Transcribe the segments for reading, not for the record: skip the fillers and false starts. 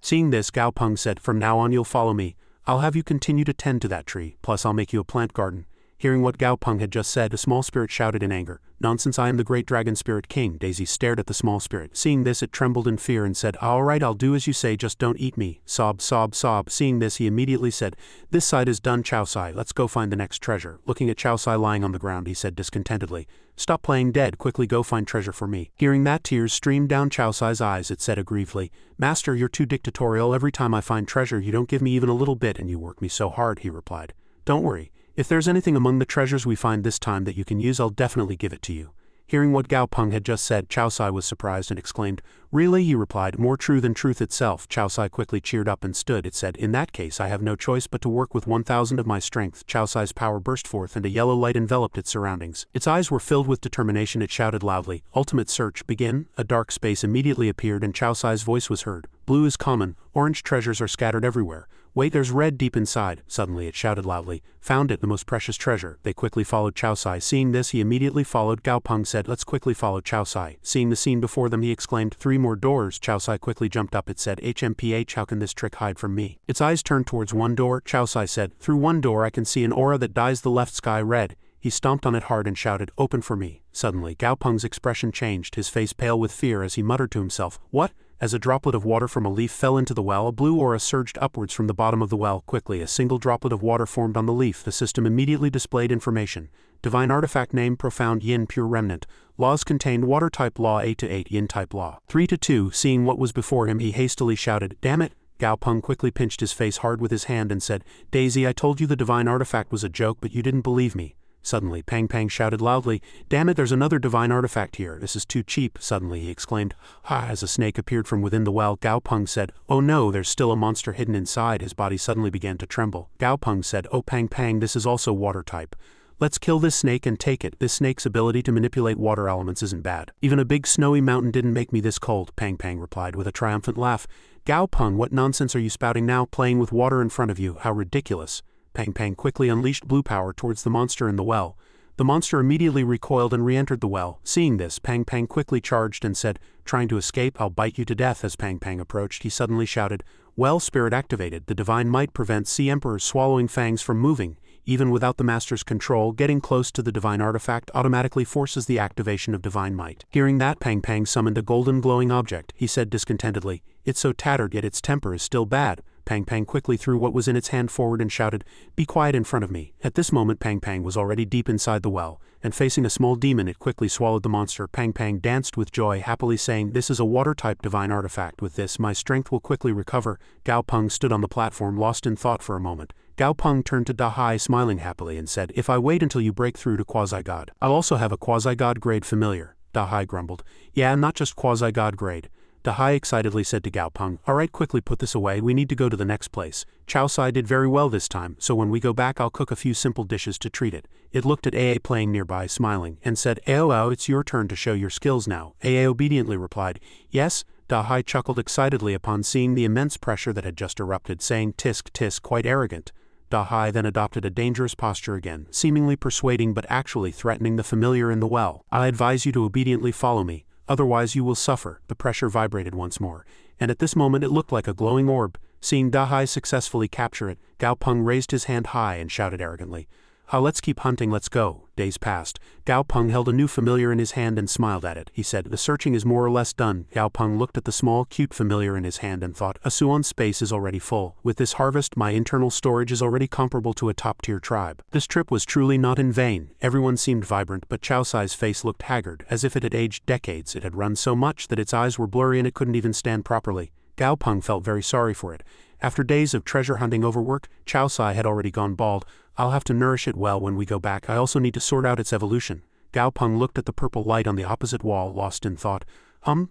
Seeing this, Gao Peng said, "From now on you'll follow me. I'll have you continue to tend to that tree, plus I'll make you a plant garden." Hearing what Gao Peng had just said, a small spirit shouted in anger, "Nonsense, I am the great dragon spirit king." Daisy stared at the small spirit. Seeing this, it trembled in fear and said, "Alright, I'll do as you say, just don't eat me." Sob, sob, sob. Seeing this, he immediately said, "This side is done, Chow Sai, let's go find the next treasure." Looking at Chow Sai lying on the ground, he said discontentedly, "Stop playing dead, quickly go find treasure for me." Hearing that, tears streamed down Chow Sai's eyes. It said aggrievedly, "Master, you're too dictatorial. Every time I find treasure you don't give me even a little bit and you work me so hard." He replied, "Don't worry. If there's anything among the treasures we find this time that you can use, I'll definitely give it to you." Hearing what Gao Peng had just said, Chow Sai was surprised and exclaimed, "Really?" He replied, "More true than truth itself." Chow Sai quickly cheered up and stood. It said, "In that case I have no choice but to work with 1,000 of my strength." Chow Sai's power burst forth and a yellow light enveloped its surroundings. Its eyes were filled with determination. It shouted loudly, "Ultimate search, begin." A dark space immediately appeared and Chow Sai's voice was heard. "Blue is common, orange treasures are scattered everywhere. Wait, there's red deep inside." Suddenly it shouted loudly, "Found it, the most precious treasure." They quickly followed Chow Sai. Seeing this, he immediately followed. Gao Peng said, "Let's quickly follow Chow Sai." Seeing the scene before them, he exclaimed, "3 more doors." Chow Sai quickly jumped up. It said, "HMPH, how can this trick hide from me?" Its eyes turned towards one door. Chow Sai said, "Through one door I can see an aura that dyes the left sky red." He stomped on it hard and shouted, "Open for me." Suddenly, Gao Peng's expression changed, his face pale with fear as he muttered to himself, "What?" As a droplet of water from a leaf fell into the well, a blue aura surged upwards from the bottom of the well. Quickly, a single droplet of water formed on the leaf. The system immediately displayed information. Divine artifact name, profound yin, pure remnant. Laws contained water type law 8 to 8, yin type law 3 to 2. Seeing what was before him, he hastily shouted, "Damn it!" Gao Peng quickly pinched his face hard with his hand and said, "Daisy, I told you the divine artifact was a joke, but you didn't believe me." Suddenly, Pang Pang shouted loudly, "Damn it, there's another divine artifact here. This is too cheap." Suddenly he exclaimed, "Ha!" As a snake appeared from within the well. Gao Peng said, "Oh no, there's still a monster hidden inside." His body suddenly began to tremble. Gao Peng said, "Oh Pang Pang, this is also water type. Let's kill this snake and take it. This snake's ability to manipulate water elements isn't bad. Even a big snowy mountain didn't make me this cold." Pang Pang replied with a triumphant laugh. "Gao Peng, what nonsense are you spouting now, playing with water in front of you? How ridiculous." Pang Pang quickly unleashed blue power towards the monster in the well. The monster immediately recoiled and re-entered the well. Seeing this, Pang Pang quickly charged and said, "Trying to escape, I'll bite you to death." As Pang Pang approached, he suddenly shouted, "Well, spirit activated. The divine might prevents Sea Emperor's swallowing fangs from moving. Even without the master's control, getting close to the divine artifact automatically forces the activation of divine might." Hearing that, Pang Pang summoned a golden glowing object. He said discontentedly, "It's so tattered, yet its temper is still bad." Pang Pang quickly threw what was in its hand forward and shouted, "Be quiet in front of me." At this moment, Pang Pang was already deep inside the well, and facing a small demon, it quickly swallowed the monster. Pang Pang danced with joy, happily saying, "This is a water-type divine artifact. With this, my strength will quickly recover." Gao Peng stood on the platform, lost in thought for a moment. Gao Peng turned to Da Hai, smiling happily, and said, "If I wait until you break through to Quasi-God, I'll also have a Quasi-God grade familiar." Da Hai grumbled, "Yeah, not just Quasi-God grade." Da Hai excitedly said to Gao Peng, "Alright, quickly put this away, we need to go to the next place. Chow Sai did very well this time, so when we go back I'll cook a few simple dishes to treat it." It looked at Aa playing nearby, smiling, and said, "Ao, it's your turn to show your skills now." Aa obediently replied, "Yes." Da Hai chuckled excitedly upon seeing the immense pressure that had just erupted, saying tisk tisk, quite arrogant. Da Hai then adopted a dangerous posture again, seemingly persuading but actually threatening the familiar in the well. "I advise you to obediently follow me. Otherwise you will suffer." The pressure vibrated once more, and at this moment it looked like a glowing orb. Seeing Da Hai successfully capture it, Gao Peng raised his hand high and shouted arrogantly, "Ha, let's keep hunting, let's go." Days passed. Gao Peng held a new familiar in his hand and smiled at it. He said, "The searching is more or less done." Gao Peng looked at the small, cute familiar in his hand and thought, Asuan's space is already full. With this harvest, my internal storage is already comparable to a top-tier tribe. This trip was truly not in vain. Everyone seemed vibrant, but Chow Sai's face looked haggard, as if it had aged decades. It had run so much that its eyes were blurry and it couldn't even stand properly. Gao Peng felt very sorry for it. After days of treasure hunting overwork, Chow Sai had already gone bald. "I'll have to nourish it well when we go back. I also need to sort out its evolution." Gao Peng looked at the purple light on the opposite wall, lost in thought.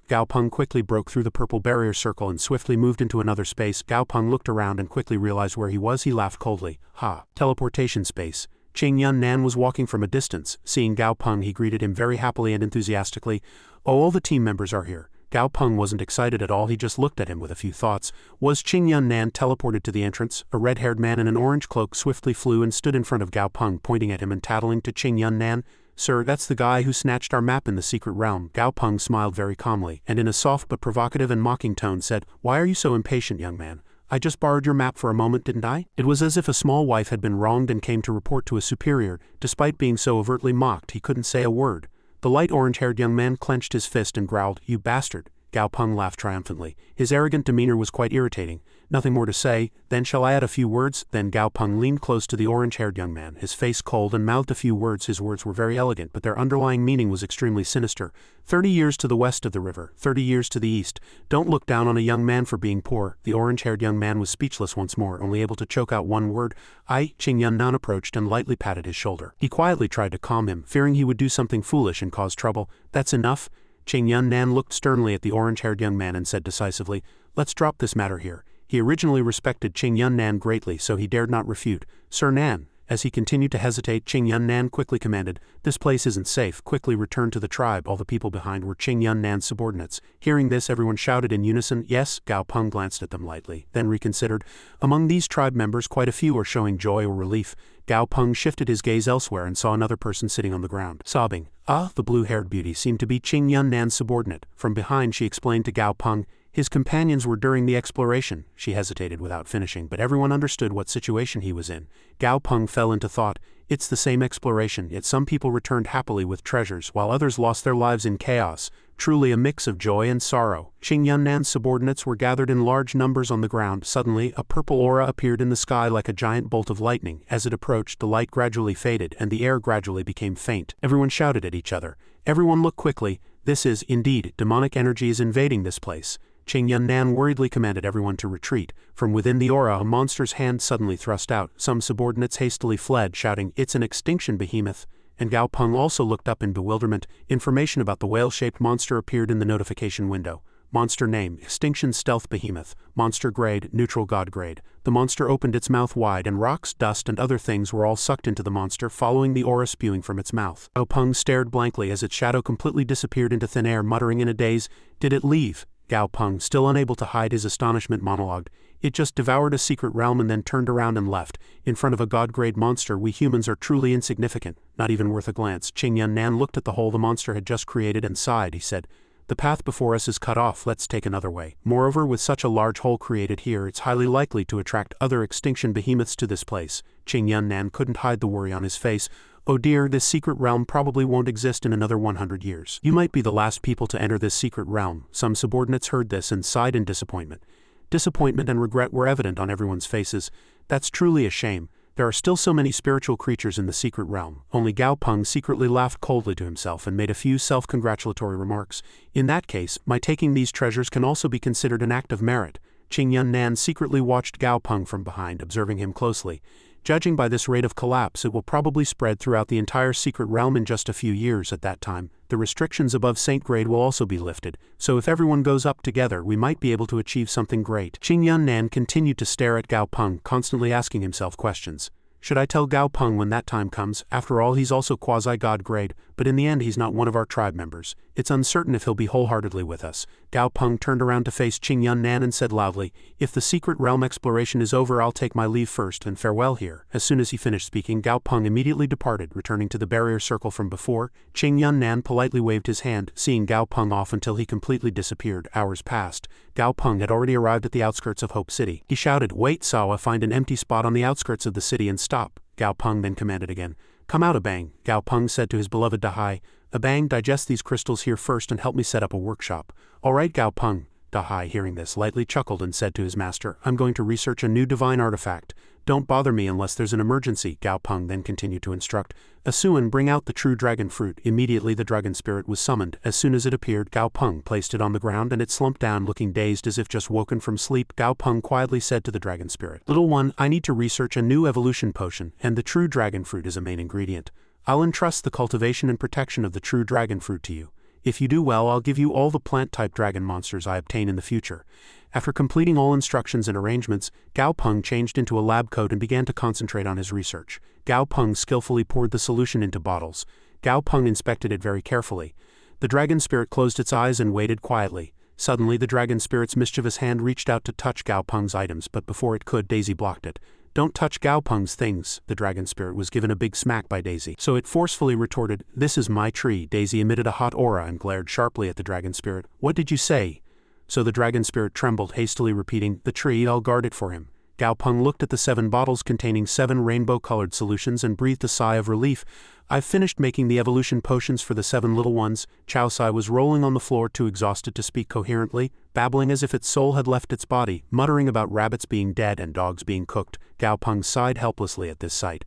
Gao Peng quickly broke through the purple barrier circle and swiftly moved into another space. Gao Peng looked around and quickly realized where he was. He laughed coldly. "Ha! Teleportation space." Qing Yun Nan was walking from a distance. Seeing Gao Peng, he greeted him very happily and enthusiastically. "Oh, all the team members are here." Gao Peng wasn't excited at all, he just looked at him with a few thoughts. Was Qing Yun Nan teleported to the entrance? A red-haired man in an orange cloak swiftly flew and stood in front of Gao Peng, pointing at him and tattling to Qing Yun Nan. "Sir, that's the guy who snatched our map in the secret realm." Gao Peng smiled very calmly, and in a soft but provocative and mocking tone said, "Why are you so impatient, young man? I just borrowed your map for a moment, didn't I?" It was as if a small wife had been wronged and came to report to a superior. Despite being so overtly mocked, he couldn't say a word. The light orange-haired young man clenched his fist and growled, "You bastard." Gao Peng laughed triumphantly. His arrogant demeanor was quite irritating. Nothing more to say. "Then shall I add a few words?" Then Gao Peng leaned close to the orange-haired young man, his face cold, and mouthed a few words. His words were very elegant, but their underlying meaning was extremely sinister. 30 years to the west of the river, 30 years to the east. Don't look down on a young man for being poor. The orange-haired young man was speechless once more, only able to choke out one word. Qing Yunnan approached and lightly patted his shoulder. He quietly tried to calm him, fearing he would do something foolish and cause trouble. "That's enough." Qing Yunnan looked sternly at the orange-haired young man and said decisively, "Let's drop this matter here." He originally respected Qing Yunnan greatly, so he dared not refute. "Sir Nan." As he continued to hesitate, Qing Yunnan quickly commanded, "This place isn't safe. Quickly return to the tribe." All the people behind were Qing Yunnan's subordinates. Hearing this, everyone shouted in unison, "Yes." Gao Peng glanced at them lightly, then reconsidered. Among these tribe members, quite a few are showing joy or relief. Gao Peng shifted his gaze elsewhere and saw another person sitting on the ground, sobbing. The blue-haired beauty seemed to be Qing Yunnan's subordinate. From behind, she explained to Gao Peng, "His companions were during the exploration." She hesitated without finishing, but everyone understood what situation he was in. Gao Peng fell into thought. It's the same exploration, yet some people returned happily with treasures, while others lost their lives in chaos. Truly a mix of joy and sorrow. Qing Yunnan's subordinates were gathered in large numbers on the ground. Suddenly, a purple aura appeared in the sky like a giant bolt of lightning. As it approached, the light gradually faded, and the air gradually became faint. Everyone shouted at each other. Everyone looked quickly. This is, indeed, demonic energy is invading this place. Qing Yunnan worriedly commanded everyone to retreat. From within the aura, a monster's hand suddenly thrust out. Some subordinates hastily fled, shouting, "It's an extinction behemoth." And Gao Peng also looked up in bewilderment. Information about the whale-shaped monster appeared in the notification window. Monster name, Extinction Stealth Behemoth. Monster grade, Neutral God grade. The monster opened its mouth wide, and rocks, dust, and other things were all sucked into the monster, following the aura spewing from its mouth. Gao Peng stared blankly as its shadow completely disappeared into thin air, muttering in a daze, "Did it leave?" Gao Peng, still unable to hide his astonishment, monologued, "It just devoured a secret realm and then turned around and left. In front of a god-grade monster, we humans are truly insignificant, not even worth a glance." Qing Yunnan looked at the hole the monster had just created and sighed. He said, "The path before us is cut off. Let's take another way. Moreover, with such a large hole created here, it's highly likely to attract other extinction behemoths to this place." Qing Yunnan couldn't hide the worry on his face. "Oh dear, this secret realm probably won't exist in another 100 years. You might be the last people to enter this secret realm." Some subordinates heard this and sighed in disappointment. Disappointment and regret were evident on everyone's faces. "That's truly a shame. There are still so many spiritual creatures in the secret realm." Only Gao Peng secretly laughed coldly to himself and made a few self-congratulatory remarks. "In that case, my taking these treasures can also be considered an act of merit." Qing Yunnan secretly watched Gao Peng from behind, observing him closely. "Judging by this rate of collapse, it will probably spread throughout the entire secret realm in just a few years. At that time, the restrictions above Saint grade will also be lifted, so if everyone goes up together, we might be able to achieve something great." Qing Yunnan continued to stare at Gao Peng, constantly asking himself questions. Should I tell Gao Peng when that time comes? After all, he's also quasi-god grade, but in the end he's not one of our tribe members. It's uncertain if he'll be wholeheartedly with us. Gao Peng turned around to face Qing Yunnan and said loudly, "If the secret realm exploration is over, I'll take my leave first, and farewell here." As soon as he finished speaking, Gao Peng immediately departed, returning to the barrier circle from before. Qing Yunnan politely waved his hand, seeing Gao Peng off until he completely disappeared. Hours passed. Gao Peng had already arrived at the outskirts of Hope City. He shouted, "Wait, Sawa, find an empty spot on the outskirts of the city and stop." Gao Peng then commanded again, "Come out, Abang." Gao Peng said to his beloved Dahai, "Abang, digest these crystals here first and help me set up a workshop." "All right, Gao Peng." Dahai, hearing this, lightly chuckled and said to his master, "I'm going to research a new divine artifact. Don't bother me unless there's an emergency." Gao Peng then continued to instruct, "Asuan, bring out the true dragon fruit." Immediately the dragon spirit was summoned. As soon as it appeared, Gao Peng placed it on the ground and it slumped down, looking dazed as if just woken from sleep. Gao Peng quietly said to the dragon spirit, "Little one, I need to research a new evolution potion, and the true dragon fruit is a main ingredient. I'll entrust the cultivation and protection of the true dragon fruit to you. If you do well, I'll give you all the plant-type dragon monsters I obtain in the future." After completing all instructions and arrangements, Gao Peng changed into a lab coat and began to concentrate on his research. Gao Peng skillfully poured the solution into bottles. Gao Peng inspected it very carefully. The dragon spirit closed its eyes and waited quietly. Suddenly, the dragon spirit's mischievous hand reached out to touch Gao Peng's items, but before it could, Daisy blocked it. "Don't touch Gao Peng's things." The dragon spirit was given a big smack by Daisy, so it forcefully retorted, "This is my tree." Daisy emitted a hot aura and glared sharply at the dragon spirit. "What did you say?" So the dragon spirit trembled, hastily repeating, "The tree, I'll guard it for him." Gao Peng looked at the 7 bottles containing 7 rainbow-colored solutions and breathed a sigh of relief. "I've finished making the evolution potions for the 7 little ones." Chow Sai was rolling on the floor, too exhausted to speak coherently, babbling as if its soul had left its body, muttering about rabbits being dead and dogs being cooked. Gao Peng sighed helplessly at this sight.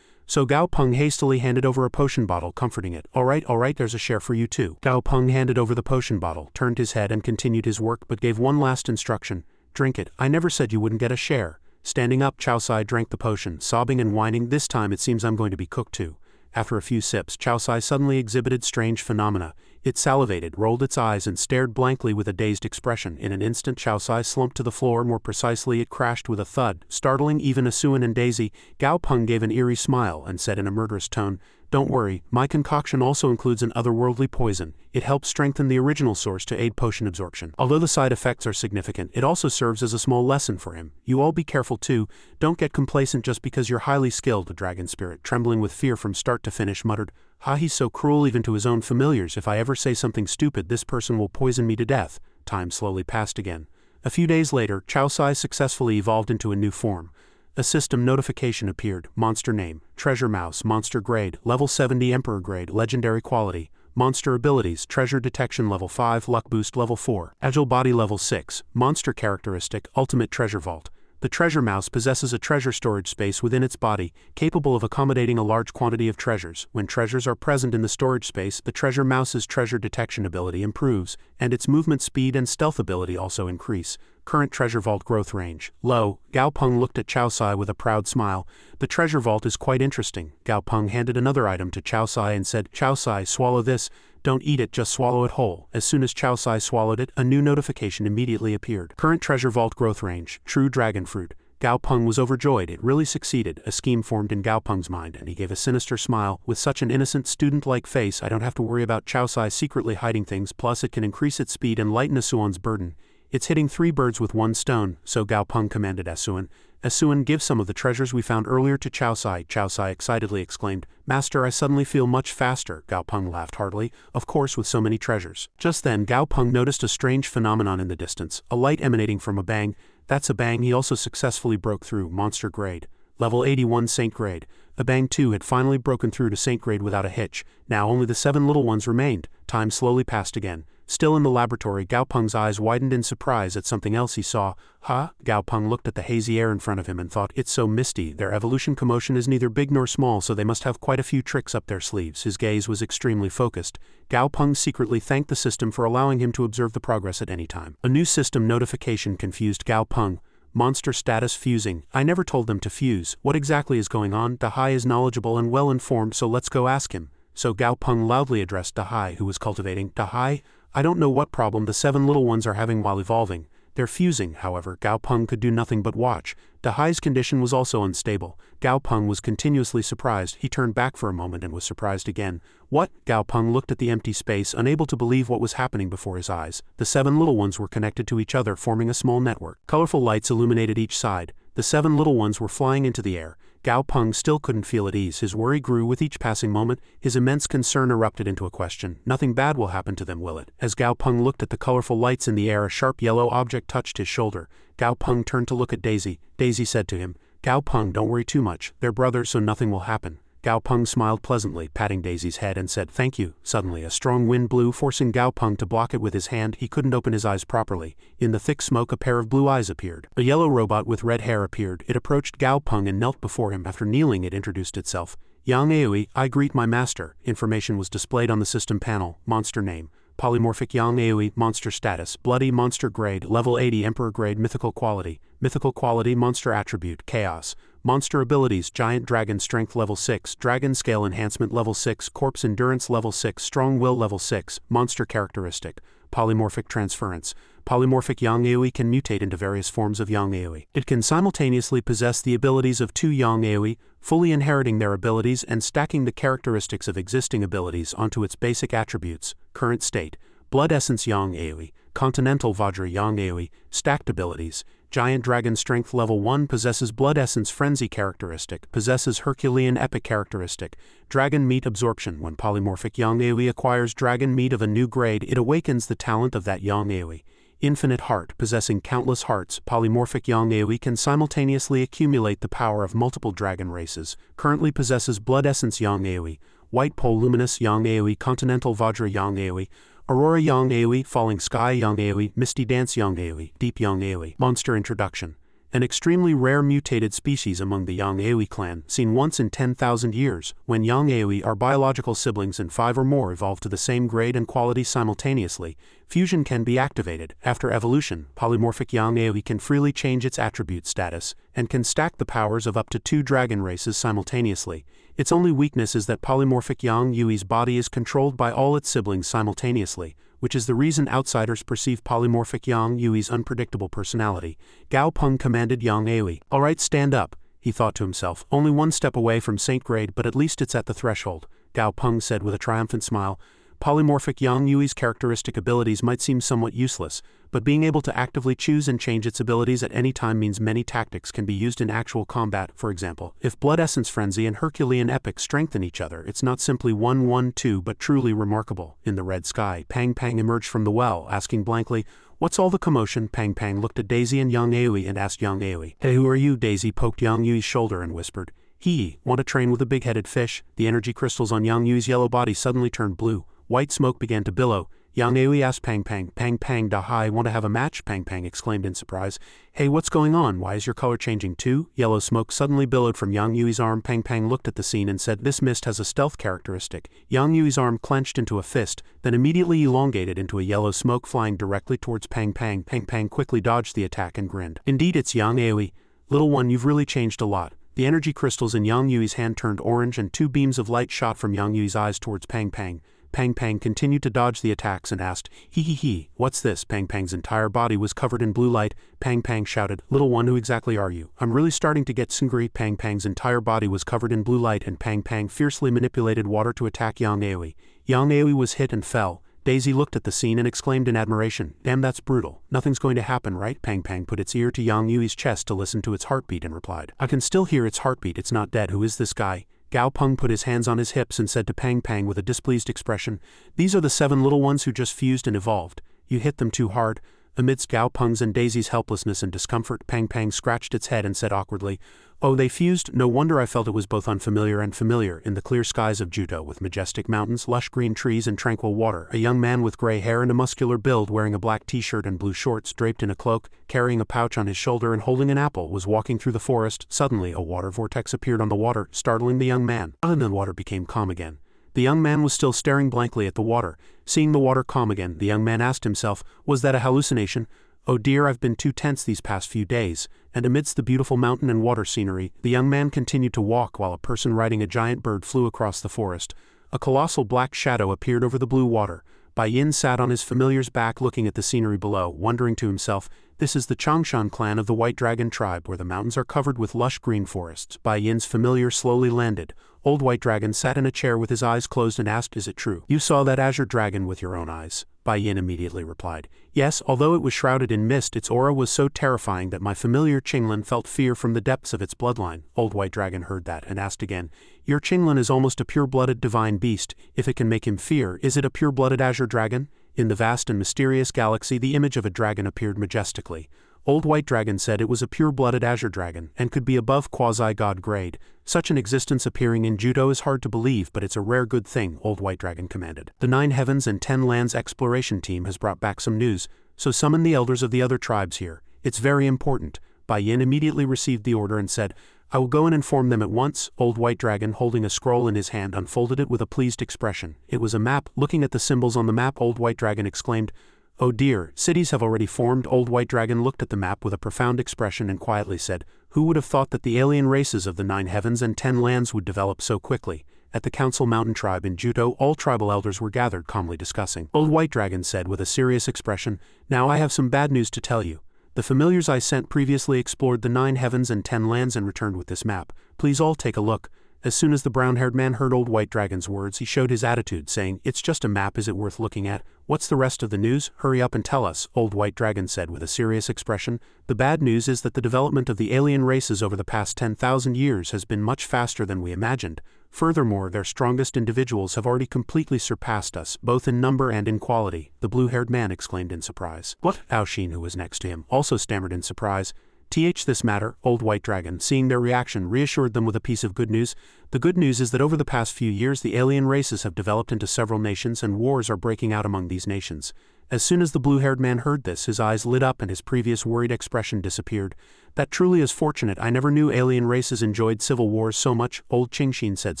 So Gao Peng hastily handed over a potion bottle, comforting it. All right, there's a share for you too." Gao Peng handed over the potion bottle, turned his head and continued his work, but gave one last instruction. "Drink it. I never said you wouldn't get a share." Standing up, Chow Sai drank the potion, sobbing and whining, "This time it seems I'm going to be cooked too." After a few sips, Chow Sai suddenly exhibited strange phenomena. It salivated, rolled its eyes and stared blankly with a dazed expression. In an instant Chow Sai slumped to the floor, more precisely it crashed with a thud, startling even Asuan and Daisy. Gao Peng gave an eerie smile and said in a murderous tone, "Don't worry, my concoction also includes an otherworldly poison. It helps strengthen the original source to aid potion absorption. Although the side effects are significant, it also serves as a small lesson for him. You all be careful too. Don't get complacent just because you're highly skilled." The dragon spirit, trembling with fear from start to finish, muttered, "Ha, he's so cruel even to his own familiars. If I ever say something stupid, this person will poison me to death." Time slowly passed again. A few days later, Chow Sai successfully evolved into a new form. A system notification appeared. Monster name, Treasure Mouse, Monster grade, level 70 Emperor grade, legendary quality. Monster abilities, Treasure Detection level 5, Luck Boost level 4, Agile Body level 6. Monster characteristic, Ultimate Treasure Vault. The treasure mouse possesses a treasure storage space within its body, capable of accommodating a large quantity of treasures. When treasures are present in the storage space, the treasure mouse's treasure detection ability improves, and its movement speed and stealth ability also increase. Current treasure vault growth range, low. Gao Peng looked at Chow Sai with a proud smile. "The treasure vault is quite interesting." Gao Peng handed another item to Chow Sai and said, "Chow Sai, swallow this. Don't eat it, just swallow it whole." As soon as Chow Sai swallowed it, a new notification immediately appeared. Current treasure vault growth range, true dragon fruit. Gao Peng was overjoyed. It really succeeded. A scheme formed in Gao Peng's mind, and he gave a sinister smile. "With such an innocent, student-like face, I don't have to worry about Chow Sai secretly hiding things, plus it can increase its speed and lighten Asuan's burden. It's hitting 3 birds with 1 stone." So Gao Peng commanded Asuan, "Asuan, give some of the treasures we found earlier to Chow Sai." Chow Sai excitedly exclaimed, "Master, I suddenly feel much faster." Gao Peng laughed heartily. "Of course, with so many treasures." Just then Gao Peng noticed a strange phenomenon in the distance, a light emanating from a bang. That's a bang. He also successfully broke through. Monster grade, level 81 Saint grade. A bang too had finally broken through to Saint grade without a hitch. Now only the 7 little ones remained. Time slowly passed again. Still in the laboratory, Gao Peng's eyes widened in surprise at something else he saw. "Huh?" Gao Peng looked at the hazy air in front of him and thought, "It's so misty. Their evolution commotion is neither big nor small, so they must have quite a few tricks up their sleeves." His gaze was extremely focused. Gao Peng secretly thanked the system for allowing him to observe the progress at any time. A new system notification confused Gao Peng. Monster status fusing. "I never told them to fuse. What exactly is going on? Dahai is knowledgeable and well informed, so let's go ask him." So Gao Peng loudly addressed Dahai, who was cultivating. "Dahai, I don't know what problem the 7 little ones are having while evolving. They're fusing." However, Gao Peng could do nothing but watch. Dahai's condition was also unstable. Gao Peng was continuously surprised. He turned back for a moment and was surprised again. "What?" Gao Peng looked at the empty space, unable to believe what was happening before his eyes. The 7 little ones were connected to each other, forming a small network. Colorful lights illuminated each side. The 7 little ones were flying into the air. Gao Peng still couldn't feel at ease. His worry grew with each passing moment. His immense concern erupted into a question. "Nothing bad will happen to them, will it?" As Gao Peng looked at the colorful lights in the air, a sharp yellow object touched his shoulder. Gao Peng turned to look at Daisy. Daisy said to him, "Gao Peng, don't worry too much. They're brothers, so nothing will happen." Gao Peng smiled pleasantly, patting Daisy's head, and said, "Thank you." Suddenly a strong wind blew, forcing Gao Peng to block it with his hand. He couldn't open his eyes properly. In the thick smoke a pair of blue eyes appeared. A yellow robot with red hair appeared. It approached Gao Peng and knelt before him. After kneeling, it introduced itself. "Yang Aoi, I greet my master." Information was displayed on the system panel. Monster name, Polymorphic Yang Aoi. Monster status, Bloody. Monster grade, level 80 Emperor grade. Mythical quality, Monster attribute, Chaos. Monster abilities, Giant Dragon Strength level 6, Dragon Scale Enhancement level 6, Corpse Endurance level 6, Strong Will level 6. Monster characteristic, Polymorphic transference. Polymorphic Yang Aoi can mutate into various forms of Yang Aoi. It can simultaneously possess the abilities of 2 Yang Aoi, fully inheriting their abilities and stacking the characteristics of existing abilities onto its basic attributes. Current state, Blood Essence Yang Aoi, Continental Vajra Yang Aoi, stacked abilities, Giant Dragon Strength Level 1 possesses Blood Essence Frenzy characteristic, possesses Herculean Epic characteristic, Dragon Meat Absorption. When polymorphic young AoE acquires Dragon Meat of a new grade, it awakens the talent of that young AoE. Infinite Heart. Possessing countless hearts, polymorphic young AoE can simultaneously accumulate the power of multiple dragon races. Currently possesses Blood Essence young AoE, White Pole Luminous young AoE, Continental Vajra young AoE, Aurora young AoE, Falling Sky young AoE, Misty Dance young AoE, Deep young AoE. Monster Introduction. An extremely rare mutated species among the young AoE clan, seen once in 10,000 years. When young AoE are biological siblings and 5 or more evolve to the same grade and quality simultaneously, fusion can be activated. After evolution, polymorphic young AoE can freely change its attribute status, and can stack the powers of up to 2 dragon races simultaneously. Its only weakness is that polymorphic young AoE's body is controlled by all its siblings simultaneously, which is the reason outsiders perceive polymorphic young AoE's unpredictable personality. Gao Peng commanded young AoE. "Alright, stand up," he thought to himself. "Only one step away from Saint Grade, but at least it's at the threshold," Gao Peng said with a triumphant smile. Polymorphic young AoE's characteristic abilities might seem somewhat useless, but being able to actively choose and change its abilities at any time means many tactics can be used in actual combat. For example, if Blood Essence Frenzy and Herculean Epic strengthen each other, it's not simply 1-1-2 but truly remarkable. In the red sky, Pang Pang emerged from the well, asking blankly, "What's all the commotion?" Pang Pang looked at Daisy and young AoE and asked young AoE. "Hey, who are you?" Daisy poked young AoE's shoulder and whispered, "Hee, want to train with a big-headed fish?" The energy crystals on young AoE's yellow body suddenly turned blue. White smoke began to billow. Young AoE asked Pang Pang. "Pang Pang da hi, want to have a match?" Pang Pang exclaimed in surprise. "Hey, what's going on? Why is your color changing too?" Yellow smoke suddenly billowed from young AoE's arm. Pang Pang looked at the scene and said, "This mist has a stealth characteristic." Young AoE's arm clenched into a fist, then immediately elongated into a yellow smoke flying directly towards Pang Pang. Pang Pang quickly dodged the attack and grinned. "Indeed, it's young AoE. Little one, you've really changed a lot." The energy crystals in young AoE's hand turned orange and 2 beams of light shot from young AoE's eyes towards Pang Pang. Pang Pang continued to dodge the attacks and asked, "Hee, what's this?" Pang Pang's entire body was covered in blue light. Pang Pang shouted, "Little one, who exactly are you? I'm really starting to get hungry." Pang Pang's entire body was covered in blue light and Pang Pang fiercely manipulated water to attack young AoE. Young AoE was hit and fell. Daisy looked at the scene and exclaimed in admiration, "Damn, that's brutal. Nothing's going to happen, right?" Pang Pang put its ear to young AoE's chest to listen to its heartbeat and replied, "I can still hear its heartbeat. It's not dead. Who is this guy?" Gao Peng put his hands on his hips and said to Pang Pang with a displeased expression, "These are the 7 little ones who just fused and evolved. You hit them too hard." Amidst Gao Peng's and Daisy's helplessness and discomfort, Pang Pang scratched its head and said awkwardly, "Oh, they fused? No wonder I felt it was both unfamiliar and familiar." In the clear skies of Judo, with majestic mountains, lush green trees and tranquil water, a young man with gray hair and a muscular build, wearing a black t-shirt and blue shorts, draped in a cloak, carrying a pouch on his shoulder and holding an apple, was walking through the forest. Suddenly, a water vortex appeared on the water, startling the young man. And the water became calm again. The young man was still staring blankly at the water. Seeing the water calm again, the young man asked himself, "Was that a hallucination? Oh dear, I've been too tense these past few days." And amidst the beautiful mountain and water scenery, the young man continued to walk while a person riding a giant bird flew across the forest. A colossal black shadow appeared over the blue water. Bai Yin sat on his familiar's back looking at the scenery below, wondering to himself, "This is the Changshan clan of the White Dragon tribe, where the mountains are covered with lush green forests." Bai Yin's familiar slowly landed. Old White Dragon sat in a chair with his eyes closed and asked, "Is it true? You saw that azure dragon with your own eyes?" Bai Yin immediately replied, "Yes, although it was shrouded in mist, its aura was so terrifying that my familiar Qinglan felt fear from the depths of its bloodline." Old White Dragon heard that and asked again, "Your Qinglan is almost a pure-blooded divine beast. If it can make him fear, is it a pure-blooded azure dragon?" In the vast and mysterious galaxy, the image of a dragon appeared majestically. Old White Dragon said it was a pure-blooded azure dragon, and could be above quasi-god grade. "Such an existence appearing in Judo is hard to believe, but it's a rare good thing," Old White Dragon commanded. "The 9 Heavens and 10 Lands exploration team has brought back some news, so summon the elders of the other tribes here. It's very important." Bai Yin immediately received the order and said, "I will go and inform them at once." Old White Dragon, holding a scroll in his hand, unfolded it with a pleased expression. It was a map. Looking at the symbols on the map, Old White Dragon exclaimed, "Oh dear, cities have already formed." Old White Dragon looked at the map with a profound expression and quietly said, "Who would have thought that the alien races of the 9 Heavens and 10 Lands would develop so quickly?" At the Council Mountain tribe in Judo, all tribal elders were gathered, calmly discussing. Old White Dragon said with a serious expression, "Now I have some bad news to tell you. The familiars I sent previously explored the 9 Heavens and 10 Lands and returned with this map. Please all take a look." As soon as the brown-haired man heard Old White Dragon's words, he showed his attitude, saying, "It's just a map, is it worth looking at? What's the rest of the news? Hurry up and tell us," Old White Dragon said with a serious expression. "The bad news is that the development of the alien races over the past 10,000 years has been much faster than we imagined. Furthermore, their strongest individuals have already completely surpassed us, both in number and in quality," the blue-haired man exclaimed in surprise. "What?" Aoshin, who was next to him, also stammered in surprise. This matter," Old White Dragon, seeing their reaction, reassured them with a piece of good news. "The good news is that over the past few years the alien races have developed into several nations and wars are breaking out among these nations." As soon as the blue-haired man heard this, his eyes lit up and his previous worried expression disappeared. "That truly is fortunate. I never knew alien races enjoyed civil wars so much," Old Qingshin said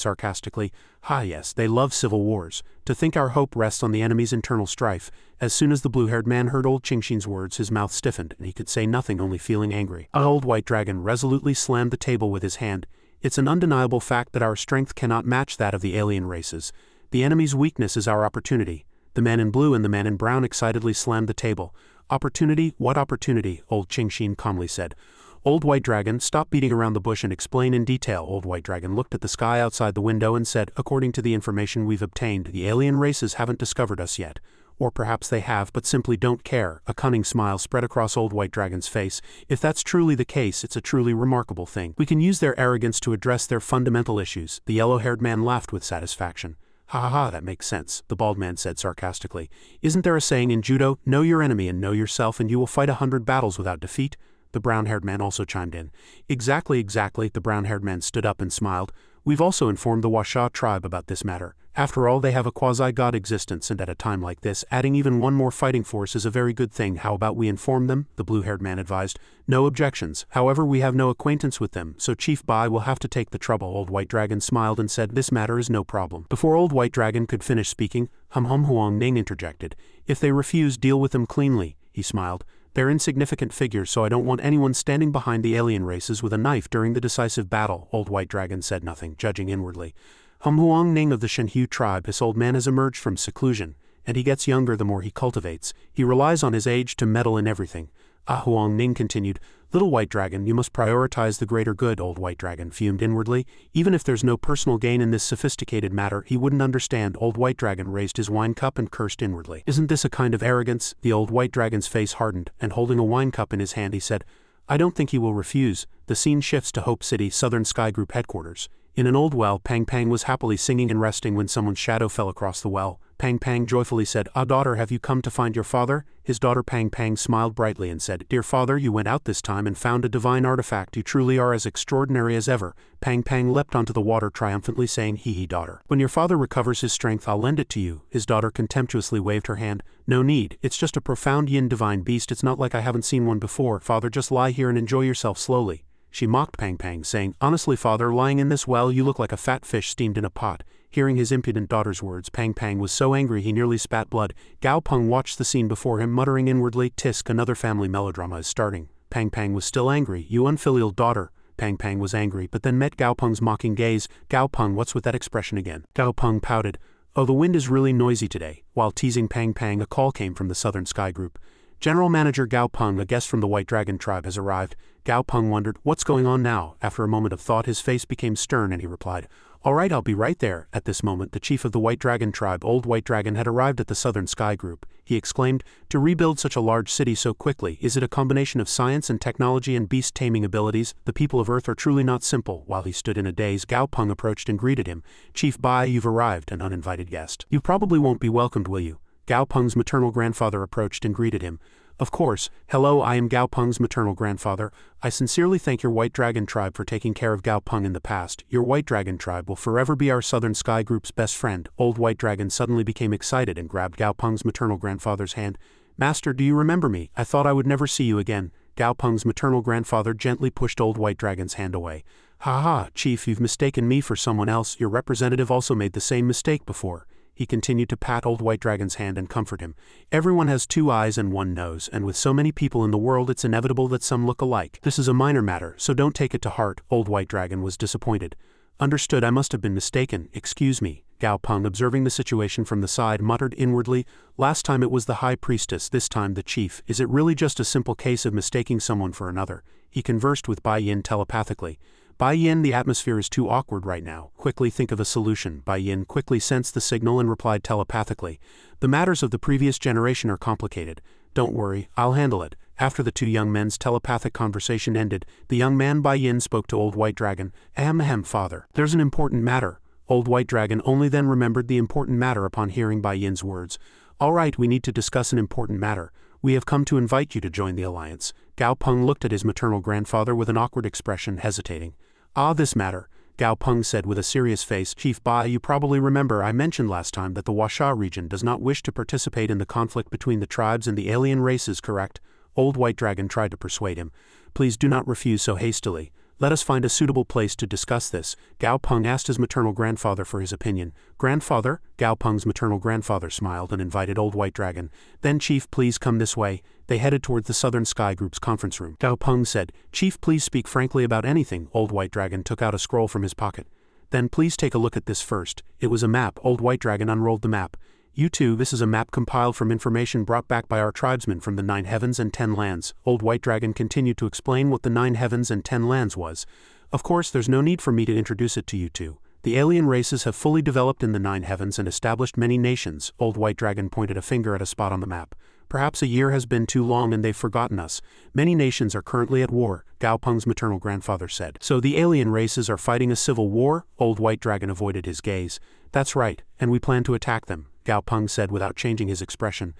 sarcastically. "Ha, yes, they love civil wars. To think our hope rests on the enemy's internal strife." As soon as the blue-haired man heard Old Qingshin's words, his mouth stiffened and he could say nothing, only feeling angry. Old White Dragon resolutely slammed the table with his hand. "It's an undeniable fact that our strength cannot match that of the alien races. The enemy's weakness is our opportunity." The man in blue and the man in brown excitedly slammed the table. "Opportunity? What opportunity?" Old Qingshin calmly said. "Old White Dragon, stop beating around the bush and explain in detail." Old White Dragon looked at the sky outside the window and said, "According to the information we've obtained, the alien races haven't discovered us yet. Or perhaps they have, but simply don't care." A cunning smile spread across Old White Dragon's face. "If that's truly the case, it's a truly remarkable thing. We can use their arrogance to address their fundamental issues." The yellow-haired man laughed with satisfaction. "Ha ha ha, that makes sense," the bald man said sarcastically. "Isn't there a saying in judo, 'Know your enemy and know yourself and you will fight 100 battles without defeat'?" The brown-haired man also chimed in. Exactly, the brown-haired man stood up and smiled. "We've also informed the Washa tribe about this matter. After all, they have a quasi-god existence, and at a time like this, adding even one more fighting force is a very good thing. How about we inform them?" the blue-haired man advised. "No objections. However, we have no acquaintance with them, so Chief Bai will have to take the trouble." Old White Dragon smiled and said, "This matter is no problem." Before Old White Dragon could finish speaking, Huang Ning interjected. "If they refuse, deal with them cleanly," he smiled. "They're insignificant figures, so I don't want anyone standing behind the alien races with a knife during the decisive battle." Old White Dragon said nothing, judging inwardly. Huang Ning of the Shenhu tribe, this old man has emerged from seclusion, and he gets younger the more he cultivates. He relies on his age to meddle in everything. Huang Ning continued, "Little White Dragon, you must prioritize the greater good." Old White Dragon fumed inwardly. Even if there's no personal gain in this sophisticated matter, he wouldn't understand. Old White Dragon raised his wine cup and cursed inwardly. "Isn't this a kind of arrogance?" The Old White Dragon's face hardened, and holding a wine cup in his hand he said, "I don't think he will refuse." The scene shifts to Hope City, Southern Sky Group headquarters. In an old well, Pang Pang was happily singing and resting when someone's shadow fell across the well. Pang Pang joyfully said, "Ah, daughter, have you come to find your father?" His daughter Pang Pang smiled brightly and said, "Dear father, you went out this time and found a divine artifact. You truly are as extraordinary as ever." Pang Pang leapt onto the water triumphantly saying, "Hee, daughter. When your father recovers his strength, I'll lend it to you." His daughter contemptuously waved her hand. "No need, it's just a profound yin divine beast. It's not like I haven't seen one before. Father, just lie here and enjoy yourself slowly." She mocked Pang Pang, saying, "Honestly, father, lying in this well, you look like a fat fish steamed in a pot." Hearing his impudent daughter's words, Pang Pang was so angry he nearly spat blood. Gao Peng watched the scene before him, muttering inwardly, "Tisk, another family melodrama is starting." Pang Pang was still angry. "You unfilial daughter." Pang Pang was angry, but then met Gao Peng's mocking gaze. "Gao Peng, what's with that expression again?" Gao Peng pouted. "Oh, the wind is really noisy today." While teasing Pang Pang, a call came from the Southern Sky Group. "General Manager Gao Peng, a guest from the White Dragon tribe, has arrived." Gao Peng wondered, "What's going on now?" After a moment of thought, his face became stern and he replied, "All right, I'll be right there." At this moment, the chief of the White Dragon tribe, Old White Dragon, had arrived at the Southern Sky Group. He exclaimed, "To rebuild such a large city so quickly, is it a combination of science and technology and beast-taming abilities? The people of Earth are truly not simple." While he stood in a daze, Gao Peng approached and greeted him. "Chief Bai, you've arrived, an uninvited guest. You probably won't be welcomed, will you?" Gao Peng's maternal grandfather approached and greeted him. "Of course. Hello, I am Gao Peng's maternal grandfather. I sincerely thank your White Dragon tribe for taking care of Gao Peng in the past. Your White Dragon tribe will forever be our Southern Sky Group's best friend." Old White Dragon suddenly became excited and grabbed Gao Peng's maternal grandfather's hand. "Master, do you remember me? I thought I would never see you again." Gao Peng's maternal grandfather gently pushed Old White Dragon's hand away. "Ha ha, Chief, you've mistaken me for someone else. Your representative also made the same mistake before." He continued to pat Old White Dragon's hand and comfort him. "Everyone has 2 eyes and 1 nose, and with so many people in the world it's inevitable that some look alike. This is a minor matter, so don't take it to heart." Old White Dragon was disappointed. "Understood, I must have been mistaken. Excuse me." Gao Peng, observing the situation from the side, muttered inwardly, "Last time it was the High Priestess, this time the Chief. Is it really just a simple case of mistaking someone for another?" He conversed with Bai Yin telepathically. Bai Yin, the atmosphere is too awkward right now. Quickly think of a solution. Bai Yin quickly sensed the signal and replied telepathically. The matters of the previous generation are complicated. Don't worry, I'll handle it. After the two young men's telepathic conversation ended, the young man Bai Yin spoke to Old White Dragon. Ahem, father. There's an important matter. Old White Dragon only then remembered the important matter upon hearing Bai Yin's words. All right, we need to discuss an important matter. We have come to invite you to join the alliance. Gao Peng looked at his maternal grandfather with an awkward expression, hesitating. Ah, this matter, Gao Peng said with a serious face. Chief Bai, you probably remember I mentioned last time that the Huasha region does not wish to participate in the conflict between the tribes and the alien races, correct? Old White Dragon tried to persuade him. Please do not refuse so hastily. Let us find a suitable place to discuss this. Gao Peng asked his maternal grandfather for his opinion. Grandfather? Gao Peng's maternal grandfather smiled and invited Old White Dragon. Then Chief, please come this way. They headed towards the Southern Sky Group's conference room. Gao Peng said, Chief, please speak frankly about anything. Old White Dragon took out a scroll from his pocket. Then please take a look at this first. It was a map. Old White Dragon unrolled the map. You too, this is a map compiled from information brought back by our tribesmen from the 9 heavens and 10 lands. Old White Dragon continued to explain what the 9 heavens and 10 lands was. Of course, there's no need for me to introduce it to you two. The alien races have fully developed in the 9 heavens and established many nations. Old White Dragon pointed a finger at a spot on the map. Perhaps a year has been too long and they've forgotten us. Many nations are currently at war, Gao Peng's maternal grandfather said. So the alien races are fighting a civil war? Old White Dragon avoided his gaze. That's right, and we plan to attack them, Gao Peng said without changing his expression.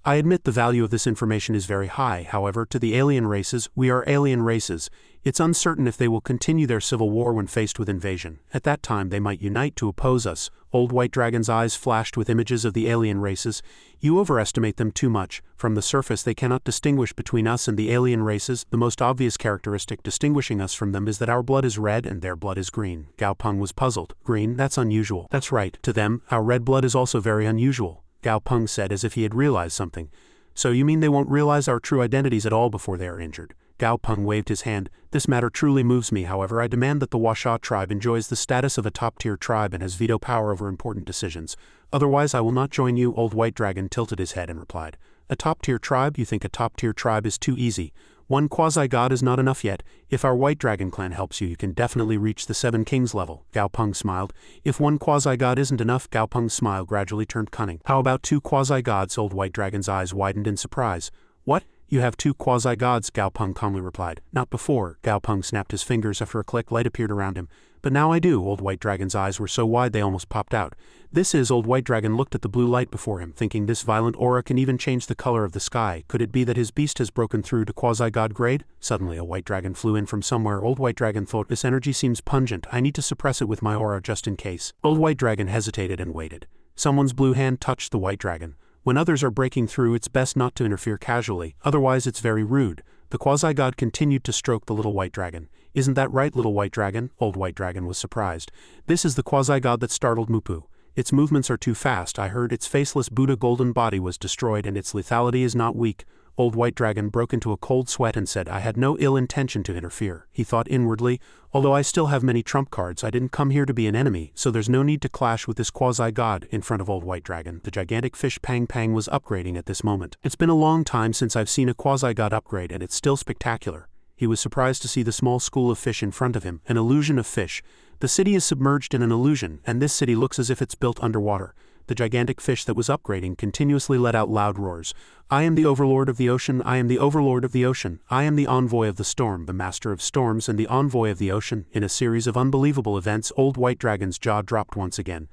I admit the value of this information is very high, however, to the alien races, we are alien races. It's uncertain if they will continue their civil war when faced with invasion. At that time they might unite to oppose us. Old White Dragon's eyes flashed with images of the alien races. You overestimate them too much. From the surface they cannot distinguish between us and the alien races. The most obvious characteristic distinguishing us from them is that our blood is red and their blood is green. Gao Peng was puzzled. Green? That's unusual. That's right. To them, our red blood is also very unusual, Gao Peng said as if he had realized something. So you mean they won't realize our true identities at all before they are injured? Gao Peng waved his hand. This matter truly moves me, however I demand that the Huasha tribe enjoys the status of a top-tier tribe and has veto power over important decisions. Otherwise I will not join you. Old White Dragon tilted his head and replied. A top-tier tribe? You think a top-tier tribe is too easy? One quasi-god is not enough yet. If our White Dragon clan helps you, you can definitely reach the 7 kings level. Gao Peng smiled. If one quasi-god isn't enough, Gao Peng's smile gradually turned cunning. How about 2 quasi-gods? Old White Dragon's eyes widened in surprise. What? You have 2 quasi-gods, Gao Peng calmly replied. Not before. Gao Peng snapped his fingers. After a click, light appeared around him. But now I do. Old White Dragon's eyes were so wide they almost popped out. This is. Old White Dragon looked at the blue light before him, thinking this violent aura can even change the color of the sky. Could it be that his beast has broken through to quasi-god grade? Suddenly a white dragon flew in from somewhere. Old White Dragon thought, this energy seems pungent. I need to suppress it with my aura just in case. Old White Dragon hesitated and waited. Someone's blue hand touched the white dragon. When others are breaking through, it's best not to interfere casually, otherwise it's very rude. The quasi-god continued to stroke the little white dragon. Isn't that right, little white dragon? Old White Dragon was surprised. This is the quasi-god that startled Mupu. Its movements are too fast. I heard its faceless Buddha golden body was destroyed and its lethality is not weak. Old White Dragon broke into a cold sweat and said, I had no ill intention to interfere. He thought inwardly, although I still have many trump cards, I didn't come here to be an enemy, so there's no need to clash with this quasi-god. In front of Old White Dragon, the gigantic fish Pang Pang was upgrading at this moment. It's been a long time since I've seen a quasi-god upgrade and it's still spectacular. He was surprised to see the small school of fish in front of him, an illusion of fish. The city is submerged in an illusion, and this city looks as if it's built underwater. The gigantic fish that was upgrading continuously let out loud roars. I am the overlord of the ocean, I am the overlord of the ocean, I am the envoy of the storm, the master of storms and the envoy of the ocean. In a series of unbelievable events, Old White Dragon's jaw dropped once again.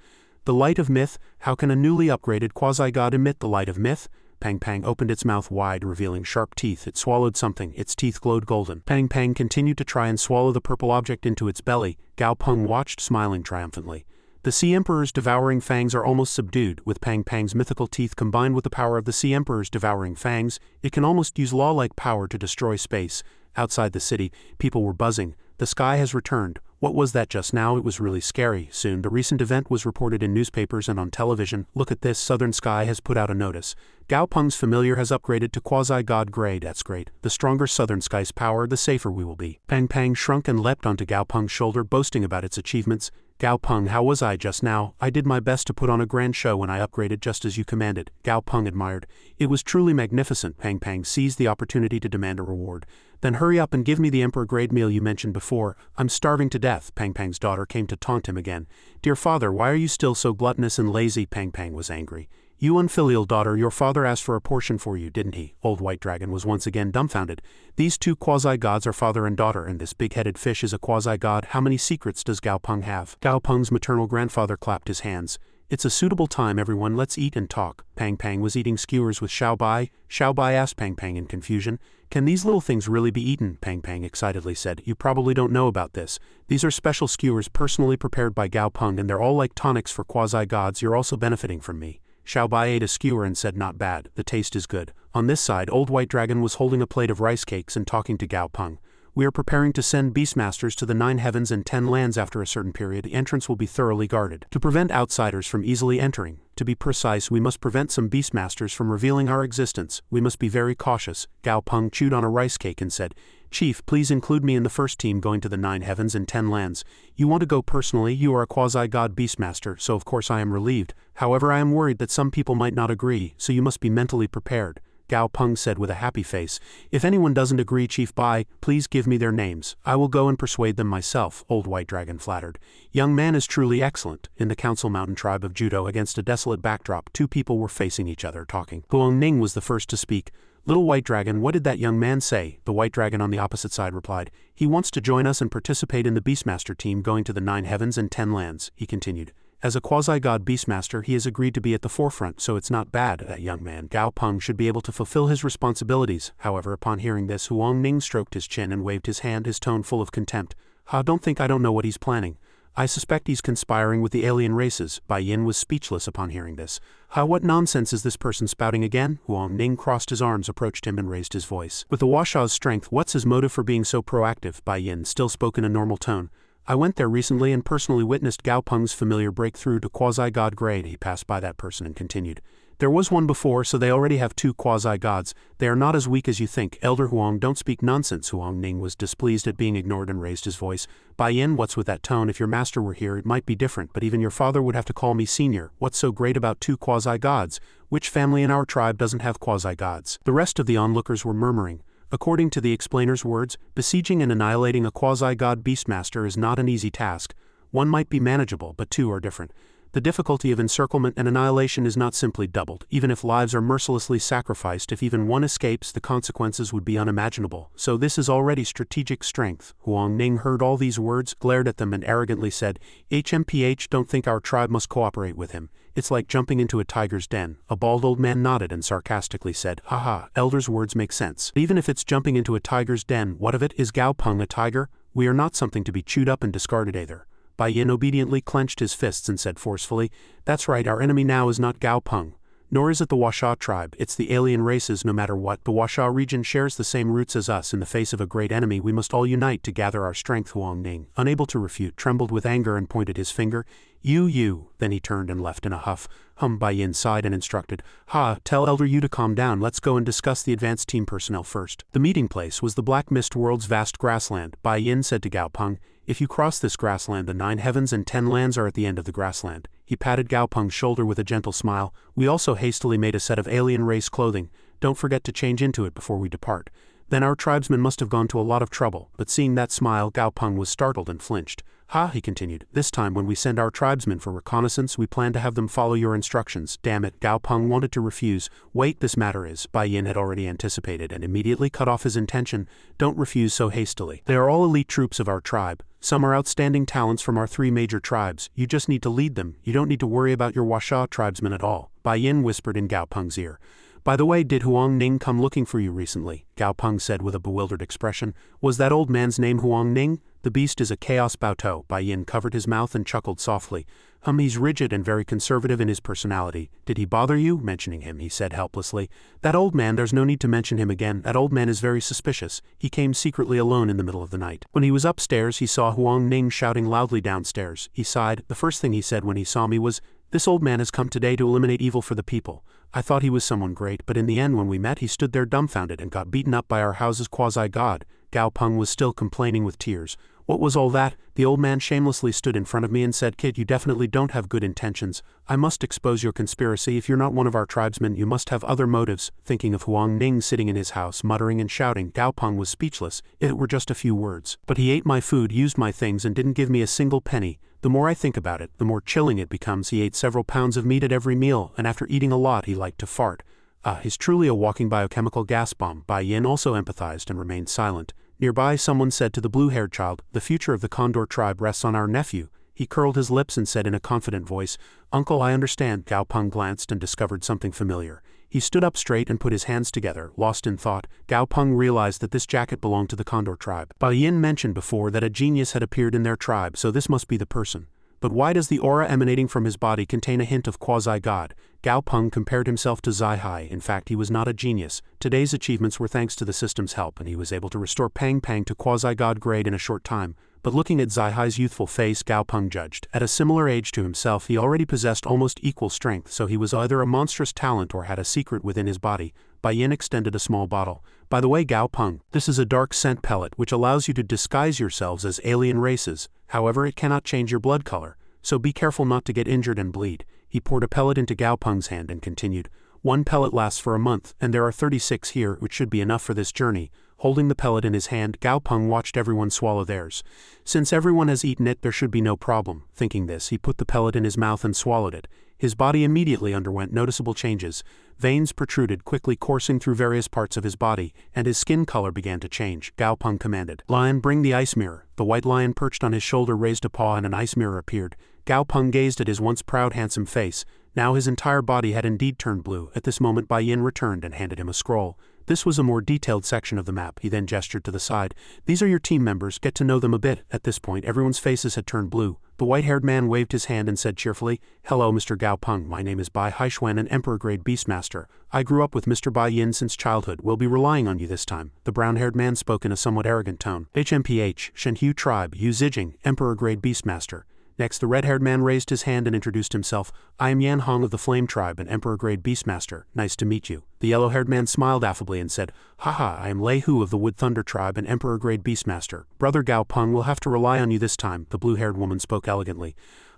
The light of myth? How can a newly upgraded quasi-god emit the light of myth? Pang Pang opened its mouth wide, revealing sharp teeth. It swallowed something. Its teeth glowed golden. Pang Pang continued to try and swallow the purple object into its belly. Gao Peng watched, smiling triumphantly. The Sea Emperor's devouring fangs are almost subdued. With Pang Pang's mythical teeth combined with the power of the Sea Emperor's devouring fangs, it can almost use law-like power to destroy space. Outside the city, people were buzzing. The sky has returned. What was that just now? It was really scary. Soon, the recent event was reported in newspapers and on television. Look at this. Southern Sky has put out a notice. Gao Peng's familiar has upgraded to quasi-god grade. That's great. The stronger Southern Sky's power, the safer we will be. Pang Pang shrunk and leapt onto Gao Peng's shoulder, boasting about its achievements. Gao Peng, how was I just now? I did my best to put on a grand show when I upgraded just as you commanded, Gao Peng admired. It was truly magnificent. Pang Pang seized the opportunity to demand a reward. Then hurry up and give me the emperor-grade meal you mentioned before. I'm starving to death. Pang Pang's daughter came to taunt him again. Dear father, why are you still so gluttonous and lazy? Pang Pang was angry. You unfilial daughter, your father asked for a portion for you, didn't he? Old White Dragon was once again dumbfounded. These two quasi-gods are father and daughter, and this big-headed fish is a quasi-god. How many secrets does Gao Peng have? Gao Peng's maternal grandfather clapped his hands. It's a suitable time, everyone, let's eat and talk. Pang Pang was eating skewers with Xiao Bai. Xiao Bai asked Pang Pang in confusion. Can these little things really be eaten? Pang Pang excitedly said. You probably don't know about this. These are special skewers personally prepared by Gao Peng, and they're all like tonics for quasi-gods. You're also benefiting from me. Xiao Bai ate a skewer and said, not bad, the taste is good. On this side, Old White Dragon was holding a plate of rice cakes and talking to Gao Peng. We are preparing to send Beastmasters to the 9 heavens and 10 lands after a certain period. The entrance will be thoroughly guarded, to prevent outsiders from easily entering. To be precise, we must prevent some Beastmasters from revealing our existence. We must be very cautious. Gao Peng chewed on a rice cake and said, Chief, please include me in the first team going to the 9 heavens and 10 lands. You want to go personally? You are a quasi-god Beastmaster, so of course I am relieved. However, I am worried that some people might not agree, so you must be mentally prepared. Gao Peng said with a happy face. If anyone doesn't agree, Chief Bai, please give me their names. I will go and persuade them myself, Old White Dragon flattered. Young man is truly excellent. In the Council Mountain tribe of Judo, against a desolate backdrop, two people were facing each other, talking. Huang Ning was the first to speak. Little White Dragon, what did that young man say? The White Dragon on the opposite side replied. He wants to join us and participate in the Beastmaster team going to the 9 heavens and 10 lands, he continued. As a quasi-god Beastmaster, he has agreed to be at the forefront, so it's not bad. That young man, Gao Peng, should be able to fulfill his responsibilities. However, upon hearing this, Huang Ning stroked his chin and waved his hand, his tone full of contempt. Don't think I don't know what he's planning. I suspect he's conspiring with the alien races. Bai Yin was speechless upon hearing this. What nonsense is this person spouting again? Huang Ning crossed his arms, approached him, and raised his voice. With the Washa's strength, what's his motive for being so proactive? Bai Yin still spoke in a normal tone. I went there recently and personally witnessed Gao Peng's familiar breakthrough to quasi-god grade. He passed by that person and continued. There was one before, so they already have 2 quasi-gods. They are not as weak as you think. Elder Huang, don't speak nonsense. Huang Ning was displeased at being ignored and raised his voice. Bai Yin, what's with that tone? If your master were here, it might be different, but even your father would have to call me senior. What's so great about 2 quasi-gods? Which family in our tribe doesn't have quasi-gods? The rest of the onlookers were murmuring. According to the explainer's words, besieging and annihilating a quasi-god Beastmaster is not an easy task. One might be manageable, but 2 are different. The difficulty of encirclement and annihilation is not simply doubled. Even if lives are mercilessly sacrificed, if even one escapes, the consequences would be unimaginable. So this is already strategic strength. Huang Ning heard all these words, glared at them, and arrogantly said, HMPH, don't think our tribe must cooperate with him. It's like jumping into a tiger's den. A bald old man nodded and sarcastically said, Haha, Elder's words make sense. Even if it's jumping into a tiger's den, what of it? Is Gao Peng a tiger? We are not something to be chewed up and discarded either. Bai Yin obediently clenched his fists and said forcefully, That's right, our enemy now is not Gao Peng. Nor is it the Washa tribe, it's the alien races. No matter what, the Washa region shares the same roots as us. In the face of a great enemy, we must all unite to gather our strength. Huang Ning, unable to refute, trembled with anger and pointed his finger. You. Then he turned and left in a huff. Bai Yin sighed and instructed, tell Elder Yu to calm down. Let's go and discuss the advanced team personnel first. The meeting place was the Black Mist World's vast grassland. Bai Yin said to Gao Peng, If you cross this grassland, the 9 heavens and 10 lands are at the end of the grassland. He patted Gao Peng's shoulder with a gentle smile. We also hastily made a set of alien race clothing. Don't forget to change into it before we depart. Then our tribesmen must have gone to a lot of trouble. But seeing that smile, Gao Peng was startled and flinched. He continued, this time when we send our tribesmen for reconnaissance, we plan to have them follow your instructions. Damn it, Gao Peng wanted to refuse. Wait, this matter is, Bai Yin had already anticipated and immediately cut off his intention. Don't refuse so hastily. They are all elite troops of our tribe. Some are outstanding talents from our 3 major tribes. You just need to lead them. You don't need to worry about your Washa tribesmen at all. Bai Yin whispered in Gao Peng's ear. By the way, did Huang Ning come looking for you recently? Gao Peng said with a bewildered expression. Was that old man's name Huang Ning? The beast is a chaos Baotou. Bai Yin covered his mouth and chuckled softly. He's rigid and very conservative in his personality. Did he bother you? Mentioning him, he said helplessly. That old man, there's no need to mention him again. That old man is very suspicious. He came secretly alone in the middle of the night. When he was upstairs, he saw Huang Ning shouting loudly downstairs. He sighed. The first thing he said when he saw me was, This old man has come today to eliminate evil for the people. I thought he was someone great, but in the end when we met he stood there dumbfounded and got beaten up by our house's quasi-god. Gao Peng was still complaining with tears. What was all that? The old man shamelessly stood in front of me and said, "Kid, you definitely don't have good intentions. I must expose your conspiracy. If you're not one of our tribesmen, you must have other motives." Thinking of Huang Ning sitting in his house, muttering and shouting, Gao Peng was speechless. It were just a few words. But he ate my food, used my things, and didn't give me a single penny. The more I think about it, the more chilling it becomes. He ate several pounds of meat at every meal, and after eating a lot, he liked to fart. He's truly a walking biochemical gas bomb. Bai Yin also empathized and remained silent. Nearby, someone said to the blue-haired child, "The future of the Condor tribe rests on our nephew." He curled his lips and said in a confident voice, "Uncle, I understand." Gao Peng glanced and discovered something familiar. He stood up straight and put his hands together, lost in thought. Gao Peng realized that this jacket belonged to the Condor tribe. Bai Yin mentioned before that a genius had appeared in their tribe, so this must be the person. But why does the aura emanating from his body contain a hint of quasi-god? Gao Peng compared himself to Zai Hai. In fact, he was not a genius. Today's achievements were thanks to the system's help, and he was able to restore Pang Pang to quasi-god grade in a short time. But looking at Zai Hai's youthful face, Gao Peng judged. At a similar age to himself, he already possessed almost equal strength, so he was either a monstrous talent or had a secret within his body. Bai Yin extended a small bottle. "By the way, Gao Peng, this is a dark scent pellet which allows you to disguise yourselves as alien races. However, it cannot change your blood color. So be careful not to get injured and bleed." He poured a pellet into Gao Peng's hand and continued, "One pellet lasts for a month, and there are 36 here, which should be enough for this journey." Holding the pellet in his hand, Gao Peng watched everyone swallow theirs. Since everyone has eaten it, there should be no problem. Thinking this, he put the pellet in his mouth and swallowed it. His body immediately underwent noticeable changes. Veins protruded, quickly coursing through various parts of his body, and his skin color began to change. Gao Peng commanded, "Lion, bring the ice mirror." The white lion perched on his shoulder raised a paw and an ice mirror appeared. Gao Peng gazed at his once proud handsome face. Now his entire body had indeed turned blue. At this moment Bai Yin returned and handed him a scroll. This was a more detailed section of the map. He then gestured to the side. "These are your team members, get to know them a bit." At this point everyone's faces had turned blue. The white-haired man waved his hand and said cheerfully, "Hello, Mr. Gao Peng. My name is Bai Haixuan, an Emperor-grade Beastmaster. I grew up with Mr. Bai Yin since childhood. We'll be relying on you this time." The brown-haired man spoke in a somewhat arrogant tone. "HMPH, Shenhu Tribe, Yu Zijing, Emperor-grade Beastmaster." Next, the red-haired man raised his hand and introduced himself. "I am Yan Hong of the Flame Tribe, an Emperor-grade Beastmaster. Nice to meet you." The yellow-haired man smiled affably and said, "Haha, I am Lei Hu of the Wood Thunder Tribe, an Emperor-grade Beastmaster. Brother Gao Peng will have to rely on you this time." The blue-haired woman spoke elegantly.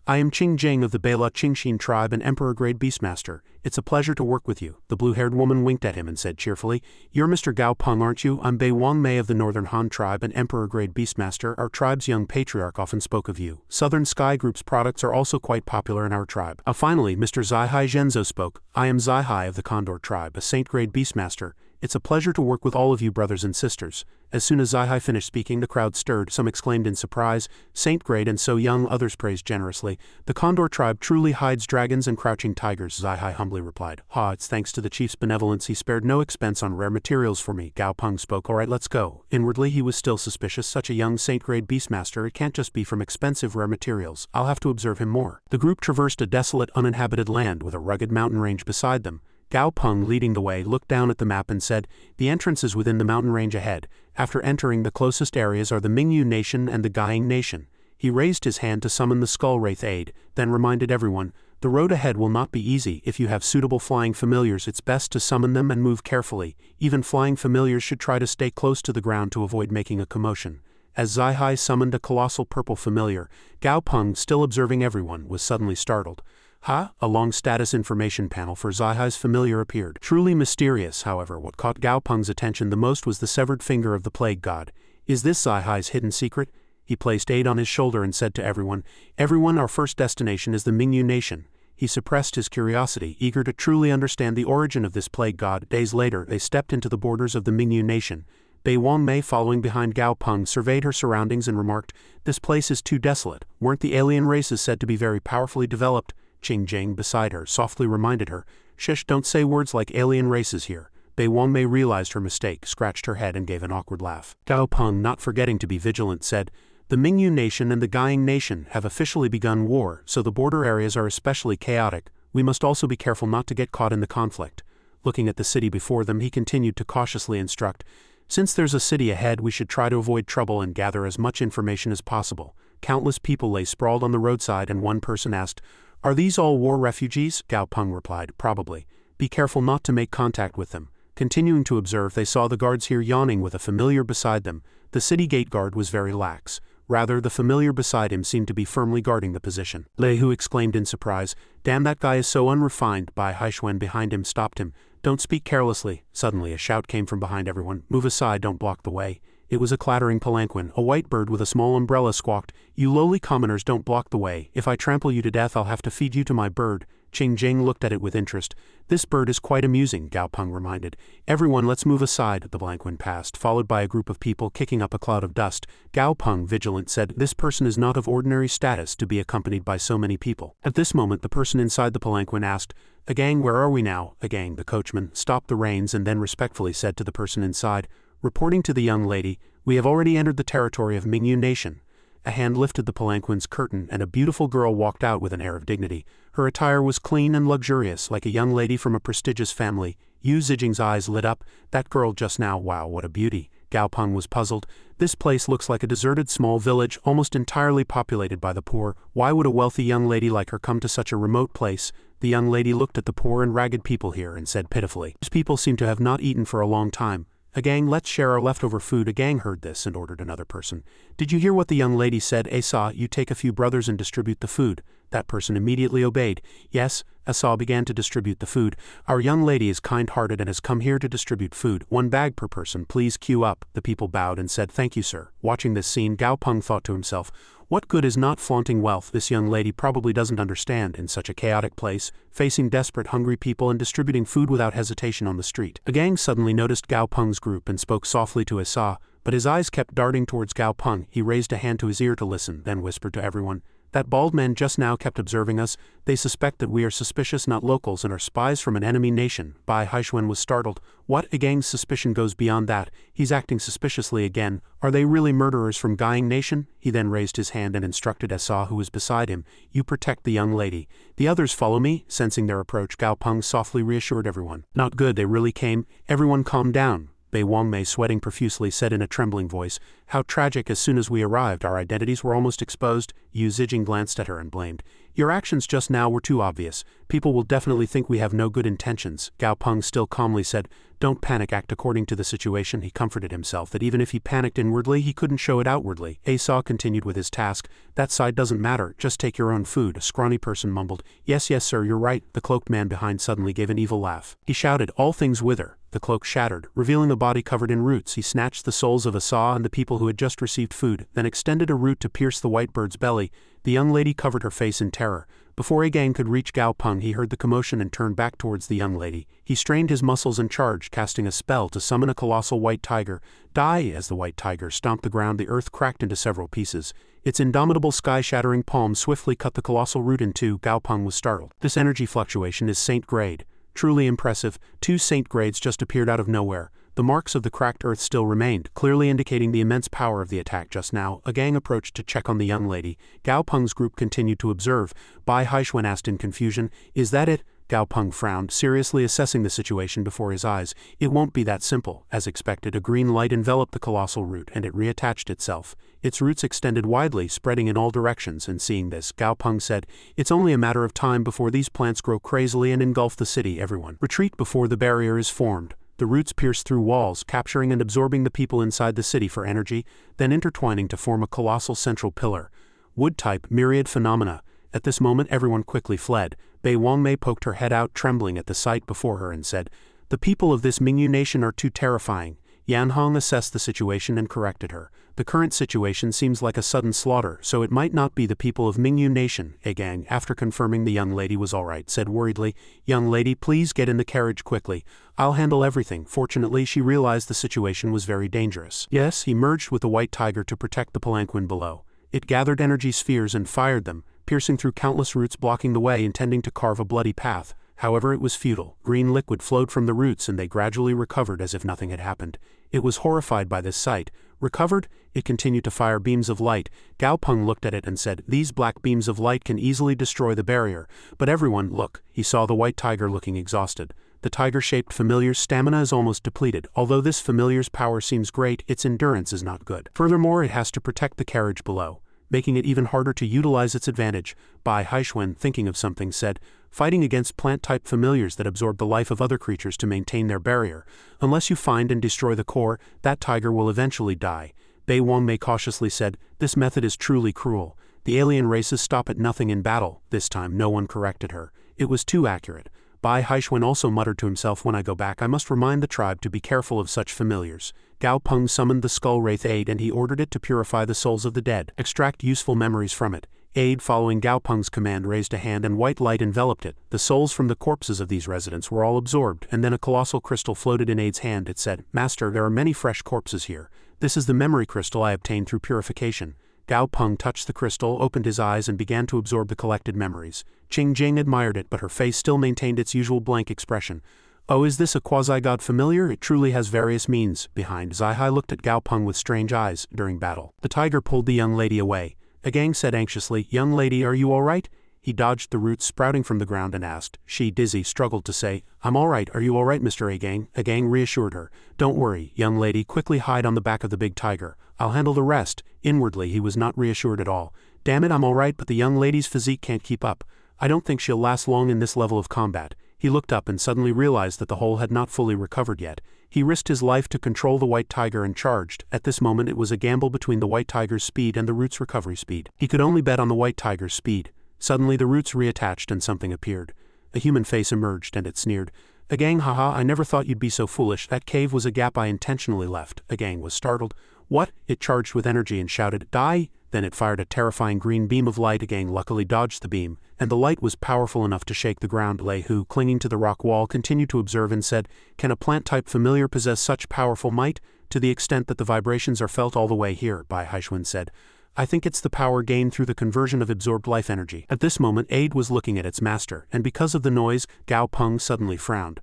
"I am Qing Jing of the Bela Qingxin Tribe, an Emperor-grade Beastmaster. It's a pleasure to work with you." The blue-haired woman winked at him and said cheerfully, "You're Mr. Gao Peng, aren't you? I'm Bei Wang Mei of the Northern Han Tribe, an Emperor-grade Beastmaster. Our tribe's young patriarch often spoke of you. Southern Sky Group's products are also quite popular in our tribe." Finally, Mr. Zai Hai Zhenzo spoke. "I am Zai Hai of the Condor Tribe, a Saint-grade Beastmaster. It's a pleasure to work with all of you brothers and sisters." As soon as Zai Hai finished speaking, the crowd stirred. Some exclaimed in surprise, "Saint grade and so young," others praised generously. "The Condor tribe truly hides dragons and crouching tigers," Zai Hai humbly replied. It's thanks to the chief's benevolence he spared no expense on rare materials for me." Gao Peng spoke. "Alright, let's go." Inwardly he was still suspicious. Such a young Saint-grade Beastmaster, it can't just be from expensive rare materials. I'll have to observe him more. The group traversed a desolate, uninhabited land with a rugged mountain range beside them. Gao Peng, leading the way, looked down at the map and said, "The entrance is within the mountain range ahead. After entering, the closest areas are the Mingyu Nation and the Gaing Nation." He raised his hand to summon the Skull Wraith aid, then reminded everyone, "The road ahead will not be easy. If you have suitable flying familiars, it's best to summon them and move carefully. Even flying familiars should try to stay close to the ground to avoid making a commotion." As Zai Hai summoned a colossal purple familiar, Gao Peng, still observing everyone, was suddenly startled. A long status information panel for Zai Hai's familiar appeared. Truly mysterious, however, what caught Gao Peng's attention the most was the severed finger of the plague god. Is this Zai Hai's hidden secret? He placed aid on his shoulder and said to everyone, "Everyone, our first destination is the Mingyu Nation." He suppressed his curiosity, eager to truly understand the origin of this plague god. Days later, they stepped into the borders of the Mingyu Nation. Bei Wang Mei, following behind Gao Peng, surveyed her surroundings and remarked, "This place is too desolate. Weren't the alien races said to be very powerfully developed?" Qing Jing, beside her, softly reminded her, "Shush, don't say words like alien races here." Bei Wang Mei realized her mistake, scratched her head and gave an awkward laugh. Gao Peng, not forgetting to be vigilant, said, "The Mingyu Nation and the Gaing Nation have officially begun war, so the border areas are especially chaotic. We must also be careful not to get caught in the conflict." Looking at the city before them, he continued to cautiously instruct, "Since there's a city ahead, we should try to avoid trouble and gather as much information as possible." Countless people lay sprawled on the roadside and one person asked, "Are these all war refugees?" Gao Peng replied, "Probably. Be careful not to make contact with them." Continuing to observe, they saw the guards here yawning with a familiar beside them. The city gate guard was very lax. Rather, the familiar beside him seemed to be firmly guarding the position. Lei Hu exclaimed in surprise, "Damn, that guy is so unrefined." Bai Haixuan behind him stopped him. "Don't speak carelessly." Suddenly a shout came from behind everyone. "Move aside, don't block the way." It was a clattering palanquin. A white bird with a small umbrella squawked, "You lowly commoners, don't block the way. If I trample you to death, I'll have to feed you to my bird." Qing Jing looked at it with interest. "This bird is quite amusing," Gao Peng reminded. "Everyone, let's move aside." The palanquin passed, followed by a group of people kicking up a cloud of dust. Gao Peng, vigilant, said, "This person is not of ordinary status to be accompanied by so many people." At this moment, the person inside the palanquin asked, "Agang, where are we now?" Agang, the coachman, stopped the reins and then respectfully said to the person inside, "Reporting to the young lady, we have already entered the territory of Mingyu Nation." A hand lifted the palanquin's curtain and a beautiful girl walked out with an air of dignity. Her attire was clean and luxurious, like a young lady from a prestigious family. Yu Zijing's eyes lit up. "That girl just now, wow, what a beauty." Gao Peng was puzzled. "This place looks like a deserted small village, almost entirely populated by the poor. Why would a wealthy young lady like her come to such a remote place?" The young lady looked at the poor and ragged people here and said pitifully, "These people seem to have not eaten for a long time. Agang, let's share our leftover food." Agang heard this and ordered another person. "Did you hear what the young lady said? Asa, you take a few brothers and distribute the food." That person immediately obeyed. "Yes." Asa began to distribute the food. "Our young lady is kind-hearted and has come here to distribute food. 1 bag per person, please queue up." The people bowed and said, "Thank you, sir." Watching this scene, Gao Peng thought to himself, "What good is not flaunting wealth? This young lady probably doesn't understand. In such a chaotic place, facing desperate hungry people and distributing food without hesitation on the street." Agang suddenly noticed Gao Peng's group and spoke softly to Asa, but his eyes kept darting towards Gao Peng. He raised a hand to his ear to listen, then whispered to everyone, "That bald man just now kept observing us. They suspect that we are suspicious, not locals, and are spies from an enemy nation." Bai Haixuan was startled. "What? Agang's suspicion goes beyond that. He's acting suspiciously again. Are they really murderers from Gying Nation?" He then raised his hand and instructed Asa, who was beside him, "You protect the young lady. The others follow me." Sensing their approach, Gao Peng softly reassured everyone. "Not good, they really came." Everyone calmed down. Bei Wangmei, sweating profusely, said in a trembling voice, "How tragic. As soon as we arrived, our identities were almost exposed." Yu Zijing glanced at her and blamed. "Your actions just now were too obvious. People will definitely think we have no good intentions." Gao Peng still calmly said, "Don't panic, act according to the situation." He comforted himself that even if he panicked inwardly, he couldn't show it outwardly. Asa continued with his task. "That side doesn't matter, just take your own food." A scrawny person mumbled, "Yes, yes, sir, you're right." The cloaked man behind suddenly gave an evil laugh. He shouted, "All things wither." The cloak shattered, revealing a body covered in roots. He snatched the souls of Asa and the people who had just received food, then extended a root to pierce the white bird's belly. The young lady covered her face in terror. Before Agang could reach Gao Peng, he heard the commotion and turned back towards the young lady. He strained his muscles and charged, casting a spell to summon a colossal white tiger. "Die!" As the white tiger stomped the ground, the earth cracked into several pieces. Its indomitable sky-shattering palm swiftly cut the colossal root in two. Gao Peng was startled. This energy fluctuation is Saint Grade. Truly impressive. 2 Saint Grades just appeared out of nowhere. The marks of the cracked earth still remained, clearly indicating the immense power of the attack just now. Agang approached to check on the young lady. Gao Peng's group continued to observe. Bai Haixuan asked in confusion, "Is that it?" Gao Peng frowned, seriously assessing the situation before his eyes. "It won't be that simple." As expected, a green light enveloped the colossal root, and it reattached itself. Its roots extended widely, spreading in all directions, and seeing this, Gao Peng said, "It's only a matter of time before these plants grow crazily and engulf the city. Everyone, retreat before the barrier is formed." The roots pierced through walls, capturing and absorbing the people inside the city for energy, then intertwining to form a colossal central pillar. Wood-type, myriad phenomena. At this moment everyone quickly fled. Bei Wangmei poked her head out, trembling at the sight before her, and said, "The people of this Mingyu nation are too terrifying." Yan Hong assessed the situation and corrected her. "The current situation seems like a sudden slaughter, so it might not be the people of Mingyu nation." Agang, after confirming the young lady was all right, said worriedly, "Young lady, please get in the carriage quickly. I'll handle everything." Fortunately, she realized the situation was very dangerous. Yes, he merged with the white tiger to protect the palanquin below. It gathered energy spheres and fired them, piercing through countless roots, blocking the way, intending to carve a bloody path. However, it was futile. Green liquid flowed from the roots and they gradually recovered as if nothing had happened. It was horrified by this sight. Recovered? It continued to fire beams of light. Gao Peng looked at it and said, "These black beams of light can easily destroy the barrier." But everyone, look. He saw the white tiger looking exhausted. The tiger-shaped familiar's stamina is almost depleted. Although this familiar's power seems great, its endurance is not good. Furthermore, it has to protect the carriage below. making it even harder to utilize its advantage. Bai Haixuan, thinking of something, said, "Fighting against plant-type familiars that absorb the life of other creatures to maintain their barrier. Unless you find and destroy the core, that tiger will eventually die." Bai Wangmei cautiously said, "This method is truly cruel. The alien races stop at nothing in battle." This time no one corrected her. It was too accurate. Bai Haixuan also muttered to himself, "When I go back I must remind the tribe to be careful of such familiars." Gao Peng summoned the Skull Wraith aid and he ordered it to purify the souls of the dead, extract useful memories from it. Aid, following Gao Peng's command, raised a hand and white light enveloped it. The souls from the corpses of these residents were all absorbed, and then a colossal crystal floated in Aid's hand. It said, "Master, there are many fresh corpses here. This is the memory crystal I obtained through purification." Gao Peng touched the crystal, opened his eyes and began to absorb the collected memories. Qing Jing admired it, but her face still maintained its usual blank expression. "Oh, is this a quasi-god familiar? It truly has various means." Behind, Zai looked at Gao Peng with strange eyes. During battle, the tiger pulled the young lady away. Agang said anxiously, "Young lady, are you all right?" He dodged the roots sprouting from the ground and asked. She, dizzy, struggled to say, "I'm all right. Are you all right, Mr. Agang?" Agang reassured her. "Don't worry, young lady, quickly hide on the back of the big tiger. I'll handle the rest." Inwardly, he was not reassured at all. "Damn it, I'm all right, but the young lady's physique can't keep up. I don't think she'll last long in this level of combat." He looked up and suddenly realized that the hole had not fully recovered yet. He risked his life to control the white tiger and charged. At this moment it was a gamble between the white tiger's speed and the root's recovery speed. He could only bet on the white tiger's speed. Suddenly the roots reattached and something appeared. A human face emerged and it sneered. "Agang, haha, I never thought you'd be so foolish. That cave was a gap I intentionally left." Agang was startled. "What?" It charged with energy and shouted, "Die!" Then it fired a terrifying green beam of light. Agang luckily dodged the beam, and the light was powerful enough to shake the ground. Lei Hu, clinging to the rock wall, continued to observe and said, "Can a plant-type familiar possess such powerful might? To the extent that the vibrations are felt all the way here," Bai Haixuan said. "I think it's the power gained through the conversion of absorbed life energy." At this moment Aid was looking at its master, and because of the noise, Gao Peng suddenly frowned.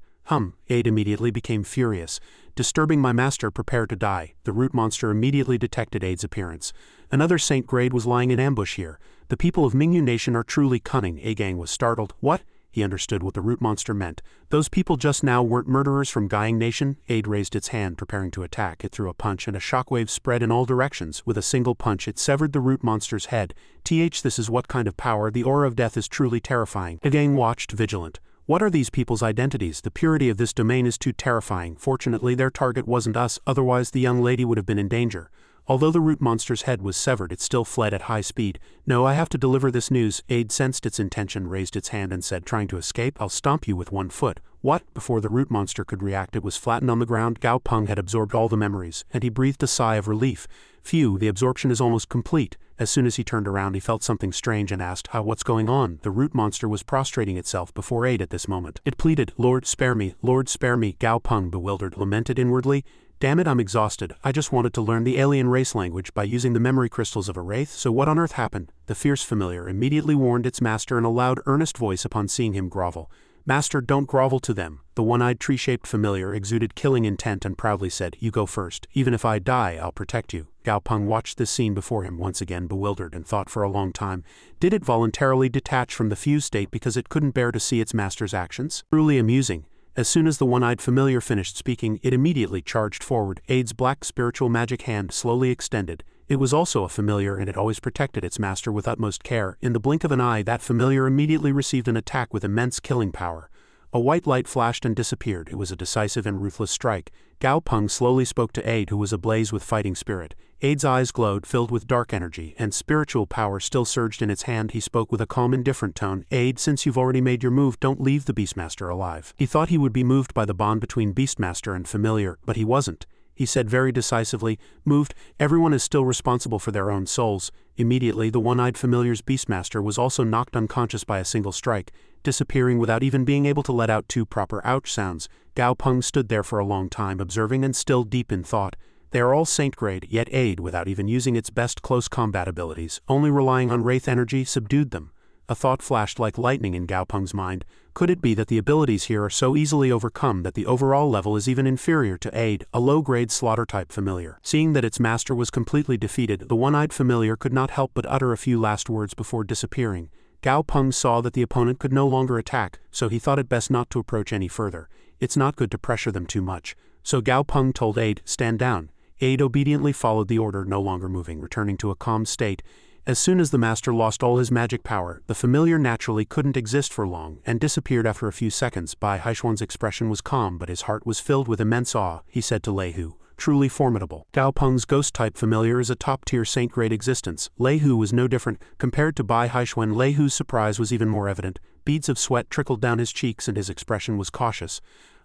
Aid immediately became furious. "Disturbing my master, prepare to die." The root monster immediately detected Aid's appearance. Another Saint Grade was lying in ambush here. "The people of Mingyu Nation are truly cunning." Agang was startled. "What?" He understood what the root monster meant. "Those people just now weren't murderers from Gying Nation?" Aid raised its hand, preparing to attack. It threw a punch and a shockwave spread in all directions. With a single punch it severed the root monster's head. This is what kind of power. The aura of death is truly terrifying." Agang watched, vigilant. "What are these people's identities? The purity of this domain is too terrifying. Fortunately their target wasn't us, otherwise the young lady would have been in danger." Although the root monster's head was severed, it still fled at high speed. "No, I have to deliver this news." Aid sensed its intention, raised its hand and said, trying to escape, "I'll stomp you with one foot." "What?" Before the root monster could react, it was flattened on the ground. Gao Peng had absorbed all the memories, and he breathed a sigh of relief. "Phew, the absorption is almost complete." As soon as he turned around he felt something strange and asked, "What's going on?" The root monster was prostrating itself before Aid at this moment. It pleaded, "Lord, spare me, Lord, spare me." Gao Peng, bewildered, lamented inwardly, "Damn it, I'm exhausted. I just wanted to learn the alien race language by using the memory crystals of a wraith, so what on earth happened?" The fierce familiar immediately warned its master in a loud, earnest voice upon seeing him grovel. "Master, don't grovel to them." The one-eyed tree-shaped familiar exuded killing intent and proudly said, "You go first. Even if I die, I'll protect you." Gao Peng watched this scene before him, once again bewildered, and thought for a long time. Did it voluntarily detach from the fused state because it couldn't bear to see its master's actions? Truly amusing. As soon as the one-eyed familiar finished speaking, it immediately charged forward. Aid's black spiritual magic hand slowly extended. It was also a familiar and it always protected its master with utmost care. In the blink of an eye, that familiar immediately received an attack with immense killing power. A white light flashed and disappeared. It was a decisive and ruthless strike. Gao Peng slowly spoke to Aid, who was ablaze with fighting spirit. Aid's eyes glowed, filled with dark energy, and spiritual power still surged in its hand. He spoke with a calm, indifferent tone. "Aid, since you've already made your move, don't leave the Beastmaster alive." He thought he would be moved by the bond between Beastmaster and familiar, but he wasn't. He said very decisively, "Moved, everyone is still responsible for their own souls." Immediately, the one-eyed familiar's Beastmaster was also knocked unconscious by a single strike, disappearing without even being able to let out two proper ouch sounds. Gao Peng stood there for a long time, observing and still deep in thought. They are all Saint Grade, yet Aid, without even using its best close combat abilities, only relying on wraith energy, subdued them. A thought flashed like lightning in Gao Peng's mind. Could it be that the abilities here are so easily overcome that the overall level is even inferior to Aid, a low-grade slaughter-type familiar? Seeing that its master was completely defeated, the one-eyed familiar could not help but utter a few last words before disappearing. Gao Peng saw that the opponent could no longer attack, so he thought it best not to approach any further. It's not good to pressure them too much. So Gao Peng told Aid, "Stand down." Aid obediently followed the order, no longer moving, returning to a calm state. As soon as the master lost all his magic power, the familiar naturally couldn't exist for long and disappeared after a few seconds. Bai Haishuan's expression was calm but his heart was filled with immense awe. He said to Lei Hu, "Truly formidable. Gao Peng's ghost-type familiar is a top-tier saint-grade existence." Lei Hu was no different. Compared to Bai Haishuan, Lei Hu's surprise was even more evident. Beads of sweat trickled down his cheeks and his expression was cautious.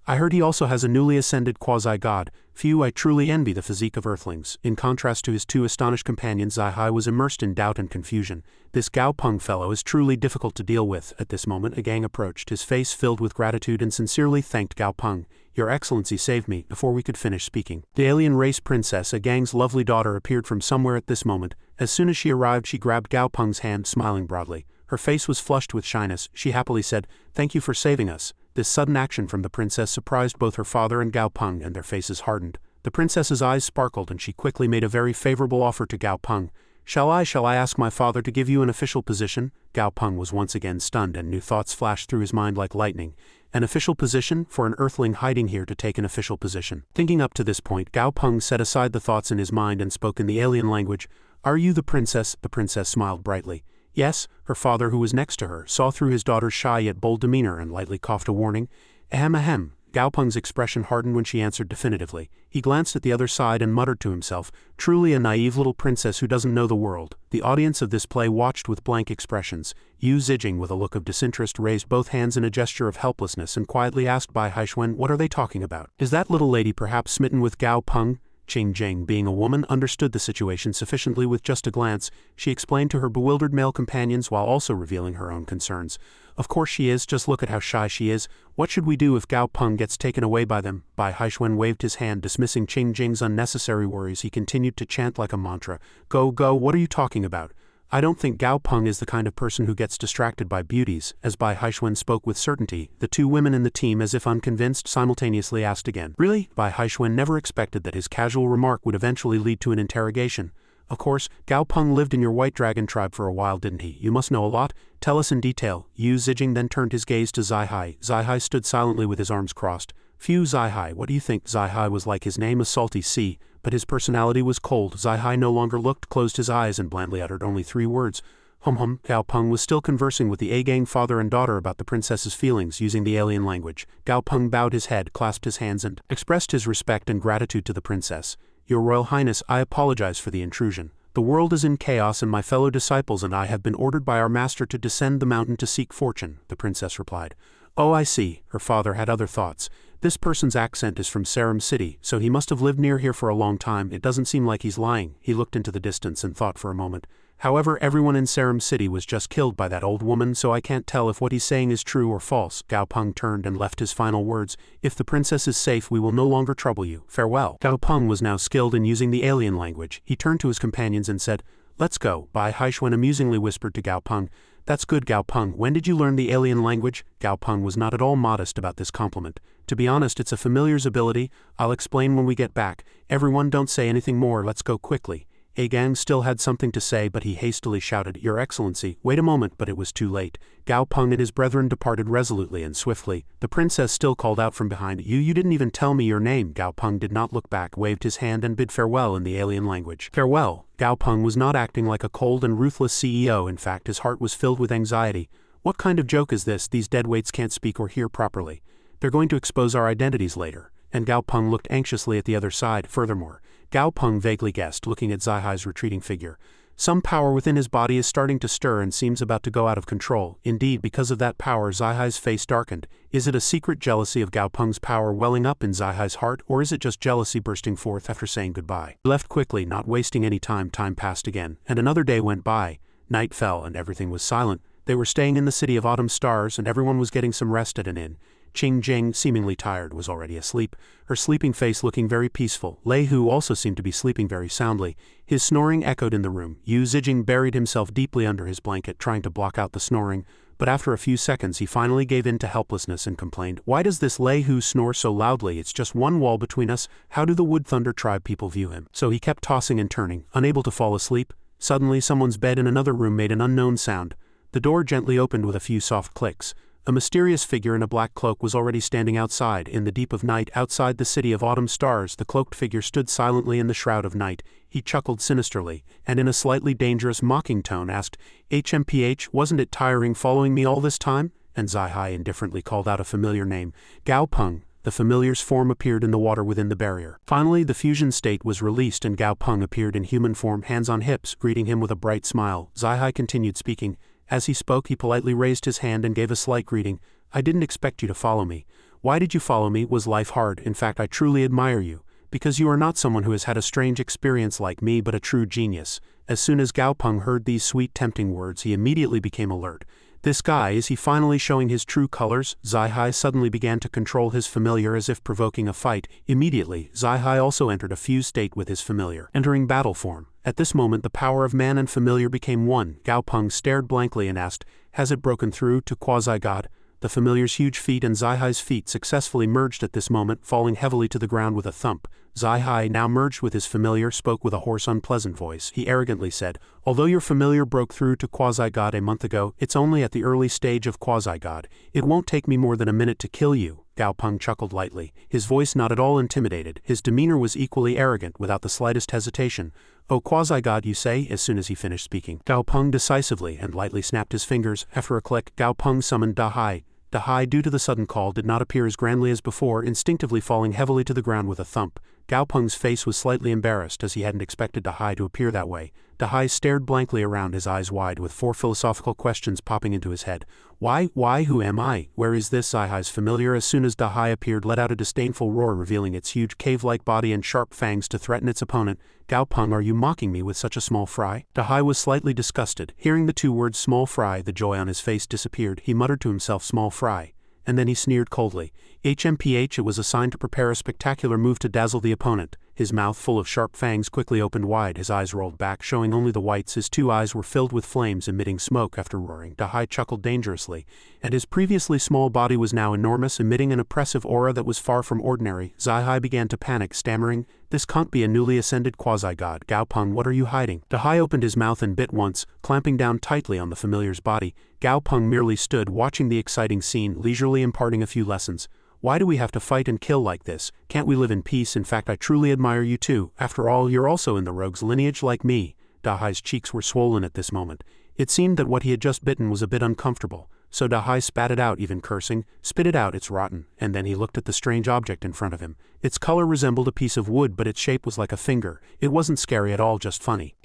"I heard he also has a newly ascended quasi-god. Phew, I truly envy the physique of earthlings." In contrast to his two astonished companions, Zai Hai was immersed in doubt and confusion. "This Gao Peng fellow is truly difficult to deal with." At this moment, a gang approached, his face filled with gratitude, and sincerely thanked Gao Peng. "Your Excellency saved me." Before we could finish speaking, the alien race princess, a gang's lovely daughter, appeared from somewhere at this moment. As soon as she arrived, she grabbed Gao Peng's hand, smiling broadly. Her face was flushed with shyness. She happily said, "Thank you for saving us." This sudden action from the princess surprised both her father and Gao Peng, and their faces hardened. The princess's eyes sparkled and she quickly made a very favorable offer to Gao Peng. Shall I ask my father to give you an official position?" Gao Peng was once again stunned and new thoughts flashed through his mind like lightning. An official position? For an earthling hiding here to take an official position? Thinking up to this point, Gao Peng set aside the thoughts in his mind and spoke in the alien language. "Are you the princess?" The princess smiled brightly. "Yes." Her father, who was next to her, saw through his daughter's shy yet bold demeanor and lightly coughed a warning. "Ahem ahem." Gao Peng's expression hardened when she answered definitively. He glanced at the other side and muttered to himself, "Truly a naive little princess who doesn't know the world." The audience of this play watched with blank expressions. Yu Zijing, with a look of disinterest, raised both hands in a gesture of helplessness and quietly asked Bai Haishuan, "What are they talking about? Is that little lady perhaps smitten with Gao Peng?" Qing Jing, being a woman, understood the situation sufficiently. With just a glance, she explained to her bewildered male companions while also revealing her own concerns. "Of course she is, just look at how shy she is. What should we do if Gao Peng gets taken away by them?" Bai Haishuan waved his hand, dismissing Qing Jing's unnecessary worries. He continued to chant like a mantra, "Go, go, what are you talking about? I don't think Gao Peng is the kind of person who gets distracted by beauties." As Bai Haishuan spoke with certainty, the two women in the team, as if unconvinced, simultaneously asked again. "Really?" Bai Haishuan never expected that his casual remark would eventually lead to an interrogation. "Of course, Gao Peng lived in your White Dragon tribe for a while, didn't he? You must know a lot. Tell us in detail." Yu Zijing then turned his gaze to Zai Hai. Zai Hai stood silently with his arms crossed. "Phew, Zai Hai, what do you think?" Zai Hai was like his name, a salty sea, but his personality was cold. Zai Hai no longer looked, closed his eyes, and blandly uttered only 3 words. Hum. Gao Peng was still conversing with the A-gang father and daughter about the princess's feelings using the alien language. Gao Peng bowed his head, clasped his hands, and expressed his respect and gratitude to the princess. "Your Royal Highness, I apologize for the intrusion. The world is in chaos and my fellow disciples and I have been ordered by our master to descend the mountain to seek fortune," the princess replied. "Oh, I see." Her father had other thoughts. "This person's accent is from Sarum City, so he must have lived near here for a long time. It doesn't seem like he's lying." He looked into the distance and thought for a moment. "However, everyone in Sarum City was just killed by that old woman, so I can't tell if what he's saying is true or false." Gao Peng turned and left his final words. "If the princess is safe, we will no longer trouble you. Farewell." Gao Peng was now skilled in using the alien language. He turned to his companions and said, "Let's go." Bai Haishuan amusingly whispered to Gao Peng, "That's good, Gao Peng. When did you learn the alien language?" Gao Peng was not at all modest about this compliment. "To be honest, it's a familiar's ability. I'll explain when we get back. Everyone don't say anything more, let's go quickly." A-gang still had something to say, but he hastily shouted, "Your Excellency, wait a moment," but it was too late. Gao Peng and his brethren departed resolutely and swiftly. The princess still called out from behind, You didn't even tell me your name." Gao Peng did not look back, waved his hand and bid farewell in the alien language. Farewell. Gao Peng was not acting like a cold and ruthless CEO. In fact, his heart was filled with anxiety. What kind of joke is this? These deadweights can't speak or hear properly. They're going to expose our identities later. And Gao Peng looked anxiously at the other side. Furthermore, Gao Peng vaguely guessed, looking at Zai Hai's retreating figure. Some power within his body is starting to stir and seems about to go out of control. Indeed, because of that power, Zai Hai's face darkened. Is it a secret jealousy of Gao Peng's power welling up in Zai Hai's heart, or is it just jealousy bursting forth after saying goodbye? He left quickly, not wasting any time. Time passed again, and another day went by. Night fell and everything was silent. They were staying in the city of autumn stars and everyone was getting some rest at an inn. Qing Jing, seemingly tired, was already asleep, her sleeping face looking very peaceful. Lei Hu also seemed to be sleeping very soundly. His snoring echoed in the room. Yu Zijing buried himself deeply under his blanket, trying to block out the snoring, but after a few seconds he finally gave in to helplessness and complained, "Why does this Lei Hu snore so loudly? It's just one wall between us. How do the Wood Thunder tribe people view him?" So he kept tossing and turning, unable to fall asleep. Suddenly someone's bed in another room made an unknown sound. The door gently opened with a few soft clicks. A mysterious figure in a black cloak was already standing outside. In the deep of night, outside the city of autumn stars, the cloaked figure stood silently in the shroud of night. He chuckled sinisterly, and in a slightly dangerous, mocking tone asked, "HMPH, wasn't it tiring following me all this time?" And Zai indifferently called out a familiar name. Gao Peng. The familiar's form appeared in the water within the barrier. Finally, the fusion state was released and Gao Peng appeared in human form, hands on hips, greeting him with a bright smile. Zai continued speaking. As he spoke, he politely raised his hand and gave a slight greeting. "I didn't expect you to follow me. Why did you follow me? Was life hard? In fact, I truly admire you. Because you are not someone who has had a strange experience like me, but a true genius." As soon as Gao Peng heard these sweet, tempting words, he immediately became alert. This guy, is he finally showing his true colors? Zai suddenly began to control his familiar as if provoking a fight. Immediately, Zai also entered a fused state with his familiar, entering battle form. At this moment the power of man and familiar became one. Gao Peng stared blankly and asked, "Has it broken through to quasi-god?" The familiar's huge feet and Zai's feet successfully merged at this moment, falling heavily to the ground with a thump. Zai, now merged with his familiar, spoke with a hoarse, unpleasant voice. He arrogantly said, "Although your familiar broke through to quasi-god a month ago, it's only at the early stage of quasi-god. It won't take me more than a minute to kill you." Gao Peng chuckled lightly, his voice not at all intimidated. His demeanor was equally arrogant, without the slightest hesitation. "Oh, quasi-god, you say?" As soon as he finished speaking, Gao Peng decisively and lightly snapped his fingers. After a click, Gao Peng summoned Dahai. Dahai, due to the sudden call, did not appear as grandly as before, instinctively falling heavily to the ground with a thump. Gao Peng's face was slightly embarrassed, as he hadn't expected Dahai to appear that way. Dahai stared blankly around, his eyes wide, with 4 philosophical questions popping into his head. Why, who am I? Where is this?" Zai's familiar, as soon as Dahai appeared, let out a disdainful roar, revealing its huge cave-like body and sharp fangs to threaten its opponent. "Gao Peng, are you mocking me with such a small fry?" Dahai was slightly disgusted. Hearing the 2 words small fry, the joy on his face disappeared. He muttered to himself, "Small fry." And then he sneered coldly. HMPH, it was a sign to prepare a spectacular move to dazzle the opponent. His mouth, full of sharp fangs, quickly opened wide, his eyes rolled back, showing only the whites. His 2 eyes were filled with flames, emitting smoke after roaring. Dahai chuckled dangerously, and his previously small body was now enormous, emitting an oppressive aura that was far from ordinary. Zai began to panic, stammering, "This can't be a newly ascended quasi-god. Gao Peng, what are you hiding?" Dahai opened his mouth and bit once, clamping down tightly on the familiar's body. Gao Peng merely stood, watching the exciting scene, leisurely imparting a few lessons. "Why do we have to fight and kill like this? Can't we live in peace? In fact, I truly admire you too. After all, you're also in the rogue's lineage like me." Dahai's cheeks were swollen at this moment. It seemed that what he had just bitten was a bit uncomfortable, so Dahai spat it out, even cursing. "Spit it out, it's rotten." And then he looked at the strange object in front of him. Its color resembled a piece of wood, but its shape was like a finger. It wasn't scary at all, just funny.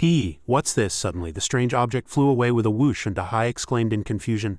What's this?" Suddenly the strange object flew away with a whoosh, and Dahai exclaimed in confusion.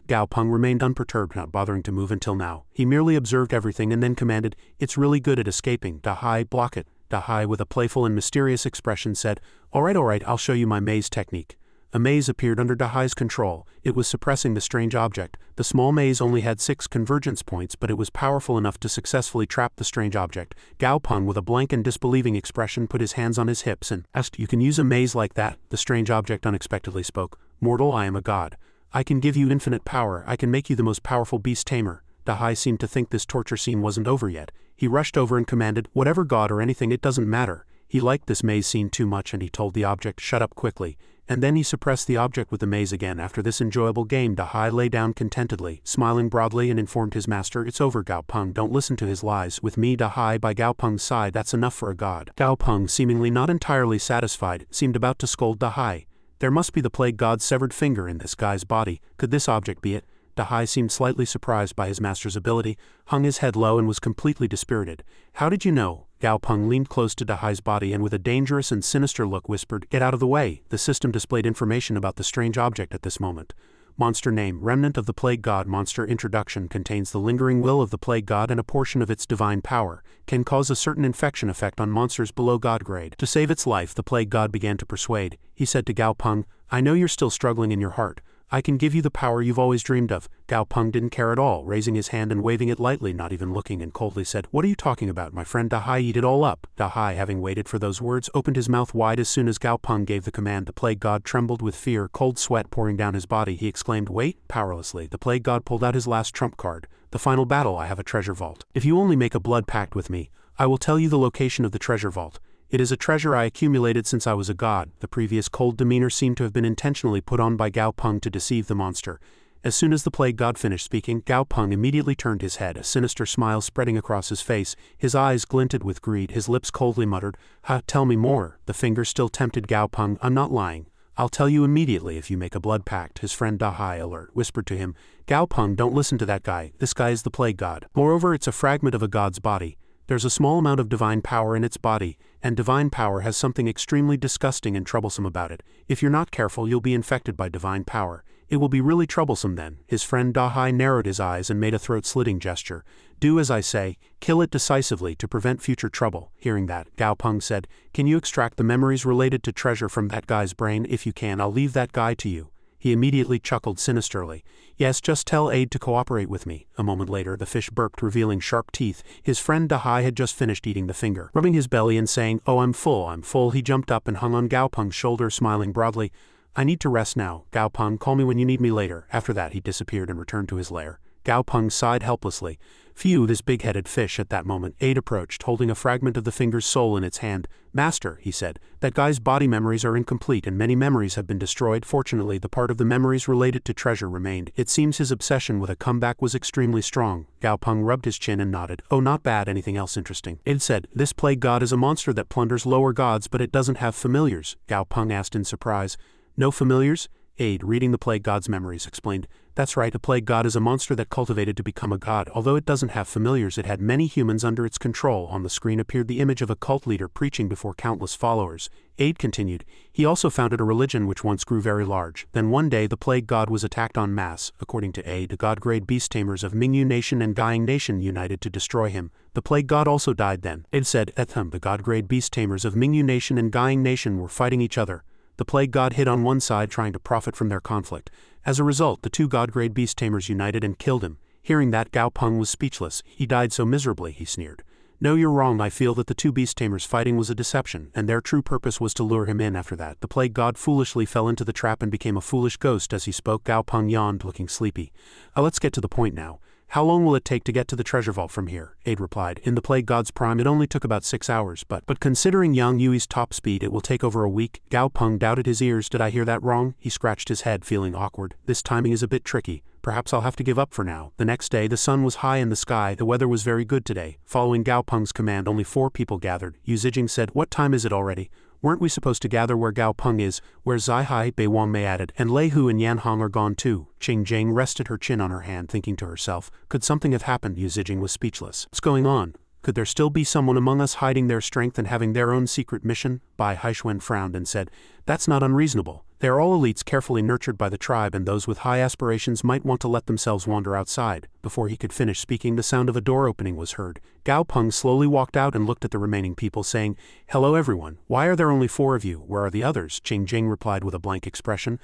Gao Peng remained unperturbed, not bothering to move until now. He merely observed everything and then commanded, "It's really good at escaping. Dahai, block it." Dahai, with a playful and mysterious expression, said, All right, I'll show you my maze technique." A maze appeared under Dahai's control. It was suppressing the strange object. The small maze only had 6 convergence points, but it was powerful enough to successfully trap the strange object. Gao Peng, with a blank and disbelieving expression, put his hands on his hips and asked, "You can use a maze like that?" The strange object unexpectedly spoke. "Mortal, I am a god. I can give you infinite power. I can make you the most powerful beast tamer." Dahai seemed to think this torture scene wasn't over yet. He rushed over and commanded, "Whatever god or anything, it doesn't matter." He liked this maze scene too much, and he told the object, "Shut up quickly." And then he suppressed the object with the maze again. After this enjoyable game, Dahai lay down contentedly, smiling broadly, and informed his master, "It's over, Gao Peng. Don't listen to his lies. With me, Dahai, by Gao Peng's side, that's enough for a god." Gao Peng, seemingly not entirely satisfied, seemed about to scold Dahai. There must be the plague god's severed finger in this guy's body. Could this object be it? Dahai seemed slightly surprised by his master's ability, hung his head low, and was completely dispirited. "How did you know?" Gao Peng leaned close to Dahai's body and with a dangerous and sinister look whispered, "Get out of the way." The system displayed information about the strange object at this moment. Monster name, Remnant of the Plague God. Monster introduction contains the lingering will of the Plague God and a portion of its divine power. Can cause a certain infection effect on monsters below God grade. To save its life, the Plague God began to persuade. He said to Gao Peng, "I know you're still struggling in your heart. I can give you the power you've always dreamed of." Gao Peng didn't care at all, raising his hand and waving it lightly, not even looking, and coldly said, "What are you talking about, my friend Dahai? Eat it all up." Dahai, having waited for those words, opened his mouth wide. As soon as Gao Peng gave the command, the Plague God trembled with fear, cold sweat pouring down his body. He exclaimed, "Wait!" Powerlessly, the Plague God pulled out his last trump card. "The final battle. I have a treasure vault. If you only make a blood pact with me, I will tell you the location of the treasure vault. It is a treasure I accumulated since I was a god." The previous cold demeanor seemed to have been intentionally put on by Gao Peng to deceive the monster. As soon as the plague god finished speaking, Gao Peng immediately turned his head, a sinister smile spreading across his face. His eyes glinted with greed, his lips coldly muttered, "Ha, tell me more." The finger still tempted Gao Peng. "I'm not lying. I'll tell you immediately if you make a blood pact," his friend docile whispered to him. "Gao Peng, don't listen to that guy. This guy is the plague god. Moreover, it's a fragment of a god's body. There's a small amount of divine power in its body, and divine power has something extremely disgusting and troublesome about it. If you're not careful, you'll be infected by divine power. It will be really troublesome then." His friend Dahai narrowed his eyes and made a throat-slitting gesture. "Do as I say, kill it decisively to prevent future trouble." Hearing that, Gao Peng said, "Can you extract the memories related to treasure from that guy's brain? If you can, I'll leave that guy to you." He immediately chuckled sinisterly. "Yes, just tell Aid to cooperate with me." A moment later, the fish burped, revealing sharp teeth. His friend Dahai had just finished eating the finger. Rubbing his belly and saying, "Oh, I'm full," he jumped up and hung on Gao Peng's shoulder, smiling broadly. "I need to rest now, Gao Peng, call me when you need me later." After that, he disappeared and returned to his lair. Gao Peng sighed helplessly. "Phew, this big-headed fish." At that moment, Aid approached, holding a fragment of the finger's soul in its hand. "Master," he said, "that guy's body memories are incomplete and many memories have been destroyed. Fortunately, the part of the memories related to treasure remained. It seems his obsession with a comeback was extremely strong." Gao Peng rubbed his chin and nodded. "Oh, not bad. Anything else interesting?" Aid said, "This plague god is a monster that plunders lower gods, but it doesn't have familiars." Gao Peng asked in surprise. "No familiars?" Aid, reading the plague god's memories, explained, "That's right, a plague god is a monster that cultivated to become a god. Although it doesn't have familiars, it had many humans under its control." On the screen appeared the image of a cult leader preaching before countless followers. Aid continued, "He also founded a religion which once grew very large. Then one day the plague god was attacked en masse. According to Aid, the god-grade beast tamers of Mingyu Nation and Gying Nation united to destroy him. The plague god also died then." Aid said, the god-grade beast tamers of Mingyu Nation and Gying Nation were fighting each other. The plague god hid on one side, trying to profit from their conflict. As a result, the two god-grade beast tamers united and killed him. Hearing that, Gao Peng was speechless. "He died so miserably," he sneered. "No, you're wrong. I feel that the two beast tamers fighting was a deception, and their true purpose was to lure him in." After that, the plague god foolishly fell into the trap and became a foolish ghost. As he spoke, Gao Peng yawned, looking sleepy. Let's get to the point now. How long will it take to get to the treasure vault from here?" Aid replied. "In the plague god's prime it only took about 6 hours, but considering Yang Yui's top speed it will take over a week." Gao Peng doubted his ears. "Did I hear that wrong?" He scratched his head, feeling awkward. "This timing is a bit tricky. Perhaps I'll have to give up for now." The next day the sun was high in the sky. The weather was very good today. Following Gao Peng's command, only 4 people gathered. Yu Zijing said, "What time is it already? Weren't we supposed to gather where Gao Peng is?" "Where Zai Hai," Bei Wangmei added, "and Lei Hu and Yan Hong are gone too." Qing Jing rested her chin on her hand, thinking to herself, could something have happened? Yu Zijing was speechless. "What's going on? Could there still be someone among us hiding their strength and having their own secret mission?" Bai Haixuan frowned and said, "That's not unreasonable. They are all elites carefully nurtured by the tribe, and those with high aspirations might want to let themselves wander outside." Before he could finish speaking, the sound of a door opening was heard. Gao Peng slowly walked out and looked at the remaining people, saying, "Hello everyone. Why are there only 4 of you? Where are the others?" Qing Jing replied with a blank expression.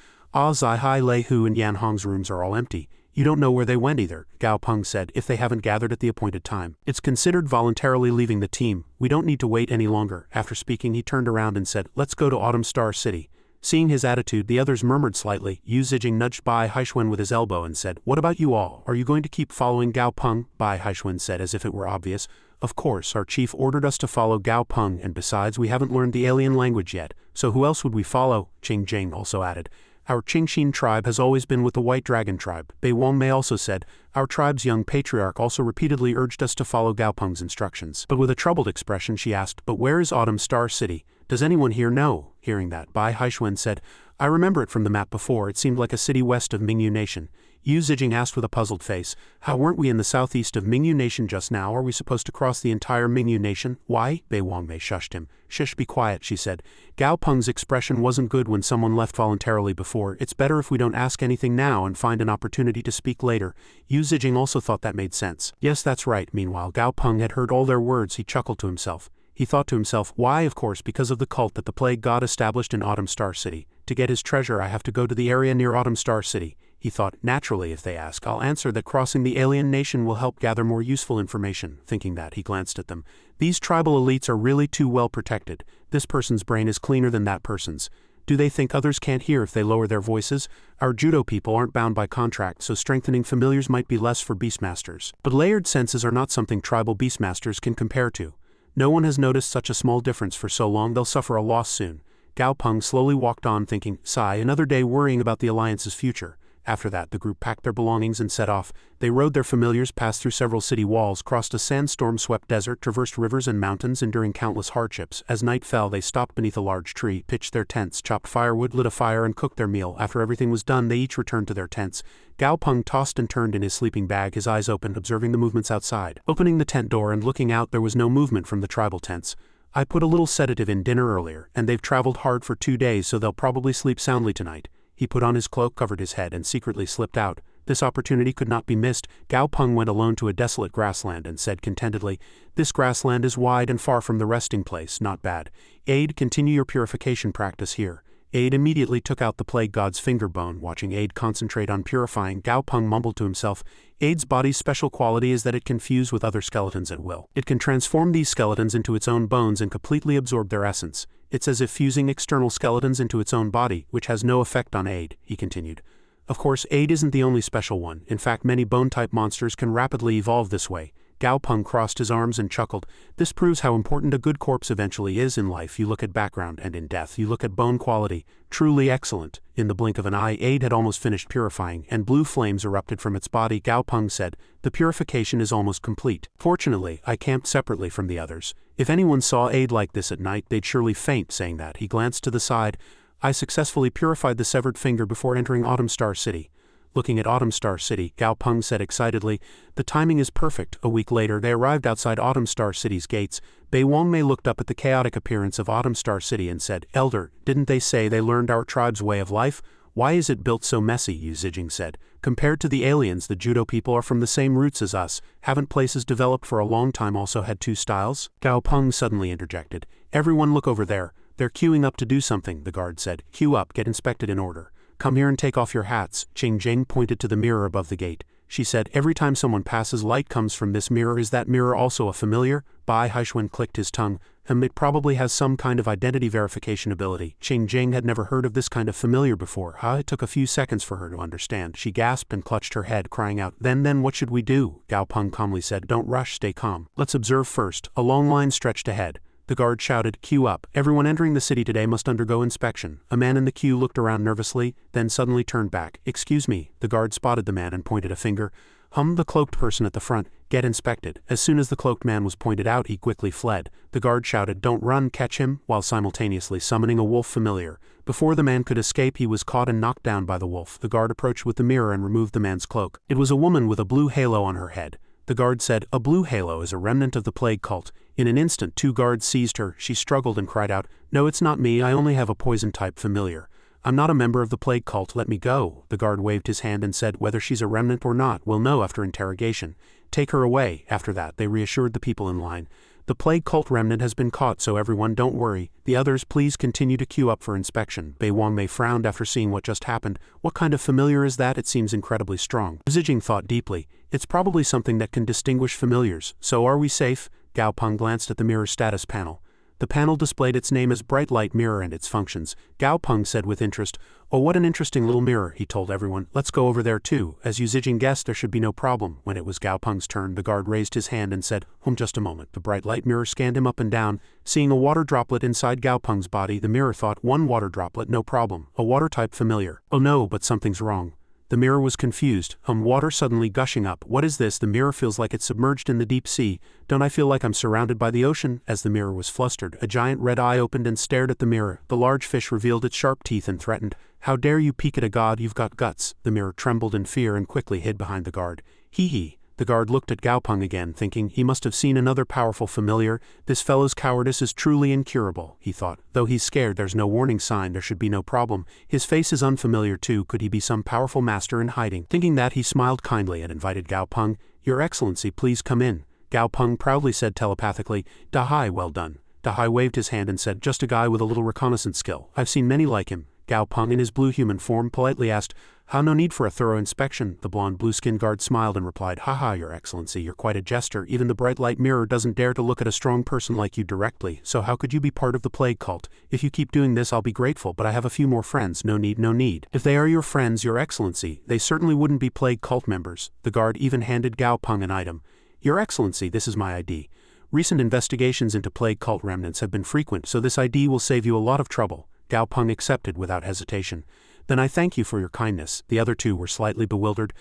Zai Hai, Lei Hu and Yan Hong's rooms are all empty. You don't know where they went either," Gao Peng said, "if they haven't gathered at the appointed time. It's considered voluntarily leaving the team. We don't need to wait any longer." After speaking, he turned around and said, "Let's go to Autumn Star City." Seeing his attitude, the others murmured slightly. Yu Zijing nudged Bai Haixuan with his elbow and said, "What about you all? Are you going to keep following Gao Peng?" Bai Haixuan said as if it were obvious. "Of course, our chief ordered us to follow Gao Peng, and besides we haven't learned the alien language yet, so who else would we follow?" Qing Jing also added. "Our Qingxin tribe has always been with the White Dragon tribe." Bei Wangmei also said, "Our tribe's young patriarch also repeatedly urged us to follow Gao Peng's instructions." But with a troubled expression she asked, "But where is Autumn Star City? Does anyone here know?" Hearing that, Bai Haixuan said, "I remember it from the map before. It seemed like a city west of Mingyu Nation." Yu Zijing asked with a puzzled face, "How weren't we in the southeast of Mingyu Nation just now? Are we supposed to cross the entire Mingyu Nation?" "Why?" Bei Wangmei shushed him. "Shush, be quiet," she said. "Gao Peng's expression wasn't good when someone left voluntarily before. It's better if we don't ask anything now and find an opportunity to speak later." Yu Zijing also thought that made sense. "Yes, that's right." Meanwhile, Gao Peng had heard all their words. He chuckled to himself. He thought to himself, "Why, of course, because of the cult that the plague god established in Autumn Star City. To get his treasure I have to go to the area near Autumn Star City." He thought, "Naturally, if they ask, I'll answer that crossing the alien nation will help gather more useful information." Thinking that, he glanced at them. These tribal elites are really too well protected. This person's brain is cleaner than that person's. Do they think others can't hear if they lower their voices? Our judo people aren't bound by contract, so strengthening familiars might be less for beastmasters. But layered senses are not something tribal beastmasters can compare to. No one has noticed such a small difference for so long. They'll suffer a loss soon. Gao Peng slowly walked on, thinking, sigh, another day worrying about the alliance's future. After that, the group packed their belongings and set off. They rode their familiars, passed through several city walls, crossed a sandstorm-swept desert, traversed rivers and mountains, enduring countless hardships. As night fell, they stopped beneath a large tree, pitched their tents, chopped firewood, lit a fire, and cooked their meal. After everything was done, they each returned to their tents. Gaopeng tossed and turned in his sleeping bag, his eyes open, observing the movements outside. Opening the tent door and looking out, there was no movement from the tribal tents. I put a little sedative in dinner earlier, and they've traveled hard for 2 days, so they'll probably sleep soundly tonight. He put on his cloak, covered his head, and secretly slipped out. This opportunity could not be missed. Gaopeng went alone to a desolate grassland and said contentedly, "This grassland is wide and far from the resting place, not bad. Aid, continue your purification practice here." Aid immediately took out the plague god's finger bone. Watching Aid concentrate on purifying, Gaopeng mumbled to himself, "Aid's body's special quality is that it can fuse with other skeletons at will. It can transform these skeletons into its own bones and completely absorb their essence. It's as if fusing external skeletons into its own body, which has no effect on Aid," he continued. Of course, Aid isn't the only special one. In fact, many bone-type monsters can rapidly evolve this way. Gaopeng crossed his arms and chuckled. This proves how important a good corpse eventually is in life. You look at background, and in death you look at bone quality. Truly excellent. In the blink of an eye, Aid had almost finished purifying, and blue flames erupted from its body. Gaopeng said, "The purification is almost complete. Fortunately, I camped separately from the others. If anyone saw Aid like this at night, they'd surely faint." Saying that, he glanced to the side. "I successfully purified the severed finger before entering Autumn Star City." Looking at Autumn Star City, Gaopeng said excitedly, "The timing is perfect." A week later, they arrived outside Autumn Star City's gates. Bei Wangmei looked up at the chaotic appearance of Autumn Star City and said, "Elder, didn't they say they learned our tribe's way of life? Why is it built so messy?" Yu Zijing said. "Compared to the aliens, the judo people are from the same roots as us. Haven't places developed for a long time also had 2 styles?" Gaopeng suddenly interjected. "Everyone look over there. They're queuing up to do something," the guard said. "Queue up, get inspected in order. Come here and take off your hats." Qing Jing pointed to the mirror above the gate. She said, "Every time someone passes, light comes from this mirror. Is that mirror also a familiar?" Bai Haixuan clicked his tongue. It probably has some kind of identity verification ability." Qing Jing had never heard of this kind of familiar before. It took a few seconds for her to understand. She gasped and clutched her head, crying out, Then what should we do?" Gaopeng calmly said, "Don't rush, stay calm. Let's observe first." A long line stretched ahead. The guard shouted, "Queue up. Everyone entering the city today must undergo inspection." A man in the queue looked around nervously, then suddenly turned back. "Excuse me." The guard spotted the man and pointed a finger. The cloaked person at the front. "Get inspected." As soon as the cloaked man was pointed out, he quickly fled. The guard shouted, "Don't run, catch him," while simultaneously summoning a wolf familiar. Before the man could escape, he was caught and knocked down by the wolf. The guard approached with the mirror and removed the man's cloak. It was a woman with a blue halo on her head. The guard said, "A blue halo is a remnant of the plague cult." In an instant, 2 guards seized her. She struggled and cried out, "No, it's not me. I only have a poison-type familiar. I'm not a member of the plague cult. Let me go." The guard waved his hand and said, "Whether she's a remnant or not, we'll know after interrogation. Take her away." After that, they reassured the people in line. "The plague cult remnant has been caught, so everyone don't worry. The others, please continue to queue up for inspection." Bei Wangmei frowned after seeing what just happened. What kind of familiar is that? It seems incredibly strong. Zijing thought deeply. It's probably something that can distinguish familiars. So are we safe? Gaopeng glanced at the mirror status panel. The panel displayed its name as Bright Light Mirror and its functions. Gaopeng said with interest, "Oh, what an interesting little mirror," he told everyone. "Let's go over there too." As Yu Zijing guessed, there should be no problem. When it was Gaopeng's turn, the guard raised his hand and said, Just a moment." The Bright Light Mirror scanned him up and down. Seeing a water droplet inside Gaopeng's body, the mirror thought, "1 water droplet, no problem. A water-type familiar. Oh no, but something's wrong." The mirror was confused. Water suddenly gushing up. "What is this? The mirror feels like it's submerged in the deep sea. Don't I feel like I'm surrounded by the ocean?" As the mirror was flustered, a giant red eye opened and stared at the mirror. The large fish revealed its sharp teeth and threatened, "How dare you peek at a god? You've got guts." The mirror trembled in fear and quickly hid behind the guard. Hee. The guard looked at Gaopeng again, thinking he must have seen another powerful familiar. This fellow's cowardice is truly incurable, he thought. Though he's scared, there's no warning sign, there should be no problem. His face is unfamiliar too, could he be some powerful master in hiding? Thinking that, he smiled kindly and invited Gaopeng. "Your Excellency, please come in." Gaopeng proudly said telepathically, "Dahai, well done." Dahai waved his hand and said, "Just a guy with a little reconnaissance skill. I've seen many like him." Gaopeng, in his blue human form, politely asked, No need for a thorough inspection." The blonde blue-skinned guard smiled and replied, "Haha, Your Excellency, you're quite a jester. Even the Bright Light Mirror doesn't dare to look at a strong person like you directly, so how could you be part of the plague cult? If you keep doing this, I'll be grateful, but I have a few more friends. No need. If they are your friends, Your Excellency, they certainly wouldn't be plague cult members." The guard even handed Gaopeng an item. "Your Excellency, this is my ID. Recent investigations into plague cult remnants have been frequent, so this ID will save you a lot of trouble." Gaopeng accepted without hesitation. Then I thank you for your kindness. The other two were slightly bewildered.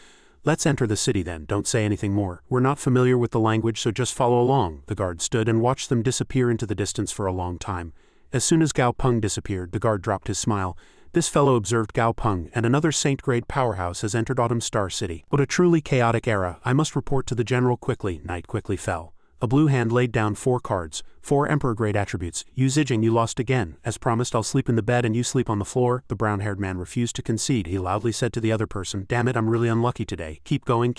Let's enter the city then, don't say anything more. We're not familiar with the language, so just follow along. The guard stood and watched them disappear into the distance for a long time. As soon as Gao Peng disappeared, the guard dropped his smile. This fellow observed Gao Peng, and another Saint-grade powerhouse has entered Autumn Star City. What a truly chaotic era. I must report to the general quickly. Night quickly fell. A blue hand laid down 4 cards, 4 Emperor-grade attributes. You Zijing, you lost again. As promised, I'll sleep in the bed and you sleep on the floor. The brown-haired man refused to concede. He loudly said to the other person, damn it, I'm really unlucky today. Keep going,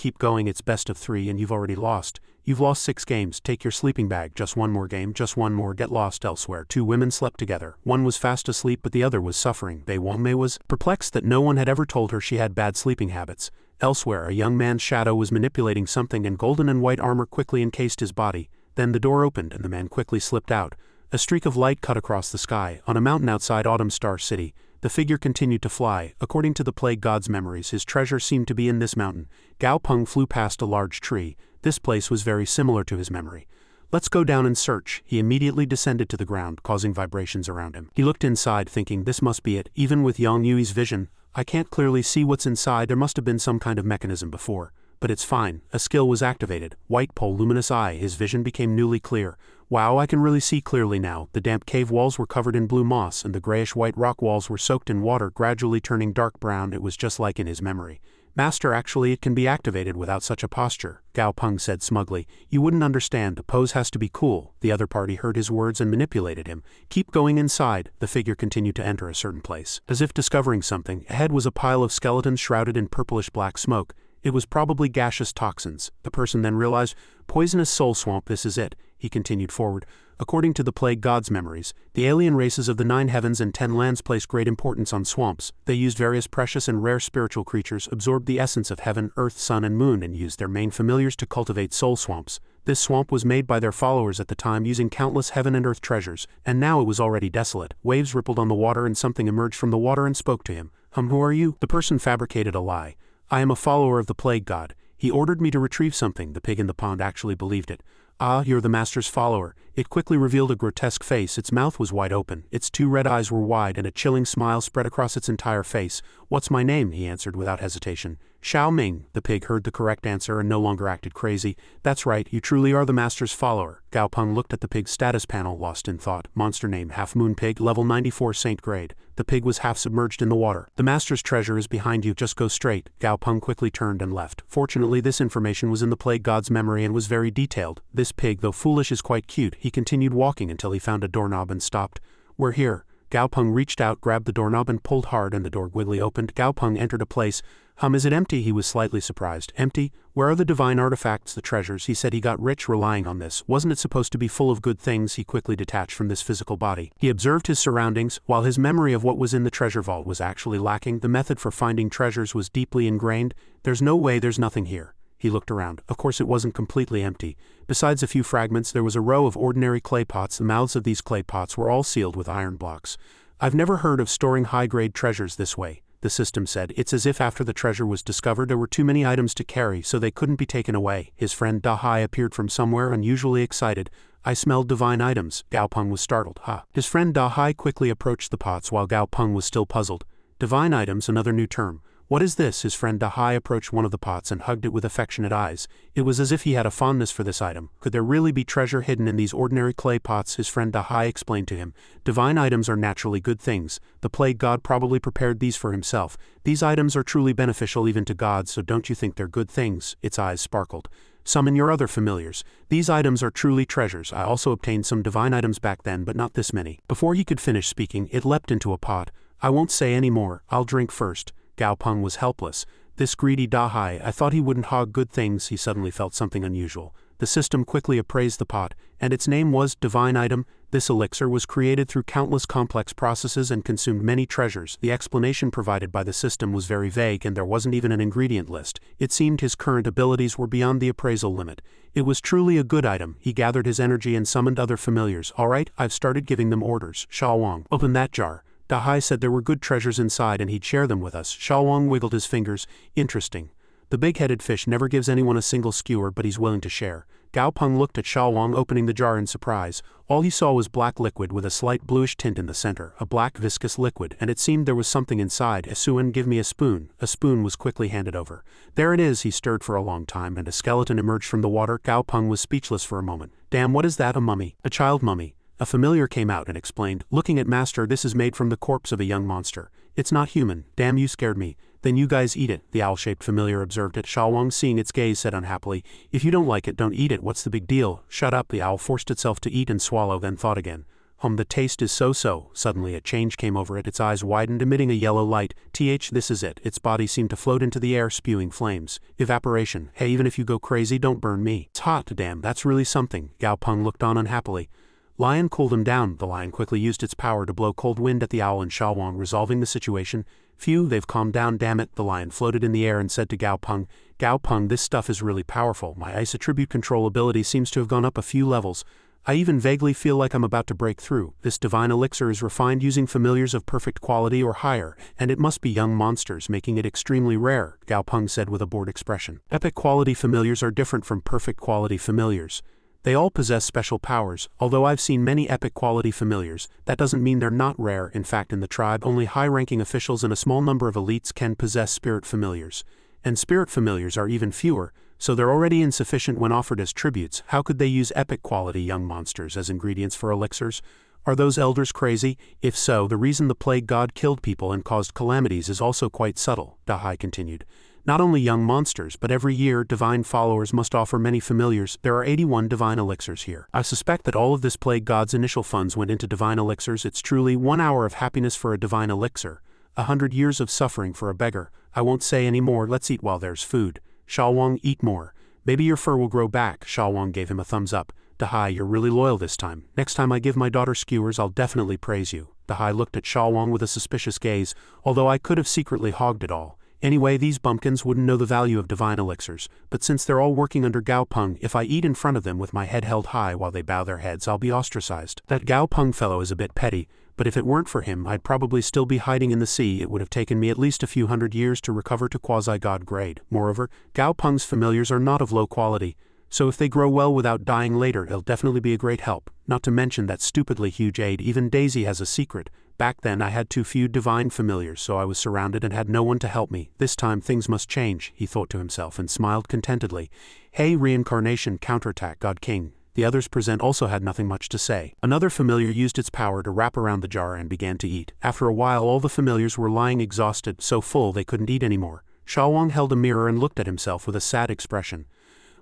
it's best of 3 and you've already lost. You've lost 6 games, take your sleeping bag, just one more game, just one more, get lost elsewhere. 2 women slept together. One was fast asleep but the other was suffering. Bei Wangmei was perplexed that no one had ever told her she had bad sleeping habits. Elsewhere, a young man's shadow was manipulating something and golden and white armor quickly encased his body. Then the door opened and the man quickly slipped out. A streak of light cut across the sky. On a mountain outside Autumn Star City, the figure continued to fly. According to the plague god's memories, his treasure seemed to be in this mountain. Gao Peng flew past a large tree. This place was very similar to his memory. Let's go down and search. He immediately descended to the ground, causing vibrations around him. He looked inside, thinking this must be it. Even with Yang Yui's vision, I can't clearly see what's inside. There must have been some kind of mechanism before. But it's fine. A skill was activated. White pole luminous eye. His vision became newly clear. Wow, I can really see clearly now. The damp cave walls were covered in blue moss and the grayish-white rock walls were soaked in water, gradually turning dark brown. It was just like in his memory. Master, actually it can be activated without such a posture, Gao Peng said smugly. You wouldn't understand. The pose has to be cool. The other party heard his words and manipulated him. Keep going inside. The figure continued to enter a certain place. As if discovering something, ahead was a pile of skeletons shrouded in purplish-black smoke. It was probably gaseous toxins. The person then realized, poisonous soul swamp, this is it. He continued forward. According to the plague god's memories, the alien races of the 9 heavens and 10 lands placed great importance on swamps. They used various precious and rare spiritual creatures, absorbed the essence of heaven, earth, sun and moon and used their main familiars to cultivate soul swamps. This swamp was made by their followers at the time using countless heaven and earth treasures, and now it was already desolate. Waves rippled on the water and something emerged from the water and spoke to him. Who are you? The person fabricated a lie. I am a follower of the plague god. He ordered me to retrieve something. The pig in the pond actually believed it. Ah, you're the master's follower. It quickly revealed a grotesque face. Its mouth was wide open, its 2 red eyes were wide and a chilling smile spread across its entire face. What's my name? He answered without hesitation. Xiao Ming. The pig heard the correct answer and no longer acted crazy. That's right, you truly are the master's follower. Gao Peng looked at the pig's status panel, lost in thought. Monster name, Half Moon Pig, level 94 Saint grade. The pig was half submerged in the water. The master's treasure is behind you, just go straight. Gao Peng quickly turned and left. Fortunately, this information was in the plague god's memory and was very detailed. This pig, though foolish, is quite cute. He continued walking until he found a doorknob and stopped. We're here. Gao Peng reached out, grabbed the doorknob and pulled hard and the door wiggily opened. Gao Peng entered a place. Is it empty? He was slightly surprised. Empty? Where are the divine artifacts, the treasures? He said he got rich relying on this. Wasn't it supposed to be full of good things? He quickly detached from this physical body. He observed his surroundings. While his memory of what was in the treasure vault was actually lacking, the method for finding treasures was deeply ingrained. There's no way, there's nothing here. He looked around. Of course it wasn't completely empty. Besides a few fragments, there was a row of ordinary clay pots. The mouths of these clay pots were all sealed with iron blocks. I've never heard of storing high-grade treasures this way, the system said. It's as if after the treasure was discovered there were too many items to carry, so they couldn't be taken away. His friend Da Hai appeared from somewhere, unusually excited. I smelled divine items. Gao Peng was startled. His friend Da Hai quickly approached the pots while Gao Peng was still puzzled. Divine items, another new term. What is this? His friend Da Hai approached one of the pots and hugged it with affectionate eyes. It was as if he had a fondness for this item. Could there really be treasure hidden in these ordinary clay pots? His friend Da Hai explained to him. Divine items are naturally good things. The plague god probably prepared these for himself. These items are truly beneficial even to gods, so don't you think they're good things? Its eyes sparkled. Summon your other familiars. These items are truly treasures. I also obtained some divine items back then, but not this many. Before he could finish speaking, it leapt into a pot. I won't say any more. I'll drink first. Gao Peng was helpless. This greedy Da Hai, I thought he wouldn't hog good things. He suddenly felt something unusual. The system quickly appraised the pot, and its name was Divine Item. This elixir was created through countless complex processes and consumed many treasures. The explanation provided by the system was very vague and there wasn't even an ingredient list. It seemed his current abilities were beyond the appraisal limit. It was truly a good item. He gathered his energy and summoned other familiars. All right, I've started giving them orders. Sha Wang, open that jar. Da Hai said there were good treasures inside and he'd share them with us. Sha Wang wiggled his fingers. Interesting. The big-headed fish never gives anyone a single skewer, but he's willing to share. Gao Peng looked at Xiao Wang opening the jar in surprise. All he saw was black liquid with a slight bluish tint in the center, a black viscous liquid, and it seemed there was something inside. Suen, give me a spoon. A spoon was quickly handed over. There it is. He stirred for a long time, and a skeleton emerged from the water. Gao Peng was speechless for a moment. Damn, what is that? A mummy? A child mummy. A familiar came out and explained, looking at Master, this is made from the corpse of a young monster. It's not human. Damn, you scared me. Then you guys eat it, the owl-shaped familiar observed it. Xiao Wang, seeing its gaze, said unhappily, if you don't like it, don't eat it. What's the big deal? Shut up. The owl forced itself to eat and swallow, then thought again. The taste is so-so. Suddenly a change came over it. Its eyes widened, emitting a yellow light. This is it. Its body seemed to float into the air, spewing flames. Evaporation. Hey, even if you go crazy, don't burn me. It's hot. Damn, that's really something. Gao Peng looked on unhappily. Lion, cooled him down. The lion quickly used its power to blow cold wind at the owl and Xiao Wang, resolving the situation. Phew, they've calmed down, damn it. The lion floated in the air and said to Gao Peng, this stuff is really powerful. My ice attribute control ability seems to have gone up a few levels. I even vaguely feel like I'm about to break through. This divine elixir is refined using familiars of perfect quality or higher, and it must be young monsters, making it extremely rare, Gao Peng said with a bored expression. Epic quality familiars are different from perfect quality familiars. They all possess special powers. Although I've seen many epic quality familiars, that doesn't mean they're not rare. In fact, in the tribe, only high-ranking officials and a small number of elites can possess spirit familiars. And spirit familiars are even fewer, so they're already insufficient when offered as tributes. How could they use epic quality young monsters as ingredients for elixirs? Are those elders crazy? If so, the reason the plague god killed people and caused calamities is also quite subtle, Dahai continued. Not only young monsters, but every year divine followers must offer many familiars. There are 81 divine elixirs here. I suspect that all of this plague god's initial funds went into divine elixirs. It's truly 1 hour of happiness for a divine elixir, 100 years of suffering for a beggar. I won't say any more. Let's eat while there's food. Xiao Wang, eat more. Maybe your fur will grow back. Xiao Wang gave him a thumbs up. Dahai, you're really loyal this time. Next time I give my daughter skewers, I'll definitely praise you. Dahai looked at Xiao Wang with a suspicious gaze, although I could have secretly hogged it all. Anyway, these bumpkins wouldn't know the value of divine elixirs, but since they're all working under Gao Peng, if I eat in front of them with my head held high while they bow their heads, I'll be ostracized. That Gao Peng fellow is a bit petty, but if it weren't for him, I'd probably still be hiding in the sea. It would have taken me at least a few hundred years to recover to quasi-god grade. Moreover, Gao Peng's familiars are not of low quality, so if they grow well without dying later, it'll definitely be a great help. Not to mention that stupidly huge aid. Even Daisy has a secret. Back then I had too few divine familiars, so I was surrounded and had no one to help me. This time things must change, he thought to himself and smiled contentedly. Hey, reincarnation, counterattack, God King. The others present also had nothing much to say. Another familiar used its power to wrap around the jar and began to eat. After a while all the familiars were lying exhausted, so full they couldn't eat anymore. Xiao Wang held a mirror and looked at himself with a sad expression.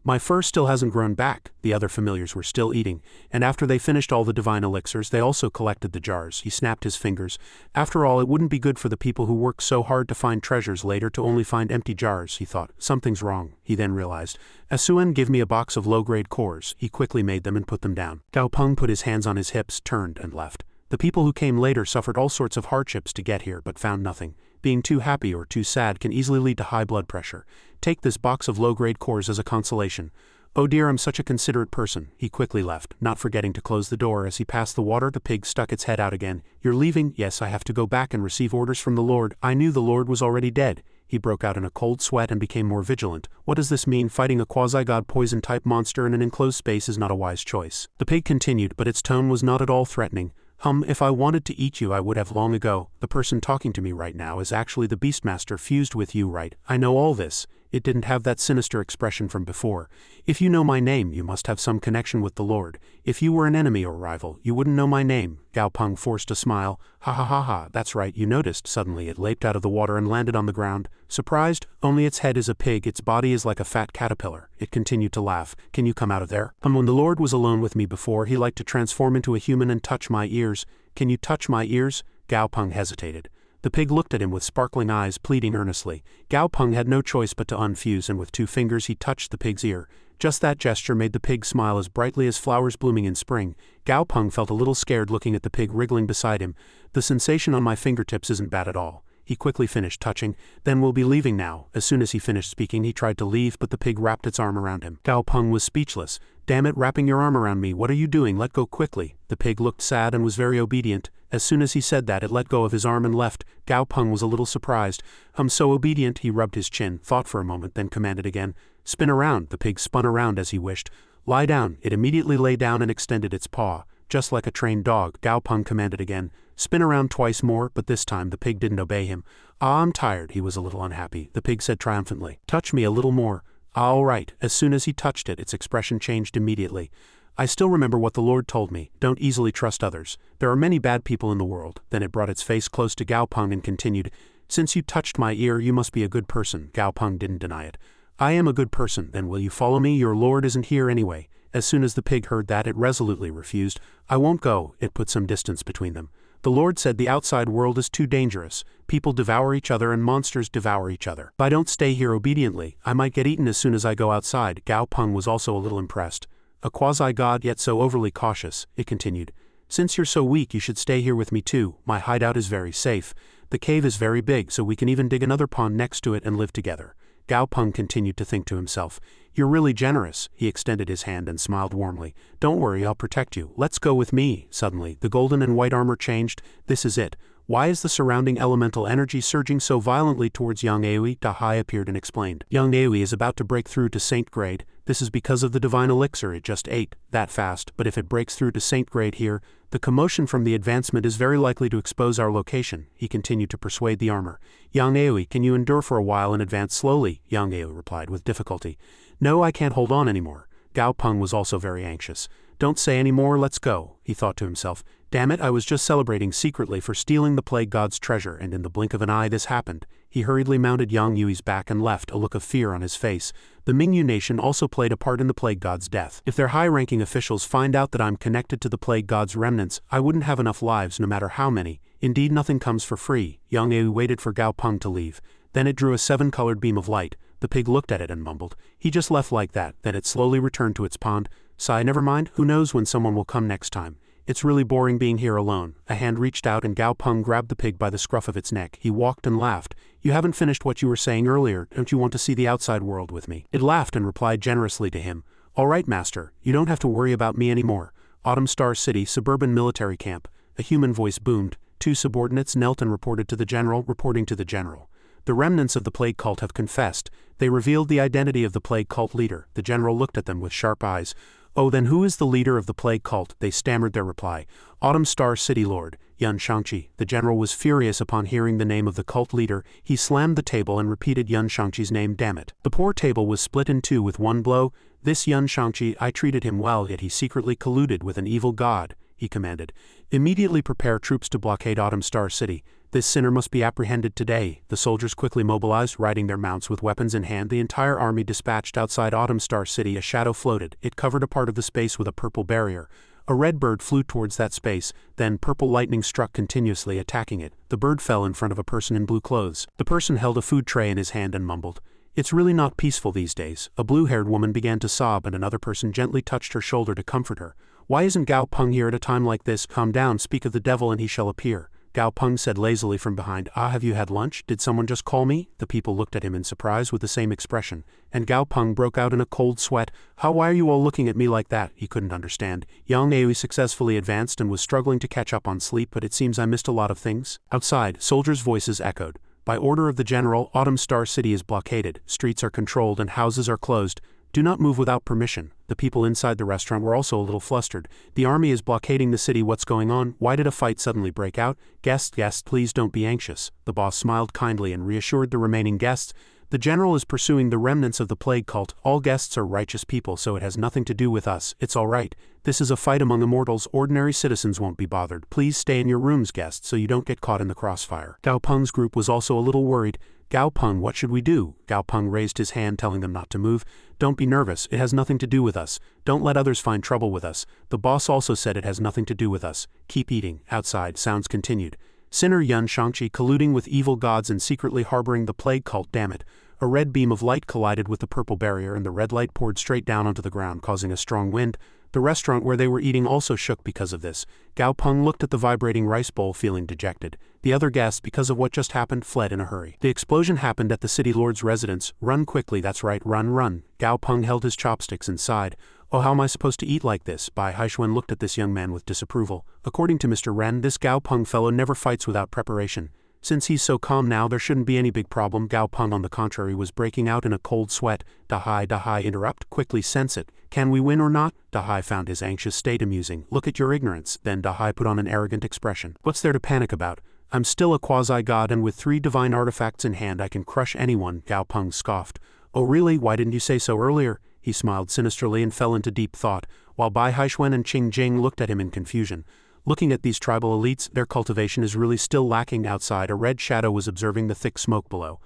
My fur still hasn't grown back. The other familiars were still eating, and after they finished all the divine elixirs, they also collected the jars. He snapped his fingers. After all, it wouldn't be good for the people who worked so hard to find treasures later to only find empty jars, he thought. Something's wrong, he then realized. Suen, give me a box of low-grade cores. He quickly made them and put them down. Gao Peng put his hands on his hips, turned, and left. The people who came later suffered all sorts of hardships to get here but found nothing. Being too happy or too sad can easily lead to high blood pressure. Take this box of low-grade cores as a consolation. Oh dear, I'm such a considerate person. He quickly left, not forgetting to close the door. As he passed the water, the pig stuck its head out again. You're leaving? Yes, I have to go back and receive orders from the Lord. I knew the Lord was already dead. He broke out in a cold sweat and became more vigilant. What does this mean? Fighting a quasi-god poison-type monster in an enclosed space is not a wise choice. The pig continued, but its tone was not at all threatening. If I wanted to eat you, I would have long ago. The person talking to me right now is actually the Beastmaster fused with you, right? I know all this. It didn't have that sinister expression from before. If you know my name, you must have some connection with the Lord. If you were an enemy or rival, you wouldn't know my name. Gao Peng forced a smile. Ha ha ha ha, that's right, you noticed. Suddenly it leaped out of the water and landed on the ground. Surprised? Only its head is a pig, its body is like a fat caterpillar. It continued to laugh. Can you come out of there? When the Lord was alone with me before, he liked to transform into a human and touch my ears. Can you touch my ears? Gao Peng hesitated. The pig looked at him with sparkling eyes, pleading earnestly. Gao Peng had no choice but to unfuse, and with 2 fingers he touched the pig's ear. Just that gesture made the pig smile as brightly as flowers blooming in spring. Gao Peng felt a little scared looking at the pig wriggling beside him. The sensation on my fingertips isn't bad at all. He quickly finished touching. Then we'll be leaving now. As soon as he finished speaking, he tried to leave, but the pig wrapped its arm around him. Gao Peng was speechless. Damn it, wrapping your arm around me, what are you doing? Let go quickly. The pig looked sad and was very obedient. As soon as he said that, it let go of his arm and left. Gao Peng was a little surprised. So obedient. He rubbed his chin, thought for a moment, then commanded again. Spin around. The pig spun around as he wished. Lie down. It immediately lay down and extended its paw. Just like a trained dog, Gao Peng commanded again. Spin around twice more, but this time the pig didn't obey him. Ah, I'm tired. He was a little unhappy. The pig said triumphantly. Touch me a little more. Ah, all right. As soon as he touched it, its expression changed immediately. I still remember what the Lord told me. Don't easily trust others. There are many bad people in the world. Then it brought its face close to Gao Peng and continued. Since you touched my ear, you must be a good person. Gao Peng didn't deny it. I am a good person. Then will you follow me? Your Lord isn't here anyway. As soon as the pig heard that, it resolutely refused. I won't go. It put some distance between them. The Lord said the outside world is too dangerous. People devour each other and monsters devour each other. If I don't stay here obediently, I might get eaten as soon as I go outside. Gao Peng was also a little impressed. A quasi-god yet so overly cautious, it continued. Since you're so weak, you should stay here with me too. My hideout is very safe. The cave is very big, so we can even dig another pond next to it and live together. Gao Peng continued to think to himself. You're really generous. He extended his hand and smiled warmly. Don't worry, I'll protect you. Let's go with me. Suddenly, the golden and white armor changed. This is it. Why is the surrounding elemental energy surging so violently towards young Aoi? Dahai appeared and explained. Young Aoi is about to break through to Saint grade. This is because of the divine elixir it just ate, that fast, but if it breaks through to Saint grade here, the commotion from the advancement is very likely to expose our location. He continued to persuade the armor. Young Aoi, can you endure for a while and advance slowly? Young Aoi replied with difficulty. No, I can't hold on anymore. Gao Peng was also very anxious. Don't say any more, let's go, he thought to himself. Damn it, I was just celebrating secretly for stealing the plague god's treasure, and in the blink of an eye this happened. He hurriedly mounted Yang Yui's back and left, a look of fear on his face. The Mingyu nation also played a part in the plague god's death. If their high-ranking officials find out that I'm connected to the plague god's remnants, I wouldn't have enough lives no matter how many. Indeed, nothing comes for free. Yang Yu waited for Gao Peng to leave. Then it drew a 7-colored beam of light. The pig looked at it and mumbled. He just left like that. Then it slowly returned to its pond. Sigh, never mind, who knows when someone will come next time. It's really boring being here alone. A hand reached out and Gao Peng grabbed the pig by the scruff of its neck. He walked and laughed. You haven't finished what you were saying earlier. Don't you want to see the outside world with me? It laughed and replied generously to him. All right, master. You don't have to worry about me anymore. Autumn Star City, suburban military camp. A human voice boomed. 2 subordinates knelt and reporting to the general. The remnants of the plague cult have confessed. They revealed the identity of the plague cult leader. The general looked at them with sharp eyes. Oh, then who is the leader of the plague cult? They stammered their reply. Autumn Star City Lord, Yun Shangqi. The general was furious upon hearing the name of the cult leader. He slammed the table and repeated Yun Shangqi's name. Damn it. The poor table was split in 2 with one blow. This Yun Shangqi, I treated him well, yet he secretly colluded with an evil god, he commanded. Immediately prepare troops to blockade Autumn Star City. This sinner must be apprehended today. The soldiers quickly mobilized, riding their mounts with weapons in hand. The entire army dispatched outside Autumn Star City. A shadow floated. It covered a part of the space with a purple barrier. A red bird flew towards that space, then purple lightning struck continuously, attacking it. The bird fell in front of a person in blue clothes. The person held a food tray in his hand and mumbled. It's really not peaceful these days. A blue-haired woman began to sob and another person gently touched her shoulder to comfort her. Why isn't Gao Peng here at a time like this? Calm down, speak of the devil and he shall appear. Gao Peng said lazily from behind. Ah, have you had lunch? Did someone just call me? The people looked at him in surprise with the same expression, and Gao Peng broke out in a cold sweat. Why are you all looking at me like that? He couldn't understand. Yang Aoi successfully advanced and was struggling to catch up on sleep, but it seems I missed a lot of things. Outside, soldiers' voices echoed. By order of the general, Autumn Star City is blockaded, streets are controlled and houses are closed. Do not move without permission. The people inside the restaurant were also a little flustered. The army is blockading the city. What's going on? Why did a fight suddenly break out? Guests, please don't be anxious. The boss smiled kindly and reassured the remaining guests. The general is pursuing the remnants of the plague cult. All guests are righteous people, so it has nothing to do with us. It's all right. This is a fight among immortals. Ordinary citizens won't be bothered. Please stay in your rooms, guests, so you don't get caught in the crossfire. Gao Peng's group was also a little worried. Gao Peng, what should we do? Gao Peng raised his hand, telling them not to move. Don't be nervous. It has nothing to do with us. Don't let others find trouble with us. The boss also said it has nothing to do with us. Keep eating. Outside, sounds continued. Sinner Yun Shangqi colluding with evil gods and secretly harboring the plague cult. Damn it. A red beam of light collided with the purple barrier and the red light poured straight down onto the ground, causing a strong wind. The restaurant where they were eating also shook because of this. Gao Peng looked at the vibrating rice bowl, feeling dejected. The other guests, because of what just happened, fled in a hurry. The explosion happened at the city lord's residence. Run quickly, that's right, run. Gao Peng held his chopsticks and sighed. Oh, how am I supposed to eat like this? Bai Haixuan looked at this young man with disapproval. According to Mr. Ren, this Gao Peng fellow never fights without preparation. Since he's so calm now, there shouldn't be any big problem. Gao Peng, on the contrary, was breaking out in a cold sweat. Dahai, interrupt, quickly sense it. Can we win or not? Dahai found his anxious state amusing. Look at your ignorance. Then Dahai put on an arrogant expression. What's there to panic about? I'm still a quasi-god, and with 3 divine artifacts in hand I can crush anyone, Gao Peng scoffed. Oh really? Why didn't you say so earlier? He smiled sinisterly and fell into deep thought, while Bai Haixuan and Qing Jing looked at him in confusion. Looking at these tribal elites, their cultivation is really still lacking. Outside, a red shadow was observing the thick smoke below.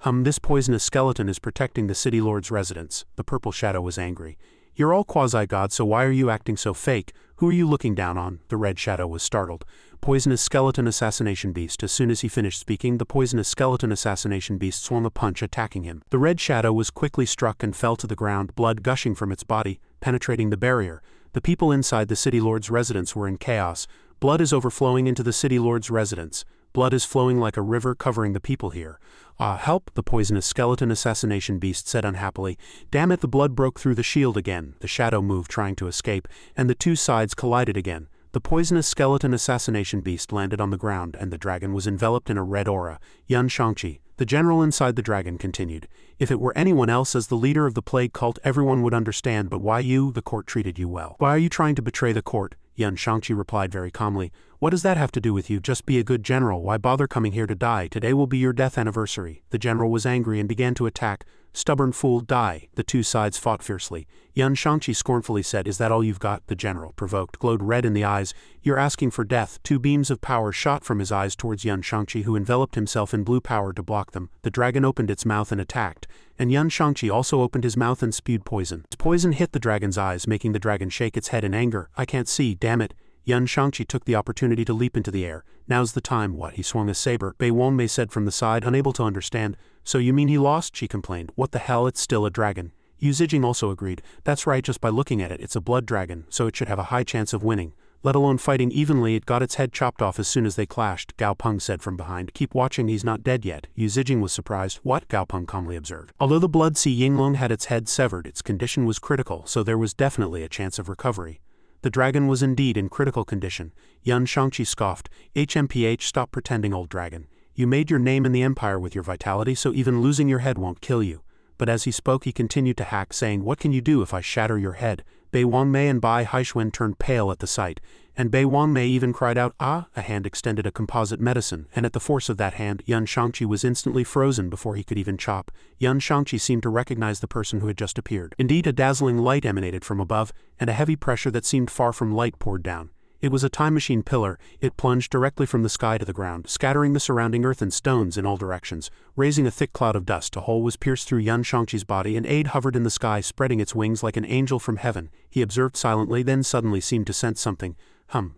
This poisonous skeleton is protecting the city lord's residence. The purple shadow was angry. You're all quasi-gods, so why are you acting so fake? Who are you looking down on? The red shadow was startled. Poisonous skeleton assassination beast. As soon as he finished speaking, the poisonous skeleton assassination beast swung a punch, attacking him. The red shadow was quickly struck and fell to the ground, blood gushing from its body, penetrating the barrier. The people inside the city lord's residence were in chaos. Blood is overflowing into the city lord's residence. Blood is flowing like a river covering the people here. Help, the poisonous skeleton assassination beast said unhappily. Damn it, the blood broke through the shield again. The shadow moved, trying to escape, and the 2 sides collided again. The poisonous skeleton assassination beast landed on the ground, and the dragon was enveloped in a red aura. Yun Shangqi, the general inside the dragon, continued. If it were anyone else as the leader of the plague cult, everyone would understand, but why you? The court treated you well. Why are you trying to betray the court? Yun Shangqi replied very calmly. What does that have to do with you? Just be a good general. Why bother coming here to die? Today will be your death anniversary. The general was angry and began to attack. Stubborn fool, die. The 2 sides fought fiercely. Yun Shangqi scornfully said, Is that all you've got? The general, provoked, glowed red in the eyes. You're asking for death. 2 beams of power shot from his eyes towards Yun Shangqi, who enveloped himself in blue power to block them. The dragon opened its mouth and attacked, and Yun Shangqi also opened his mouth and spewed poison. Its poison hit the dragon's eyes, making the dragon shake its head in anger. I can't see, damn it. Yun Shangqi took the opportunity to leap into the air. Now's the time. What? He swung a saber, Bei Wanmei said from the side, unable to understand. So you mean he lost? She complained. What the hell, it's still a dragon. Yu Zijing also agreed. That's right, just by looking at it, it's a blood dragon, so it should have a high chance of winning. Let alone fighting evenly, it got its head chopped off as soon as they clashed, Gao Peng said from behind. Keep watching, he's not dead yet. Yu Zijing was surprised. What? Gao Peng calmly observed. Although the blood sea Yinglong had its head severed, its condition was critical, so there was definitely a chance of recovery. The dragon was indeed in critical condition. Yun Shangqi scoffed. HMPH, stop pretending, old dragon. You made your name in the empire with your vitality, so even losing your head won't kill you. But as he spoke, he continued to hack, saying, What can you do if I shatter your head? Bei Wanmei and Bai Haixuan turned pale at the sight, and Bei Wanmei even cried out, Ah! A hand extended a composite medicine, and at the force of that hand, Yun Shangqi was instantly frozen before he could even chop. Yun Shangqi seemed to recognize the person who had just appeared. Indeed, a dazzling light emanated from above, and a heavy pressure that seemed far from light poured down. It was a time machine pillar. It plunged directly from the sky to the ground, scattering the surrounding earth and stones in all directions, raising a thick cloud of dust. A hole was pierced through Yun Shangqi's body, and Aid hovered in the sky, spreading its wings like an angel from heaven. He observed silently, then suddenly seemed to sense something.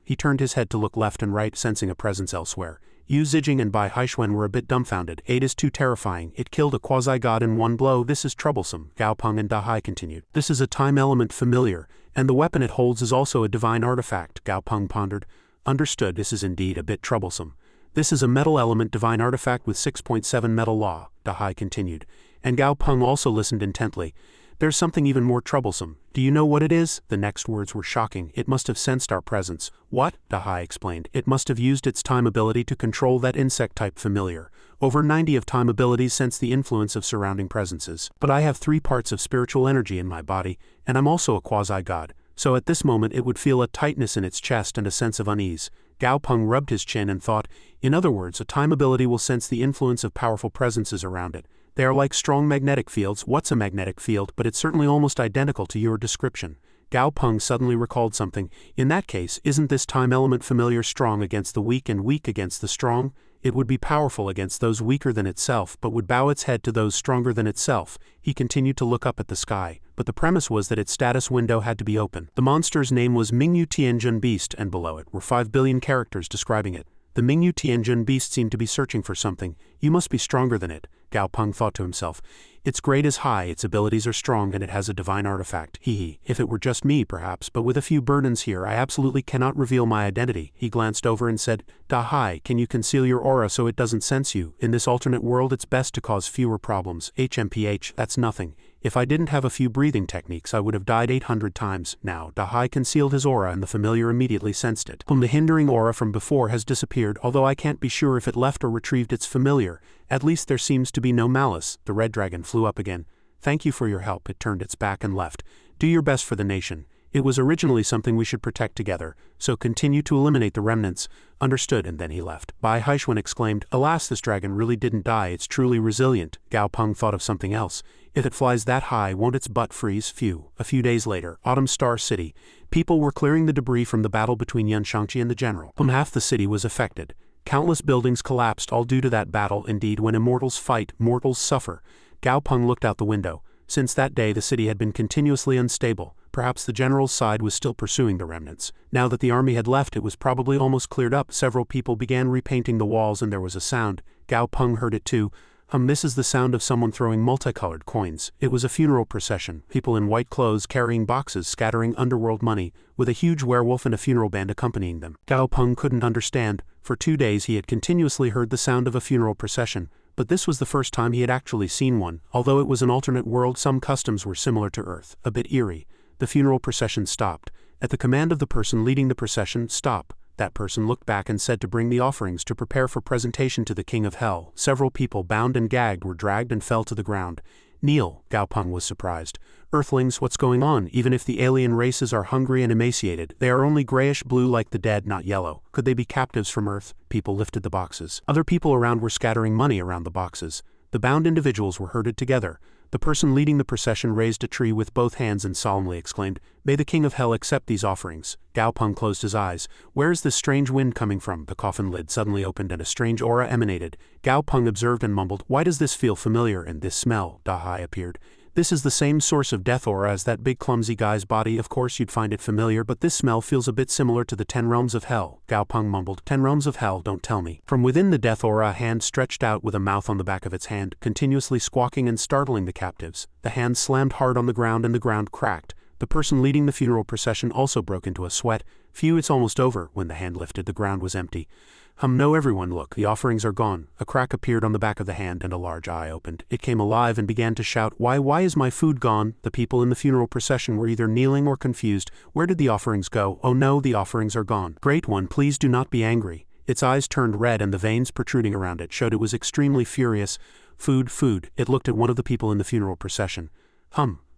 He turned his head to look left and right, sensing a presence elsewhere. Yu Zijing and Bai Haixuan were a bit dumbfounded. Aid is too terrifying. It killed a quasi-god in one blow. This is troublesome. Gao Peng and Dahai continued. This is a time element familiar, and the weapon it holds is also a divine artifact, Gao Peng pondered. Understood, this is indeed a bit troublesome. This is a metal element divine artifact with 6.7 metal law, Dahai continued, and Gao Peng also listened intently. There's something even more troublesome. Do you know what it is? The next words were shocking. It must have sensed our presence. What? Dahai explained. It must have used its time ability to control that insect-type familiar. Over 90 of time abilities sense the influence of surrounding presences. But I have 3 parts of spiritual energy in my body, and I'm also a quasi-god. So at this moment it would feel a tightness in its chest and a sense of unease. Gao Peng rubbed his chin and thought, in other words, a time ability will sense the influence of powerful presences around it. They are like strong magnetic fields. What's a magnetic field? But it's certainly almost identical to your description. Gao Peng suddenly recalled something. In that case, isn't this time element familiar strong against the weak and weak against the strong? It would be powerful against those weaker than itself, but would bow its head to those stronger than itself. He continued to look up at the sky, but the premise was that its status window had to be open. The monster's name was Mingyu Tianjun Beast, and below it were 5 billion characters describing it. The Mingyu Tianjun Beast seemed to be searching for something. You must be stronger than it, Gao Peng thought to himself. Its grade is high, its abilities are strong, and it has a divine artifact. If it were just me, perhaps, but with a few burdens here, I absolutely cannot reveal my identity. He glanced over and said, Dahai, can you conceal your aura so it doesn't sense you? In this alternate world, it's best to cause fewer problems. HMPH, that's nothing. If I didn't have a few breathing techniques, I would have died 800 times. Now, Dahai concealed his aura and the familiar immediately sensed it. The hindering aura from before has disappeared, although I can't be sure if it left or retrieved its familiar. At least there seems to be no malice. The red dragon flew up again. Thank you for your help. It turned its back and left. Do your best for the nation. It was originally something we should protect together, so continue to eliminate the remnants. Understood, and then he left. Bai Haishun exclaimed, alas, this dragon really didn't die, it's truly resilient. Gao Peng thought of something else. If it flies that high, won't its butt freeze? Phew. A few days later, Autumn Star City. People were clearing the debris from the battle between Yan Shangqi and the general. Half the city was affected. Countless buildings collapsed, all due to that battle. Indeed, when immortals fight, mortals suffer. Gao Peng looked out the window. Since that day the city had been continuously unstable. Perhaps the general's side was still pursuing the remnants. Now that the army had left, it was probably almost cleared up. Several people began repainting the walls and there was a sound. Gao Peng heard it too. This is the sound of someone throwing multicolored coins. It was a funeral procession, people in white clothes carrying boxes scattering underworld money, with a huge werewolf and a funeral band accompanying them. Gao Peng couldn't understand. For 2 days he had continuously heard the sound of a funeral procession, but this was the first time he had actually seen one. Although it was an alternate world, some customs were similar to Earth, a bit eerie. The funeral procession stopped. At the command of the person leading the procession, stop. That person looked back and said to bring the offerings to prepare for presentation to the King of Hell. Several people, bound and gagged, were dragged and fell to the ground. Kneel. Gao Peng was surprised. Earthlings, what's going on? Even if the alien races are hungry and emaciated, they are only grayish-blue like the dead, not yellow. Could they be captives from Earth? People lifted the boxes. Other people around were scattering money around the boxes. The bound individuals were herded together. The person leading the procession raised a tree with both hands and solemnly exclaimed, "May the King of Hell accept these offerings." Gao Peng closed his eyes. Where is this strange wind coming from? The coffin lid suddenly opened and a strange aura emanated. Gao Peng observed and mumbled, "Why does this feel familiar? And this smell?" Dahai appeared. "This is the same source of death aura as that big clumsy guy's body. Of course you'd find it familiar, but this smell feels a bit similar to the 10 realms of hell." Gao Peng mumbled, "10 realms of hell, don't tell me." From within the death aura a hand stretched out with a mouth on the back of its hand, continuously squawking and startling the captives. The hand slammed hard on the ground and the ground cracked. The person leading the funeral procession also broke into a sweat. Phew, it's almost over. When the hand lifted, the ground was empty. No, everyone, look, the offerings are gone. A crack appeared on the back of the hand and a large eye opened. It came alive and began to shout, why is my food gone?" The people in the funeral procession were either kneeling or confused. Where did the offerings go? Oh no, the offerings are gone. Great One, please do not be angry. Its eyes turned red and the veins protruding around it showed it was extremely furious. Food. It looked at one of the people in the funeral procession.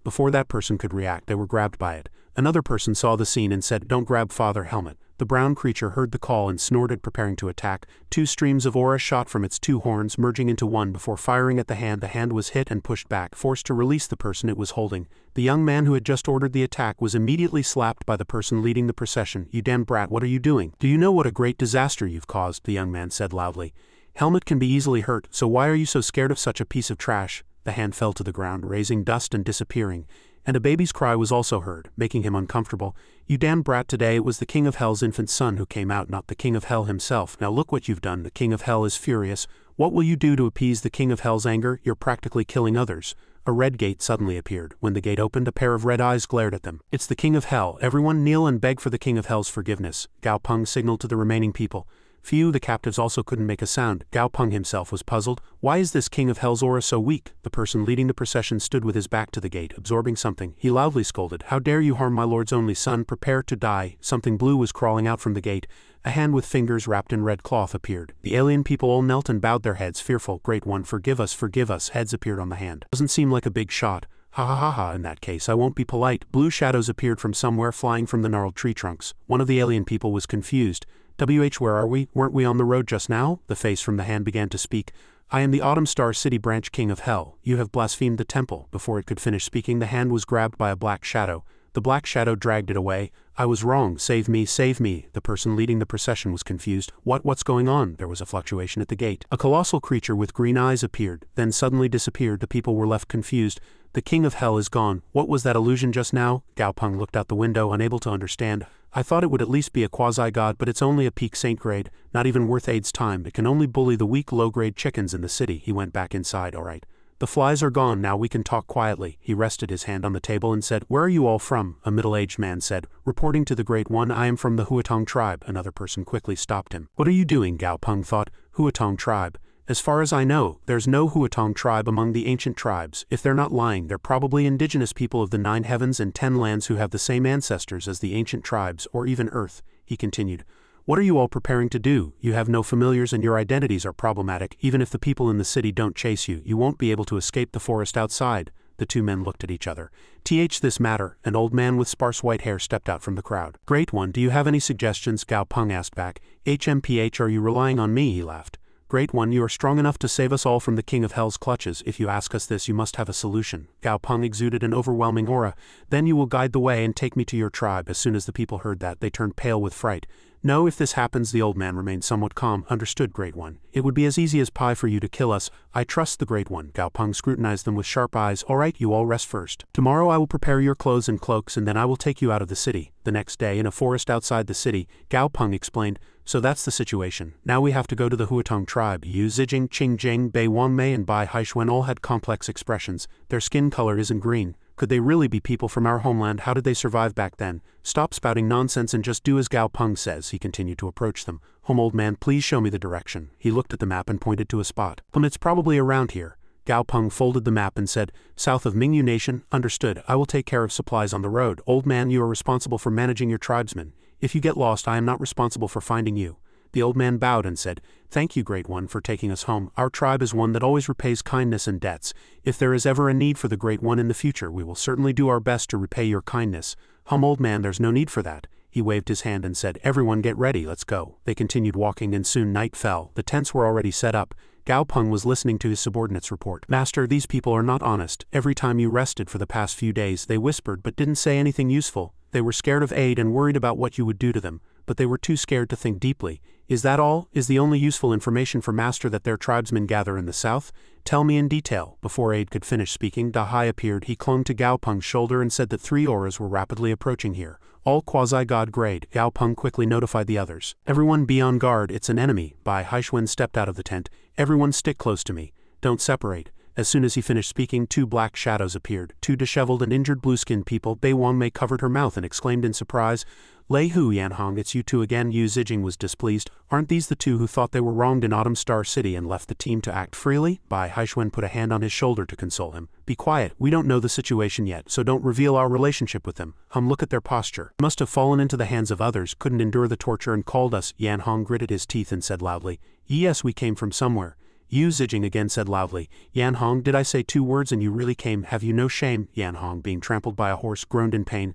Before that person could react, they were grabbed by it. Another person saw the scene and said, "Don't grab Father Helmet." The brown creature heard the call and snorted, preparing to attack. 2 streams of aura shot from its 2 horns, merging into one before firing at the hand. The hand was hit and pushed back, forced to release the person it was holding. The young man who had just ordered the attack was immediately slapped by the person leading the procession. "You damn brat, what are you doing? Do you know what a great disaster you've caused?" the young man said loudly. "Helmet can be easily hurt, so why are you so scared of such a piece of trash?" The hand fell to the ground, raising dust and disappearing. And a baby's cry was also heard, making him uncomfortable. "You damn brat, today it was the King of Hell's infant son who came out, not the King of Hell himself. Now look what you've done. The King of Hell is furious. What will you do to appease the King of Hell's anger? You're practically killing others." A red gate suddenly appeared. When the gate opened, a pair of red eyes glared at them. "It's the King of Hell. Everyone kneel and beg for the King of Hell's forgiveness." Gao Peng signaled to the remaining people. Phew, the captives also couldn't make a sound. Gao Peng himself was puzzled. Why is this King of Hell's aura so weak? The person leading the procession stood with his back to the gate, absorbing something. He loudly scolded, "How dare you harm my lord's only son? Prepare to die." Something blue was crawling out from the gate. A hand with fingers wrapped in red cloth appeared. The alien people all knelt and bowed their heads, fearful. "Great One, forgive us, forgive us." Heads appeared on the hand. "Doesn't seem like a big shot." Ha. In that case, I won't be polite." Blue shadows appeared from somewhere, flying from the gnarled tree trunks. One of the alien people was confused. Where are we? Weren't we on the road just now?" The face from the hand began to speak. "I am the Autumn Star City Branch King of Hell. You have blasphemed the temple." Before it could finish speaking, the hand was grabbed by a black shadow. The black shadow dragged it away. "I was wrong. Save me, save me." The person leading the procession was confused. What's going on?" There was a fluctuation at the gate. A colossal creature with green eyes appeared, then suddenly disappeared. The people were left confused. "The King of Hell is gone. What was that illusion just now?" Gao Peng looked out the window, unable to understand. "I thought it would at least be a quasi-god, but it's only a peak saint grade, not even worth Aid's time. It can only bully the weak low-grade chickens in the city." He went back inside. "All right. The flies are gone, now we can talk quietly." He rested his hand on the table and said, "Where are you all from?" A middle-aged man said, "Reporting to the Great One, I am from the Huatong tribe." Another person quickly stopped him. "What are you doing?" Gao Peng thought. "Huatong tribe. As far as I know, there's no Huatong tribe among the ancient tribes. If they're not lying, they're probably indigenous people of the 9 heavens and 10 lands who have the same ancestors as the ancient tribes, or even Earth." He continued, "What are you all preparing to do? You have no familiars and your identities are problematic. Even if the people in the city don't chase you, you won't be able to escape the forest outside." The two men looked at each other. This matter, an old man with sparse white hair stepped out from the crowd. Great One, do you have any suggestions? Gao Peng asked back. Are you relying on me? He laughed. Great One, you are strong enough to save us all from the King of Hell's clutches. If you ask us this, you must have a solution. Gao Peng exuded an overwhelming aura. Then you will guide the way and take me to your tribe. As soon as the people heard that, they turned pale with fright. No, if this happens, the old man remained somewhat calm. Understood, Great One. It would be as easy as pie for you to kill us. I trust the Great One. Gao Peng scrutinized them with sharp eyes. All right, you all rest first. Tomorrow I will prepare your clothes and cloaks, and then I will take you out of the city. The next day, in a forest outside the city, Gao Peng explained, so that's the situation. Now we have to go to the Huatong tribe. Yu Zijing, Qing Jing, Bei Wangmei and Bai Haixuan all had complex expressions. Their skin color isn't green. Could they really be people from our homeland? How did they survive back then? Stop spouting nonsense and just do as Gao Peng says. He continued to approach them. Old man, please show me the direction. He looked at the map and pointed to a spot. It's probably around here. Gao Peng folded the map and said, south of Mingyu Nation. Understood. I will take care of supplies on the road. Old man, you are responsible for managing your tribesmen. If you get lost, I am not responsible for finding you. The old man bowed and said, thank you, Great One, for taking us home. Our tribe is one that always repays kindness and debts. If there is ever a need for the Great One in the future, we will certainly do our best to repay your kindness. Old man, there's no need for that. He waved his hand and said, everyone get ready, let's go. They continued walking and soon night fell. The tents were already set up. Gao Peng was listening to his subordinate's report. Master, these people are not honest. Every time you rested for the past few days, they whispered but didn't say anything useful. They were scared of aid and worried about what you would do to them, but they were too scared to think deeply. Is that all? Is the only useful information for Master that their tribesmen gather in the south? Tell me in detail. Before Aid could finish speaking, Dahai appeared. He clung to Gao Peng's shoulder and said that 3 auras were rapidly approaching here, all quasi-god grade. Gao Peng quickly notified the others. Everyone be on guard, it's an enemy. Bai Haixuan stepped out of the tent. Everyone stick close to me. Don't separate. As soon as he finished speaking, 2 black shadows appeared, 2 disheveled and injured blue-skinned people. Bei Wangmei covered her mouth and exclaimed in surprise, Lei Hu Yanhong, it's you two again. Yu Zijing was displeased. Aren't these the 2 who thought they were wronged in Autumn Star City and left the team to act freely? Bai Haixuan put a hand on his shoulder to console him. Be quiet, we don't know the situation yet, so don't reveal our relationship with them. Look at their posture. Must have fallen into the hands of others, couldn't endure the torture and called us. Yanhong gritted his teeth and said loudly, yes, we came from somewhere. Yu Zijing again said loudly, Yanhong, did I say 2 words and you really came? Have you no shame? Yanhong, being trampled by a horse, groaned in pain.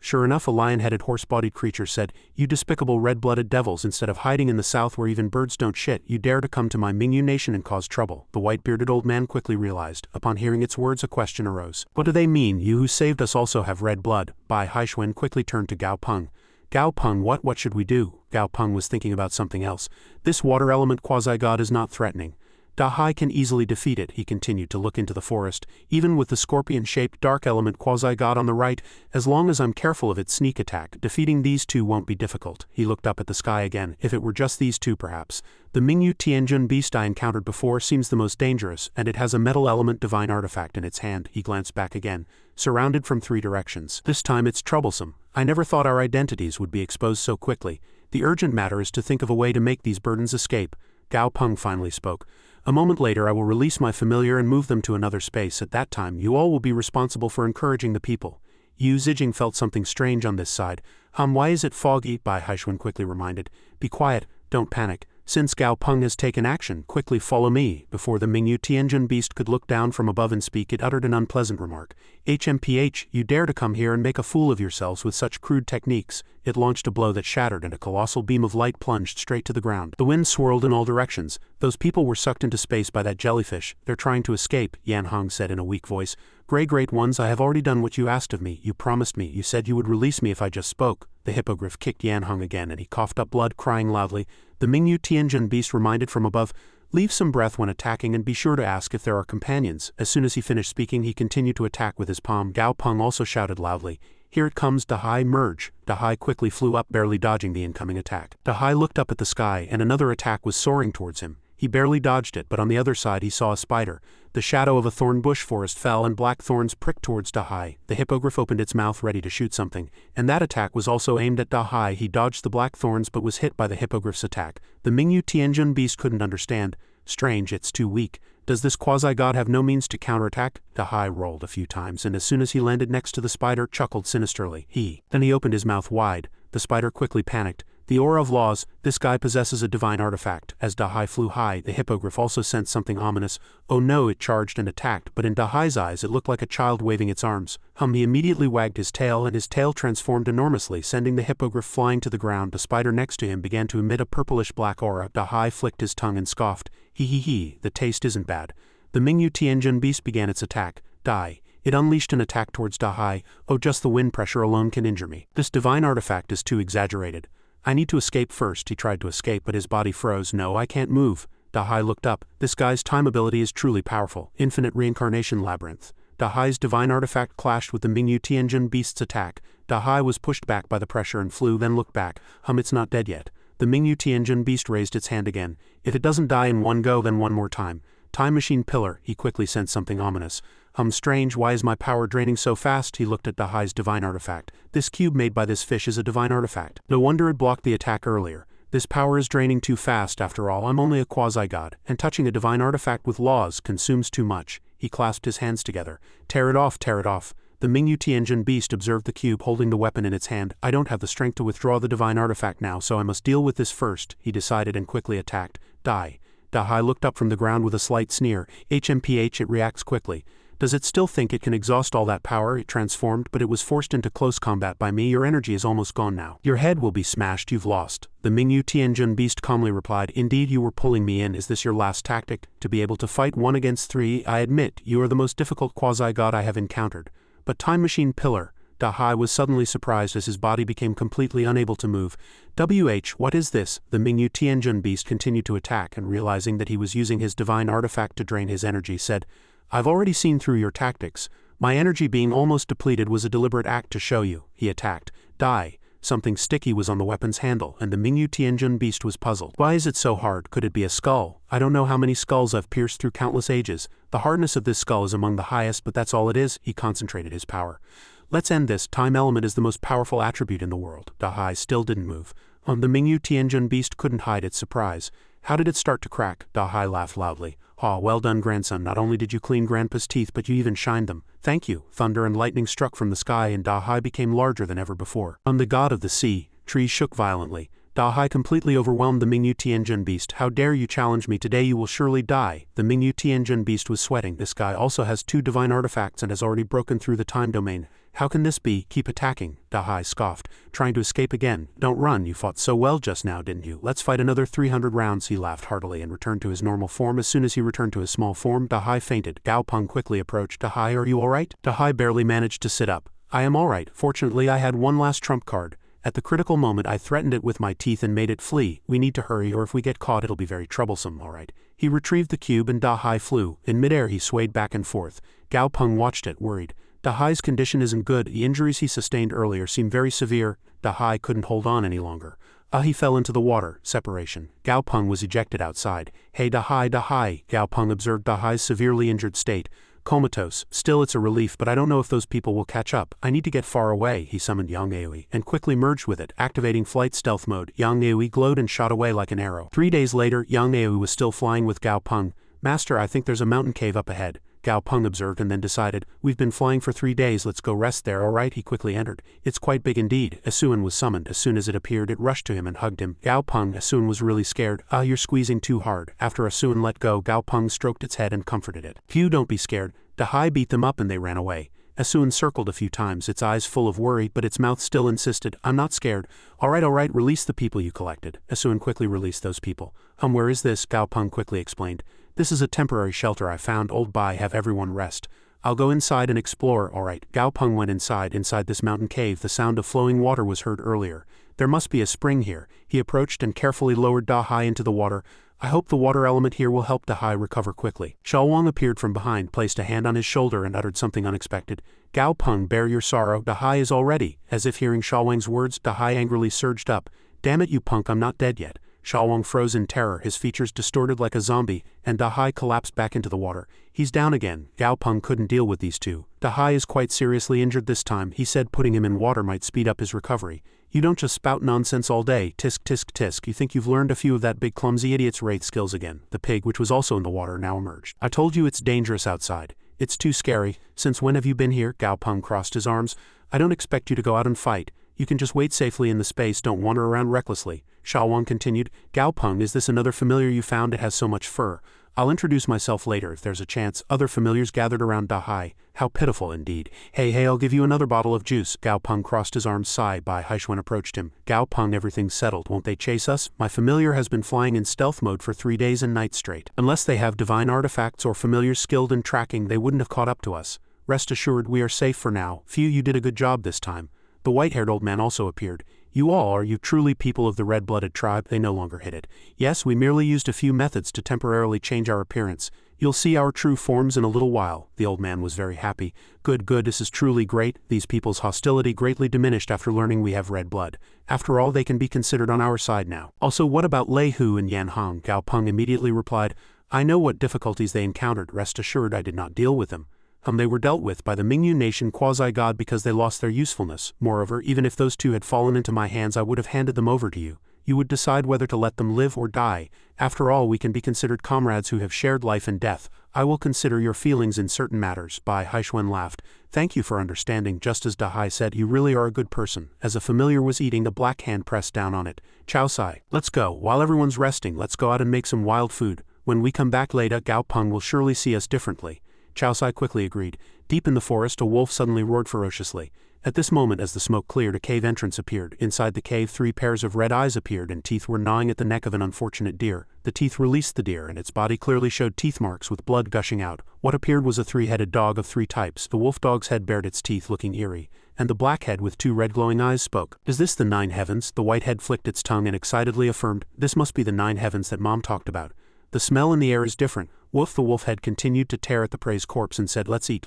Sure enough, a lion-headed horse-bodied creature said, you despicable red-blooded devils, instead of hiding in the south where even birds don't shit, you dare to come to my Mingyu Nation and cause trouble. The white-bearded old man quickly realized. Upon hearing its words, a question arose. What do they mean? You who saved us also have red blood. Bai Haixuan quickly turned to Gao Peng. Gao Peng, what should we do? Gao Peng was thinking about something else. This water element quasi-god is not threatening. Dahai can easily defeat it. He continued to look into the forest. Even with the scorpion-shaped dark element quasi-god on the right, as long as I'm careful of its sneak attack, defeating these 2 won't be difficult. He looked up at the sky again. If it were just these 2 perhaps. The Mingyu Tianjun beast I encountered before seems the most dangerous, and it has a metal element divine artifact in its hand. He glanced back again. Surrounded from 3 directions. This time it's troublesome. I never thought our identities would be exposed so quickly. The urgent matter is to think of a way to make these burdens escape. Gao Peng finally spoke. A moment later I will release my familiar and move them to another space. At that time you all will be responsible for encouraging the people. Yu Zijing felt something strange on this side. Why is it foggy? Bai Haixuan quickly reminded. Be quiet, don't panic. Since Gao Peng has taken action, quickly follow me. Before the Mingyu Tianjun beast could look down from above and speak, it uttered an unpleasant remark. You dare to come here and make a fool of yourselves with such crude techniques. It launched a blow that shattered and a colossal beam of light plunged straight to the ground. The wind swirled in all directions. Those people were sucked into space by that jellyfish. They're trying to escape, Yanhong said in a weak voice. Great ones, I have already done what you asked of me. You promised me. You said you would release me if I just spoke. The hippogriff kicked Yanhong again and he coughed up blood, crying loudly. The Mingyu Tianjun beast reminded from above, leave some breath when attacking and be sure to ask if there are companions. As soon as he finished speaking, he continued to attack with his palm. Gao Peng also shouted loudly, here it comes, Dahai, merge. Dahai quickly flew up, barely dodging the incoming attack. Dahai looked up at the sky and another attack was soaring towards him. He barely dodged it, but on the other side he saw a spider. The shadow of a thorn bush forest fell and black thorns pricked towards Dahai. The hippogriff opened its mouth ready to shoot something, and that attack was also aimed at Dahai. He dodged the black thorns but was hit by the hippogriff's attack. The Mingyu Tianjun beast couldn't understand. Strange, it's too weak. Does this quasi-god have no means to counterattack? Dahai rolled a few times, and as soon as he landed next to the spider, chuckled sinisterly. Then he opened his mouth wide. The spider quickly panicked. The aura of laws, this guy possesses a divine artifact. As Dahai flew high, the hippogriff also sensed something ominous. Oh no, it charged and attacked, but in Dahai's eyes it looked like a child waving its arms. He immediately wagged his tail, and his tail transformed enormously, sending the hippogriff flying to the ground. The spider next to him began to emit a purplish black aura. Dahai flicked his tongue and scoffed. He, the taste isn't bad. The Mingyu Tianjun beast began its attack. Die. It unleashed an attack towards Dahai. Oh, just the wind pressure alone can injure me. This divine artifact is too exaggerated. I need to escape first. He tried to escape, but his body froze. No, I can't move. Dahai looked up. This guy's time ability is truly powerful. Infinite reincarnation labyrinth. Dahai's divine artifact clashed with the Mingyu Tianjun beast's attack. Dahai was pushed back by the pressure and flew, then looked back. It's not dead yet. The Mingyu Tianjun beast raised its hand again. If it doesn't die in one go, then one more time. Time machine pillar. He quickly sensed something ominous. Strange, why is my power draining so fast? He looked at Dahai's divine artifact. This cube made by this fish is a divine artifact. No wonder it blocked the attack earlier. This power is draining too fast. After all, I'm only a quasi-god, and touching a divine artifact with laws consumes too much. He clasped his hands together. Tear it off, tear it off. The Mingyu Tianjun beast observed the cube holding the weapon in its hand. I don't have the strength to withdraw the divine artifact now, so I must deal with this first, he decided and quickly attacked. Die. Dahai looked up from the ground with a slight sneer. HMPH, it reacts quickly. Does it still think it can exhaust all that power? It transformed, but it was forced into close combat by me. Your energy is almost gone now. Your head will be smashed, you've lost. The Mingyu Tianjun beast calmly replied, Indeed, you were pulling me in. Is this your last tactic? To be able to fight 1 against 3? I admit, you are the most difficult quasi-god I have encountered. But time machine pillar. Dahai was suddenly surprised as his body became completely unable to move. What is this? The Mingyu Tianjun beast continued to attack, and realizing that he was using his divine artifact to drain his energy, said, I've already seen through your tactics. My energy being almost depleted was a deliberate act to show you. He attacked. Die. Something sticky was on the weapon's handle, and the Mingyu Tianjun beast was puzzled. Why is it so hard? Could it be a skull? I don't know how many skulls I've pierced through countless ages. The hardness of this skull is among the highest, but that's all it is. He concentrated his power. Let's end this. Time element is the most powerful attribute in the world. Dahai still didn't move. The Mingyu Tianjun beast couldn't hide its surprise. How did it start to crack? Dahai laughed loudly. Well done, grandson. Not only did you clean Grandpa's teeth, but you even shined them. Thank you. Thunder and lightning struck from the sky, and Dahai became larger than ever before. The god of the sea. Trees shook violently. Dahai completely overwhelmed the Mingyu Tianjun beast. How dare you challenge me? Today you will surely die. The Mingyu Tianjun beast was sweating. This guy also has 2 divine artifacts and has already broken through the time domain. How can this be? Keep attacking. Dahai scoffed, trying to escape again. Don't run, you fought so well just now, didn't you? Let's fight another 300 rounds. He laughed heartily and returned to his normal form. As soon as he returned to his small form, Dahai fainted. Gao Peng quickly approached. Dahai, are you alright? Dahai barely managed to sit up. I am alright. Fortunately, I had one last trump card. At the critical moment, I threatened it with my teeth and made it flee. We need to hurry, or if we get caught, it'll be very troublesome. Alright. He retrieved the cube and Dahai flew. In midair, he swayed back and forth. Gao Peng watched it, worried. Dahai's condition isn't good. The injuries he sustained earlier seem very severe. Dahai couldn't hold on any longer. He fell into the water. Separation. Gao Peng was ejected outside. Hey Dahai. Gao Peng observed Dahai's severely injured state. Comatose. Still, it's a relief, but I don't know if those people will catch up. I need to get far away. He summoned Yang Aoi and quickly merged with it, activating flight stealth mode. Yang Aoi glowed and shot away like an arrow. 3 days later, Yang Aoi was still flying with Gao Peng. Master, I think there's a mountain cave up ahead. Gao Peng observed and then decided, we've been flying for 3 days, let's go rest there. Alright, he quickly entered. It's quite big indeed. Asuan was summoned. As soon as it appeared, it rushed to him and hugged him. Gao Peng, Asuan was really scared. You're squeezing too hard. After Asuan let go, Gao Peng stroked its head and comforted it. Phew, don't be scared. Dahai beat them up and they ran away. Asuan circled a few times, its eyes full of worry, but its mouth still insisted, I'm not scared. Alright, release the people you collected. Asuan quickly released those people. Where is this? Gao Peng quickly explained. This is a temporary shelter I found. Old Bai, have everyone rest. I'll go inside and explore. Alright. Gao Peng went inside. Inside this mountain cave, the sound of flowing water was heard earlier. There must be a spring here. He approached and carefully lowered Dahai into the water. I hope the water element here will help Dahai recover quickly. Xiaowang appeared from behind, placed a hand on his shoulder and uttered something unexpected. Gao Peng, bear your sorrow. Dahai is all ready. As if hearing Xiaowang's words, Dahai angrily surged up. Damn it, you punk, I'm not dead yet. Xiaowang froze in terror, his features distorted like a zombie, and Dahai collapsed back into the water. He's down again. Gao Peng couldn't deal with these two. Dahai is quite seriously injured this time. He said putting him in water might speed up his recovery. You don't just spout nonsense all day. Tisk tisk tisk. You think you've learned a few of that big clumsy idiot's wraith skills again. The pig, which was also in the water, now emerged. I told you it's dangerous outside. It's too scary. Since when have you been here? Gao Peng crossed his arms. I don't expect you to go out and fight. You can just wait safely in the space, don't wander around recklessly. Xiaowang continued, Gao Peng, is this another familiar you found? It has so much fur. I'll introduce myself later if there's a chance. Other familiars gathered around Dahai. How pitiful indeed. Hey, I'll give you another bottle of juice. Gao Peng crossed his arms. Sai Bai Haishuan approached him. Gao Peng, everything's settled. Won't they chase us? My familiar has been flying in stealth mode for 3 days and nights straight. Unless they have divine artifacts or familiars skilled in tracking, they wouldn't have caught up to us. Rest assured, we are safe for now. Phew, you did a good job this time. The white-haired old man also appeared. You all, are you truly people of the red-blooded tribe? They no longer hid it. Yes, we merely used a few methods to temporarily change our appearance. You'll see our true forms in a little while. The old man was very happy. Good, this is truly great. These people's hostility greatly diminished after learning we have red blood. After all, they can be considered on our side now. Also, what about Lei Hu and Yan Hong? Gao Peng immediately replied, I know what difficulties they encountered. Rest assured, I did not deal with them. They were dealt with by the Mingyu nation quasi-god because they lost their usefulness. Moreover, even if those two had fallen into my hands, I would have handed them over to you. You would decide whether to let them live or die. After all, we can be considered comrades who have shared life and death. I will consider your feelings in certain matters. Bai Haishuan laughed. Thank you for understanding. Just as Dahai said, you really are a good person. As a familiar was eating, the black hand pressed down on it. Chow Sai, let's go. While everyone's resting, let's go out and make some wild food. When we come back later, Gao Peng will surely see us differently. Chow Sai quickly agreed. Deep in the forest, a wolf suddenly roared ferociously. At this moment, as the smoke cleared, a cave entrance appeared. Inside the cave, 3 pairs of red eyes appeared and teeth were gnawing at the neck of an unfortunate deer. The teeth released the deer and its body clearly showed teeth marks with blood gushing out. What appeared was a 3-headed dog of 3 types. The wolf dog's head bared its teeth, looking eerie, and the black head with 2 red glowing eyes spoke. Is this the 9 heavens? The white head flicked its tongue and excitedly affirmed, this must be the 9 heavens that Mom talked about. The smell in the air is different. Woof. The wolf head continued to tear at the prey's corpse and said, let's eat.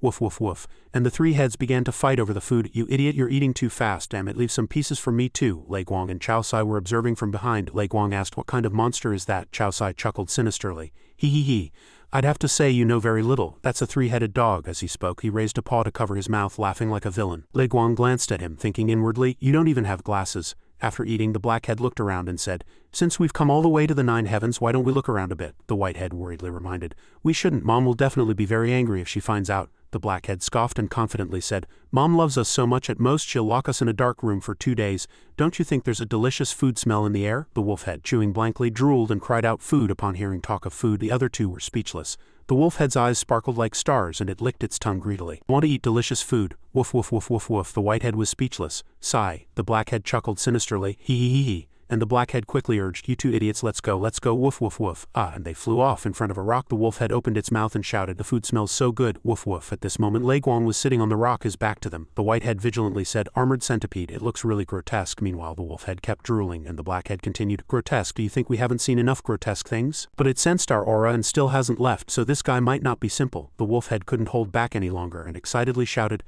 Woof, woof, woof. And the 3 heads began to fight over the food. You idiot, you're eating too fast. Damn it, leave some pieces for me too. Lei Guang and Chow Sai were observing from behind. Lei Guang asked, what kind of monster is that? Chow Sai chuckled sinisterly. He. I'd have to say you know very little. That's a 3-headed dog. As he spoke, he raised a paw to cover his mouth, laughing like a villain. Lei Guang glanced at him, thinking inwardly, you don't even have glasses. After eating, the blackhead looked around and said, since we've come all the way to the 9 heavens, why don't we look around a bit? The whitehead worriedly reminded. We shouldn't. Mom will definitely be very angry if she finds out. The blackhead scoffed and confidently said, Mom loves us so much, at most she'll lock us in a dark room for 2 days. Don't you think there's a delicious food smell in the air? The wolfhead, chewing blankly, drooled and cried out food upon hearing talk of food. The other 2 were speechless. The wolfhead's eyes sparkled like stars and it licked its tongue greedily. Want to eat delicious food? Woof, woof, woof, woof, woof. The whitehead was speechless. Sigh. The blackhead chuckled sinisterly. He. And the blackhead quickly urged, you 2 idiots, let's go, woof, woof, woof. And they flew off. In front of a rock, the wolfhead opened its mouth and shouted, the food smells so good, woof, woof. At this moment, Lei Guang was sitting on the rock, his back to them. The whitehead vigilantly said, armored centipede, it looks really grotesque. Meanwhile, the wolfhead kept drooling, and the blackhead continued, grotesque, do you think we haven't seen enough grotesque things? But it sensed our aura and still hasn't left, so this guy might not be simple. The wolfhead couldn't hold back any longer, and excitedly shouted,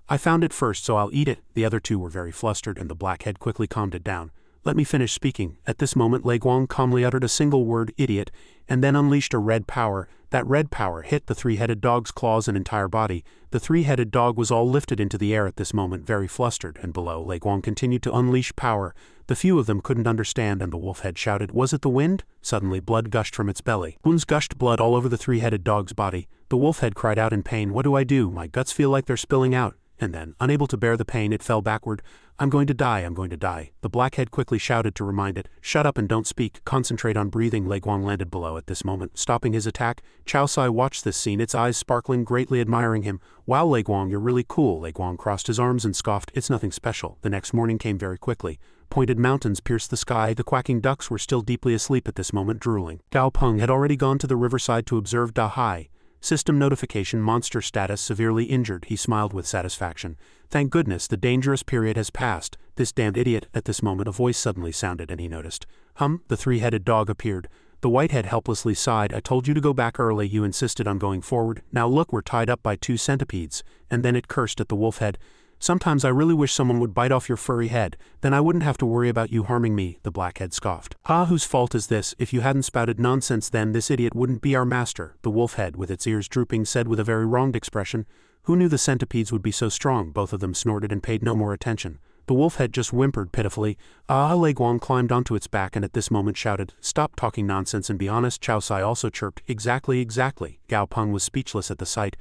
I found it first, so I'll eat it. The other 2 were very flustered, and the blackhead quickly calmed it down. Let me finish speaking. At this moment, Lei Guang calmly uttered a single word, idiot, and then unleashed a red power. That red power hit the 3-headed dog's claws and entire body. The 3-headed dog was all lifted into the air at this moment, very flustered, and below, Lei Guang continued to unleash power. The few of them couldn't understand, and the wolfhead shouted, was it the wind? Suddenly, blood gushed from its belly. Wounds gushed blood all over the 3-headed dog's body. The wolfhead cried out in pain, what do I do? My guts feel like they're spilling out. And then, unable to bear the pain, it fell backward. I'm going to die. The blackhead quickly shouted to remind it, shut up and don't speak, concentrate on breathing. Lei Guang landed below at this moment, stopping his attack. Chow Sai watched this scene, its eyes sparkling, greatly admiring him. Wow, Lei Guang, you're really cool. Lei Guang crossed his arms and scoffed, it's nothing special. The next morning came very quickly. Pointed mountains pierced the sky. The quacking ducks were still deeply asleep at this moment, drooling. Gao Peng had already gone to the riverside to observe Dahai. System notification, monster status severely injured. He smiled with satisfaction. Thank goodness, the dangerous period has passed. This damned idiot. At this moment a voice suddenly sounded and he noticed. The 3-headed dog appeared. The whitehead helplessly sighed. I told you to go back early, you insisted on going forward. Now look, we're tied up by 2 centipedes. And then it cursed at the wolfhead. Sometimes I really wish someone would bite off your furry head, then I wouldn't have to worry about you harming me, the blackhead scoffed. Whose fault is this? If you hadn't spouted nonsense then this idiot wouldn't be our master, the wolfhead, with its ears drooping, said with a very wronged expression. Who knew the centipedes would be so strong? Both of them snorted and paid no more attention. The wolfhead just whimpered pitifully. Lei Guang climbed onto its back and at this moment shouted, stop talking nonsense and be honest. Chow Sai also chirped, exactly. Gao Peng was speechless at the sight.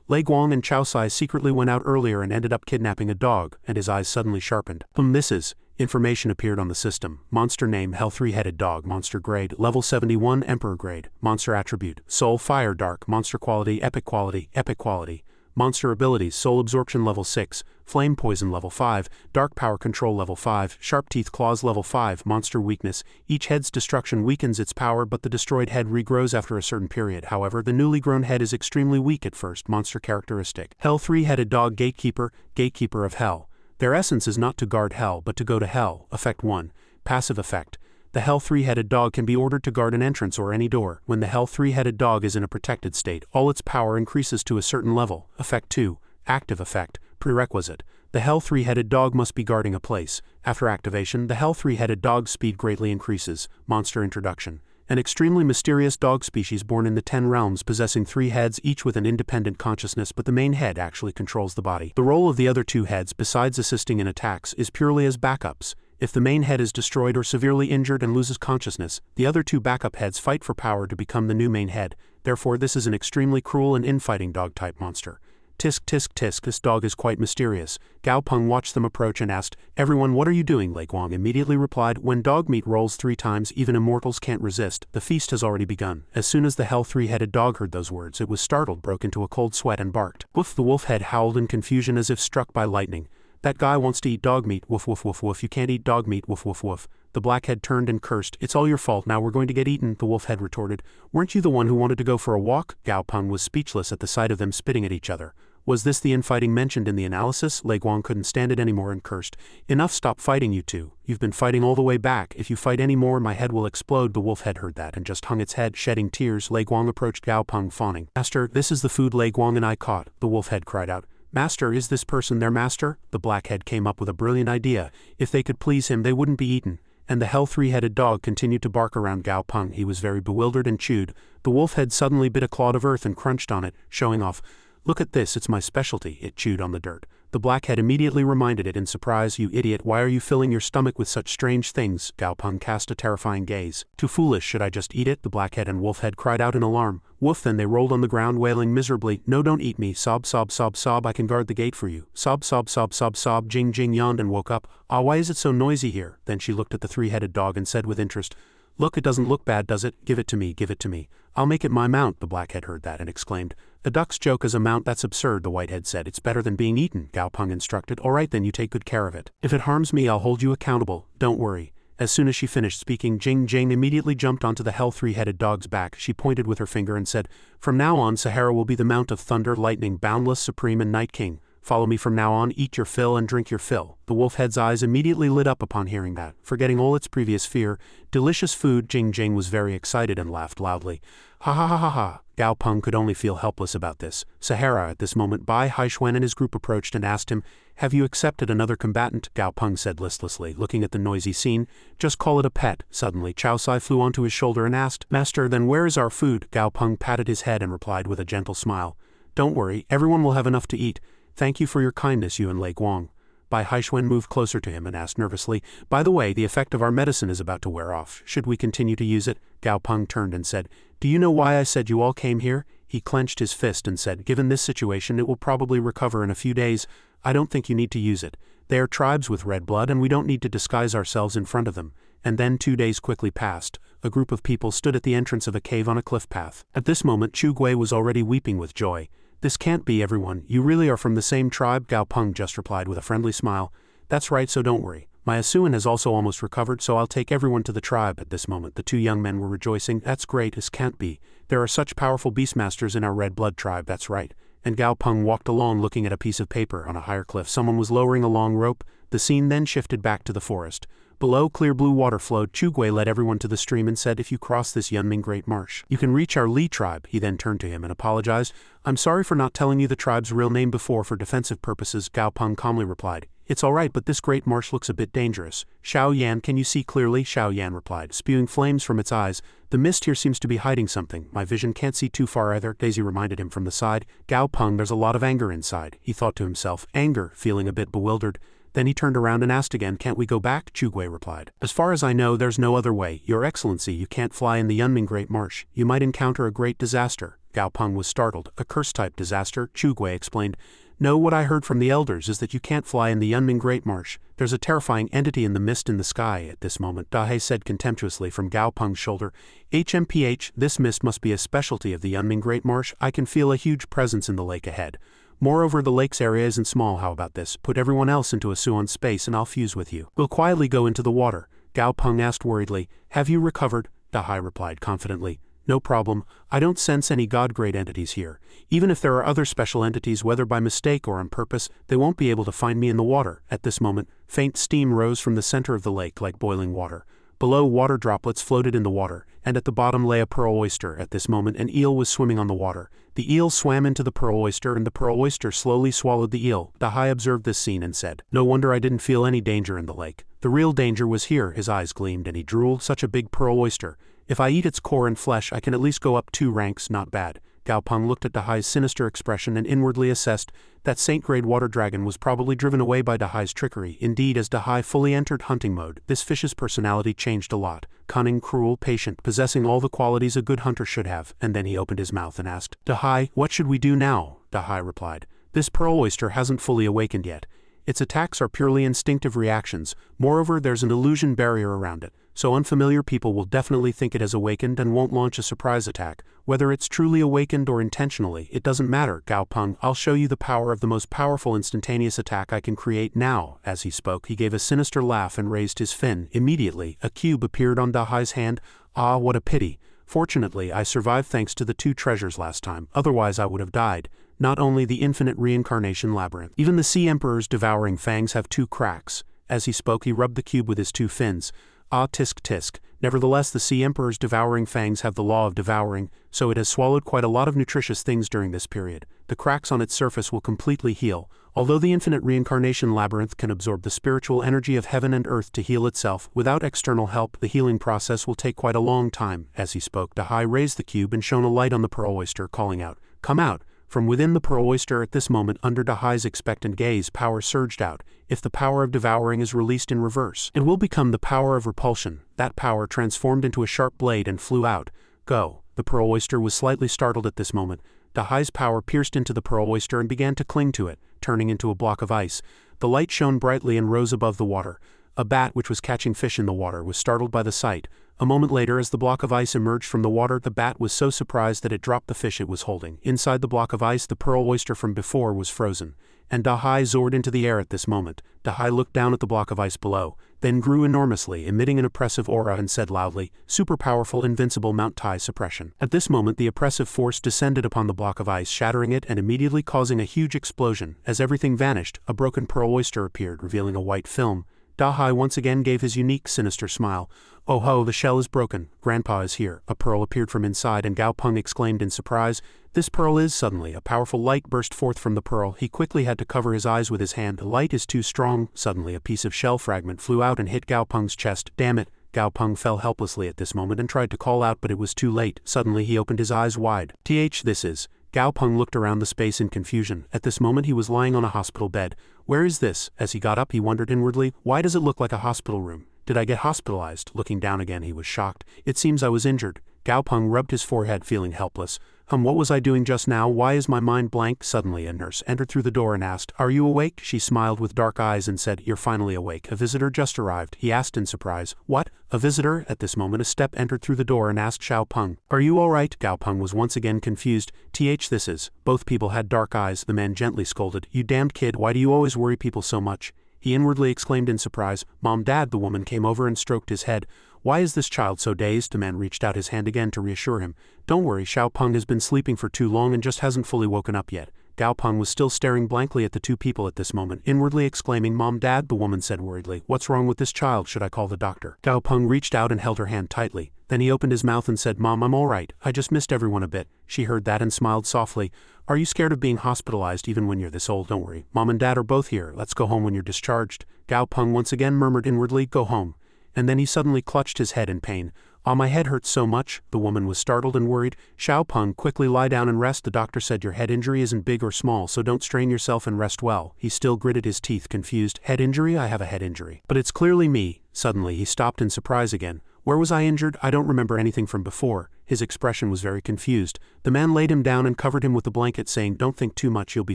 Lei Guang and Chao Sai secretly went out earlier and ended up kidnapping a dog, and his eyes suddenly sharpened. This is. Information appeared on the system. Monster name Hell 3-headed dog. Monster grade level 71 Emperor grade. Monster attribute Soul Fire Dark. Monster quality Epic quality. Epic quality. Monster abilities Soul Absorption level 6, Flame Poison level 5, Dark Power Control level 5, Sharp Teeth Claws level 5. Monster weakness: each head's destruction weakens its power, but the destroyed head regrows after a certain period. However, the newly grown head is extremely weak at first. Monster characteristic: Hell 3-headed dog. Gatekeeper, Gatekeeper of Hell. Their essence is not to guard hell but to go to hell. Effect 1. Passive effect: the Hell 3-headed dog can be ordered to guard an entrance or any door. When the Hell 3-headed dog is in a protected state, all its power increases to a certain level. Effect 2. Active effect: prerequisite: the Hell 3-headed dog must be guarding a place. After activation, the Hell 3-headed dog's speed greatly increases. Monster introduction: an extremely mysterious dog species born in the 10 realms, possessing 3 heads each with an independent consciousness, but the main head actually controls the body. The role of the other 2 heads, besides assisting in attacks, is purely as backups. If the main head is destroyed or severely injured and loses consciousness, the other 2 backup heads fight for power to become the new main head. Therefore, this is an extremely cruel and infighting dog-type monster. Tisk tisk tisk, this dog is quite mysterious. Gao Peng watched them approach and asked, "Everyone, what are you doing?" Lei Guang immediately replied, "When dog meat rolls 3 times, even immortals can't resist. The feast has already begun." As soon as the Hell 3-headed dog heard those words, it was startled, broke into a cold sweat and barked. Woof! The wolf head howled in confusion as if struck by lightning. "That guy wants to eat dog meat. Woof woof woof woof. You can't eat dog meat. Woof woof woof." The blackhead turned and cursed. "It's all your fault. Now we're going to get eaten." The wolf head retorted, "Weren't you the one who wanted to go for a walk?" Gao Peng was speechless at the sight of them spitting at each other. Was this the infighting mentioned in the analysis? Lei Guang couldn't stand it anymore and cursed, "Enough, stop fighting, you two. You've been fighting all the way back. If you fight any more, my head will explode." The wolf head heard that and just hung its head, shedding tears. Lei Guang approached Gao Peng, fawning. "Master, this is the food Lei Guang and I caught." The wolf head cried out. "Master, is this person their master?" The blackhead came up with a brilliant idea. If they could please him, they wouldn't be eaten. And the Hell 3-headed dog continued to bark around Gao Peng. He was very bewildered and chewed. The wolf head suddenly bit a clod of earth and crunched on it, showing off. "Look at this, it's my specialty." It chewed on the dirt. The blackhead immediately reminded it in surprise, "You idiot, why are you filling your stomach with such strange things?" Gao Peng cast a terrifying gaze. "Too foolish, should I just eat it?" The blackhead and wolfhead cried out in alarm. Woof! Then they rolled on the ground, wailing miserably. "No, don't eat me. Sob sob sob sob, I can guard the gate for you. Sob sob sob sob sob." Jing Jing yawned and woke up. "Ah, why is it so noisy here?" Then she looked at the 3-headed dog and said with interest, "Look, it doesn't look bad, does it? Give it to me, give it to me. I'll make it my mount." The blackhead heard that and exclaimed, "A duck's joke as a mount? That's absurd." The whitehead said, "It's better than being eaten." Gao Peng instructed, "All right then, you take good care of it. If it harms me, I'll hold you accountable. Don't worry." As soon as she finished speaking, Jing Jing immediately jumped onto the Hell 3-headed dog's back. She pointed with her finger and said, "From now on, Sahara will be the mount of thunder, lightning, boundless, supreme, and night king. Follow me from now on, eat your fill and drink your fill." The wolfhead's eyes immediately lit up upon hearing that. Forgetting all its previous fear, delicious food, Jing Jing was very excited and laughed loudly. "Ha ha ha ha ha." Gao Peng could only feel helpless about this. Sahara, at this moment, Bai Haixuan and his group approached and asked him, "Have you accepted another combatant?" Gao Peng said listlessly, looking at the noisy scene, "Just call it a pet." Suddenly, Chao Sai flew onto his shoulder and asked, "Master, then where is our food?" Gao Peng patted his head and replied with a gentle smile, "Don't worry, everyone will have enough to eat. Thank you for your kindness, you and Lei Guang." Bai Haixuan moved closer to him and asked nervously, "By the way, the effect of our medicine is about to wear off. Should we continue to use it?" Gao Peng turned and said, "Do you know why I said you all came here?" He clenched his fist and said, "Given this situation, it will probably recover in a few days. I don't think you need to use it. They are tribes with red blood and we don't need to disguise ourselves in front of them." And then 2 days quickly passed. A group of people stood at the entrance of a cave on a cliff path. At this moment, Chu Gui was already weeping with joy. "This can't be, everyone. You really are from the same tribe?" Gao Peng just replied with a friendly smile. "That's right, so don't worry. My Asuan has also almost recovered, so I'll take everyone to the tribe." At this moment, the 2 young men were rejoicing. "That's great, this can't be. There are such powerful Beastmasters in our red blood tribe, that's right." And Gao Peng walked along looking at a piece of paper. On a higher cliff, someone was lowering a long rope. The scene then shifted back to the forest. Below, clear blue water flowed. Chu Gui led everyone to the stream and said, "If you cross this Yunming Great Marsh, you can reach our Li tribe." He then turned to him and apologized. "I'm sorry for not telling you the tribe's real name before for defensive purposes." Gao Peng calmly replied, "It's all right, but this great marsh looks a bit dangerous." "Xiao Yan, can you see clearly?" Xiao Yan replied, spewing flames from its eyes. "The mist here seems to be hiding something. My vision can't see too far either." Daisy reminded him from the side. "Gao Peng, there's a lot of anger inside," he thought to himself. Anger, feeling a bit bewildered. Then he turned around and asked again, "Can't we go back?" Chu Gui replied, "As far as I know, there's no other way. Your Excellency, you can't fly in the Yunming Great Marsh. You might encounter a great disaster." Gao Peng was startled. A curse-type disaster, Chu Gui explained. No, what I heard from the elders is that you can't fly in the Yunming Great Marsh. There's a terrifying entity in the mist in the sky at this moment, Dahai said contemptuously from Gao Peng's shoulder. HMPH, this mist must be a specialty of the Yunming Great Marsh. I can feel a huge presence in the lake ahead. Moreover, the lake's area isn't small. How about this? Put everyone else into a Suon space and I'll fuse with you. We'll quietly go into the water. Gao Peng asked worriedly. Have you recovered? Dahai replied confidently. No problem. I don't sense any god-grade entities here. Even if there are other special entities, whether by mistake or on purpose, they won't be able to find me in the water. At this moment, faint steam rose from the center of the lake like boiling water. Below, water droplets floated in the water, and at the bottom lay a pearl oyster. At this moment, an eel was swimming on the water. The eel swam into the pearl oyster and the pearl oyster slowly swallowed the eel. Dahai observed this scene and said, No wonder I didn't feel any danger in the lake. The real danger was here. His eyes gleamed and he drooled. Such a big pearl oyster. If I eat its core and flesh, I can at least go up 2 ranks, not bad. Gao Peng looked at Dahai's sinister expression and inwardly assessed that saint-grade water dragon was probably driven away by Dahai's trickery. Indeed, as Dahai fully entered hunting mode, this fish's personality changed a lot. Cunning, cruel, patient, possessing all the qualities a good hunter should have. And then he opened his mouth and asked, Dahai, what should we do now? Dahai replied, This pearl oyster hasn't fully awakened yet. Its attacks are purely instinctive reactions. Moreover, there's an illusion barrier around it, so unfamiliar people will definitely think it has awakened and won't launch a surprise attack. Whether it's truly awakened or intentionally, it doesn't matter. Gao Peng, I'll show you the power of the most powerful instantaneous attack I can create now. As he spoke, he gave a sinister laugh and raised his fin. Immediately, a cube appeared on Dahai's hand. Ah, what a pity. Fortunately, I survived thanks to the 2 treasures last time, otherwise I would have died. Not only the infinite reincarnation labyrinth, even the Sea Emperor's devouring fangs have 2 cracks. As he spoke, he rubbed the cube with his 2 fins. Ah, tisk tisk. Nevertheless, the Sea Emperor's devouring fangs have the law of devouring, so it has swallowed quite a lot of nutritious things during this period. The cracks on its surface will completely heal. Although the infinite reincarnation labyrinth can absorb the spiritual energy of heaven and earth to heal itself, without external help, the healing process will take quite a long time. As he spoke, Dahai raised the cube and shone a light on the pearl oyster, calling out, Come out! From within the pearl oyster at this moment, under Dahai's expectant gaze, power surged out. If the power of devouring is released in reverse, it will become the power of repulsion. That power transformed into a sharp blade and flew out. Go. The pearl oyster was slightly startled at this moment. Dahai's power pierced into the pearl oyster and began to cling to it, turning into a block of ice. The light shone brightly and rose above the water. A bat, which was catching fish in the water, was startled by the sight. A moment later, as the block of ice emerged from the water, the bat was so surprised that it dropped the fish it was holding. Inside the block of ice, the pearl oyster from before was frozen, and Dahai soared into the air at this moment. Dahai looked down at the block of ice below, then grew enormously, emitting an oppressive aura, and said loudly, Super powerful, invincible Mount Tai suppression. At this moment, the oppressive force descended upon the block of ice, shattering it and immediately causing a huge explosion. As everything vanished, a broken pearl oyster appeared, revealing a white film. Dahai once again gave his unique, sinister smile. Oh ho, the shell is broken. Grandpa is here. A pearl appeared from inside, and Gao Peng exclaimed in surprise, This pearl is suddenly. A powerful light burst forth from the pearl. He quickly had to cover his eyes with his hand. The light is too strong. Suddenly, a piece of shell fragment flew out and hit Gao Peng's chest. Damn it. Gao Peng fell helplessly at this moment and tried to call out, but it was too late. Suddenly, he opened his eyes wide. This is. Gao Peng looked around the space in confusion. At this moment, he was lying on a hospital bed. Where is this? As he got up, he wondered inwardly, why does it look like a hospital room? Did I get hospitalized? Looking down again, he was shocked. It seems I was injured. Gao Peng rubbed his forehead, feeling helpless. What was I doing just now? Why is my mind blank? Suddenly, a nurse entered through the door and asked, Are you awake? She smiled with dark eyes and said, You're finally awake. A visitor just arrived. He asked in surprise, What? A visitor? At this moment, a step entered through the door and asked Xiao Peng, Are you all right? Gao Peng was once again confused. This is. Both people had dark eyes. The man gently scolded, You damned kid, why do you always worry people so much? He inwardly exclaimed in surprise, Mom, Dad. The woman came over and stroked his head. Why is this child so dazed? The man reached out his hand again to reassure him. Don't worry, Xiao Peng has been sleeping for too long and just hasn't fully woken up yet. Gao Peng was still staring blankly at the 2 people at this moment, inwardly exclaiming, Mom, Dad. The woman said worriedly, What's wrong with this child? Should I call the doctor? Gao Peng reached out and held her hand tightly. Then he opened his mouth and said, Mom, I'm all right. I just missed everyone a bit. She heard that and smiled softly. Are you scared of being hospitalized even when you're this old? Don't worry. Mom and Dad are both here. Let's go home when you're discharged. Gao Peng once again murmured inwardly, Go home. And then he suddenly clutched his head in pain. My head hurts so much. The woman was startled and worried. Xiao Peng, quickly lie down and rest. The doctor said your head injury isn't big or small, so don't strain yourself and rest well. He still gritted his teeth, confused. Head injury? I have a head injury. But it's clearly me. Suddenly he stopped in surprise again. Where was I injured? I don't remember anything from before. His expression was very confused. The man laid him down and covered him with the blanket, saying, "Don't think too much, you'll be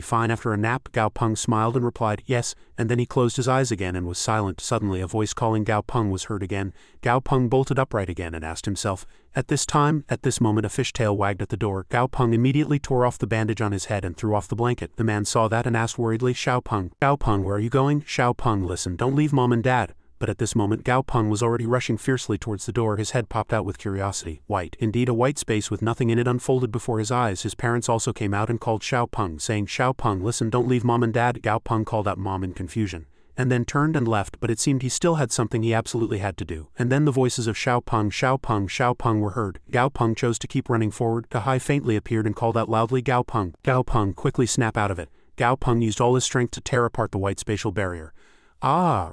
fine after a nap." Gao Peng smiled and replied, "Yes," and then he closed his eyes again and was silent. Suddenly a voice calling Gao Peng was heard again. Gao Peng bolted upright again and asked himself, at this moment a fishtail wagged at the door. Gao Peng immediately tore off the bandage on his head and threw off the blanket. The man saw that and asked worriedly, "Xiao Peng, Gao Peng, where are you going?" "Xiao Peng, listen, don't leave Mom and Dad." But at this moment Gao Peng was already rushing fiercely towards the door. His head popped out with curiosity. White, indeed a white space with nothing in it unfolded before his eyes. His parents also came out and called Xiao Peng, saying, "Xiao Peng, listen, don't leave Mom and Dad." Gao Peng called out Mom in confusion, and then turned and left, but it seemed he still had something he absolutely had to do. And then the voices of Xiao Peng, Xiao Peng, Xiao Peng were heard. Gao Peng chose to keep running forward. Dahai faintly appeared and called out loudly, "Gao Peng." Gao Peng quickly snapped out of it. Gao Peng used all his strength to tear apart the white spatial barrier.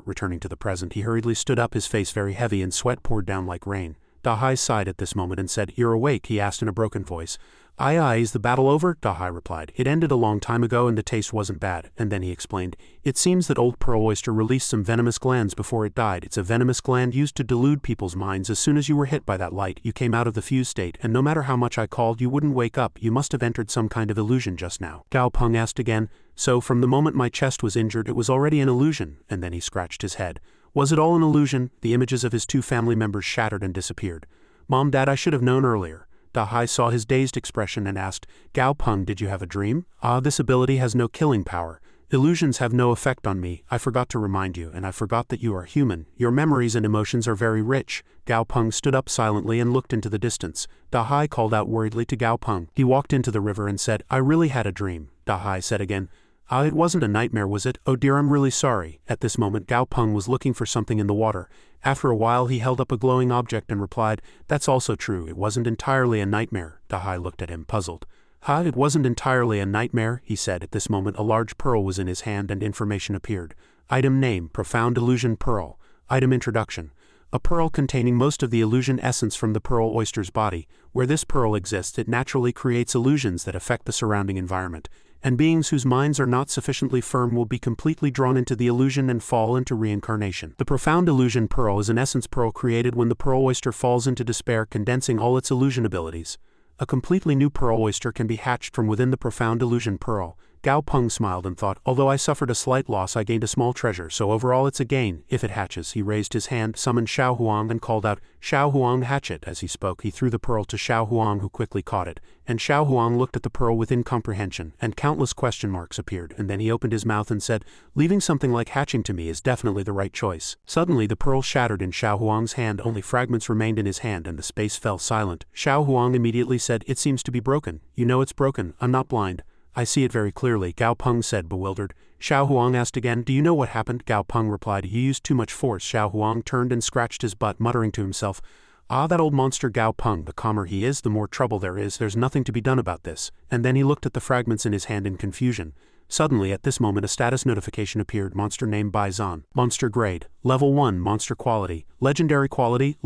Returning to the present, he hurriedly stood up, his face very heavy and sweat poured down like rain. Dahai sighed at this moment and said, "You're awake?" he asked in a broken voice. Aye, is the battle over?" Dahai replied. "It ended a long time ago and the taste wasn't bad." And then he explained, "It seems that old pearl oyster released some venomous glands before it died. It's a venomous gland used to delude people's minds. As soon as you were hit by that light, you came out of the fused state, and no matter how much I called, you wouldn't wake up. You must have entered some kind of illusion just now." Gao Peng asked again, "So from the moment my chest was injured, it was already an illusion?" And then he scratched his head. Was it all an illusion? The images of his two family members shattered and disappeared. "Mom, Dad, I should have known earlier." Dahai saw his dazed expression and asked, "Gao Peng, did you have a dream?" "This ability has no killing power. Illusions have no effect on me. I forgot to remind you, and I forgot that you are human. Your memories and emotions are very rich." Gao Peng stood up silently and looked into the distance. Dahai called out worriedly to Gao Peng. He walked into the river and said, "I really had a dream." Dahai said again, "It wasn't a nightmare, was it? Oh dear, I'm really sorry." At this moment Gao Peng was looking for something in the water. After a while he held up a glowing object and replied, "That's also true, it wasn't entirely a nightmare." Dahai looked at him, puzzled. It wasn't entirely a nightmare," he said. At this moment a large pearl was in his hand and information appeared. Item name, Profound Illusion Pearl. Item introduction. A pearl containing most of the illusion essence from the pearl oyster's body. Where this pearl exists, it naturally creates illusions that affect the surrounding environment, and beings whose minds are not sufficiently firm will be completely drawn into the illusion and fall into reincarnation. The Profound Illusion Pearl is an essence pearl created when the pearl oyster falls into despair, condensing all its illusion abilities. A completely new pearl oyster can be hatched from within the Profound Illusion Pearl. Gao Peng smiled and thought, "Although I suffered a slight loss, I gained a small treasure, so overall it's a gain, if it hatches." He raised his hand, summoned Xiao Huang and called out, "Xiao Huang, hatch it." As he spoke, he threw the pearl to Xiao Huang, who quickly caught it, and Xiao Huang looked at the pearl with incomprehension, and countless question marks appeared, and then he opened his mouth and said, "Leaving something like hatching to me is definitely the right choice." Suddenly the pearl shattered in Xiao Huang's hand, only fragments remained in his hand and the space fell silent. Xiao Huang immediately said, "It seems to be broken." "You know it's broken, I'm not blind. I see it very clearly," Gao Peng said, bewildered. Xiao Huang asked again, "Do you know what happened?" Gao Peng replied, "You used too much force." Xiao Huang turned and scratched his butt, muttering to himself, That old monster Gao Peng, the calmer he is, the more trouble there is. There's nothing to be done about this." And then he looked at the fragments in his hand in confusion. Suddenly at this moment a status notification appeared. Monster name Bai Zan. Monster grade, level 1, monster quality, legendary quality,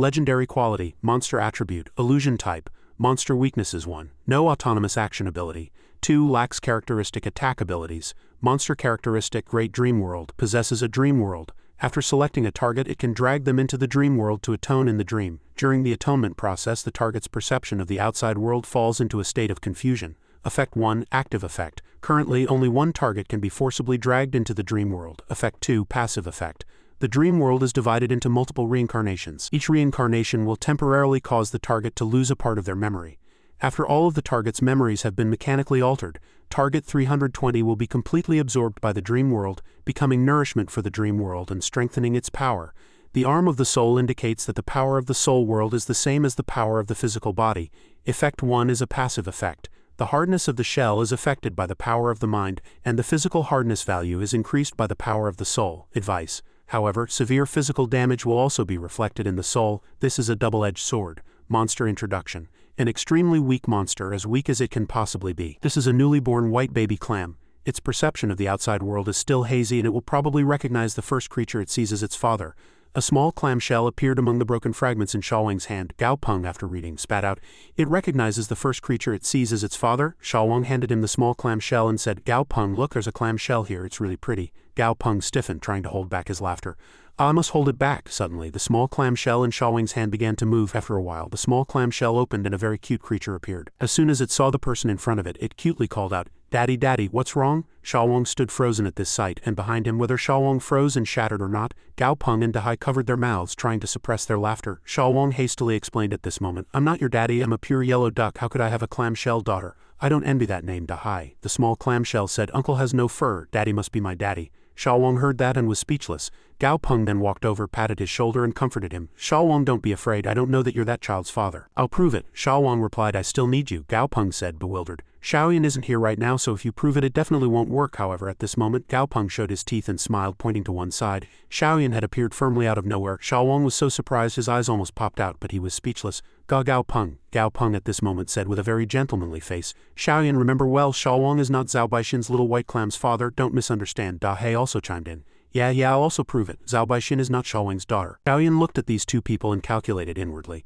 monster attribute, illusion type, monster weaknesses 1, no autonomous action ability, 2, lacks characteristic attack abilities, monster characteristic Great Dream World, possesses a dream world. After selecting a target, it can drag them into the dream world to atone in the dream. During the atonement process, the target's perception of the outside world falls into a state of confusion. Effect 1, active effect. Currently, only one target can be forcibly dragged into the dream world. Effect 2, passive effect. The dream world is divided into multiple reincarnations. Each reincarnation will temporarily cause the target to lose a part of their memory. After all of the target's memories have been mechanically altered, target 320 will be completely absorbed by the dream world, becoming nourishment for the dream world and strengthening its power. The arm of the soul indicates that the power of the soul world is the same as the power of the physical body. Effect 1 is a passive effect. The hardness of the shell is affected by the power of the mind, and the physical hardness value is increased by the power of the soul. Advice. However, severe physical damage will also be reflected in the soul. This is a double-edged sword. Monster introduction. An extremely weak monster, as weak as it can possibly be. This is a newly born white baby clam. Its perception of the outside world is still hazy, and it will probably recognize the first creature it sees as its father. A small clamshell appeared among the broken fragments in Xiaowang's hand. Gao Peng, after reading, spat out, "It recognizes the first creature it sees as its father?" Xiaowang handed him the small clamshell and said, "Gao Peng, look, there's a clamshell here, it's really pretty." Gao Peng stiffened, trying to hold back his laughter. I must hold it back. Suddenly, the small clamshell in Xiaowang's hand began to move. After a while, the small clamshell opened and a very cute creature appeared. As soon as it saw the person in front of it, it cutely called out, "Daddy, daddy, what's wrong?" Xiaowang stood frozen at this sight, and behind him, whether Xiaowang froze and shattered or not, Gao Peng and Dahai covered their mouths, trying to suppress their laughter. Xiaowang hastily explained at this moment, "I'm not your daddy, I'm a pure yellow duck. How could I have a clamshell daughter? I don't envy that name, Dahai." The small clamshell said, "Uncle has no fur, daddy must be my daddy." Xiaowang heard that and was speechless. Gao Peng then walked over, patted his shoulder and comforted him. "Xiaowang, don't be afraid, I don't know that you're that child's father." "I'll prove it." Xiaowang replied, "I still need you," Gao Peng said, bewildered. "Xiaoyan isn't here right now, so if you prove it, it definitely won't work." However, at this moment, Gao Peng showed his teeth and smiled, pointing to one side. Xiaoyan had appeared firmly out of nowhere. Xiaowang was so surprised his eyes almost popped out, but he was speechless. Gao Peng. Gao Peng at this moment said with a very gentlemanly face, "Xiaoyan, remember well, Xiaowang is not Zhao Baixin's little white clam's father, don't misunderstand." Dahai also chimed in. Yeah, I'll also prove it. Zhao Baixin is not Xiaowang's daughter." Xiaoyan looked at these two people and calculated inwardly.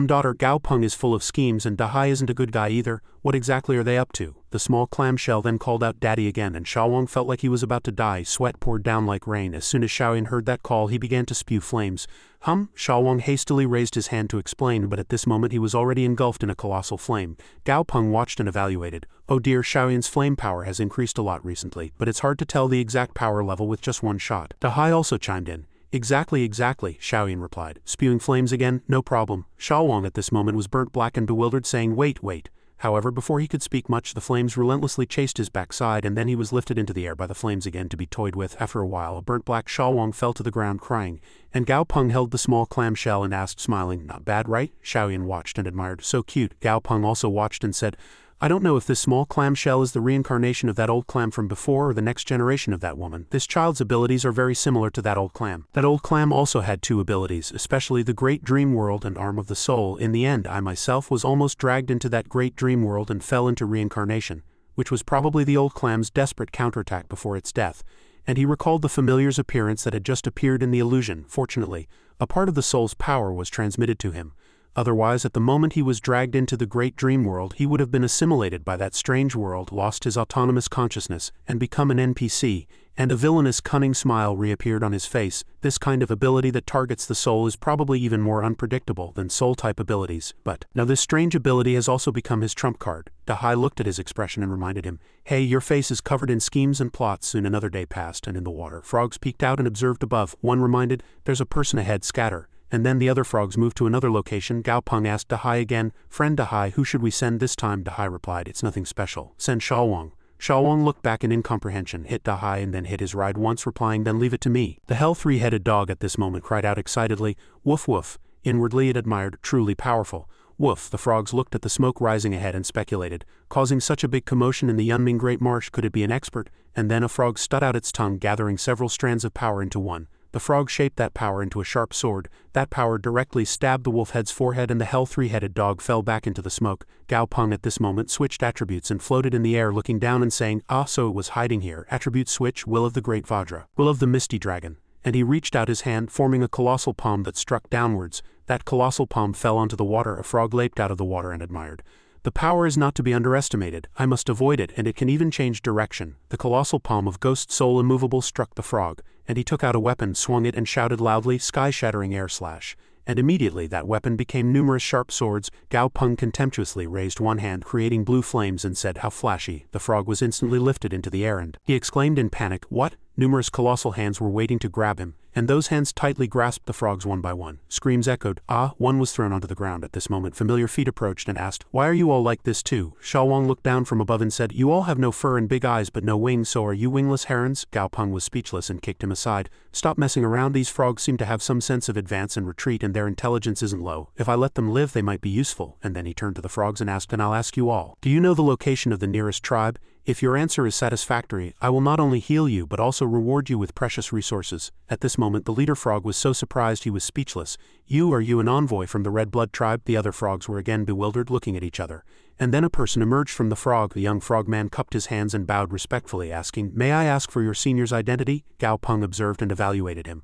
Daughter, Gao Peng is full of schemes and Dahai isn't a good guy either. What exactly are they up to?" The small clamshell then called out "Daddy" again, and Xiaowang felt like he was about to die. Sweat poured down like rain. As soon as Xiaoyan heard that call, he began to spew flames. Xiaowang hastily raised his hand to explain, but at this moment he was already engulfed in a colossal flame. Gao Peng watched and evaluated. "Oh dear, Xiaoyan's flame power has increased a lot recently, but it's hard to tell the exact power level with just one shot." Dahai also chimed in. Exactly, Xiaoyan replied. "Spewing flames again? No problem." Xiaowang at this moment was burnt black and bewildered, saying, Wait. However, before he could speak much, the flames relentlessly chased his backside, and then he was lifted into the air by the flames again to be toyed with. After a while, a burnt black Xiaowang fell to the ground crying, and Gao Peng held the small clamshell and asked, smiling, "Not bad, right?" Xiaoyan watched and admired. "So cute." Gao Peng also watched and said, "I don't know if this small clamshell is the reincarnation of that old clam from before or the next generation of that woman. This child's abilities are very similar to that old clam. That old clam also had two abilities, especially the great dream world and arm of the soul. In the end, I myself was almost dragged into that great dream world and fell into reincarnation, which was probably the old clam's desperate counterattack before its death." And he recalled the familiar's appearance that had just appeared in the illusion. Fortunately, a part of the soul's power was transmitted to him. Otherwise, at the moment he was dragged into the great dream world, he would have been assimilated by that strange world, lost his autonomous consciousness, and become an NPC, and a villainous cunning smile reappeared on his face. This kind of ability that targets the soul is probably even more unpredictable than soul-type abilities, but now this strange ability has also become his trump card. Dahai looked at his expression and reminded him, "Hey, your face is covered in schemes and plots." Soon another day passed, and in the water, frogs peeked out and observed above. One reminded, "There's a person ahead, scatter." And then the other frogs moved to another location. Gao Peng asked Dahai again, "Friend Dahai, who should we send this time?" Dahai replied, "It's nothing special. Send Xiaowang." Xiaowang looked back in incomprehension, hit Dahai and then hit his ride once, replying, "Then leave it to me." The hell three-headed dog at this moment cried out excitedly, "Woof woof." Inwardly it admired, "Truly powerful." Woof. The frogs looked at the smoke rising ahead and speculated, causing such a big commotion in the Yunming Great Marsh, could it be an expert? And then a frog stuck out its tongue, gathering several strands of power into one. The frog shaped that power into a sharp sword. That power directly stabbed the wolf-head's forehead and the hell three-headed dog fell back into the smoke. Gao Peng at this moment switched attributes and floated in the air, looking down and saying, "Ah, so it was hiding here." Attribute switch, Will of the Great Vajra. Will of the Misty Dragon. And he reached out his hand, forming a colossal palm that struck downwards. That colossal palm fell onto the water. A frog leaped out of the water and admired. "The power is not to be underestimated. I must avoid it, and it can even change direction." The colossal palm of Ghost Soul Immovable struck the frog, and he took out a weapon, swung it, and shouted loudly, "Sky-shattering air slash." And immediately that weapon became numerous sharp swords. Gao Peng contemptuously raised one hand, creating blue flames, and said, "How flashy." The frog was instantly lifted into the air and he exclaimed in panic, "What?" Numerous colossal hands were waiting to grab him, and those hands tightly grasped the frogs one by one. Screams echoed. One was thrown onto the ground. At this moment familiar feet approached and asked, "Why are you all like this too?" Xiaowang looked down from above and said, "You all have no fur and big eyes but no wings, so are you wingless herons?" Gao Peng was speechless and kicked him aside. "Stop messing around. These frogs seem to have some sense of advance and retreat, and their intelligence isn't low. If I let them live they might be useful." And then he turned to the frogs and asked, "And I'll ask you all, do you know the location of the nearest tribe? If your answer is satisfactory, I will not only heal you but also reward you with precious resources." At this moment the leader frog was so surprised he was speechless. Are you an envoy from the Red Blood tribe?" The other frogs were again bewildered, looking at each other. And then a person emerged from the frog. The young frogman cupped his hands and bowed respectfully, asking, "May I ask for your senior's identity?" Gao Peng observed and evaluated him.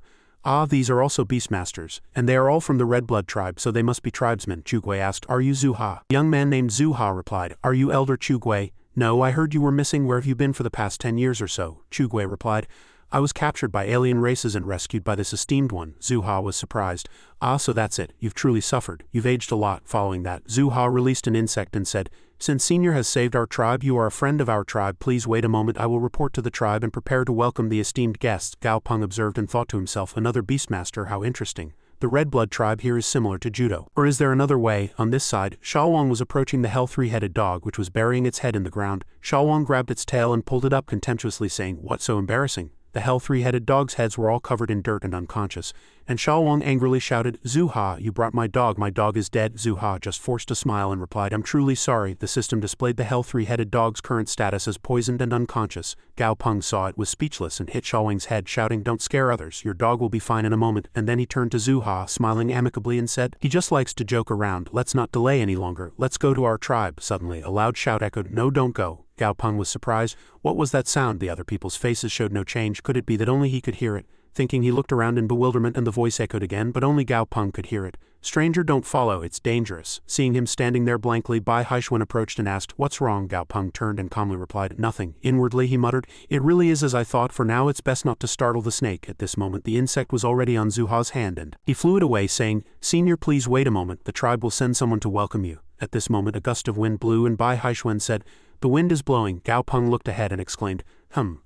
These are also Beastmasters, and they are all from the Red Blood tribe, so they must be tribesmen." Chugui asked, "Are you Zuha?" A young man named Zuha replied, "Are you Elder Chugui?" "No, I heard you were missing. Where have you been for the past 10 years or so?" Chugui replied, I was captured by alien races and rescued by this esteemed one. Zuha was surprised. Ah, so that's it, you've truly suffered. You've aged a lot. Following that, Zuha released an insect and said, since Senior has saved our tribe, you are a friend of our tribe. Please wait a moment, I will report to the tribe and prepare to welcome the esteemed guests. Gao Peng observed and thought to himself, another Beastmaster, how interesting. The Red Blood tribe here is similar to Judo. Or is there another way? On this side, Shalwang was approaching the hell three-headed dog which was burying its head in the ground. Shalwang grabbed its tail and pulled it up contemptuously saying, what so embarrassing? The hell three-headed dog's heads were all covered in dirt and unconscious, and Shalwang angrily shouted, Zuha, you brought my dog is dead. Zuha just forced a smile and replied, I'm truly sorry. The system displayed the hell three-headed dog's current status as poisoned and unconscious. Gao Peng saw it, was speechless, and hit Shalwang's head, shouting, don't scare others, your dog will be fine in a moment. And then he turned to Zuha, smiling amicably and said, he just likes to joke around, let's not delay any longer, let's go to our tribe. Suddenly, a loud shout echoed, no, don't go. Gao Peng was surprised. What was that sound? The other people's faces showed no change. Could it be that only he could hear it? Thinking, he looked around in bewilderment and the voice echoed again, but only Gao Peng could hear it. Stranger, don't follow, it's dangerous. Seeing him standing there blankly, Bai Haixuan approached and asked, what's wrong? Gao Peng turned and calmly replied, nothing. Inwardly he muttered, it really is as I thought, for now it's best not to startle the snake. At this moment the insect was already on Zuha's hand and he flew it away saying, Senior, please wait a moment, the tribe will send someone to welcome you. At this moment a gust of wind blew and Bai Haixuan said, the wind is blowing. Gao Peng looked ahead and exclaimed,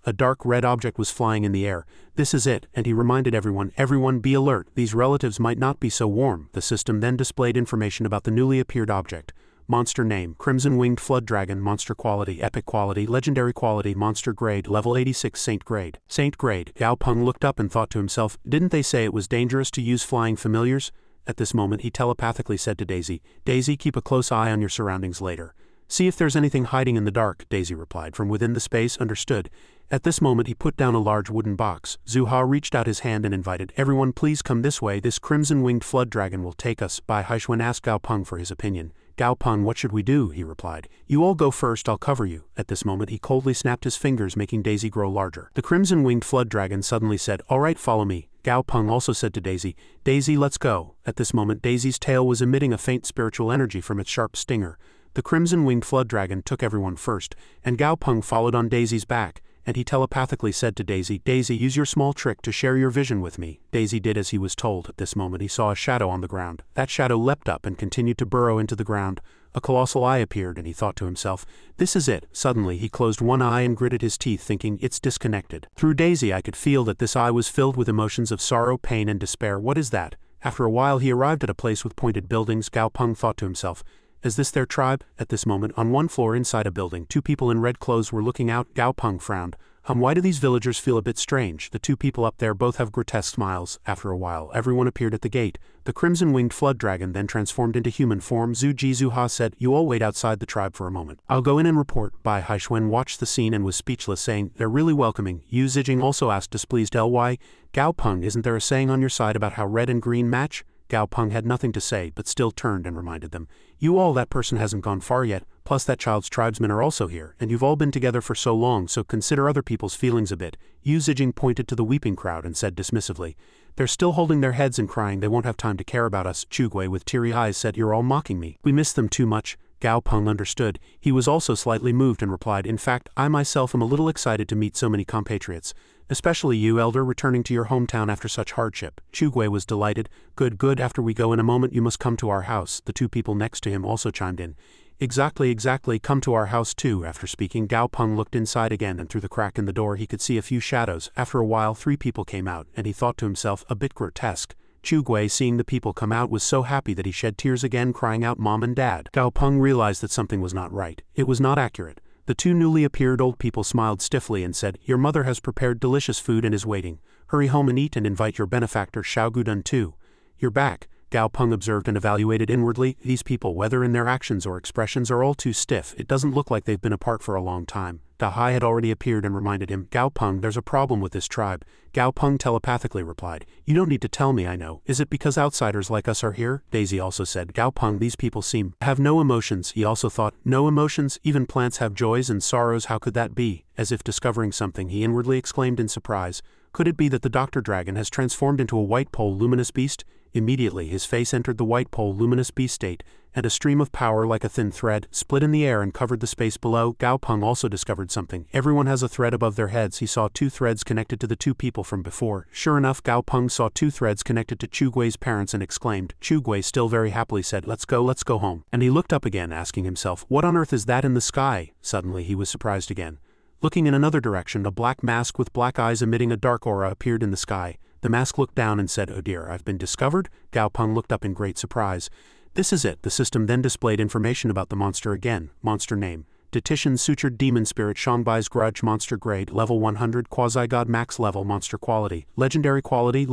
a dark red object was flying in the air. This is it, and he reminded everyone be alert, these relatives might not be so warm. The system then displayed information about the newly appeared object. Monster name, Crimson Winged Flood Dragon. Monster quality, Epic quality, Legendary quality, Monster grade, level 86, Saint grade. Saint grade. Gao Peng looked up and thought to himself, didn't they say it was dangerous to use flying familiars? At this moment he telepathically said to Daisy, Daisy, keep a close eye on your surroundings later. See if there's anything hiding in the dark, Daisy replied from within the space. Understood. At this moment he put down a large wooden box. Zuha reached out his hand and invited, everyone please come this way, this crimson-winged flood dragon will take us. Bai Haixuan asked Gao Peng for his opinion. Gao Peng, what should we do? He replied. You all go first, I'll cover you. At this moment he coldly snapped his fingers, making Daisy grow larger. The crimson-winged flood dragon suddenly said, all right, follow me. Gao Peng also said to Daisy, Daisy, let's go. At this moment Daisy's tail was emitting a faint spiritual energy from its sharp stinger. The crimson-winged flood dragon took everyone first, and Gao Peng followed on Daisy's back, and he telepathically said to Daisy, Daisy, use your small trick to share your vision with me. Daisy did as he was told. At this moment he saw a shadow on the ground. That shadow leapt up and continued to burrow into the ground. A colossal eye appeared and he thought to himself, this is it. Suddenly he closed one eye and gritted his teeth, thinking, it's disconnected. Through Daisy I could feel that this eye was filled with emotions of sorrow, pain and despair. What is that? After a while he arrived at a place with pointed buildings. Gao Peng thought to himself, is this their tribe? At this moment, on one floor inside a building, two people in red clothes were looking out. Gao Peng frowned. Why do these villagers feel a bit strange? The two people up there both have grotesque smiles. After a while, everyone appeared at the gate. The crimson-winged flood dragon then transformed into human form. Zuha said, you all wait outside the tribe for a moment. I'll go in and report. Bai Haixuan watched the scene and was speechless, saying, they're really welcoming. Yu Zijing also asked displeased, Ly, Gao Peng, isn't there a saying on your side about how red and green match? Gao Peng had nothing to say, but still turned and reminded them, you all, that person hasn't gone far yet, plus that child's tribesmen are also here, and you've all been together for so long, so consider other people's feelings a bit. Yu Zijing pointed to the weeping crowd and said dismissively, they're still holding their heads and crying, they won't have time to care about us. Chugui with teary eyes said, you're all mocking me. We miss them too much. Gao Peng understood. He was also slightly moved and replied, in fact, I myself am a little excited to meet so many compatriots. Especially you, elder, returning to your hometown after such hardship. Chugui was delighted. Good, after we go in a moment you must come to our house. The two people next to him also chimed in. Exactly, come to our house too. After speaking, Gao Peng looked inside again and through the crack in the door he could see a few shadows. After a while 3 people came out, and he thought to himself, a bit grotesque. Chugui, seeing the people come out, was so happy that he shed tears again, crying out, Mom and Dad. Gao Peng realized that something was not right. It was not accurate. The 2 newly appeared old people smiled stiffly and said, your mother has prepared delicious food and is waiting. Hurry home and eat and invite your benefactor Xiao Gudun too. You're back. Gao Peng observed and evaluated inwardly. These people, whether in their actions or expressions, are all too stiff. It doesn't look like they've been apart for a long time. Dahai had already appeared and reminded him, Gao Peng, there's a problem with this tribe. Gao Peng telepathically replied, you don't need to tell me, I know. Is it because outsiders like us are here? Daisy also said, Gao Peng, these people seem to have no emotions. He also thought, no emotions? Even plants have joys and sorrows, how could that be? As if discovering something, he inwardly exclaimed in surprise, could it be that the Dr. Dragon has transformed into a white pole luminous beast? Immediately his face entered the white pole luminous beast state, and a stream of power like a thin thread split in the air and covered the space below. Gao Peng also discovered something. Everyone has a thread above their heads. He saw 2 threads connected to the 2 people from before. Sure enough, Gao Peng saw 2 threads connected to Chu Gui's parents and exclaimed. Chu Gui still very happily said, let's go home. And he looked up again, asking himself, what on earth is that in the sky? Suddenly he was surprised again. Looking in another direction, a black mask with black eyes emitting a dark aura appeared in the sky. The mask looked down and said, oh dear, I've been discovered? Gao Peng looked up in great surprise. This is it. The system then displayed information about the monster again. Monster name: Detition Sutured Demon Spirit Shangbai's Grudge. Monster grade: level 100. Quasi-God max level. Monster quality: legendary quality.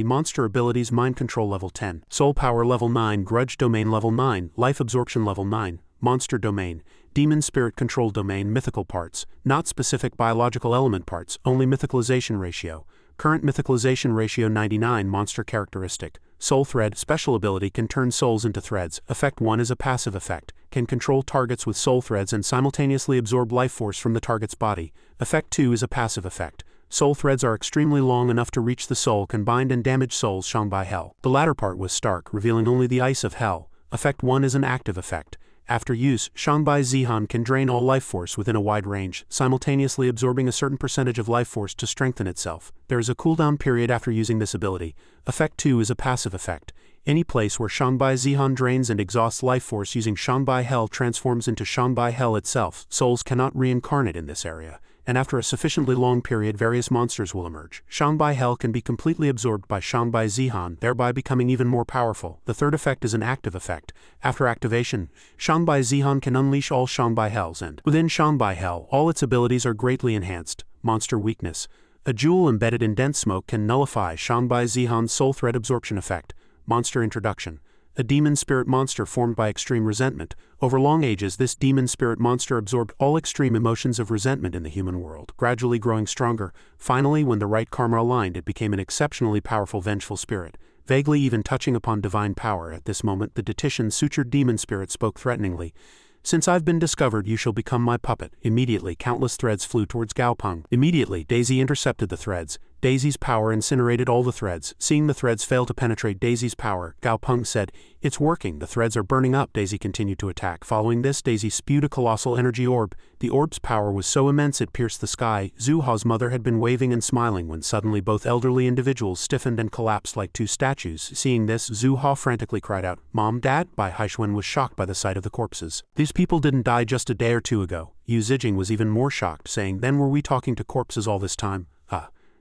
Monster abilities: mind control level 10. Soul power level 9. Grudge domain level 9. Life absorption level 9. Monster domain: demon spirit control domain. Mythical parts: not specific biological element parts, only mythicalization ratio. Current mythicalization ratio 99. Monster characteristic: soul thread. Special ability: can turn souls into threads. Effect 1 is a passive effect. Can control targets with soul threads and simultaneously absorb life force from the target's body. Effect 2 is a passive effect. Soul threads are extremely long enough to reach the soul, can bind and damage souls shown by hell. The latter part was stark, revealing only the ice of hell. Effect 1 is an active effect. After use, Shanghai Zihan can drain all life force within a wide range, simultaneously absorbing a certain percentage of life force to strengthen itself. There is a cooldown period after using this ability. Effect 2 is a passive effect. Any place where Shanghai Zihan drains and exhausts life force using Shanghai Hell transforms into Shanghai Hell itself. Souls cannot reincarnate in this area, and after a sufficiently long period various monsters will emerge. Shanghai Hell can be completely absorbed by Shanghai Zihan, thereby becoming even more powerful. The third effect is an active effect. After activation, Shanghai Zihan can unleash all Shanghai Hells, and within Shanghai Hell, all its abilities are greatly enhanced. Monster weakness: a jewel embedded in dense smoke can nullify Shanghai Zihan's soul thread absorption effect. Monster introduction: a demon spirit monster formed by extreme resentment. Over long ages, this demon spirit monster absorbed all extreme emotions of resentment in the human world, gradually growing stronger. Finally, when the right karma aligned, it became an exceptionally powerful vengeful spirit, vaguely even touching upon divine power. At this moment, the Detition Sutured Demon Spirit spoke threateningly. Since I've been discovered, you shall become my puppet. Immediately, countless threads flew towards Gao Peng. Immediately, Daisy intercepted the threads. Daisy's power incinerated all the threads. Seeing the threads fail to penetrate Daisy's power, Gao Peng said, "It's working, the threads are burning up." Daisy continued to attack. Following this, Daisy spewed a colossal energy orb. The orb's power was so immense it pierced the sky. Zhu Ha's mother had been waving and smiling when suddenly both elderly individuals stiffened and collapsed like 2 statues. Seeing this, Zhu Ha frantically cried out, "Mom, Dad!" Bai Haixuan was shocked by the sight of the corpses. These people didn't die just a day or 2 ago. Yu Zijing was even more shocked, saying, "Then were we talking to corpses all this time?"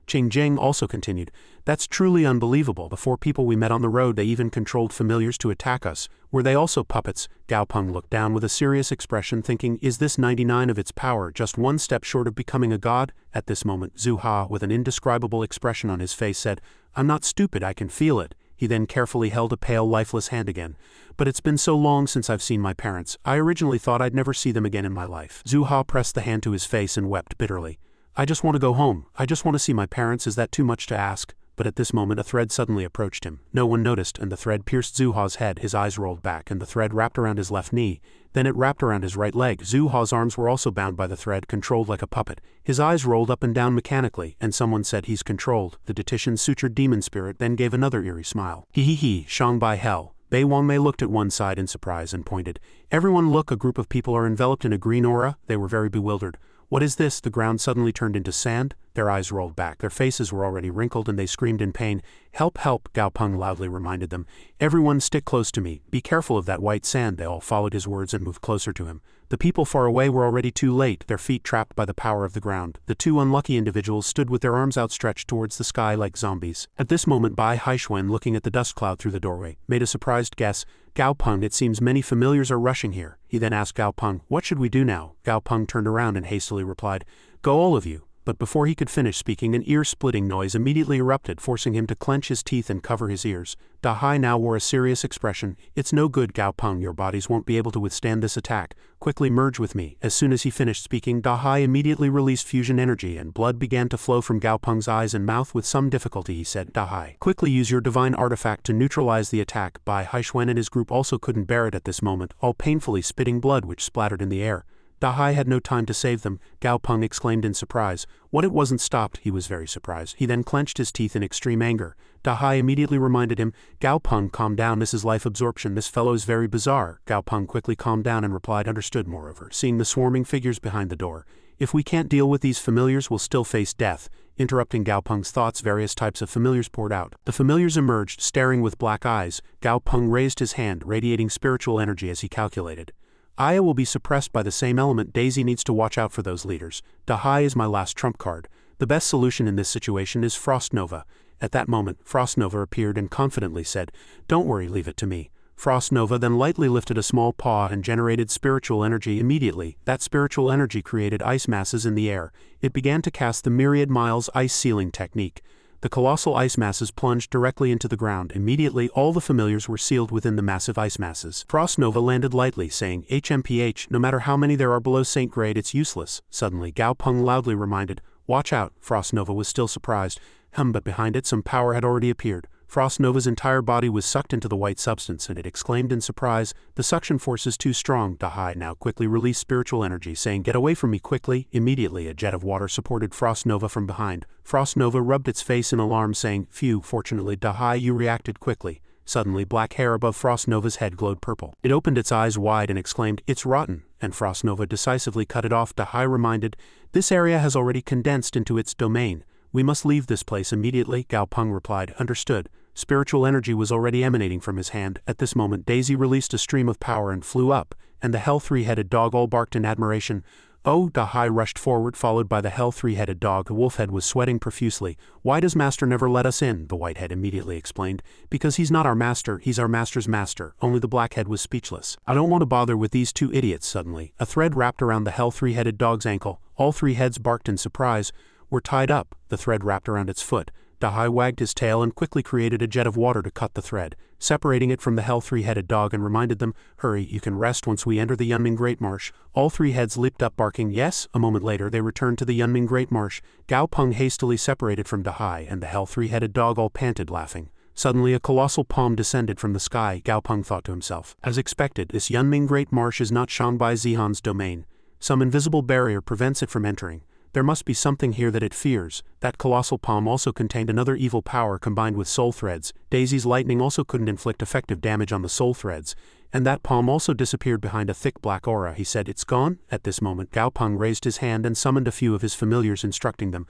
Qing Jing also continued, "That's truly unbelievable. The 4 people we met on the road, they even controlled familiars to attack us. Were they also puppets?" Gao Peng looked down with a serious expression, thinking, is this 99 of its power just 1 step short of becoming a god? At this moment, Zhu Ha, with an indescribable expression on his face, said, "I'm not stupid, I can feel it." He then carefully held a pale, lifeless hand again. "But it's been so long since I've seen my parents. I originally thought I'd never see them again in my life." Zhu Ha pressed the hand to his face and wept bitterly. "I just want to go home. I just want to see my parents. Is that too much to ask?" But at this moment a thread suddenly approached him. No one noticed, and the thread pierced Zhu Ha's head. His eyes rolled back, and the thread wrapped around his left knee. Then it wrapped around his right leg. Zhu Ha's arms were also bound by the thread, controlled like a puppet. His eyes rolled up and down mechanically, and someone said, "He's controlled." The Detition Sutured Demon Spirit then gave another eerie smile. "He, Shang Bai Hell." Bei Wangmei looked at one side in surprise and pointed. "Everyone look, a group of people are enveloped in a green aura." They were very bewildered. "What is this?" The ground suddenly turned into sand. Their eyes rolled back. Their faces were already wrinkled and they screamed in pain. "Help, help," Gao Peng loudly reminded them. "Everyone stick close to me. Be careful of that white sand." They all followed his words and moved closer to him. The people far away were already too late, their feet trapped by the power of the ground. The 2 unlucky individuals stood with their arms outstretched towards the sky like zombies. At this moment Bai Haixuan, looking at the dust cloud through the doorway, made a surprised guess. "Gao Peng, it seems many familiars are rushing here." He then asked Gao Peng, "What should we do now?" Gao Peng turned around and hastily replied, "Go all of you." But before he could finish speaking, an ear-splitting noise immediately erupted, forcing him to clench his teeth and cover his ears. Dahai now wore a serious expression. "It's no good, Gao Peng, your bodies won't be able to withstand this attack. Quickly merge with me." As soon as he finished speaking, Dahai immediately released fusion energy and blood began to flow from Gao Peng's eyes and mouth. With some difficulty he said, "Dahai, quickly use your divine artifact to neutralize the attack." Bai Haixuan and his group also couldn't bear it at this moment, all painfully spitting blood which splattered in the air. Dahai had no time to save them, Gao Peng exclaimed in surprise. What, it wasn't stopped? He was very surprised. He then clenched his teeth in extreme anger. Dahai immediately reminded him, Gao Peng, calm down, this is life absorption, this fellow is very bizarre. Gao Peng quickly calmed down and replied, understood. Moreover, seeing the swarming figures behind the door, if we can't deal with these familiars, we'll still face death. Interrupting Gao Peng's thoughts, various types of familiars poured out. The familiars emerged, staring with black eyes. Gao Peng raised his hand, radiating spiritual energy as he calculated. Aya will be suppressed by the same element. Daisy needs to watch out for those leaders. Dahai is my last trump card. The best solution in this situation is Frost Nova. At that moment, Frost Nova appeared and confidently said, don't worry, leave it to me. Frost Nova then lightly lifted a small paw and generated spiritual energy immediately. That spiritual energy created ice masses in the air. It began to cast the myriad miles ice sealing technique. The colossal ice masses plunged directly into the ground. Immediately, all the familiars were sealed within the massive ice masses. Frost Nova landed lightly, saying, HMPH, no matter how many there are below Saint Grade, it's useless. Suddenly, Gao Peng loudly reminded, watch out. Frost Nova was still surprised. But behind it, some power had already appeared. Frost Nova's entire body was sucked into the white substance, and it exclaimed in surprise, the suction force is too strong. Dahai now quickly released spiritual energy, saying, get away from me quickly. Immediately, a jet of water supported Frost Nova from behind. Frost Nova rubbed its face in alarm, saying, phew, fortunately, Dahai, you reacted quickly. Suddenly, black hair above Frost Nova's head glowed purple. It opened its eyes wide and exclaimed, it's rotten, and Frost Nova decisively cut it off. Dahai reminded, this area has already condensed into its domain. We must leave this place immediately. Gao Peng replied, understood. Spiritual energy was already emanating from his hand. At this moment, Daisy released a stream of power and flew up, and the hell three-headed dog all barked in admiration. Oh, Dahai rushed forward, followed by the hell three-headed dog. The wolf-head was sweating profusely. Why does master never let us in? The white-head immediately explained. Because he's not our master, he's our master's master. Only the black-head was speechless. I don't want to bother with these two idiots. Suddenly, a thread wrapped around the hell three-headed dog's ankle. All three heads barked in surprise. We're tied up. The thread wrapped around its foot. Dahai wagged his tail and quickly created a jet of water to cut the thread, separating it from the hell three-headed dog, and reminded them, hurry, you can rest once we enter the Yunming Great Marsh. All three heads leaped up barking yes. A moment later they returned to the Yunming Great Marsh. Gao Peng hastily separated from Dahai, and the hell three-headed dog all panted, laughing. Suddenly a colossal palm descended from the sky. Gao Peng thought to himself, as expected, this Yunming Great Marsh is not Shanghai Zihan's domain. Some invisible barrier prevents it from entering. There must be something here that it fears. That colossal palm also contained another evil power combined with soul threads. Daisy's lightning also couldn't inflict effective damage on the soul threads. And that palm also disappeared behind a thick black aura. He said, it's gone? At this moment, Gao Peng raised his hand and summoned a few of his familiars, instructing them,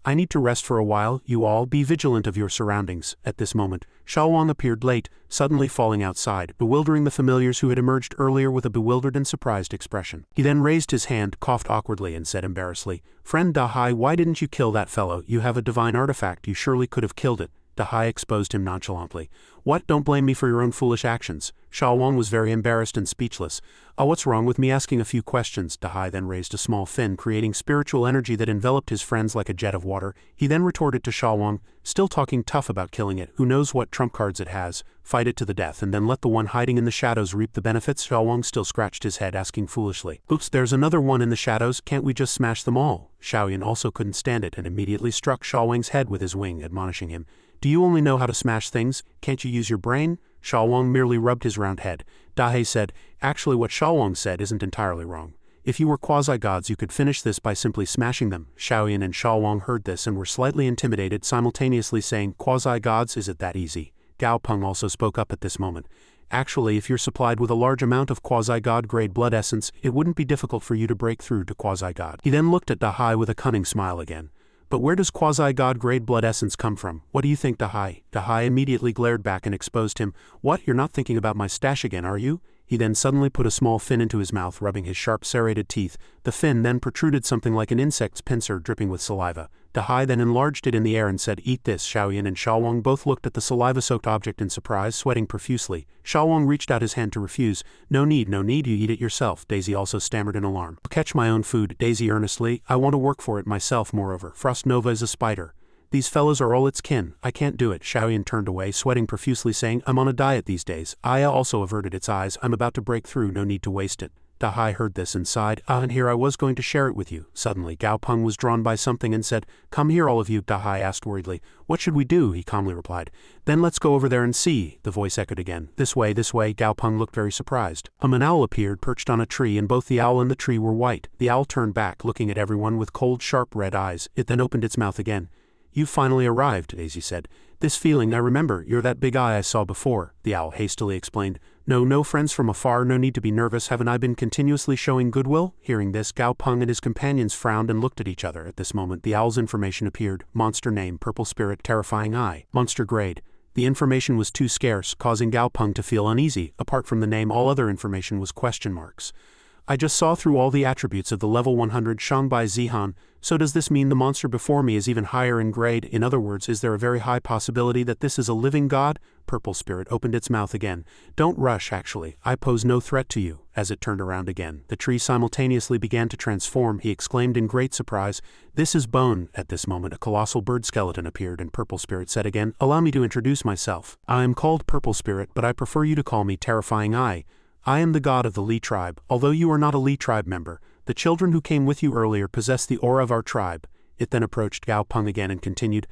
I need to rest for a while. You all be vigilant of your surroundings. At this moment, Xiaowang appeared late, suddenly falling outside, bewildering the familiars who had emerged earlier with a bewildered and surprised expression. He then raised his hand, coughed awkwardly, and said embarrassedly, Friend Dahai, why didn't you kill that fellow? You have a divine artifact, you surely could have killed it. Dahai exposed him nonchalantly. What? Don't blame me for your own foolish actions. Xiaowang was very embarrassed and speechless. Oh, what's wrong with me asking a few questions? Dahai then raised a small fin, creating spiritual energy that enveloped his friends like a jet of water. He then retorted to Xiaowang, still talking tough about killing it. Who knows what trump cards it has? Fight it to the death and then let the one hiding in the shadows reap the benefits. Xiaowang still scratched his head, asking foolishly, oops, there's another one in the shadows, can't we just smash them all? Xiaoyan also couldn't stand it and immediately struck Xiaowang's head with his wing, admonishing him. Do you only know how to smash things? Can't you use your brain? Xiaowang merely rubbed his round head. Dahai said, actually what Xiaowang said isn't entirely wrong. If you were quasi-gods you could finish this by simply smashing them. Xiaoyan and Xiaowang heard this and were slightly intimidated, simultaneously saying, quasi-gods, is it that easy? Gao Peng also spoke up at this moment. Actually, if you're supplied with a large amount of quasi-god grade blood essence, it wouldn't be difficult for you to break through to quasi-god. He then looked at Dahai with a cunning smile again. But where does quasi-god grade blood essence come from? What do you think, Dahai? Dahai immediately glared back and exposed him. What, you're not thinking about my stash again, are you? He then suddenly put a small fin into his mouth, rubbing his sharp serrated teeth. The fin then protruded something like an insect's pincer dripping with saliva. Dahai then enlarged it in the air and said, eat this. Xiaoyan and Xiaowang both looked at the saliva-soaked object in surprise, sweating profusely. Xiaowang reached out his hand to refuse. No need, you eat it yourself. Daisy also stammered in alarm. I'll catch my own food. Daisy earnestly, I want to work for it myself. Moreover, Frost Nova is a spider. These fellows are all its kin. I can't do it. Xiaoyan turned away, sweating profusely, saying, I'm on a diet these days. Aya also averted its eyes. I'm about to break through, no need to waste it. Dahai heard this and sighed. And here I was going to share it with you. Suddenly, Gao Peng was drawn by something and said, "Come here all of you," Dahai asked worriedly. "What should we do?" he calmly replied. "Then let's go over there and see," the voice echoed again. This way, Gao Peng looked very surprised. An owl appeared perched on a tree, and both the owl and the tree were white. The owl turned back, looking at everyone with cold, sharp red eyes. It then opened its mouth again. "You've finally arrived," Daisy said. "This feeling, I remember, you're that big eye I saw before," the owl hastily explained. No friends from afar, no need to be nervous, haven't I been continuously showing goodwill?" Hearing this, Gao Peng and his companions frowned and looked at each other. At this moment, the owl's information appeared. Monster name, purple spirit, terrifying eye. Monster grade. The information was too scarce, causing Gao Peng to feel uneasy. Apart from the name, all other information was question marks. "I just saw through all the attributes of the level 100 Shanghai Zihan, so does this mean the monster before me is even higher in grade? In other words, is there a very high possibility that this is a living god?" Purple Spirit opened its mouth again. "Don't rush, actually. I pose no threat to you." As it turned around again, the tree simultaneously began to transform. He exclaimed in great surprise, "This is bone." At this moment, a colossal bird skeleton appeared, and Purple Spirit said again, "Allow me to introduce myself. I am called Purple Spirit, but I prefer you to call me Terrifying Eye. I am the god of the Li tribe. Although you are not a Li tribe member, the children who came with you earlier possess the aura of our tribe." It then approached Gao Peng again and continued,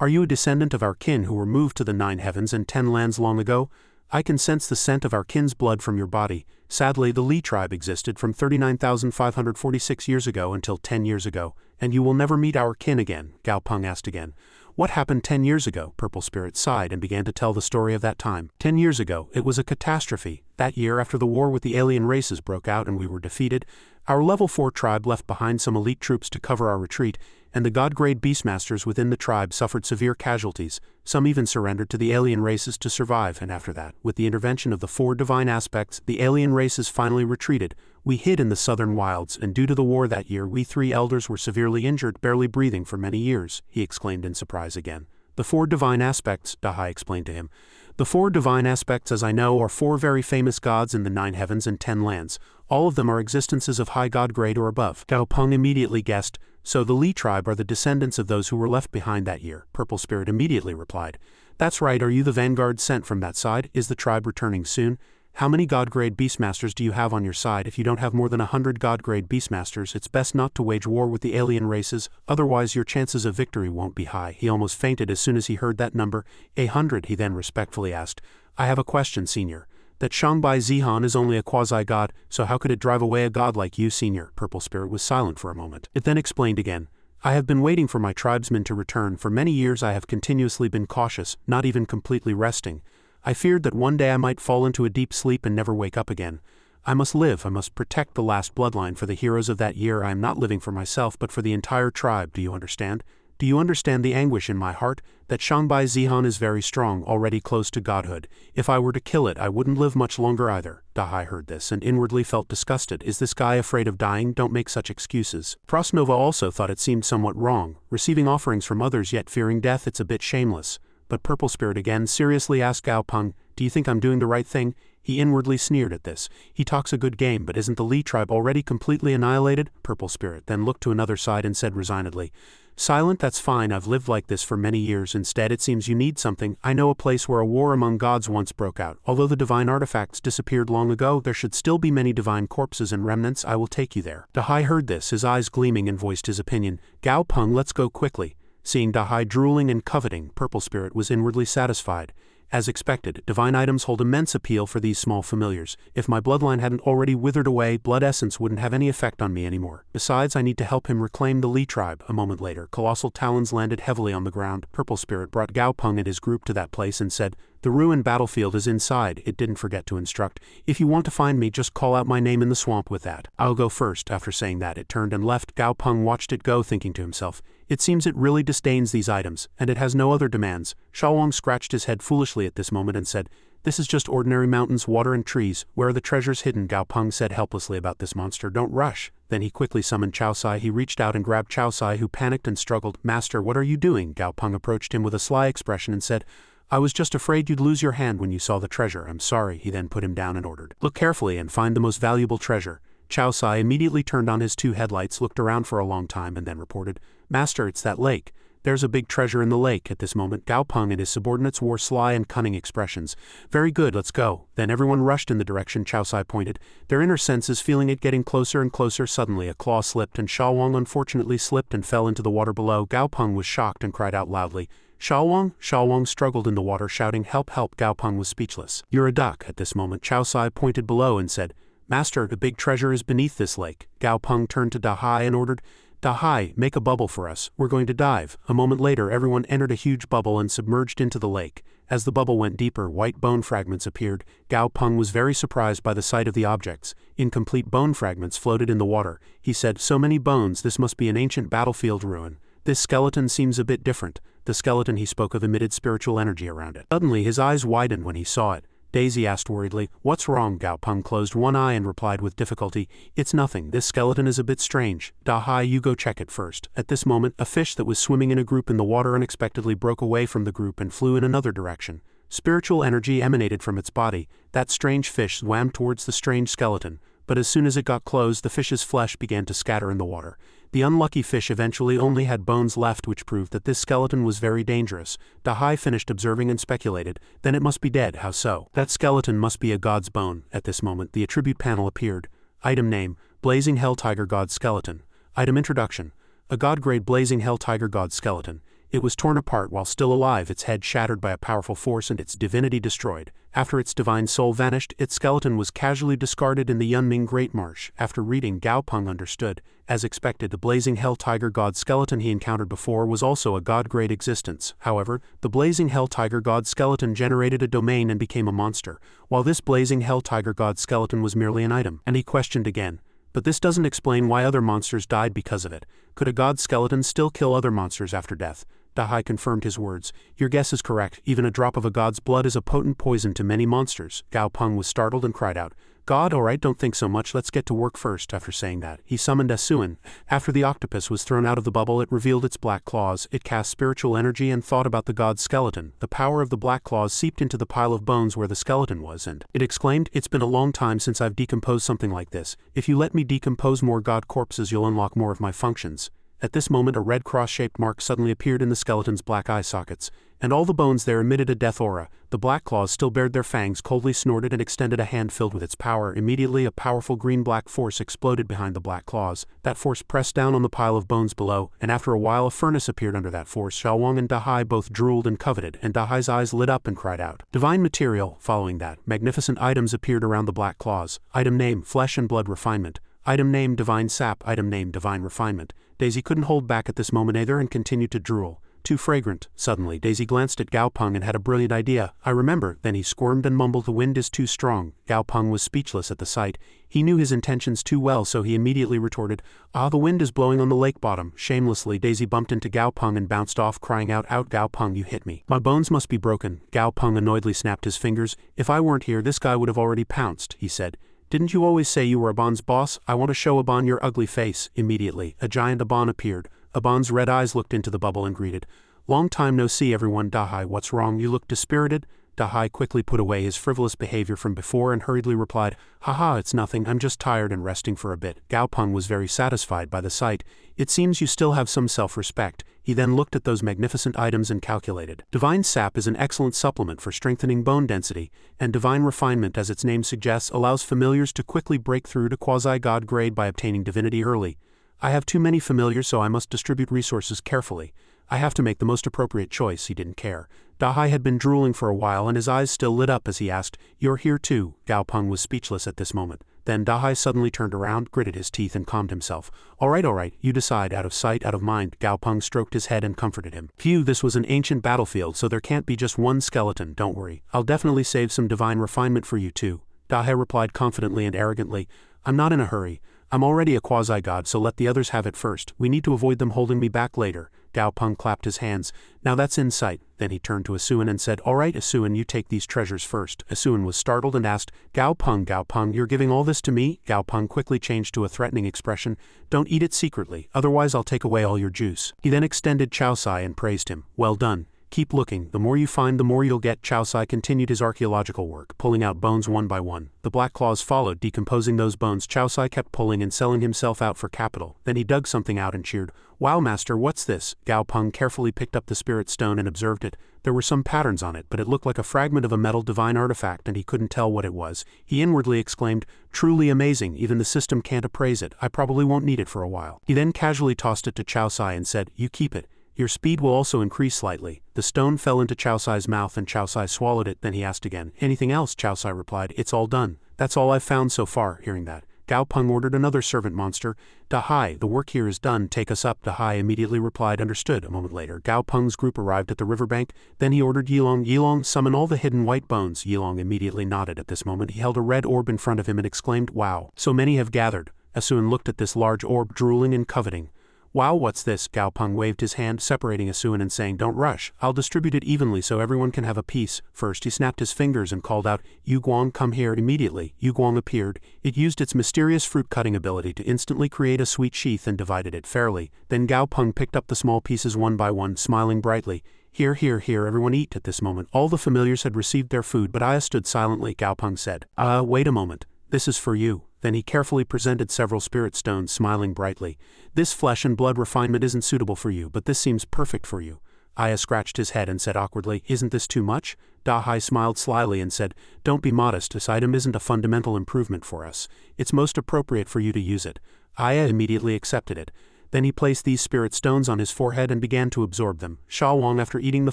"Are you a descendant of our kin who were moved to the 9 heavens and 10 lands long ago? I can sense the scent of our kin's blood from your body. Sadly, the Li tribe existed from 39,546 years ago until 10 years ago, and you will never meet our kin again." Gao Peng asked again, "What happened 10 years ago?" Purple Spirit sighed and began to tell the story of that time. 10 years ago, it was a catastrophe. That year, after the war with the alien races broke out and we were defeated, our level 4 tribe left behind some elite troops to cover our retreat, and the god-grade Beastmasters within the tribe suffered severe casualties. Some even surrendered to the alien races to survive, and after that, with the intervention of the 4 divine aspects, the alien races finally retreated. We hid in the southern wilds, and due to the war that year, we 3 elders were severely injured, barely breathing for many years," he exclaimed in surprise again. "The 4 divine aspects," Dahai explained to him. "The 4 divine aspects, as I know, are 4 very famous gods in the 9 heavens and 10 lands. All of them are existences of high god grade or above." Gao Peng immediately guessed, "So the Li tribe are the descendants of those who were left behind that year." Purple Spirit immediately replied, "That's right. Are you the vanguard sent from that side? Is the tribe returning soon? How many god-grade Beastmasters do you have on your side? If you don't have more than 100 god-grade Beastmasters, it's best not to wage war with the alien races, otherwise your chances of victory won't be high." He almost fainted as soon as he heard that number. 100, he then respectfully asked. "I have a question, Senior. That Shanghai Zihan is only a quasi-god, so how could it drive away a god like you, Senior?" Purple Spirit was silent for a moment. It then explained again. "I have been waiting for my tribesmen to return. For many years I have continuously been cautious, not even completely resting. I feared that one day I might fall into a deep sleep and never wake up again. I must live, I must protect the last bloodline for the heroes of that year. I am not living for myself but for the entire tribe, do you understand? Do you understand the anguish in my heart? That Shanghai Zihan is very strong, already close to godhood. If I were to kill it, I wouldn't live much longer either." Dahai heard this and inwardly felt disgusted. Is this guy afraid of dying? Don't make such excuses. Frostnova also thought it seemed somewhat wrong, receiving offerings from others yet fearing death. It's a bit shameless. But Purple Spirit again seriously asked Gao Peng, "Do you think I'm doing the right thing?" He inwardly sneered at this. He talks a good game, but isn't the Li tribe already completely annihilated? Purple Spirit then looked to another side and said resignedly, "Silent, that's fine. I've lived like this for many years. Instead, it seems you need something. I know a place where a war among gods once broke out. Although the divine artifacts disappeared long ago, there should still be many divine corpses and remnants. I will take you there." Dahai heard this, his eyes gleaming, and voiced his opinion. "Gao Peng, let's go quickly." Seeing Dahai drooling and coveting, Purple Spirit was inwardly satisfied. As expected, divine items hold immense appeal for these small familiars. If my bloodline hadn't already withered away, blood essence wouldn't have any effect on me anymore. Besides, I need to help him reclaim the Li tribe. A moment later, colossal talons landed heavily on the ground. Purple Spirit brought Gao Peng and his group to that place and said, "The ruined battlefield is inside." It didn't forget to instruct, "If you want to find me, just call out my name in the swamp with that. I'll go first." After saying that, it turned and left. Gao Peng watched it go, thinking to himself, "It seems it really disdains these items, and it has no other demands." Xiaowang scratched his head foolishly at this moment and said, "This is just ordinary mountains, water and trees. Where are the treasures hidden?" Gao Peng said helplessly about this monster. "Don't rush." Then he quickly summoned Chao Sai. He reached out and grabbed Chao Sai, who panicked and struggled. "Master, what are you doing?" Gao Peng approached him with a sly expression and said, "I was just afraid you'd lose your hand when you saw the treasure. I'm sorry." He then put him down and ordered, "Look carefully and find the most valuable treasure." Chao Sai immediately turned on his 2 headlights, looked around for a long time, and then reported, "Master, it's that lake." "There's a big treasure in the lake." At this moment, Gao Peng and his subordinates wore sly and cunning expressions. "Very good, let's go." Then everyone rushed in the direction Chow Sai pointed, their inner senses feeling it getting closer and closer. Suddenly a claw slipped and Xiaowang unfortunately slipped and fell into the water below. Gao Peng was shocked and cried out loudly, "Xiaowang!" Xiaowang struggled in the water shouting, "Help, help!" Gao Peng was speechless. "You're a duck." At this moment Chow Sai pointed below and said, "Master, the big treasure is beneath this lake." Gao Peng turned to Dahai and ordered, "Dahai, make a bubble for us, we're going to dive." A moment later everyone entered a huge bubble and submerged into the lake. As the bubble went deeper, white bone fragments appeared. Gao Peng was very surprised by the sight of the objects. Incomplete bone fragments floated in the water. He said, "So many bones, this must be an ancient battlefield ruin. This skeleton seems a bit different." The skeleton he spoke of emitted spiritual energy around it. Suddenly his eyes widened when he saw it. Daisy asked worriedly, "What's wrong?" Gao Peng closed one eye and replied with difficulty, "It's nothing, this skeleton is a bit strange. Dahai, you go check it first." At this moment, a fish that was swimming in a group in the water unexpectedly broke away from the group and flew in another direction. Spiritual energy emanated from its body. That strange fish swam towards the strange skeleton, but as soon as it got close, the fish's flesh began to scatter in the water. The unlucky fish eventually only had bones left, which proved that this skeleton was very dangerous. Dahai finished observing and speculated, "Then it must be dead, how so?" "That skeleton must be a god's bone." At this moment the attribute panel appeared. Item name, Blazing Hell Tiger God Skeleton. Item introduction, a god-grade Blazing Hell Tiger God Skeleton. It was torn apart while still alive, its head shattered by a powerful force and its divinity destroyed. After its divine soul vanished, its skeleton was casually discarded in the Yunming Great Marsh. After reading, Gao Peng understood. As expected, the Blazing Hell Tiger God skeleton he encountered before was also a god-grade existence. However, the Blazing Hell Tiger God skeleton generated a domain and became a monster, while this Blazing Hell Tiger God skeleton was merely an item. And he questioned again, "But this doesn't explain why other monsters died because of it. Could a god skeleton still kill other monsters after death?" Dahai confirmed his words. "Your guess is correct. Even a drop of a god's blood is a potent poison to many monsters." Gao Peng was startled and cried out, "God, alright, don't think so much, let's get to work first." After saying that, he summoned Asuan. After the octopus was thrown out of the bubble, it revealed its black claws. It cast spiritual energy and thought about the god's skeleton. The power of the black claws seeped into the pile of bones where the skeleton was, and it exclaimed, "It's been a long time since I've decomposed something like this. If you let me decompose more god corpses, you'll unlock more of my functions." At this moment a red cross-shaped mark suddenly appeared in the skeleton's black eye sockets, and all the bones there emitted a death aura. The black claws still bared their fangs, coldly snorted and extended a hand filled with its power. Immediately a powerful green-black force exploded behind the black claws. That force pressed down on the pile of bones below, and after a while a furnace appeared under that force. Xiaowang and Dahai both drooled and coveted, and Dahai's eyes lit up and cried out, "Divine material!" Following that, magnificent items appeared around the black claws. Item name, Flesh and Blood Refinement. Item name, Divine Sap. Item name, Divine Refinement. Daisy couldn't hold back at this moment either and continued to drool. "Too fragrant." Suddenly Daisy glanced at Gao Peng and had a brilliant idea. "I remember." Then he squirmed and mumbled, "The wind is too strong." Gao Peng was speechless at the sight. He knew his intentions too well, so he immediately retorted, "Ah, the wind is blowing on the lake bottom." Shamelessly, Daisy bumped into Gao Peng and bounced off, crying out, "Out, Gao Peng, you hit me. My bones must be broken." Gao Peng annoyedly snapped his fingers. "If I weren't here, this guy would have already pounced," he said. "Didn't you always say you were Aban's boss? I want to show Aban your ugly face." Immediately, a giant Aban appeared. Aban's red eyes looked into the bubble and greeted, "Long time no see, everyone." "Dahai, what's wrong? You look dispirited." Dahai quickly put away his frivolous behavior from before and hurriedly replied, "Haha, it's nothing, I'm just tired and resting for a bit." Gao Peng was very satisfied by the sight. "It seems you still have some self-respect." He then looked at those magnificent items and calculated. Divine Sap is an excellent supplement for strengthening bone density, and Divine Refinement, as its name suggests, allows familiars to quickly break through to quasi-god grade by obtaining divinity early. "I have too many familiars, so I must distribute resources carefully. I have to make the most appropriate choice." He didn't care. Dahai had been drooling for a while and his eyes still lit up as he asked, "You're here too?" Gao Peng was speechless at this moment. Then Dahai suddenly turned around, gritted his teeth and calmed himself. Alright, you decide, out of sight, out of mind." Gao Peng stroked his head and comforted him. "Phew, this was an ancient battlefield, so there can't be just one skeleton, don't worry. I'll definitely save some Divine Refinement for you too." Dahai replied confidently and arrogantly, "I'm not in a hurry. I'm already a quasi-god, so let the others have it first. We need to avoid them holding me back later." Gao Peng clapped his hands. "Now that's in sight." Then he turned to Asuan and said, "Alright, Asuan, you take these treasures first." Asuan was startled and asked, Gao Peng, you're giving all this to me?" Gao Peng quickly changed to a threatening expression, "Don't eat it secretly, otherwise I'll take away all your juice." He then extended Chow Sai and praised him. "Well done. Keep looking, the more you find the more you'll get. Chow Sai continued his archaeological work, pulling out bones one by one. The black claws followed, decomposing those bones. Chow Sai kept pulling and selling himself out for capital. Then he dug something out and cheered, "Wow, master, what's this?" Gao Peng carefully picked up the spirit stone and observed it. There were some patterns on it, but it looked like a fragment of a metal divine artifact and he couldn't tell what it was. He inwardly exclaimed, "Truly amazing, even the system can't appraise it. I probably won't need it for a while." He then casually tossed it to Chow Sai and said, "You keep it. Your speed will also increase slightly." The stone fell into Chow Sai's mouth and Chow Sai swallowed it. Then he asked again, "Anything else?" Chow Sai replied, "It's all done. That's all I've found so far." Hearing that, Gao Peng ordered another servant monster. "Dahai, the work here is done, take us up." Dahai immediately replied, "Understood." A moment later, Gao Peng's group arrived at the riverbank. Then he ordered Yilong, "Yilong, summon all the hidden white bones." Yilong immediately nodded. At this moment he held a red orb in front of him and exclaimed, "Wow, so many have gathered." Asuan looked at this large orb, drooling and coveting. "Wow, what's this?" Gao Peng waved his hand, separating Asuan and saying, "Don't rush. I'll distribute it evenly so everyone can have a piece." First he snapped his fingers and called out, "Yu Guang, come here." Immediately, Yu Guang appeared. It used its mysterious fruit-cutting ability to instantly create a sweet sheath and divided it fairly. Then Gao Peng picked up the small pieces one by one, smiling brightly. "Here, here, here, everyone eat." At this moment, all the familiars had received their food, but Aya stood silently. Gao Peng said, Wait a moment. This is for you." Then he carefully presented several spirit stones, smiling brightly. "This flesh and blood refinement isn't suitable for you, but this seems perfect for you." Aya scratched his head and said awkwardly, "Isn't this too much?" Dahai smiled slyly and said, "Don't be modest, this item isn't a fundamental improvement for us. It's most appropriate for you to use it." Aya immediately accepted it. Then he placed these spirit stones on his forehead and began to absorb them. Sha Wang, after eating the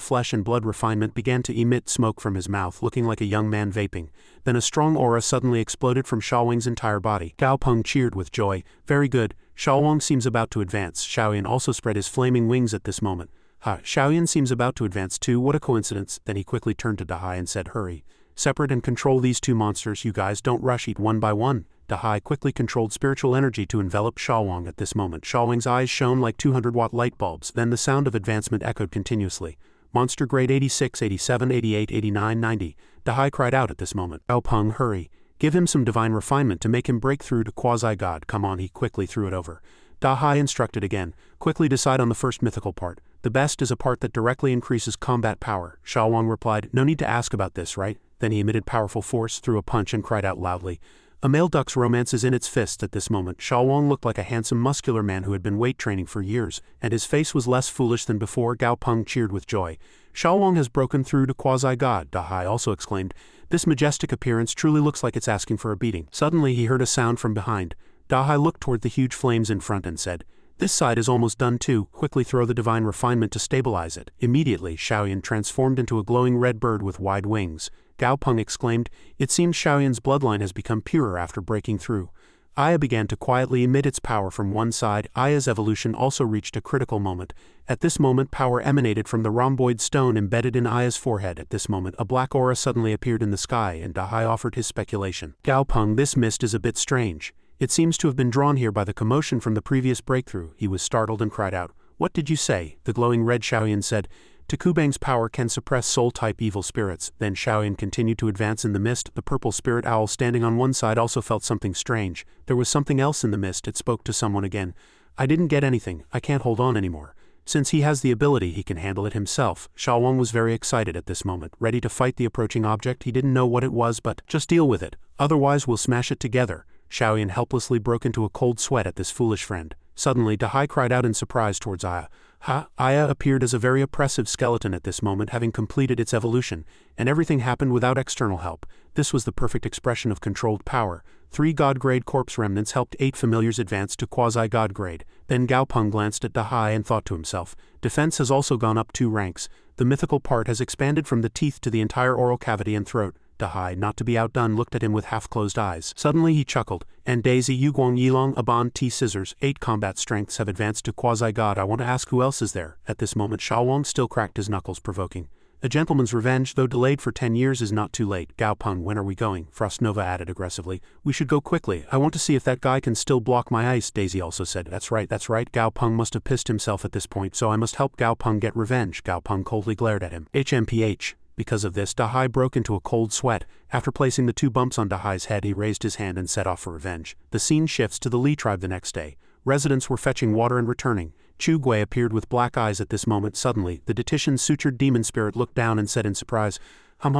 flesh and blood refinement, began to emit smoke from his mouth, looking like a young man vaping. Then a strong aura suddenly exploded from Sha Wang's entire body. Gao Peng cheered with joy. "Very good. Sha Wang seems about to advance." Xiaoyan also spread his flaming wings at this moment. "Ha, Xiaoyan seems about to advance too, what a coincidence." Then he quickly turned to Dahai and said, "Hurry. Separate and control these two monsters. You guys don't rush, eat one by one." Dahai quickly controlled spiritual energy to envelop Sha Wang. At this moment, Sha Wang's eyes shone like 200-watt light bulbs. Then the sound of advancement echoed continuously. "Monster grade 86, 87, 88, 89, 90. Dahai cried out at this moment. "Gao Peng, hurry. Give him some divine refinement to make him break through to quasi-god." "Come on." He quickly threw it over. Dahai instructed again. "Quickly decide on the first mythical part. The best is a part that directly increases combat power." Sha Wang replied, "No need to ask about this, right?" Then he emitted powerful force, threw a punch and cried out loudly, "A male duck's romance is in its fist." At this moment, Sha Wang looked like a handsome muscular man who had been weight training for years, and his face was less foolish than before. Gao Peng cheered with joy. "Sha Wang has broken through to quasi-god." Dahai also exclaimed, "This majestic appearance truly looks like it's asking for a beating." Suddenly he heard a sound from behind. Dahai looked toward the huge flames in front and said, "This side is almost done too. Quickly throw the divine refinement to stabilize it." Immediately, Xiaoyan transformed into a glowing red bird with wide wings. Gao Peng exclaimed, "It seems Xiaoyan's bloodline has become purer after breaking through." Aya began to quietly emit its power from one side. Aya's evolution also reached a critical moment. At this moment, power emanated from the rhomboid stone embedded in Aya's forehead. At this moment, a black aura suddenly appeared in the sky, and Dahai offered his speculation. "Gao Peng, this mist is a bit strange. It seems to have been drawn here by the commotion from the previous breakthrough." He was startled and cried out, "What did you say?" The glowing red Xiaoyan said, "Takubang's power can suppress soul-type evil spirits." Then Xiaoyan continued to advance in the mist. The purple spirit owl standing on one side also felt something strange. There was something else in the mist. It spoke to someone again. "I didn't get anything. I can't hold on anymore." Since he has the ability, he can handle it himself. Sha Wang was very excited at this moment, ready to fight the approaching object. He didn't know what it was, but just deal with it. Otherwise we'll smash it together. Xiaoyan helplessly broke into a cold sweat at this foolish friend. Suddenly, Dahai cried out in surprise towards Aya. Aya appeared as a very oppressive skeleton at this moment, having completed its evolution, and everything happened without external help. This was the perfect expression of controlled power. 3 god-grade corpse remnants helped 8 familiars advance to quasi-god grade. Then Gao Peng glanced at Dahai and thought to himself, defense has also gone up 2 ranks. The mythical part has expanded from the teeth to the entire oral cavity and throat. Dahai, not to be outdone, looked at him with half-closed eyes. Suddenly he chuckled, "And Daisy, Yuguang, Yilong, Aban, T Scissors, 8 combat strengths have advanced to quasi-god. I want to ask who else is there." At this moment Sha Wang still cracked his knuckles, provoking, "A gentleman's revenge, though delayed for 10 years, is not too late." "Gao Peng, when are we going?" Frost Nova added aggressively. "We should go quickly. I want to see if that guy can still block my ice." Daisy also said, That's right. Gao Peng must have pissed himself at this point, so I must help Gao Peng get revenge." Gao Peng coldly glared at him. HMPH. Because of this, Dahai broke into a cold sweat. After placing the 2 bumps on Dahai's head, he raised his hand and set off for revenge. The scene shifts to the Li tribe the next day. Residents were fetching water and returning. Chu Gui appeared with black eyes at this moment. Suddenly, the Detition sutured demon spirit looked down and said in surprise,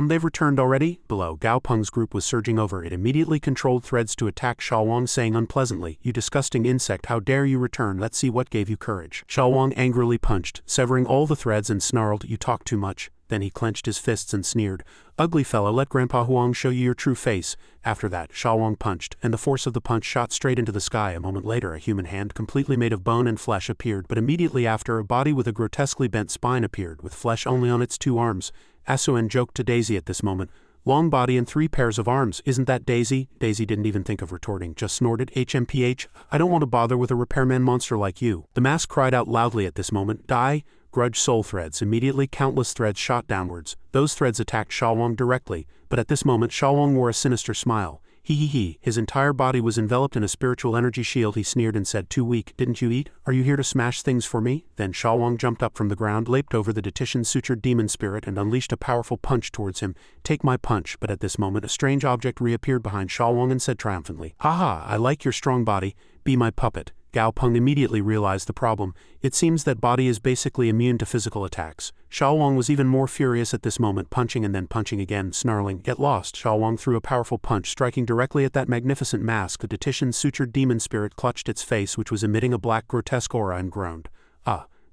they've returned already? Below, Gao Peng's group was surging over. It immediately controlled threads to attack Xiaowang, saying unpleasantly, "You disgusting insect, how dare you return? Let's see what gave you courage." Xiaowang angrily punched, severing all the threads, and snarled, "You talk too much." Then he clenched his fists and sneered, "Ugly fellow, let Grandpa Huang show you your true face." After that, Xiaowang punched, and the force of the punch shot straight into the sky. A moment later, a human hand completely made of bone and flesh appeared, but immediately after, a body with a grotesquely bent spine appeared, with flesh only on its 2 arms. Asuen joked to Daisy at this moment, "Long body and 3 pairs of arms, isn't that Daisy?" Daisy didn't even think of retorting, just snorted, "HMPH, I don't want to bother with a repairman monster like you." The mask cried out loudly at this moment, "Die!" Grudge soul threads. Immediately countless threads shot downwards. Those threads attacked Xiaowang directly, but at this moment Xiaowang wore a sinister smile. He. His entire body was enveloped in a spiritual energy shield. He sneered and said, "Too weak, didn't you eat? Are you here to smash things for me?" Then Xiaowang jumped up from the ground, leaped over the Detition sutured demon spirit, and unleashed a powerful punch towards him. "Take my punch." But at this moment a strange object reappeared behind Xiaowang and said triumphantly, "Haha, I like your strong body. Be my puppet." Gao Peng immediately realized the problem. It seems that Bati is basically immune to physical attacks. Xiaowang was even more furious at this moment, punching and then punching again, snarling, "Get lost." Xiaowang threw a powerful punch, striking directly at that magnificent mask. The Detition sutured demon spirit clutched its face, which was emitting a black grotesque aura, and groaned.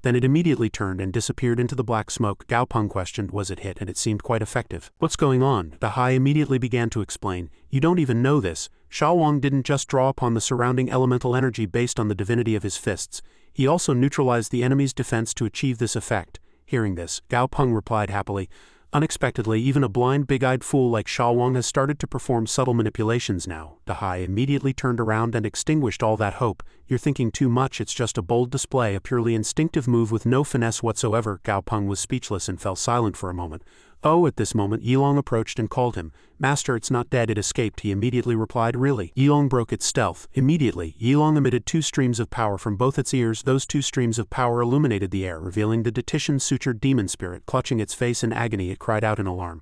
Then it immediately turned and disappeared into the black smoke. Gao Peng questioned, "Was it hit?" And it seemed quite effective. "What's going on?" Dahai immediately began to explain. "You don't even know this. Xiaowang didn't just draw upon the surrounding elemental energy based on the divinity of his fists. He also neutralized the enemy's defense to achieve this effect." Hearing this, Gao Peng replied happily, "Unexpectedly, even a blind, big-eyed fool like Xiaowang has started to perform subtle manipulations now." Dahai immediately turned around and extinguished all that hope. "You're thinking too much. It's just a bold display, a purely instinctive move with no finesse whatsoever." Gao Peng was speechless and fell silent for a moment. At this moment Yilong approached and called him. "Master, it's not dead, it escaped." He immediately replied, "Really?" Yilong broke its stealth. Immediately, Yilong emitted 2 streams of power from both its ears. Those 2 streams of power illuminated the air, revealing the Detition sutured demon spirit. Clutching its face in agony, it cried out in alarm,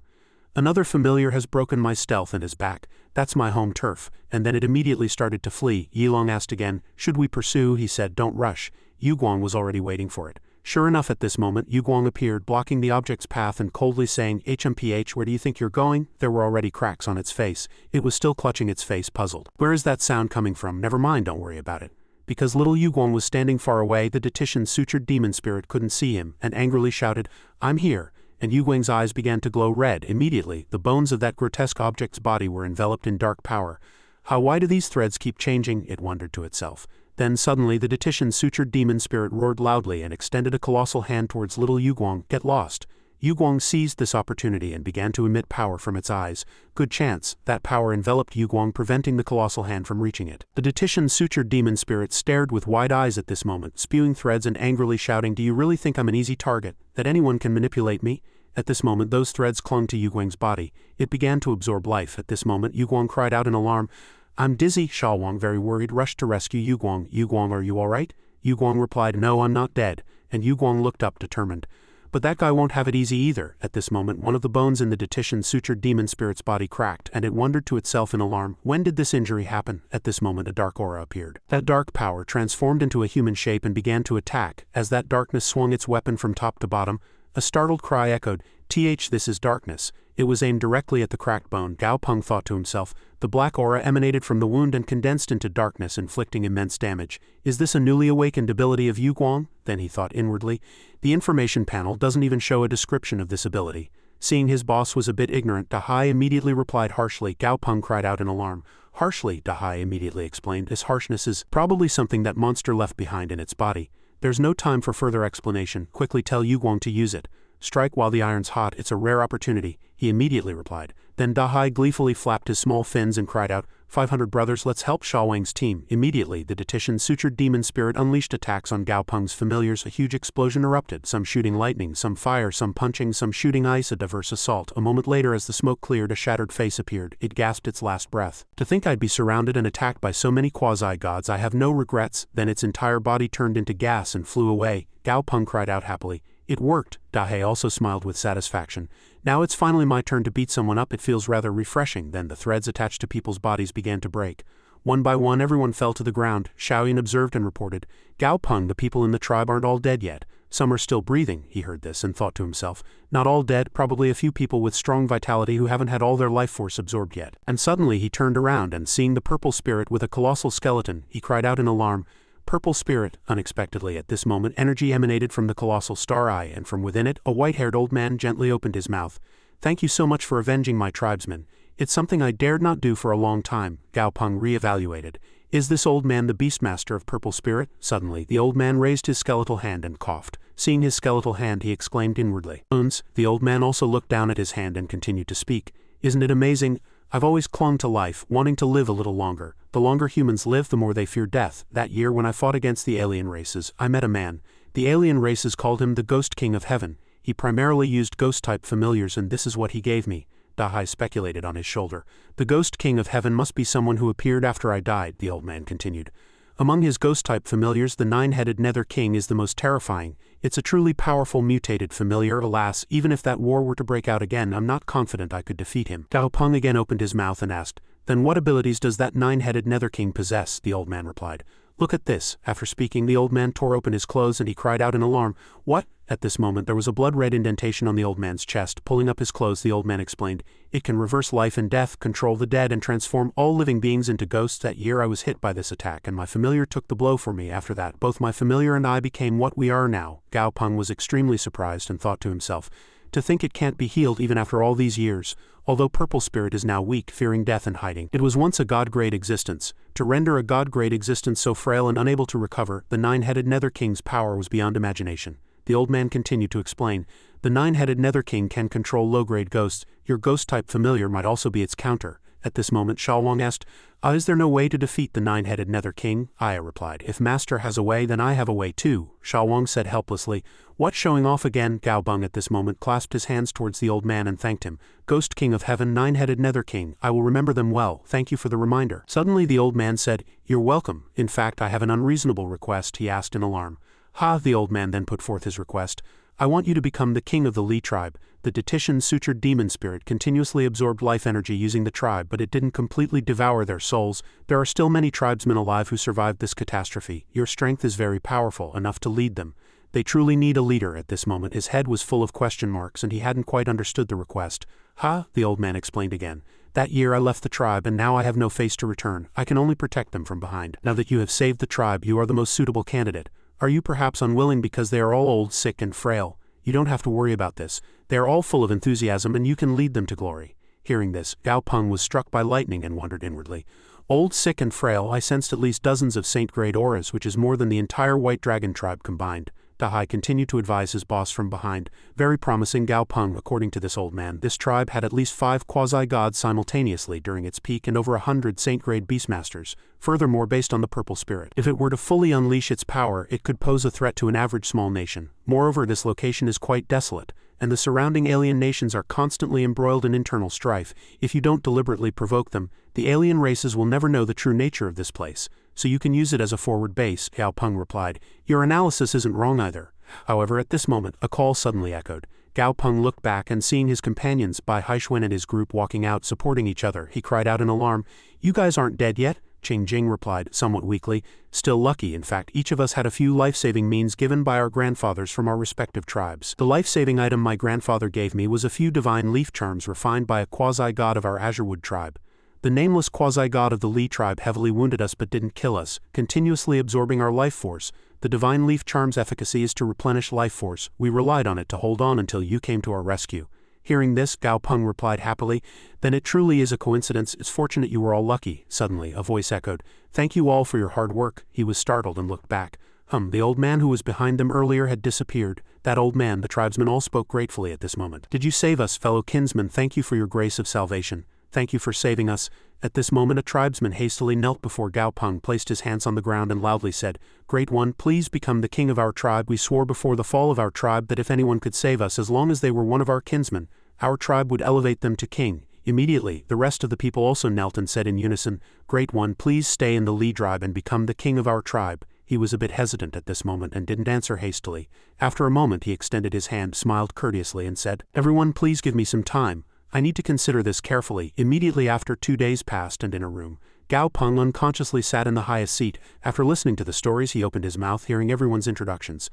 "Another familiar has broken my stealth and is back. That's my home turf." And then it immediately started to flee. Yilong asked again, "Should we pursue?" He said, "Don't rush." Yuguang was already waiting for it. Sure enough, at this moment, Yuguang appeared, blocking the object's path and coldly saying, "HMPH, where do you think you're going?" There were already cracks on its face. It was still clutching its face, puzzled. "Where is that sound coming from?" "Never mind, don't worry about it." Because little Yuguang was standing far away, the Detition sutured demon spirit couldn't see him, and angrily shouted, "I'm here." And Yuguang's eyes began to glow red. Immediately, the bones of that grotesque object's body were enveloped in dark power. Why do these threads keep changing? It wondered to itself. Then suddenly the Detition sutured demon spirit roared loudly and extended a colossal hand towards little Yuguang. "Get lost." Yuguang seized this opportunity and began to emit power from its eyes. Good chance. That power enveloped Yuguang, preventing the colossal hand from reaching it. The Detition sutured demon spirit stared with wide eyes at this moment, spewing threads and angrily shouting, "Do you really think I'm an easy target? That anyone can manipulate me?" At this moment those threads clung to Yuguang's body. It began to absorb life. At this moment Yuguang cried out in alarm, "I'm dizzy." Xiaowang, very worried, rushed to rescue Yuguang. "Yuguang, are you alright?" Yuguang replied, "No, I'm not dead." And Yuguang looked up, determined. "But that guy won't have it easy either." At this moment one of the bones in the Detition sutured demon spirit's body cracked, and it wondered to itself in alarm, when did this injury happen? At this moment a dark aura appeared. That dark power transformed into a human shape and began to attack. As that darkness swung its weapon from top to bottom, a startled cry echoed, "This is darkness." It was aimed directly at the cracked bone. Gao Peng thought to himself. The black aura emanated from the wound and condensed into darkness, inflicting immense damage. Is this a newly awakened ability of Yuguang? Then he thought inwardly. The information panel doesn't even show a description of this ability. Seeing his boss was a bit ignorant, Dahai immediately replied harshly. Gao Peng cried out in alarm. "Harshly," Dahai immediately explained. "This harshness is probably something that monster left behind in its body. There's no time for further explanation. Quickly tell Yuguang to use it. Strike while the iron's hot, it's a rare opportunity," he immediately replied. Then Dahai gleefully flapped his small fins and cried out, 500 brothers, let's help Xiaowang's team." Immediately, the Detition sutured demon spirit unleashed attacks on Gao Peng's familiars. A huge explosion erupted, some shooting lightning, some fire, some punching, some shooting ice, a diverse assault. A moment later, as the smoke cleared, a shattered face appeared. It gasped its last breath. "To think I'd be surrounded and attacked by so many quasi-gods, I have no regrets." Then its entire body turned into gas and flew away. Gao Peng cried out happily. "It worked." Dahai also smiled with satisfaction. "Now it's finally my turn to beat someone up. It feels rather refreshing." Then the threads attached to people's bodies began to break. One by one everyone fell to the ground. Shaoyin observed and reported, "Gao Peng, the people in the tribe aren't all dead yet. Some are still breathing." He heard this and thought to himself, "Not all dead, probably a few people with strong vitality who haven't had all their life force absorbed yet." And suddenly he turned around and seeing the purple spirit with a colossal skeleton, he cried out in alarm, "Purple spirit!" Unexpectedly at this moment energy emanated from the colossal star eye, and from within it a white-haired old man gently opened his mouth. "Thank you so much for avenging my tribesmen. It's something I dared not do for a long time." Gao Peng re-evaluated. "Is this old man the Beastmaster of Purple Spirit?" Suddenly the old man raised his skeletal hand and coughed. Seeing his skeletal hand he exclaimed inwardly, "Uns." The old man also looked down at his hand and continued to speak. "Isn't it amazing? I've always clung to life, wanting to live a little longer. The longer humans live, the more they fear death. That year when I fought against the alien races, I met a man. The alien races called him the Ghost King of Heaven. He primarily used ghost-type familiars, and this is what he gave me." Dahai speculated on his shoulder. "The Ghost King of Heaven must be someone who appeared after I died," the old man continued. "Among his ghost-type familiars, the nine-headed Nether King is the most terrifying. It's a truly powerful mutated familiar. Alas, even if that war were to break out again, I'm not confident I could defeat him." Gao Peng again opened his mouth and asked, "Then what abilities does that nine-headed Nether King possess?" The old man replied, "Look at this." After speaking, the old man tore open his clothes and he cried out in alarm, "What?" At this moment there was a blood-red indentation on the old man's chest. Pulling up his clothes, the old man explained, "It can reverse life and death, control the dead, and transform all living beings into ghosts. That year I was hit by this attack, and my familiar took the blow for me. After that, both my familiar and I became what we are now." Gao Peng was extremely surprised and thought to himself, "To think it can't be healed even after all these years. Although Purple Spirit is now weak, fearing death and hiding, it was once a god-grade existence. To render a god-grade existence so frail and unable to recover, the nine-headed Nether King's power was beyond imagination." The old man continued to explain, "The nine-headed Nether King can control low-grade ghosts. Your ghost-type familiar might also be its counter." At this moment Shalwang asked, "Is there no way to defeat the nine-headed Nether King?" Aya replied, "If Master has a way, then I have a way too." Shalwang said helplessly, "What, showing off again?" Gao Peng at this moment clasped his hands towards the old man and thanked him. "Ghost King of Heaven, nine-headed Nether King, I will remember them well. Thank you for the reminder." Suddenly the old man said, "You're welcome. In fact, I have an unreasonable request," he asked in alarm. "Ha!" The old man then put forth his request. "I want you to become the king of the Li tribe." The Detition sutured demon spirit continuously absorbed life energy using the tribe, but it didn't completely devour their souls. "There are still many tribesmen alive who survived this catastrophe. Your strength is very powerful, enough to lead them. They truly need a leader." At this moment his head was full of question marks and he hadn't quite understood the request. "Ha!" The old man explained again. "That year I left the tribe and now I have no face to return. I can only protect them from behind. Now that you have saved the tribe, you are the most suitable candidate. Are you perhaps unwilling because they are all old, sick, and frail? You don't have to worry about this. They are all full of enthusiasm and you can lead them to glory." Hearing this, Gao Peng was struck by lightning and wondered inwardly. "Old, sick, and frail," I sensed at least dozens of saint-grade auras, which is more than the entire White Dragon tribe combined. Dahai continued to advise his boss from behind. "Very promising, Gao Peng." According to this old man, this tribe had at least 5 quasi-gods simultaneously during its peak and over 100 saint-grade beastmasters. Furthermore, based on the Purple Spirit, if it were to fully unleash its power, it could pose a threat to an average small nation. Moreover, this location is quite desolate, and the surrounding alien nations are constantly embroiled in internal strife. If you don't deliberately provoke them, the alien races will never know the true nature of this place. So you can use it as a forward base." Gao Peng replied, "Your analysis isn't wrong either." However, at this moment, a call suddenly echoed. Gao Peng looked back and seeing his companions, Bai Haixuan and his group walking out supporting each other, he cried out in alarm, "You guys aren't dead yet?" Qing Jing replied, somewhat weakly, "Still lucky. In fact, each of us had a few life-saving means given by our grandfathers from our respective tribes. The life-saving item my grandfather gave me was a few divine leaf charms refined by a quasi-god of our Azurewood tribe. The nameless quasi-god of the Li tribe heavily wounded us but didn't kill us, continuously absorbing our life force. The divine leaf charm's efficacy is to replenish life force. We relied on it to hold on until you came to our rescue." Hearing this, Gao Peng replied happily, "Then it truly is a coincidence. It's fortunate you were all lucky." Suddenly, a voice echoed, "Thank you all for your hard work." He was startled and looked back. The old man who was behind them earlier had disappeared. That old man, the tribesmen all spoke gratefully at this moment. "Did you save us, fellow kinsmen? Thank you for your grace of salvation. Thank you for saving us." At this moment a tribesman hastily knelt before Gao Peng, placed his hands on the ground and loudly said, "Great One, please become the king of our tribe. We swore before the fall of our tribe that if anyone could save us as long as they were one of our kinsmen, our tribe would elevate them to king." Immediately, the rest of the people also knelt and said in unison, "Great One, please stay in the Li tribe and become the king of our tribe." He was a bit hesitant at this moment and didn't answer hastily. After a moment he extended his hand, smiled courteously and said, "Everyone, please give me some time. I need to consider this carefully." Immediately after, 2 days passed and in a room, Gao Peng unconsciously sat in the highest seat. After listening to the stories, he opened his mouth, hearing everyone's introductions.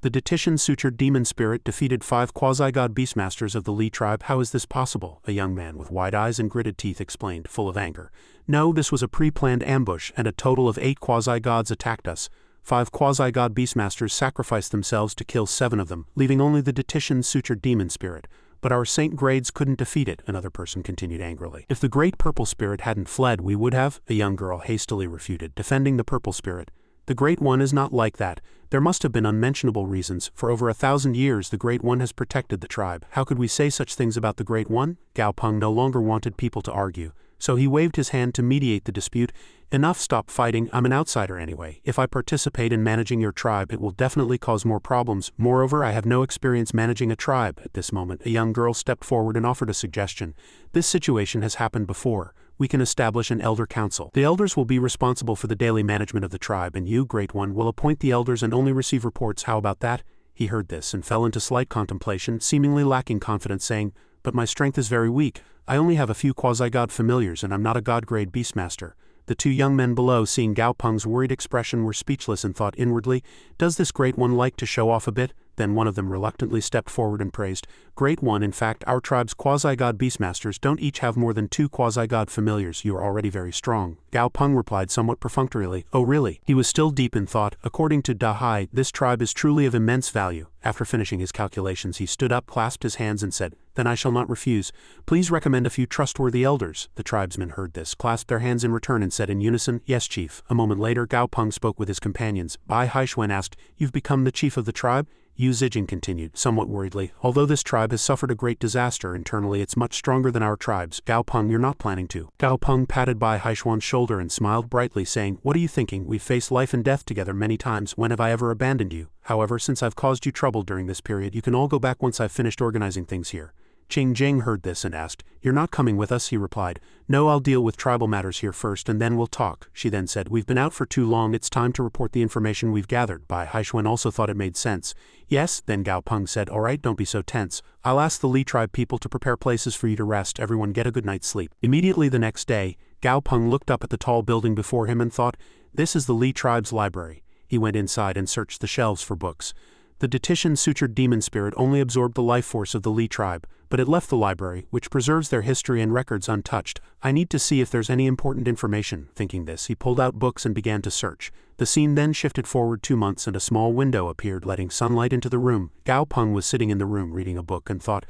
The Detition Sutured Demon Spirit defeated 5 quasi-god Beastmasters of the Li tribe. How is this possible? A young man with wide eyes and gritted teeth explained, full of anger. No, this was a pre-planned ambush, and a total of 8 quasi-gods attacked us. 5 quasi-god Beastmasters sacrificed themselves to kill 7 of them, leaving only the Detition Sutured Demon Spirit. But our Saint Grades couldn't defeat it, another person continued angrily. If the Great Purple Spirit hadn't fled, we would have, a young girl hastily refuted, defending the Purple Spirit. The Great One is not like that. There must have been unmentionable reasons. For over 1,000 years the Great One has protected the tribe. How could we say such things about the Great One? Gao Peng no longer wanted people to argue, so he waved his hand to mediate the dispute. Enough, stop fighting. I'm an outsider anyway. If I participate in managing your tribe, it will definitely cause more problems. Moreover, I have no experience managing a tribe. At this moment, a young girl stepped forward and offered a suggestion. This situation has happened before. We can establish an elder council. The elders will be responsible for the daily management of the tribe, and you, Great One, will appoint the elders and only receive reports. How about that? He heard this and fell into slight contemplation, seemingly lacking confidence, saying, but my strength is very weak. I only have a few quasi-god familiars, and I'm not a god-grade Beastmaster. The 2 young men below, seeing Gao Peng's worried expression, were speechless and thought inwardly, does this Great One like to show off a bit? Then one of them reluctantly stepped forward and praised, Great One, in fact, our tribe's quasi-god Beastmasters don't each have more than 2 quasi-god familiars. You are already very strong. Gao Peng replied somewhat perfunctorily, oh really? He was still deep in thought. According to Dahai, this tribe is truly of immense value. After finishing his calculations, he stood up, clasped his hands and said, then I shall not refuse. Please recommend a few trustworthy elders. The tribesmen heard this, clasped their hands in return and said in unison, yes, chief. A moment later, Gao Peng spoke with his companions. Bai Haixuan asked, you've become the chief of the tribe? Yu Zijing continued, somewhat worriedly, although this tribe has suffered a great disaster internally, it's much stronger than our tribes. Gao Peng, you're not planning to. Gao Peng patted Bai Haixuan's shoulder and smiled brightly, saying, what are you thinking? We've faced life and death together many times. When have I ever abandoned you? However, since I've caused you trouble during this period, you can all go back once I've finished organizing things here. Qing Jing heard this and asked, you're not coming with us? He replied, no, I'll deal with tribal matters here first and then we'll talk. She then said, we've been out for too long, it's time to report the information we've gathered. Bai Haixuan also thought it made sense. Yes, then Gao Peng said, alright, don't be so tense. I'll ask the Li tribe people to prepare places for you to rest. Everyone get a good night's sleep. Immediately the next day, Gao Peng looked up at the tall building before him and thought, this is the Li tribe's library. He went inside and searched the shelves for books. The Detition Sutured Demon Spirit only absorbed the life force of the Li tribe, but it left the library, which preserves their history and records, untouched. I need to see if there's any important information. Thinking this, he pulled out books and began to search. The scene then shifted forward 2 months and a small window appeared, letting sunlight into the room. Gao Peng was sitting in the room reading a book and thought,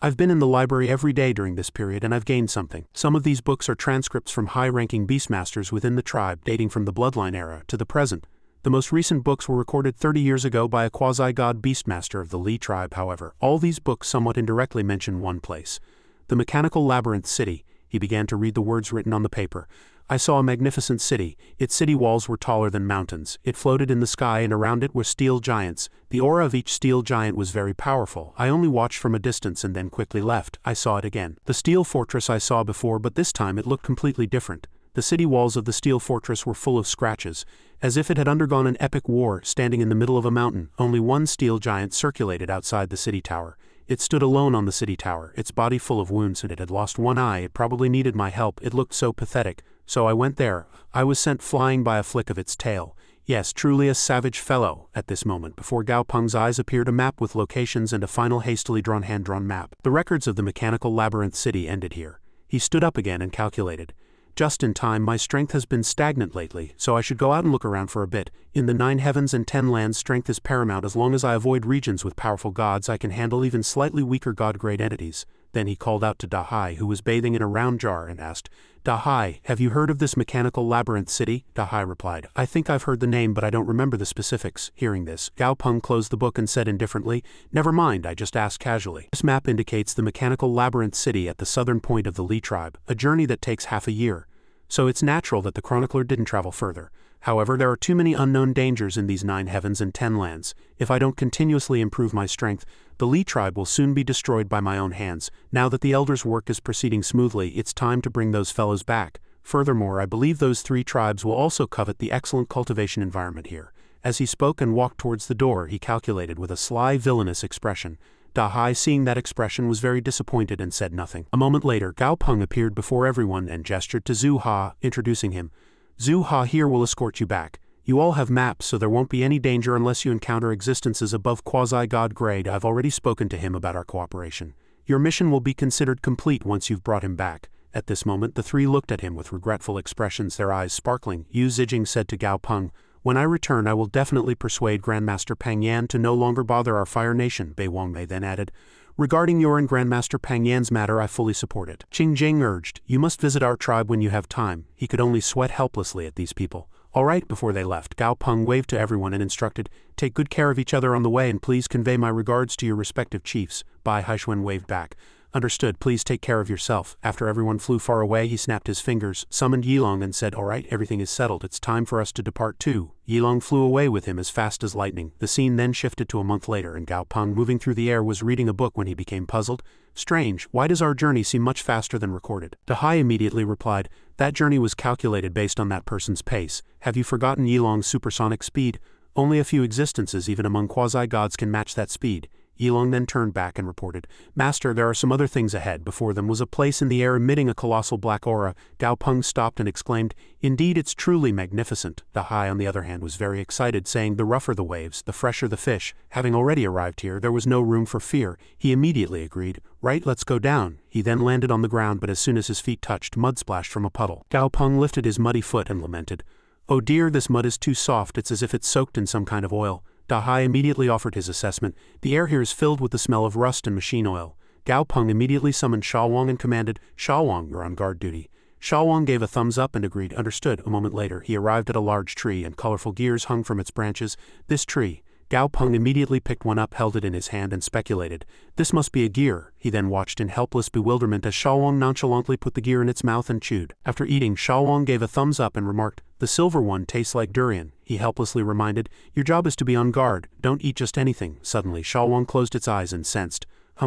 I've been in the library every day during this period and I've gained something. Some of these books are transcripts from high-ranking Beastmasters within the tribe, dating from the Bloodline era to the present. The most recent books were recorded 30 years ago by a quasi-god Beastmaster of the Li tribe. However, all these books somewhat indirectly mention one place. The Mechanical Labyrinth City. He began to read the words written on the paper. I saw a magnificent city. Its city walls were taller than mountains. It floated in the sky and around it were steel giants. The aura of each steel giant was very powerful. I only watched from a distance and then quickly left. I saw it again. The steel fortress I saw before, but this time it looked completely different. The city walls of the steel fortress were full of scratches, as if it had undergone an epic war. Standing in the middle of a mountain, only one steel giant circulated outside the city tower. It stood alone on the city tower, its body full of wounds, and it had lost one eye. It probably needed my help. It looked so pathetic. So I went there. I was sent flying by a flick of its tail. Yes, truly a savage fellow. At this moment, before Gao Peng's eyes appeared a map with locations and a final hastily drawn hand-drawn map. The records of the Mechanical Labyrinth City ended here. He stood up again and calculated. Just in time, my strength has been stagnant lately, so I should go out and look around for a bit. In the 9 heavens and 10 lands, strength is paramount. As long as I avoid regions with powerful gods, I can handle even slightly weaker god-grade entities. Then he called out to Dahai, who was bathing in a round jar, and asked, Dahai, have you heard of this Mechanical Labyrinth City? Dahai replied, I think I've heard the name, but I don't remember the specifics. Hearing this, Gao Peng closed the book and said indifferently, never mind, I just asked casually. This map indicates the Mechanical Labyrinth City at the southern point of the Li tribe, a journey that takes half a year. So it's natural that the chronicler didn't travel further. However, there are too many unknown dangers in these 9 heavens and 10 lands. If I don't continuously improve my strength, the Li tribe will soon be destroyed by my own hands. Now that the elders' work is proceeding smoothly, it's time to bring those fellows back. Furthermore, I believe those 3 tribes will also covet the excellent cultivation environment here. As he spoke and walked towards the door, he calculated with a sly, villainous expression. Hai, seeing that expression, was very disappointed and said nothing. A moment later, Gao Peng appeared before everyone and gestured to Zhu Ha, introducing him. Zhu Ha here will escort you back. You all have maps, so there won't be any danger unless you encounter existences above quasi-god grade. I've already spoken to him about our cooperation. Your mission will be considered complete once you've brought him back. At this moment, the three looked at him with regretful expressions, their eyes sparkling. Yu Zijing said to Gao Peng, "When I return, I will definitely persuade Grandmaster Pang Yan to no longer bother our Fire Nation." Bei Wangmei then added, "Regarding your and Grandmaster Pang Yan's matter, I fully support it." Qing Jing urged, "You must visit our tribe when you have time." He could only sweat helplessly at these people. "All right." Before they left, Gao Peng waved to everyone and instructed, "Take good care of each other on the way and please convey my regards to your respective chiefs." Bai Haixuan waved back. "Understood, please take care of yourself." After everyone flew far away, he snapped his fingers, summoned Yilong and said, "All right, everything is settled, it's time for us to depart too." Yilong flew away with him as fast as lightning. The scene then shifted to a month later, and Gao Peng, moving through the air, was reading a book when he became puzzled. "Strange, why does our journey seem much faster than recorded?" Hai immediately replied, "That journey was calculated based on that person's pace. Have you forgotten Yilong's supersonic speed? Only a few existences, even among quasi-gods, can match that speed." Yilong then turned back and reported, "Master, there are some other things ahead." Before them was a place in the air emitting a colossal black aura. Gao Peng stopped and exclaimed, "Indeed, it's truly magnificent." Hai, on the other hand, was very excited, saying, "The rougher the waves, the fresher the fish." Having already arrived here, there was no room for fear. He immediately agreed, "Right, let's go down." He then landed on the ground, but as soon as his feet touched, mud splashed from a puddle. Gao Peng lifted his muddy foot and lamented, "Oh dear, this mud is too soft, it's as if it's soaked in some kind of oil." Hai immediately offered his assessment. "The air here is filled with the smell of rust and machine oil." Gao Peng immediately summoned Sha Wang and commanded, "Sha Wang, you're on guard duty." Sha Wang gave a thumbs up and agreed, "Understood." A moment later, he arrived at a large tree and colorful gears hung from its branches. This tree. Gao Peng immediately picked one up, held it in his hand and speculated, "This must be a gear." He then watched in helpless bewilderment as Sha Wang nonchalantly put the gear in its mouth and chewed. After eating, Sha Wang gave a thumbs up and remarked, "The silver one tastes like durian." He helplessly reminded, "Your job is to be on guard, don't eat just anything." Suddenly Sha Wang closed its eyes and sensed,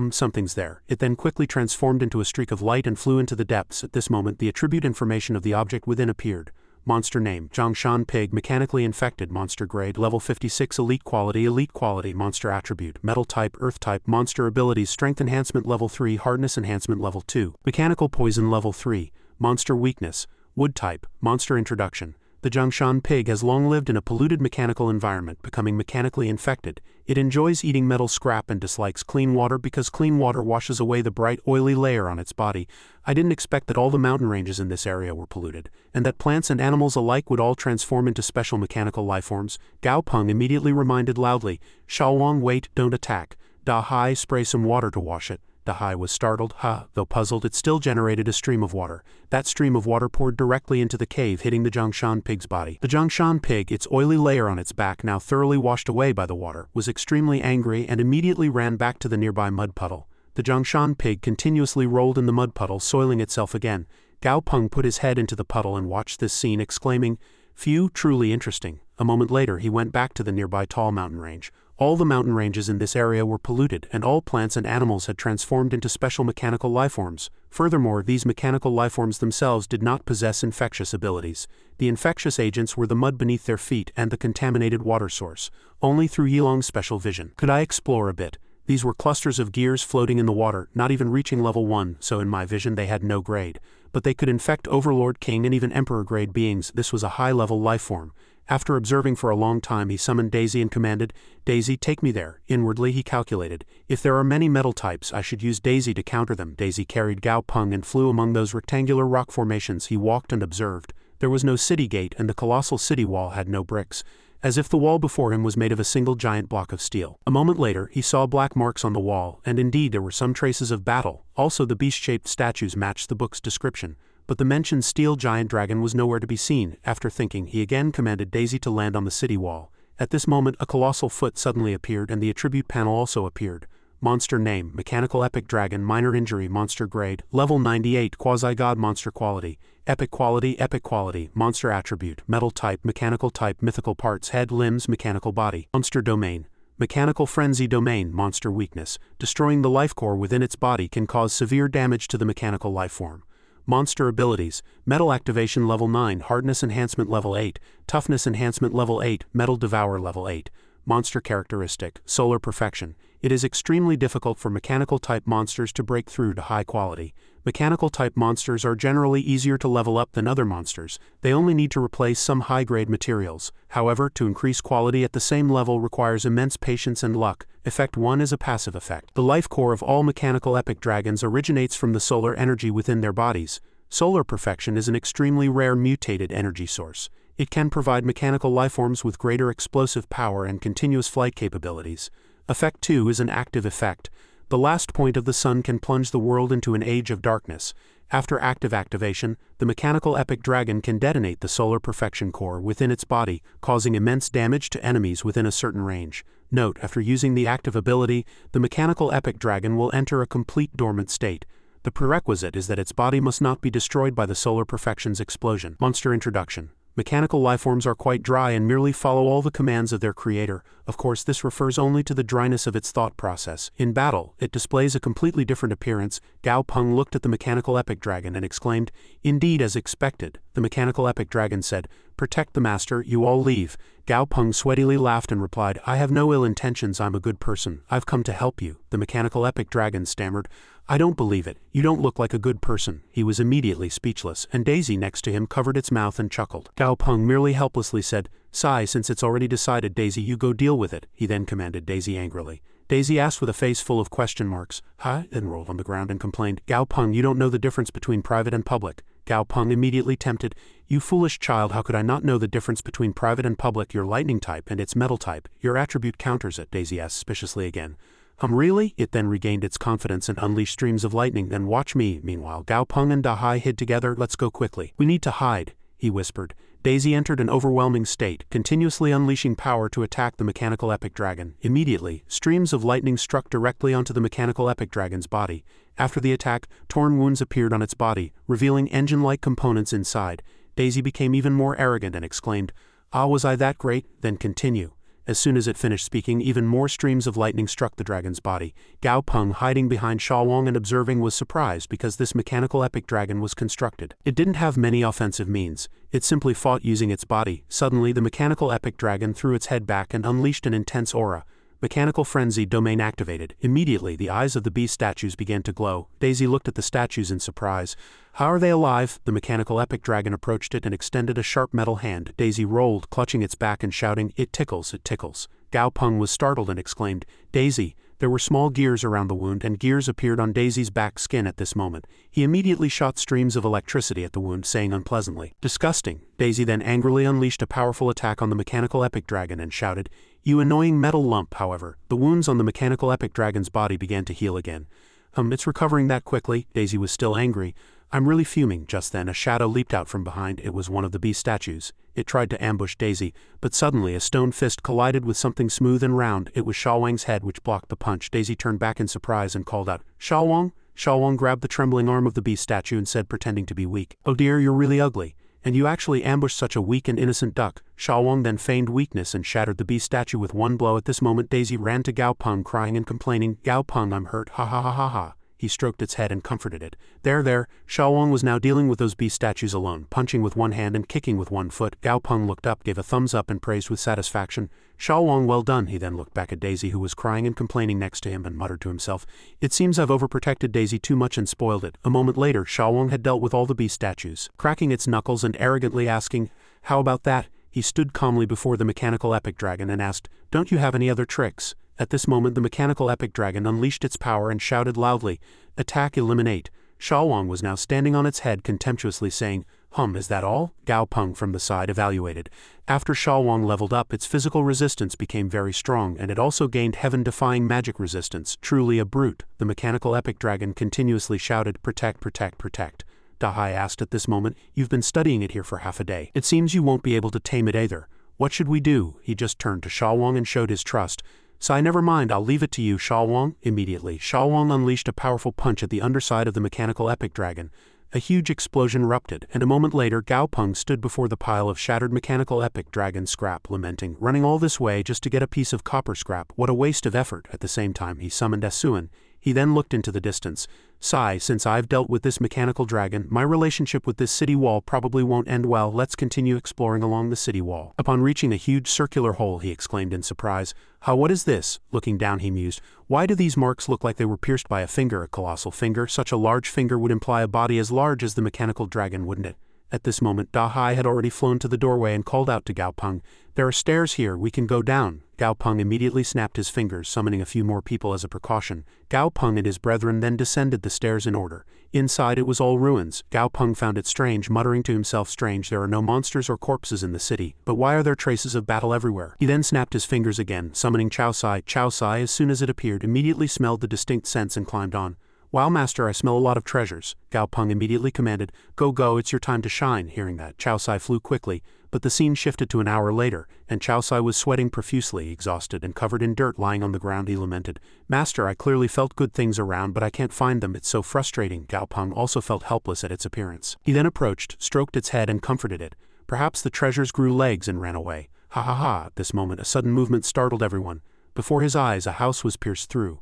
something's there." It then quickly transformed into a streak of light and flew into the depths. At this moment the attribute information of the object within appeared. Monster name, Zhongshan Pig, mechanically infected, monster grade, level 56, elite quality, monster attribute, metal type, earth type, monster abilities, strength enhancement level 3, hardness enhancement level 2, mechanical poison level 3, monster weakness, wood type, monster introduction. The Zhongshan Pig has long lived in a polluted mechanical environment, becoming mechanically infected. It enjoys eating metal scrap and dislikes clean water because clean water washes away the bright, oily layer on its body. I didn't expect that all the mountain ranges in this area were polluted, and that plants and animals alike would all transform into special mechanical lifeforms. Gao Peng immediately reminded loudly, "Sha Wang, wait, don't attack." Hai, spray some water to wash it. Hai was startled. Though puzzled, it still generated a stream of water. That stream of water poured directly into the cave, hitting the Zhongshan Pig's body. The Zhongshan Pig, its oily layer on its back now thoroughly washed away by the water, was extremely angry and immediately ran back to the nearby mud puddle. The Zhongshan Pig continuously rolled in the mud puddle, soiling itself again. Gao Peng put his head into the puddle and watched this scene, exclaiming, "Phew, truly interesting." A moment later he went back to the nearby tall mountain range. All the mountain ranges in this area were polluted, and all plants and animals had transformed into special mechanical lifeforms. Furthermore, these mechanical lifeforms themselves did not possess infectious abilities. The infectious agents were the mud beneath their feet and the contaminated water source. Only through Yilong's special vision could I explore a bit. These were clusters of gears floating in the water, not even reaching level 1, so in my vision they had no grade. But they could infect Overlord, King, and even Emperor-grade beings. This was a high-level lifeform. After observing for a long time, he summoned Daisy and commanded, "Daisy, take me there." Inwardly he calculated, if there are many metal types, I should use Daisy to counter them. Daisy carried Gao Peng and flew among those rectangular rock formations. He walked and observed. There was no city gate, and the colossal city wall had no bricks, as if the wall before him was made of a single giant block of steel. A moment later, he saw black marks on the wall, and indeed there were some traces of battle. Also the beast-shaped statues matched the book's description. But the mentioned steel giant dragon was nowhere to be seen. After thinking, he again commanded Daisy to land on the city wall. At this moment, a colossal foot suddenly appeared and the attribute panel also appeared. Monster name, mechanical epic dragon, minor injury, monster grade, level 98, quasi-god, monster quality, epic quality, monster attribute, metal type, mechanical type, mythical parts, head, limbs, mechanical body, monster domain. Mechanical frenzy domain, monster weakness. Destroying the life core within its body can cause severe damage to the mechanical lifeform. Monster abilities, metal activation level 9, hardness enhancement level 8, toughness enhancement level 8, metal devour level 8. Monster characteristic, solar perfection. It is extremely difficult for mechanical-type monsters to break through to high quality. Mechanical-type monsters are generally easier to level up than other monsters. They only need to replace some high-grade materials. However, to increase quality at the same level requires immense patience and luck. Effect 1 is a passive effect. The life core of all mechanical epic dragons originates from the solar energy within their bodies. Solar perfection is an extremely rare mutated energy source. It can provide mechanical lifeforms with greater explosive power and continuous flight capabilities. Effect 2 is an active effect. The last point of the sun can plunge the world into an age of darkness. After active activation, the mechanical epic dragon can detonate the solar perfection core within its body, causing immense damage to enemies within a certain range. Note, after using the active ability, the mechanical epic dragon will enter a complete dormant state. The prerequisite is that its body must not be destroyed by the solar perfection's explosion. Monster introduction. Mechanical lifeforms are quite dry and merely follow all the commands of their creator. Of course, this refers only to the dryness of its thought process. In battle, it displays a completely different appearance. Gao Peng looked at the mechanical epic dragon and exclaimed, "Indeed, as expected." The mechanical epic dragon said, "Protect the master, you all leave." Gao Peng sweatily laughed and replied, "I have no ill intentions, I'm a good person. I've come to help you." The mechanical epic dragon stammered, "I don't believe it. You don't look like a good person." He was immediately speechless, and Daisy next to him covered its mouth and chuckled. Gao Peng merely helplessly said, "Sigh, since it's already decided, Daisy, you go deal with it." He then commanded Daisy angrily. Daisy asked with a face full of question marks, "Huh?" then rolled on the ground and complained, "Gao Peng, you don't know the difference between private and public." Gao Peng immediately tempted, "You foolish child, how could I not know the difference between private and public? Your lightning type and its metal type. Your attribute counters it," Daisy asked suspiciously again. Really?" It then regained its confidence and unleashed streams of lightning. "Then watch me." Meanwhile, Gao Peng and Dahai hid together. "Let's go quickly. We need to hide," he whispered. Daisy entered an overwhelming state, continuously unleashing power to attack the mechanical epic dragon. Immediately, streams of lightning struck directly onto the mechanical epic dragon's body. After the attack, torn wounds appeared on its body, revealing engine-like components inside. Daisy became even more arrogant and exclaimed, "Ah, was I that great? Then continue." As soon as it finished speaking, even more streams of lightning struck the dragon's body. Gao Peng, hiding behind Shalwang and observing, was surprised because this mechanical epic dragon was constructed. It didn't have many offensive means. It simply fought using its body. Suddenly, the mechanical epic dragon threw its head back and unleashed an intense aura. Mechanical frenzy domain activated. Immediately, the eyes of the beast statues began to glow. Daisy looked at the statues in surprise. "How are they alive?" The mechanical epic dragon approached it and extended a sharp metal hand. Daisy rolled, clutching its back and shouting, "It tickles, it tickles." Gao Peng was startled and exclaimed, "Daisy." There were small gears around the wound, and gears appeared on Daisy's back skin at this moment. He immediately shot streams of electricity at the wound, saying unpleasantly, "Disgusting." Daisy then angrily unleashed a powerful attack on the mechanical epic dragon and shouted, "You annoying metal lump." However, the wounds on the mechanical epic dragon's body began to heal again. It's recovering that quickly." Daisy was still angry. "I'm really fuming." Just then a shadow leaped out from behind. It was one of the beast statues. It tried to ambush Daisy, but suddenly a stone fist collided with something smooth and round. It was Shalwang's head which blocked the punch. Daisy turned back in surprise and called out, "Shalwang?" Shalwang grabbed the trembling arm of the beast statue and said, pretending to be weak, "Oh dear, you're really ugly. And you actually ambushed such a weak and innocent duck." Shalwang then feigned weakness and shattered the beast statue with one blow. At this moment, Daisy ran to Gao Peng, crying and complaining, "Gao Peng, I'm hurt, ha ha ha ha ha." He stroked its head and comforted it. There. Shalwang was now dealing with those beast statues alone, punching with one hand and kicking with one foot. Gao Peng looked up, gave a thumbs up and praised with satisfaction, "Shalwang, well done." He then looked back at Daisy, who was crying and complaining next to him, and muttered to himself, "It seems I've overprotected Daisy too much and spoiled it." A moment later, Shalwang had dealt with all the beast statues, cracking its knuckles and arrogantly asking, "How about that?" He stood calmly before the mechanical epic dragon and asked, "Don't you have any other tricks?" At this moment, the mechanical epic dragon unleashed its power and shouted loudly, "Attack, eliminate." Shalwang was now standing on its head, contemptuously saying, "Is that all?" Gao Peng from the side evaluated. After Shalwang leveled up, its physical resistance became very strong, and it also gained heaven-defying magic resistance. Truly a brute. The mechanical epic dragon continuously shouted, "Protect, protect, protect." Dahai asked at this moment, "You've been studying it here for half a day. It seems you won't be able to tame it either. What should we do?" He just turned to Shalwang and showed his trust. "Sigh, never mind, I'll leave it to you, Shalwang." Immediately, Shalwang unleashed a powerful punch at the underside of the mechanical epic dragon. A huge explosion erupted, and a moment later Gao Peng stood before the pile of shattered mechanical epic dragon scrap, lamenting, "Running all this way just to get a piece of copper scrap, what a waste of effort." At the same time he summoned Esuan. He then looked into the distance. Sigh, since I've dealt with this mechanical dragon, my relationship with this city wall probably won't end well. Let's continue exploring along the city wall. Upon reaching a huge circular hole, he exclaimed in surprise. What is this? Looking down, he mused. Why do these marks look like they were pierced by a finger, a colossal finger? Such a large finger would imply a body as large as the mechanical dragon, wouldn't it? At this moment, Da Hai had already flown to the doorway and called out to Gao Peng, "There are stairs here, we can go down." Gao Peng immediately snapped his fingers, summoning a few more people as a precaution. Gao Peng and his brethren then descended the stairs in order. Inside it was all ruins. Gao Peng found it strange, muttering to himself, "Strange, there are no monsters or corpses in the city, but why are there traces of battle everywhere?" He then snapped his fingers again, summoning Chow Sai. Chow Sai, as soon as it appeared, immediately smelled the distinct scents and climbed on. "Wow, Master, I smell a lot of treasures." Gao Peng immediately commanded, "Go, go, it's your time to shine." Hearing that, Chow Sai flew quickly, but the scene shifted to an hour later, and Chow Sai was sweating profusely, exhausted and covered in dirt, lying on the ground. He lamented, "Master, I clearly felt good things around, but I can't find them. It's so frustrating." Gao Peng also felt helpless at its appearance. He then approached, stroked its head and comforted it. Perhaps the treasures grew legs and ran away. Ha ha ha! At this moment a sudden movement startled everyone. Before his eyes a house was pierced through.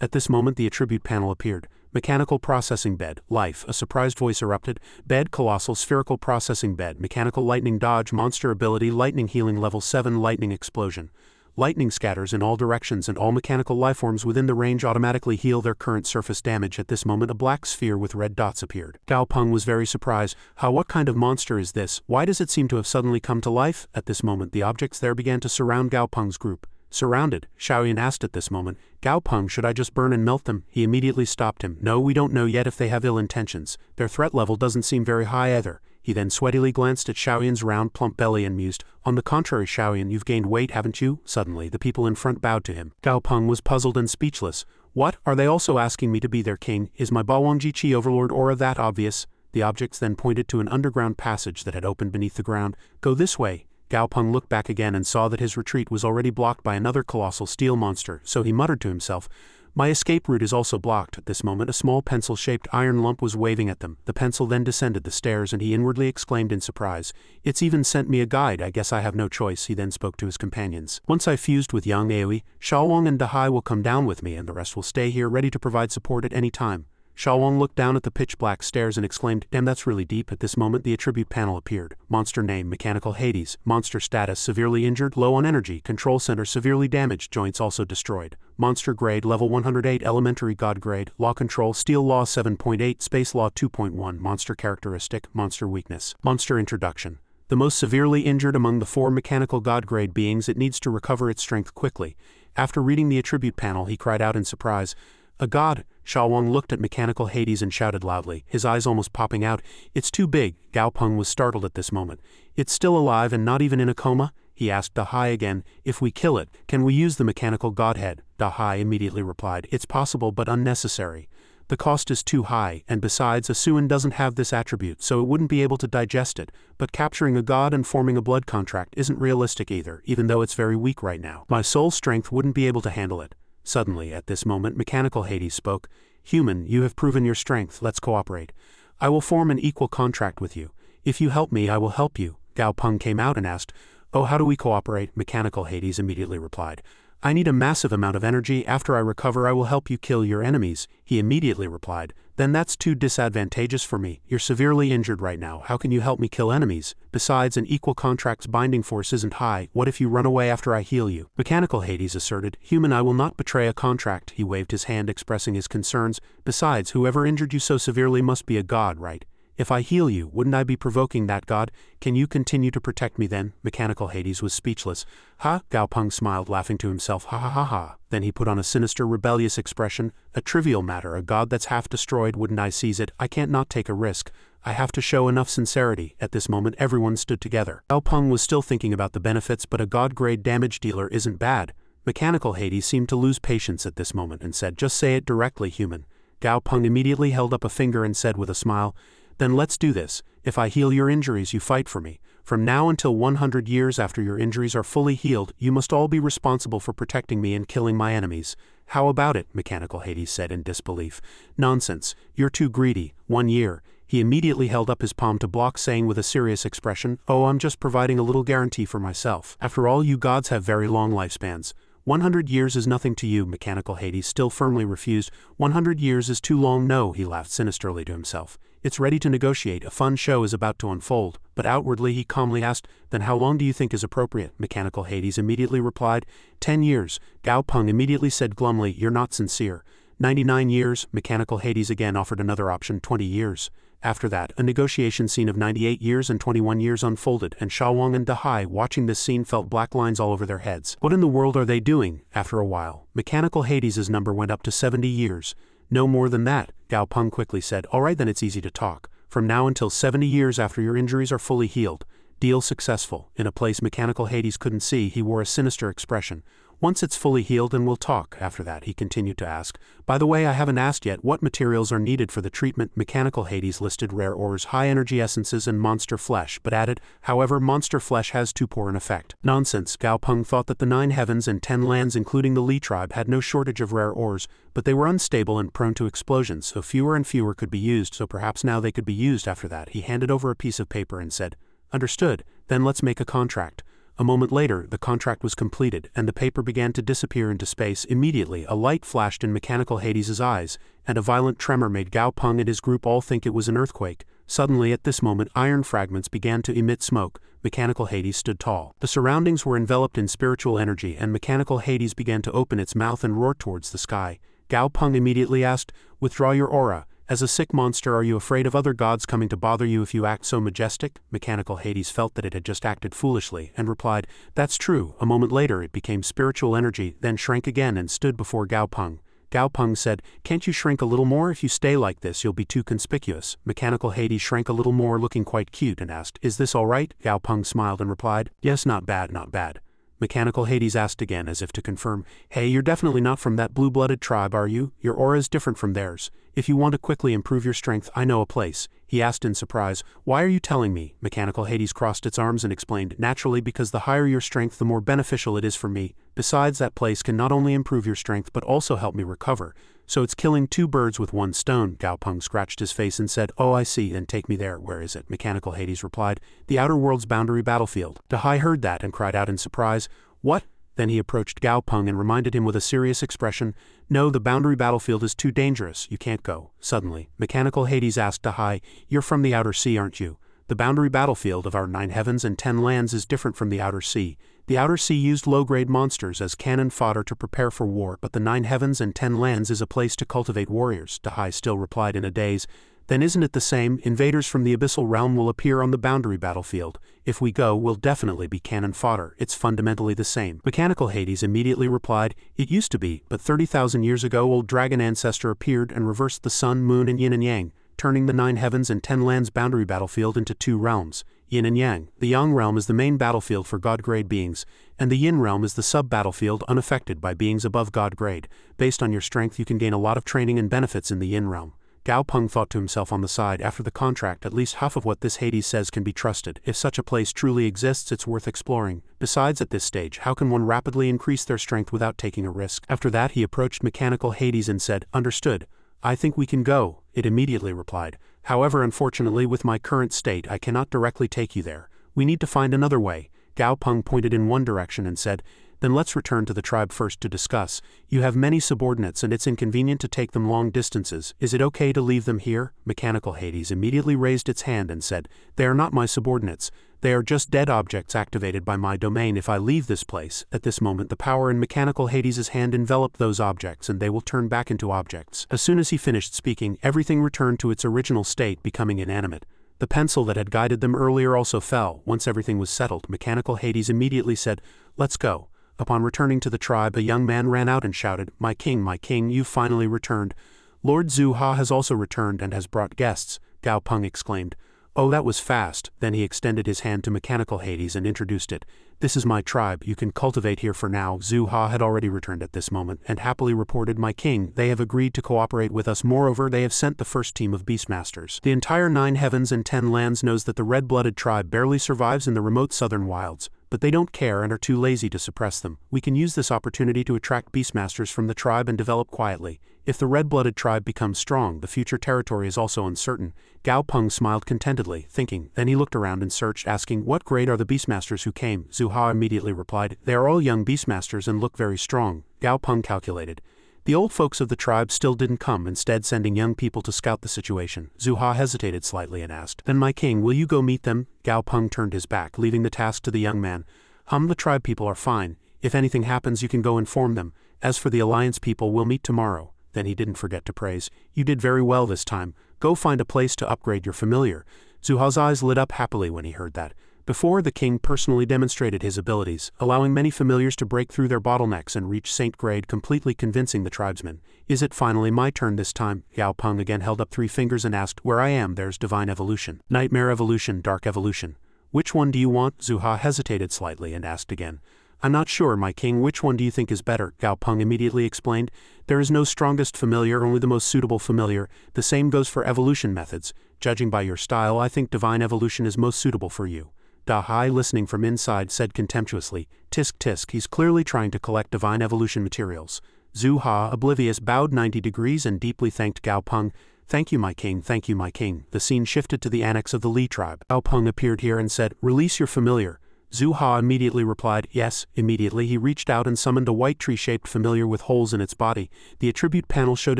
At this moment the attribute panel appeared. Mechanical processing bed, life, a surprised voice erupted. Bed, colossal spherical processing bed, mechanical lightning dodge, monster ability, lightning healing level 7, lightning explosion. Lightning scatters in all directions and all mechanical lifeforms within the range automatically heal their current surface damage. At this moment a black sphere with red dots appeared. Gao Peng was very surprised. What kind of monster is this? Why does it seem to have suddenly come to life? At this moment the objects there began to surround Gao Peng's group. Surrounded, Xiaoyan asked at this moment, "Gao Peng, should I just burn and melt them?" He immediately stopped him. "No, we don't know yet if they have ill intentions. Their threat level doesn't seem very high either." He then sweatily glanced at Xiaoyan's round, plump belly and mused, "On the contrary, Xiaoyan, you've gained weight, haven't you?" Suddenly, the people in front bowed to him. Gao Peng was puzzled and speechless. "What? Are they also asking me to be their king? Is my Bawangji Qi overlord aura that obvious?" The objects then pointed to an underground passage that had opened beneath the ground. "Go this way." Gao Peng looked back again and saw that his retreat was already blocked by another colossal steel monster, so he muttered to himself, "My escape route is also blocked." At this moment a small pencil-shaped iron lump was waving at them. The pencil then descended the stairs and he inwardly exclaimed in surprise, "It's even sent me a guide, I guess I have no choice." He then spoke to his companions. "Once I fused with young Aoi, Xiaowang and Dahai will come down with me and the rest will stay here ready to provide support at any time." Xiaowang looked down at the pitch-black stairs and exclaimed, "Damn, that's really deep." At this moment the attribute panel appeared. Monster name, Mechanical Hades. Monster status, severely injured, low on energy. Control center, severely damaged, joints also destroyed. Monster grade, level 108, elementary god grade. Law control, steel law 7.8, space law 2.1. Monster characteristic, monster weakness. Monster introduction. The most severely injured among the 4 mechanical god grade beings, it needs to recover its strength quickly. After reading the attribute panel he cried out in surprise, "A god!" Xiaowang looked at Mechanical Hades and shouted loudly, his eyes almost popping out, "It's too big." Gao Peng was startled at this moment. "It's still alive and not even in a coma?" He asked Dahai again, "If we kill it, can we use the mechanical godhead?" Dahai immediately replied, "It's possible but unnecessary. The cost is too high, and besides, a Suan doesn't have this attribute, so it wouldn't be able to digest it. But capturing a god and forming a blood contract isn't realistic either, even though it's very weak right now. My soul strength wouldn't be able to handle it." Suddenly, at this moment, Mechanical Hades spoke, "Human, you have proven your strength, let's cooperate. I will form an equal contract with you. If you help me, I will help you." Gao Peng came out and asked, "Oh, how do we cooperate?" Mechanical Hades immediately replied, "I need a massive amount of energy. After I recover, I will help you kill your enemies." He immediately replied, "Then that's too disadvantageous for me. You're severely injured right now. How can you help me kill enemies? Besides, an equal contract's binding force isn't high. What if you run away after I heal you?" Mechanical Hades asserted, "Human, I will not betray a contract." He waved his hand expressing his concerns. "Besides, whoever injured you so severely must be a god, right? If I heal you, wouldn't I be provoking that god? Can you continue to protect me then?" Mechanical Hades was speechless. "Ha!" Gao Peng smiled, laughing to himself. "Ha ha ha ha." Then he put on a sinister, rebellious expression. "A trivial matter, a god that's half destroyed, wouldn't I seize it? I can't not take a risk. I have to show enough sincerity." At this moment everyone stood together. Gao Peng was still thinking about the benefits, but a god-grade damage dealer isn't bad. Mechanical Hades seemed to lose patience at this moment and said, "Just say it directly, human." Gao Peng immediately held up a finger and said with a smile, "Then let's do this. If I heal your injuries, you fight for me. From now until 100 years after your injuries are fully healed, you must all be responsible for protecting me and killing my enemies." "How about it?" Mechanical Hades said in disbelief. "Nonsense. You're too greedy. 1 year. He immediately held up his palm to block, saying with a serious expression, "Oh, I'm just providing a little guarantee for myself. After all, you gods have very long lifespans. 100 years is nothing to you, Mechanical Hades still firmly refused. 100 years is too long. No, he laughed sinisterly to himself. It's ready to negotiate. A fun show is about to unfold. But outwardly he calmly asked, then how long do you think is appropriate? Mechanical Hades immediately replied, 10 years. Gao Peng immediately said glumly, you're not sincere. 99 years. Mechanical Hades again offered another option, 20 years. After that, a negotiation scene of 98 years and 21 years unfolded, and Shawang and Dahai, watching this scene, felt black lines all over their heads. What in the world are they doing? After a while, Mechanical Hades' number went up to 70 years. No more than that, Gao Peng quickly said. All right, then it's easy to talk. From now until 70 years after your injuries are fully healed. Deal successful. In a place Mechanical Hades couldn't see, he wore a sinister expression. Once it's fully healed and we'll talk. After that, he continued to ask, by the way, I haven't asked yet what materials are needed for the treatment. Mechanical Hades listed rare ores, high-energy essences, and monster flesh, but added, however, monster flesh has too poor an effect. Nonsense. Gao Peng thought that the 9 heavens and 10 lands, including the Li tribe, had no shortage of rare ores, but they were unstable and prone to explosions, so fewer and fewer could be used, so perhaps now they could be used. After that, he handed over a piece of paper and said, understood, then let's make a contract. A moment later, the contract was completed, and the paper began to disappear into space. Immediately, a light flashed in Mechanical Hades' eyes, and a violent tremor made Gao Peng and his group all think it was an earthquake. Suddenly, at this moment, iron fragments began to emit smoke. Mechanical Hades stood tall. The surroundings were enveloped in spiritual energy, and Mechanical Hades began to open its mouth and roar towards the sky. Gao Peng immediately asked, withdraw your aura. As a sick monster, are you afraid of other gods coming to bother you if you act so majestic? Mechanical Hades felt that it had just acted foolishly, and replied, that's true. A moment later it became spiritual energy, then shrank again and stood before Gao Peng. Gao Peng said, can't you shrink a little more? If you stay like this, you'll be too conspicuous. Mechanical Hades shrank a little more, looking quite cute, and asked, is this all right? Gao Peng smiled and replied, yes, not bad, not bad. Mechanical Hades asked again as if to confirm, hey, you're definitely not from that blue-blooded tribe, are you? Your aura is different from theirs. If you want to quickly improve your strength, I know a place. He asked in surprise, why are you telling me? Mechanical Hades crossed its arms and explained, naturally, because the higher your strength, the more beneficial it is for me. Besides, that place can not only improve your strength but also help me recover. So it's killing 2 birds with 1 stone. Gao Peng scratched his face and said, oh, I see, then take me there. Where is it? Mechanical Hades replied, the outer world's boundary battlefield. Dahai heard that and cried out in surprise, what? Then he approached Gao Peng and reminded him with a serious expression, no, the boundary battlefield is too dangerous, you can't go. Suddenly, Mechanical Hades asked Dahai, you're from the outer sea, aren't you? The boundary battlefield of our 9 heavens and 10 lands is different from the outer sea. The outer sea used low-grade monsters as cannon fodder to prepare for war, but the 9 heavens and 10 lands is a place to cultivate warriors. Dahai still replied in a daze, then isn't it the same? Invaders from the abyssal realm will appear on the boundary battlefield. If we go, we'll definitely be cannon fodder. It's fundamentally the same. Mechanical Hades immediately replied, it used to be, but 30,000 years ago old dragon ancestor appeared and reversed the sun, moon, and yin and yang, turning the 9 heavens and 10 lands boundary battlefield into 2 realms, yin and yang. The yang realm is the main battlefield for god-grade beings, and the yin realm is the sub-battlefield unaffected by beings above god grade. Based on your strength, you can gain a lot of training and benefits in the yin realm. Gao Peng thought to himself on the side, after the contract, at least half of what this Hades says can be trusted. If such a place truly exists, it's worth exploring. Besides, at this stage, how can one rapidly increase their strength without taking a risk? After that, he approached Mechanical Hades and said, understood. I think we can go. It immediately replied, however, unfortunately, with my current state, I cannot directly take you there. We need to find another way. Gao Peng pointed in one direction and said, then let's return to the tribe first to discuss. You have many subordinates and it's inconvenient to take them long distances. Is it okay to leave them here? Mechanical Hades immediately raised its hand and said, they are not my subordinates. They are just dead objects activated by my domain. If I leave this place, at this moment the power in Mechanical Hades' hand enveloped those objects and they will turn back into objects. As soon as he finished speaking, everything returned to its original state, becoming inanimate. The pencil that had guided them earlier also fell. Once everything was settled, Mechanical Hades immediately said, let's go. Upon returning to the tribe, a young man ran out and shouted, my king, you've finally returned. Lord Zhu Ha has also returned and has brought guests. Gao Peng exclaimed, oh, that was fast. Then he extended his hand to Mechanical Hades and introduced it. This is my tribe, you can cultivate here for now. Zhu Ha had already returned at this moment, and happily reported, my king, they have agreed to cooperate with us. Moreover, they have sent the first team of Beastmasters. The entire 9 heavens and 10 lands knows that the red-blooded tribe barely survives in the remote southern wilds, but they don't care and are too lazy to suppress them. We can use this opportunity to attract Beastmasters from the tribe and develop quietly. If the red-blooded tribe becomes strong, the future territory is also uncertain. Gao Peng smiled contentedly, thinking. Then he looked around and searched, asking, "What grade are the Beastmasters who came?" Zhu Ha immediately replied, "They are all young Beastmasters and look very strong." Gao Peng calculated. The old folks of the tribe still didn't come, instead sending young people to scout the situation. Zhu Ha hesitated slightly and asked, "Then my king, will you go meet them?" Gao Peng turned his back, leaving the task to the young man. The tribe people are fine. If anything happens you can go inform them. As for the alliance people, we'll meet tomorrow." Then he didn't forget to praise, "You did very well this time. Go find a place to upgrade your familiar." Zhu Ha's eyes lit up happily when he heard that. Before, the king personally demonstrated his abilities, allowing many familiars to break through their bottlenecks and reach Saint grade, completely convincing the tribesmen. "Is it finally my turn this time?" Gao Peng again held up 3 fingers and asked, "Where I am, there's divine evolution, nightmare evolution, dark evolution. Which one do you want?" Zhu Ha hesitated slightly and asked again. "I'm not sure, my king. Which one do you think is better?" Gao Peng immediately explained. "There is no strongest familiar, only the most suitable familiar. The same goes for evolution methods. Judging by your style, I think divine evolution is most suitable for you." Da Hai, listening from inside, said contemptuously, "Tisk tisk, he's clearly trying to collect divine evolution materials." Zhu Ha, oblivious, bowed 90 degrees and deeply thanked Gao Peng. "Thank you, my king, thank you, my king." The scene shifted to the annex of the Li tribe. Gao Peng appeared here and said, "Release your familiar." Zhu Ha immediately replied, "Yes." Immediately he reached out and summoned a white tree-shaped familiar with holes in its body. The attribute panel showed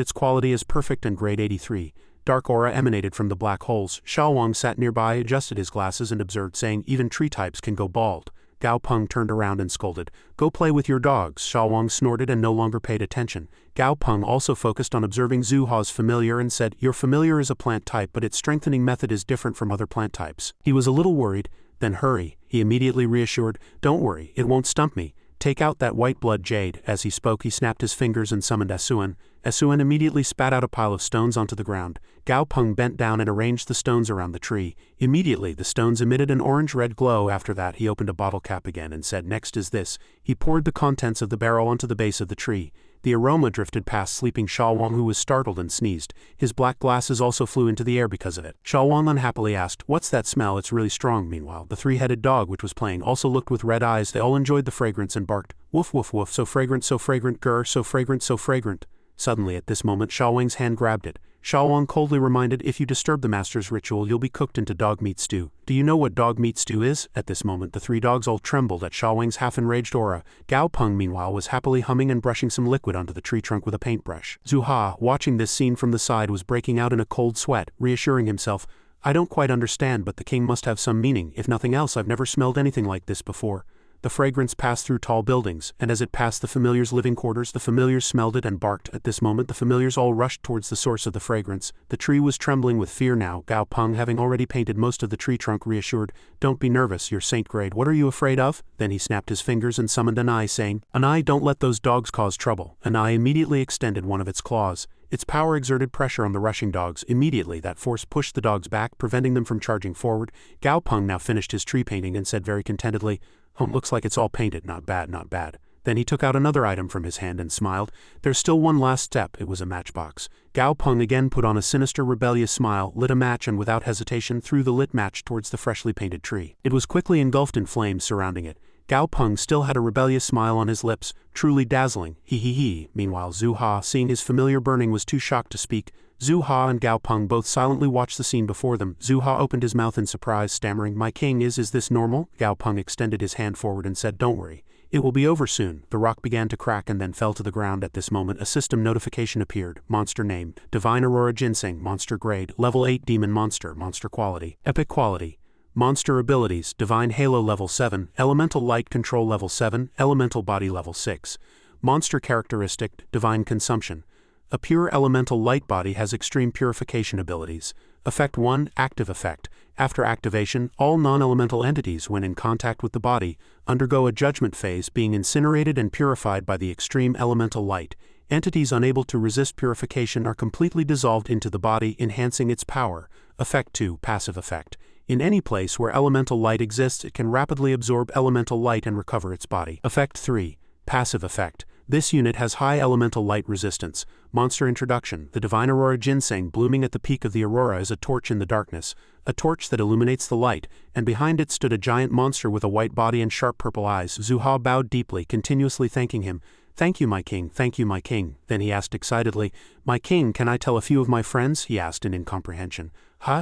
its quality as perfect and grade 83. Dark aura emanated from the black holes. Xiaowang sat nearby, adjusted his glasses and observed, saying, "Even tree types can go bald." Gao Peng turned around and scolded, "Go play with your dogs." Xiaowang snorted and no longer paid attention. Gao Peng also focused on observing Zhu Ha's familiar and said, "Your familiar is a plant type, but its strengthening method is different from other plant types." He was a little worried. "Then hurry," he immediately reassured. "Don't worry, it won't stump me. Take out that white blood jade." As he spoke, he snapped his fingers and summoned Asuan. Asuan immediately spat out a pile of stones onto the ground. Gao Peng bent down and arranged the stones around the tree. Immediately, the stones emitted an orange-red glow. After that, he opened a bottle cap again and said, "Next is this." He poured the contents of the barrel onto the base of the tree. The aroma drifted past sleeping Xiaowang, who was startled and sneezed. His black glasses also flew into the air because of it. Xiaowang unhappily asked, "What's that smell? It's really strong." Meanwhile, the 3-headed dog, which was playing, also looked with red eyes. They all enjoyed the fragrance and barked, "Woof woof woof, so fragrant, grr, so fragrant, so fragrant." Suddenly at this moment Xiaowang's hand grabbed it. Xiaowang coldly reminded, "If you disturb the master's ritual, you'll be cooked into dog meat stew." "Do you know what dog meat stew is?" At this moment the 3 dogs all trembled at Xiaowang's half-enraged aura. Gao Peng meanwhile was happily humming and brushing some liquid onto the tree trunk with a paintbrush. Zhu Ha, watching this scene from the side, was breaking out in a cold sweat, reassuring himself, "I don't quite understand, but the king must have some meaning. If nothing else, I've never smelled anything like this before." The fragrance passed through tall buildings, and as it passed the familiars' living quarters, the familiars smelled it and barked. At this moment the familiars all rushed towards the source of the fragrance. The tree was trembling with fear now. Gao Peng, having already painted most of the tree trunk, reassured, "Don't be nervous, you're Saint grade. What are you afraid of?" Then he snapped his fingers and summoned an eye, saying, "An eye, don't let those dogs cause trouble." An eye immediately extended one of its claws. Its power exerted pressure on the rushing dogs. Immediately that force pushed the dogs back, preventing them from charging forward. Gao Peng now finished his tree painting and said very contentedly, "Oh, looks like it's all painted. Not bad, not bad." Then he took out another item from his hand and smiled. "There's still one last step." It was a matchbox. Gao Peng again put on a sinister, rebellious smile, lit a match and without hesitation threw the lit match towards the freshly painted tree. It was quickly engulfed in flames surrounding it. Gao Peng still had a rebellious smile on his lips, truly dazzling. He. Meanwhile Zhu Ha, seeing his familiar burning, was too shocked to speak. Zhu Ha and Gao Peng both silently watched the scene before them. Zhu Ha opened his mouth in surprise, stammering, "My king, is this normal?" Gao Peng extended his hand forward and said, "Don't worry. It will be over soon." The rock began to crack and then fell to the ground. At this moment a system notification appeared. Monster name, Divine Aurora Ginseng, monster grade, level 8 demon monster, monster quality, epic quality. Monster abilities, Divine Halo level 7, Elemental Light Control level 7, Elemental Body level 6. Monster characteristic, Divine Consumption. A pure elemental light body has extreme purification abilities. Effect 1, Active Effect. After activation, all non-elemental entities, when in contact with the body, undergo a judgment phase, being incinerated and purified by the extreme elemental light. Entities unable to resist purification are completely dissolved into the body, enhancing its power. Effect 2, Passive Effect. In any place where elemental light exists, it can rapidly absorb elemental light and recover its body. Effect 3, Passive Effect. This unit has high elemental light resistance. Monster introduction. The divine aurora ginseng blooming at the peak of the aurora is a torch in the darkness, a torch that illuminates the light, and behind it stood a giant monster with a white body and sharp purple eyes. Zuha bowed deeply, continuously thanking him. Thank you, my king, thank you, my king. Then he asked excitedly, My king, can I tell a few of my friends? He asked in incomprehension.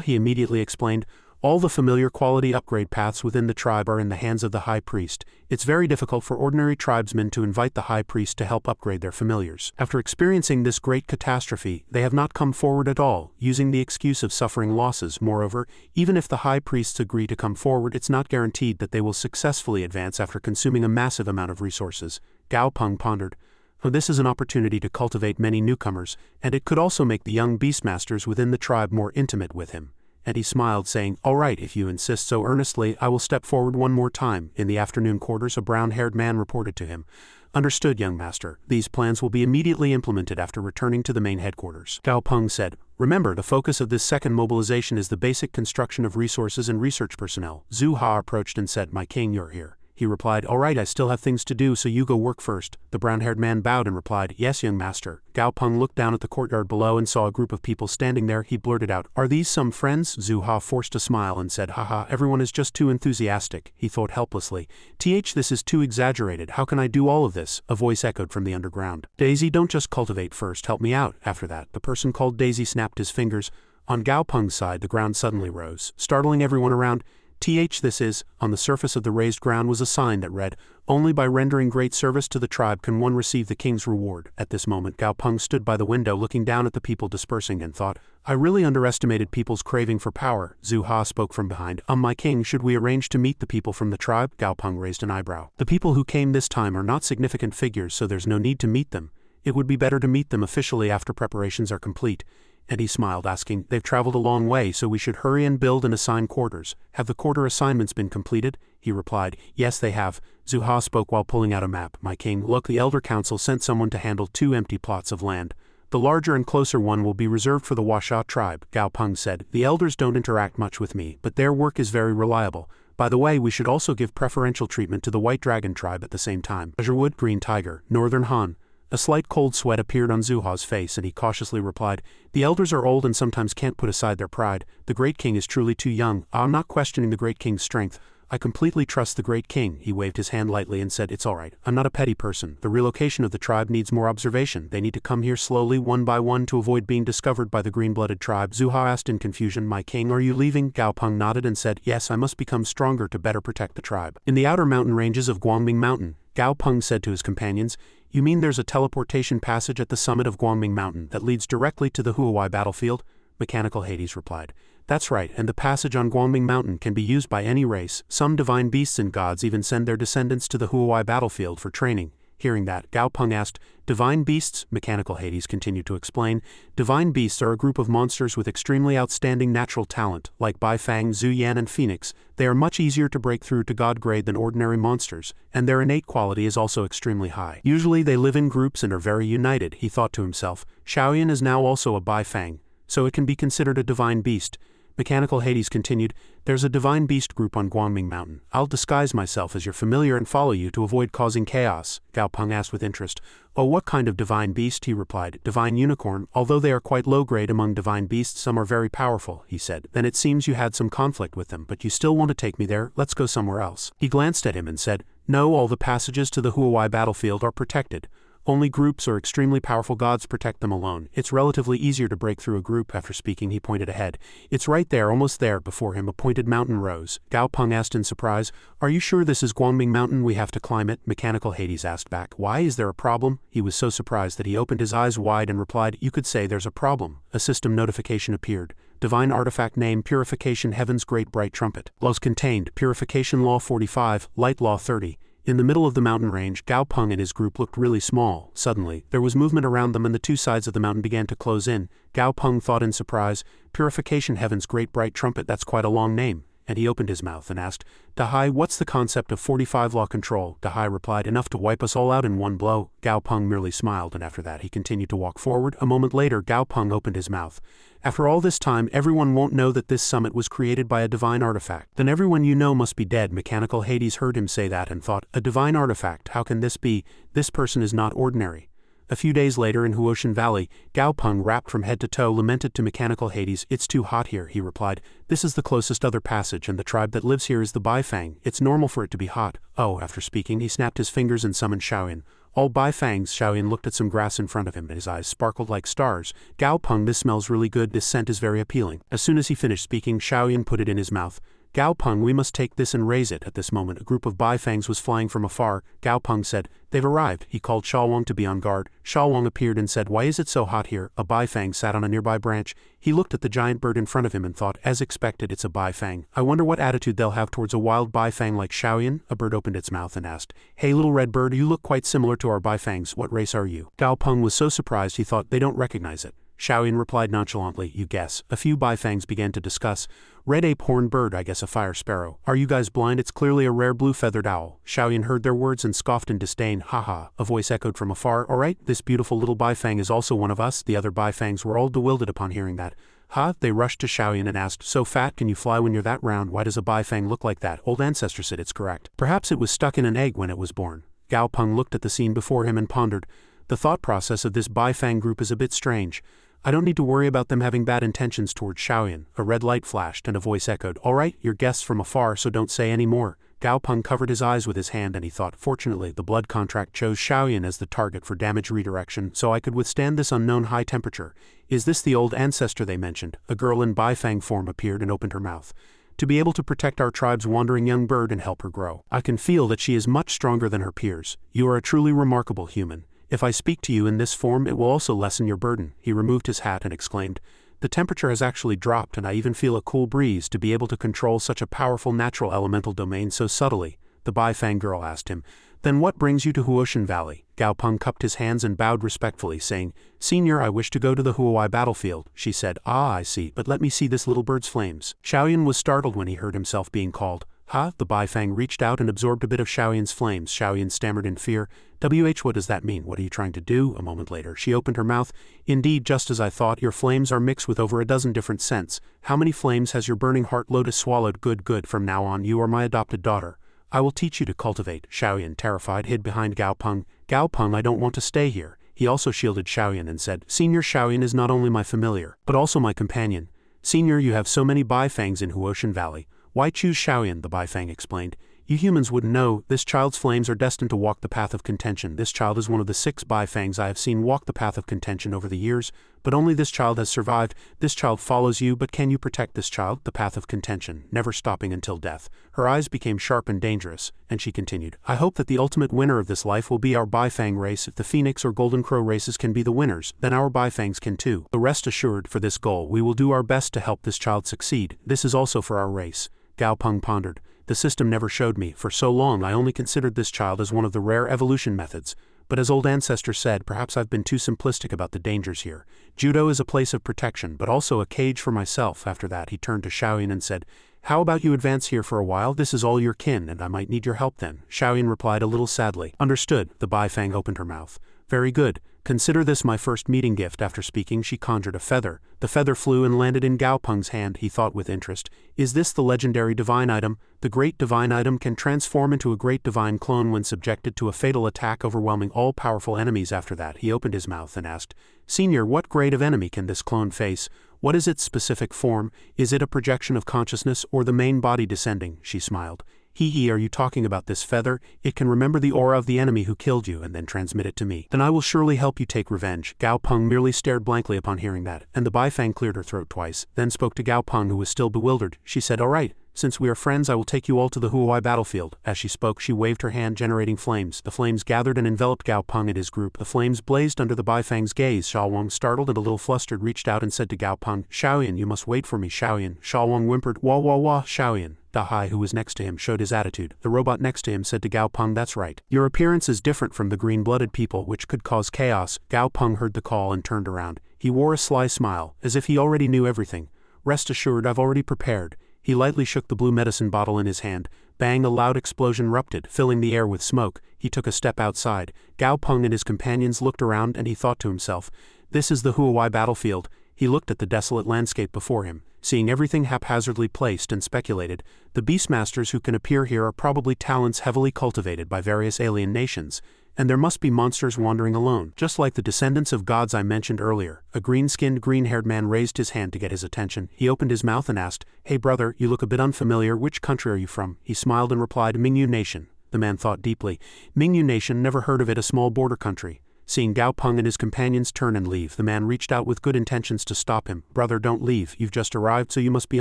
He immediately explained. All the familiar quality upgrade paths within the tribe are in the hands of the high priest. It's very difficult for ordinary tribesmen to invite the high priest to help upgrade their familiars. After experiencing this great catastrophe, they have not come forward at all, using the excuse of suffering losses. Moreover, even if the high priests agree to come forward, it's not guaranteed that they will successfully advance after consuming a massive amount of resources. Gao Peng pondered. This is an opportunity to cultivate many newcomers, and it could also make the young beastmasters within the tribe more intimate with him. And he smiled, saying, All right, if you insist so earnestly, I will step forward one more time. In the afternoon quarters, a brown-haired man reported to him. Understood, young master. These plans will be immediately implemented after returning to the main headquarters. Gao Peng said, Remember, the focus of this second mobilization is the basic construction of resources and research personnel. Zhu Ha approached and said, My king, you're here. He replied, All right, I still have things to do, so you go work first. The brown-haired man bowed and replied, Yes, young master. Gao Peng looked down at the courtyard below and saw a group of people standing there. He blurted out, Are these some friends? Zhu Ha forced a smile and said, Haha, everyone is just too enthusiastic. He thought helplessly, This is too exaggerated. How can I do all of this? A voice echoed from the underground. Daisy, don't just cultivate first, help me out. After that, the person called Daisy snapped his fingers. On Gao Peng's side, the ground suddenly rose, startling everyone around. This is, on the surface of the raised ground was a sign that read, Only by rendering great service to the tribe can one receive the king's reward. At this moment, Gao Peng stood by the window looking down at the people dispersing and thought, I really underestimated people's craving for power. Zhu Ha spoke from behind. My king, should we arrange to meet the people from the tribe? Gao Peng raised an eyebrow. The people who came this time are not significant figures, so there's no need to meet them. It would be better to meet them officially after preparations are complete. And he smiled, asking, They've traveled a long way, so we should hurry and build and assign quarters. Have the quarter assignments been completed? He replied, Yes, they have. Zhu Ha spoke while pulling out a map. My king, look, the Elder Council sent someone to handle 2 empty plots of land. The larger and closer one will be reserved for the Washa tribe. Gao Peng said, The elders don't interact much with me, but their work is very reliable. By the way, we should also give preferential treatment to the White Dragon tribe at the same time. Azurewood, Green Tiger, Northern Han. A slight cold sweat appeared on Zhu Ha's face, and he cautiously replied, The elders are old and sometimes can't put aside their pride. The great king is truly too young. I'm not questioning the great king's strength. I completely trust the great king. He waved his hand lightly and said, It's all right. I'm not a petty person. The relocation of the tribe needs more observation. They need to come here slowly, one by one, to avoid being discovered by the green-blooded tribe. Zhu Ha asked in confusion, My king, are you leaving? Gao Peng nodded and said, Yes, I must become stronger to better protect the tribe. In the outer mountain ranges of Guangming Mountain, Gao Peng said to his companions, You mean there's a teleportation passage at the summit of Guangming Mountain that leads directly to the Huawei battlefield? Mechanical Hades replied. That's right, and the passage on Guangming Mountain can be used by any race. Some divine beasts and gods even send their descendants to the Huawei battlefield for training. Hearing that, Gao Peng asked, Divine beasts? Mechanical Hades continued to explain. Divine beasts are a group of monsters with extremely outstanding natural talent, like Bai Fang, Zhu Yan and Phoenix. They are much easier to break through to god grade than ordinary monsters, and their innate quality is also extremely high. Usually they live in groups and are very united, he thought to himself. Shaoyan is now also a Bai Fang, so it can be considered a divine beast. Mechanical Hades continued, There's a divine beast group on Guangming Mountain. I'll disguise myself as your familiar and follow you to avoid causing chaos. Gao Peng asked with interest. Oh, what kind of divine beast? He replied. Divine unicorn. Although they are quite low grade among divine beasts, some are very powerful, he said. Then it seems you had some conflict with them, but you still want to take me there. Let's go somewhere else. He glanced at him and said, No, all the passages to the Huawei battlefield are protected. Only groups or extremely powerful gods protect them alone. It's relatively easier to break through a group. After speaking, he pointed ahead. It's right there, almost there. Before him, a pointed mountain rose. Gao Peng asked in surprise, Are you sure this is Guangming Mountain? We have to climb it. Mechanical Hades asked back. Why, is there a problem? He was so surprised that he opened his eyes wide and replied, You could say there's a problem. A system notification appeared. Divine artifact name Purification Heaven's Great Bright Trumpet. Laws contained Purification Law 45, Light Law 30. In the middle of the mountain range, Gao Peng and his group looked really small. Suddenly, there was movement around them and the two sides of the mountain began to close in. Gao Peng thought in surprise, Purification Heaven's Great Bright Trumpet, that's quite a long name. and he opened his mouth and asked, Dahai, what's the concept of 45 law control? Dahai replied, enough to wipe us all out in one blow. Gao Peng merely smiled, and after that he continued to walk forward. A moment later, Gao Peng opened his mouth. After all this time, everyone won't know that this summit was created by a divine artifact. Then everyone you know must be dead. Mechanical Hades heard him say that and thought, a divine artifact, how can this be? This person is not ordinary. A few days later in Huoshan Valley, Gao Peng, wrapped from head to toe, lamented to Mechanical Hades. It's too hot here, he replied. This is the closest other passage, and the tribe that lives here is the Baifang. It's normal for it to be hot. Oh, after speaking, he snapped his fingers and summoned Shaoyin. All Baifangs. Shaoyin looked at some grass in front of him, and his eyes sparkled like stars. Gao Peng, this smells really good. This scent is very appealing. As soon as he finished speaking, Shaoyin put it in his mouth. Gao Peng, we must take this and raise it. At this moment, a group of Baifangs was flying from afar. Gao Peng said, they've arrived. He called Shalwang to be on guard. Shalwang appeared and said, why is it so hot here? A Baifang sat on a nearby branch. He looked at the giant bird in front of him and thought, as expected, it's a Baifang. I wonder what attitude they'll have towards a wild Baifang like Shaoyin. A bird opened its mouth and asked, hey little red bird, you look quite similar to our Baifangs. What race are you? Gao Peng was so surprised he thought, they don't recognize it. Shaoyin replied nonchalantly, you guess. A few Baifangs began to discuss. Red ape horned bird, I guess a fire sparrow. Are you guys blind? It's clearly a rare blue-feathered owl. Shaoyin heard their words and scoffed in disdain. Haha, a voice echoed from afar. Alright, this beautiful little Baifang is also one of us. The other Baifangs were all bewildered upon hearing that. Ha, they rushed to Shaoyin and asked, so fat, can you fly when you're that round? Why does a Baifang look like that? Old ancestor said it's correct. Perhaps it was stuck in an egg when it was born. Gao Peng looked at the scene before him and pondered. The thought process of this Baifang group is a bit strange. I don't need to worry about them having bad intentions towards Shaoyin. A red light flashed and a voice echoed, all right, you're guests from afar, so don't say any more. Gao Peng covered his eyes with his hand and he thought, fortunately, the blood contract chose Shaoyin as the target for damage redirection, so I could withstand this unknown high temperature. Is this the old ancestor they mentioned? A girl in Baifang form appeared and opened her mouth. To be able to protect our tribe's wandering young bird and help her grow. I can feel that she is much stronger than her peers. You are a truly remarkable human. If I speak to you in this form, it will also lessen your burden. He removed his hat and exclaimed, the temperature has actually dropped and I even feel a cool breeze. To be able to control such a powerful natural elemental domain so subtly, the Baifang girl asked him, then what brings you to Huoshan Valley? Gao Peng cupped his hands and bowed respectfully, saying, Senior, I wish to go to the Huawei battlefield. She said, ah, I see, but let me see this little bird's flames. Shaoyin was startled when he heard himself being called. Ha, the Baifang reached out and absorbed a bit of Shaoyin's flames. Shaoyin stammered in fear. What does that mean? What are you trying to do? A moment later, she opened her mouth. Indeed, just as I thought, your flames are mixed with over a dozen different scents. How many flames has your burning heart lotus swallowed? Good. From now on, you are my adopted daughter. I will teach you to cultivate. Shaoyin, terrified, hid behind Gao Peng. Gao Peng, I don't want to stay here. He also shielded Shaoyin and said, Senior, Shaoyin is not only my familiar, but also my companion. Senior, you have so many Baifangs in Huoshan Valley. Why choose Shaoyin? The Baifang explained. You humans wouldn't know, this child's flames are destined to walk the path of contention. This child is one of the 6 Baifangs I have seen walk the path of contention over the years, but only this child has survived. This child follows you, but can you protect this child? The path of contention, never stopping until death. Her eyes became sharp and dangerous, and she continued, I hope that the ultimate winner of this life will be our Baifang race. If the Phoenix or Golden Crow races can be the winners, then our Baifangs can too. So rest assured, for this goal, we will do our best to help this child succeed. This is also for our race. Gao Peng pondered. The system never showed me. For so long I only considered this child as one of the rare evolution methods. But as old ancestor said, perhaps I've been too simplistic about the dangers here. Judo is a place of protection, but also a cage for myself. After that he turned to Shaoyin and said, how about you advance here for a while? This is all your kin, and I might need your help then. Shaoyin replied a little sadly. Understood. The Baifang opened her mouth. Very good. Consider this my first meeting gift. After speaking, she conjured a feather. The feather flew and landed in Gao Peng's hand. He thought with interest, is this the legendary divine item? The great divine item can transform into a great divine clone when subjected to a fatal attack, overwhelming all powerful enemies. After that, he opened his mouth and asked, Senior, what grade of enemy can this clone face? What is its specific form? Is it a projection of consciousness or the main body descending? She smiled. Hee, are you talking about this feather? It can remember the aura of the enemy who killed you and then transmit it to me. Then I will surely help you take revenge. Gao Peng merely stared blankly upon hearing that, and the Baifang cleared her throat twice, then spoke to Gao Peng, who was still bewildered. She said, all right, since we are friends, I will take you all to the Huawei battlefield. As she spoke, she waved her hand, generating flames. The flames gathered and enveloped Gao Peng and his group. The flames blazed under the Baifang's gaze. Shalwang, startled and a little flustered, reached out and said to Gao Peng, Shaoyin, you must wait for me, Shaoyin. Shalwang whimpered, wah, Shaoyin. Dahai, who was next to him, showed his attitude. The robot next to him said to Gao Peng, that's right. Your appearance is different from the green-blooded people, which could cause chaos. Gao Peng heard the call and turned around. He wore a sly smile, as if he already knew everything. Rest assured, I've already prepared. He lightly shook the blue medicine bottle in his hand. Bang, a loud explosion erupted, filling the air with smoke. He took a step outside. Gao Peng and his companions looked around and he thought to himself, "This is the Huawei battlefield." He looked at the desolate landscape before him, seeing everything haphazardly placed, and speculated, the Beastmasters who can appear here are probably talents heavily cultivated by various alien nations, and there must be monsters wandering alone, just like the descendants of gods I mentioned earlier. A green-skinned, green-haired man raised his hand to get his attention. He opened his mouth and asked, "Hey brother, you look a bit unfamiliar. Which country are you from?" He smiled and replied, "Mingyu Nation." The man thought deeply. Mingyu Nation, never heard of it, a small border country. Seeing Gao Peng and his companions turn and leave, the man reached out with good intentions to stop him. "Brother, don't leave. You've just arrived, so you must be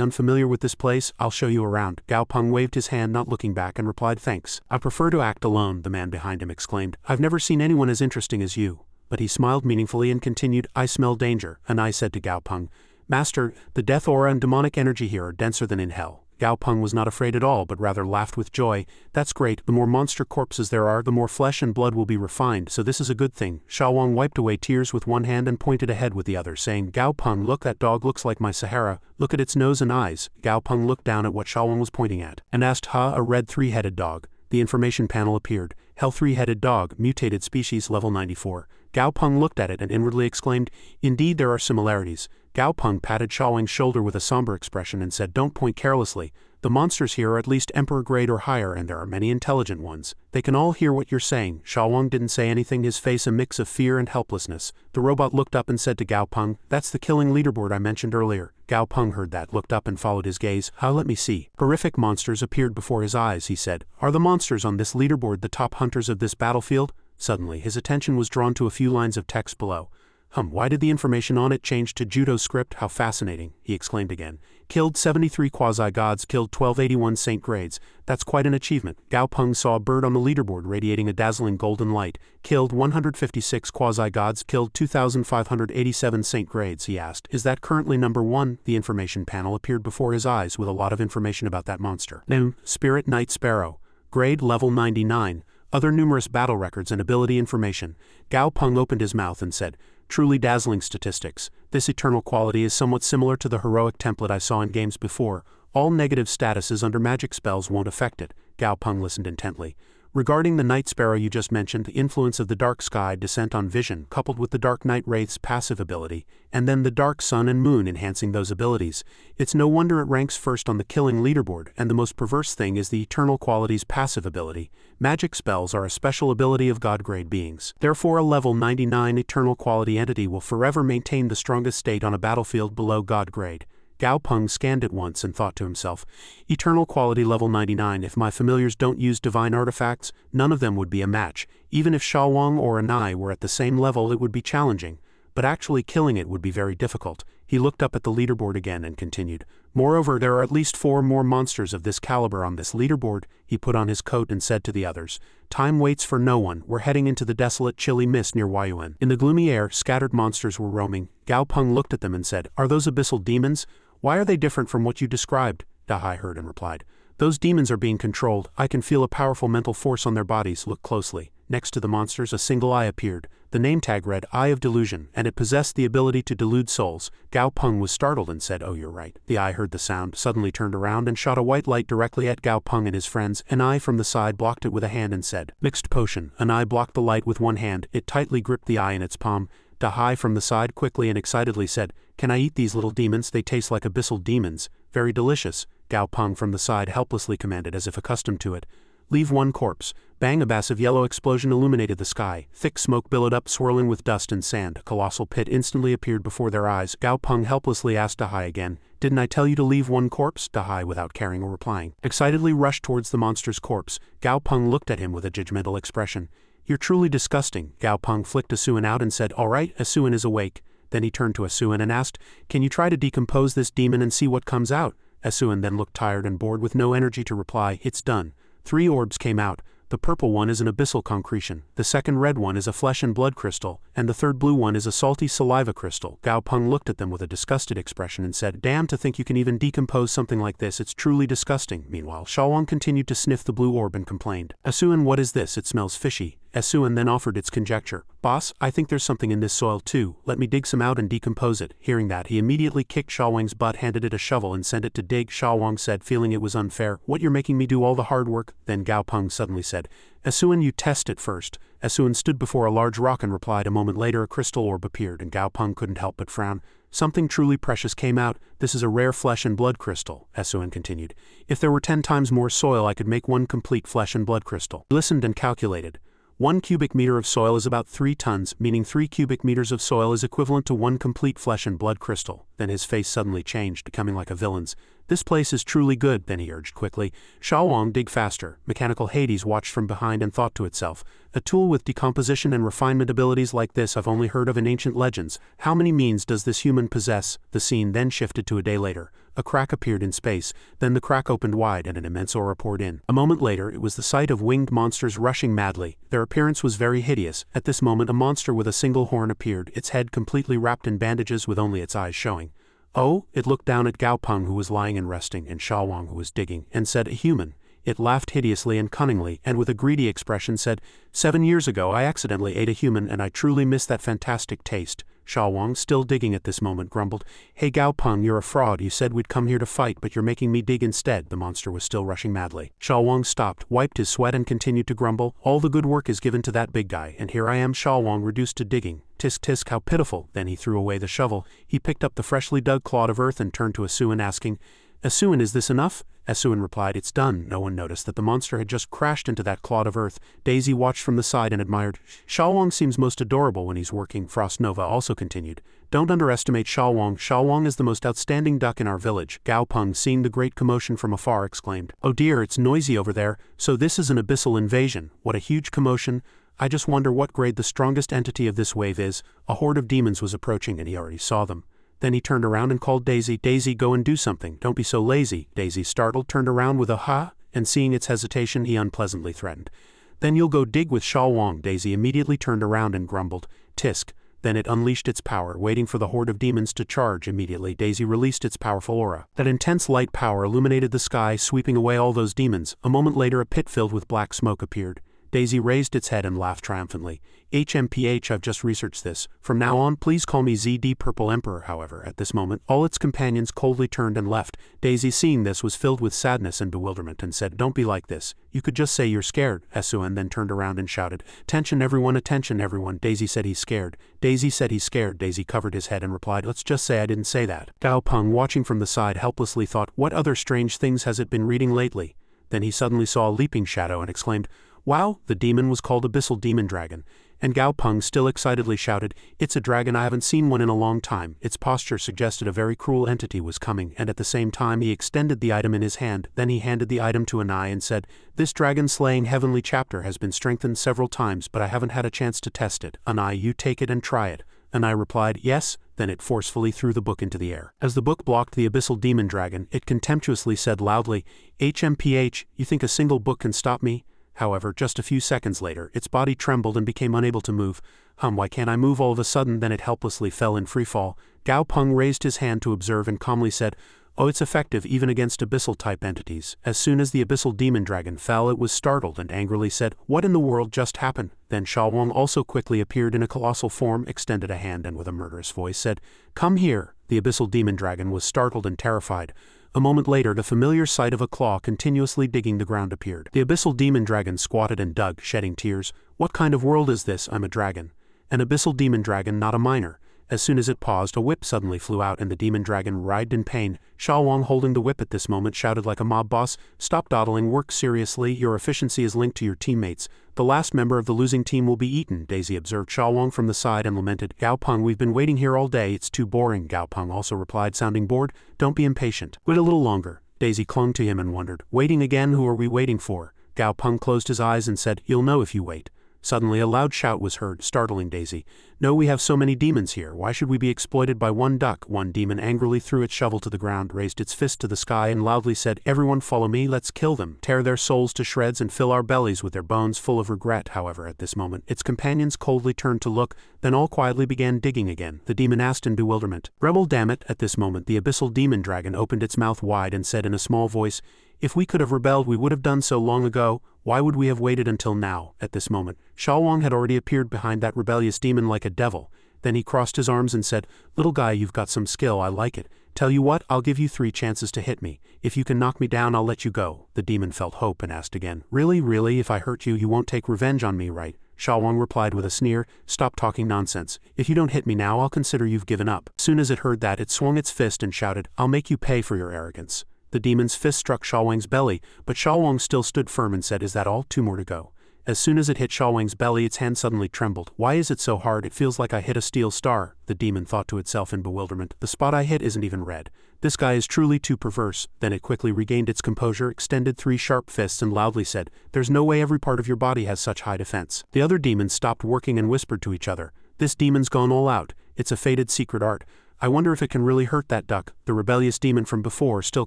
unfamiliar with this place. I'll show you around." Gao Peng waved his hand, not looking back, and replied, "Thanks. I prefer to act alone," the man behind him exclaimed. "I've never seen anyone as interesting as you." But he smiled meaningfully and continued, "I smell danger." And I said to Gao Peng, "Master, the death aura and demonic energy here are denser than in hell." Gao Peng was not afraid at all, but rather laughed with joy. "That's great. The more monster corpses there are, the more flesh and blood will be refined, so this is a good thing." Xiaowang wiped away tears with one hand and pointed ahead with the other, saying, "Gao Peng, look, that dog looks like my Sahara. Look at its nose and eyes." Gao Peng looked down at what Xiaowang was pointing at, and asked, "Ha, a red three-headed dog." The information panel appeared. Hell, three-headed dog, mutated species, level 94. Gao Peng looked at it and inwardly exclaimed, "Indeed there are similarities." Gao Peng patted Xiaowang's shoulder with a somber expression and said, "Don't point carelessly. The monsters here are at least Emperor grade or higher, and there are many intelligent ones. They can all hear what you're saying." Xiaowang didn't say anything, his face a mix of fear and helplessness. The robot looked up and said to Gao Peng, "That's the killing leaderboard I mentioned earlier." Gao Peng heard that, looked up and followed his gaze. Let me see." Horrific monsters appeared before his eyes, he said. "Are the monsters on this leaderboard the top hunters of this battlefield?" Suddenly, his attention was drawn to a few lines of text below. Why did the information on it change to Judo script? How fascinating," he exclaimed again. "Killed 73 quasi-gods, killed 1281 saint grades. That's quite an achievement." Gao Peng saw a bird on the leaderboard radiating a dazzling golden light. "Killed 156 quasi-gods, killed 2587 saint grades," he asked. "Is that currently number 1? The information panel appeared before his eyes with a lot of information about that monster. Name, Spirit Night Sparrow. Grade level 99. Other numerous battle records and ability information. Gao Peng opened his mouth and said, "Truly dazzling statistics. This eternal quality is somewhat similar to the heroic template I saw in games before. All negative statuses under magic spells won't affect it." Gao Peng listened intently. "Regarding the night sparrow you just mentioned, the influence of the dark sky descent on vision, coupled with the dark night wraith's passive ability, and then the dark sun and moon enhancing those abilities, it's no wonder it ranks first on the killing leaderboard, and the most perverse thing is the eternal quality's passive ability. Magic spells are a special ability of god-grade beings. Therefore a level 99 eternal quality entity will forever maintain the strongest state on a battlefield below god grade." Gao Peng scanned it once and thought to himself, "Eternal quality level 99, if my familiars don't use divine artifacts, none of them would be a match. Even if Xiaowang or Anai were at the same level, it would be challenging, but actually killing it would be very difficult." He looked up at the leaderboard again and continued, "Moreover, there are at least 4 more monsters of this caliber on this leaderboard." He put on his coat and said to the others, "Time waits for no one. We're heading into the desolate, chilly mist near Huayuan." In the gloomy air, scattered monsters were roaming. Gao Peng looked at them and said, "Are those abyssal demons? Why are they different from what you described?" Dahai heard and replied, "Those demons are being controlled. I can feel a powerful mental force on their bodies. Look closely." Next to the monsters, a single eye appeared. The name tag read, "Eye of Delusion," and it possessed the ability to delude souls. Gao Peng was startled and said, "Oh, you're right." The eye heard the sound, suddenly turned around and shot a white light directly at Gao Peng and his friends. An eye from the side blocked it with a hand and said, "Mixed potion." An eye blocked the light with one hand. It tightly gripped the eye in its palm. Dahai from the side quickly and excitedly said, "Can I eat these little demons? They taste like abyssal demons. Very delicious." Gao Peng from the side helplessly commanded, as if accustomed to it, "Leave one corpse." Bang, a massive yellow explosion illuminated the sky. Thick smoke billowed up, swirling with dust and sand. A colossal pit instantly appeared before their eyes. Gao Peng helplessly asked Dahai again, "Didn't I tell you to leave one corpse?" Dahai, without caring or replying, excitedly rushed towards the monster's corpse. Gao Peng looked at him with a judgmental expression. "You're truly disgusting." Gao Peng flicked Asuan out and said, "All right, Asuan is awake." Then he turned to Asuan and asked, "Can you try to decompose this demon and see what comes out?" Asuan then looked tired and bored with no energy to reply. "It's done." 3 orbs came out. The purple one is an abyssal concretion, the second red one is a flesh and blood crystal, and the third blue one is a salty saliva crystal. Gao Peng looked at them with a disgusted expression and said, "Damn, to think you can even decompose something like this, it's truly disgusting." Meanwhile, Xiaowang continued to sniff the blue orb and complained, "Asuan, what is this? It smells fishy." Esuan then offered its conjecture. Boss, I think there's something in this soil too, let me dig some out and decompose it. Hearing that, he immediately kicked Shawang's butt, handed it a shovel and sent it to dig. Shawang said, feeling it was unfair, what, you're making me do all the hard work? Then Gao Peng suddenly said, Esuan, you test it first. Esuan stood before a large rock and replied. A moment later a crystal orb appeared and Gao Peng couldn't help but frown. Something truly precious came out. This is a rare flesh and blood crystal, Esuan continued. If there were 10 times more soil I could make one complete flesh and blood crystal. He listened and calculated. 1 cubic meter of soil is about 3 tons, meaning 3 cubic meters of soil is equivalent to 1 complete flesh and blood crystal. Then his face suddenly changed, becoming like a villain's. This place is truly good, then he urged quickly. Shawang, dig faster. Mechanical Hades watched from behind and thought to itself, a tool with decomposition and refinement abilities like this I've only heard of in ancient legends. How many means does this human possess? The scene then shifted to a day later. A crack appeared in space, then the crack opened wide and an immense aura poured in. A moment later it was the sight of winged monsters rushing madly. Their appearance was very hideous. At this moment a monster with a single horn appeared, its head completely wrapped in bandages with only its eyes showing. Oh, it looked down at Gao Peng who was lying and resting, and Shawang who was digging, and said, a human. It laughed hideously and cunningly, and with a greedy expression said, 7 years ago I accidentally ate a human and I truly miss that fantastic taste. Shawang, still digging at this moment, grumbled, Hey Gao Peng, you're a fraud, you said we'd come here to fight but you're making me dig instead. The monster was still rushing madly. Shawang stopped, wiped his sweat and continued to grumble, all the good work is given to that big guy, and here I am Shawang reduced to digging. Tisk tisk, how pitiful. Then he threw away the shovel, he picked up the freshly dug clod of earth and turned to Esuan asking, Esuan, is this enough? Esuan replied, it's done. No one noticed that the monster had just crashed into that clod of earth. Daisy watched from the side and admired. Shawang seems most adorable when he's working, Frost Nova also continued. Don't underestimate Shawang. Shawang is the most outstanding duck in our village. Gao Peng, seeing the great commotion from afar, exclaimed, oh dear, it's noisy over there. So this is an abyssal invasion. What a huge commotion. I just wonder what grade the strongest entity of this wave is. A horde of demons was approaching and he already saw them. Then he turned around and called Daisy. Daisy, go and do something. Don't be so lazy. Daisy, startled, turned around with a ha, and seeing its hesitation, he unpleasantly threatened. Then you'll go dig with Shawang. Daisy immediately turned around and grumbled. Tisk. Then it unleashed its power, waiting for the horde of demons to charge. Immediately, Daisy released its powerful aura. That intense light power illuminated the sky, sweeping away all those demons. A moment later, a pit filled with black smoke appeared. Daisy raised its head and laughed triumphantly. HMPH, I've just researched this. From now on, please call me ZD Purple Emperor. However, at this moment, all its companions coldly turned and left. Daisy, seeing this, was filled with sadness and bewilderment and said, don't be like this. You could just say you're scared. Esuan then turned around and shouted, attention everyone, attention everyone. Daisy said he's scared. Daisy said he's scared. Daisy covered his head and replied, let's just say I didn't say that. Gao Peng, watching from the side, helplessly thought, what other strange things has it been reading lately? Then he suddenly saw a leaping shadow and exclaimed, wow, the demon was called Abyssal Demon Dragon. And Gao Peng still excitedly shouted, it's a dragon, I haven't seen one in a long time. Its posture suggested a very cruel entity was coming, and at the same time he extended the item in his hand. Then he handed the item to Anai and said, this dragon-slaying heavenly chapter has been strengthened several times but I haven't had a chance to test it. Anai, you take it and try it. Anai replied, yes. Then it forcefully threw the book into the air. As the book blocked the Abyssal Demon Dragon, it contemptuously said loudly, HMPH, you think a single book can stop me? However, just a few seconds later, its body trembled and became unable to move. Why can't I move all of a sudden? Then it helplessly fell in freefall. Gao Peng raised his hand to observe and calmly said, oh, it's effective even against abyssal-type entities. As soon as the Abyssal Demon Dragon fell, it was startled and angrily said, what in the world just happened? Then Shawang also quickly appeared in a colossal form, extended a hand and with a murderous voice said, come here. The Abyssal Demon Dragon was startled and terrified. A moment later, the familiar sight of a claw continuously digging the ground appeared. The Abyssal Demon Dragon squatted and dug, shedding tears. What kind of world is this? I'm a dragon. An Abyssal Demon Dragon, not a miner. As soon as it paused, a whip suddenly flew out and the demon dragon writhed in pain. Shawang, holding the whip at this moment, shouted like a mob boss, stop dawdling, work seriously, your efficiency is linked to your teammates. The last member of the losing team will be eaten. Daisy observed Shawang from the side and lamented, Gao Peng, we've been waiting here all day, it's too boring. Gao Peng also replied, sounding bored, don't be impatient. Wait a little longer. Daisy clung to him and wondered, waiting again, who are we waiting for? Gao Peng closed his eyes and said, you'll know if you wait. Suddenly a loud shout was heard, startling Daisy. No, we have so many demons here, why should we be exploited by one duck? One demon angrily threw its shovel to the ground, raised its fist to the sky and loudly said, everyone follow me, let's kill them, tear their souls to shreds and fill our bellies with their bones full of regret. However, at this moment, its companions coldly turned to look, then all quietly began digging again. The demon asked in bewilderment, rebel, damn it. At this moment the Abyssal Demon Dragon opened its mouth wide and said in a small voice, if we could have rebelled we would have done so long ago. Why would we have waited until now? At this moment, Xiaowang had already appeared behind that rebellious demon like a devil. Then he crossed his arms and said, "Little guy, you've got some skill, I like it. Tell you what, I'll give you 3 chances to hit me. If you can knock me down, I'll let you go." The demon felt hope and asked again, Really, if I hurt you, you won't take revenge on me, right?" Xiaowang replied with a sneer, "Stop talking nonsense. If you don't hit me now, I'll consider you've given up." Soon as it heard that, it swung its fist and shouted, "I'll make you pay for your arrogance." The demon's fist struck Xiaowang's belly, but Xiaowang still stood firm and said, "Is that all? 2 more to go." As soon as it hit Xiaowang's belly, its hand suddenly trembled. "Why is it so hard? It feels like I hit a steel star," the demon thought to itself in bewilderment. "The spot I hit isn't even red. This guy is truly too perverse." Then it quickly regained its composure, extended 3 sharp fists and loudly said, "There's no way every part of your body has such high defense." The other demons stopped working and whispered to each other, "This demon's gone all out. It's a fated secret art. I wonder if it can really hurt that duck." The rebellious demon from before still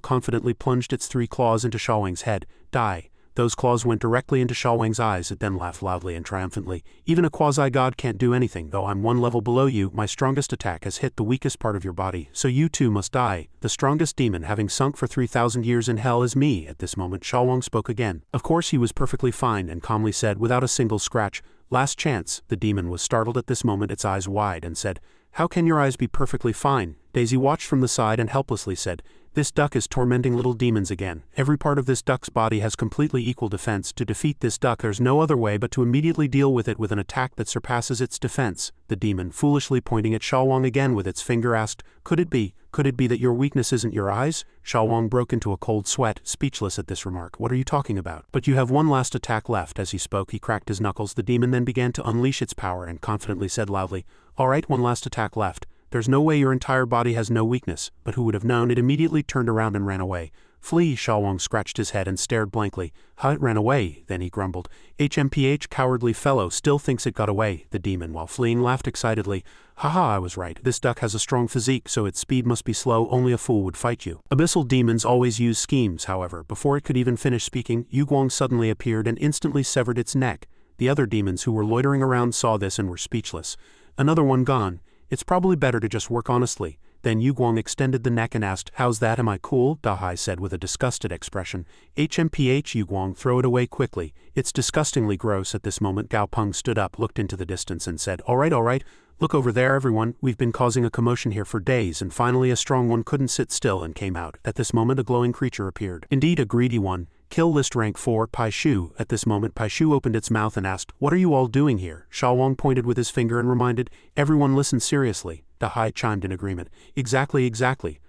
confidently plunged its 3 claws into Xiaowang's head. "Die." Those claws went directly into Xiaowang's eyes. It then laughed loudly and triumphantly. "Even a quasi-god can't do anything, though I'm 1 level below you. My strongest attack has hit the weakest part of your body, so you too must die. The strongest demon, having sunk for 3,000 years in hell, is me." At this moment, Xiaowang spoke again. Of course he was perfectly fine and calmly said, without a single scratch, "Last chance." The demon was startled at this moment, its eyes wide, and said, "How can your eyes be perfectly fine?" Daisy watched from the side and helplessly said, "This duck is tormenting little demons again. Every part of this duck's body has completely equal defense. To defeat this duck, there's no other way but to immediately deal with it with an attack that surpasses its defense." The demon, foolishly pointing at Xiaowang again with its finger, asked, Could it be that your weakness isn't your eyes?" Xiaowang broke into a cold sweat, speechless at this remark. "What are you talking about?" "But you have 1 last attack left." As he spoke, he cracked his knuckles. The demon then began to unleash its power and confidently said loudly, "All right, 1 last attack left. There's no way your entire body has no weakness." But who would have known? It immediately turned around and ran away. "Flee!" Xiaowang scratched his head and stared blankly. "Huh, it ran away?" Then he grumbled, "HMPH, cowardly fellow, still thinks it got away." The demon, while fleeing, laughed excitedly. "Haha, I was right. This duck has a strong physique, so its speed must be slow. Only a fool would fight you." Abyssal demons always use schemes, however. Before it could even finish speaking, Guang suddenly appeared and instantly severed its neck. The other demons who were loitering around saw this and were speechless. "Another one gone. It's probably better to just work honestly." Then Guang extended the neck and asked, "How's that? Am I cool?" Dahai said with a disgusted expression. "HMPH, Guang, throw it away quickly. It's disgustingly gross." At this moment, Gao Peng stood up, looked into the distance and said, All right. Look over there, everyone. We've been causing a commotion here for days, and finally a strong one couldn't sit still and came out." At this moment, a glowing creature appeared. Indeed, a greedy one. Kill list rank 4, Pai Shu. At this moment, Pai Shu opened its mouth and asked, "What are you all doing here?" Xiaowang pointed with his finger and reminded, "Everyone listen seriously." Dahai chimed in agreement. Exactly.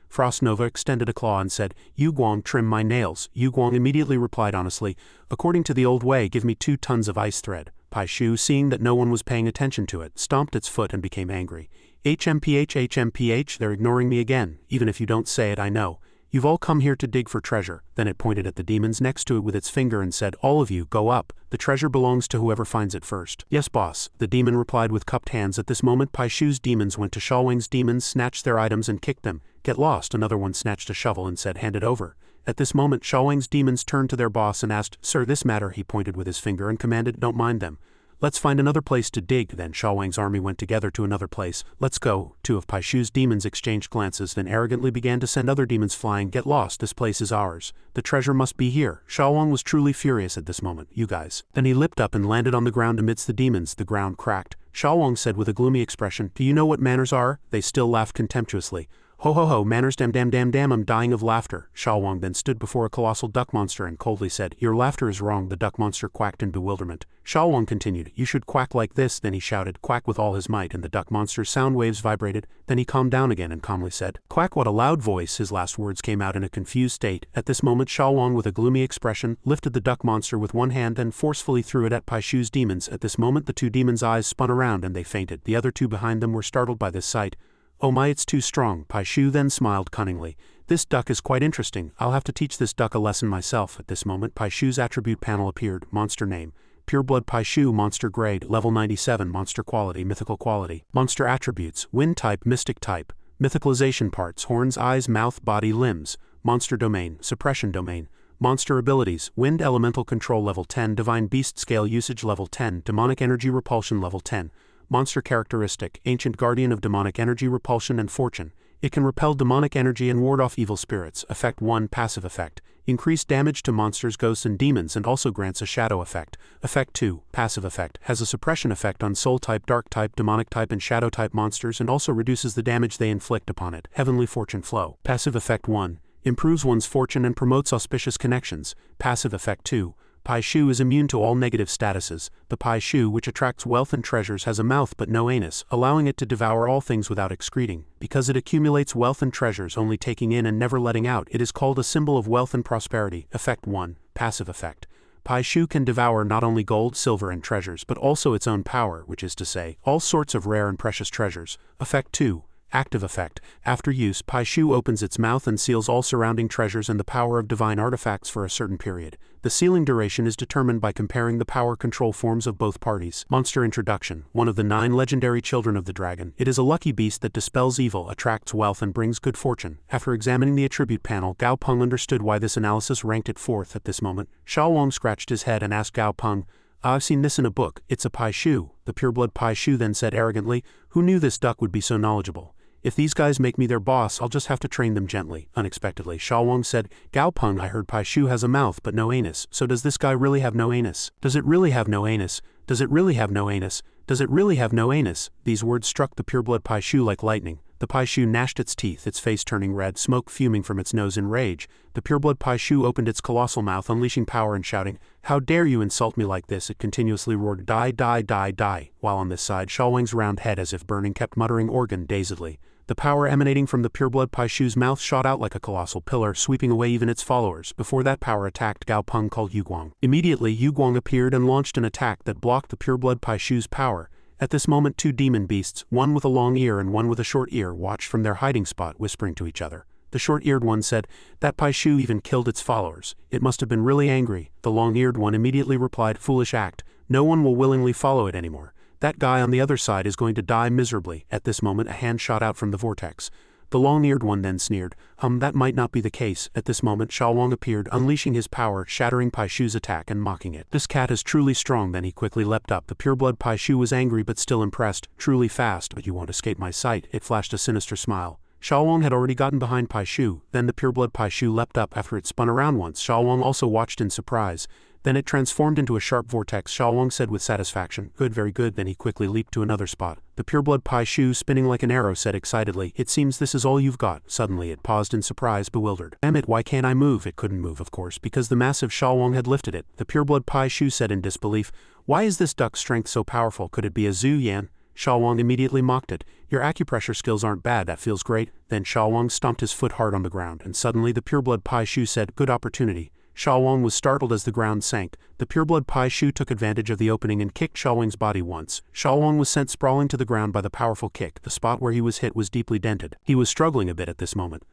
Frost Nova extended a claw and said, "Guang, trim my nails." Guang immediately replied honestly, "According to the old way, give me 2 tons of ice thread." Pai Shu, seeing that no one was paying attention to it, stomped its foot and became angry. HMPH, they're ignoring me again. Even if you don't say it, I know. You've all come here to dig for treasure." Then it pointed at the demons next to it with its finger and said, "All of you, go up. The treasure belongs to whoever finds it first." "Yes, boss," the demon replied with cupped hands. At this moment, Pai Shu's demons went to Xiaowang's demons, snatched their items and kicked them. "Get lost." Another one snatched a shovel and said, "Hand it over." At this moment, Xiaowang's demons turned to their boss and asked, "Sir, this matter," he pointed with his finger and commanded, "Don't mind them. Let's find another place to dig." Then Xiaowang's army went together to another place. "Let's go." 2 of Pai Shu's demons exchanged glances, then arrogantly began to send other demons flying. "Get lost, this place is ours. The treasure must be here." Xiaowang was truly furious at this moment. "You guys." Then he leapt up and landed on the ground amidst the demons. The ground cracked. Xiaowang said with a gloomy expression, "Do you know what manners are?" They still laughed contemptuously. Ho, manners, damn, I'm dying of laughter." Xiaowang then stood before a colossal duck monster and coldly said, "Your laughter is wrong." The duck monster quacked in bewilderment. Xiaowang continued, "You should quack like this." Then he shouted, "Quack," with all his might, and the duck monster's sound waves vibrated. Then he calmed down again and calmly said, "Quack." What a loud voice! His last words came out in a confused state. At this moment, Xiaowang, with a gloomy expression, lifted the duck monster with one hand and forcefully threw it at Pai Shu's demons. At this moment, the 2 demons' eyes spun around and they fainted. The other 2 behind them were startled by this sight. "Oh my, it's too strong." Pai Shu then smiled cunningly. "This duck is quite interesting. I'll have to teach this duck a lesson myself." At this moment, Pai Shu's attribute panel appeared. Monster name: Pureblood Pai Shu. Monster grade: level 97. Monster quality: mythical quality. Monster attributes: wind type, mystic type. Mythicalization parts: horns, eyes, mouth, body, limbs. Monster domain: suppression domain. Monster abilities: wind elemental control level 10, divine beast scale usage level 10, demonic energy repulsion level 10. Monster characteristic: Ancient Guardian of Demonic Energy Repulsion and Fortune. It can repel demonic energy and ward off evil spirits. Effect 1 Passive effect. Increase damage to monsters, ghosts, and demons and also grants a shadow effect. Effect 2 Passive effect. Has a suppression effect on soul type, dark type, demonic type, and shadow type monsters and also reduces the damage they inflict upon it. Heavenly Fortune Flow. Passive effect 1. Improves one's fortune and promotes auspicious connections. Passive effect 2. Pai Shu is immune to all negative statuses. The Pai Shu, which attracts wealth and treasures, has a mouth but no anus, allowing it to devour all things without excreting. Because it accumulates wealth and treasures, only taking in and never letting out, it is called a symbol of wealth and prosperity. Effect 1 Passive effect. Pai Shu can devour not only gold, silver, and treasures, but also its own power, which is to say, all sorts of rare and precious treasures. Effect 2 Active effect. After use, Pai Shu opens its mouth and seals all surrounding treasures and the power of divine artifacts for a certain period. The sealing duration is determined by comparing the power control forms of both parties. Monster Introduction. One of the 9 legendary children of the dragon. It is a lucky beast that dispels evil, attracts wealth, and brings good fortune. After examining the attribute panel, Gao Peng understood why this analysis ranked it 4th at this moment. Xiao Wang scratched his head and asked Gao Peng, I've seen this in a book. It's a Pai Shu. The pureblood Pai Shu then said arrogantly, who knew this duck would be so knowledgeable? If these guys make me their boss, I'll just have to train them gently. Unexpectedly, Xiao Wang said, Gao Peng, I heard Pai Shu has a mouth but no anus, so does this guy really have no anus? Does it really have no anus? Does it really have no anus? Does it really have no anus? These words struck the pureblood Pai Shu like lightning. The Pai Shu gnashed its teeth, its face turning red, smoke fuming from its nose in rage. The pureblood Pai Shu opened its colossal mouth, unleashing power and shouting, How dare you insult me like this? It continuously roared, Die, die, die, die, while on this side, Xiao Wang's round head, as if burning, kept muttering organ dazedly. The power emanating from the pureblood Pai Shu's mouth shot out like a colossal pillar, sweeping away even its followers. Before that power attacked, Gao Peng called Yu Guang. Immediately, Yu Guang appeared and launched an attack that blocked the pureblood Pai Shu's power. At this moment, 2 demon beasts, one with a long ear and one with a short ear, watched from their hiding spot, whispering to each other. The short-eared one said, That Pai Shu even killed its followers. It must have been really angry. The long-eared one immediately replied, Foolish act. No one will willingly follow it anymore. That guy on the other side is going to die miserably. At this moment, a hand shot out from the vortex. The long-eared one then sneered, that might not be the case. At this moment, Xiao Wang appeared, unleashing his power, shattering Pai Shu's attack and mocking it. This cat is truly strong. Then he quickly leapt up. The pureblood Pai Shu was angry but still impressed. Truly fast, but you won't escape my sight. It flashed a sinister smile. Xiao Wang had already gotten behind Pai Shu. Then the pureblood Pai Shu leapt up after it spun around once. Xiao Wang also watched in surprise. Then it transformed into a sharp vortex. Xiao Wang said with satisfaction, Good, very good. Then he quickly leaped to another spot. The pureblood Pai Shu, spinning like an arrow, said excitedly, It seems this is all you've got. Suddenly it paused in surprise, bewildered. Damn it, why can't I move? It couldn't move, of course, because the massive Xiao Wang had lifted it. The pureblood Pai Shu said in disbelief, Why is this duck's strength so powerful? Could it be a Zhu Yan? Xiao Wang immediately mocked it. Your acupressure skills aren't bad, that feels great. Then Xiao Wang stomped his foot hard on the ground, and suddenly the pureblood Pai Shu said, Good opportunity. Xiao Wang was startled as the ground sank. The pureblood Pai Shu took advantage of the opening and kicked Xiao Wang's body once. Xiao Wang was sent sprawling to the ground by the powerful kick. The spot where he was hit was deeply dented. He was struggling a bit at this moment.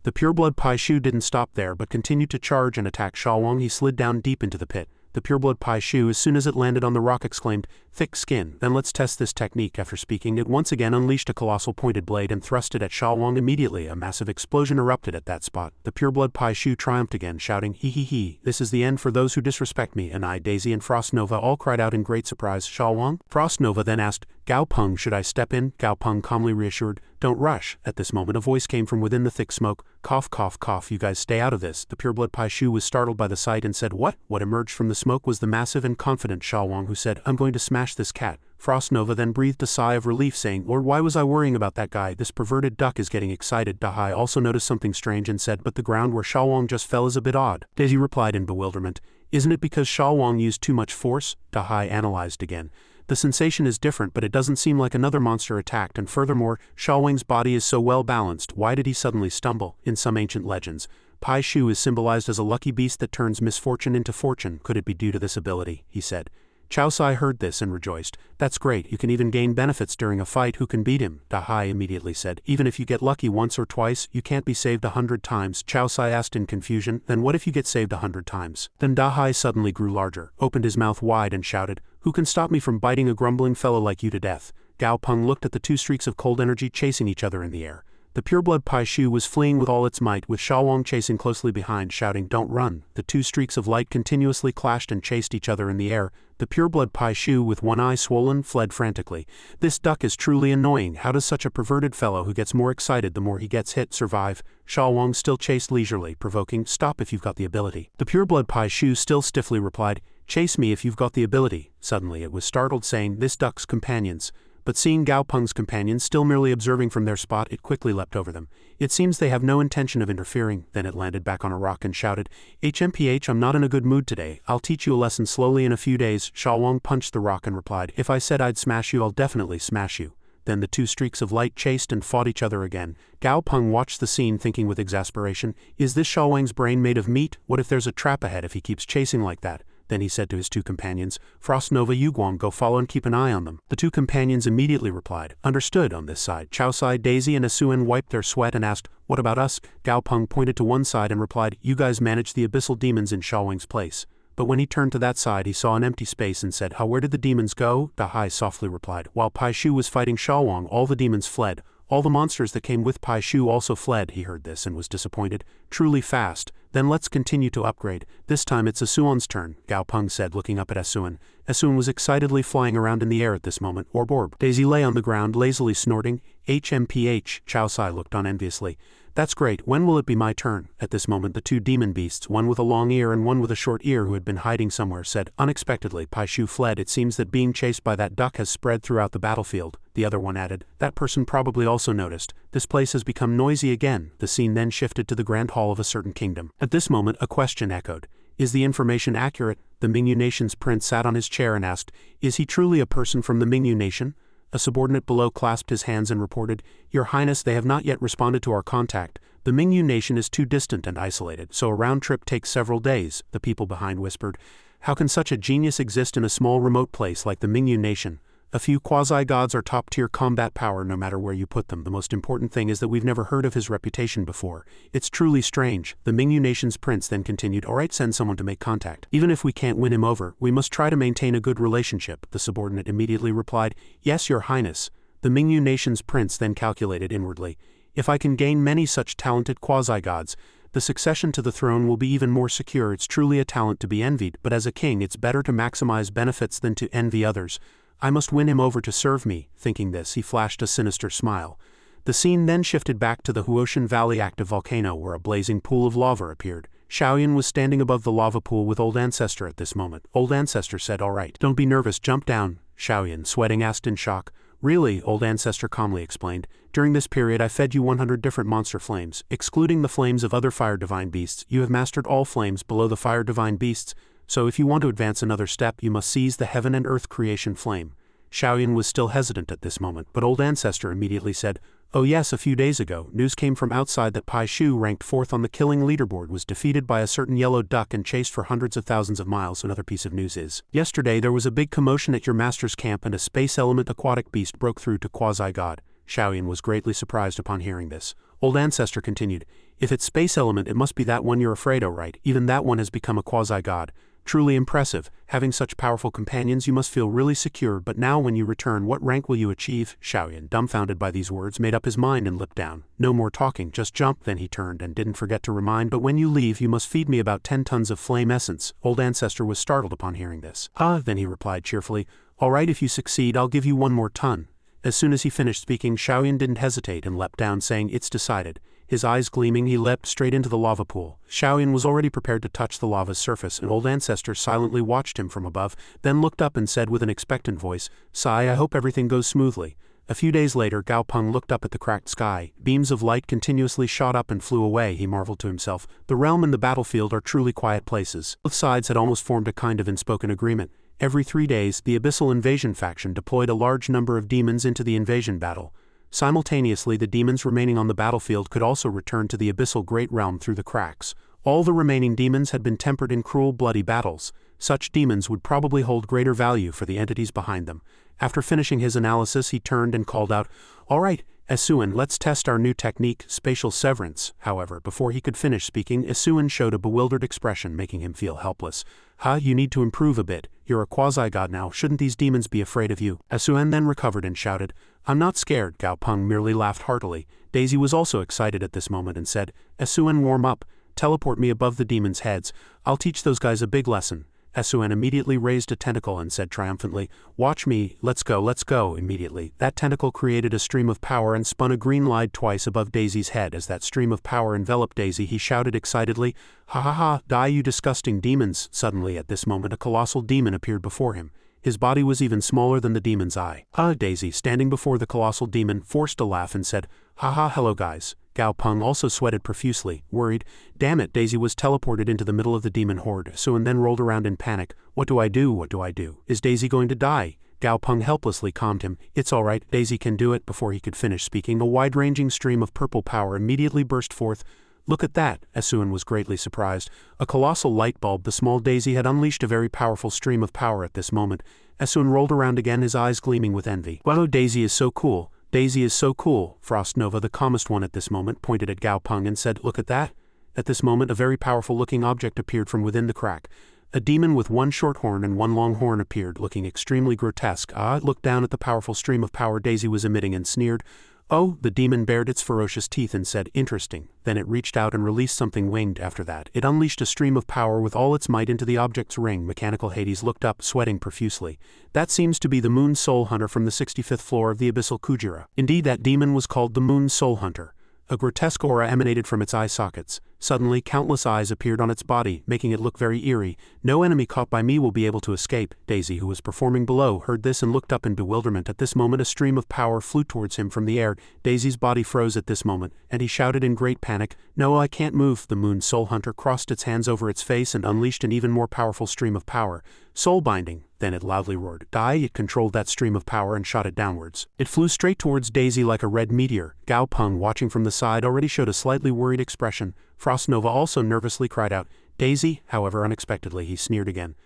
The pureblood Pai Shu didn't stop there but continued to charge and attack Xiao Wang. He slid down deep into the pit. The pureblood Pai Shu, as soon as it landed on the rock, exclaimed, Thick skin, then let's test this technique. After speaking, it once again unleashed a colossal pointed blade and thrust it at Xiao Wang. Immediately, a massive explosion erupted at that spot. The pureblood Pai Shu triumphed again, shouting, Hee hee hee, this is the end for those who disrespect me. And I, Daisy, and Frost Nova all cried out in great surprise, Xiao Wang? Frost Nova then asked, Gao Peng, should I step in? Gao Peng calmly reassured, Don't rush. At this moment, a voice came from within the thick smoke, Cough, cough, cough, you guys stay out of this. The pureblood Pai Shu was startled by the sight and said, What? What emerged from the smoke was the massive and confident Xiao Wang, who said, I'm going to smash this cat. Frost Nova then breathed a sigh of relief, saying, Lord, why was I worrying about that guy? This perverted duck is getting excited. Dahai also noticed something strange and said, But the ground where Xiao Wang just fell is a bit odd. Daisy replied in bewilderment, Isn't it because Xiao Wang used too much force? Dahai analyzed again. The sensation is different, but it doesn't seem like another monster attacked, and furthermore, Xiao Wang's body is so well balanced. Why did he suddenly stumble? In some ancient legends, Pai Shu is symbolized as a lucky beast that turns misfortune into fortune. Could it be due to this ability? He said. Chao Sai heard this and rejoiced. That's great, you can even gain benefits during a fight. Who can beat him? Dahai immediately said. Even if you get lucky once or twice, you can't be saved 100 times. Chao Sai asked in confusion, Then what if you get saved 100 times? Then Dahai suddenly grew larger, opened his mouth wide and shouted, Who can stop me from biting a grumbling fellow like you to death? Gao Peng looked at the 2 streaks of cold energy chasing each other in the air. The pureblood Pai Shu was fleeing with all its might, with Xiaowang chasing closely behind, shouting, "Don't run." The two streaks of light continuously clashed and chased each other in the air. The pureblood Pai Shu, with one eye swollen, fled frantically. "This duck is truly annoying. How does such a perverted fellow who gets more excited the more he gets hit survive?" Xiaowang still chased leisurely, provoking, "Stop if you've got the ability." The pureblood Pai Shu still stiffly replied, "Chase me if you've got the ability." Suddenly it was startled, saying, "This duck's companions." But seeing Gao Peng's companions still merely observing from their spot, it quickly leapt over them. "It seems they have no intention of interfering." Then it landed back on a rock and shouted, "HMPH, I'm not in a good mood today. I'll teach you a lesson slowly in a few days." Xiaowang punched the rock and replied, "If I said I'd smash you, I'll definitely smash you." Then the two streaks of light chased and fought each other again. Gao Peng watched the scene, thinking with exasperation, "Is this Xiaowang's brain made of meat? What if there's a trap ahead if he keeps chasing like that?" Then he said to his two companions, "Frost Nova Yuguang, go follow and keep an eye on them." The two companions immediately replied, "Understood." On this side, Chaosai, Daisy and Asuen wiped their sweat and asked, "What about us?" Gao Peng pointed to one side and replied, "You guys manage the abyssal demons in Xiaowang's place." But when he turned to that side, he saw an empty space and said, "How, where did the demons go?" Dahai softly replied, "While Pai Shu was fighting Xiaowang, all the demons fled. All the monsters that came with Pai Shu also fled." He heard this and was disappointed. "Truly fast. Then let's continue to upgrade. This time it's Asuan's turn," Gao Peng said, looking up at Asuen. Asuen was excitedly flying around in the air at this moment. Orb orb. Daisy lay on the ground, lazily snorting. HMPH. Chaosai looked on enviously. "That's great. When will it be my turn?" At this moment the two demon beasts, one with a long ear and one with a short ear who had been hiding somewhere, said, "Unexpectedly, Pai Shu fled. It seems that being chased by that duck has spread throughout the battlefield." The other one added, "That person probably also noticed. This place has become noisy again." The scene then shifted to the grand hall of a certain kingdom. At this moment a question echoed. "Is the information accurate?" The Mingyu nation's prince sat on his chair and asked, "Is he truly a person from the Mingyu nation?" A subordinate below clasped his hands and reported, "Your Highness, they have not yet responded to our contact. The Mingyu nation is too distant and isolated, so a round trip takes several days." The people behind whispered, "How can such a genius exist in a small remote place like the Mingyu nation? A few quasi-gods are top-tier combat power no matter where you put them. The most important thing is that we've never heard of his reputation before. It's truly strange." The Mingyu nation's prince then continued, "Alright, send someone to make contact. Even if we can't win him over, we must try to maintain a good relationship." The subordinate immediately replied, "Yes, Your Highness." The Mingyu nation's prince then calculated inwardly, "If I can gain many such talented quasi-gods, the succession to the throne will be even more secure. It's truly a talent to be envied, but as a king it's better to maximize benefits than to envy others. I must win him over to serve me." Thinking this, he flashed a sinister smile. The scene then shifted back to the Huoshan Valley active volcano, where a blazing pool of lava appeared. Xiaoyan was standing above the lava pool with Old Ancestor at this moment. Old Ancestor said, "Alright, don't be nervous, jump down." Xiaoyan, sweating, asked in shock. "Really?" Old Ancestor calmly explained. "During this period I fed you 100 different monster flames. Excluding the flames of other fire divine beasts, you have mastered all flames below the fire divine beasts. So if you want to advance another step, you must seize the heaven and earth creation flame." Xiaoyan was still hesitant at this moment, but Old Ancestor immediately said, "Oh yes, a few days ago, news came from outside that Pai Shu, ranked 4th on the killing leaderboard, was defeated by a certain yellow duck and chased for hundreds of thousands of miles." Another piece of news is, yesterday there was a big commotion at your master's camp and a space element aquatic beast broke through to quasi-god. Xiaoyan was greatly surprised upon hearing this. Old Ancestor continued, "If it's space element, it must be that one you're afraid of, right? Even that one has become a quasi-god. Truly impressive. Having such powerful companions, you must feel really secure. But now when you return, what rank will you achieve?" Xiaoyan, dumbfounded by these words, made up his mind and leapt down. "No more talking, just jump." Then he turned and didn't forget to remind, "But when you leave, you must feed me about 10 tons of flame essence." Old Ancestor was startled upon hearing this. "Ah," then he replied cheerfully, "Alright, if you succeed, I'll give you 1 more ton." As soon as he finished speaking, Xiaoyan didn't hesitate and leapt down, saying, "It's decided." His eyes gleaming, he leapt straight into the lava pool. Xiaoyan was already prepared to touch the lava's surface, and Old Ancestor silently watched him from above, then looked up and said with an expectant voice, "Sai, I hope everything goes smoothly." A few days later, Gao Peng looked up at the cracked sky. Beams of light continuously shot up and flew away. He marveled to himself, "The realm and the battlefield are truly quiet places." Both sides had almost formed a kind of unspoken agreement. Every 3 days, the Abyssal Invasion faction deployed a large number of demons into the invasion battle. Simultaneously, the demons remaining on the battlefield could also return to the Abyssal Great Realm through the cracks. All the remaining demons had been tempered in cruel, bloody battles. Such demons would probably hold greater value for the entities behind them. After finishing his analysis, he turned and called out, "Alright, Asuen, let's test our new technique, spatial severance." However, before he could finish speaking, Asuen showed a bewildered expression, making him feel helpless. "Huh, you need to improve a bit. You're a quasi-god now, shouldn't these demons be afraid of you?" Asuen then recovered and shouted, "I'm not scared." Gao Peng merely laughed heartily. Daisy was also excited at this moment and said, Esuen, warm up, teleport me above the demons' heads, I'll teach those guys a big lesson. Esuen immediately raised a tentacle and said triumphantly, watch me, let's go. Immediately, that tentacle created a stream of power and spun a green light twice above Daisy's head. As that stream of power enveloped Daisy, he shouted excitedly, ha ha ha, die you disgusting demons. Suddenly at this moment a colossal demon appeared before him. His body was even smaller than the demon's eye. Daisy, standing before the colossal demon, forced a laugh and said, ha ha, hello guys. Gao Peng also sweated profusely, worried. Damn it, Daisy was teleported into the middle of the demon horde, and then rolled around in panic. What do I do? Is Daisy going to die? Gao Peng helplessly calmed him. It's alright, Daisy can do it. Before he could finish speaking, a wide-ranging stream of purple power immediately burst forth. Look at that, Esuen was greatly surprised. A colossal light bulb, the small Daisy had unleashed a very powerful stream of power at this moment. Esuen rolled around again, his eyes gleaming with envy. Wow, Daisy is so cool. Daisy is so cool. Frost Nova, the calmest one at this moment, pointed at Gao Peng and said, look at that. At this moment a very powerful-looking object appeared from within the crack. A demon with one short horn and one long horn appeared, looking extremely grotesque. It looked down at the powerful stream of power Daisy was emitting and sneered. Oh, the demon bared its ferocious teeth and said, interesting. Then it reached out and released something winged. After that, it unleashed a stream of power with all its might into the object's ring. Mechanical Hades looked up, sweating profusely. That seems to be the Moon Soul Hunter from the 65th floor of the Abyssal Kujira. Indeed, that demon was called the Moon Soul Hunter. A grotesque aura emanated from its eye sockets. Suddenly, countless eyes appeared on its body, making it look very eerie. No enemy caught by me will be able to escape. Daisy, who was performing below, heard this and looked up in bewilderment. At this moment a stream of power flew towards him from the air. Daisy's body froze at this moment, and he shouted in great panic, no, I can't move. The Moon Soul Hunter crossed its hands over its face and unleashed an even more powerful stream of power. Soul binding. Then it loudly roared. It controlled that stream of power and shot it downwards. It flew straight towards Daisy like a red meteor. Gao Peng, watching from the side, already showed a slightly worried expression. Frost Nova also nervously cried out, Daisy. However, unexpectedly, he sneered again.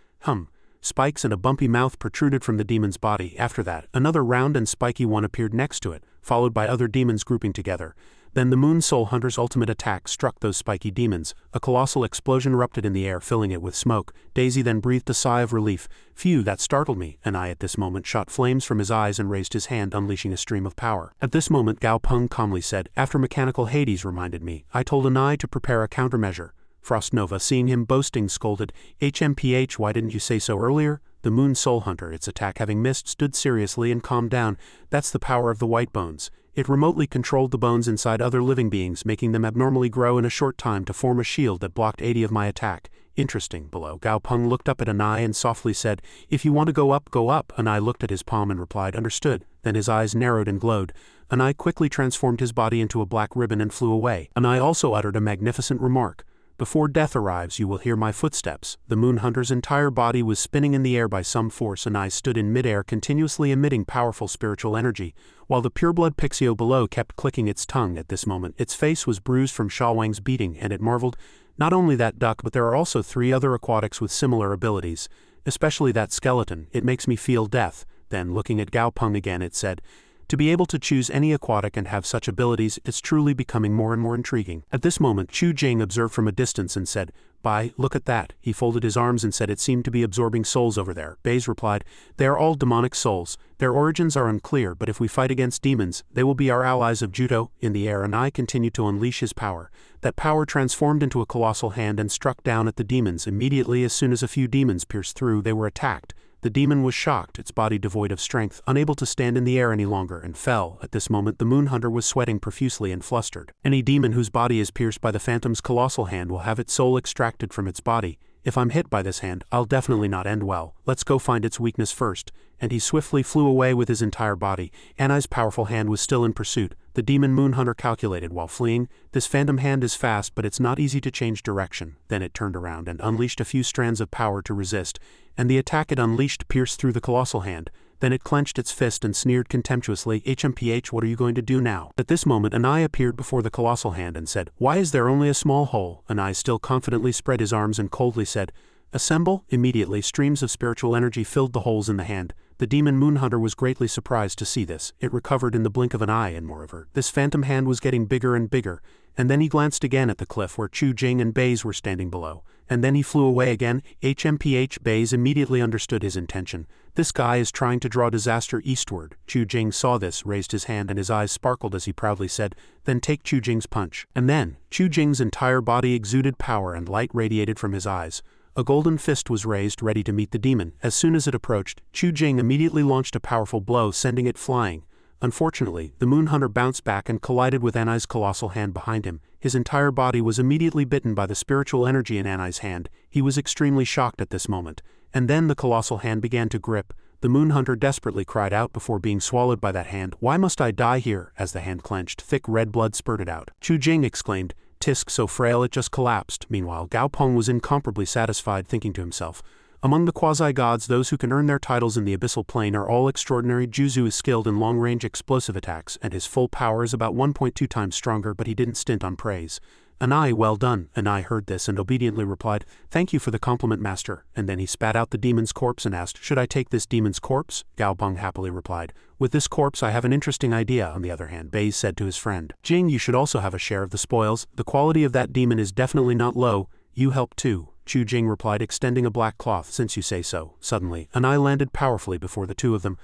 Spikes and a bumpy mouth protruded from the demon's body. After that, another round and spiky one appeared next to it, followed by other demons grouping together. Then the Moon Soul Hunter's ultimate attack struck those spiky demons. A colossal explosion erupted in the air, filling it with smoke. Daisy then breathed a sigh of relief. Phew, that startled me. An eye at this moment shot flames from his eyes and raised his hand, unleashing a stream of power. At this moment Gao Peng calmly said, after Mechanical Hades reminded me, I told an eye to prepare a countermeasure. Frost Nova, seeing him boasting, scolded, HMPH, why didn't you say so earlier? The Moon Soul Hunter, its attack having missed, stood seriously and calmed down. That's the power of the white bones. It remotely controlled the bones inside other living beings, making them abnormally grow in a short time to form a shield that blocked 80 of my attack. Interesting. Below, Gao Peng looked up at Anai and softly said, if you want to go up, go up. Anai looked at his palm and replied, understood. Then his eyes narrowed and glowed. Anai quickly transformed his body into a black ribbon and flew away. Anai also uttered a magnificent remark. Before death arrives, you will hear my footsteps. The Moon Hunter's entire body was spinning in the air by some force, and I stood in midair, continuously emitting powerful spiritual energy, while the pureblood Pixio below kept clicking its tongue. At this moment, its face was bruised from Sha Wang's beating, and it marveled, not only that duck, but there are also 3 other aquatics with similar abilities, especially that skeleton. It makes me feel death. Then, looking at Gao Peng again, it said, to be able to choose any aquatic and have such abilities, it's truly becoming more and more intriguing. At this moment, Chu Jing observed from a distance and said, Bai, look at that. He folded his arms and said it seemed to be absorbing souls over there. Bai's replied, they are all demonic souls. Their origins are unclear, but if we fight against demons, they will be our allies of Judo. In the air, Anai continued to unleash his power. That power transformed into a colossal hand and struck down at the demons. Immediately, as soon as a few demons pierced through, they were attacked. The demon was shocked, its body devoid of strength, unable to stand in the air any longer, and fell. At this moment the Moon Hunter was sweating profusely and flustered. Any demon whose body is pierced by the Phantom's colossal hand will have its soul extracted from its body. If I'm hit by this hand, I'll definitely not end well. Let's go find its weakness first. And he swiftly flew away with his entire body. Anai's powerful hand was still in pursuit. The demon Moon Hunter calculated while fleeing, this phantom hand is fast, but it's not easy to change direction. Then it turned around and unleashed a few strands of power to resist, and the attack it unleashed pierced through the colossal hand. Then it clenched its fist and sneered contemptuously, HMPH, what are you going to do now? At this moment Anai appeared before the colossal hand and said, why is there only a small hole? Anai still confidently spread his arms and coldly said, Assemble! Immediately streams of spiritual energy filled the holes in the hand. The demon moon hunter was greatly surprised to see this. It recovered in the blink of an eye, and moreover, this phantom hand was getting bigger and bigger. And then he glanced again at the cliff where Chu Jing and Baze were standing below. And then he flew away again. HMPH. Baze immediately understood his intention. This guy is trying to draw disaster eastward. Chu Jing saw this, raised his hand, and his eyes sparkled as he proudly said, "Then take Chu Jing's punch." And then, Chu Jing's entire body exuded power and light radiated from his eyes. A golden fist was raised, ready to meet the demon. As soon as it approached, Chu Jing immediately launched a powerful blow, sending it flying. Unfortunately, the moon hunter bounced back and collided with Anai's colossal hand behind him. His entire body was immediately bitten by the spiritual energy in Anai's hand. He was extremely shocked at this moment. And then the colossal hand began to grip. The moon hunter desperately cried out before being swallowed by that hand. "Why must I die here?" As the hand clenched, thick red blood spurted out. Chu Jing exclaimed, "Tisk, so frail it just collapsed." Meanwhile, Gao Peng was incomparably satisfied, thinking to himself, "Among the quasi-gods, those who can earn their titles in the abyssal plane are all extraordinary. Juzu is skilled in long-range explosive attacks, and his full power is about 1.2 times stronger, but he didn't stint on praise." Anai, well done. Anai heard this and obediently replied, "Thank you for the compliment, master." And then he spat out the demon's corpse and asked, "Should I take this demon's corpse?" Gao Peng happily replied, "With this corpse I have an interesting idea." On the other hand, Baze said to his friend, "Jing, you should also have a share of the spoils. The quality of that demon is definitely not low. You help too." Chu Jing replied, extending a black cloth. "Since you say so." Suddenly, Anai landed powerfully before the two of them.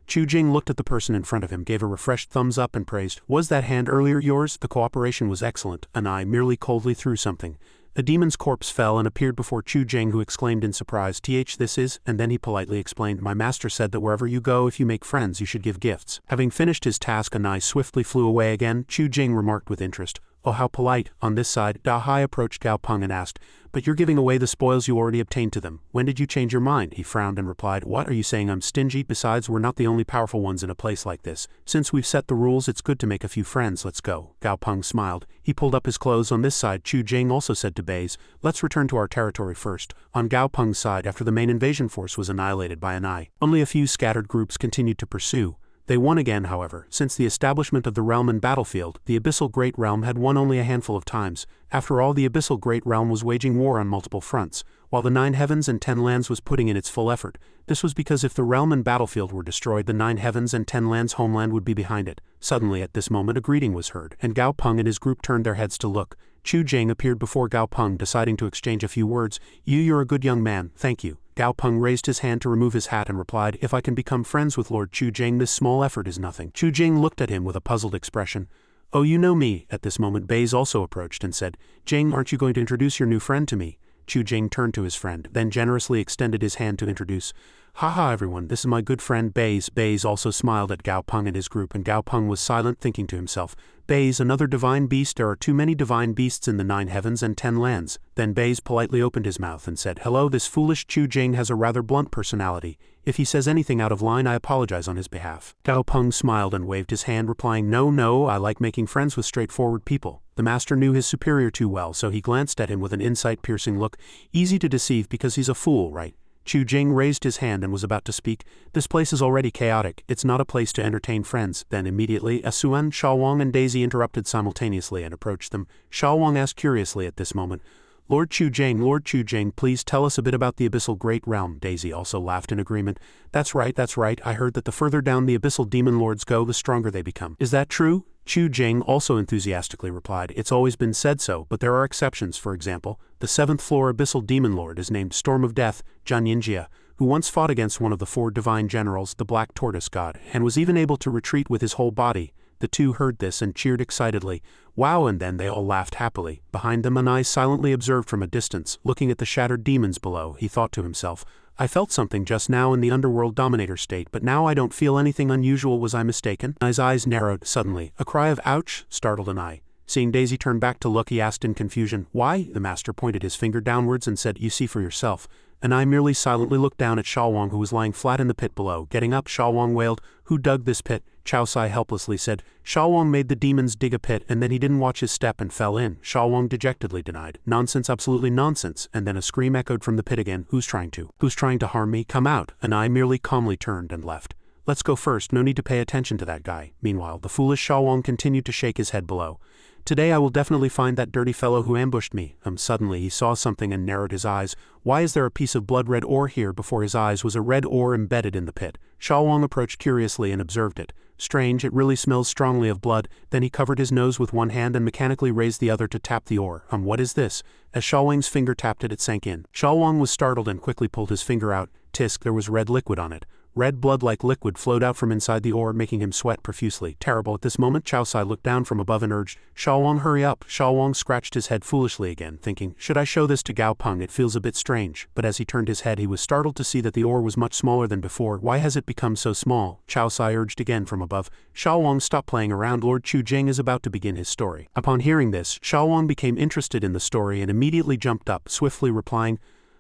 Chu Jing looked at the person in front of him, gave a refreshed thumbs up and praised, "Was that hand earlier yours? The cooperation was excellent." Anai merely coldly threw something. A demon's corpse fell and appeared before Chu Jing, who exclaimed in surprise, "This is," and then he politely explained, "My master said that wherever you go, if you make friends, you should give gifts." Having finished his task, Anai swiftly flew away again. Chu Jing remarked with interest, "Oh, how polite." On this side, Da Hai approached Gao Peng and asked, "But you're giving away the spoils you already obtained to them. When did you change your mind?" He frowned and replied, "What, are you saying I'm stingy? Besides, we're not the only powerful ones in a place like this. Since we've set the rules, it's good to make a few friends. Let's go." Gao Peng smiled. He pulled up his clothes. On this side, Chu Jing also said to Baze, "Let's return to our territory first." On Gao Peng's side, after the main invasion force was annihilated by Anai, only a few scattered groups continued to pursue. They won again, however. Since the establishment of the realm and battlefield, the Abyssal Great Realm had won only a handful of times. After all, the Abyssal Great Realm was waging war on multiple fronts, while the 9 heavens and 10 lands was putting in its full effort. This was because if the realm and battlefield were destroyed, the 9 heavens and 10 lands homeland would be behind it. Suddenly, at this moment, a greeting was heard, and Gao Peng and his group turned their heads to look. Chu Jing appeared before Gao Peng, deciding to exchange a few words. You're a good young man, thank you." Gao Peng raised his hand to remove his hat and replied, "If I can become friends with Lord Chu Jing, this small effort is nothing." Chu Jing looked at him with a puzzled expression. "Oh, you know me." At this moment, Baze also approached and said, "Jing, aren't you going to introduce your new friend to me?" Chu Jing turned to his friend, then generously extended his hand to introduce. "Haha, everyone, this is my good friend Baze." Baze also smiled at Gao Peng and his group, and Gao Peng was silent, thinking to himself, "Baze, another divine beast? There are too many divine beasts in the 9 heavens and 10 lands." Then Baze politely opened his mouth and said, "Hello, this foolish Chu Jing has a rather blunt personality. If he says anything out of line, I apologize on his behalf." Gao Peng smiled and waved his hand, replying, No, I like making friends with straightforward people." The master knew his superior too well, so he glanced at him with an insight-piercing look. "Easy to deceive because he's a fool, right?" Chu Jing raised his hand and was about to speak. "This place is already chaotic. It's not a place to entertain friends." Then immediately, Asuan, Xiaowang and Daisy interrupted simultaneously and approached them. Xiaowang asked curiously at this moment, Lord Chu Jing, please tell us a bit about the Abyssal Great Realm." Daisy also laughed in agreement. That's right. I heard that the further down the Abyssal Demon Lords go, the stronger they become. Is that true?" Chu Jing also enthusiastically replied, "It's always been said so, but there are exceptions. For example, the 7th floor Abyssal Demon Lord is named Storm of Death, Zhan Yinjia, who once fought against one of the 4 divine generals, the Black Tortoise God, and was even able to retreat with his whole body." The two heard this and cheered excitedly. "Wow!" And then they all laughed happily. Behind them, Anai silently observed from a distance, looking at the shattered demons below. He thought to himself, "I felt something just now in the underworld dominator state, but now I don't feel anything unusual. Was I mistaken?" Anai's eyes narrowed. Suddenly, a cry of "Ouch!" startled Anai. Seeing Daisy turn back to look, he asked in confusion, "Why?" The master pointed his finger downwards and said, "You see for yourself." Anai merely silently looked down at Xiaowang, who was lying flat in the pit below. Getting up, Xiaowang wailed, "Who dug this pit?" Chao Sai helplessly said, "Xiaowang made the demons dig a pit, and then he didn't watch his step and fell in." Xiaowang dejectedly denied, "Nonsense, absolutely nonsense." And then a scream echoed from the pit again, Who's trying to harm me? Come out." Anai merely calmly turned and left. "Let's go first, no need to pay attention to that guy." Meanwhile, the foolish Xiaowang continued to shake his head below. Today I will definitely find that dirty fellow who ambushed me. Suddenly he saw something and narrowed his eyes. Why is there a piece of blood-red ore here? Before his eyes was a red ore embedded in the pit. Xiaowang approached curiously and observed it. Strange, it really smells strongly of blood. Then he covered his nose with one hand and mechanically raised the other to tap the ore. What is this? As Xiaowang's finger tapped it, it sank in. Xiaowang was startled and quickly pulled his finger out. Tisk, there was red liquid on it. Red blood-like liquid flowed out from inside the ore, making him sweat profusely. Terrible. At this moment, Chaosai looked down from above and urged, Xiaowang, hurry up. Xiaowang scratched his head foolishly again, thinking, should I show this to Gao Peng? It feels a bit strange. But as he turned his head, he was startled to see that the ore was much smaller than before. Why has it become so small? Chaosai urged again from above. Xiaowang, stop playing around. Lord Chu Jing is about to begin his story. Upon hearing this, Xiaowang became interested in the story and immediately jumped up, swiftly replying,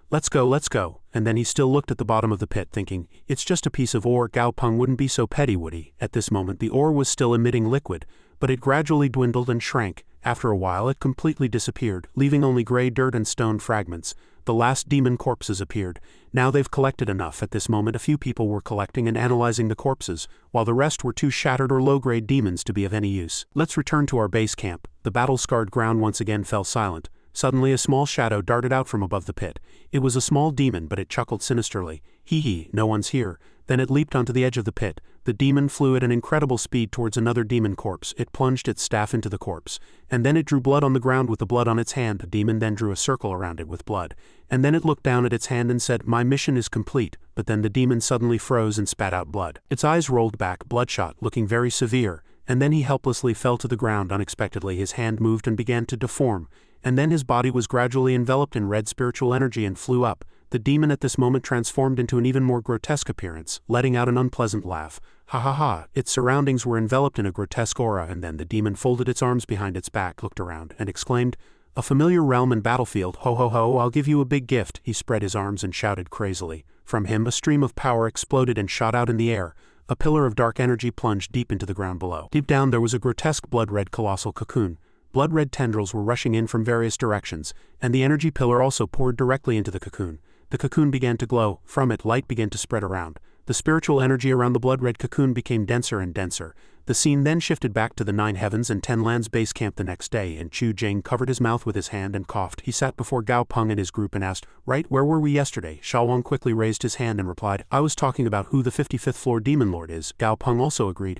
let's go, let's go. And then he still looked at the bottom of the pit, thinking, it's just a piece of ore. Gao Peng wouldn't be so petty, would he? At this moment the ore was still emitting liquid, but it gradually dwindled and shrank. After a while it completely disappeared, leaving only gray dirt and stone fragments. The last demon corpses appeared. Now they've collected enough. At this moment a few people were collecting and analyzing the corpses, while the rest were too shattered or low-grade demons to be of any use. Let's return to our base camp. The battle-scarred ground once again fell silent. Suddenly a small shadow darted out from above the pit. It was a small demon, but it chuckled sinisterly. Hee hee, no one's here. Then it leaped onto the edge of the pit. The demon flew at an incredible speed towards another demon corpse. It plunged its staff into the corpse. And then it drew blood on the ground with the blood on its hand. The demon then drew a circle around it with blood. And then it looked down at its hand and said, my mission is complete. But then the demon suddenly froze and spat out blood. Its eyes rolled back, bloodshot, looking very severe. And then he helplessly fell to the ground. Unexpectedly his hand moved and began to deform. And then his body was gradually enveloped in red spiritual energy and flew up. The demon at this moment transformed into an even more grotesque appearance, letting out an unpleasant laugh. Ha ha ha, its surroundings were enveloped in a grotesque aura, and then the demon folded its arms behind its back, looked around, and exclaimed, a familiar realm and battlefield, ho ho ho, I'll give you a big gift. He spread his arms and shouted crazily. From him a stream of power exploded and shot out in the air. A pillar of dark energy plunged deep into the ground below. Deep down there was a grotesque blood-red colossal cocoon. Blood-red tendrils were rushing in from various directions, and the energy pillar also poured directly into the cocoon. The cocoon began to glow. From it, light began to spread around. The spiritual energy around the blood-red cocoon became denser and denser. The scene then shifted back to the 9 Heavens and 10 Lands base camp the next day, and Chu Jing covered his mouth with his hand and coughed. He sat before Gao Peng and his group and asked, right, where were we yesterday? Xiaowang quickly raised his hand and replied, I was talking about who the 55th floor demon lord is. Gao Peng also agreed,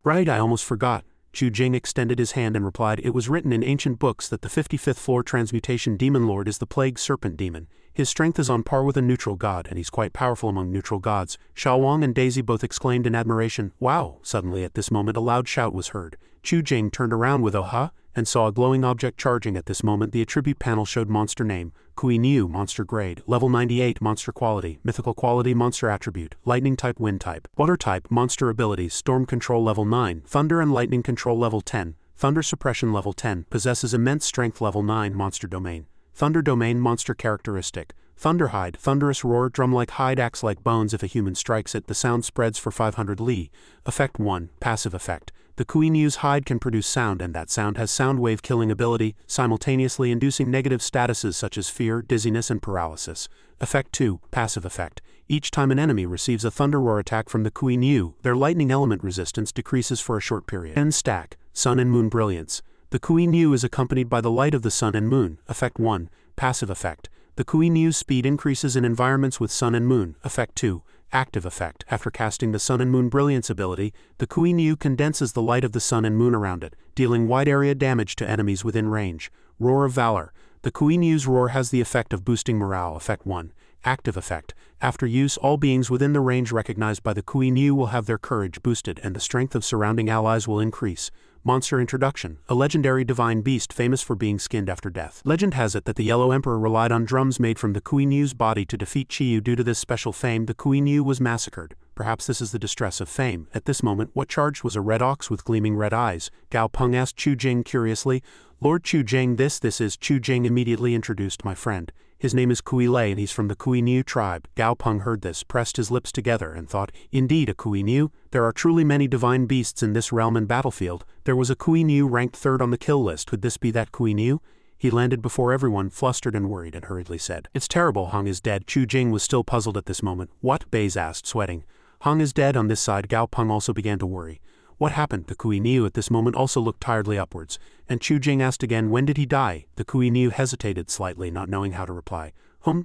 right, I almost forgot. Chu Jing extended his hand and replied, it was written in ancient books that the 55th floor transmutation demon lord is the plague serpent demon. His strength is on par with a neutral god, and he's quite powerful among neutral gods. Xiaowang and Daisy both exclaimed in admiration, wow! Suddenly at this moment a loud shout was heard. Chu Jing turned around with oh-ha, and saw a glowing object charging. At this moment the attribute panel showed monster name, Kui Niu, monster grade, level 98, monster quality, mythical quality, monster attribute, lightning type, wind type, water type, monster abilities, storm control level 9, thunder and lightning control level 10, thunder suppression level 10, possesses immense strength level 9, monster domain, thunder domain, monster characteristic, thunder hide, thunderous roar, drum-like hide, axe-like bones. If a human strikes it, the sound spreads for 500 li. Effect 1, passive effect. The Kui Niu's hide can produce sound, and that sound has sound wave killing ability, simultaneously inducing negative statuses such as fear, dizziness, and paralysis. Effect 2, passive effect. Each time an enemy receives a thunder roar attack from the Kui Niu, their lightning element resistance decreases for a short period. End stack, sun and moon brilliance. The Kui Niu is accompanied by the light of the sun and moon. Effect 1, passive effect. The Kui Niu's speed increases in environments with sun and moon. Effect 2, active effect. After casting the sun and moon brilliance ability, the Kui Niu condenses the light of the sun and moon around it, dealing wide area damage to enemies within range. Roar of Valor. The Kui Niu's roar has the effect of boosting morale. Effect 1, active effect. After use, all beings within the range recognized by the Kui Niu will have their courage boosted and the strength of surrounding allies will increase. Monster introduction. A legendary divine beast famous for being skinned after death. Legend has it that the Yellow Emperor relied on drums made from the Kui Niu's body to defeat Chiyu. Due to this special fame, the Kui Niu was massacred. Perhaps this is the distress of fame. At this moment, what charged was a red ox with gleaming red eyes. Gao Peng asked Chu Jing curiously, Lord Chu Jing, this is. Chu Jing immediately introduced my friend. His name is Kui Lei and he's from the Kui Niu tribe. Gao Peng heard this, pressed his lips together, and thought, indeed a Kui Niu? There are truly many divine beasts in this realm and battlefield. There was a Kui Niu ranked 3rd on the kill list. Could this be that Kui Niu? He landed before everyone, flustered and worried, and hurriedly said, it's terrible, Hong is dead. Chu Jing was still puzzled at this moment. What? Baze asked, sweating. Hong is dead. On this side, Gao Peng also began to worry. What happened? The Kui Niu at this moment also looked tiredly upwards, and Chu Jing asked again, when did he die? The Kui Niu hesitated slightly, not knowing how to reply.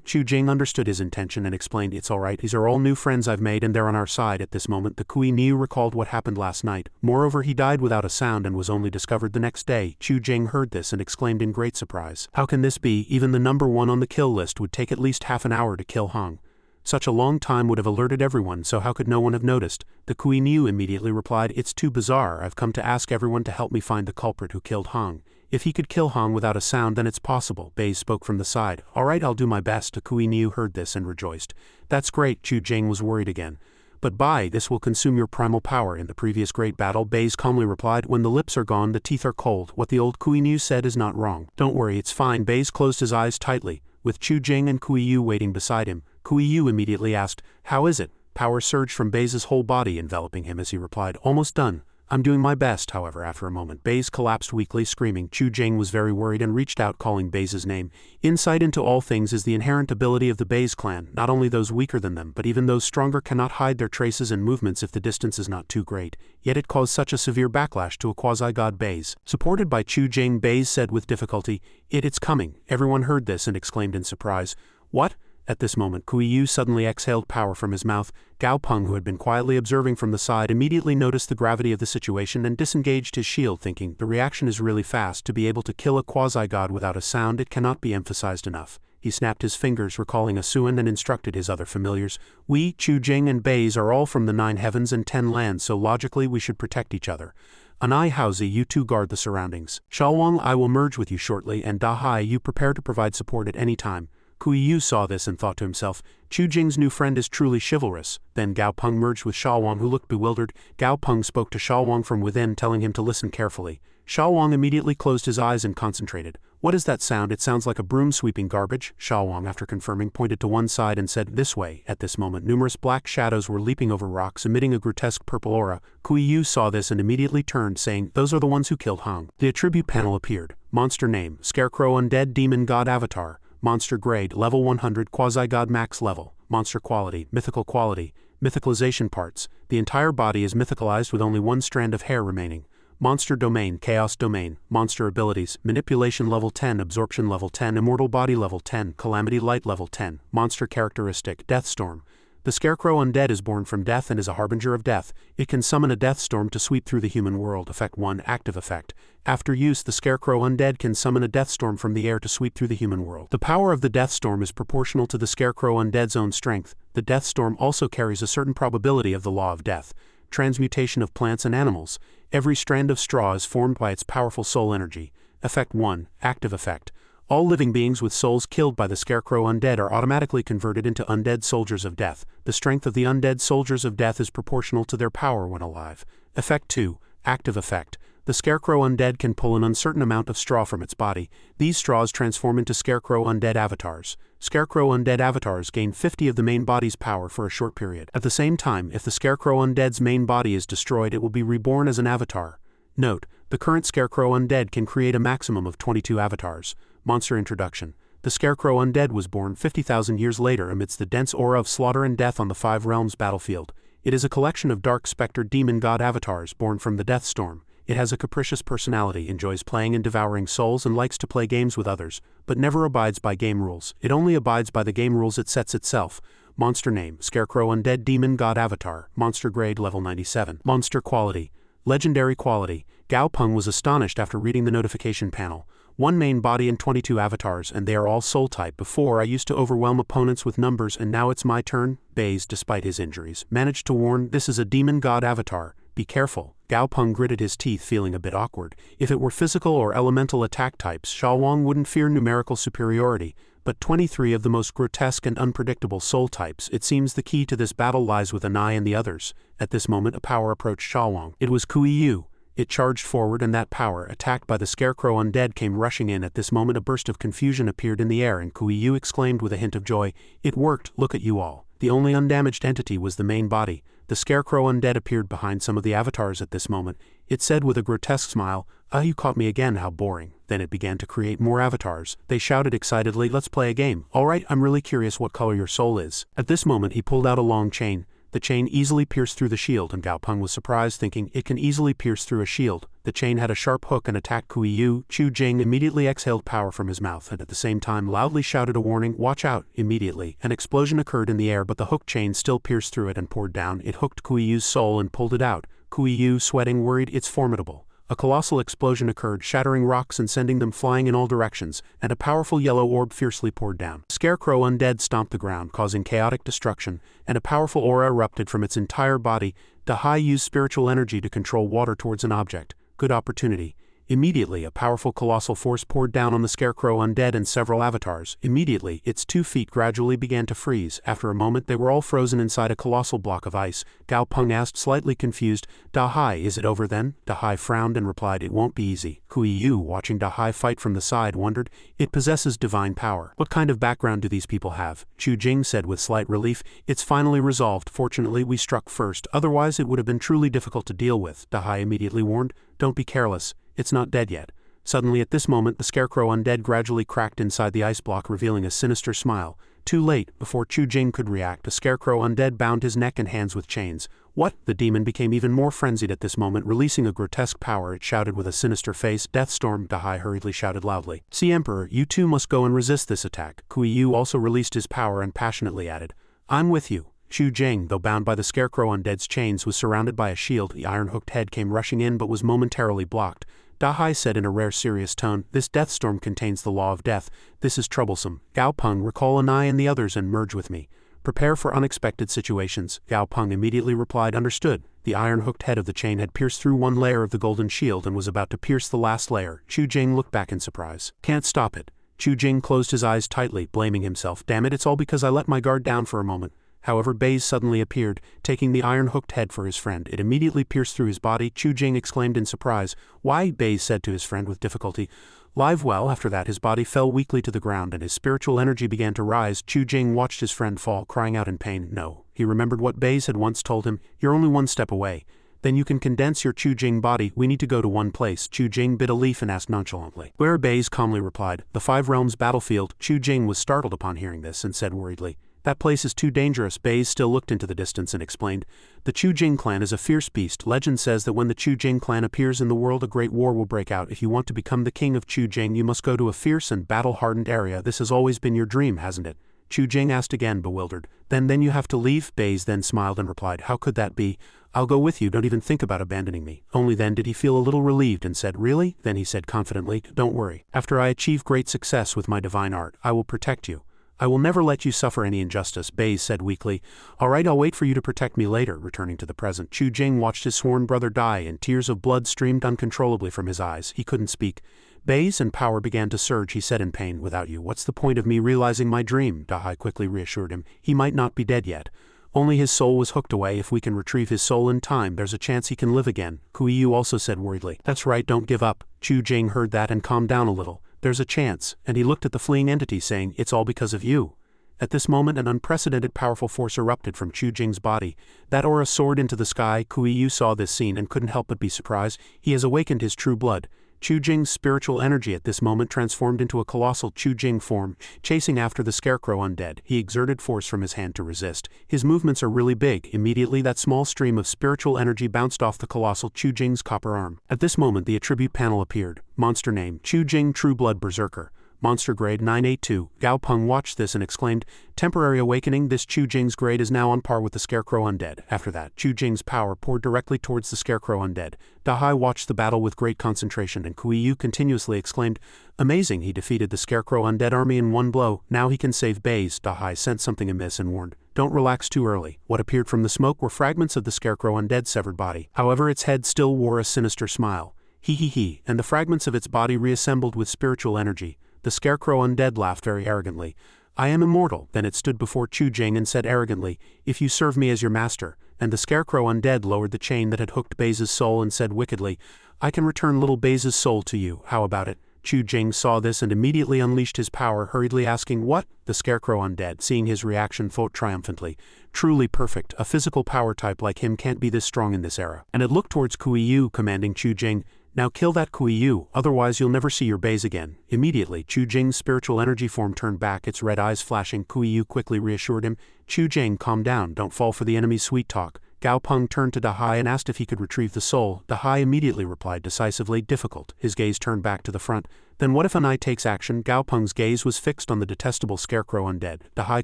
Chu Jing understood his intention and explained, it's alright, these are all new friends I've made and they're on our side. At this moment the Kui Niu recalled what happened last night. Moreover, he died without a sound and was only discovered the next day. Chu Jing heard this and exclaimed in great surprise. How can this be? Even the number 1 on the kill list would take at least half an hour to kill Hong. Such a long time would have alerted everyone, so how could no one have noticed? The Kui Niu immediately replied, it's too bizarre, I've come to ask everyone to help me find the culprit who killed Hong. If he could kill Hong without a sound, then it's possible. Bei spoke from the side. Alright, I'll do my best. The Kui Niu heard this and rejoiced. That's great. Chu Jing was worried again. But Bai, this will consume your primal power. In the previous great battle, Bei calmly replied, when the lips are gone, the teeth are cold. What the old Kui Niu said is not wrong. Don't worry, it's fine. Bei closed his eyes tightly. With Chu Jing and Kui Yu waiting beside him, Kui Yu immediately asked, how is it? Power surged from Bei's whole body, enveloping him as he replied, almost done. I'm doing my best. However, after a moment, Bei collapsed weakly, screaming. Chu Jing was very worried and reached out, calling Bei's name. Insight into all things is the inherent ability of the Bei clan. Not only those weaker than them, but even those stronger cannot hide their traces and movements if the distance is not too great. Yet it caused such a severe backlash to a quasi-god Bei. Supported by Chu Jing, Bei said with difficulty, it's coming. Everyone heard this and exclaimed in surprise. What? At this moment, Kui Yu suddenly exhaled power from his mouth. Gao Peng, who had been quietly observing from the side, immediately noticed the gravity of the situation and disengaged his shield, thinking, the reaction is really fast. To be able to kill a quasi-god without a sound, it cannot be emphasized enough. He snapped his fingers, recalling Asuan, and instructed his other familiars. We, Chu Jing and Bei, are all from the 9 heavens and 10 lands, so logically we should protect each other. Anai Haozi, you two guard the surroundings. Shalwang, I will merge with you shortly, and Da Hai, you prepare to provide support at any time. Kui Yu saw this and thought to himself, Chu Jing's new friend is truly chivalrous. Then Gao Peng merged with Shalwang, who looked bewildered. Gao Peng spoke to Shalwang from within, telling him to listen carefully. Shalwang immediately closed his eyes and concentrated. What is that sound? It sounds like a broom sweeping garbage. Shalwang, after confirming, pointed to one side and said, this way. At this moment, numerous black shadows were leaping over rocks, emitting a grotesque purple aura. Kui Yu saw this and immediately turned, saying, those are the ones who killed Hong. The attribute panel appeared. Monster name, Scarecrow Undead Demon God Avatar. Monster grade, level 100, quasi-god max level. Monster quality, mythicalization parts. The entire body is mythicalized with only one strand of hair remaining. Monster domain, chaos domain. Monster abilities, manipulation level 10, absorption level 10, immortal body level 10, calamity light level 10. Monster characteristic, Deathstorm. The Scarecrow Undead is born from death and is a harbinger of death. It can summon a death storm to sweep through the human world. Effect 1, active effect. After use, the Scarecrow Undead can summon a death storm from the air to sweep through the human world. The power of the death storm is proportional to the Scarecrow Undead's own strength. The death storm also carries a certain probability of the law of death. Transmutation of plants and animals. Every strand of straw is formed by its powerful soul energy. Effect 1, active effect. All living beings with souls killed by the Scarecrow Undead are automatically converted into undead soldiers of death. The strength of the undead soldiers of death is proportional to their power when alive. Effect 2, active effect. The Scarecrow Undead can pull an uncertain amount of straw from its body. These straws transform into Scarecrow Undead avatars. Scarecrow Undead avatars gain 50 of the main body's power for a short period. At the same time, if the Scarecrow Undead's main body is destroyed, it will be reborn as an avatar. Note, the current Scarecrow Undead can create a maximum of 22 avatars. Monster introduction. The Scarecrow Undead was born 50,000 years later amidst the dense aura of slaughter and death on the 5 realms battlefield. It is a collection of dark specter demon god avatars born from the Death Storm. It has a capricious personality, enjoys playing and devouring souls, and likes to play games with others, but never abides by game rules. It only abides by the game rules it sets itself. Monster name, Scarecrow Undead Demon God Avatar. Monster grade level 97. Monster quality, legendary quality. Gao Peng was astonished after reading the notification panel. 1 main body and 22 avatars, and they are all soul type. Before, I used to overwhelm opponents with numbers, and now it's my turn. Bei, despite his injuries, managed to warn, this is a demon god avatar. Be careful. Gao Peng gritted his teeth, feeling a bit awkward. If it were physical or elemental attack types, Shalwang wouldn't fear numerical superiority, but 23 of the most grotesque and unpredictable soul types. It seems the key to this battle lies with Anai and the others. At this moment, a power approached Shalwang. It was Kui Yu. It charged forward, and that power, attacked by the Scarecrow Undead, came rushing in. At this moment, a burst of confusion appeared in the air, and Kui Yu exclaimed with a hint of joy, "It worked, look at you all." The only undamaged entity was the main body. The Scarecrow Undead appeared behind some of the avatars at this moment. It said with a grotesque smile, "Ah, you caught me again, how boring." Then it began to create more avatars. They shouted excitedly, "Let's play a game." "Alright, I'm really curious what color your soul is." At this moment he pulled out a long chain. The chain easily pierced through the shield, and Gao Peng was surprised, thinking it can easily pierce through a shield. The chain had a sharp hook and attacked Kuiyu. Chu Jing immediately exhaled power from his mouth and at the same time loudly shouted a warning, "Watch out!" Immediately, an explosion occurred in the air, but the hook chain still pierced through it and poured down. It hooked Kuiyu's soul and pulled it out. Kuiyu, sweating, worried, "It's formidable." A colossal explosion occurred, shattering rocks and sending them flying in all directions, and a powerful yellow orb fiercely poured down. Scarecrow undead stomped the ground, causing chaotic destruction, and a powerful aura erupted from its entire body. Dahai used spiritual energy to control water towards an object. Good opportunity. Immediately, a powerful colossal force poured down on the Scarecrow undead and several avatars. Immediately, its 2 feet gradually began to freeze. After a moment, they were all frozen inside a colossal block of ice. Gao Peng asked, slightly confused, "Dahai, is it over then?" Dahai frowned and replied, "It won't be easy." Kuiyu, watching Dahai fight from the side, wondered, "It possesses divine power. What kind of background do these people have?" Chu Jing said with slight relief, "It's finally resolved. Fortunately, we struck first, otherwise it would have been truly difficult to deal with." Dahai immediately warned, "Don't be careless. It's not dead yet." Suddenly at this moment the Scarecrow undead gradually cracked inside the ice block, revealing a sinister smile. Too late. Before Chu Jing could react, the Scarecrow undead bound his neck and hands with chains. "What?" The demon became even more frenzied at this moment, releasing a grotesque power. It shouted with a sinister face, "Deathstorm!" Dahai hurriedly shouted loudly. "See, Emperor, you too must go and resist this attack." Kuiyu also released his power and passionately added, "I'm with you." Chu Jing, though bound by the Scarecrow undead's chains, was surrounded by a shield. The iron-hooked head came rushing in but was momentarily blocked. Dahai said in a rare serious tone, "This Deathstorm contains the law of death. This is troublesome. Gao Peng, recall Anai and the others and merge with me. Prepare for unexpected situations." Gao Peng immediately replied, "Understood." The iron-hooked head of the chain had pierced through one layer of the golden shield and was about to pierce the last layer. Chu Jing looked back in surprise. "Can't stop it." Chu Jing closed his eyes tightly, blaming himself. "Damn it, it's all because I let my guard down for a moment." However, Baze suddenly appeared, taking the iron-hooked head for his friend. It immediately pierced through his body. Chu Jing exclaimed in surprise. "Why?" Baze said to his friend with difficulty. "Live well." After that his body fell weakly to the ground and his spiritual energy began to rise. Chu Jing watched his friend fall, crying out in pain. No. He remembered what Baze had once told him, "You're only one step away. Then you can condense your Chu Jing body. We need to go to one place." Chu Jing bit a leaf and asked nonchalantly, "Where?" Baze calmly replied, "The Five Realms battlefield." Chu Jing was startled upon hearing this and said worriedly, "That place is too dangerous." Baze still looked into the distance and explained, "The Chu Jing clan is a fierce beast. Legend says that when the Chu Jing clan appears in the world, a great war will break out. If you want to become the king of Chu Jing, you must go to a fierce and battle-hardened area. This has always been your dream, hasn't it?" Chu Jing asked again, bewildered. Then you have to leave?" Baze then smiled and replied, "How could that be? I'll go with you. Don't even think about abandoning me." Only then did he feel a little relieved and said, "Really?" Then he said confidently, "Don't worry. After I achieve great success with my divine art, I will protect you. I will never let you suffer any injustice." Baze said weakly, "All right, I'll wait for you to protect me later." Returning to the present, Chu Jing watched his sworn brother die and tears of blood streamed uncontrollably from his eyes. He couldn't speak. Baze and power began to surge. He said in pain, "Without you, what's the point of me realizing my dream?" Dahai quickly reassured him. "He might not be dead yet. Only his soul was hooked away. If we can retrieve his soul in time, there's a chance he can live again." Kuiyu also said worriedly, "That's right, don't give up." Chu Jing heard that and calmed down a little. "There's a chance," and he looked at the fleeing entity saying, "It's all because of you." At this moment an unprecedented powerful force erupted from Chu Jing's body. That aura soared into the sky. Kuiyu saw this scene and couldn't help but be surprised. He has awakened his true blood. Chu Jing's spiritual energy at this moment transformed into a colossal Chu Jing form, chasing after the Scarecrow undead. He exerted force from his hand to resist. His movements are really big. Immediately that small stream of spiritual energy bounced off the colossal Chu Jing's copper arm. At this moment the attribute panel appeared. Monster name, Chu Jing True Blood Berserker. Monster grade 982. Gao Peng watched this and exclaimed, "Temporary awakening. This Chu Jing's grade is now on par with the Scarecrow undead." After that, Chu Jing's power poured directly towards the Scarecrow undead. Dahai watched the battle with great concentration and Kuiyu continuously exclaimed, "Amazing, he defeated the Scarecrow undead army in one blow. Now he can save Baze." Dahai sensed something amiss and warned, "Don't relax too early." What appeared from the smoke were fragments of the Scarecrow undead's severed body. However, its head still wore a sinister smile. He, and the fragments of its body reassembled with spiritual energy. The Scarecrow undead laughed very arrogantly. "I am immortal." Then it stood before Chu Jing and said arrogantly, "If you serve me as your master." And the Scarecrow undead lowered the chain that had hooked Baze's soul and said wickedly, "I can return little Baze's soul to you. How about it?" Chu Jing saw this and immediately unleashed his power, hurriedly asking, "What?" The Scarecrow undead, seeing his reaction, thought triumphantly, "Truly perfect. A physical power type like him can't be this strong in this era." And it looked towards Kuiyu, commanding Chu Jing, Now kill that Kuiyu, otherwise you'll never see your base again. Immediately, Chu Jing's spiritual energy form turned back, its red eyes flashing. Kuiyu quickly reassured him. Chu Jing, calm down, don't fall for the enemy's sweet talk. Gao Peng turned to Dahai and asked if he could retrieve the soul. Dahai immediately replied decisively, difficult. His gaze turned back to the front. Then what if an eye takes action? Gao Peng's gaze was fixed on the detestable scarecrow undead. Dahai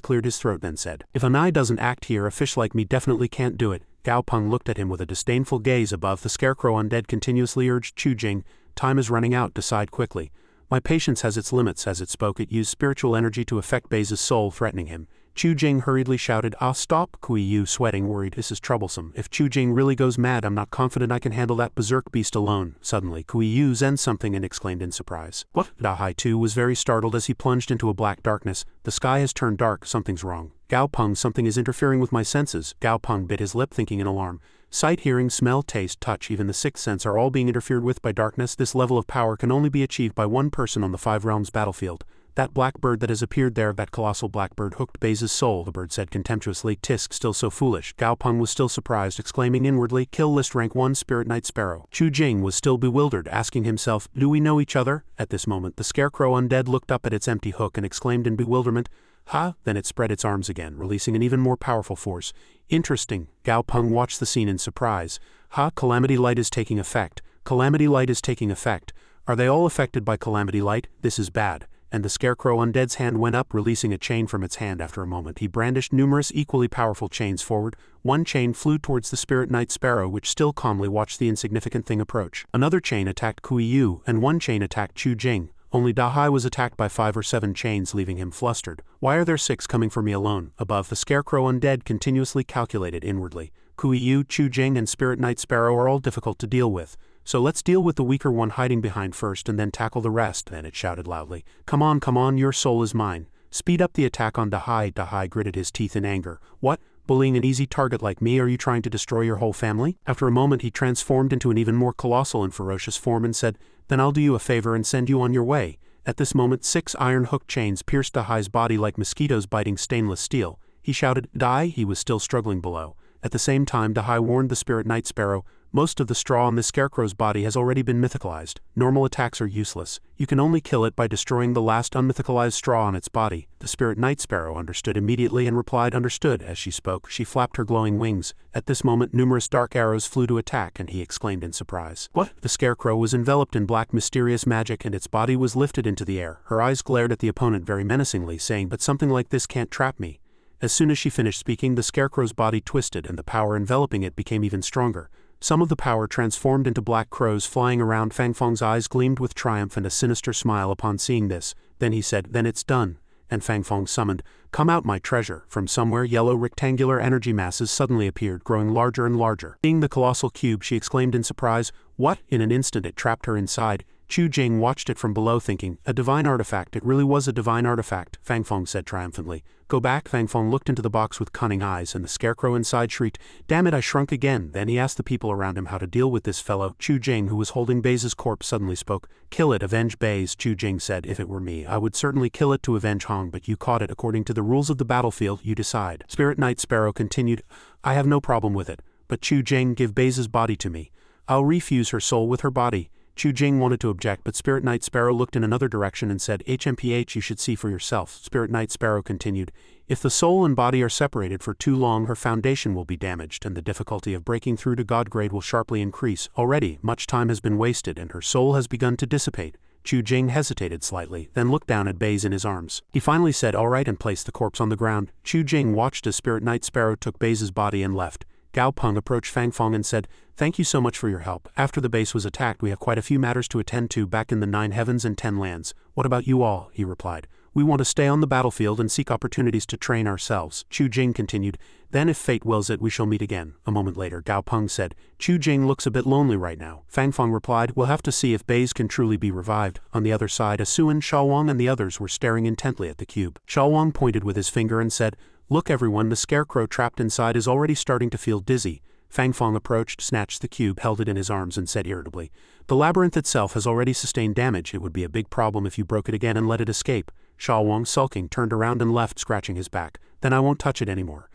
cleared his throat then said, if an eye doesn't act here, a fish like me definitely can't do it. Gao Peng looked at him with a disdainful gaze above. The scarecrow undead continuously urged Chu Jing, time is running out, decide quickly. My patience has its limits. As it spoke, it used spiritual energy to affect Bai's soul, threatening him. Chu Jing hurriedly shouted, ah, stop. Kuiyu, sweating, worried, this is troublesome. If Chu Jing really goes mad, I'm not confident I can handle that berserk beast alone. Suddenly, Kuiyu zen something and exclaimed in surprise. What? Dahai too was very startled as he plunged into a black darkness. The sky has turned dark, something's wrong. Gao Peng, something is interfering with my senses. Gao Peng bit his lip, thinking in alarm. Sight, hearing, smell, taste, touch, even the sixth sense are all being interfered with by darkness. This level of power can only be achieved by one person on the Five Realms battlefield. That black bird that has appeared there, that colossal black bird hooked Bai's soul, the bird said contemptuously. Tisk, still so foolish. Gao Peng was still surprised, exclaiming inwardly, kill list rank 1 Spirit Knight Sparrow. Chu Jing was still bewildered, asking himself, do we know each other? At this moment, the scarecrow undead looked up at its empty hook and exclaimed in bewilderment, ha, then it spread its arms again, releasing an even more powerful force. Interesting. Gao Peng watched the scene in surprise. Ha, Calamity Light is taking effect. Calamity Light is taking effect. Are they all affected by Calamity Light? This is bad. And the scarecrow undead's hand went up, releasing a chain from its hand. After a moment, he brandished numerous equally powerful chains forward. One chain flew towards the Spirit Knight Sparrow, which still calmly watched the insignificant thing approach. Another chain attacked Kuiyu, and one chain attacked Chu Jing. Only Dahai was attacked by 5 or 7 chains, leaving him flustered. Why are there 6 coming for me alone? Above, the scarecrow undead continuously calculated inwardly. Kuiyu, Chu Jing, and Spirit Knight Sparrow are all difficult to deal with. So let's deal with the weaker one hiding behind first and then tackle the rest. Then it shouted loudly. Come on, your soul is mine. Speed up the attack on Dahai. Dahai gritted his teeth in anger. What? Bullying an easy target like me? Are you trying to destroy your whole family? After a moment, he transformed into an even more colossal and ferocious form and said, then I'll do you a favor and send you on your way. At this moment, 6 iron hook chains pierced Dahai's body like mosquitoes biting stainless steel. He shouted, die. He was still struggling below. At the same time, Dahai warned the Spirit Knight Sparrow, most of the straw on this scarecrow's body has already been mythicalized. Normal attacks are useless. You can only kill it by destroying the last unmythicalized straw on its body. The Spirit Knight Sparrow understood immediately and replied understood. As she spoke, she flapped her glowing wings. At this moment, numerous dark arrows flew to attack, and he exclaimed in surprise. What? The scarecrow was enveloped in black mysterious magic, and its body was lifted into the air. Her eyes glared at the opponent very menacingly, saying, but something like this can't trap me. As soon as she finished speaking, the scarecrow's body twisted, and the power enveloping it became even stronger. Some of the power transformed into black crows flying around. Fang Feng's eyes gleamed with triumph and a sinister smile upon seeing this. Then he said, then it's done. And Fang Feng summoned, come out, my treasure. From somewhere, yellow rectangular energy masses suddenly appeared, growing larger and larger. Seeing the colossal cube, she exclaimed in surprise, what? In an instant it trapped her inside. Chu Jing watched it from below, thinking, a divine artifact. It really was a divine artifact, Fang Feng said triumphantly. Go back. Fang Feng looked into the box with cunning eyes, and the scarecrow inside shrieked, damn it, I shrunk again. Then he asked the people around him how to deal with this fellow. Chu Jing, who was holding Bai's corpse, suddenly spoke. Kill it, avenge Bai's. Chu Jing said, if it were me, I would certainly kill it to avenge Hong, but you caught it. According to the rules of the battlefield, you decide. Spirit Knight Sparrow continued, I have no problem with it, but Chu Jing, give Bai's body to me. I'll refuse her soul with her body. Chu Jing wanted to object, but Spirit Knight Sparrow looked in another direction and said, HMPH, you should see for yourself. Spirit Knight Sparrow continued, if the soul and body are separated for too long, her foundation will be damaged, and the difficulty of breaking through to God grade will sharply increase. Already, much time has been wasted, and her soul has begun to dissipate. Chu Jing hesitated slightly, then looked down at Bai's in his arms. He finally said, all right, and placed the corpse on the ground. Chu Jing watched as Spirit Knight Sparrow took Bai's body and left. Gao Peng approached Fang Feng and said, thank you so much for your help. After the base was attacked, we have quite a few matters to attend to back in the 9 heavens and 10 lands. What about you all? He replied. We want to stay on the battlefield and seek opportunities to train ourselves. Chu Jing continued, then if fate wills it, we shall meet again. A moment later, Gao Peng said, Chu Jing looks a bit lonely right now. Fang Feng replied, we'll have to see if Bai's can truly be revived. On the other side, Asuan, Xiaowang, and the others were staring intently at the cube. Xiaowang pointed with his finger and said, look everyone, the scarecrow trapped inside is already starting to feel dizzy. Fang Feng approached, snatched the cube, held it in his arms and said irritably, the labyrinth itself has already sustained damage. It would be a big problem if you broke it again and let it escape. Xiaowang, sulking, turned around and left, scratching his back. Then I won't touch it anymore.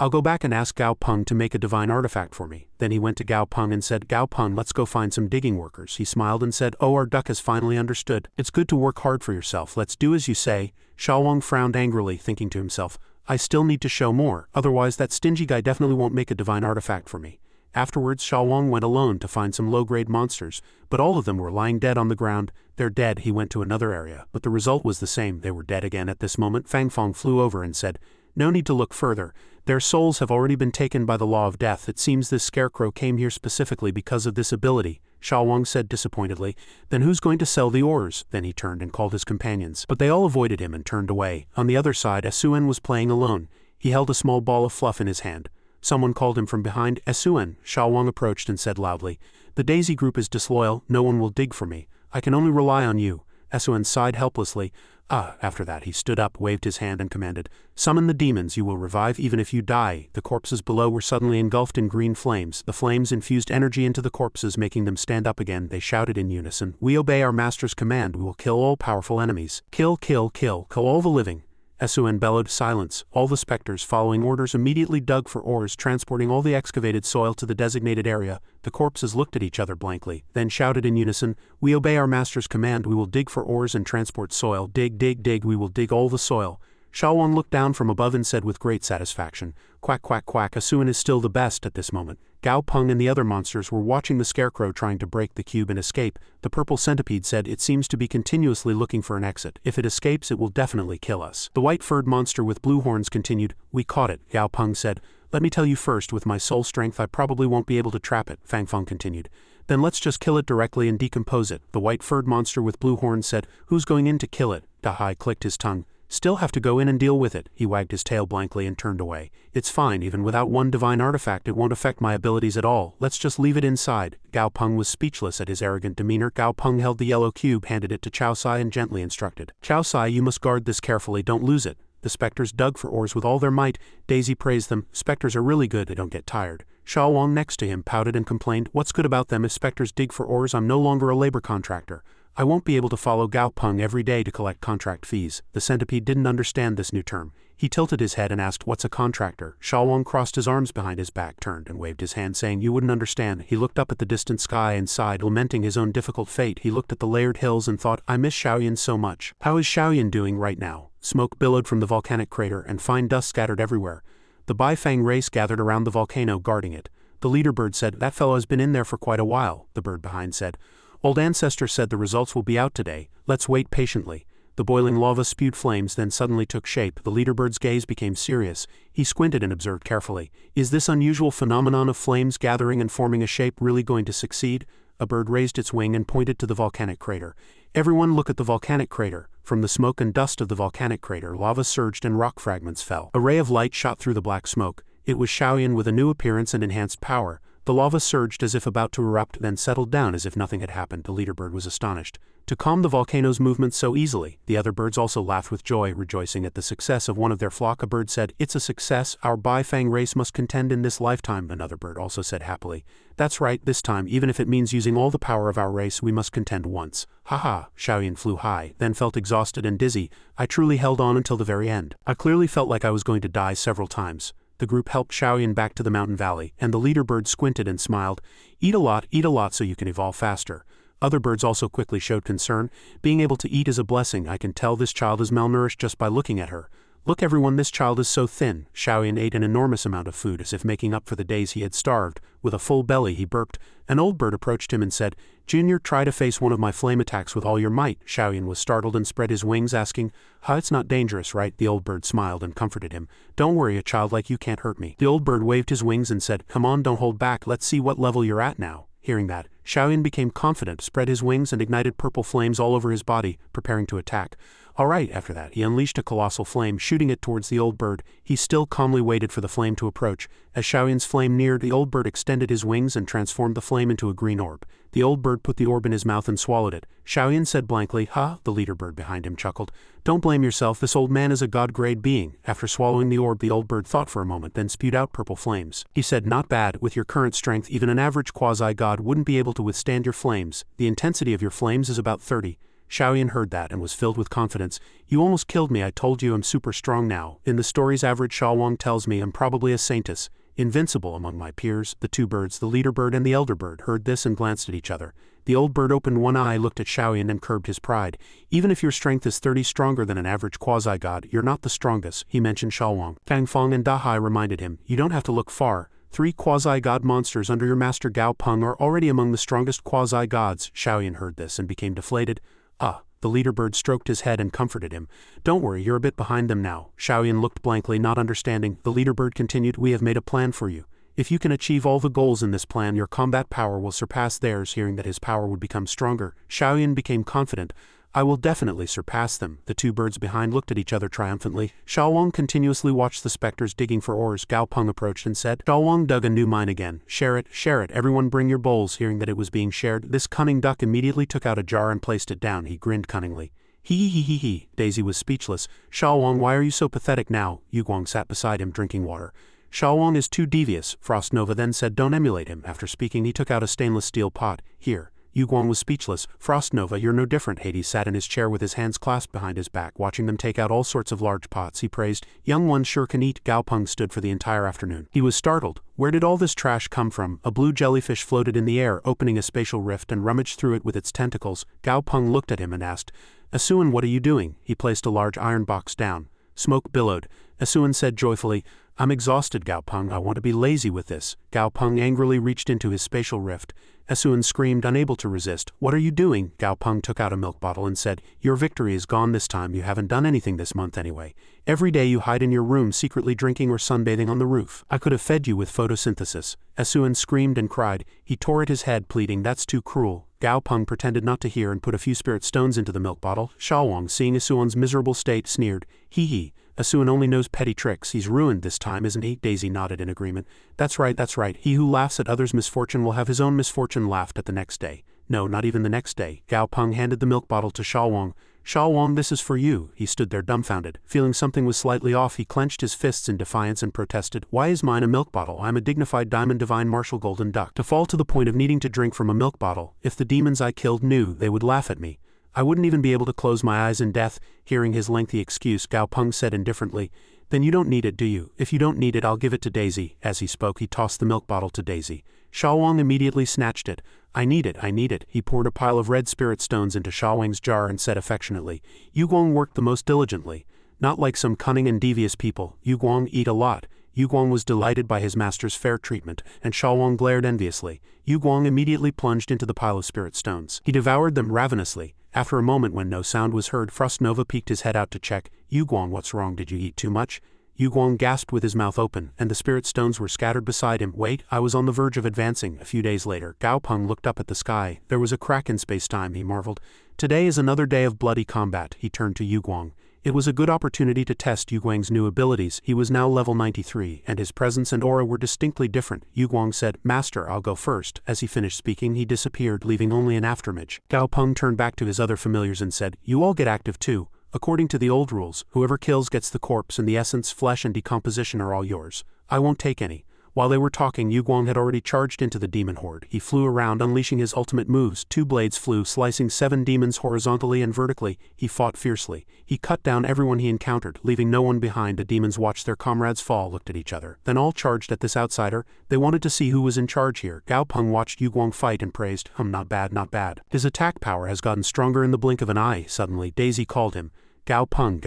I'll go back and ask Gao Peng to make a divine artifact for me. Then he went to Gao Peng and said, Gao Peng, let's go find some digging workers. He smiled and said, oh, our duck has finally understood. It's good to work hard for yourself. Let's do as you say. Xiaowang frowned angrily, thinking to himself, I still need to show more, otherwise that stingy guy definitely won't make a divine artifact for me. Afterwards, Xiaowang went alone to find some low-grade monsters, but all of them were lying dead on the ground. They're dead. He went to another area, but the result was the same. They were dead again. At this moment, Fang Fong flew over and said, no need to look further. Their souls have already been taken by the law of death. It seems this scarecrow came here specifically because of this ability. Xiaowang said disappointedly, then who's going to sell the ores? Then he turned and called his companions, but they all avoided him and turned away. On the other side, Suen was playing alone. He held a small ball of fluff in his hand. Someone called him from behind, Suen. Xiaowang approached and said loudly, the Daisy group is disloyal. No one will dig for me. I can only rely on you. Suen sighed helplessly. After that he stood up, waved his hand and commanded, summon the demons, you will revive even if you die. The corpses below were suddenly engulfed in green flames. The flames infused energy into the corpses, making them stand up again. They shouted in unison, we obey our master's command. We will kill all powerful enemies. Kill, kill, kill, kill all the living. Suen bellowed silence. All the specters, following orders, immediately dug for ores, transporting all the excavated soil to the designated area. The corpses looked at each other blankly, then shouted in unison, we obey our master's command. We will dig for ores and transport soil. Dig, dig, dig. We will dig all the soil. Xiaowang looked down from above and said with great satisfaction, quack, quack, quack. Suen is still the best. At this moment, Gao Peng and the other monsters were watching the scarecrow trying to break the cube and escape. The purple centipede said it seems to be continuously looking for an exit. If it escapes, it will definitely kill us. The white-furred monster with blue horns continued, we caught it. Gao Peng said, let me tell you first, with my soul strength I probably won't be able to trap it. Fang Fong continued, then let's just kill it directly and decompose it. The white-furred monster with blue horns said, who's going in to kill it? Dahai clicked his tongue. Still have to go in and deal with it. He wagged his tail blankly and turned away. It's fine, even without one divine artifact it won't affect my abilities at all. Let's just leave it inside. Gao Peng was speechless at his arrogant demeanor. Gao Peng held the yellow cube, handed it to Chao Sai and gently instructed. Chao Sai, you must guard this carefully, don't lose it. The specters dug for ores with all their might. Daisy praised them. Specters are really good, they don't get tired. Xiaowang next to him pouted and complained, what's good about them? If specters dig for ores, I'm no longer a labor contractor. I won't be able to follow Gao Peng every day to collect contract fees. The centipede didn't understand this new term. He tilted his head and asked, what's a contractor? Xiaowang crossed his arms behind his back, turned and waved his hand, saying, you wouldn't understand. He looked up at the distant sky and sighed, lamenting his own difficult fate. He looked at the layered hills and thought, I miss Xiaoyan so much. How is Xiaoyan doing right now? Smoke billowed from the volcanic crater and fine dust scattered everywhere. The Baifang race gathered around the volcano, guarding it. The leader bird said, that fellow has been in there for quite a while. The bird behind said, old ancestor said the results will be out today. Let's wait patiently. The boiling lava spewed flames, then suddenly took shape. The leader bird's gaze became serious. He squinted and observed carefully. Is this unusual phenomenon of flames gathering and forming a shape really going to succeed? A bird raised its wing and pointed to the volcanic crater. Everyone look at the volcanic crater. From the smoke and dust of the volcanic crater, lava surged and rock fragments fell. A ray of light shot through the black smoke. It was Xiaoyan with a new appearance and enhanced power. The lava surged as if about to erupt, then settled down as if nothing had happened. The leader bird was astonished to calm the volcano's movements so easily. The other birds also laughed with joy, rejoicing at the success of one of their flock. A bird said, it's a success. Our Baifang race must contend in this lifetime. Another bird also said happily, that's right, this time, even if it means using all the power of our race, we must contend once. Haha. Xiaoyan flew high, then felt exhausted and dizzy. I truly held on until the very end. I clearly felt like I was going to die several times. The group helped Xiaoyan back to the mountain valley, and the leader bird squinted and smiled. Eat a lot so you can evolve faster. Other birds also quickly showed concern. Being able to eat is a blessing. I can tell this child is malnourished just by looking at her. Look everyone, this child is so thin. Xiaoyan ate an enormous amount of food as if making up for the days he had starved. With a full belly he burped. An old bird approached him and said, Junior, try to face one of my flame attacks with all your might. Xiaoyan was startled and spread his wings, asking, it's not dangerous, right? The old bird smiled and comforted him. Don't worry, a child like you can't hurt me. The old bird waved his wings and said, come on, don't hold back, let's see what level you're at now. Hearing that, Xiaoyan became confident, spread his wings and ignited purple flames all over his body, preparing to attack. Alright, after that, he unleashed a colossal flame, shooting it towards the old bird. He still calmly waited for the flame to approach. As Xiaoyan's flame neared, the old bird extended his wings and transformed the flame into a green orb. The old bird put the orb in his mouth and swallowed it. Xiaoyan said blankly, the leader bird behind him chuckled. Don't blame yourself, this old man is a god-grade being. After swallowing the orb, the old bird thought for a moment, then spewed out purple flames. He said, not bad, with your current strength, even an average quasi-god wouldn't be able to withstand your flames. The intensity of your flames is about 30. Xiaoyan heard that and was filled with confidence. You almost killed me. I told you I'm super strong now. In the stories average Xiaowang tells me I'm probably a saintess. Invincible among my peers. The two birds, the leader bird and the elder bird, heard this and glanced at each other. The old bird opened one eye, looked at Xiaoyan and curbed his pride. Even if your strength is 30 stronger than an average quasi-god, you're not the strongest, he mentioned Xiaowang. Fang Feng and Dahai reminded him, you don't have to look far. 3 quasi-god monsters under your master Gao Peng are already among the strongest quasi-gods. Xiaoyan heard this and became deflated. The leader bird stroked his head and comforted him. Don't worry, you're a bit behind them now. Xiaoyan looked blankly, not understanding. The leader bird continued, we have made a plan for you. If you can achieve all the goals in this plan, your combat power will surpass theirs. Hearing that his power would become stronger, Xiaoyan became confident. I will definitely surpass them. The two birds behind looked at each other triumphantly. Xiaowang continuously watched the specters digging for ores. Gao Peng approached and said, Xiaowang dug a new mine again. Share it, everyone bring your bowls. Hearing that it was being shared, this cunning duck immediately took out a jar and placed it down. He grinned cunningly. He. Daisy was speechless. Xiaowang, why are you so pathetic now? Yuguang sat beside him drinking water. Xiaowang is too devious. Frost Nova then said, don't emulate him. After speaking, he took out a stainless steel pot. Here. Yuguang was speechless. Frost Nova, you're no different. Hades sat in his chair with his hands clasped behind his back, watching them take out all sorts of large pots. He praised, young ones sure can eat. Gao Peng stood for the entire afternoon. He was startled. Where did all this trash come from? A blue jellyfish floated in the air, opening a spatial rift and rummaged through it with its tentacles. Gao Peng looked at him and asked, Asuan, what are you doing? He placed a large iron box down. Smoke billowed. Asuan said joyfully, I'm exhausted, Gao Peng. I want to be lazy with this. Gao Peng angrily reached into his spatial rift. Asuan screamed, unable to resist. What are you doing? Gao Peng took out a milk bottle and said, your victory is gone this time. You haven't done anything this month anyway. Every day you hide in your room secretly drinking or sunbathing on the roof. I could have fed you with photosynthesis. Asuan screamed and cried. He tore at his head, pleading, that's too cruel. Gao Peng pretended not to hear and put a few spirit stones into the milk bottle. Xiaowang, seeing Asuan's miserable state, sneered. Hee. Asuan only knows petty tricks. He's ruined this time, isn't he? Daisy nodded in agreement. That's right. He who laughs at others' misfortune will have his own misfortune laughed at the next day. No, not even the next day. Gao Peng handed the milk bottle to Xiaowang. Xiaowang, this is for you. He stood there dumbfounded. Feeling something was slightly off, he clenched his fists in defiance and protested. Why is mine a milk bottle? I'm a dignified diamond divine martial golden duck. To fall to the point of needing to drink from a milk bottle. If the demons I killed knew, they would laugh at me. I wouldn't even be able to close my eyes in death. Hearing his lengthy excuse, Gao Peng said indifferently, then you don't need it, do you? If you don't need it, I'll give it to Daisy. As he spoke, he tossed the milk bottle to Daisy. Xiaowang immediately snatched it. I need it. He poured a pile of red spirit stones into Xiaowang's jar and said affectionately, Yuguang worked the most diligently. Not like some cunning and devious people. Yuguang eat a lot. Yuguang was delighted by his master's fair treatment, and Xiaowang glared enviously. Yuguang immediately plunged into the pile of spirit stones. He devoured them ravenously. After a moment when no sound was heard, Frost Nova peeked his head out to check. Yuguang, what's wrong? Did you eat too much? Yuguang gasped with his mouth open, and the spirit stones were scattered beside him. Wait, I was on the verge of advancing. A few days later, Gao Peng looked up at the sky. There was a crack in space-time, he marveled. Today is another day of bloody combat. He turned to Yuguang. It was a good opportunity to test Yuguang's new abilities. He was now level 93, and his presence and aura were distinctly different. Yuguang said, Master, I'll go first. As he finished speaking, he disappeared, leaving only an afterimage. Gao Peng turned back to his other familiars and said, you all get active too. According to the old rules, whoever kills gets the corpse, and the essence, flesh, and decomposition are all yours. I won't take any. While they were talking, Yuguang had already charged into the demon horde. He flew around, unleashing his ultimate moves. 2 blades flew, slicing 7 demons horizontally and vertically. He fought fiercely. He cut down everyone he encountered, leaving no one behind. The demons watched their comrades fall, looked at each other. Then all charged at this outsider. They wanted to see who was in charge here. Gao Peng watched Yuguang fight and praised, not bad. His attack power has gotten stronger in the blink of an eye. Suddenly, Daisy called him. Gao Peng.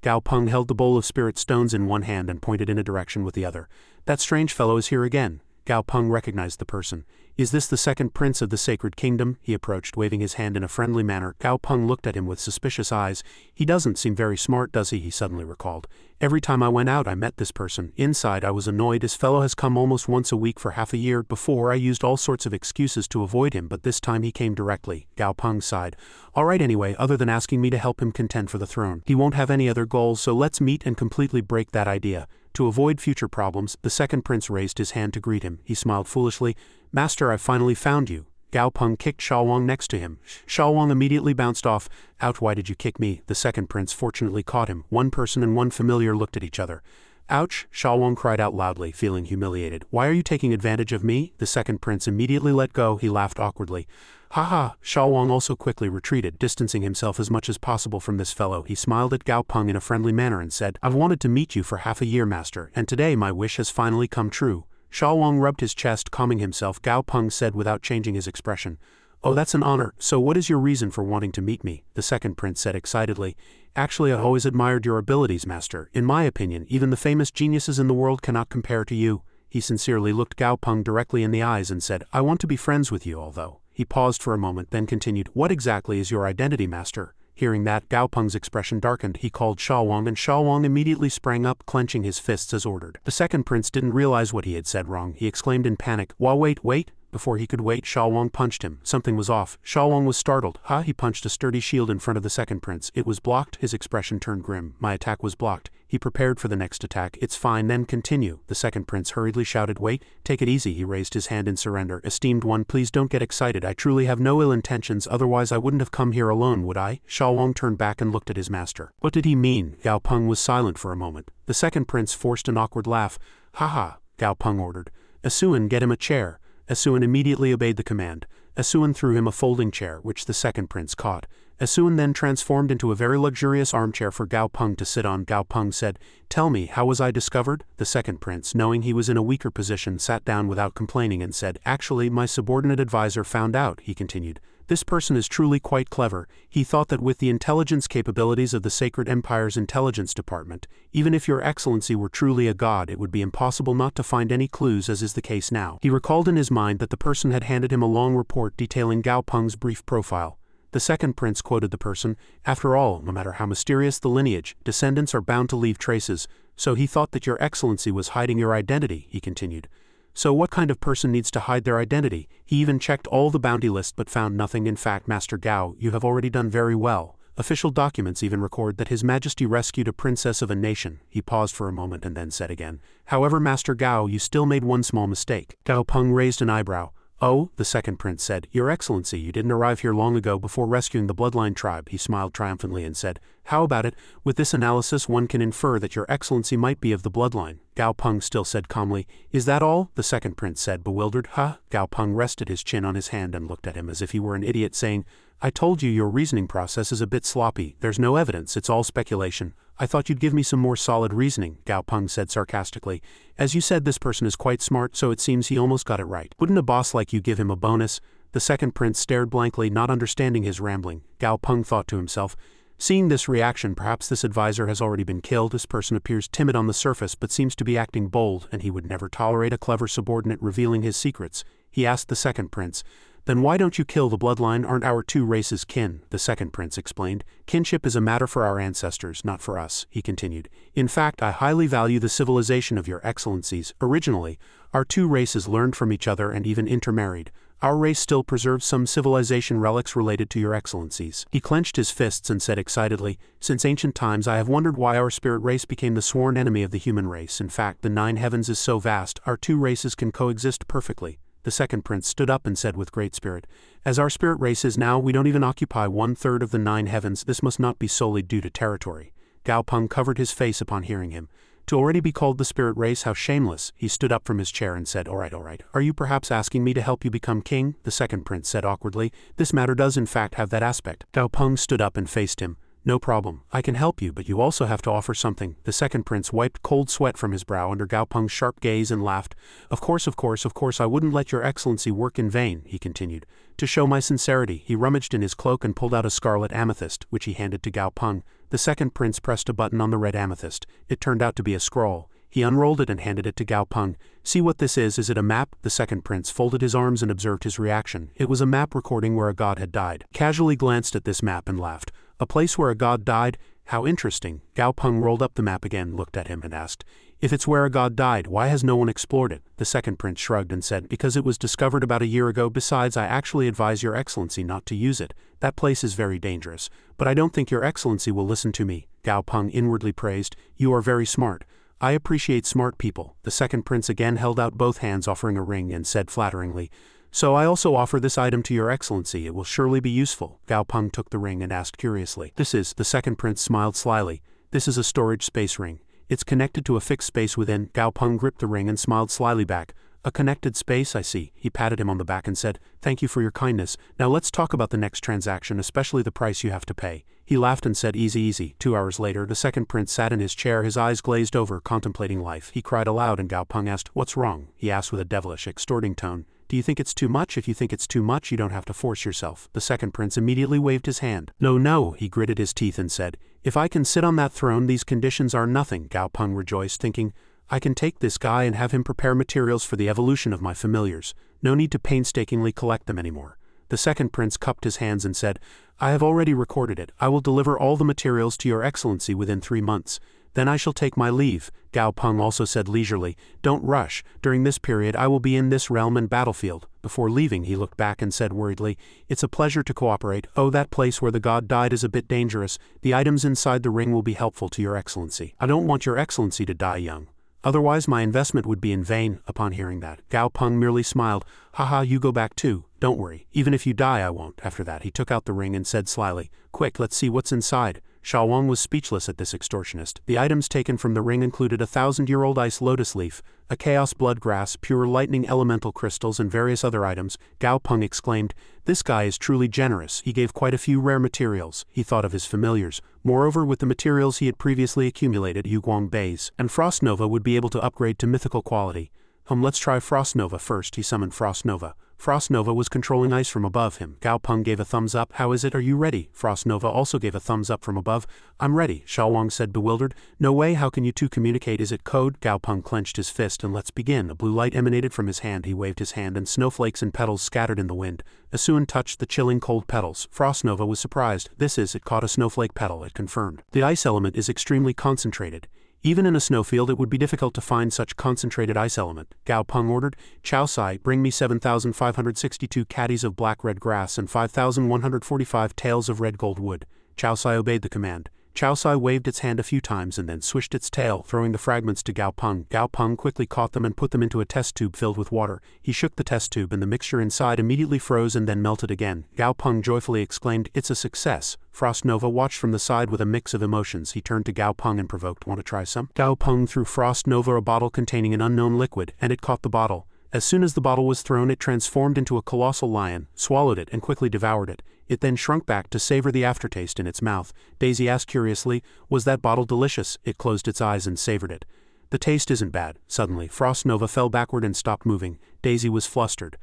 Gao Peng held the bowl of spirit stones in one hand and pointed in a direction with the other. That strange fellow is here again. Gao Peng recognized the person. Is this the second prince of the sacred kingdom? He approached, waving his hand in a friendly manner. Gao Peng looked at him with suspicious eyes. He doesn't seem very smart, does he? He suddenly recalled. Every time I went out, I met this person. Inside, I was annoyed. This fellow has come almost once a week for half a year. Before, I used all sorts of excuses to avoid him, but this time he came directly. Gao Peng sighed. All right anyway, other than asking me to help him contend for the throne. He won't have any other goals, so let's meet and completely break that idea. To avoid future problems, the second prince raised his hand to greet him. He smiled foolishly. Master, I've finally found you. Gao Peng kicked Xiaowang next to him. Xiaowang immediately bounced off. Ouch, why did you kick me? The second prince fortunately caught him. One person and one familiar looked at each other. Ouch, Xiaowang cried out loudly, feeling humiliated. Why are you taking advantage of me? The second prince immediately let go. He laughed awkwardly. Haha, Sha Wang also quickly retreated, distancing himself as much as possible from this fellow. He smiled at Gao Peng in a friendly manner and said, I've wanted to meet you for half a year, master, and today my wish has finally come true. Sha Wang rubbed his chest, calming himself. Gao Peng said without changing his expression, Oh, that's an honor. So what is your reason for wanting to meet me? The second prince said excitedly. Actually, I always admired your abilities, master. In my opinion, even the famous geniuses in the world cannot compare to you. He sincerely looked Gao Peng directly in the eyes and said, I want to be friends with you, although. He paused for a moment, then continued, What exactly is your identity, master? Hearing that, Gao Peng's expression darkened. He called Sha Wang, and Sha Wang immediately sprang up, clenching his fists as ordered. The second prince didn't realize what he had said wrong. He exclaimed in panic, wait. Before he could wait, Sha Wang punched him. Something was off. Sha Wang was startled. He punched a sturdy shield in front of the second prince. It was blocked. His expression turned grim. My attack was blocked. He prepared for the next attack. It's fine, then continue. The second prince hurriedly shouted, Wait, take it easy. He raised his hand in surrender. Esteemed one, please don't get excited. I truly have no ill intentions, otherwise I wouldn't have come here alone, would I? Sha Wang turned back and looked at his master. What did he mean? Gao Peng was silent for a moment. The second prince forced an awkward laugh. Ha, Gao Peng ordered. Asuan, get him a chair. Asuan immediately obeyed the command. Asuan threw him a folding chair, which the second prince caught. Asuan then transformed into a very luxurious armchair for Gao Peng to sit on. Gao Peng said, Tell me, how was I discovered? The second prince, knowing he was in a weaker position, sat down without complaining and said, Actually, my subordinate advisor found out, he continued. This person is truly quite clever. He thought that with the intelligence capabilities of the Sacred Empire's intelligence department, even if your excellency were truly a god, it would be impossible not to find any clues, as is the case now. He recalled in his mind that the person had handed him a long report detailing Gao Peng's brief profile. The second prince quoted the person, After all, no matter how mysterious the lineage, descendants are bound to leave traces, so he thought that your excellency was hiding your identity, he continued. So what kind of person needs to hide their identity? He even checked all the bounty lists but found nothing. In fact, Master Gao, you have already done very well. Official documents even record that His Majesty rescued a princess of a nation. He paused for a moment and then said again, However, Master Gao, you still made one small mistake. Gao Peng raised an eyebrow. Oh, the second prince said, Your Excellency, you didn't arrive here long ago before rescuing the bloodline tribe. He smiled triumphantly and said, How about it? With this analysis one can infer that your Excellency might be of the bloodline. Gao Peng still said calmly, Is that all? The second prince said, bewildered. Gao Peng rested his chin on his hand and looked at him as if he were an idiot, saying, I told you your reasoning process is a bit sloppy. There's no evidence, it's all speculation. I thought you'd give me some more solid reasoning, Gao Peng said sarcastically. As you said, this person is quite smart, so it seems he almost got it right. Wouldn't a boss like you give him a bonus? The second prince stared blankly, not understanding his rambling. Gao Peng thought to himself, Seeing this reaction, perhaps this advisor has already been killed. This person appears timid on the surface but seems to be acting bold, and he would never tolerate a clever subordinate revealing his secrets. He asked the second prince, Then why don't you kill the bloodline? Aren't our two races kin? The second prince explained, Kinship is a matter for our ancestors, not for us, he continued. In fact, I highly value the civilization of your excellencies. Originally, our two races learned from each other and even intermarried. Our race still preserves some civilization relics related to your excellencies. He clenched his fists and said excitedly, Since ancient times I have wondered why our spirit race became the sworn enemy of the human race. In fact, the 9 heavens is so vast, our two races can coexist perfectly. The second prince stood up and said with great spirit, As our spirit race is now, we don't even occupy 1/3 of the 9 heavens. This must not be solely due to territory. Gao Peng covered his face upon hearing him. To already be called the spirit race, how shameless. He stood up from his chair and said, All right. Are you perhaps asking me to help you become king? The second prince said awkwardly, This matter does in fact have that aspect. Gao Peng stood up and faced him. No problem. I can help you, but you also have to offer something. The second prince wiped cold sweat from his brow under Gao Peng's sharp gaze and laughed. Of course, I wouldn't let your excellency work in vain, he continued. To show my sincerity, he rummaged in his cloak and pulled out a scarlet amethyst, which he handed to Gao Peng. The second prince pressed a button on the red amethyst. It turned out to be a scroll. He unrolled it and handed it to Gao Peng. See what this is it a map? The second prince folded his arms and observed his reaction. It was a map recording where a god had died. Casually glanced at this map and laughed. A place where a god died? How interesting. Gao Peng rolled up the map again, looked at him and asked, If it's where a god died, why has no one explored it? The second prince shrugged and said, Because it was discovered about a year ago. Besides, I actually advise your excellency not to use it. That place is very dangerous. But I don't think your excellency will listen to me. Gao Peng inwardly praised, You are very smart. I appreciate smart people. The second prince again held out both hands offering a ring and said flatteringly, So I also offer this item to your excellency. It will surely be useful. Gao Peng took the ring and asked curiously, The second prince smiled slyly. This is a storage space ring. It's connected to a fixed space within. Gao Peng gripped the ring and smiled slyly back. A connected space, I see. He patted him on the back and said, thank you for your kindness. Now let's talk about the next transaction, especially the price you have to pay. He laughed and said, easy, easy. 2 hours later, the second prince sat in his chair, his eyes glazed over, contemplating life. He cried aloud and Gao Peng asked, what's wrong? He asked with a devilish, extorting tone. Do you think it's too much? If you think it's too much, you don't have to force yourself. The second prince immediately waved his hand. No, no, he gritted his teeth and said, if I can sit on that throne, these conditions are nothing. Gao Peng rejoiced, thinking, I can take this guy and have him prepare materials for the evolution of my familiars. No need to painstakingly collect them anymore. The second prince cupped his hands and said, I have already recorded it. I will deliver all the materials to your excellency within 3 months. Then I shall take my leave. Gao Peng also said leisurely, don't rush. During this period I will be in this realm and battlefield. Before leaving he looked back and said worriedly, it's a pleasure to cooperate. Oh, that place where the god died is a bit dangerous. The items inside the ring will be helpful to your excellency. I don't want your excellency to die young. Otherwise my investment would be in vain. Upon hearing that, Gao Peng merely smiled. Haha, you go back too. Don't worry. Even if you die I won't. After that he took out the ring and said slyly, quick, let's see what's inside. Xiao Wang was speechless at this extortionist. The items taken from the ring included a 1,000-year-old ice lotus leaf, a chaos blood grass, pure lightning elemental crystals and various other items. Gao Peng exclaimed, this guy is truly generous. He gave quite a few rare materials. He thought of his familiars. Moreover, with the materials he had previously accumulated, Yuguang Base and Frost Nova would be able to upgrade to mythical quality. Let's try Frost Nova first. He summoned Frost Nova. Frost Nova was controlling ice from above him. Gao Peng gave a thumbs up. How is it? Are you ready? Frost Nova also gave a thumbs up from above. I'm ready, Xiao Wang said bewildered. No way, how can you two communicate? Is it code? Gao Peng clenched his fist and let's begin. A blue light emanated from his hand. He waved his hand and snowflakes and petals scattered in the wind. Asuan touched the chilling cold petals. Frost Nova was surprised. It caught a snowflake petal, it confirmed. The ice element is extremely concentrated. Even in a snowfield it would be difficult to find such concentrated ice element. Gao Peng ordered, Chow Sai, bring me 7,562 caddies of black-red grass and 5,145 tails of red gold wood. Chow Sai obeyed the command. Chow Sai waved its hand a few times and then swished its tail, throwing the fragments to Gao Peng. Gao Peng quickly caught them and put them into a test tube filled with water. He shook the test tube and the mixture inside immediately froze and then melted again. Gao Peng joyfully exclaimed, it's a success. Frost Nova watched from the side with a mix of emotions. He turned to Gao Peng and provoked, want to try some? Gao Peng threw Frost Nova a bottle containing an unknown liquid, and it caught the bottle. As soon as the bottle was thrown, it transformed into a colossal lion, swallowed it and quickly devoured it. It then shrunk back to savor the aftertaste in its mouth. Daisy asked curiously, was that bottle delicious? It closed its eyes and savored it. The taste isn't bad. Suddenly, Frost Nova fell backward and stopped moving. Daisy was flustered.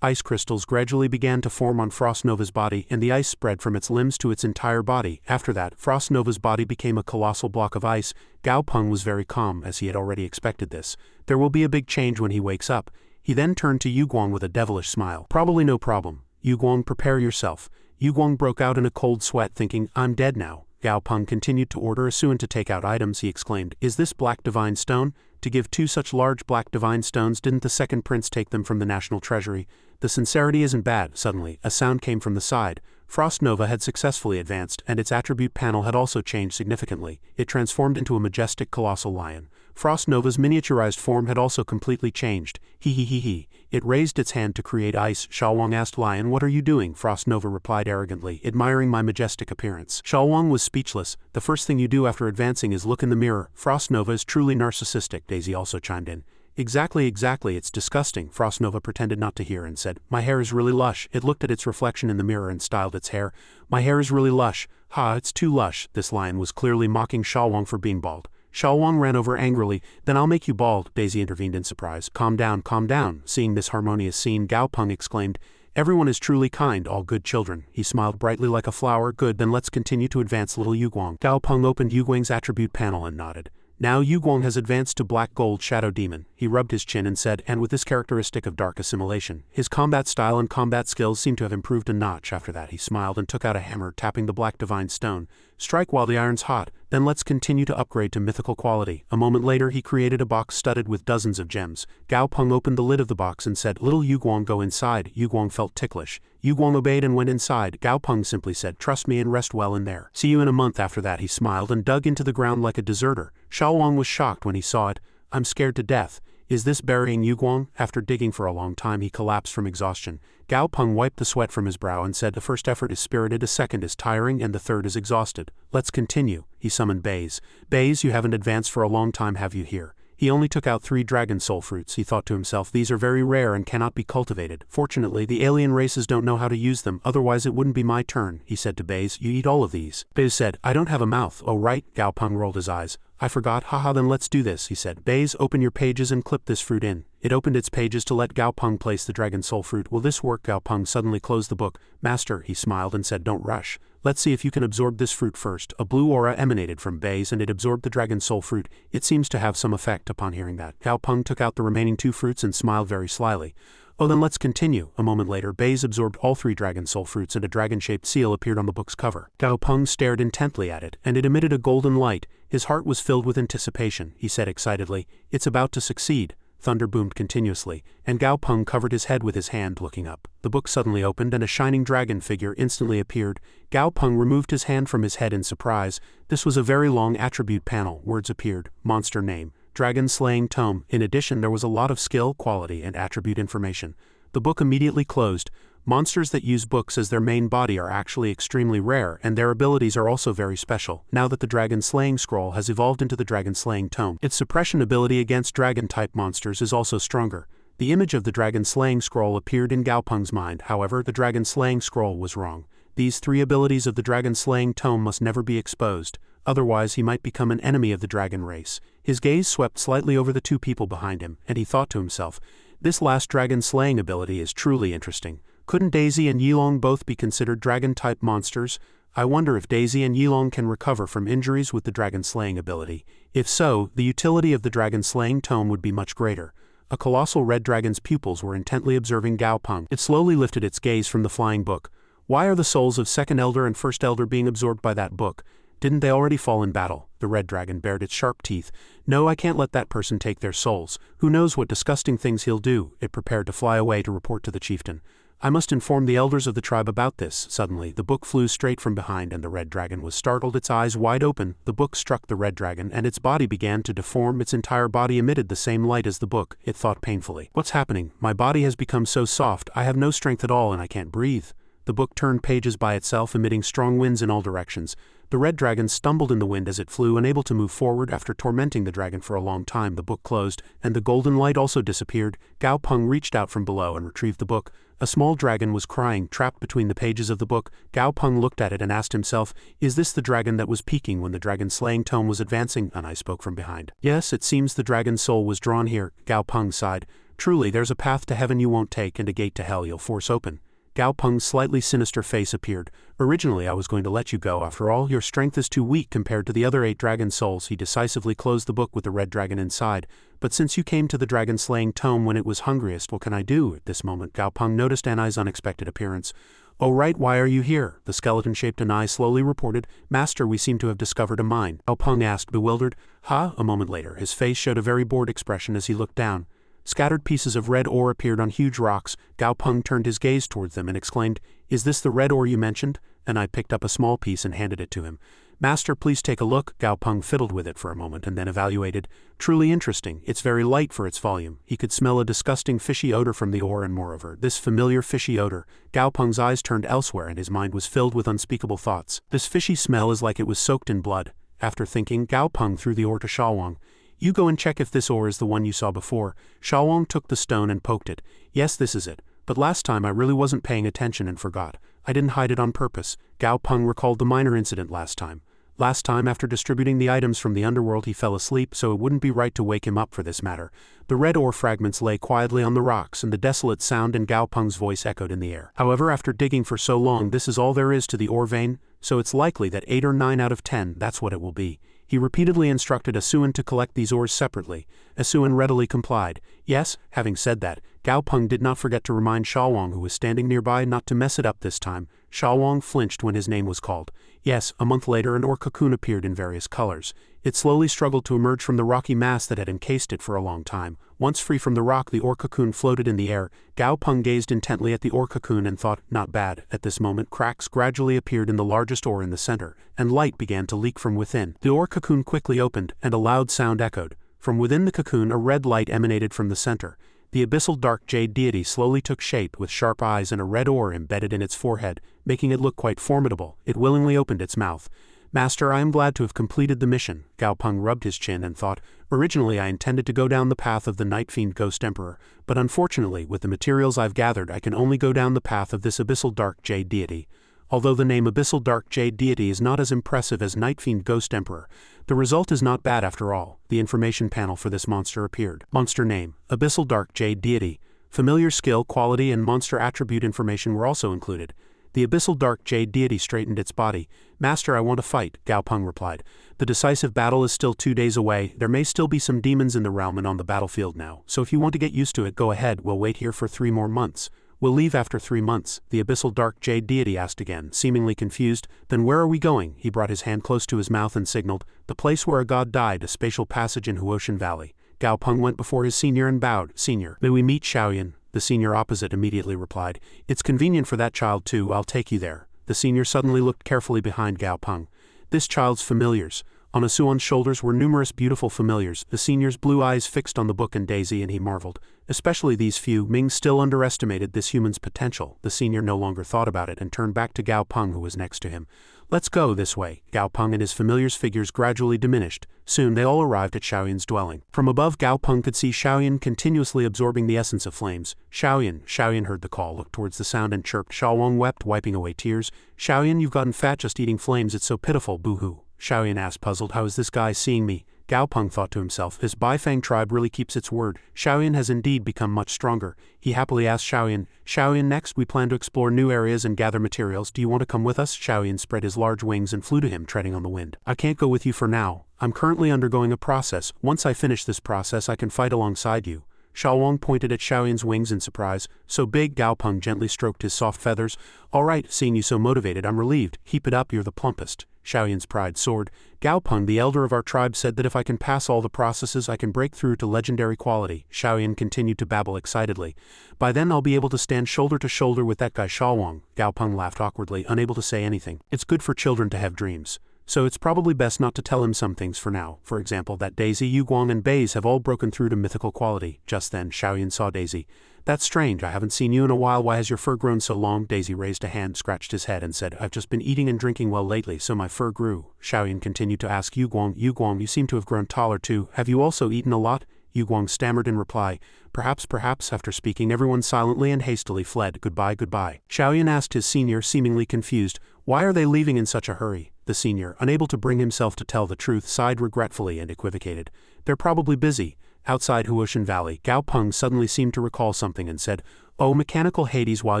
Ice crystals gradually began to form on Frost Nova's body, and the ice spread from its limbs to its entire body. After that, Frost Nova's body became a colossal block of ice. Gao Peng was very calm, as he had already expected this. There will be a big change when he wakes up. He then turned to Yuguang with a devilish smile. Probably no problem. Yuguang, prepare yourself. Yuguang broke out in a cold sweat, thinking, I'm dead now. Gao Peng continued to order Asuan to take out items. He exclaimed, is this black divine stone? To give 2 such large black divine stones, didn't the second prince take them from the national treasury? The sincerity isn't bad. Suddenly, a sound came from the side. Frost Nova had successfully advanced, and its attribute panel had also changed significantly. It transformed into a majestic colossal lion. Frost Nova's miniaturized form had also completely changed. He. It raised its hand to create ice. Xiao Wang asked, Lion, what are you doing? Frost Nova replied arrogantly, admiring my majestic appearance. Xiao Wang was speechless. The first thing you do after advancing is look in the mirror. Frost Nova is truly narcissistic, Daisy also chimed in. Exactly, it's disgusting. Frost Nova pretended not to hear and said, my hair is really lush. It looked at its reflection in the mirror and styled its hair. My hair is really lush. It's too lush. This lion was clearly mocking Xiao Wang for being bald. Xiao Wang ran over angrily. Then I'll make you bald. Daisy intervened in surprise. Calm down. Seeing this harmonious scene, Gao Peng exclaimed, everyone is truly kind, all good children. He smiled brightly like a flower. Good, then let's continue to advance little Yuguang. Gao Peng opened Yuguang's attribute panel and nodded. Now Yuguang has advanced to Black Gold Shadow Demon. He rubbed his chin and said, and with this characteristic of dark assimilation. His combat style and combat skills seem to have improved a notch. After that he smiled and took out a hammer, tapping the black divine stone. Strike while the iron's hot, then let's continue to upgrade to mythical quality. A moment later he created a box studded with dozens of gems. Gao Peng opened the lid of the box and said, little Yuguang, go inside. Yuguang felt ticklish. Yuguang obeyed and went inside. Gao Peng simply said, trust me and rest well in there. See you in a month. After that he smiled and dug into the ground like a deserter. Xiao Wang was shocked when he saw it. I'm scared to death. Is this burying Yuguang? After digging for a long time he collapsed from exhaustion. Gao Peng wiped the sweat from his brow and said, the first effort is spirited, a second is tiring, and the third is exhausted. Let's continue. He summoned Baze. Baze, you haven't advanced for a long time, have you here? He only took out 3 dragon soul fruits. He thought to himself, these are very rare and cannot be cultivated. Fortunately, the alien races don't know how to use them, otherwise it wouldn't be my turn. He said to Baze, you eat all of these. Baze said, I don't have a mouth. Oh right, Gao Peng rolled his eyes. I forgot, haha, then let's do this, he said. Baze, open your pages and clip this fruit in. It opened its pages to let Gao Peng place the dragon soul fruit. Will this work? Gao Peng suddenly closed the book. Master, he smiled and said, don't rush. Let's see if you can absorb this fruit first. A blue aura emanated from Baze and it absorbed the dragon soul fruit. It seems to have some effect. Upon hearing that, Gao Peng took out the remaining 2 fruits and smiled very slyly. Oh, then let's continue. A moment later, Baze absorbed all 3 dragon soul fruits and a dragon-shaped seal appeared on the book's cover. Gao Peng stared intently at it, and it emitted a golden light. His heart was filled with anticipation. He said excitedly, it's about to succeed. Thunder boomed continuously, and Gao Peng covered his head with his hand, looking up. The book suddenly opened and a shining dragon figure instantly appeared. Gao Peng removed his hand from his head in surprise. This was a very long attribute panel. Words appeared. Monster name. Dragon slaying tome. In addition, there was a lot of skill, quality, and attribute information. The book immediately closed. Monsters that use books as their main body are actually extremely rare, and their abilities are also very special. Now that the dragon slaying scroll has evolved into the dragon slaying tome, its suppression ability against dragon-type monsters is also stronger. The image of the dragon slaying scroll appeared in Gao Peng's mind. However, the dragon slaying scroll was wrong. These 3 abilities of the dragon slaying tome must never be exposed. Otherwise he might become an enemy of the dragon race. His gaze swept slightly over the 2 people behind him, and he thought to himself, this last dragon slaying ability is truly interesting. Couldn't Daisy and Yilong both be considered dragon-type monsters? I wonder if Daisy and Yilong can recover from injuries with the dragon slaying ability. If so, the utility of the dragon slaying tome would be much greater. A colossal red dragon's pupils were intently observing Gao Peng. It slowly lifted its gaze from the flying book. Why are the souls of second elder and first elder being absorbed by that book? Didn't they already fall in battle? The red dragon bared its sharp teeth. No, I can't let that person take their souls. Who knows what disgusting things he'll do? It prepared to fly away to report to the chieftain. I must inform the elders of the tribe about this. Suddenly, the book flew straight from behind and the red dragon was startled, its eyes wide open. The book struck the red dragon and its body began to deform. Its entire body emitted the same light as the book. It thought painfully. What's happening? My body has become so soft, I have no strength at all and I can't breathe. The book turned pages by itself, emitting strong winds in all directions. The red dragon stumbled in the wind as it flew, unable to move forward. After tormenting the dragon for a long time, the book closed, and the golden light also disappeared. Gao Peng reached out from below and retrieved the book. A small dragon was crying, trapped between the pages of the book. Gao Peng looked at it and asked himself, is this the dragon that was peeking when the dragon slaying tome was advancing? And I spoke from behind. Yes, it seems the dragon's soul was drawn here. Gao Peng sighed. Truly, there's a path to heaven you won't take and a gate to hell you'll force open. Gao Peng's slightly sinister face appeared. Originally I was going to let you go. After all, your strength is too weak compared to the other 8 dragon souls. He decisively closed the book with the red dragon inside. But since you came to the dragon slaying tome when it was hungriest, what can I do? At this moment, Gao Peng noticed Anai's unexpected appearance. Oh right, why are you here? The skeleton-shaped Anai slowly reported. Master, we seem to have discovered a mine. Gao Peng asked, bewildered. Huh? A moment later, his face showed a very bored expression as he looked down. Scattered pieces of red ore appeared on huge rocks. Gao Peng turned his gaze towards them and exclaimed, is this the red ore you mentioned? And I picked up a small piece and handed it to him. Master, please take a look. Gao Peng fiddled with it for a moment and then evaluated. Truly interesting. It's very light for its volume. He could smell a disgusting fishy odor from the ore, and moreover, this familiar fishy odor. Gao Peng's eyes turned elsewhere and his mind was filled with unspeakable thoughts. This fishy smell is like it was soaked in blood. After thinking, Gao Peng threw the ore to Shawang. You go and check if this ore is the one you saw before. Shawang took the stone and poked it. Yes, this is it. But last time I really wasn't paying attention and forgot. I didn't hide it on purpose. Gao Peng recalled the minor incident last time. Last time, after distributing the items from the underworld, he fell asleep, so it wouldn't be right to wake him up for this matter. The red ore fragments lay quietly on the rocks, and the desolate sound in Gao Peng's voice echoed in the air. However, after digging for so long, this is all there is to the ore vein, so it's likely that 8 or 9 out of 10, that's what it will be. He repeatedly instructed Asuan to collect these ores separately. Asuan readily complied. Yes, having said that, Gao Peng did not forget to remind Shawang, who was standing nearby, not to mess it up this time. Shawang flinched when his name was called. Yes, a month later an ore cocoon appeared in various colors. It slowly struggled to emerge from the rocky mass that had encased it for a long time. Once free from the rock, the ore cocoon floated in the air. Gao Peng gazed intently at the ore cocoon and thought, not bad. At this moment, cracks gradually appeared in the largest ore in the center, and light began to leak from within. The ore cocoon quickly opened, and a loud sound echoed. From within the cocoon, a red light emanated from the center. The abyssal dark jade deity slowly took shape, with sharp eyes and a red ore embedded in its forehead, making it look quite formidable. It willingly opened its mouth. Master, I am glad to have completed the mission. Gao Peng rubbed his chin and thought, originally I intended to go down the path of the Night Fiend Ghost Emperor, but unfortunately, with the materials I've gathered, I can only go down the path of this Abyssal Dark Jade Deity. Although the name Abyssal Dark Jade Deity is not as impressive as Night Fiend Ghost Emperor, the result is not bad after all. The information panel for this monster appeared. Monster name, Abyssal Dark Jade Deity. Familiar skill, quality, and monster attribute information were also included. The Abyssal Dark Jade Deity straightened its body. Master, I want to fight, Gao Peng replied. The decisive battle is still 2 days away. There may still be some demons in the realm and on the battlefield now, so if you want to get used to it, go ahead. We'll wait here for 3 more months. We'll leave after 3 months, the Abyssal Dark Jade Deity asked again, seemingly confused. Then where are we going? He brought his hand close to his mouth and signaled, the place where a god died, a spatial passage in Huoshan Valley. Gao Peng went before his senior and bowed. Senior, may we meet Xiaoyan? The senior opposite immediately replied, it's convenient for that child too, I'll take you there. The senior suddenly looked carefully behind Gao Peng. This child's familiars. On Asuan's shoulders were numerous beautiful familiars, the senior's blue eyes fixed on the book and Daisy, and he marveled. Especially these few. Ming still underestimated this human's potential. The senior no longer thought about it and turned back to Gao Peng, who was next to him. Let's go this way. Gao Peng and his familiars' figures gradually diminished. Soon they all arrived at Xiaoyan's dwelling. From above, Gao Peng could see Xiaoyan continuously absorbing the essence of flames. Xiaoyan heard the call, looked towards the sound and chirped. Xiaowang wept, wiping away tears. Xiaoyan, you've gotten fat just eating flames, it's so pitiful, boo-hoo. Xiaoyan asked, puzzled, how is this guy seeing me? Gao Peng thought to himself, this Baifang tribe really keeps its word. Xiaoyan has indeed become much stronger. He happily asked Xiaoyan, next we plan to explore new areas and gather materials. Do you want to come with us? Xiaoyan spread his large wings and flew to him, treading on the wind. I can't go with you for now. I'm currently undergoing a process. Once I finish this process, I can fight alongside you. Xiaowang pointed at Xiaoyan's wings in surprise. So big? Gao Peng gently stroked his soft feathers. All right, seeing you so motivated, I'm relieved. Keep it up, you're the plumpest. Xiaoyan's pride soared. Gao Peng, the elder of our tribe, said that if I can pass all the processes, I can break through to legendary quality. Xiaoyan continued to babble excitedly. By then I'll be able to stand shoulder to shoulder with that guy Xiaowang. Gao Peng laughed awkwardly, unable to say anything. It's good for children to have dreams. So it's probably best not to tell him some things for now. For example, that Daisy, Yuguang, and Baze have all broken through to mythical quality. Just then, Xiaoyan saw Daisy. That's strange, I haven't seen you in a while. Why has your fur grown so long? Daisy raised a hand, scratched his head, and said, I've just been eating and drinking well lately, so my fur grew. Xiaoyan continued to ask Yuguang, you seem to have grown taller too. Have you also eaten a lot? Yuguang stammered in reply. Perhaps. After speaking, everyone silently and hastily fled. Goodbye. Xiaoyan asked his senior, seemingly confused, why are they leaving in such a hurry? The senior, unable to bring himself to tell the truth, sighed regretfully and equivocated. They're probably busy. Outside Huoshan Valley, Gao Peng suddenly seemed to recall something and said, Oh, Mechanical Hades, while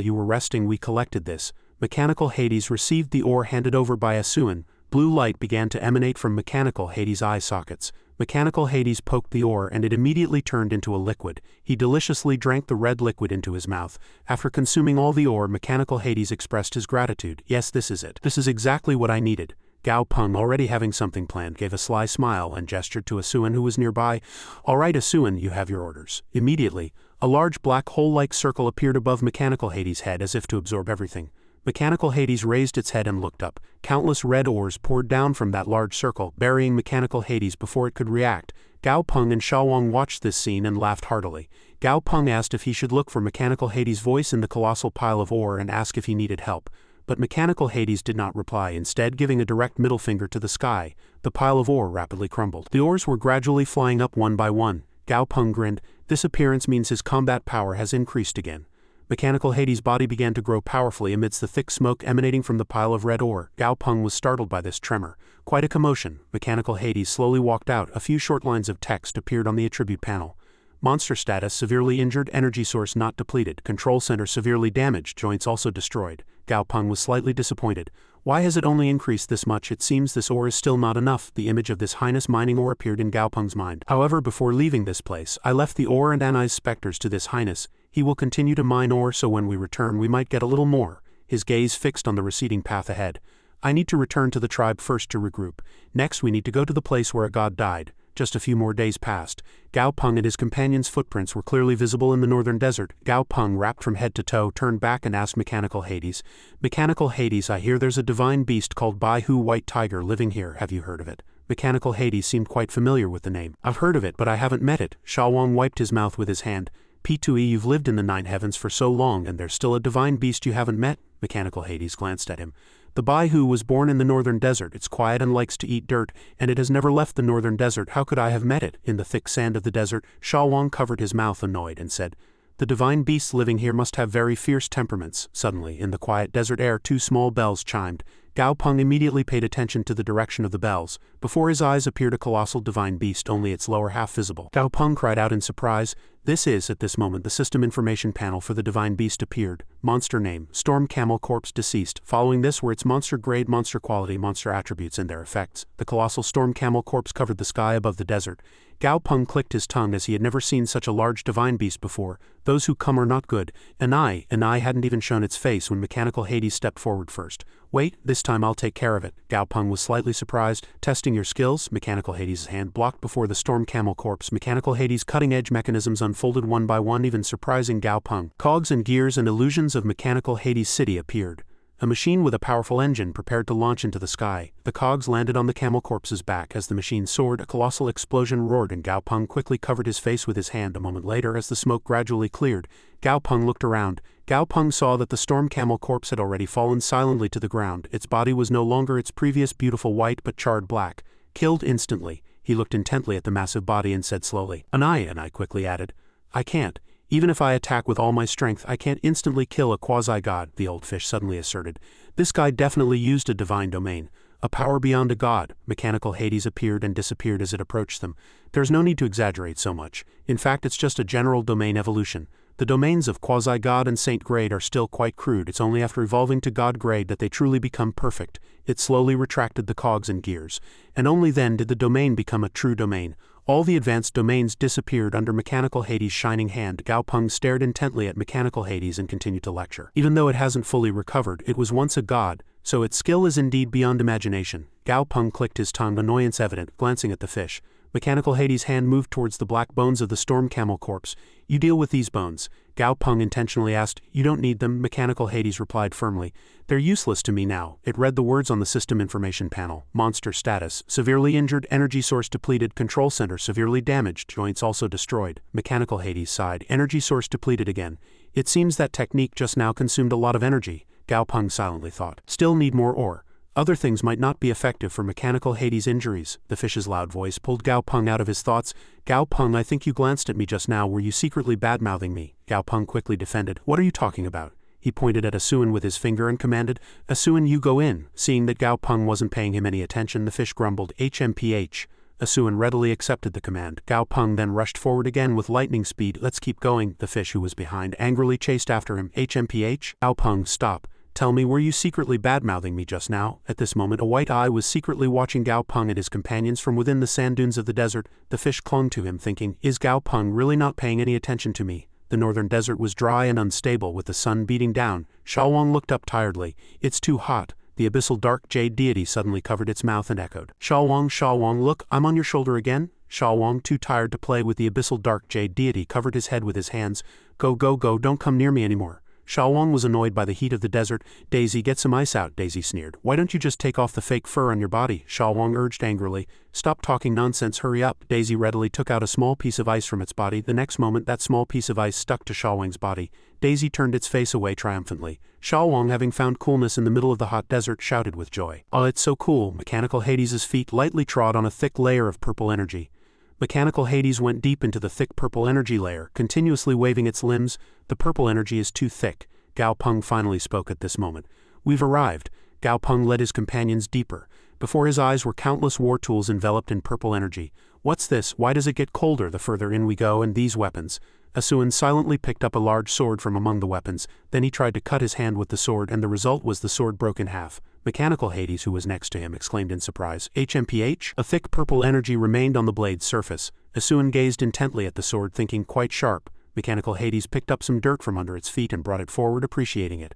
you were resting we collected this. Mechanical Hades received the ore handed over by Asuan. Blue light began to emanate from Mechanical Hades' eye sockets. Mechanical Hades poked the ore and it immediately turned into a liquid. He deliciously drank the red liquid into his mouth. After consuming all the ore, Mechanical Hades expressed his gratitude. Yes, this is it. This is exactly what I needed. Gao Peng, already having something planned, gave a sly smile and gestured to Asuan, who was nearby. All right, Asuan, you have your orders. Immediately, a large black hole-like circle appeared above Mechanical Hades' head as if to absorb everything. Mechanical Hades raised its head and looked up. Countless red ores poured down from that large circle, burying Mechanical Hades before it could react. Gao Peng and Xiaowang watched this scene and laughed heartily. Gao Peng asked if he should look for Mechanical Hades' voice in the colossal pile of ore and ask if he needed help. But Mechanical Hades did not reply, instead giving a direct middle finger to the sky. The pile of ore rapidly crumbled. The ores were gradually flying up one by one. Gao Peng grinned. This appearance means his combat power has increased again. Mechanical Hades' body began to grow powerfully amidst the thick smoke emanating from the pile of red ore. Gao Peng was startled by this tremor. Quite a commotion. Mechanical Hades slowly walked out. A few short lines of text appeared on the attribute panel. Monster status severely injured, energy source not depleted, control center severely damaged, joints also destroyed. Gao Peng was slightly disappointed. Why has it only increased this much? It seems this ore is still not enough. The image of this highness mining ore appeared in Gao Peng's mind. However, before leaving this place, I left the ore and Anai's specters to this highness. He will continue to mine ore, so when we return we might get a little more. His gaze fixed on the receding path ahead. I need to return to the tribe first to regroup. Next we need to go to the place where a god died. Just a few more days passed. Gao Peng and his companions' footprints were clearly visible in the northern desert. Gao Peng, wrapped from head to toe, turned back and asked Mechanical Hades, Mechanical Hades, I hear there's a divine beast called Baihu White Tiger living here. Have you heard of it? Mechanical Hades seemed quite familiar with the name. I've heard of it, but I haven't met it. Xiaowang wiped his mouth with his hand. P2E, you've lived in the 9 heavens for so long and there's still a divine beast you haven't met? Mechanical Hades glanced at him. The Baihu was born in the northern desert. It's quiet and likes to eat dirt, and it has never left the northern desert. How could I have met it? In the thick sand of the desert, Shawang covered his mouth annoyed and said, "The divine beasts living here must have very fierce temperaments." Suddenly, in the quiet desert air, 2 small bells chimed. Gao Peng immediately paid attention to the direction of the bells. Before his eyes appeared a colossal divine beast, only its lower half visible. Gao Peng cried out in surprise. At this moment, the system information panel for the divine beast appeared. Monster name, Storm Camel Corpse deceased. Following this were its monster grade, monster quality, monster attributes and their effects. The colossal Storm Camel Corpse covered the sky above the desert. Gao Peng clicked his tongue as he had never seen such a large divine beast before. Those who come are not good. Anai hadn't even shown its face when Mechanical Hades stepped forward first. Wait, this time I'll take care of it. Gao Peng was slightly surprised. Testing your skills? Mechanical Hades' hand blocked before the Storm Camel Corpse. Mechanical Hades' cutting-edge mechanisms unfolded one by one, even surprising Gao Peng. Cogs and gears and illusions of Mechanical Hades' city appeared. A machine with a powerful engine prepared to launch into the sky. The cogs landed on the camel corpse's back. As the machine soared, a colossal explosion roared and Gao Peng quickly covered his face with his hand. A moment later, as the smoke gradually cleared, Gao Peng looked around. Gao Peng saw that the storm camel corpse had already fallen silently to the ground. Its body was no longer its previous beautiful white but charred black. Killed instantly. He looked intently at the massive body and said slowly, "Anai," and I quickly added, "I can't. Even if I attack with all my strength, I can't instantly kill a quasi-god," the old fish suddenly asserted. This guy definitely used a divine domain. A power beyond a god. Mechanical Hades appeared and disappeared as it approached them. There's no need to exaggerate so much. In fact, it's just a general domain evolution. The domains of quasi-god and saint grade are still quite crude. It's only after evolving to god grade that they truly become perfect. It slowly retracted the cogs and gears. And only then did the domain become a true domain. All the advanced domains disappeared under Mechanical Hades' shining hand. Gao Peng stared intently at Mechanical Hades and continued to lecture. Even though it hasn't fully recovered, it was once a god, so its skill is indeed beyond imagination. Gao Peng clicked his tongue, annoyance evident, glancing at the fish. Mechanical Hades' hand moved towards the black bones of the storm camel corpse. "You deal with these bones." Gao Peng intentionally asked. "You don't need them," Mechanical Hades replied firmly. "They're useless to me now." It read the words on the system information panel. Monster status: severely injured, energy source depleted, control center severely damaged, joints also destroyed. Mechanical Hades sighed. Energy source depleted again. It seems that technique just now consumed a lot of energy. Gao Peng silently thought. Still need more ore. Other things might not be effective for Mechanical Hades' injuries. The fish's loud voice pulled Gao Peng out of his thoughts. "Gao Peng, I think you glanced at me just now. Were you secretly bad-mouthing me?" Gao Peng quickly defended. "What are you talking about?" He pointed at Asuan with his finger and commanded, "Asuan, you go in." Seeing that Gao Peng wasn't paying him any attention, the fish grumbled, "HMPH." Asuan readily accepted the command. Gao Peng then rushed forward again with lightning speed. "Let's keep going." The fish, who was behind, angrily chased after him. "HMPH? Gao Peng, stop. Tell me, were you secretly bad-mouthing me just now?" At this moment, a white eye was secretly watching Gao Peng and his companions from within the sand dunes of the desert. The fish clung to him, thinking, "Is Gao Peng really not paying any attention to me?" The northern desert was dry and unstable, with the sun beating down. Shawang looked up tiredly. "It's too hot." The abyssal dark jade deity suddenly covered its mouth and echoed, Shawang, look, I'm on your shoulder again." Shawang, too tired to play with the abyssal dark jade deity, covered his head with his hands. Go, don't come near me anymore." Shawang was annoyed by the heat of the desert. "Daisy, get some ice out," Daisy sneered. "Why don't you just take off the fake fur on your body?" Shawang urged angrily. "Stop talking nonsense, hurry up." Daisy readily took out a small piece of ice from its body. The next moment, that small piece of ice stuck to Shawang's body. Daisy turned its face away triumphantly. Shawang, having found coolness in the middle of the hot desert, shouted with joy. "Oh, it's so cool." Mechanical Hades' feet lightly trod on a thick layer of purple energy. Mechanical Hades went deep into the thick purple energy layer, continuously waving its limbs. "The purple energy is too thick." Gao Peng finally spoke at this moment. "We've arrived." Gao Peng led his companions deeper. Before his eyes were countless war tools enveloped in purple energy. "What's this? Why does it get colder the further in we go? And these weapons?" Asuan silently picked up a large sword from among the weapons. Then he tried to cut his hand with the sword, and the result was the sword broke in half. Mechanical Hades, who was next to him, exclaimed in surprise, "HMPH?" A thick purple energy remained on the blade's surface. Asuan gazed intently at the sword, thinking quite sharp. Mechanical Hades picked up some dirt from under its feet and brought it forward, appreciating it.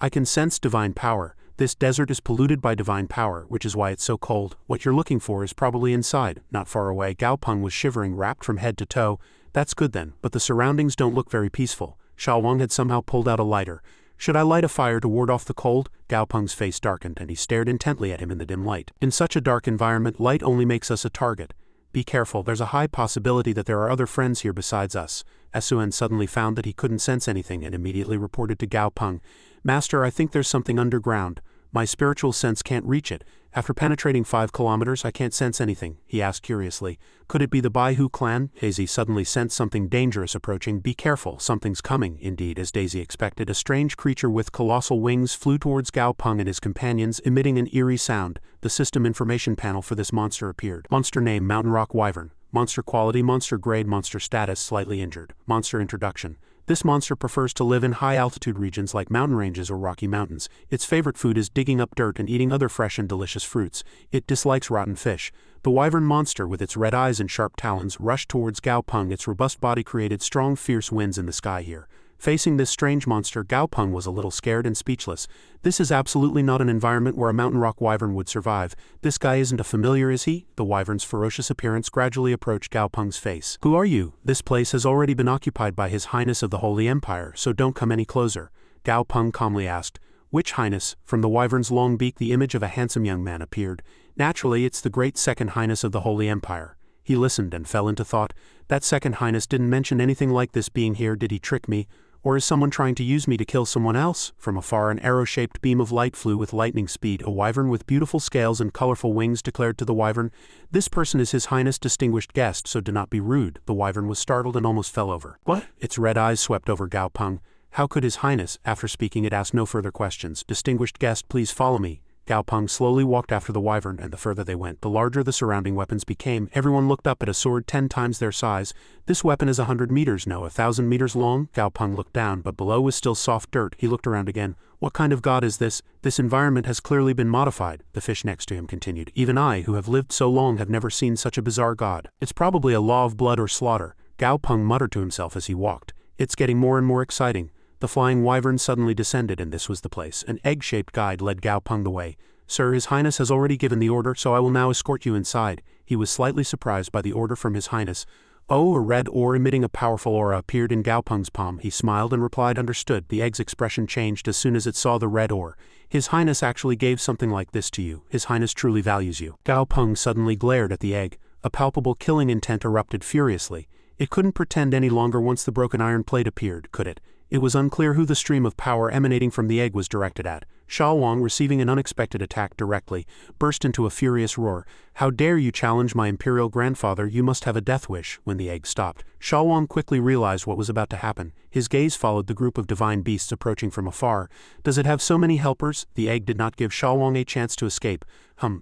"I can sense divine power. This desert is polluted by divine power, which is why it's so cold. What you're looking for is probably inside." Not far away, Gao Peng was shivering, wrapped from head to toe. "That's good then, but the surroundings don't look very peaceful." Shawang had somehow pulled out a lighter. "Should I light a fire to ward off the cold?" Gao Peng's face darkened, and he stared intently at him in the dim light. "In such a dark environment, light only makes us a target. Be careful, there's a high possibility that there are other friends here besides us." Asuan suddenly found that he couldn't sense anything and immediately reported to Gao Peng, "Master, I think there's something underground." My spiritual sense can't reach it. After penetrating 5 kilometers, I can't sense anything, he asked curiously. Could it be the Baihu clan? Daisy suddenly sensed something dangerous approaching. Be careful, something's coming. Indeed, as Daisy expected, a strange creature with colossal wings flew towards Gao Peng and his companions, emitting an eerie sound. The system information panel for this monster appeared. Monster name: Mountain Rock Wyvern. Monster quality: monster grade, monster status: slightly injured. Monster introduction. This monster prefers to live in high-altitude regions like mountain ranges or rocky mountains. Its favorite food is digging up dirt and eating other fresh and delicious fruits. It dislikes rotten fish. The wyvern monster, with its red eyes and sharp talons, rushed towards Gao Peng. Its robust body created strong, fierce winds in the sky here. Facing this strange monster, Gao Peng was a little scared and speechless. This is absolutely not an environment where a mountain rock wyvern would survive. This guy isn't a familiar, is he? The wyvern's ferocious appearance gradually approached Gao Peng's face. Who are you? This place has already been occupied by His Highness of the Holy Empire, so don't come any closer. Gao Peng calmly asked. Which highness? From the wyvern's long beak the image of a handsome young man appeared. Naturally, it's the great second highness of the Holy Empire. He listened and fell into thought. That second highness didn't mention anything like this being here. Did he trick me? Or is someone trying to use me to kill someone else? From afar, an arrow-shaped beam of light flew with lightning speed. A wyvern with beautiful scales and colorful wings declared to the wyvern, "This person is His Highness' distinguished guest, so do not be rude." The wyvern was startled and almost fell over. What? Its red eyes swept over Gao Peng. How could His Highness? After speaking, it asked no further questions. Distinguished guest, please follow me. Gao Peng slowly walked after the wyvern, and the further they went, the larger the surrounding weapons became. Everyone looked up at a sword 10 times their size. This weapon is 100 meters, no, 1,000 meters long. Gao Peng looked down, but below was still soft dirt. He looked around again. What kind of god is this? This environment has clearly been modified, the fish next to him continued. Even I, who have lived so long, have never seen such a bizarre god. It's probably a law of blood or slaughter. Gao Peng muttered to himself as he walked. It's getting more and more exciting. The flying wyvern suddenly descended, and this was the place. An egg-shaped guide led Gao Peng the way. Sir, His Highness has already given the order, so I will now escort you inside. He was slightly surprised by the order from His Highness. Oh, a red ore emitting a powerful aura appeared in Gao Peng's palm. He smiled and replied, understood. The egg's expression changed as soon as it saw the red ore. His Highness actually gave something like this to you. His Highness truly values you. Gao Peng suddenly glared at the egg. A palpable killing intent erupted furiously. It couldn't pretend any longer once the broken iron plate appeared, could it? It was unclear who the stream of power emanating from the egg was directed at. Sha Wang, receiving an unexpected attack directly, burst into a furious roar. How dare you challenge my imperial grandfather? You must have a death wish. When the egg stopped, Sha Wang quickly realized what was about to happen. His gaze followed the group of divine beasts approaching from afar. Does it have so many helpers? The egg did not give Sha Wang a chance to escape.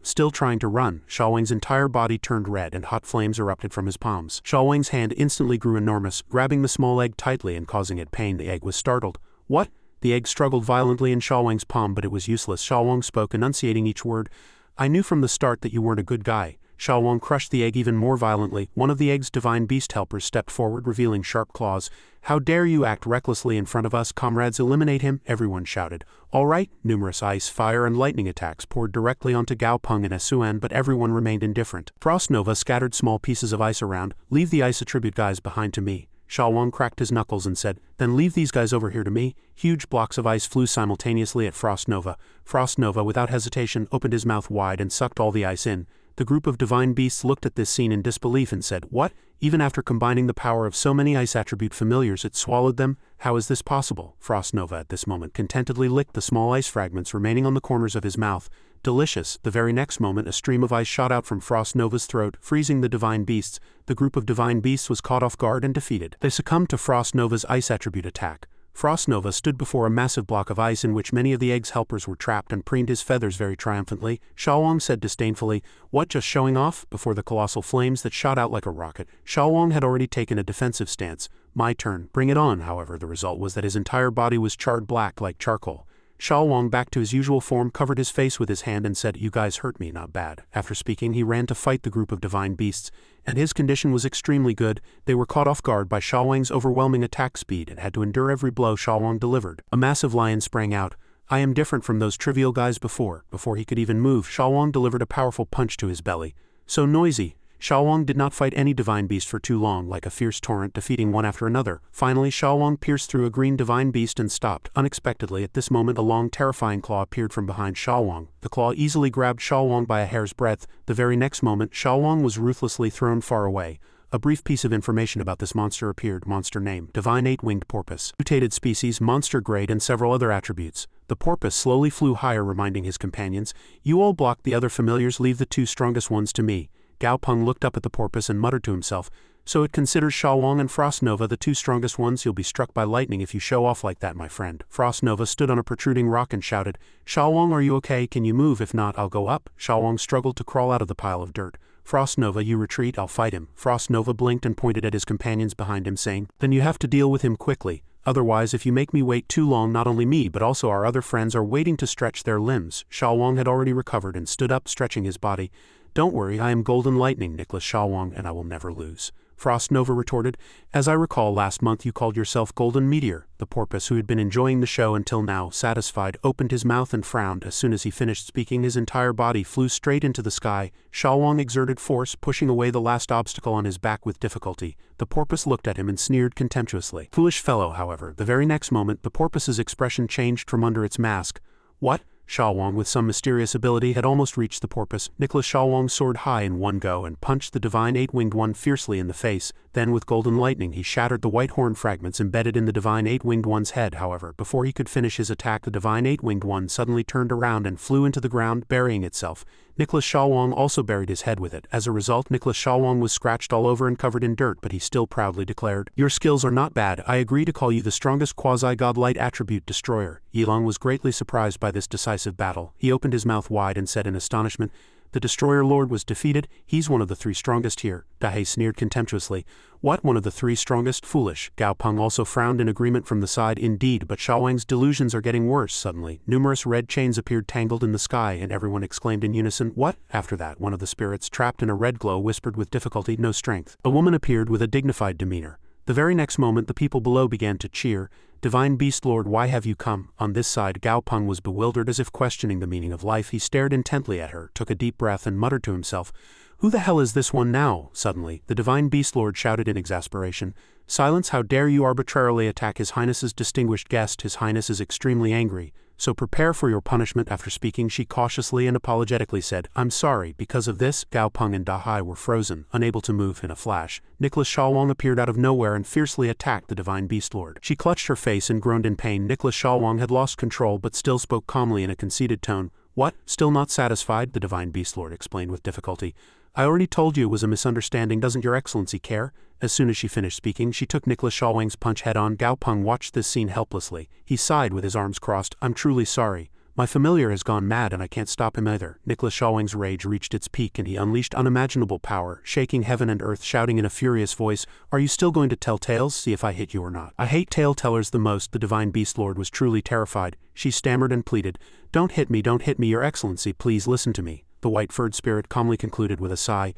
Still trying to run. Sha Wang's entire body turned red and hot flames erupted from his palms. Sha Wang's hand instantly grew enormous, grabbing the small egg tightly and causing it pain. The egg was startled. What? The egg struggled violently in Sha Wang's palm, but it was useless. Sha Wang spoke, enunciating each word. I knew from the start that you weren't a good guy. Sha Wang crushed the egg even more violently. One of the egg's divine beast helpers stepped forward, revealing sharp claws. How dare you act recklessly in front of us, comrades? Eliminate him, everyone shouted. All right. Numerous ice, fire, and lightning attacks poured directly onto Gao Peng and Suan, but everyone remained indifferent. Frost Nova scattered small pieces of ice around. Leave the ice attribute guys behind to me. Sha Wang cracked his knuckles and said, then leave these guys over here to me. Huge blocks of ice flew simultaneously at Frost Nova. Frost Nova, without hesitation, opened his mouth wide and sucked all the ice in. The group of divine beasts looked at this scene in disbelief and said, what? Even after combining the power of so many ice attribute familiars, it swallowed them? How is this possible? Frost Nova at this moment contentedly licked the small ice fragments remaining on the corners of his mouth. Delicious. The very next moment, a stream of ice shot out from Frost Nova's throat, freezing the divine beasts. The group of divine beasts was caught off guard and defeated. They succumbed to Frost Nova's ice attribute attack. Frost Nova stood before a massive block of ice in which many of the egg's helpers were trapped and preened his feathers very triumphantly. Sha Wang said disdainfully, what, just showing off? Before the colossal flames that shot out like a rocket, Sha Wang had already taken a defensive stance. My turn. Bring it on. However, the result was that his entire body was charred black like charcoal. Sha Wang, back to his usual form, covered his face with his hand and said, you guys hurt me, not bad. After speaking, he ran to fight the group of divine beasts, and his condition was extremely good. They were caught off guard by Sha Wang's overwhelming attack speed and had to endure every blow Sha Wang delivered. A massive lion sprang out. I am different from those trivial guys before. Before he could even move, Sha Wang delivered a powerful punch to his belly. So noisy. Sha Wang did not fight any divine beast for too long, like a fierce torrent defeating one after another. Finally, Sha Wang pierced through a green divine beast and stopped. Unexpectedly, at this moment, a long, terrifying claw appeared from behind Sha Wang. The claw easily grabbed Sha Wang by a hair's breadth. The very next moment, Sha Wang was ruthlessly thrown far away. A brief piece of information about this monster appeared. Monster name: Divine 8-winged porpoise. Mutated species, monster grade, and several other attributes. The porpoise slowly flew higher, reminding his companions, "You all block the other familiars, leave the 2 strongest ones to me." Gao Peng looked up at the porpoise and muttered to himself, "So it considers Sha Wang and Frost Nova the 2 strongest ones? You'll be struck by lightning if you show off like that, my friend." Frost Nova stood on a protruding rock and shouted, "Sha Wang, are you okay? Can you move? If not, I'll go up." Sha Wang struggled to crawl out of the pile of dirt. "Frost Nova, you retreat, I'll fight him." Frost Nova blinked and pointed at his companions behind him, saying, "Then you have to deal with him quickly. Otherwise, if you make me wait too long, not only me but also our other friends are waiting to stretch their limbs." Sha Wang had already recovered and stood up, stretching his body. "Don't worry, I am Golden Lightning, Nicholas Sha Wang, and I will never lose." Frost Nova retorted, "As I recall, last month you called yourself Golden Meteor." The porpoise, who had been enjoying the show until now, satisfied, opened his mouth and frowned. As soon as he finished speaking, his entire body flew straight into the sky. Sha Wang exerted force, pushing away the last obstacle on his back with difficulty. The porpoise looked at him and sneered contemptuously. Foolish fellow, however. The very next moment, the porpoise's expression changed from under its mask. "What?" Sha Wang, with some mysterious ability, had almost reached the porpoise. Nicholas Sha Wang soared high in one go and punched the Divine 8-winged one fiercely in the face. Then with Golden Lightning he shattered the white horn fragments embedded in the Divine 8-winged one's head. However, before he could finish his attack, the Divine 8-winged one suddenly turned around and flew into the ground, burying itself. Nicholas Sha Wang also buried his head with it. As a result, Nicholas Sha Wang was scratched all over and covered in dirt, but he still proudly declared, "Your skills are not bad. I agree to call you the strongest quasi-god light attribute destroyer." Yilong was greatly surprised by this decisive battle. He opened his mouth wide and said in astonishment, "The Destroyer Lord was defeated? He's one of the 3 strongest here." Dahei sneered contemptuously. "What, one of the 3 strongest? Foolish." Gao Peng also frowned in agreement from the side. "Indeed, but Sha Wang's delusions are getting worse." Suddenly, numerous red chains appeared tangled in the sky, and everyone exclaimed in unison, "What?" After that, one of the spirits, trapped in a red glow, whispered with difficulty, "No strength." A woman appeared with a dignified demeanor. The very next moment, the people below began to cheer. "Divine Beast Lord, why have you come?" On this side, Gao Peng was bewildered, as if questioning the meaning of life. He stared intently at her, took a deep breath, and muttered to himself, "Who the hell is this one now?" Suddenly, the Divine Beast Lord shouted in exasperation, "Silence! How dare you arbitrarily attack His Highness's distinguished guest? His Highness is extremely angry. So prepare for your punishment." After speaking, she cautiously and apologetically said, "I'm sorry." Because of this, Gao Peng and Dahai were frozen, unable to move. In a flash, Nicholas Sha Wang appeared out of nowhere and fiercely attacked the Divine Beast Lord. She clutched her face and groaned in pain. Nicholas Sha Wang had lost control but still spoke calmly in a conceited tone. "What? Still not satisfied?" the Divine Beast Lord explained with difficulty. "I already told you it was a misunderstanding. Doesn't your excellency care?" As soon as she finished speaking, she took Nicholas Sha Wang's punch head-on. Gao Peng watched this scene helplessly. He sighed with his arms crossed. "I'm truly sorry. My familiar has gone mad and I can't stop him either." Nicholas Sha Wang's rage reached its peak and he unleashed unimaginable power, shaking heaven and earth, shouting in a furious voice, "Are you still going to tell tales? See if I hit you or not." "I hate tale-tellers the most." The Divine Beast Lord was truly terrified. She stammered and pleaded, don't hit me, your excellency, please listen to me." The white-furred spirit calmly concluded with a sigh,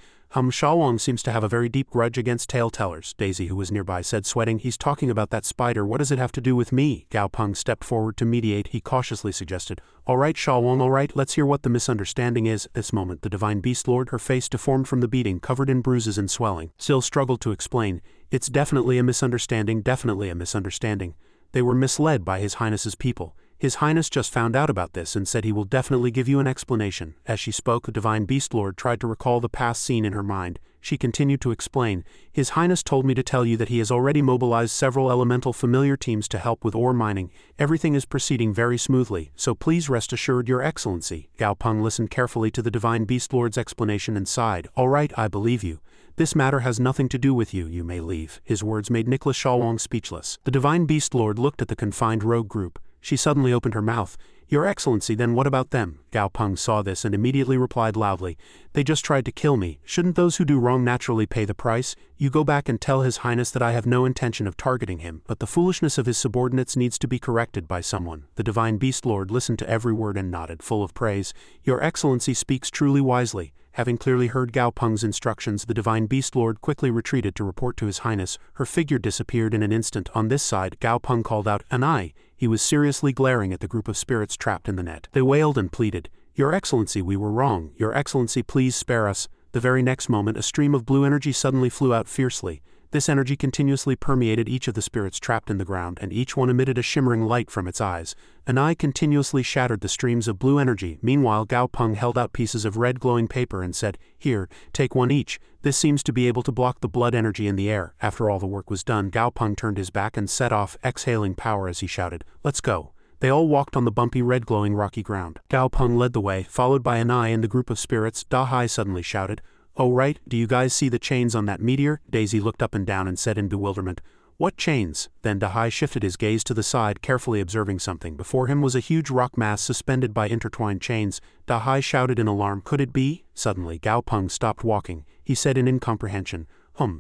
Sha Wang seems to have a very deep grudge against tale-tellers." Daisy, who was nearby, said, sweating, "He's talking about that spider. What does it have to do with me?" Gao Peng stepped forward to mediate. He cautiously suggested, "All right, Sha Wang, all right, let's hear what the misunderstanding is." At this moment, the Divine Beast Lord, her face deformed from the beating, covered in bruises and swelling, still struggled to explain, "It's definitely a misunderstanding, definitely a misunderstanding. They were misled by His Highness's people. His Highness just found out about this and said he will definitely give you an explanation." As she spoke, the Divine Beast Lord tried to recall the past scene in her mind. She continued to explain, "His Highness told me to tell you that he has already mobilized several elemental familiar teams to help with ore mining. Everything is proceeding very smoothly, so please rest assured, your excellency." Gao Peng listened carefully to the Divine Beast Lord's explanation and sighed, "All right, I believe you. This matter has nothing to do with you. You may leave." His words made Nicholas Sha Wang speechless. The Divine Beast Lord looked at the confined rogue group. She suddenly opened her mouth. "Your excellency, then what about them?" Gao Peng saw this and immediately replied loudly, "They just tried to kill me. Shouldn't those who do wrong naturally pay the price? You go back and tell His Highness that I have no intention of targeting him, but the foolishness of his subordinates needs to be corrected by someone." The Divine Beast Lord listened to every word and nodded, full of praise. "Your excellency speaks truly wisely." Having clearly heard Gao Peng's instructions, the Divine Beast Lord quickly retreated to report to His Highness. Her figure disappeared in an instant. On this side, Gao Peng called out, "An eye." He was seriously glaring at the group of spirits trapped in the net. They wailed and pleaded, "Your excellency, we were wrong. Your excellency, please spare us." The very next moment, a stream of blue energy suddenly flew out fiercely. This energy continuously permeated each of the spirits trapped in the ground, and each one emitted a shimmering light from its eyes. An eye continuously shattered the streams of blue energy. Meanwhile, Gao Peng held out pieces of red glowing paper and said, "Here, take one each. This seems to be able to block the blood energy in the air." After all the work was done, Gao Peng turned his back and set off, exhaling power as he shouted, "Let's go." They all walked on the bumpy red glowing rocky ground. Gao Peng led the way, followed by an eye and the group of spirits. Da Hai suddenly shouted, "Oh right, do you guys see the chains on that meteor?" Daisy looked up and down and said in bewilderment, "What chains?" Then Da Hai shifted his gaze to the side, carefully observing something. Before him was a huge rock mass suspended by intertwined chains. Da Hai shouted in alarm, "Could it be?" Suddenly, Gao Peng stopped walking. He said in incomprehension,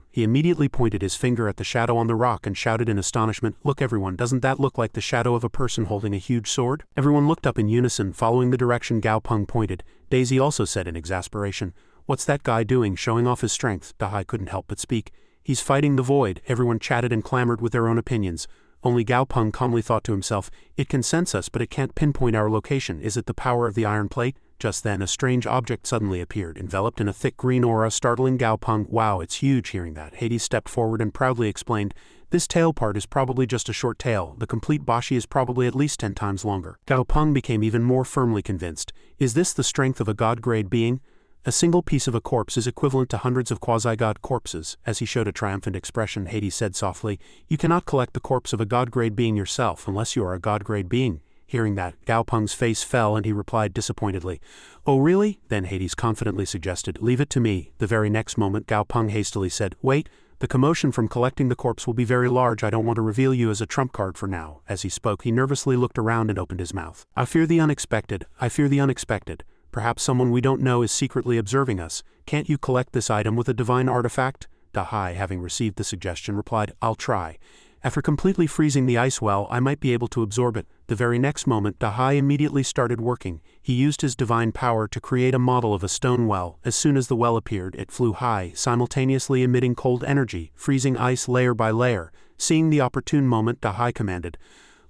He immediately pointed his finger at the shadow on the rock and shouted in astonishment, "Look everyone, doesn't that look like the shadow of a person holding a huge sword?" Everyone looked up in unison, following the direction Gao Peng pointed. Daisy also said in exasperation, "What's that guy doing, showing off his strength?" Da Hai couldn't help but speak. "He's fighting the void." Everyone chatted and clamored with their own opinions. Only Gao Peng calmly thought to himself, "It can sense us, but it can't pinpoint our location. Is it the power of the iron plate?" Just then a strange object suddenly appeared, enveloped in a thick green aura, startling Gao Peng. "Wow, it's huge." Hearing that, Hades stepped forward and proudly explained, "This tail part is probably just a short tail. The complete Bashi is probably at least 10 times longer." Gao Peng became even more firmly convinced. Is this the strength of a god-grade being? A single piece of a corpse is equivalent to hundreds of quasi-god corpses. As he showed a triumphant expression, Hades said softly, "You cannot collect the corpse of a god-grade being yourself unless you are a god-grade being." Hearing that, Gao Peng's face fell and he replied disappointedly, "Oh really?" Then Hades confidently suggested, "Leave it to me." The very next moment, Gao Peng hastily said, "Wait, the commotion from collecting the corpse will be very large. I don't want to reveal you as a trump card for now." As he spoke, he nervously looked around and opened his mouth. "I fear the unexpected. I fear the unexpected. Perhaps someone we don't know is secretly observing us. Can't you collect this item with a divine artifact?" Da Hai, having received the suggestion, replied, "I'll try. After completely freezing the ice well, I might be able to absorb it." The very next moment, Da Hai immediately started working. He used his divine power to create a model of a stone well. As soon as the well appeared, it flew high, simultaneously emitting cold energy, freezing ice layer by layer. Seeing the opportune moment, Da Hai commanded,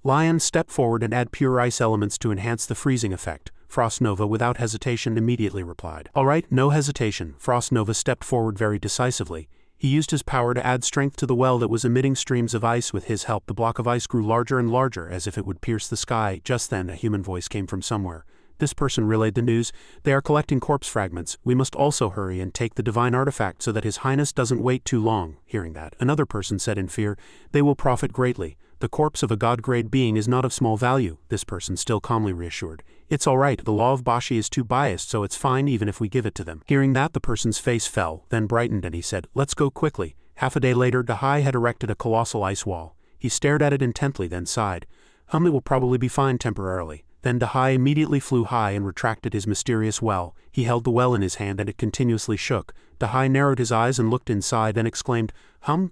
"Lion, step forward and add pure ice elements to enhance the freezing effect." Frost Nova, without hesitation, immediately replied, "All right, no hesitation." Frost Nova stepped forward very decisively. He used his power to add strength to the well that was emitting streams of ice. With his help, the block of ice grew larger and larger, as if it would pierce the sky. Just then, a human voice came from somewhere. This person relayed the news. "They are collecting corpse fragments. We must also hurry and take the divine artifact so that His Highness doesn't wait too long." Hearing that, another person said in fear, "They will profit greatly. The corpse of a god-grade being is not of small value." This person still calmly reassured, "It's all right, the law of Bashi is too biased, so it's fine even if we give it to them." Hearing that, the person's face fell, then brightened, and he said, "Let's go quickly." Half a day later, Da Hai had erected a colossal ice wall. He stared at it intently, then sighed. It will probably be fine temporarily." Then Da Hai immediately flew high and retracted his mysterious well. He held the well in his hand and it continuously shook. Da Hai narrowed his eyes and looked inside, then exclaimed,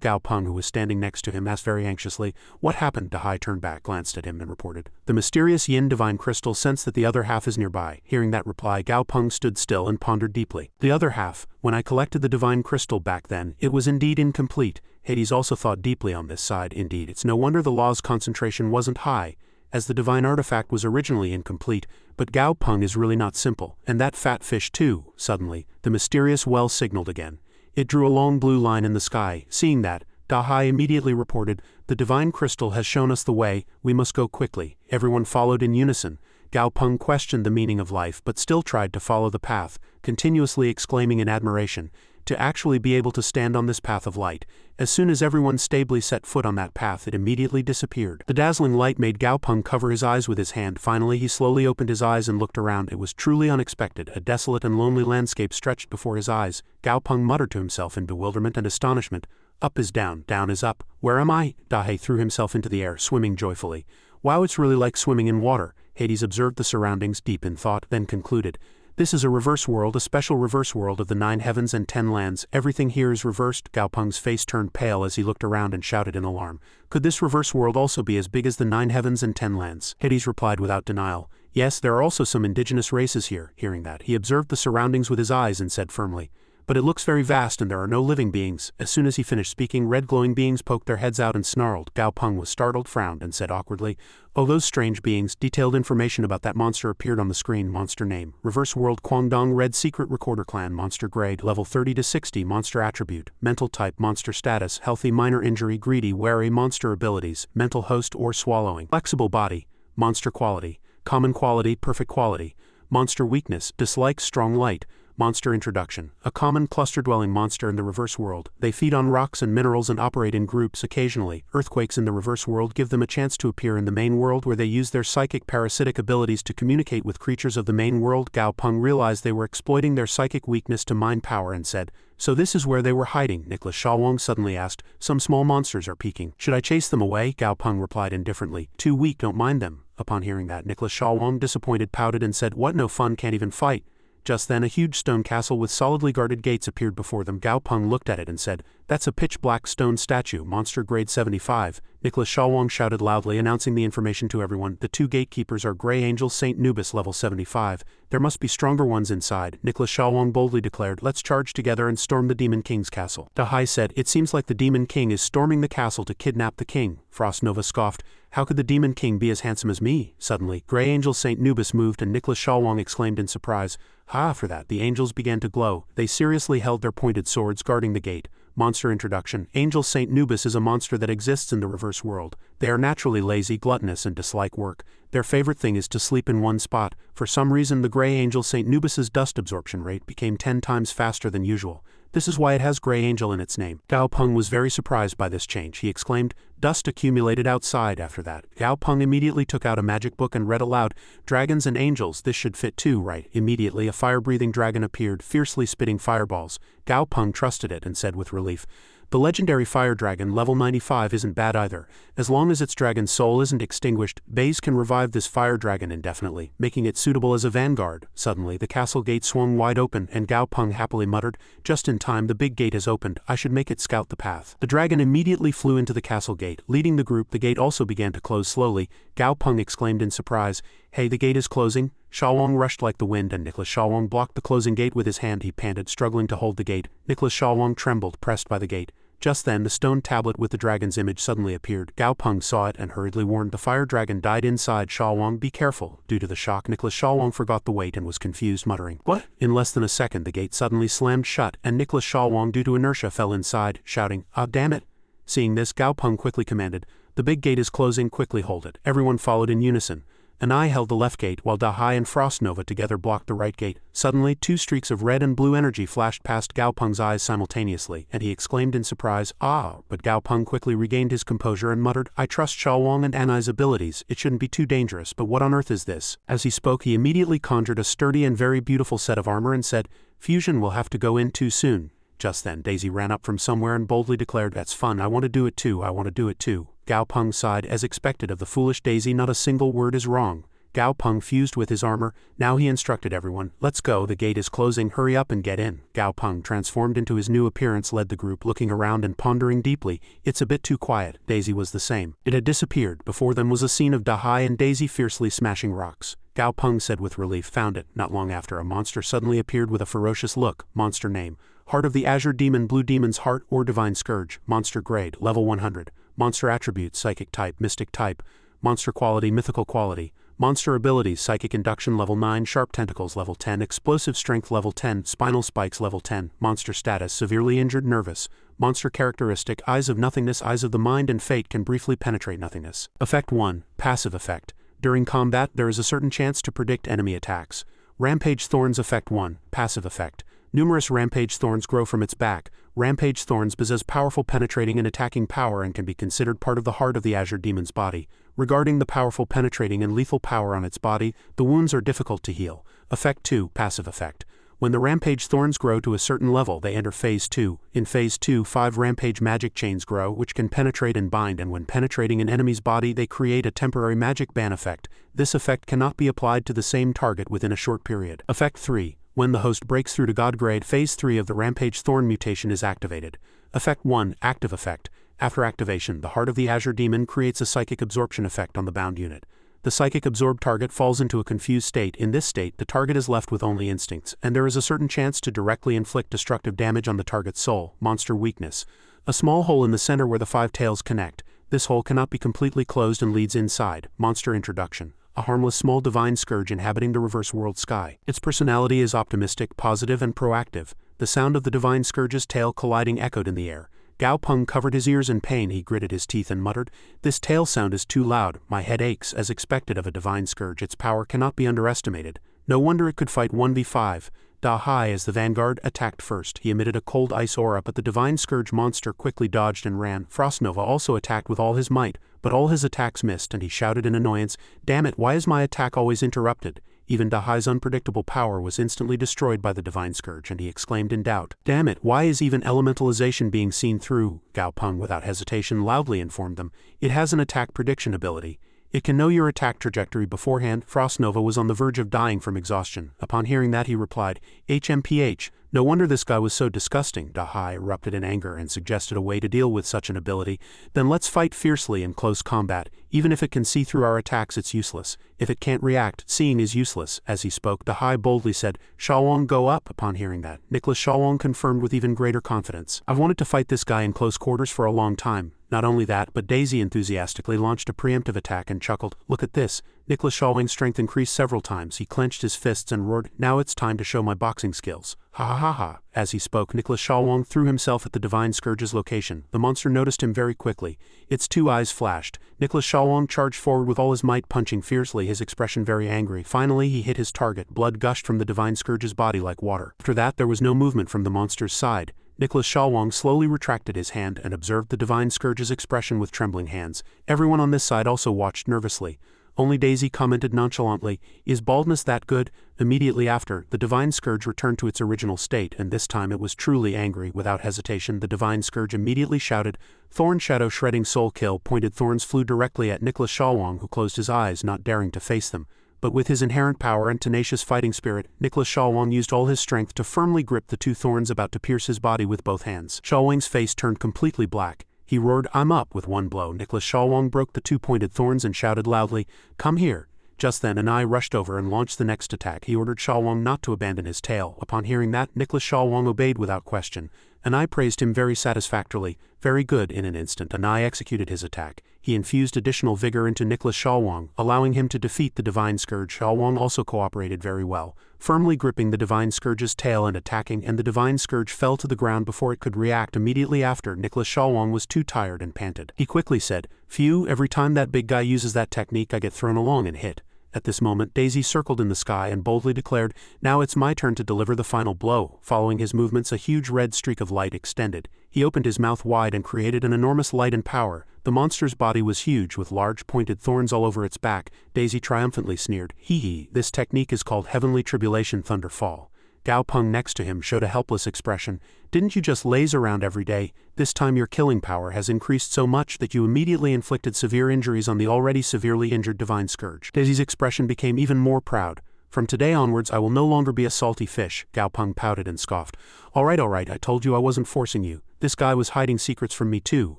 Gao Peng, who was standing next to him, asked very anxiously, "What happened?" Da Hai turned back, glanced at him, and reported, "The mysterious Yin divine crystal sensed that the other half is nearby." Hearing that reply, Gao Peng stood still and pondered deeply. "The other half, when I collected the divine crystal back then, it was indeed incomplete." Hades also thought deeply on this side. Indeed, it's no wonder the law's concentration wasn't high, as the divine artifact was originally incomplete. But Gao Peng is really not simple, and that fat fish too. Suddenly, the mysterious well signaled again. It drew a long blue line in the sky. Seeing that, Da Hai immediately reported, "The divine crystal has shown us the way, we must go quickly." Everyone followed in unison. Gao Peng questioned the meaning of life but still tried to follow the path, continuously exclaiming in admiration, to actually be able to stand on this path of light. As soon as everyone stably set foot on that path, it immediately disappeared. The dazzling light made Gao Peng cover his eyes with his hand. Finally, he slowly opened his eyes and looked around. It was truly unexpected. A desolate and lonely landscape stretched before his eyes. Gao Peng muttered to himself in bewilderment and astonishment, "Up is down, down is up. Where am I?" Da Hai threw himself into the air, swimming joyfully. "Wow, it's really like swimming in water." Hades observed the surroundings, deep in thought, then concluded, "This is a reverse world, a special reverse world of the 9 heavens and 10 lands. Everything here is reversed." Gao Peng's face turned pale as he looked around and shouted in alarm, "Could this reverse world also be as big as the 9 heavens and 10 lands?" Hades replied without denial, "Yes, there are also some indigenous races here." Hearing that, he observed the surroundings with his eyes and said firmly, But it looks very vast and there are no living beings. As soon as he finished speaking, red glowing beings poked their heads out and snarled. Gao Peng was startled, frowned, and said awkwardly, "Oh, those strange beings." Detailed information about that monster appeared on the screen. Monster name: Reverse World Kwangdong Red Secret Recorder Clan. Monster grade: level 30 to 60. Monster attribute: mental type. Monster status: healthy, minor injury, greedy, wary. Monster abilities: mental, host, or swallowing. Flexible body. Monster quality: common quality, perfect quality. Monster weakness: dislike, strong light. Monster introduction: a common cluster-dwelling monster in the reverse world. They feed on rocks and minerals and operate in groups occasionally. Earthquakes in the reverse world give them a chance to appear in the main world, where they use their psychic parasitic abilities to communicate with creatures of the main world. Gao Peng realized they were exploiting their psychic weakness to mine power and said, "So this is where they were hiding?" Nicholas Shawwong suddenly asked. "Some small monsters are peeking. Should I chase them away?" Gao Peng replied indifferently. "Too weak, don't mind them." Upon hearing that, Nicholas Shawwong, disappointed, pouted and said, "What, no fun, can't even fight?" Just then a huge stone castle with solidly guarded gates appeared before them. Gao Peng looked at it and said, "That's a pitch-black stone statue, monster grade 75. Nicholas Shawwong shouted loudly, announcing the information to everyone. "The two gatekeepers are Grey Angel Saint Nubis, level 75. There must be stronger ones inside." Nicholas Shawwong boldly declared, "Let's charge together and storm the Demon King's castle." Dahai said, "It seems like the Demon King is storming the castle to kidnap the king." Frost Nova scoffed, "How could the Demon King be as handsome as me?" Suddenly, Grey Angel Saint Nubis moved and Nicholas Shawwong exclaimed in surprise, "Ha!" For that, the angels began to glow. They seriously held their pointed swords guarding the gate. Monster introduction: Angel Saint Nubis is a monster that exists in the reverse world. They are naturally lazy, gluttonous, and dislike work. Their favorite thing is to sleep in one spot. For some reason, the Grey Angel Saint Nubis's dust absorption rate became 10 times faster than usual. This is why it has Grey Angel in its name. Gao Peng was very surprised by this change. He exclaimed, "Dust accumulated outside." After that, Gao Peng immediately took out a magic book and read aloud, "Dragons and angels, this should fit too, right?" Immediately a fire-breathing dragon appeared, fiercely spitting fireballs. Gao Peng trusted it and said with relief, "The legendary fire dragon level 95 isn't bad either. As long as its dragon soul isn't extinguished, Baze can revive this fire dragon indefinitely, making it suitable as a vanguard." Suddenly, the castle gate swung wide open, and Gao Peng happily muttered, "Just in time, the big gate has opened. I should make it scout the path." The dragon immediately flew into the castle gate. Leading the group, the gate also began to close slowly. Gao Peng exclaimed in surprise, "Hey, the gate is closing." Shawwong rushed like the wind and Nicholas Shawwong blocked the closing gate with his hand. He panted, struggling to hold the gate. Nicholas Shawwong trembled, pressed by the gate. Just then, the stone tablet with the dragon's image suddenly appeared. Gao Peng saw it and hurriedly warned, "The fire dragon died inside. Shawwong, be careful." Due to the shock, Nicholas Shawwong forgot the weight and was confused, muttering, "What?" In less than a second, the gate suddenly slammed shut, and Nicholas Shawwong, due to inertia, fell inside, shouting, "Ah, damn it." Seeing this, Gao Peng quickly commanded, "The big gate is closing, quickly hold it." Everyone followed in unison. An eye held the left gate, while Dahai and Frost Nova together blocked the right gate. Suddenly, two streaks of red and blue energy flashed past Gao Peng's eyes simultaneously, and he exclaimed in surprise, "Ah!" But Gao Peng quickly regained his composure and muttered, "I trust Shawwong and Anai's abilities. It shouldn't be too dangerous, but what on earth is this?" As he spoke, he immediately conjured a sturdy and very beautiful set of armor and said, "Fusion will have to go in too soon." Just then, Daisy ran up from somewhere and boldly declared, "That's fun, I want to do it too, I want to do it too." Gao Peng sighed, as expected of the foolish Daisy, not a single word is wrong. Gao Peng fused with his armor. Now he instructed everyone, "Let's go, the gate is closing, hurry up and get in." Gao Peng, transformed into his new appearance, led the group, looking around and pondering deeply. "It's a bit too quiet." Daisy was the same. It had disappeared. Before them was a scene of Dahai and Daisy fiercely smashing rocks. Gao Peng said with relief, "Found it." Not long after, a monster suddenly appeared with a ferocious look. Monster name: Heart of the Azure Demon, Blue Demon's Heart, or Divine Scourge. Monster grade, level 100. Monster attribute: Psychic type, Mystic type. Monster quality, Mythical quality. Monster abilities: Psychic Induction level 9, Sharp Tentacles level 10, Explosive Strength level 10, Spinal Spikes level 10. Monster status: Severely injured, nervous. Monster characteristic: Eyes of Nothingness. Eyes of the mind and fate can briefly penetrate nothingness. Effect 1. Passive effect. During combat, there is a certain chance to predict enemy attacks. Rampage Thorns. Effect 1. Passive effect. Numerous rampage thorns grow from its back. Rampage thorns possess powerful penetrating and attacking power and can be considered part of the heart of the Azure Demon's body. Regarding the powerful penetrating and lethal power on its body, the wounds are difficult to heal. Effect 2. Passive effect. When the rampage thorns grow to a certain level, they enter Phase 2. In Phase 2, 5 rampage magic chains grow, which can penetrate and bind, and when penetrating an enemy's body, they create a temporary magic ban effect. This effect cannot be applied to the same target within a short period. Effect 3. When the host breaks through to God grade, Phase 3 of the Rampage Thorn mutation is activated. Effect 1. Active effect. After activation, the Heart of the Azure Demon creates a psychic absorption effect on the bound unit. The psychic absorbed target falls into a confused state. In this state, the target is left with only instincts, and there is a certain chance to directly inflict destructive damage on the target's soul. Monster weakness. A small hole in the center where the 5 tails connect. This hole cannot be completely closed and leads inside. Monster introduction. A harmless small divine scourge inhabiting the reverse world sky. Its personality is optimistic, positive, and proactive. The sound of the divine scourge's tail colliding echoed in the air. Gao Peng covered his ears in pain. He gritted his teeth and muttered, "This tail sound is too loud. My head aches." As expected of a divine scourge, its power cannot be underestimated. No wonder it could fight 1v5. Da Hai, as the vanguard, attacked first. He emitted a cold ice aura, but the divine scourge monster quickly dodged and ran. Frost Nova also attacked with all his might, but all his attacks missed, and he shouted in annoyance, "Damn it, why is my attack always interrupted?" Even Da Hai's unpredictable power was instantly destroyed by the divine scourge, and he exclaimed in doubt, "Damn it, why is even elementalization being seen through?" Gao Peng without hesitation loudly informed them, "It has an attack prediction ability. It can know your attack trajectory beforehand." Frost Nova was on the verge of dying from exhaustion. Upon hearing that, he replied, "HMPH, no wonder this guy was so disgusting." Da Hai erupted in anger and suggested a way to deal with such an ability. "Then let's fight fiercely in close combat. Even if it can see through our attacks, it's useless. If it can't react, seeing is useless." As he spoke, Da Hai boldly said, "Shawong, go up." Upon hearing that, Nicholas Shawong confirmed with even greater confidence, "I've wanted to fight this guy in close quarters for a long time." Not only that, but Daisy enthusiastically launched a preemptive attack and chuckled, "Look at this." Nicholas Shawong's strength increased several times. He clenched his fists and roared, "Now it's time to show my boxing skills." Ha ha ha ha. As he spoke, Nicholas Shawong threw himself at the divine scourge's location. The monster noticed him very quickly. Its 2 eyes flashed. Nicholas Shawong charged forward with all his might, punching fiercely, his expression very angry. Finally, he hit his target. Blood gushed from the divine scourge's body like water. After that, there was no movement from the monster's side. Nicholas Shawong slowly retracted his hand and observed the divine scourge's expression with trembling hands. Everyone on this side also watched nervously. Only Daisy commented nonchalantly, "Is baldness that good?" Immediately after, the divine scourge returned to its original state, and this time it was truly angry. Without hesitation, the divine scourge immediately shouted, "Thorn Shadow Shredding Soul Kill." Pointed thorns flew directly at Nicholas Shawong, who closed his eyes, not daring to face them. But with his inherent power and tenacious fighting spirit, Nicholas Shawong used all his strength to firmly grip the 2 thorns about to pierce his body with both hands. Shawong's face turned completely black. He roared, "I'm up." With one blow, Nicholas Shawong broke the 2 pointed thorns and shouted loudly, "Come here." Just then, Anai rushed over and launched the next attack. He ordered Shawong not to abandon his tail. Upon hearing that, Nicholas Shawong obeyed without question. Anai praised him very satisfactorily. "Very good." In an instant, Anai executed his attack. He infused additional vigor into Nicholas Shawong, allowing him to defeat the divine scourge. Shawong also cooperated very well, firmly gripping the divine scourge's tail and attacking, and the divine scourge fell to the ground before it could react. Immediately after, Nicholas Shawong was too tired and panted. He quickly said, "Phew, every time that big guy uses that technique, I get thrown along and hit." At this moment, Daisy circled in the sky and boldly declared, "Now it's my turn to deliver the final blow." Following his movements, a huge red streak of light extended. He opened his mouth wide and created an enormous light and power. The monster's body was huge, with large pointed thorns all over its back. Daisy triumphantly sneered, "Hee hee, this technique is called Heavenly Tribulation Thunderfall." Gao Peng next to him showed a helpless expression. "Didn't you just laze around every day? This time your killing power has increased so much that you immediately inflicted severe injuries on the already severely injured divine scourge." Daisy's expression became even more proud. "From today onwards I will no longer be a salty fish." Gao Peng pouted and scoffed. All right, I told you I wasn't forcing you. This guy was hiding secrets from me too."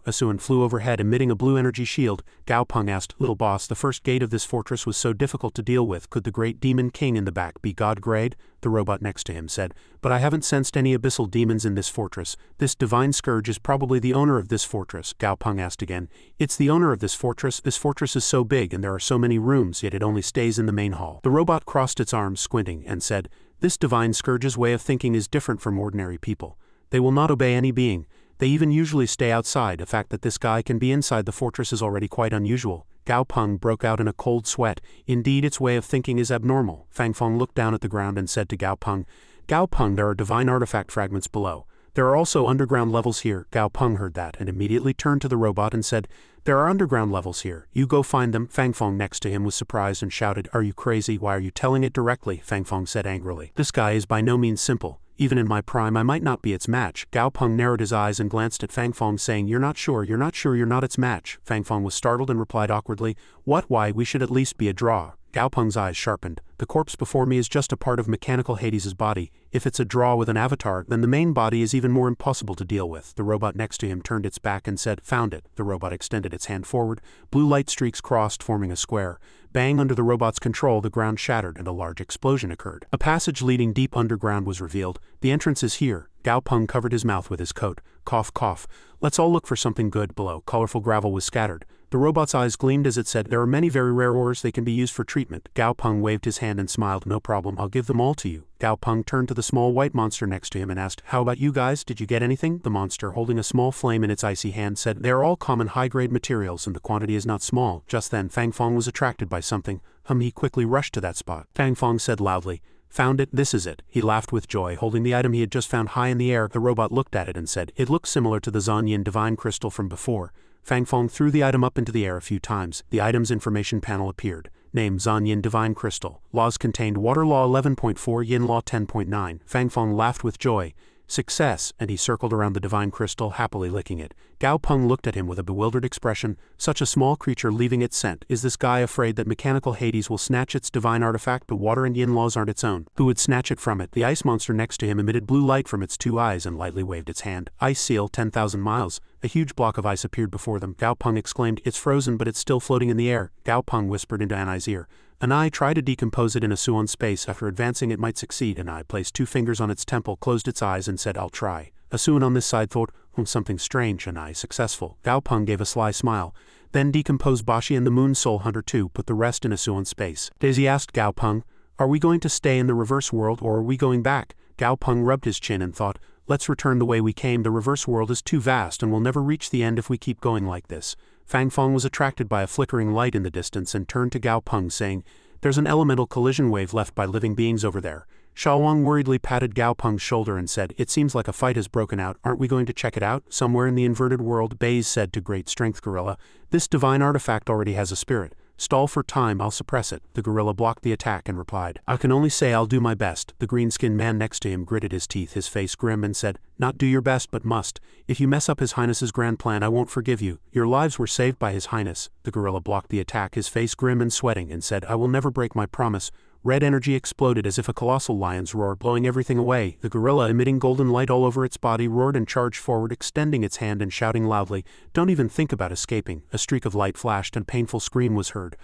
Asuan flew overhead, emitting a blue energy shield. Gao Peng asked, "Little boss, the first gate of this fortress was so difficult to deal with. Could the great demon king in the back be God grade?" The robot next to him said, "But I haven't sensed any abyssal demons in this fortress. This divine scourge is probably the owner of this fortress." Gao Peng asked again, "It's the owner of this fortress? This fortress is so big and there are so many rooms, yet it only stays in the main hall." The robot crossed its arms, squinting, and said, "This divine scourge's way of thinking is different from ordinary people. They will not obey any being. They even usually stay outside. The fact that this guy can be inside the fortress is already quite unusual." Gao Peng broke out in a cold sweat. "Indeed, its way of thinking is abnormal." Fang Feng looked down at the ground and said to Gao Peng, "Gao Peng, there are divine artifact fragments below. There are also underground levels here." Gao Peng heard that and immediately turned to the robot and said, "There are underground levels here. You go find them." Fang Feng next to him was surprised and shouted, "Are you crazy? Why are you telling it directly?" Fang Feng said angrily, "This guy is by no means simple. Even in my prime I might not be its match." Gao Peng narrowed his eyes and glanced at Fang Feng, saying, You're not sure you're not its match." Fang Feng was startled and replied awkwardly, "What? Why, we should at least be a draw." Gao Peng's eyes sharpened. The corpse before me is just a part of mechanical Hades's body. If it's a draw with an avatar, then the main body is even more impossible to deal with. The robot next to him turned its back and said, "Found it." The robot extended its hand forward. Blue light streaks crossed, forming a square. Bang! Under the robot's control, the ground shattered and a large explosion occurred. A passage leading deep underground was revealed. "The entrance is here." Gao Peng covered his mouth with his coat. Cough, cough. "Let's all look for something good." Below, colorful gravel was scattered. The robot's eyes gleamed as it said, "There are many very rare ores. They can be used for treatment." Gao Peng waved his hand and smiled. "No problem, I'll give them all to you." Gao Peng turned to the small white monster next to him and asked, "How about you guys? Did you get anything?" The monster, holding a small flame in its icy hand, said, "They are all common high-grade materials and the quantity is not small." Just then Fang Fong was attracted by something. He quickly rushed to that spot. Fang Fong said loudly, "Found it, this is it." He laughed with joy, holding the item he had just found high in the air. The robot looked at it and said, "It looks similar to the Zanyin divine crystal from before." Fang Fong threw the item up into the air a few times. The item's information panel appeared. Name: Zanyin divine crystal. Laws contained: Water Law 11.4, Yin Law 10.9. Fang Fong laughed with joy. "Success," and he circled around the divine crystal, happily licking it. Gao Peng looked at him with a bewildered expression. Such a small creature leaving its scent. Is this guy afraid that mechanical Hades will snatch its divine artifact? The water and yin laws aren't its own. Who would snatch it from it? The ice monster next to him emitted blue light from its two eyes and lightly waved its hand. "Ice seal, 10,000 miles. A huge block of ice appeared before them. Gao Peng exclaimed, "It's frozen, but it's still floating in the air." Gao Peng whispered into Anai's ear, "Anai, try to decompose it in a suon space. After advancing it might succeed." Anai placed 2 fingers on its temple, closed its eyes and said, "I'll try." Asuan on this side thought, something strange." Anai successful. Gao Peng gave a sly smile. "Then decompose Bashi and the Moon Soul Hunter too. Put the rest in a suon space." Daisy asked Gao Peng, "Are we going to stay in the reverse world or are we going back?" Gao Peng rubbed his chin and thought, "Let's return the way we came. The reverse world is too vast and we'll never reach the end if we keep going like this." Fang Fong was attracted by a flickering light in the distance and turned to Gao Peng saying, "There's an elemental collision wave left by living beings over there." Xiaowang worriedly patted Gao Peng's shoulder and said, "It seems like a fight has broken out. Aren't we going to check it out?" "Somewhere in the inverted world," Baze said to Great Strength Gorilla. "This divine artifact already has a spirit. Stall for time, I'll suppress it." The gorilla blocked the attack and replied, "I can only say I'll do my best." The green-skinned man next to him gritted his teeth, his face grim, and said, "Not do your best but must. If you mess up His Highness's grand plan, I won't forgive you. Your lives were saved by His Highness." The gorilla blocked the attack, his face grim and sweating, and said, "I will never break my promise." Red energy exploded as if a colossal lion's roar, blowing everything away. The gorilla, emitting golden light all over its body, roared and charged forward, extending its hand and shouting loudly, "Don't even think about escaping." A streak of light flashed and a painful scream was heard.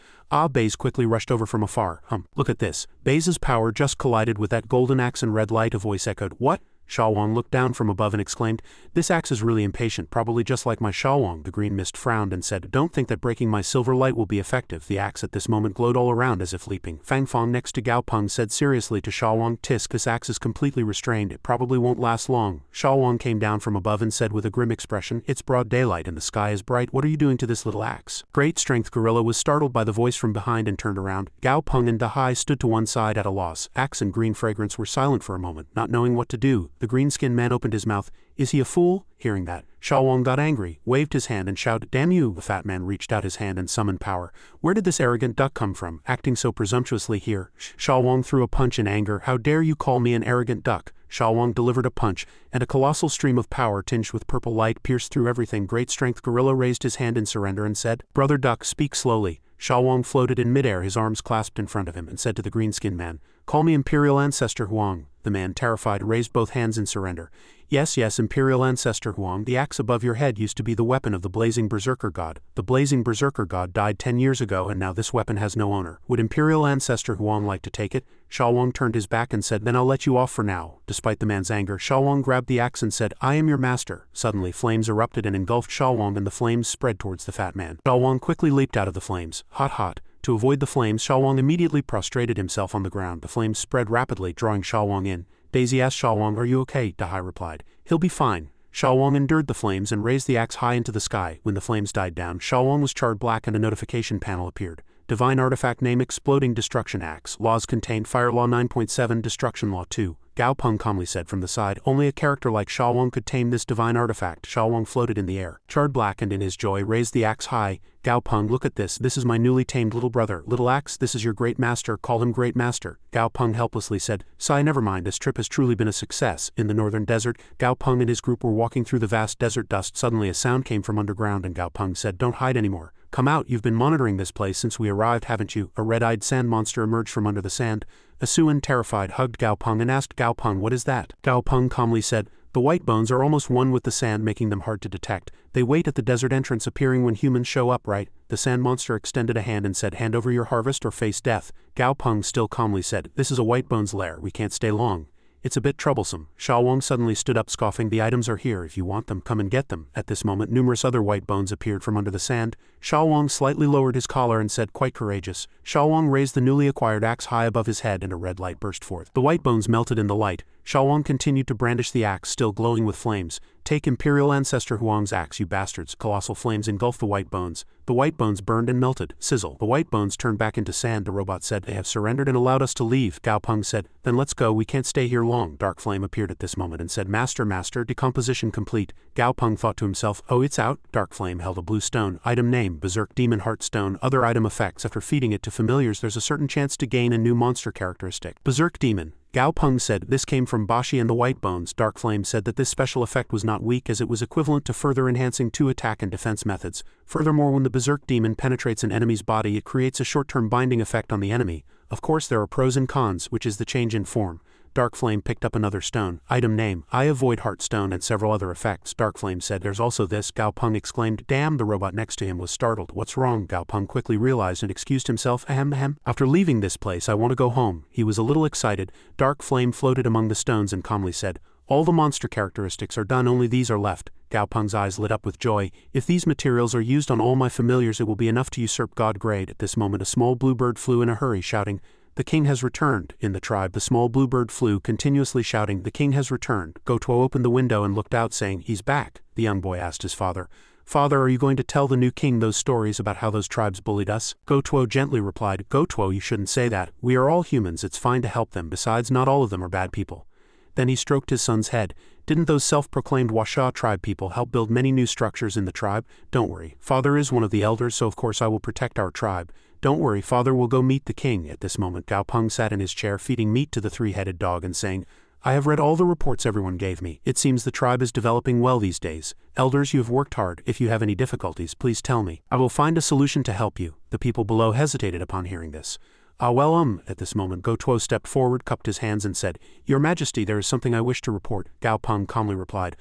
Baze quickly rushed over from afar. Look at this." Baze's power just collided with that golden axe and red light, a voice echoed, "What?" Xiaowang looked down from above and exclaimed, "This axe is really impatient, probably just like my Xiaowang." The green mist frowned and said, "Don't think that breaking my silver light will be effective." The axe at this moment glowed all around as if leaping. Fang Fong next to Gao Peng said seriously to Xiaowang, "Tisk, this axe is completely restrained. It probably won't last long." Xiaowang came down from above and said with a grim expression, "It's broad daylight and the sky is bright. What are you doing to this little axe?" Great Strength Gorilla was startled by the voice from behind and turned around. Gao Peng and Dahai stood to one side at a loss. Axe and Green Fragrance were silent for a moment, not knowing what to do. The green-skinned man opened his mouth. "Is he a fool?" Hearing that, Xiaowang got angry, waved his hand and shouted, "Damn you!" The fat man reached out his hand and summoned power. "Where did this arrogant duck come from, acting so presumptuously here?" Xiaowang threw a punch in anger. "How dare you call me an arrogant duck?" Xiaowang delivered a punch, and a colossal stream of power tinged with purple light pierced through everything. Great Strength Gorilla raised his hand in surrender and said, "Brother Duck, speak slowly." Xiaowang floated in midair, his arms clasped in front of him, and said to the green-skinned man, "Call me Imperial Ancestor Huang." The man, terrified, raised both hands in surrender. Yes, Imperial Ancestor Huang, the axe above your head used to be the weapon of the Blazing Berserker God. The Blazing Berserker God died 10 years ago and now this weapon has no owner. Would Imperial Ancestor Huang like to take it?" Xiaowang turned his back and said, "Then I'll let you off for now." Despite the man's anger, Xiaowang grabbed the axe and said, "I am your master." Suddenly, flames erupted and engulfed Xiaowang and the flames spread towards the fat man. Xiaowang quickly leaped out of the flames. Hot. To avoid the flames, Xiaowang immediately prostrated himself on the ground. The flames spread rapidly, drawing Xiaowang in. Daisy asked Xiaowang, "Are you okay?" Dahai replied, "He'll be fine." Xiaowang endured the flames and raised the axe high into the sky. When the flames died down, Xiaowang was charred black and a notification panel appeared. Divine Artifact Name: Exploding Destruction Axe. Laws contained: Fire Law 9.7, Destruction Law 2. Gao Peng calmly said from the side, "Only a character like Xiaowang could tame this divine artifact." Xiaowang floated in the air, charred black, and in his joy raised the axe high. "Gao Peng, look at this. This is my newly tamed little brother. Little axe, this is your great master. Call him Great Master." Gao Peng helplessly said, "Sai, never mind. This trip has truly been a success." In the northern desert, Gao Peng and his group were walking through the vast desert dust. Suddenly a sound came from underground and Gao Peng said, "Don't hide anymore. Come out, you've been monitoring this place since we arrived, haven't you? A red-eyed sand monster emerged from under the sand. Asuan, terrified, hugged Gao Peng and asked Gao Peng, what is that? Gao Peng calmly said, the white bones are almost one with the sand, making them hard to detect. They wait at the desert entrance, appearing when humans show up, right? The sand monster extended a hand and said, hand over your harvest or face death. Gao Peng still calmly said, this is a white bones lair, we can't stay long. It's a bit troublesome. Xiaowang suddenly stood up, scoffing, the items are here, if you want them, come and get them. At this moment numerous other white bones appeared from under the sand. Xiaowang slightly lowered his collar and said, quite courageous. Xiaowang raised the newly acquired axe high above his head and a red light burst forth. The white bones melted in the light. Xiaowang continued to brandish the axe, still glowing with flames. Take Imperial Ancestor Huang's axe, you bastards. Colossal flames engulfed the white bones. The white bones burned and melted. Sizzle. The white bones turned back into sand. The robot said, they have surrendered and allowed us to leave. Gao Peng said, then let's go, we can't stay here long. Dark Flame appeared at this moment and said, master, decomposition complete. Gao Peng thought to himself, oh, it's out. Dark Flame held a blue stone. Item name, Berserk Demon Heart Stone. Other item effects, after feeding it to familiars there's a certain chance to gain a new monster characteristic. Berserk Demon. Gao Peng said this came from Bashi and the White Bones. Dark Flame said that this special effect was not weak, as it was equivalent to further enhancing 2 attack and defense methods. Furthermore, when the Berserk Demon penetrates an enemy's body, it creates a short-term binding effect on the enemy. Of course there are pros and cons, which is the change in form. Dark Flame picked up another stone. Item name, Eye of Void Heartstone, and several other effects. Dark Flame said, there's also this. Gao Peng exclaimed, damn. The robot next to him was startled. What's wrong? Gao Peng quickly realized and excused himself. Ahem. After leaving this place I want to go home. He was a little excited. Dark Flame floated among the stones and calmly said, all the monster characteristics are done, only these are left. Gao Peng's eyes lit up with joy. If these materials are used on all my familiars, it will be enough to usurp God grade. At this moment a small bluebird flew in a hurry, shouting, the king has returned. In the tribe the small bluebird flew, continuously shouting, the king has returned. Gotuo opened the window and looked out, saying, he's back. The young boy asked his father, father, are you going to tell the new king those stories about how those tribes bullied us? Gotuo gently replied, Gotuo, you shouldn't say that. We are all humans, it's fine to help them, besides not all of them are bad people. Then he stroked his son's head. Didn't those self-proclaimed Washa tribe people help build many new structures in the tribe? Don't worry, father is one of the elders, so of course I will protect our tribe. Don't worry, father will go meet the king. At this moment Gao Peng sat in his chair feeding meat to the 3-headed dog and saying, I have read all the reports everyone gave me. It seems the tribe is developing well these days. Elders, you have worked hard. If you have any difficulties, please tell me. I will find a solution to help you. The people below hesitated upon hearing this. Ah well, At this moment Gotuo stepped forward, cupped his hands and said, Your Majesty, there is something I wish to report. Gao Peng calmly replied,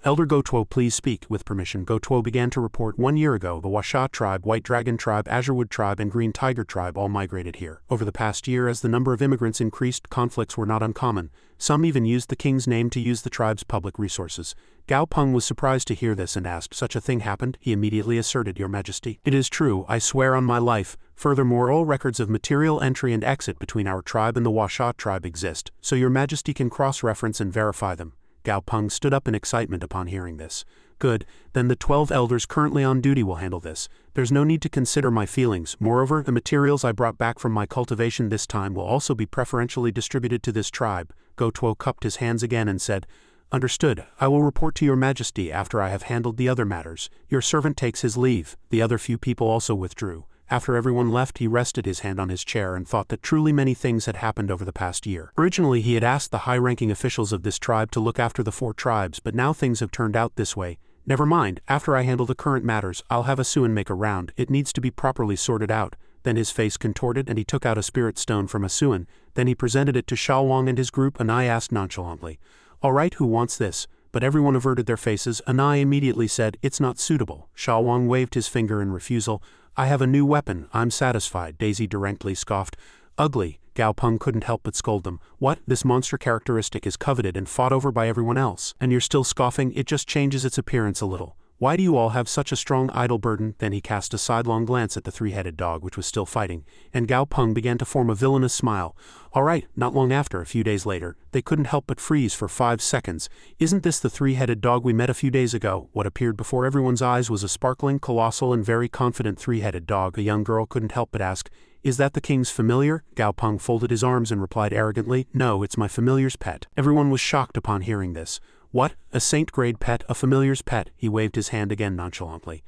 Elder Gotuo, please speak. With permission, Gotuo began to report. 1 year ago, the Washa tribe, White Dragon tribe, Azurewood tribe, and Green Tiger tribe all migrated here. Over the past year, as the number of immigrants increased, conflicts were not uncommon. Some even used the king's name to use the tribe's public resources. Gao Peng was surprised to hear this and asked, such a thing happened? He immediately asserted, Your Majesty, it is true, I swear on my life. Furthermore, all records of material entry and exit between our tribe and the Washa tribe exist, so Your Majesty can cross-reference and verify them. Gao Peng stood up in excitement upon hearing this. Good, then the 12 elders currently on duty will handle this. There's no need to consider my feelings. Moreover, the materials I brought back from my cultivation this time will also be preferentially distributed to this tribe. Gotuo cupped his hands again and said, Understood. I will report to Your Majesty after I have handled the other matters. Your servant takes his leave. The other few people also withdrew. After everyone left, he rested his hand on his chair and thought that truly many things had happened over the past year. Originally he had asked the high-ranking officials of this tribe to look after the 4 tribes, but now things have turned out this way. Never mind, after I handle the current matters, I'll have Asuan make a round. It needs to be properly sorted out. Then his face contorted and he took out a spirit stone from Asuan. Then he presented it to Xiaowang and his group. Anai asked nonchalantly, All right, who wants this? But everyone averted their faces. Anai immediately said, It's not suitable. Xiaowang waved his finger in refusal. I have a new weapon, I'm satisfied. Daisy directly scoffed. Ugly. Gao Peng couldn't help but scold them. What? This monster characteristic is coveted and fought over by everyone else. And you're still scoffing? It just changes its appearance a little. Why do you all have such a strong idol burden? Then he cast a sidelong glance at the 3-headed dog, which was still fighting, and Gao Peng began to form a villainous smile. All right, not long after, a few days later, they couldn't help but freeze for 5 seconds. Isn't this the 3-headed dog we met a few days ago? What appeared before everyone's eyes was a sparkling, colossal, and very confident 3-headed dog. A young girl couldn't help but ask, Is that the king's familiar? Gao Peng folded his arms and replied arrogantly, No, it's my familiar's pet. Everyone was shocked upon hearing this. What? A saint-grade pet, a familiar's pet? He waved his hand again nonchalantly.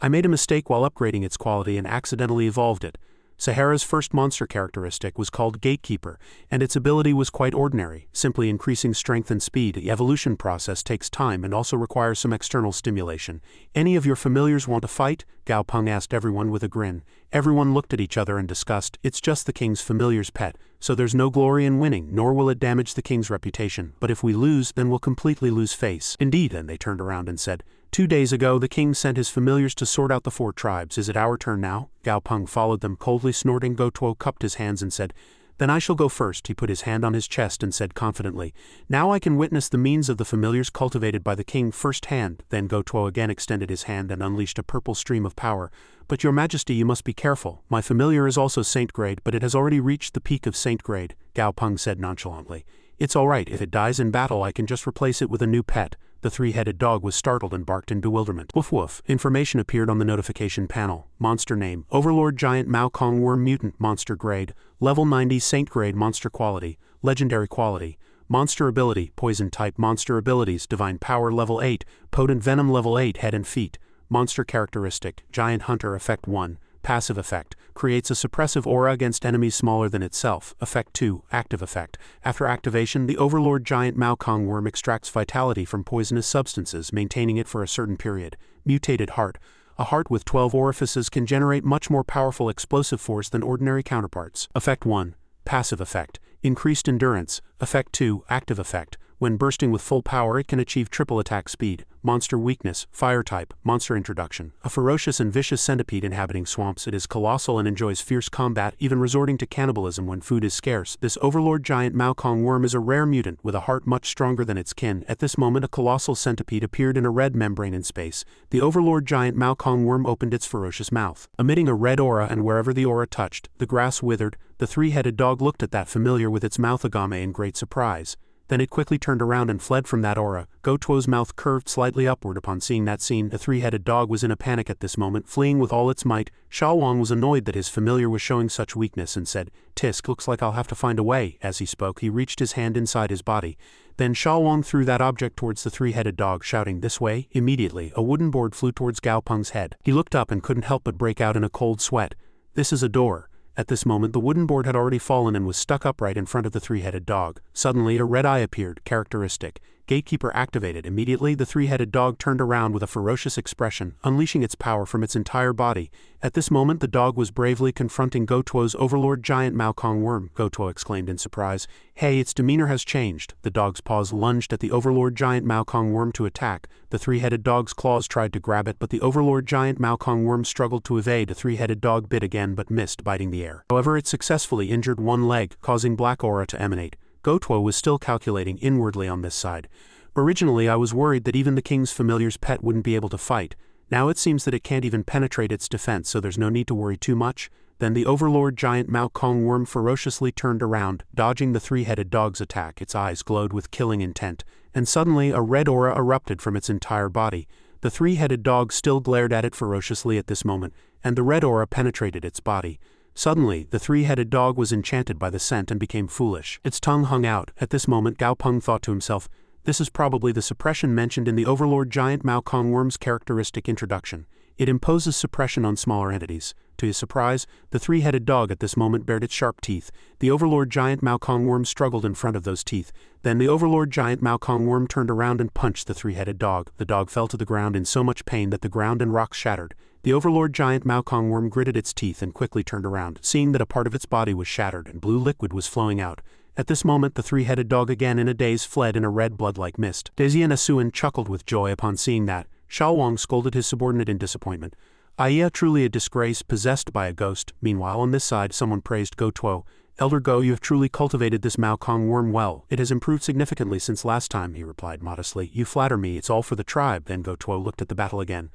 I made a mistake while upgrading its quality and accidentally evolved it. Sahara's first monster characteristic was called Gatekeeper, and its ability was quite ordinary, simply increasing strength and speed. The evolution process takes time and also requires some external stimulation. Any of your familiars want to fight? Gao Peng asked everyone with a grin. Everyone looked at each other in disgust. It's just the king's familiar's pet, so there's no glory in winning, nor will it damage the king's reputation. But if we lose, then we'll completely lose face. Indeed, and they turned around and said, 2 days ago the king sent his familiars to sort out the 4 tribes. Is it our turn now? Gao Peng followed them, coldly snorting. Go Tuo cupped his hands and said, then I shall go first. He put his hand on his chest and said confidently, now I can witness the means of the familiars cultivated by the king firsthand. Then Go Tuo again extended his hand and unleashed a purple stream of power. But your majesty, you must be careful. My familiar is also saint grade, but it has already reached the peak of saint grade, Gao Peng said nonchalantly. It's all right. If it dies in battle, I can just replace it with a new pet. The 3-headed dog was startled and barked in bewilderment. Woof woof. Information appeared on the notification panel. Monster name: Overlord Giant Mao Kong Worm Mutant. Monster grade: Level 90 Saint grade. Monster quality: Legendary quality. Monster ability: Poison type. Monster abilities: Divine Power Level 8, Potent Venom Level 8. Head and feet. Monster characteristic: Giant Hunter. Effect 1. Passive effect: creates a suppressive aura against enemies smaller than itself. Effect 2. Active effect: after activation, the Overlord Giant Mao Kong Worm extracts vitality from poisonous substances, maintaining it for a certain period. Mutated heart: a heart with 12 orifices can generate much more powerful explosive force than ordinary counterparts. Effect 1. Passive effect: increased endurance. Effect 2. Active effect: when bursting with full power, it can achieve triple attack speed. Monster weakness: Fire type. Monster introduction: a ferocious and vicious centipede inhabiting swamps. It is colossal and enjoys fierce combat, even resorting to cannibalism when food is scarce. This Overlord Giant Mao Kong Worm is a rare mutant with a heart much stronger than its kin. At this moment, a colossal centipede appeared in a red membrane in space. The Overlord Giant Mao Kong Worm opened its ferocious mouth, emitting a red aura, and wherever the aura touched, the grass withered. The 3-headed dog looked at that familiar with its mouth agame in great surprise. Then it quickly turned around and fled from that aura. Go Tuo's mouth curved slightly upward upon seeing that scene. The 3-headed dog was in a panic at this moment, fleeing with all its might. Xiao Wang was annoyed that his familiar was showing such weakness and said, Tisk, looks like I'll have to find a way. As he spoke, he reached his hand inside his body. Then Xiao Wang threw that object towards the 3-headed dog, shouting, this way. Immediately, a wooden board flew towards Gao Peng's head. He looked up and couldn't help but break out in a cold sweat. This is a door. At this moment, the wooden board had already fallen and was stuck upright in front of the 3-headed dog. Suddenly, a red eye appeared. Characteristic: Gatekeeper activated. Immediately, the 3-headed dog turned around with a ferocious expression, unleashing its power from its entire body. At this moment, the dog was bravely confronting Go Tuo's Overlord Giant Mao Kong Worm. Go Tuo exclaimed in surprise. Hey, its demeanor has changed. The dog's paws lunged at the Overlord Giant Mao Kong Worm to attack. The 3-headed dog's claws tried to grab it, but the Overlord Giant Mao Kong Worm struggled to evade. The 3-headed dog bit again but missed, biting the air. However, it successfully injured one leg, causing black aura to emanate. Go Tuo was still calculating inwardly on this side. Originally, I was worried that even the king's familiar's pet wouldn't be able to fight. Now it seems that it can't even penetrate its defense, so there's no need to worry too much. Then the Overlord Giant Mao Kong Worm ferociously turned around, dodging the 3-headed dog's attack. Its eyes glowed with killing intent, and suddenly a red aura erupted from its entire body. The 3-headed dog still glared at it ferociously at this moment, and the red aura penetrated its body. Suddenly, the 3-headed dog was enchanted by the scent and became foolish. Its tongue hung out. At this moment, Gao Peng thought to himself, this is probably the suppression mentioned in the Overlord Giant Mao Kong Worm's characteristic introduction. It imposes suppression on smaller entities. To his surprise, the 3-headed dog at this moment bared its sharp teeth. The Overlord Giant Mao Kong Worm struggled in front of those teeth. Then the Overlord Giant Mao Kong Worm turned around and punched the 3-headed dog. The dog fell to the ground in so much pain that the ground and rocks shattered. The Overlord Giant Mao Kong Worm gritted its teeth and quickly turned around, seeing that a part of its body was shattered and blue liquid was flowing out. At this moment, the 3-headed dog again in a daze fled in a red blood-like mist. Daisy and Asuan chuckled with joy upon seeing that. Xiao Wang scolded his subordinate in disappointment. Aya, truly a disgrace, possessed by a ghost. Meanwhile, on this side, someone praised Go Tuo. Elder Go, you have truly cultivated this Mao Kong Worm well. It has improved significantly since last time, he replied modestly. You flatter me, it's all for the tribe. Then Go Tuo looked at the battle again.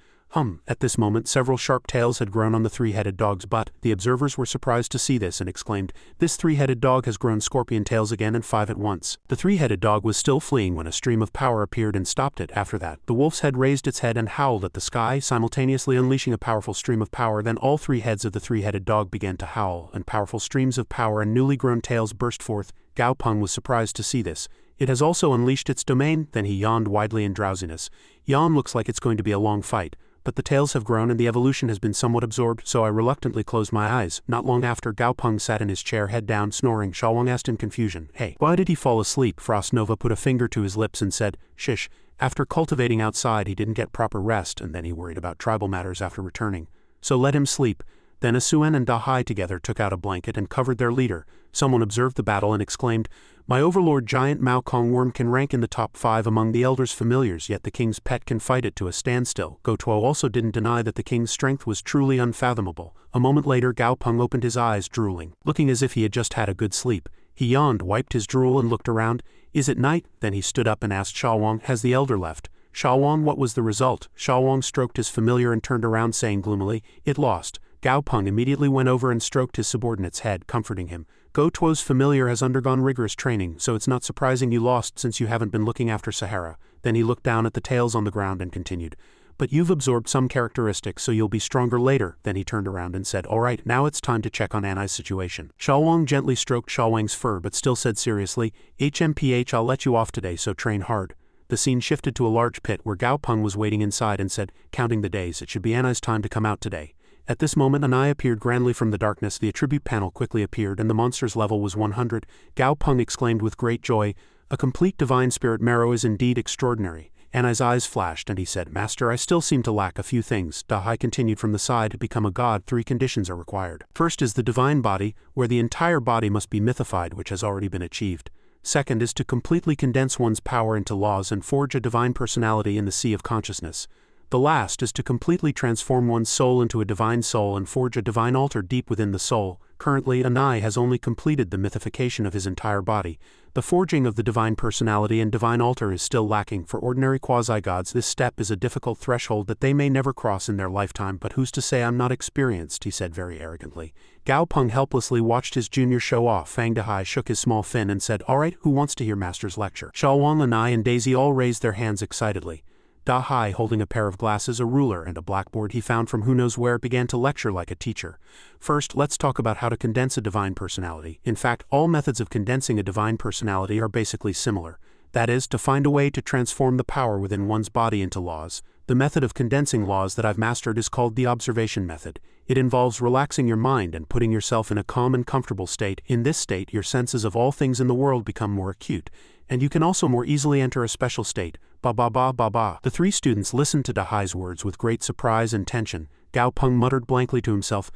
At this moment, several sharp tails had grown on the 3-headed dog's butt. The observers were surprised to see this and exclaimed, this 3-headed dog has grown scorpion tails again, and 5 at once. The 3-headed dog was still fleeing when a stream of power appeared and stopped it. After that, the wolf's head raised its head and howled at the sky, simultaneously unleashing a powerful stream of power. Then all 3 heads of the 3-headed dog began to howl, and powerful streams of power and newly grown tails burst forth. Gao Peng was surprised to see this. It has also unleashed its domain. Then he yawned widely in drowsiness. Yawn looks like it's going to be a long fight. but the tails have grown and the evolution has been somewhat absorbed, so I reluctantly closed my eyes. Not long after, Gao Peng sat in his chair, head down, snoring. Xiaowang asked in confusion, "Hey, why did he fall asleep?" Frost Nova put a finger to his lips and said, "Shish. After cultivating outside, he didn't get proper rest, and then he worried about tribal matters after returning. So let him sleep." Then Asuen and Dahai together took out a blanket and covered their leader. Someone observed the battle and exclaimed, "My overlord giant Mao Kong Worm can rank in the top 5 among the elders' familiars, yet the king's pet can fight it to a standstill." Go Tuo also didn't deny that the king's strength was truly unfathomable. A moment later, Gao Peng opened his eyes, drooling, looking as if he had just had a good sleep. He yawned, wiped his drool and looked around. "Is it night?" Then he stood up and asked Xiaowang, "Has the elder left?" "Xiaowang, what was the result?" Xiaowang stroked his familiar and turned around, saying gloomily, "It lost." Gao Peng immediately went over and stroked his subordinate's head, comforting him. "Go Tuo's familiar has undergone rigorous training, so it's not surprising you lost since you haven't been looking after Sahara." Then he looked down at the tails on the ground and continued, "But you've absorbed some characteristics, so you'll be stronger later." Then he turned around and said, "All right, now it's time to check on Anai's situation." Xiaowang gently stroked Xiaowang's fur but still said seriously, "HMPH, I'll let you off today, so train hard." The scene shifted to a large pit where Gao Peng was waiting inside and said, counting the days, "It should be Anai's time to come out today." At this moment, Anai appeared grandly from the darkness. The attribute panel quickly appeared and the monster's level was 100. Gao Peng exclaimed with great joy, "A complete divine spirit marrow is indeed extraordinary." Anai's eyes flashed and he said, "Master, I still seem to lack a few things." Dahai continued from the side, "To become a god, 3 conditions are required. First is the divine body, where the entire body must be mythified, which has already been achieved. Second is to completely condense one's power into laws and forge a divine personality in the sea of consciousness. The last is to completely transform one's soul into a divine soul and forge a divine altar deep within the soul. Currently, Anai has only completed the mythification of his entire body. The forging of the divine personality and divine altar is still lacking. For ordinary quasi-gods, this step is a difficult threshold that they may never cross in their lifetime, but who's to say I'm not experienced," he said very arrogantly. Gao Peng helplessly watched his junior show off. Fang Dahai shook his small fin and said, "All right, who wants to hear Master's lecture?" Xiaowang, Anai and Daisy all raised their hands excitedly. Dahai, holding a pair of glasses, a ruler, and a blackboard he found from who knows where, began to lecture like a teacher. "First, let's talk about how to condense a divine personality. In fact, all methods of condensing a divine personality are basically similar. That is, to find a way to transform the power within one's body into laws. The method of condensing laws that I've mastered is called the observation method. It involves relaxing your mind and putting yourself in a calm and comfortable state. In this state, your senses of all things in the world become more acute, and you can also more easily enter a special state. Ba ba ba ba ba." The 3 students listened to Dahai's words with great surprise and tension. Gao Peng muttered blankly to himself,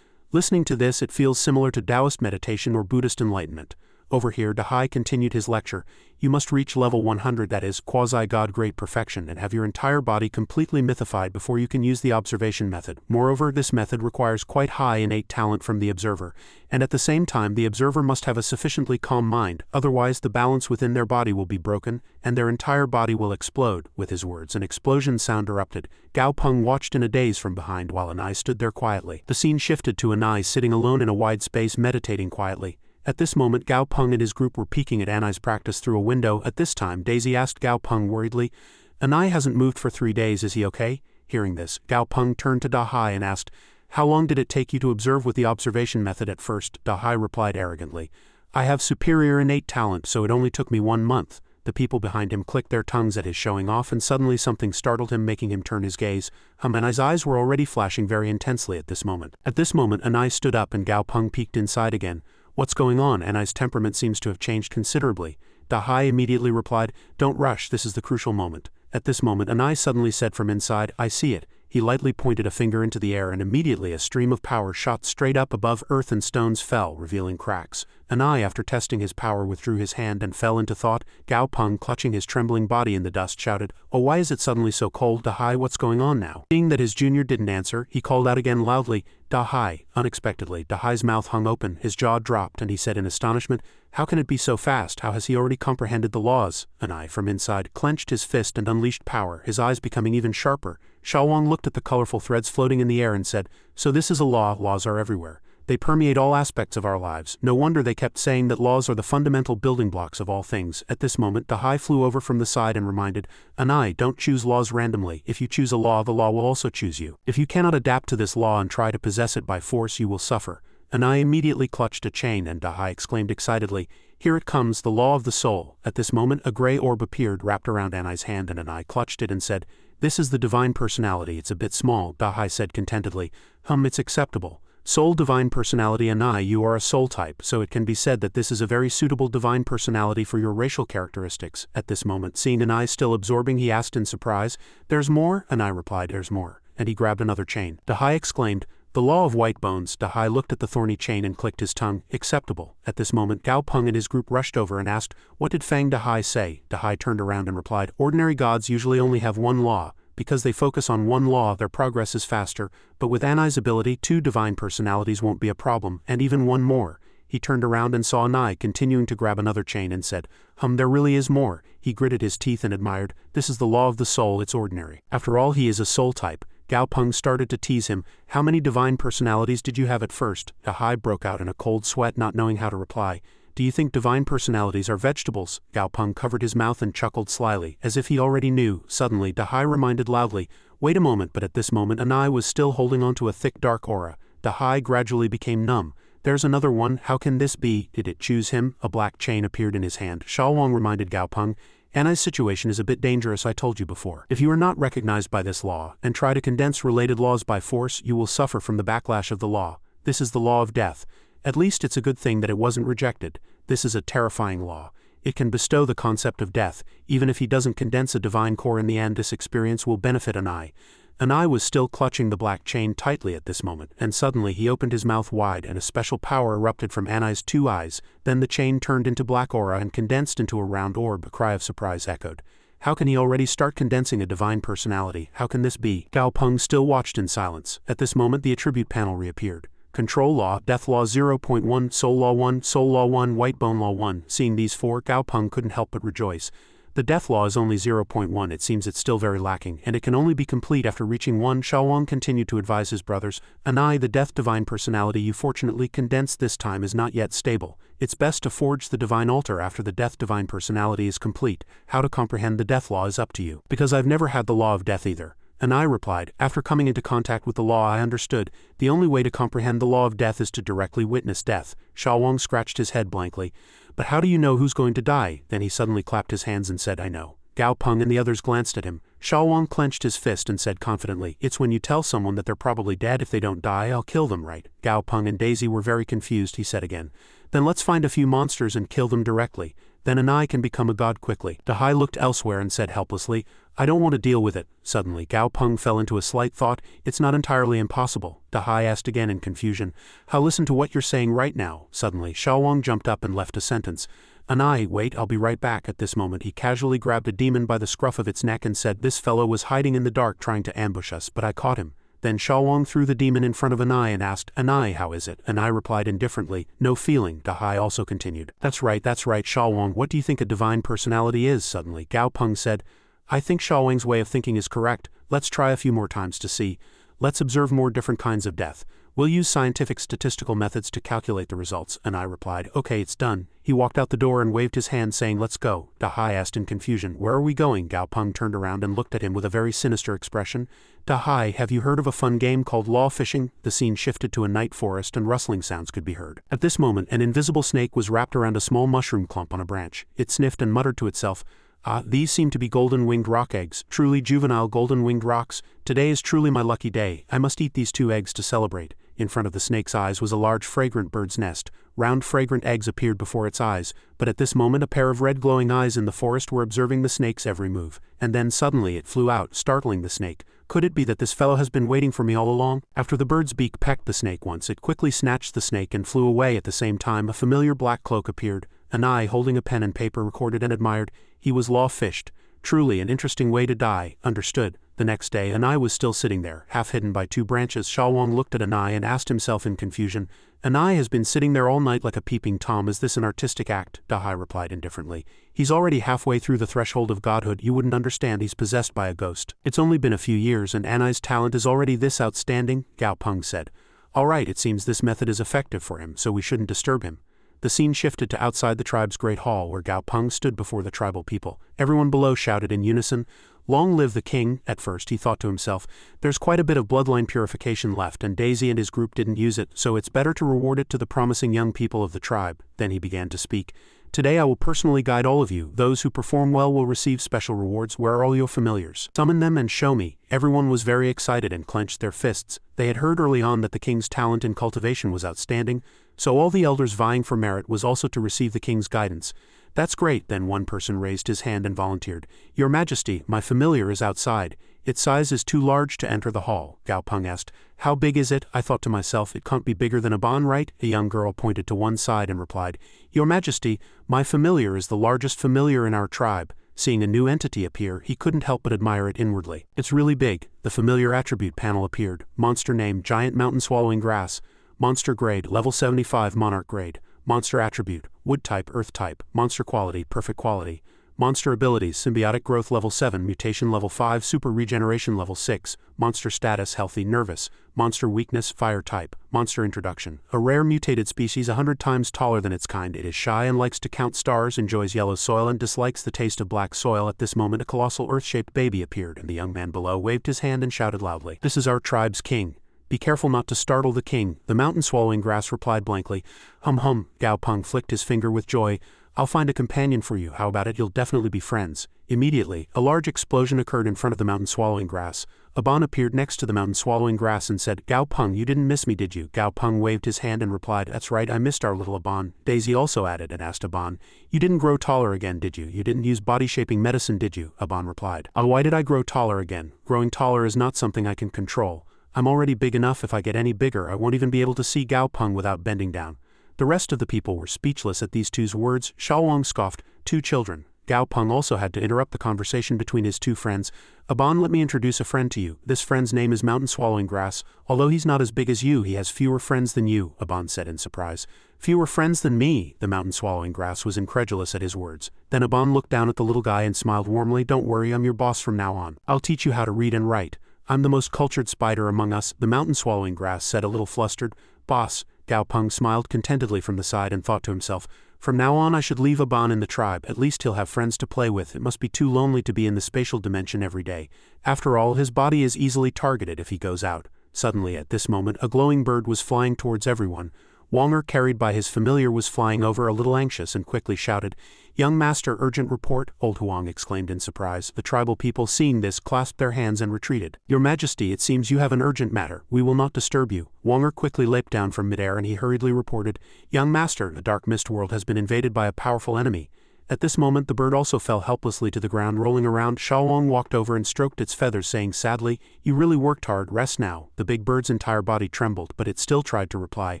"Listening to this, it feels similar to Taoist meditation or Buddhist enlightenment." Over here, Dahai continued his lecture. "You must reach level 100, that is, quasi-god great perfection, and have your entire body completely mythified before you can use the observation method. Moreover, this method requires quite high innate talent from the observer, and at the same time the observer must have a sufficiently calm mind, otherwise the balance within their body will be broken, and their entire body will explode." With his words, an explosion sound erupted. Gao Peng watched in a daze from behind while Anai stood there quietly. The scene shifted to Anai sitting alone in a wide space meditating quietly. At this moment, Gao Peng and his group were peeking at Anai's practice through a window. At this time, Daisy asked Gao Peng worriedly, "Anai hasn't moved for 3 days, is he okay?" Hearing this, Gao Peng turned to Dahai and asked, "How long did it take you to observe with the observation method at first?" Dahai replied arrogantly, "I have superior innate talent, so it only took me 1 month." The people behind him clicked their tongues at his showing off, and suddenly something startled him, making him turn his gaze. Anai's eyes were already flashing very intensely at this moment. Anai stood up and Gao Peng peeked inside again. "What's going on?" Anai's temperament seems to have changed considerably. Dahai immediately replied, "Don't rush, this is the crucial moment." At this moment, Anai suddenly said from inside, "I see it." He lightly pointed a finger into the air and immediately a stream of power shot straight up above earth and stones fell, revealing cracks. Anai, after testing his power, withdrew his hand and fell into thought. Gao Peng, clutching his trembling body in the dust, shouted, "Oh, why is it suddenly so cold, Dahai? What's going on now?" Seeing that his junior didn't answer, he called out again loudly, "Dahai." Unexpectedly, Dahai's mouth hung open, his jaw dropped, and he said in astonishment, "How can it be so fast? How has he already comprehended the laws?" Anai, from inside, clenched his fist and unleashed power, his eyes becoming even sharper. Xiaowang looked at the colorful threads floating in the air and said, "So this is a law. Laws are everywhere. They permeate all aspects of our lives. No wonder they kept saying that laws are the fundamental building blocks of all things." At this moment, Dahai flew over from the side and reminded, "Anai, don't choose laws randomly. If you choose a law, the law will also choose you. If you cannot adapt to this law and try to possess it by force, you will suffer." Anai immediately clutched a chain and Dahai exclaimed excitedly, "Here it comes, the law of the soul." At this moment, a gray orb appeared wrapped around Anai's hand and Anai clutched it and said, This is the divine personality. It's a bit small, Dahai said contentedly. It's acceptable. Soul divine personality Anai, you are a soul type, so it can be said that this is a very suitable divine personality for your racial characteristics. At this moment, seeing Anai still absorbing, he asked in surprise, "There's more?" Anai replied, "There's more." And he grabbed another chain. Dahai exclaimed, "The law of white bones." Dahai looked at the thorny chain and clicked his tongue. Acceptable. At this moment, Gao Peng and his group rushed over and asked, "What did Fang Dahai say?" Dahai turned around and replied, "Ordinary gods usually only have one law. Because they focus on one law, their progress is faster, but with Anai's ability, 2 divine personalities won't be a problem, and even 1 more." He turned around and saw Anai continuing to grab another chain and said, "There really is more." He gritted his teeth and admired, "This is the law of the soul, it's ordinary. After all, he is a soul type." Gao Peng started to tease him. "How many divine personalities did you have at first?" Dahai broke out in a cold sweat, not knowing how to reply. "Do you think divine personalities are vegetables?" Gao Peng covered his mouth and chuckled slyly, as if he already knew. Suddenly, Dahai reminded loudly, "Wait a moment," but at this moment Anai was still holding on to a thick dark aura. Dahai gradually became numb. "There's another one, how can this be? Did it choose him?" A black chain appeared in his hand. Shalwang reminded Gao Peng, "Anai's situation is a bit dangerous, I told you before. If you are not recognized by this law, and try to condense related laws by force, you will suffer from the backlash of the law. This is the law of death. At least it's a good thing that it wasn't rejected. This is a terrifying law. It can bestow the concept of death. Even if he doesn't condense a divine core in the end, this experience will benefit Anai." Anai was still clutching the black chain tightly at this moment, and suddenly he opened his mouth wide and a special power erupted from Anai's 2 eyes. Then the chain turned into black aura and condensed into a round orb. A cry of surprise echoed. "How can he already start condensing a divine personality? How can this be?" Gao Peng still watched in silence. At this moment the attribute panel reappeared. Control Law, Death Law 0.1, Soul Law 1, Soul Law 1, White Bone Law 1. Seeing these 4, Gao Peng couldn't help but rejoice. The Death Law is only 0.1, it seems it's still very lacking, and it can only be complete after reaching 1. Shalwang continued to advise his brothers, "Anai, the Death Divine personality you fortunately condensed this time is not yet stable. It's best to forge the Divine Altar after the Death Divine personality is complete. How to comprehend the Death Law is up to you." "Because I've never had the Law of Death either." Anai replied, "After coming into contact with the law I understood, the only way to comprehend the law of death is to directly witness death." Shalwang scratched his head blankly. "But how do you know who's going to die?" Then he suddenly clapped his hands and said, "I know." Gao Peng and the others glanced at him. Shalwang clenched his fist and said confidently, "It's when you tell someone that they're probably dead if they don't die, I'll kill them, right?" Gao Peng and Daisy were very confused. He said again, "Then let's find a few monsters and kill them directly. Then Anai can become a god quickly." Dahai looked elsewhere and said helplessly, "I don't want to deal with it." Suddenly, Gao Peng fell into a slight thought. "It's not entirely impossible." Dahai asked again in confusion, "How listen to what you're saying right now?" Suddenly, Shalwang jumped up and left a sentence. "Anai, wait, I'll be right back." At this moment he casually grabbed a demon by the scruff of its neck and said, "This fellow was hiding in the dark trying to ambush us, but I caught him." Then Shalwang threw the demon in front of Anai and asked, "Anai, how is it?" Anai replied indifferently, "No feeling." Dahai also continued, that's right, Shalwang, what do you think a divine personality is?" Suddenly, Gao Peng said, "I think Shalwang's way of thinking is correct. Let's try a few more times to see. Let's observe more different kinds of death. We'll use scientific statistical methods to calculate the results." Anai replied, "Okay, it's done." He walked out the door and waved his hand saying, "Let's go." Dahai asked in confusion, "Where are we going?" Gao Peng turned around and looked at him with a very sinister expression. "Dahai, have you heard of a fun game called law fishing?" The scene shifted to a night forest and rustling sounds could be heard. At this moment an invisible snake was wrapped around a small mushroom clump on a branch. It sniffed and muttered to itself, "Ah, these seem to be golden-winged rock eggs, truly juvenile golden-winged rocks. Today is truly my lucky day. I must eat these 2 eggs to celebrate." In front of the snake's eyes was a large fragrant bird's nest. Round fragrant eggs appeared before its eyes, but at this moment a pair of red glowing eyes in the forest were observing the snake's every move, and then suddenly it flew out, startling the snake. Could it be that this fellow has been waiting for me all along? After the bird's beak pecked the snake once, it quickly snatched the snake and flew away. At the same time a familiar black cloak appeared. Anai, holding a pen and paper, recorded and admired. He was law fished. Truly an interesting way to die. Understood. The next day Anai was still sitting there, half hidden by 2 branches. Shalwang looked at Anai and asked himself in confusion, "Anai has been sitting there all night like a peeping Tom. Is this an artistic act?" Dahai replied indifferently, "He's already halfway through the threshold of godhood. You wouldn't understand, he's possessed by a ghost. It's only been a few years and Anai's talent is already this outstanding." Gao Peng said, "All right, it seems this method is effective for him, so we shouldn't disturb him." The scene shifted to outside the tribe's great hall where Gao Peng stood before the tribal people. Everyone below shouted in unison, "Long live the king." At first he thought to himself, "There's quite a bit of bloodline purification left and Daisy and his group didn't use it, so it's better to reward it to the promising young people of the tribe." Then he began to speak. Today I will personally guide all of you. Those who perform well will receive special rewards. Where are all your familiars? Summon them and show me." Everyone was very excited and clenched their fists. They had heard early on that the king's talent in cultivation was outstanding, so all the elders vying for merit was also to receive the king's guidance. "That's great." Then one person raised his hand and volunteered. "Your Majesty, my familiar is outside. Its size is too large to enter the hall." Gao Peng asked, "How big is it?" I thought to myself, "It can't be bigger than a Ban, right?" A young girl pointed to one side and replied, "Your Majesty, my familiar is the largest familiar in our tribe." Seeing a new entity appear, he couldn't help but admire it inwardly. "It's really big." The familiar attribute panel appeared. Monster name, Giant Mountain Swallowing Grass. Monster grade, level 75 Monarch grade. Monster attribute, Wood type, Earth type. Monster quality, Perfect quality. Monster abilities, Symbiotic growth level 7, Mutation level 5, Super regeneration level 6. Monster status, Healthy, Nervous. Monster weakness, Fire type. Monster introduction, a rare mutated species 100 times taller than its kind. It is shy and likes to count stars, enjoys yellow soil and dislikes the taste of black soil. At this moment a colossal earth-shaped baby appeared, and the young man below waved his hand and shouted loudly, "This is our tribe's king. Be careful not to startle the king." The mountain swallowing grass replied blankly, "Hum hum." Gao Peng flicked his finger with joy. "I'll find a companion for you. How about it? You'll definitely be friends." Immediately, a large explosion occurred in front of the mountain swallowing grass. A Ban appeared next to the mountain swallowing grass and said, "Gao Peng, you didn't miss me, did you?" Gao Peng waved his hand and replied, "That's right, I missed our little Aban." Daisy also added and asked Aban, "You didn't grow taller again, did you? You didn't use body-shaping medicine, did you?" Aban replied, "Oh, why did I grow taller again? Growing taller is not something I can control. I'm already big enough. If I get any bigger, I won't even be able to see Gao Peng without bending down." The rest of the people were speechless at these two's words. Xiaowang scoffed, "Two children." Gao Peng also had to interrupt the conversation between his two friends. "Aban, let me introduce a friend to you. This friend's name is Mountain Swallowing Grass. Although he's not as big as you, he has fewer friends than you," Aban said in surprise. "Fewer friends than me?" The Mountain Swallowing Grass was incredulous at his words. Then Aban looked down at the little guy and smiled warmly. "Don't worry, I'm your boss from now on. I'll teach you how to read and write. I'm the most cultured spider among us," the Mountain Swallowing Grass said, a little flustered. "Boss." Gao Peng smiled contentedly from the side and thought to himself, "From now on I should leave Aban in the tribe. At least he'll have friends to play with. It must be too lonely to be in the spatial dimension every day. After all, his body is easily targeted if he goes out." Suddenly at this moment a glowing bird was flying towards everyone. Wonger, carried by his familiar, was flying over, a little anxious, and quickly shouted, "Young master, urgent report!" Old Huang exclaimed in surprise. The tribal people, seeing this, clasped their hands and retreated. "Your Majesty, it seems you have an urgent matter. We will not disturb you." Wonger quickly leaped down from midair and he hurriedly reported, "Young master, the dark mist world has been invaded by a powerful enemy." At this moment the bird also fell helplessly to the ground, rolling around. Xiaowang walked over and stroked its feathers, saying sadly, "You really worked hard. Rest now." The big bird's entire body trembled, but it still tried to reply,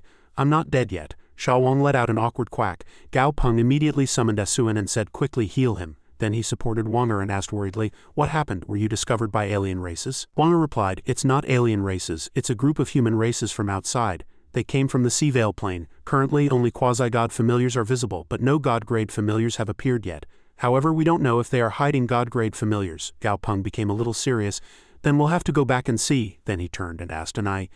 "I'm not dead yet." Xiaowang let out an awkward quack. Gao Peng immediately summoned Asuan and said, "Quickly heal him." Then he supported Wonger and asked worriedly, "What happened? Were you discovered by alien races?" Wonger replied, "It's not alien races. It's a group of human races from outside. They came from the Sea Veil plane. Currently only quasi-god familiars are visible, but no god-grade familiars have appeared yet. However, we don't know if they are hiding god-grade familiars." Gao Peng became a little serious. "Then we'll have to go back and see." Then he turned and asked Anai,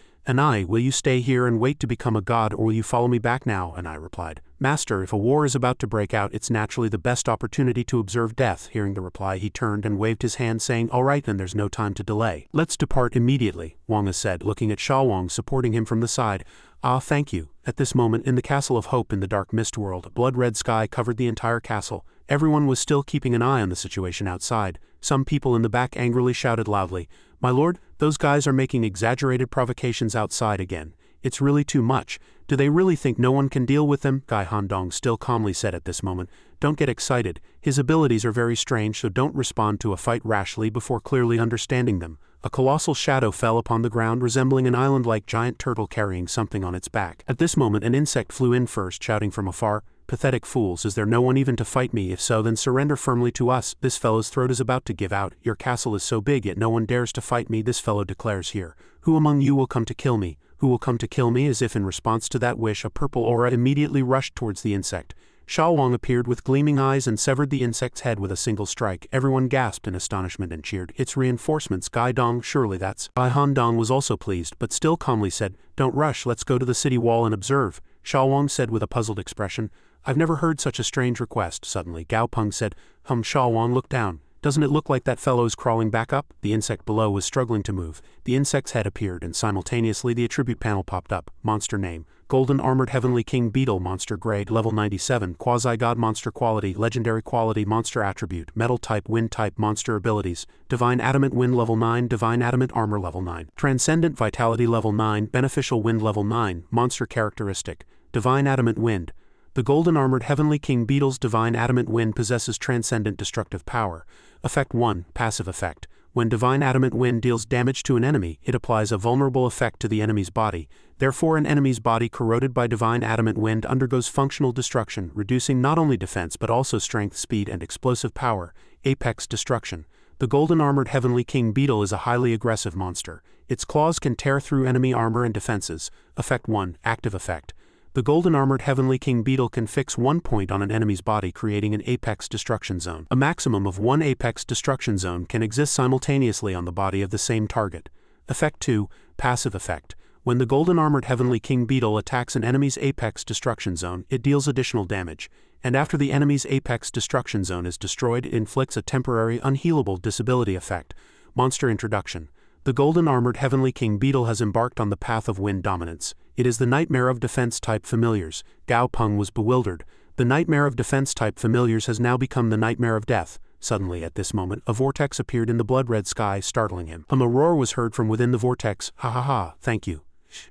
"Will you stay here and wait to become a god, or will you follow me back now?" Anai replied, "Master, if a war is about to break out, it's naturally the best opportunity to observe death." Hearing the reply, he turned and waved his hand, saying, "All right, then there's no time to delay. Let's depart immediately," Wanga said, looking at Xiaowang supporting him from the side. "Ah, thank you." At this moment, in the Castle of Hope in the dark mist world, a blood-red sky covered the entire castle. Everyone was still keeping an eye on the situation outside. Some people in the back angrily shouted loudly, "My lord, those guys are making exaggerated provocations outside again. It's really too much. Do they really think no one can deal with them?" Gai Handong still calmly said at this moment, "Don't get excited. His abilities are very strange, so don't respond to a fight rashly before clearly understanding them." A colossal shadow fell upon the ground, resembling an island-like giant turtle carrying something on its back. At this moment an insect flew in first, shouting from afar, "Pathetic fools, is there no one even to fight me? If so, then surrender firmly to us. This fellow's throat is about to give out. Your castle is so big, yet no one dares to fight me. This fellow declares here, 'Who among you will come to kill me? Who will come to kill me?'" As if in response to that wish, a purple aura immediately rushed towards the insect. Xiaowang appeared with gleaming eyes and severed the insect's head with a single strike. Everyone gasped in astonishment and cheered, "It's reinforcements, Gai Dong, surely that's..." Gai Handong was also pleased, but still calmly said, "Don't rush, let's go to the city wall and observe." Xiaowang said with a puzzled expression, "I've never heard such a strange request." Suddenly Gao Peng said, Xiaowang looked down. Doesn't it look like that fellow is crawling back up? The insect below was struggling to move. The insect's head appeared and simultaneously the attribute panel popped up. Monster name: Golden Armored Heavenly King Beetle. Monster grade level 97. Quasi-God monster quality, legendary quality monster attribute, metal type, wind type. Monster abilities: Divine Adamant Wind level 9, Divine Adamant Armor level 9, Transcendent Vitality level 9, Beneficial Wind level 9. Monster characteristic: Divine Adamant Wind. The Golden Armored Heavenly King Beetle's Divine Adamant Wind possesses transcendent destructive power. Effect 1, passive effect. When Divine Adamant Wind deals damage to an enemy, it applies a vulnerable effect to the enemy's body. Therefore, an enemy's body corroded by Divine Adamant Wind undergoes functional destruction, reducing not only defense but also strength, speed, and explosive power. Apex destruction. The Golden Armored Heavenly King Beetle is a highly aggressive monster. Its claws can tear through enemy armor and defenses. Effect 1, active effect. The Golden Armored Heavenly King Beetle can fix 1 point on an enemy's body, creating an Apex Destruction Zone. A maximum of 1 Apex Destruction Zone can exist simultaneously on the body of the same target. Effect 2, passive effect. When the Golden Armored Heavenly King Beetle attacks an enemy's Apex Destruction Zone, it deals additional damage, and after the enemy's Apex Destruction Zone is destroyed, it inflicts a temporary, unhealable disability effect. Monster introduction. The Golden Armored Heavenly King Beetle has embarked on the path of wind dominance. It is the nightmare of defense-type familiars. Gao Peng was bewildered. The nightmare of defense-type familiars has now become the nightmare of death. Suddenly, at this moment, a vortex appeared in the blood-red sky, startling him. A roar was heard from within the vortex. Ha ha ha, thank you.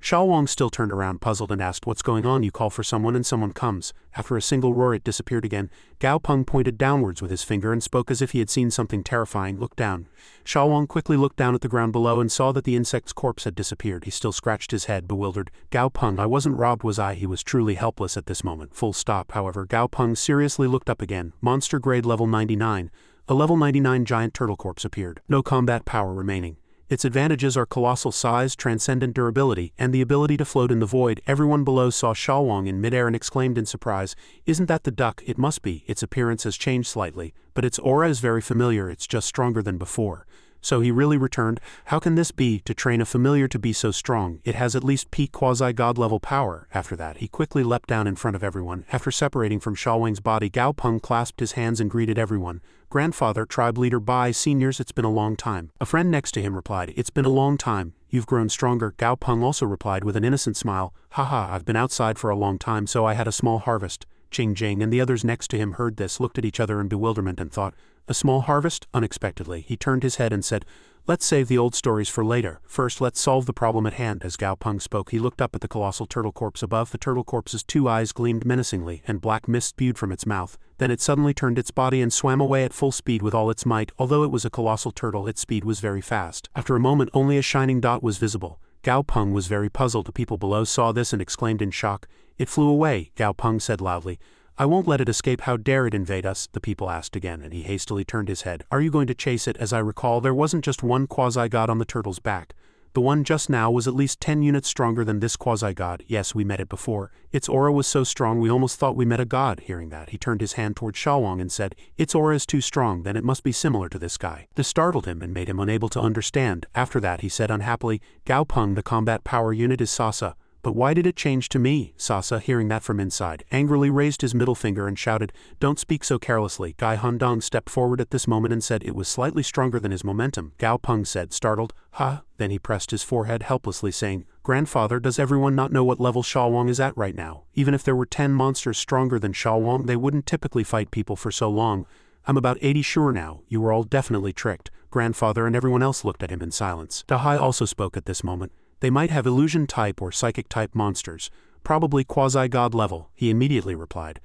Xiao Wang still turned around puzzled and asked, "What's going on? You call for someone and someone comes." After a single roar it disappeared again. Gao Peng pointed downwards with his finger and spoke as if he had seen something terrifying. "Look down." Xiao Wang quickly looked down at the ground below and saw that the insect's corpse had disappeared. He still scratched his head, bewildered. "Gao Peng, I wasn't robbed, was I?" He was truly helpless at this moment. Full stop. However, Gao Peng seriously looked up again. Monster grade level 99. A level 99 giant turtle corpse appeared. No combat power remaining. Its advantages are colossal size, transcendent durability, and the ability to float in the void. Everyone below saw Xiao Wang in midair and exclaimed in surprise, "Isn't that the duck?" "It must be. Its appearance has changed slightly, but its aura is very familiar. It's just stronger than before." So he really returned. How can this be? To train a familiar to be so strong, it has at least peak quasi-god level power. After that, he quickly leapt down in front of everyone. After separating from Xiao Wang's body, Gao Peng clasped his hands and greeted everyone. "Grandfather, tribe leader Bai, seniors, it's been a long time." A friend next to him replied, "It's been a long time. You've grown stronger." Gao Peng also replied with an innocent smile, "Haha, I've been outside for a long time, so I had a small harvest." Ching Jing and the others next to him heard this, looked at each other in bewilderment and thought, "A small harvest?" Unexpectedly, he turned his head and said, "Let's save the old stories for later. First, let's solve the problem at hand." As Gao Peng spoke, he looked up at the colossal turtle corpse above. The turtle corpse's 2 eyes gleamed menacingly, and black mist spewed from its mouth. Then it suddenly turned its body and swam away at full speed with all its might. Although it was a colossal turtle, its speed was very fast. After a moment, only a shining dot was visible. Gao Peng was very puzzled. The people below saw this and exclaimed in shock. "It flew away," Gao Peng said loudly. "I won't let it escape. How dare it invade us?" the people asked again, and he hastily turned his head. "Are you going to chase it?" As I recall, there wasn't just one quasi-god on the turtle's back. The one just now was at least 10 units stronger than this quasi-god. Yes, we met it before. Its aura was so strong we almost thought we met a god. Hearing that, he turned his hand toward Xiao Wang and said, "Its aura is too strong, then it must be similar to this guy." This startled him and made him unable to understand. After that, he said unhappily, "Gao Peng, the combat power unit is Sasa." "But why did it change to me?" Sasa, hearing that from inside, angrily raised his middle finger and shouted, "Don't speak so carelessly." Gai Hundong stepped forward at this moment and said it was slightly stronger than his momentum. Gao Peng said, startled, "Huh?" Then he pressed his forehead helplessly, saying, "Grandfather, does everyone not know what level Xiao Wang is at right now? Even if there were 10 monsters stronger than Xiao Wang, they wouldn't typically fight people for so long. I'm about 80 sure now. You were all definitely tricked." Grandfather and everyone else looked at him in silence. Dahai also spoke at this moment. "They might have illusion type or psychic type monsters, probably quasi-god level," he immediately replied.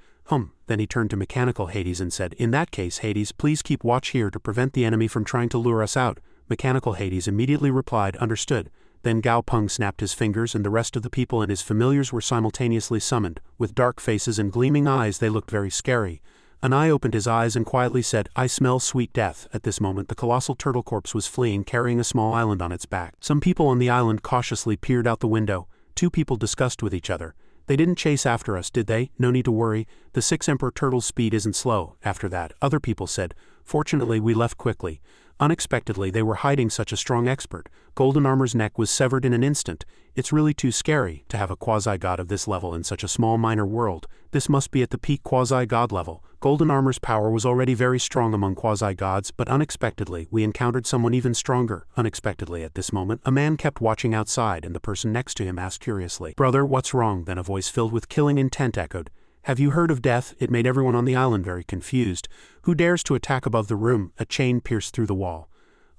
Then he turned to mechanical Hades and said, "In that case, Hades, please keep watch here to prevent the enemy from trying to lure us out." Mechanical Hades immediately replied, "Understood." Then Gao Peng snapped his fingers and the rest of the people and his familiars were simultaneously summoned. With dark faces and gleaming eyes, they looked very scary. An eye opened his eyes and quietly said, "I smell sweet death." At this moment, the colossal turtle corpse was fleeing, carrying a small island on its back. Some people on the island cautiously peered out the window. 2 people discussed with each other. "They didn't chase after us, did they? No need to worry. The 6 Emperor Turtle's speed isn't slow." After that, other people said, "Fortunately, we left quickly." Unexpectedly they were hiding such a strong expert. Golden Armor's neck was severed in an instant. It's really too scary to have a quasi-god of this level in such a small minor world. This must be at the peak quasi-god level. Golden Armor's power was already very strong among quasi-gods, but unexpectedly we encountered someone even stronger. Unexpectedly at this moment, a man kept watching outside and the person next to him asked curiously, "Brother, what's wrong?" Then a voice filled with killing intent echoed, "Have you heard of death?" It made everyone on the island very confused. Who dares to attack above the room? A chain pierced through the wall.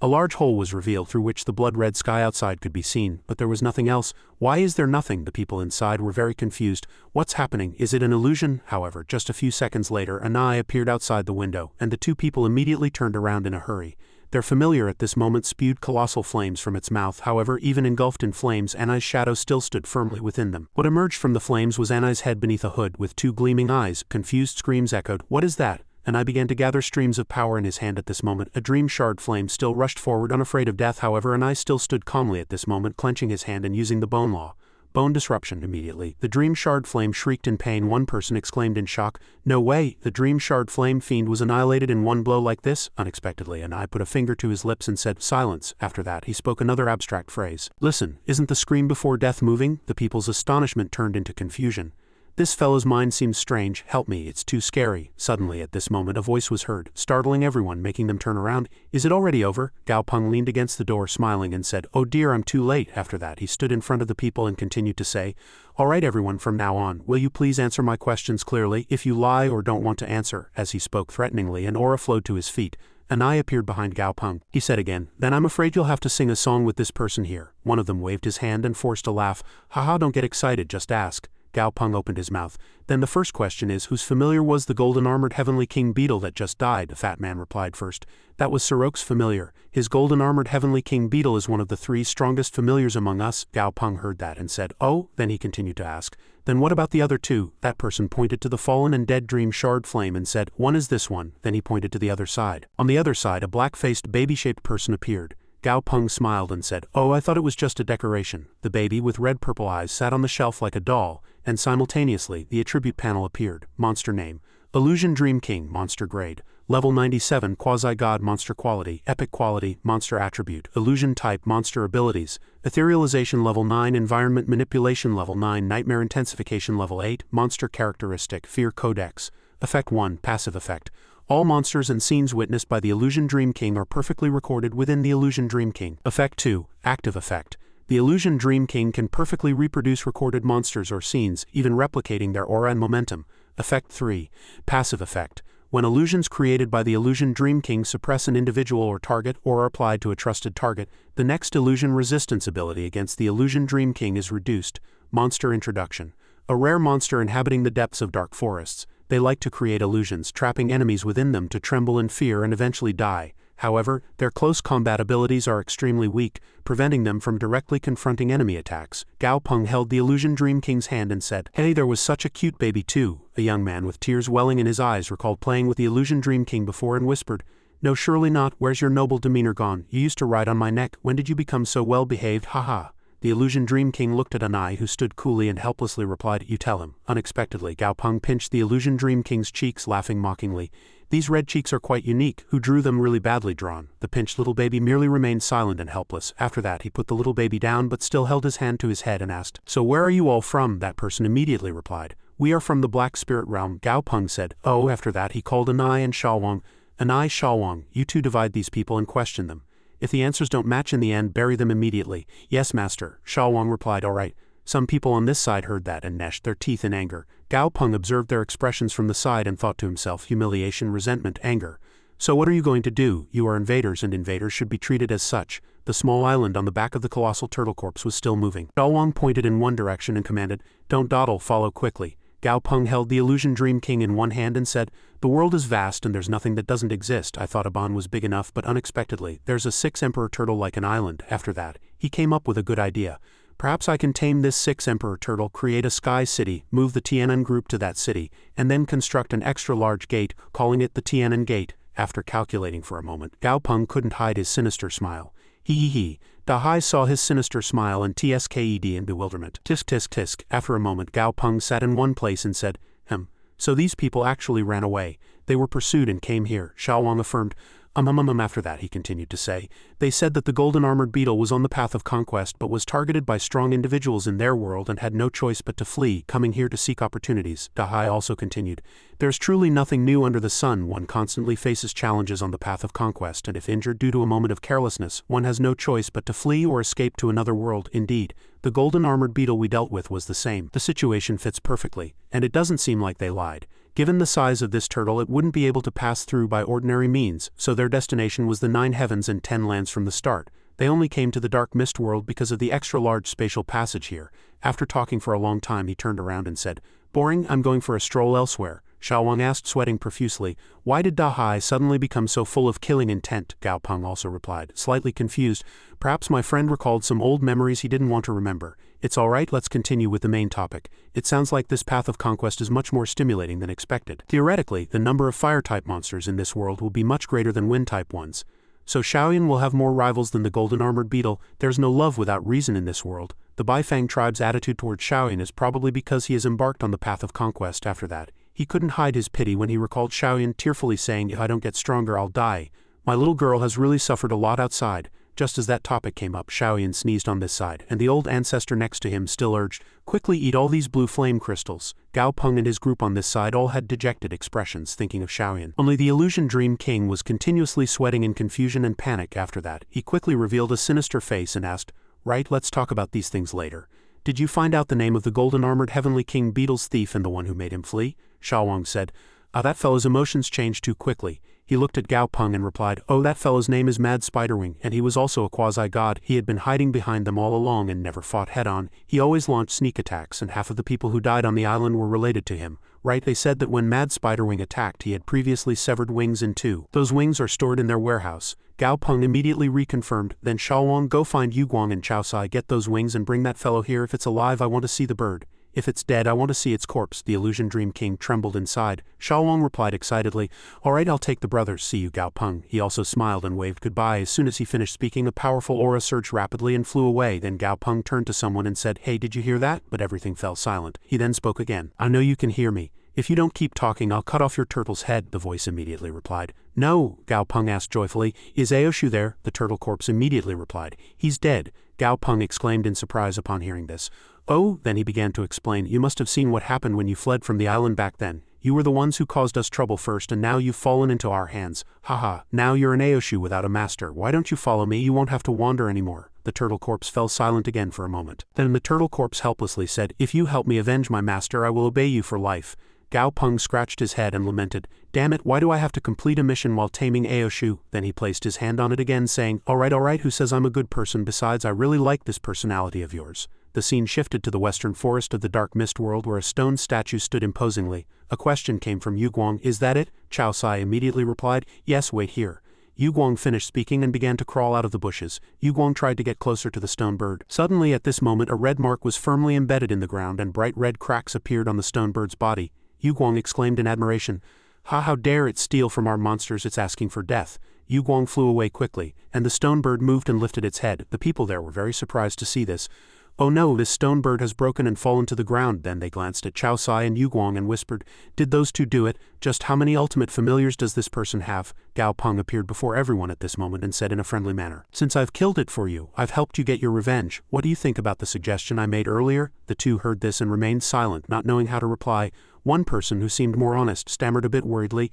A large hole was revealed through which the blood-red sky outside could be seen, but there was nothing else. Why is there nothing? The people inside were very confused. What's happening? Is it an illusion? However, just a few seconds later, an eye appeared outside the window, and the two people immediately turned around in a hurry. Their familiar at this moment spewed colossal flames from its mouth. However, even engulfed in flames, Anai's shadow still stood firmly within them. What emerged from the flames was Anai's head beneath a hood with two gleaming eyes. Confused screams echoed, "What is that?" And I began to gather streams of power in his hand at this moment. A dream shard flame still rushed forward, unafraid of death. However, and I still stood calmly at this moment, clenching his hand and using the bone law. Bone disruption. Immediately, the dream shard flame shrieked in pain. One person exclaimed in shock, "No way, the dream shard flame fiend was annihilated in one blow like this?" Unexpectedly, and I put a finger to his lips and said, "Silence." After that, he spoke another abstract phrase. "Listen, isn't the scream before death moving?" The people's astonishment turned into confusion. "This fellow's mind seems strange. Help me, it's too scary." Suddenly at this moment a voice was heard, startling everyone, making them turn around. "Is it already over?" Gao Peng leaned against the door smiling and said, "Oh dear, I'm too late." After that he stood in front of the people and continued to say, "All right everyone, from now on, will you please answer my questions clearly? If you lie or don't want to answer." As he spoke threateningly, an aura flowed to his feet. An eye appeared behind Gao Peng. He said again, "Then I'm afraid you'll have to sing a song with this person here." One of them waved his hand and forced a laugh. "Haha, don't get excited, just ask." Gao Peng opened his mouth. "Then the first question is, whose familiar was the golden-armored heavenly king beetle that just died?" The fat man replied first. "That was Sirok's familiar. His golden-armored heavenly king beetle is one of the three strongest familiars among us." Gao Peng heard that and said, "Oh." Then he continued to ask, "Then what about the other two?" That person pointed to the fallen and dead dream shard flame and said, "One is this one." Then he pointed to the other side. On the other side, a black-faced baby-shaped person appeared. Gao Peng smiled and said, "Oh, I thought it was just a decoration." The baby with red-purple eyes sat on the shelf like a doll, and simultaneously the attribute panel appeared. Monster name: Illusion Dream King. Monster grade: Level 97. Quasi-God. Monster quality: Epic quality. Monster attribute: Illusion type. Monster abilities: Etherealization level 9. Environment manipulation level 9. Nightmare intensification level 8. Monster characteristic: Fear Codex. Effect 1. Passive effect: all monsters and scenes witnessed by the Illusion Dream King are perfectly recorded within the Illusion Dream King. Effect 2. Active effect: the Illusion Dream King can perfectly reproduce recorded monsters or scenes, even replicating their aura and momentum. Effect 3. Passive effect: when illusions created by the Illusion Dream King suppress an individual or target or are applied to a trusted target, the next illusion resistance ability against the Illusion Dream King is reduced. Monster introduction: a rare monster inhabiting the depths of dark forests. They like to create illusions, trapping enemies within them to tremble in fear and eventually die. However, their close combat abilities are extremely weak, preventing them from directly confronting enemy attacks. Gao Peng held the Illusion Dream King's hand and said, "Hey, there was such a cute baby too." A young man with tears welling in his eyes recalled playing with the Illusion Dream King before and whispered, "No, surely not. Where's your noble demeanor gone? You used to ride on my neck. When did you become so well behaved? Haha." The Illusion Dream King looked at Anai, who stood coolly and helplessly replied, "You tell him." Unexpectedly, Gao Peng pinched the Illusion Dream King's cheeks, laughing mockingly. "These red cheeks are quite unique. Who drew them? Really badly drawn." The pinched little baby merely remained silent and helpless. After that, he put the little baby down but still held his hand to his head and asked, "So where are you all from?" That person immediately replied, "We are from the Black Spirit Realm." Gao Peng said, "Oh." After that, he called Anai and Xiaowang. "Anai, Xiaowang, you two divide these people and question them. If the answers don't match in the end, bury them immediately." "Yes, master." Xiaowang replied, "All right." Some people on this side heard that and gnashed their teeth in anger. Gao Peng observed their expressions from the side and thought to himself, humiliation, resentment, anger. "So what are you going to do? You are invaders and invaders should be treated as such." The small island on the back of the colossal turtle corpse was still moving. Xiaowang pointed in one direction and commanded, "Don't dawdle, follow quickly." Gao Peng held the Illusion Dream King in one hand and said, "The world is vast and there's nothing that doesn't exist. I thought Aban was big enough, but unexpectedly, there's a 6-emperor turtle like an island." After that, he came up with a good idea. "Perhaps I can tame this 6-emperor turtle, create a sky city, move the Tianan group to that city, and then construct an extra-large gate, calling it the Tianan Gate." After calculating for a moment, Gao Peng couldn't hide his sinister smile. He. Dahai saw his sinister smile and tsked in bewilderment. Tisk tisk tisk. After a moment, Gao Peng sat in one place and said, So these people actually ran away. They were pursued and came here." Xiaowang affirmed, After that, he continued to say, they said that the golden armored beetle was on the path of conquest but was targeted by strong individuals in their world and had no choice but to flee, coming here to seek opportunities. Dahai also continued, there's truly nothing new under the sun. One constantly faces challenges on the path of conquest, and if injured due to a moment of carelessness, one has no choice but to flee or escape to another world. Indeed, the golden armored beetle we dealt with was the same. The situation fits perfectly, and it doesn't seem like they lied. Given the size of this turtle, it wouldn't be able to pass through by ordinary means, so their destination was the 9 heavens and 10 lands from the start. They only came to the dark mist world because of the extra-large spatial passage here. After talking for a long time, he turned around and said, boring, I'm going for a stroll elsewhere. Xiaowang asked, sweating profusely. Why did Dahai suddenly become so full of killing intent? Gao Peng also replied, slightly confused. Perhaps my friend recalled some old memories he didn't want to remember. It's alright, let's continue with the main topic. It sounds like this path of conquest is much more stimulating than expected. Theoretically, the number of fire-type monsters in this world will be much greater than wind-type ones. So Xiaoyan will have more rivals than the golden armored beetle. There's no love without reason in this world. The Baifang tribe's attitude towards Xiaoyan is probably because he has embarked on the path of conquest after that. He couldn't hide his pity when he recalled Xiaoyan tearfully saying, if I don't get stronger, I'll die. My little girl has really suffered a lot outside. Just as that topic came up, Xiaoyan sneezed on this side, and the old ancestor next to him still urged, quickly eat all these blue flame crystals. Gao Peng and his group on this side all had dejected expressions, thinking of Xiaoyan. Only the illusion dream king was continuously sweating in confusion and panic after that. He quickly revealed a sinister face and asked, right, let's talk about these things later. Did you find out the name of the golden-armored heavenly king beetle's thief and the one who made him flee? Xiaowang said. That fellow's emotions changed too quickly. He looked at Gao Peng and replied, oh, that fellow's name is Mad Spiderwing, and he was also a quasi-god. He had been hiding behind them all along and never fought head-on. He always launched sneak attacks, and half of the people who died on the island were related to him. Right, they said that when Mad Spiderwing attacked, he had previously severed wings in two. Those wings are stored in their warehouse. Gao Peng immediately reconfirmed, then Xiaowang, go find Yuguang and Chaosai, get those wings and bring that fellow here. If it's alive, I want to see the bird. If it's dead, I want to see its corpse. The illusion dream king trembled inside. Xiaowang replied excitedly, alright, I'll take the brothers. See you, Gao Peng. He also smiled and waved goodbye. As soon as he finished speaking, a powerful aura surged rapidly and flew away. Then Gao Peng turned to someone and said, hey, did you hear that? But everything fell silent. He then spoke again. I know you can hear me. If you don't keep talking, I'll cut off your turtle's head, the voice immediately replied. No, Gao Peng asked joyfully. Is Aoshu there? The turtle corpse immediately replied. He's dead. Gao Peng exclaimed in surprise upon hearing this. Oh, then he began to explain, you must have seen what happened when you fled from the island back then. You were the ones who caused us trouble first, and now you've fallen into our hands. Haha, now you're an Aoshu without a master. Why don't you follow me? You won't have to wander anymore. The turtle corpse fell silent again for a moment. Then the turtle corpse helplessly said, if you help me avenge my master, I will obey you for life. Gao Peng scratched his head and lamented, damn it, why do I have to complete a mission while taming Aoshu? Then he placed his hand on it again, saying, alright, who says I'm a good person? Besides, I really like this personality of yours. The scene shifted to the western forest of the dark mist world where a stone statue stood imposingly. A question came from Yuguang, is that it? Chaosai immediately replied, yes, wait here. Yuguang finished speaking and began to crawl out of the bushes. Yuguang tried to get closer to the stone bird. Suddenly at this moment a red mark was firmly embedded in the ground and bright red cracks appeared on the stone bird's body. Yuguang exclaimed in admiration, how dare it steal from our monsters, it's asking for death. Yuguang flew away quickly, and the stone bird moved and lifted its head. The people there were very surprised to see this. Oh no, this stone bird has broken and fallen to the ground. Then they glanced at Chaosai and Yuguang and whispered, did those two do it? Just how many ultimate familiars does this person have? Gao Peng appeared before everyone at this moment and said in a friendly manner, since I've killed it for you, I've helped you get your revenge. What do you think about the suggestion I made earlier? The two heard this and remained silent, not knowing how to reply. One person, who seemed more honest, stammered a bit worriedly,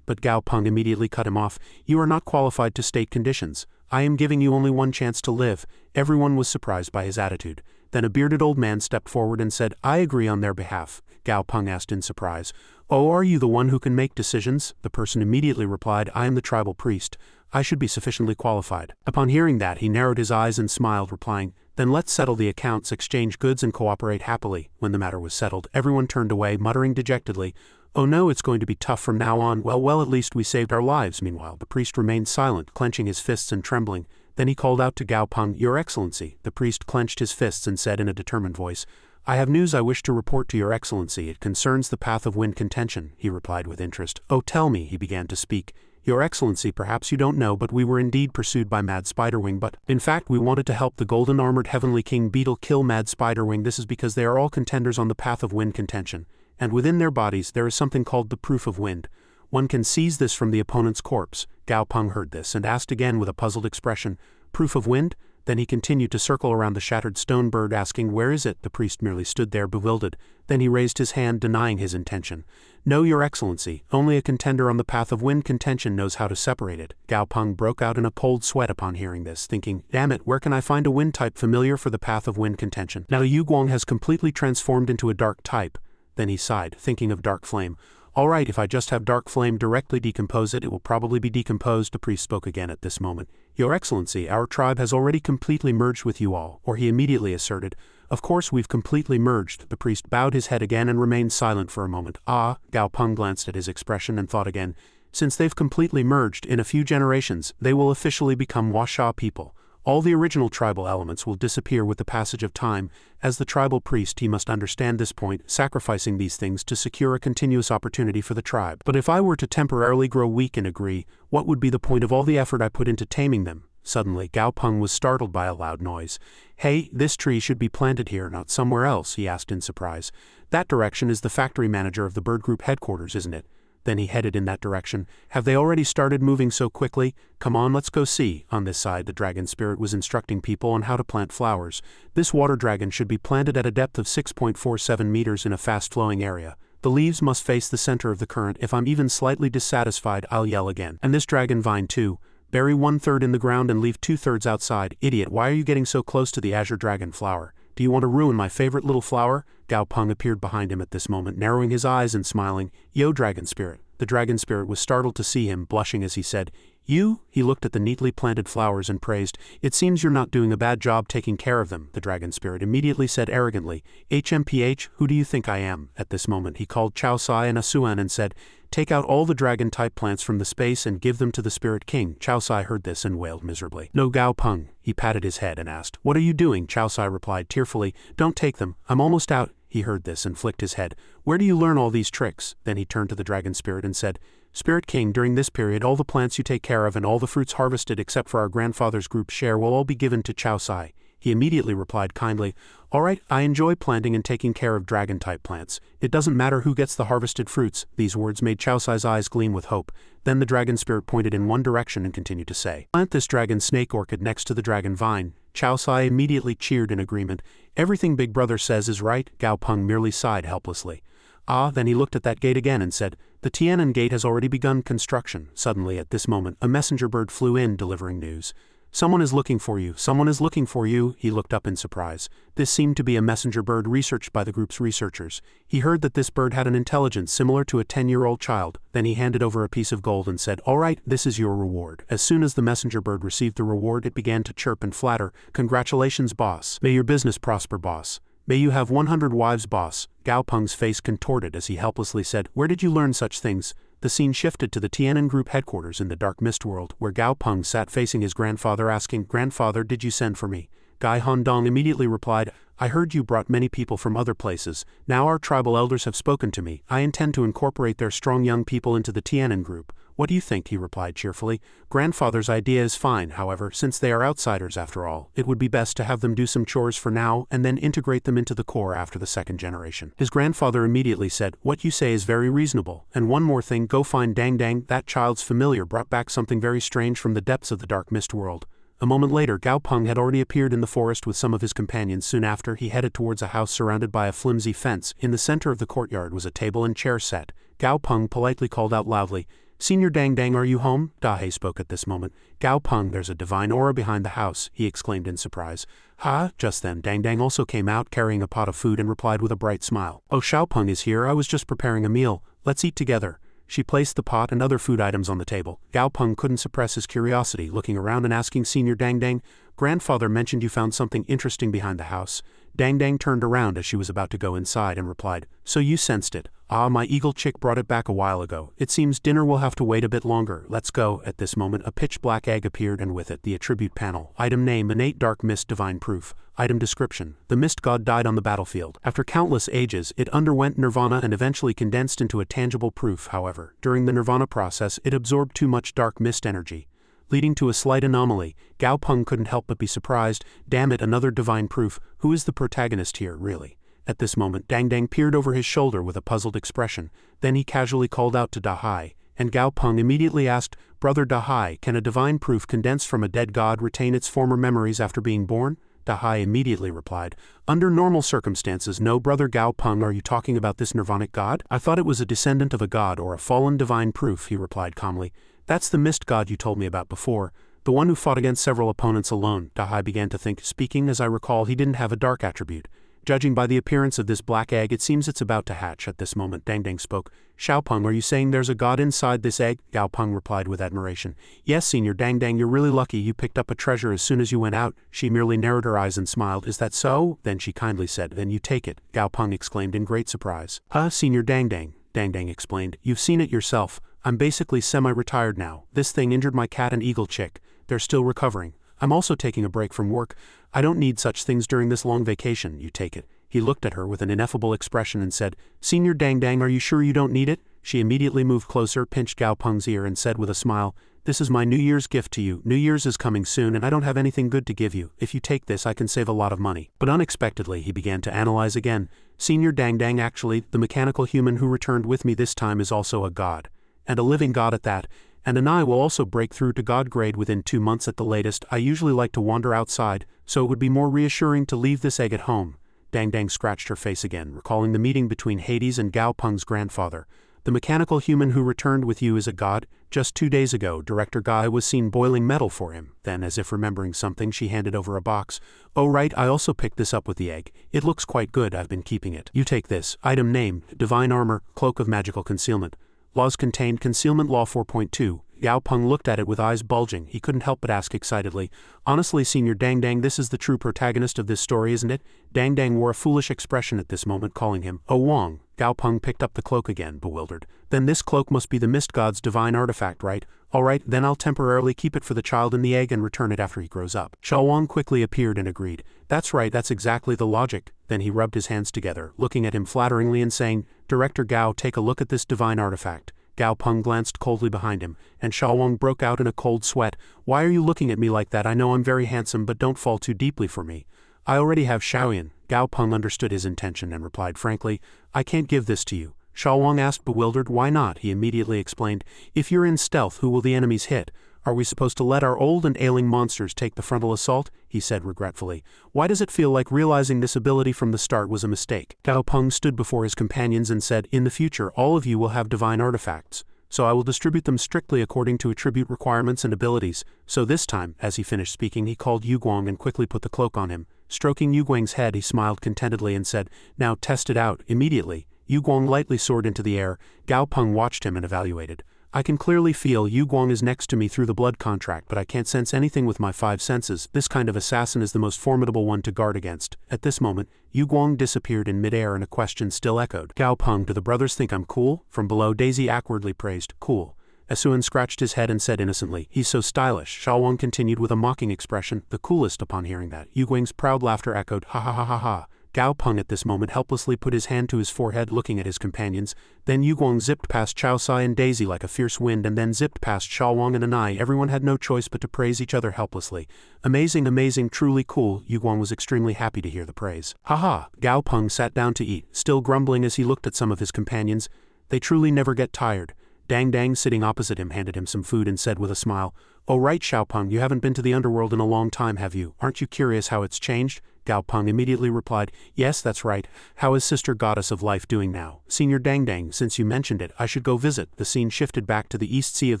but Gao Peng immediately cut him off. You are not qualified to state conditions. I am giving you only one chance to live. Everyone was surprised by his attitude. Then a bearded old man stepped forward and said, I agree on their behalf. Gao Peng asked in surprise, oh, are you the one who can make decisions? The person immediately replied, I am the tribal priest. I should be sufficiently qualified. Upon hearing that, he narrowed his eyes and smiled, replying, then let's settle the accounts, exchange goods and cooperate happily. When the matter was settled, everyone turned away, muttering dejectedly, oh no, it's going to be tough from now on. Well, at least we saved our lives. Meanwhile, the priest remained silent, clenching his fists and trembling. Then he called out to Gao Peng, Your Excellency. The priest clenched his fists and said in a determined voice, I have news I wish to report to Your Excellency. It concerns the path of wind contention. He replied with interest. Oh, tell me, he began to speak. Your Excellency, perhaps you don't know, but we were indeed pursued by Mad Spiderwing, but in fact we wanted to help the golden armored heavenly king beetle kill Mad Spiderwing. This is because they are all contenders on the path of wind contention, and within their bodies there is something called the proof of wind. One can seize this from the opponent's corpse. Gao Peng heard this and asked again with a puzzled expression, "Proof of wind?" Then he continued to circle around the shattered stone bird asking, "Where is it?" The priest merely stood there bewildered. Then he raised his hand denying his intention. "No, your excellency, only a contender on the path of wind contention knows how to separate it." Gao Peng broke out in a cold sweat upon hearing this, thinking, "Damn it, where can I find a wind type familiar for the path of wind contention?" Now Yu Guang has completely transformed into a dark type. Then he sighed, thinking of dark flame. "Alright, if I just have dark flame directly decompose it, it will probably be decomposed." The priest spoke again at this moment. "Your excellency, our tribe has already completely merged with you all," or he immediately asserted. "Of course we've completely merged." The priest bowed his head again and remained silent for a moment. "Ah," Gao Peng glanced at his expression and thought again. "Since they've completely merged, in a few generations, they will officially become Washa people. All the original tribal elements will disappear with the passage of time. As the tribal priest, he must understand this point, sacrificing these things to secure a continuous opportunity for the tribe. But if I were to temporarily grow weak and agree, what would be the point of all the effort I put into taming them?" Suddenly, Gao Peng was startled by a loud noise. "Hey, this tree should be planted here, not somewhere else," he asked in surprise. "That direction is the factory manager of the bird group headquarters, isn't it?" Then he headed in that direction. "Have they already started moving so quickly? Come on, let's go see." On this side, the dragon spirit was instructing people on how to plant flowers. "This water dragon should be planted at a depth of 6.47 meters in a fast-flowing area. The leaves must face the center of the current. If I'm even slightly dissatisfied, I'll yell again. And this dragon vine too. Bury 1/3 in the ground and leave 2/3 outside." "Idiot, why are you getting so close to the azure dragon flower? Do you want to ruin my favorite little flower?" Gao Peng appeared behind him at this moment, narrowing his eyes and smiling. "Yo, dragon spirit." The dragon spirit was startled to see him, blushing as he said, "You?" He looked at the neatly planted flowers and praised, "It seems you're not doing a bad job taking care of them." The dragon spirit immediately said arrogantly, "HMPH, who do you think I am?" At this moment he called Chao Sai and Asuan and said, "Take out all the dragon-type plants from the space and give them to the Spirit King." Chao Sai heard this and wailed miserably. "No, Gao Peng." He patted his head and asked, "What are you doing?" Chao Sai replied tearfully, "Don't take them, I'm almost out." He heard this and flicked his head. "Where do you learn all these tricks?" Then he turned to the dragon spirit and said, "Spirit King, during this period all the plants you take care of and all the fruits harvested except for our grandfather's group share will all be given to Chao Sai." He immediately replied kindly, "Alright, I enjoy planting and taking care of dragon-type plants. It doesn't matter who gets the harvested fruits." These words made Chao Sai's eyes gleam with hope. Then the dragon spirit pointed in one direction and continued to say, "Plant this dragon snake orchid next to the dragon vine." Chao Sai immediately cheered in agreement. "Everything Big Brother says is right." Gao Peng merely sighed helplessly. "Ah," then he looked at that gate again and said, "The Tianan gate has already begun construction." Suddenly, at this moment, a messenger bird flew in delivering news. "Someone is looking for you, someone is looking for you." He looked up in surprise. This seemed to be a messenger bird researched by the group's researchers. He heard that this bird had an intelligence similar to a 10-year-old child. Then he handed over a piece of gold and said, "Alright, this is your reward." As soon as the messenger bird received the reward, it began to chirp and flatter. "Congratulations, boss. May your business prosper, boss. May you have 100 wives, boss." Gao Peng's face contorted as he helplessly said, "Where did you learn such things?" The scene shifted to the Tianan Group headquarters in the Dark Mist World, where Gao Peng sat facing his grandfather asking, "Grandfather, did you send for me?" Gai Hondong immediately replied, "I heard you brought many people from other places. Now our tribal elders have spoken to me. I intend to incorporate their strong young people into the Tianan Group. What do you think?" he replied cheerfully. "Grandfather's idea is fine, however, since they are outsiders after all. It would be best to have them do some chores for now and then integrate them into the core after the second generation." His grandfather immediately said, "What you say is very reasonable. And one more thing, go find Dang Dang. That child's familiar brought back something very strange from the depths of the Dark Mist World." A moment later, Gao Peng had already appeared in the forest with some of his companions. Soon after, he headed towards a house surrounded by a flimsy fence. In the center of the courtyard was a table and chair set. Gao Peng politely called out loudly, "Senior Dang Dang, are you home?" Dahe spoke at this moment. "Gao Peng, there's a divine aura behind the house," he exclaimed in surprise. "Ha!" Just then, Dang Dang also came out carrying a pot of food and replied with a bright smile, "Oh, Xiao Peng is here. I was just preparing a meal. Let's eat together." She placed the pot and other food items on the table. Gao Peng couldn't suppress his curiosity, looking around and asking Senior Dang Dang, "Grandfather mentioned you found something interesting behind the house." Dang Dang turned around as she was about to go inside and replied, "So you sensed it. Ah, my eagle chick brought it back a while ago. It seems dinner will have to wait a bit longer. Let's go." At this moment, a pitch-black egg appeared and with it the attribute panel. Item name, Innate Dark Mist Divine Proof. Item description, the mist god died on the battlefield. After countless ages, it underwent nirvana and eventually condensed into a tangible proof. However, during the nirvana process, it absorbed too much dark mist energy, leading to a slight anomaly. Gao Peng couldn't help but be surprised. Damn it, another divine proof. Who is the protagonist here, really? At this moment, Dang Dang peered over his shoulder with a puzzled expression. Then he casually called out to Dahai, And Gao Peng immediately asked, Brother Dahai, can a divine proof condensed from a dead god retain its former memories after being born? Dahai immediately replied, Under normal circumstances, no. Brother Gao Peng, are you talking about this nirvanic god? I thought it was a descendant of a god or a fallen divine proof, he replied calmly. That's the mist god you told me about before, the one who fought against several opponents alone. Dahai began to think, speaking as I recall, he didn't have a dark attribute. Judging by the appearance of this black egg, it seems it's about to hatch. At this moment, Dang Dang spoke. Xiaopeng, are you saying there's a god inside this egg? Gao Peng replied with admiration. Yes, Senior Dang Dang, you're really lucky. You picked up a treasure as soon as you went out. She merely narrowed her eyes and smiled. Is that so? Then she kindly said, Then you take it. Gao Peng exclaimed in great surprise. Huh, Senior Dang Dang? Dang Dang explained. You've seen it yourself. I'm basically semi-retired now. This thing injured my cat and eagle chick. They're still recovering. I'm also taking a break from work. I don't need such things during this long vacation. You take it. He looked at her with an ineffable expression and said, Senior Dang Dang, are you sure you don't need it? She immediately moved closer, pinched Gao Peng's ear and said with a smile, This is my New Year's gift to you. New Year's is coming soon and I don't have anything good to give you. If you take this, I can save a lot of money. But unexpectedly, he began to analyze again. Senior Dang Dang, actually, the mechanical human who returned with me this time is also a god. And a living god at that. And I will also break through to god grade within 2 months at the latest. I usually like to wander outside, so it would be more reassuring to leave this egg at home. Dang Dang scratched her face again, recalling the meeting between Hades and Gao Peng's grandfather. The mechanical human who returned with you is a god. Just 2 days ago, Director Guy was seen boiling metal for him. Then, as if remembering something, she handed over a box. Oh right, I also picked this up with the egg. It looks quite good, I've been keeping it. You take this. Item name, Divine Armor, Cloak of Magical Concealment. Laws contained Concealment Law 4.2. Gao Peng looked at it with eyes bulging. He couldn't help but ask excitedly, Honestly, Senior Dang Dang, this is the true protagonist of this story, isn't it? Dang Dang wore a foolish expression at this moment, calling him, Oh Wong. Gao Peng picked up the cloak again, bewildered. Then this cloak must be the mist god's divine artifact, right? Alright, then I'll temporarily keep it for the child in the egg and return it after he grows up. Xiao Wang quickly appeared and agreed. That's right, that's exactly the logic. Then he rubbed his hands together, looking at him flatteringly and saying, Director Gao, take a look at this divine artifact. Gao Peng glanced coldly behind him, and Xiao Wang broke out in a cold sweat. Why are you looking at me like that? I know I'm very handsome, but don't fall too deeply for me. I already have Xiaoyan. Gao Peng understood his intention and replied frankly, I can't give this to you. Xiao Wang asked bewildered, Why not? He immediately explained, If you're in stealth, who will the enemies hit? Are we supposed to let our old and ailing monsters take the frontal assault? He said regretfully. Why does it feel like realizing this ability from the start was a mistake? Gao Peng stood before his companions and said, In the future, all of you will have divine artifacts. So I will distribute them strictly according to attribute requirements and abilities. So this time, as he finished speaking, he called Yu Guang and quickly put the cloak on him. Stroking Yu Guang's head, he smiled contentedly and said, Now test it out. Immediately, Yu Guang lightly soared into the air. Gao Peng watched him and evaluated. I can clearly feel Yu Guang is next to me through the blood contract, but I can't sense anything with my 5 senses. This kind of assassin is the most formidable one to guard against. At this moment, Yu Guang disappeared in midair and a question still echoed. Gao Peng, do the brothers think I'm cool? From below, Daisy awkwardly praised, Cool. Asuan scratched his head and said innocently, He's so stylish. Xiao Wang continued with a mocking expression, the coolest. Upon hearing that, Yu Guang's proud laughter echoed, Ha ha ha ha ha. Gao Peng at this moment helplessly put his hand to his forehead looking at his companions. Then Yu Guang zipped past Chao Sai and Daisy like a fierce wind and then zipped past Xiao Wang and Anai. Everyone had no choice but to praise each other helplessly. Amazing, amazing, truly cool. Yu Guang was extremely happy to hear the praise. Ha. Gao Peng sat down to eat, still grumbling as he looked at some of his companions. They truly never get tired. Dang Dang, sitting opposite him, handed him some food and said with a smile, Oh right, Xiaopeng, you haven't been to the underworld in a long time, have you? Aren't you curious how it's changed? Gao Peng immediately replied, Yes, that's right. How is Sister Goddess of Life doing now? Senior Dang Dang, since you mentioned it, I should go visit. The scene shifted back to the East Sea of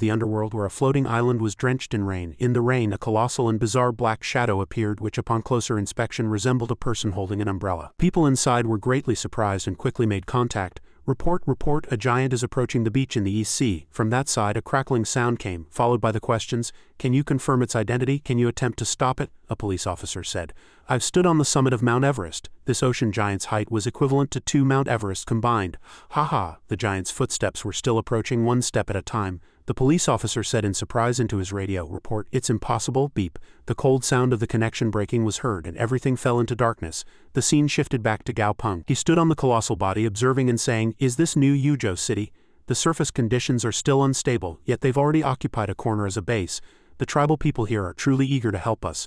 the underworld where a floating island was drenched in rain. In the rain, a colossal and bizarre black shadow appeared which upon closer inspection resembled a person holding an umbrella. People inside were greatly surprised and quickly made contact. Report, a giant is approaching the beach in the East Sea. From that side a crackling sound came, followed by the questions, Can you confirm its identity? Can you attempt to stop it? A police officer said. I've stood on the summit of Mount Everest. This ocean giant's height was equivalent to 2 Mount Everests combined. Ha. The giant's footsteps were still approaching 1 step at a time. The police officer said in surprise into his radio, Report, it's impossible, beep. The cold sound of the connection breaking was heard and everything fell into darkness. The scene shifted back to Gao Peng. He stood on the colossal body observing and saying, Is this new Yuzhou city? The surface conditions are still unstable, yet they've already occupied a corner as a base. The tribal people here are truly eager to help us.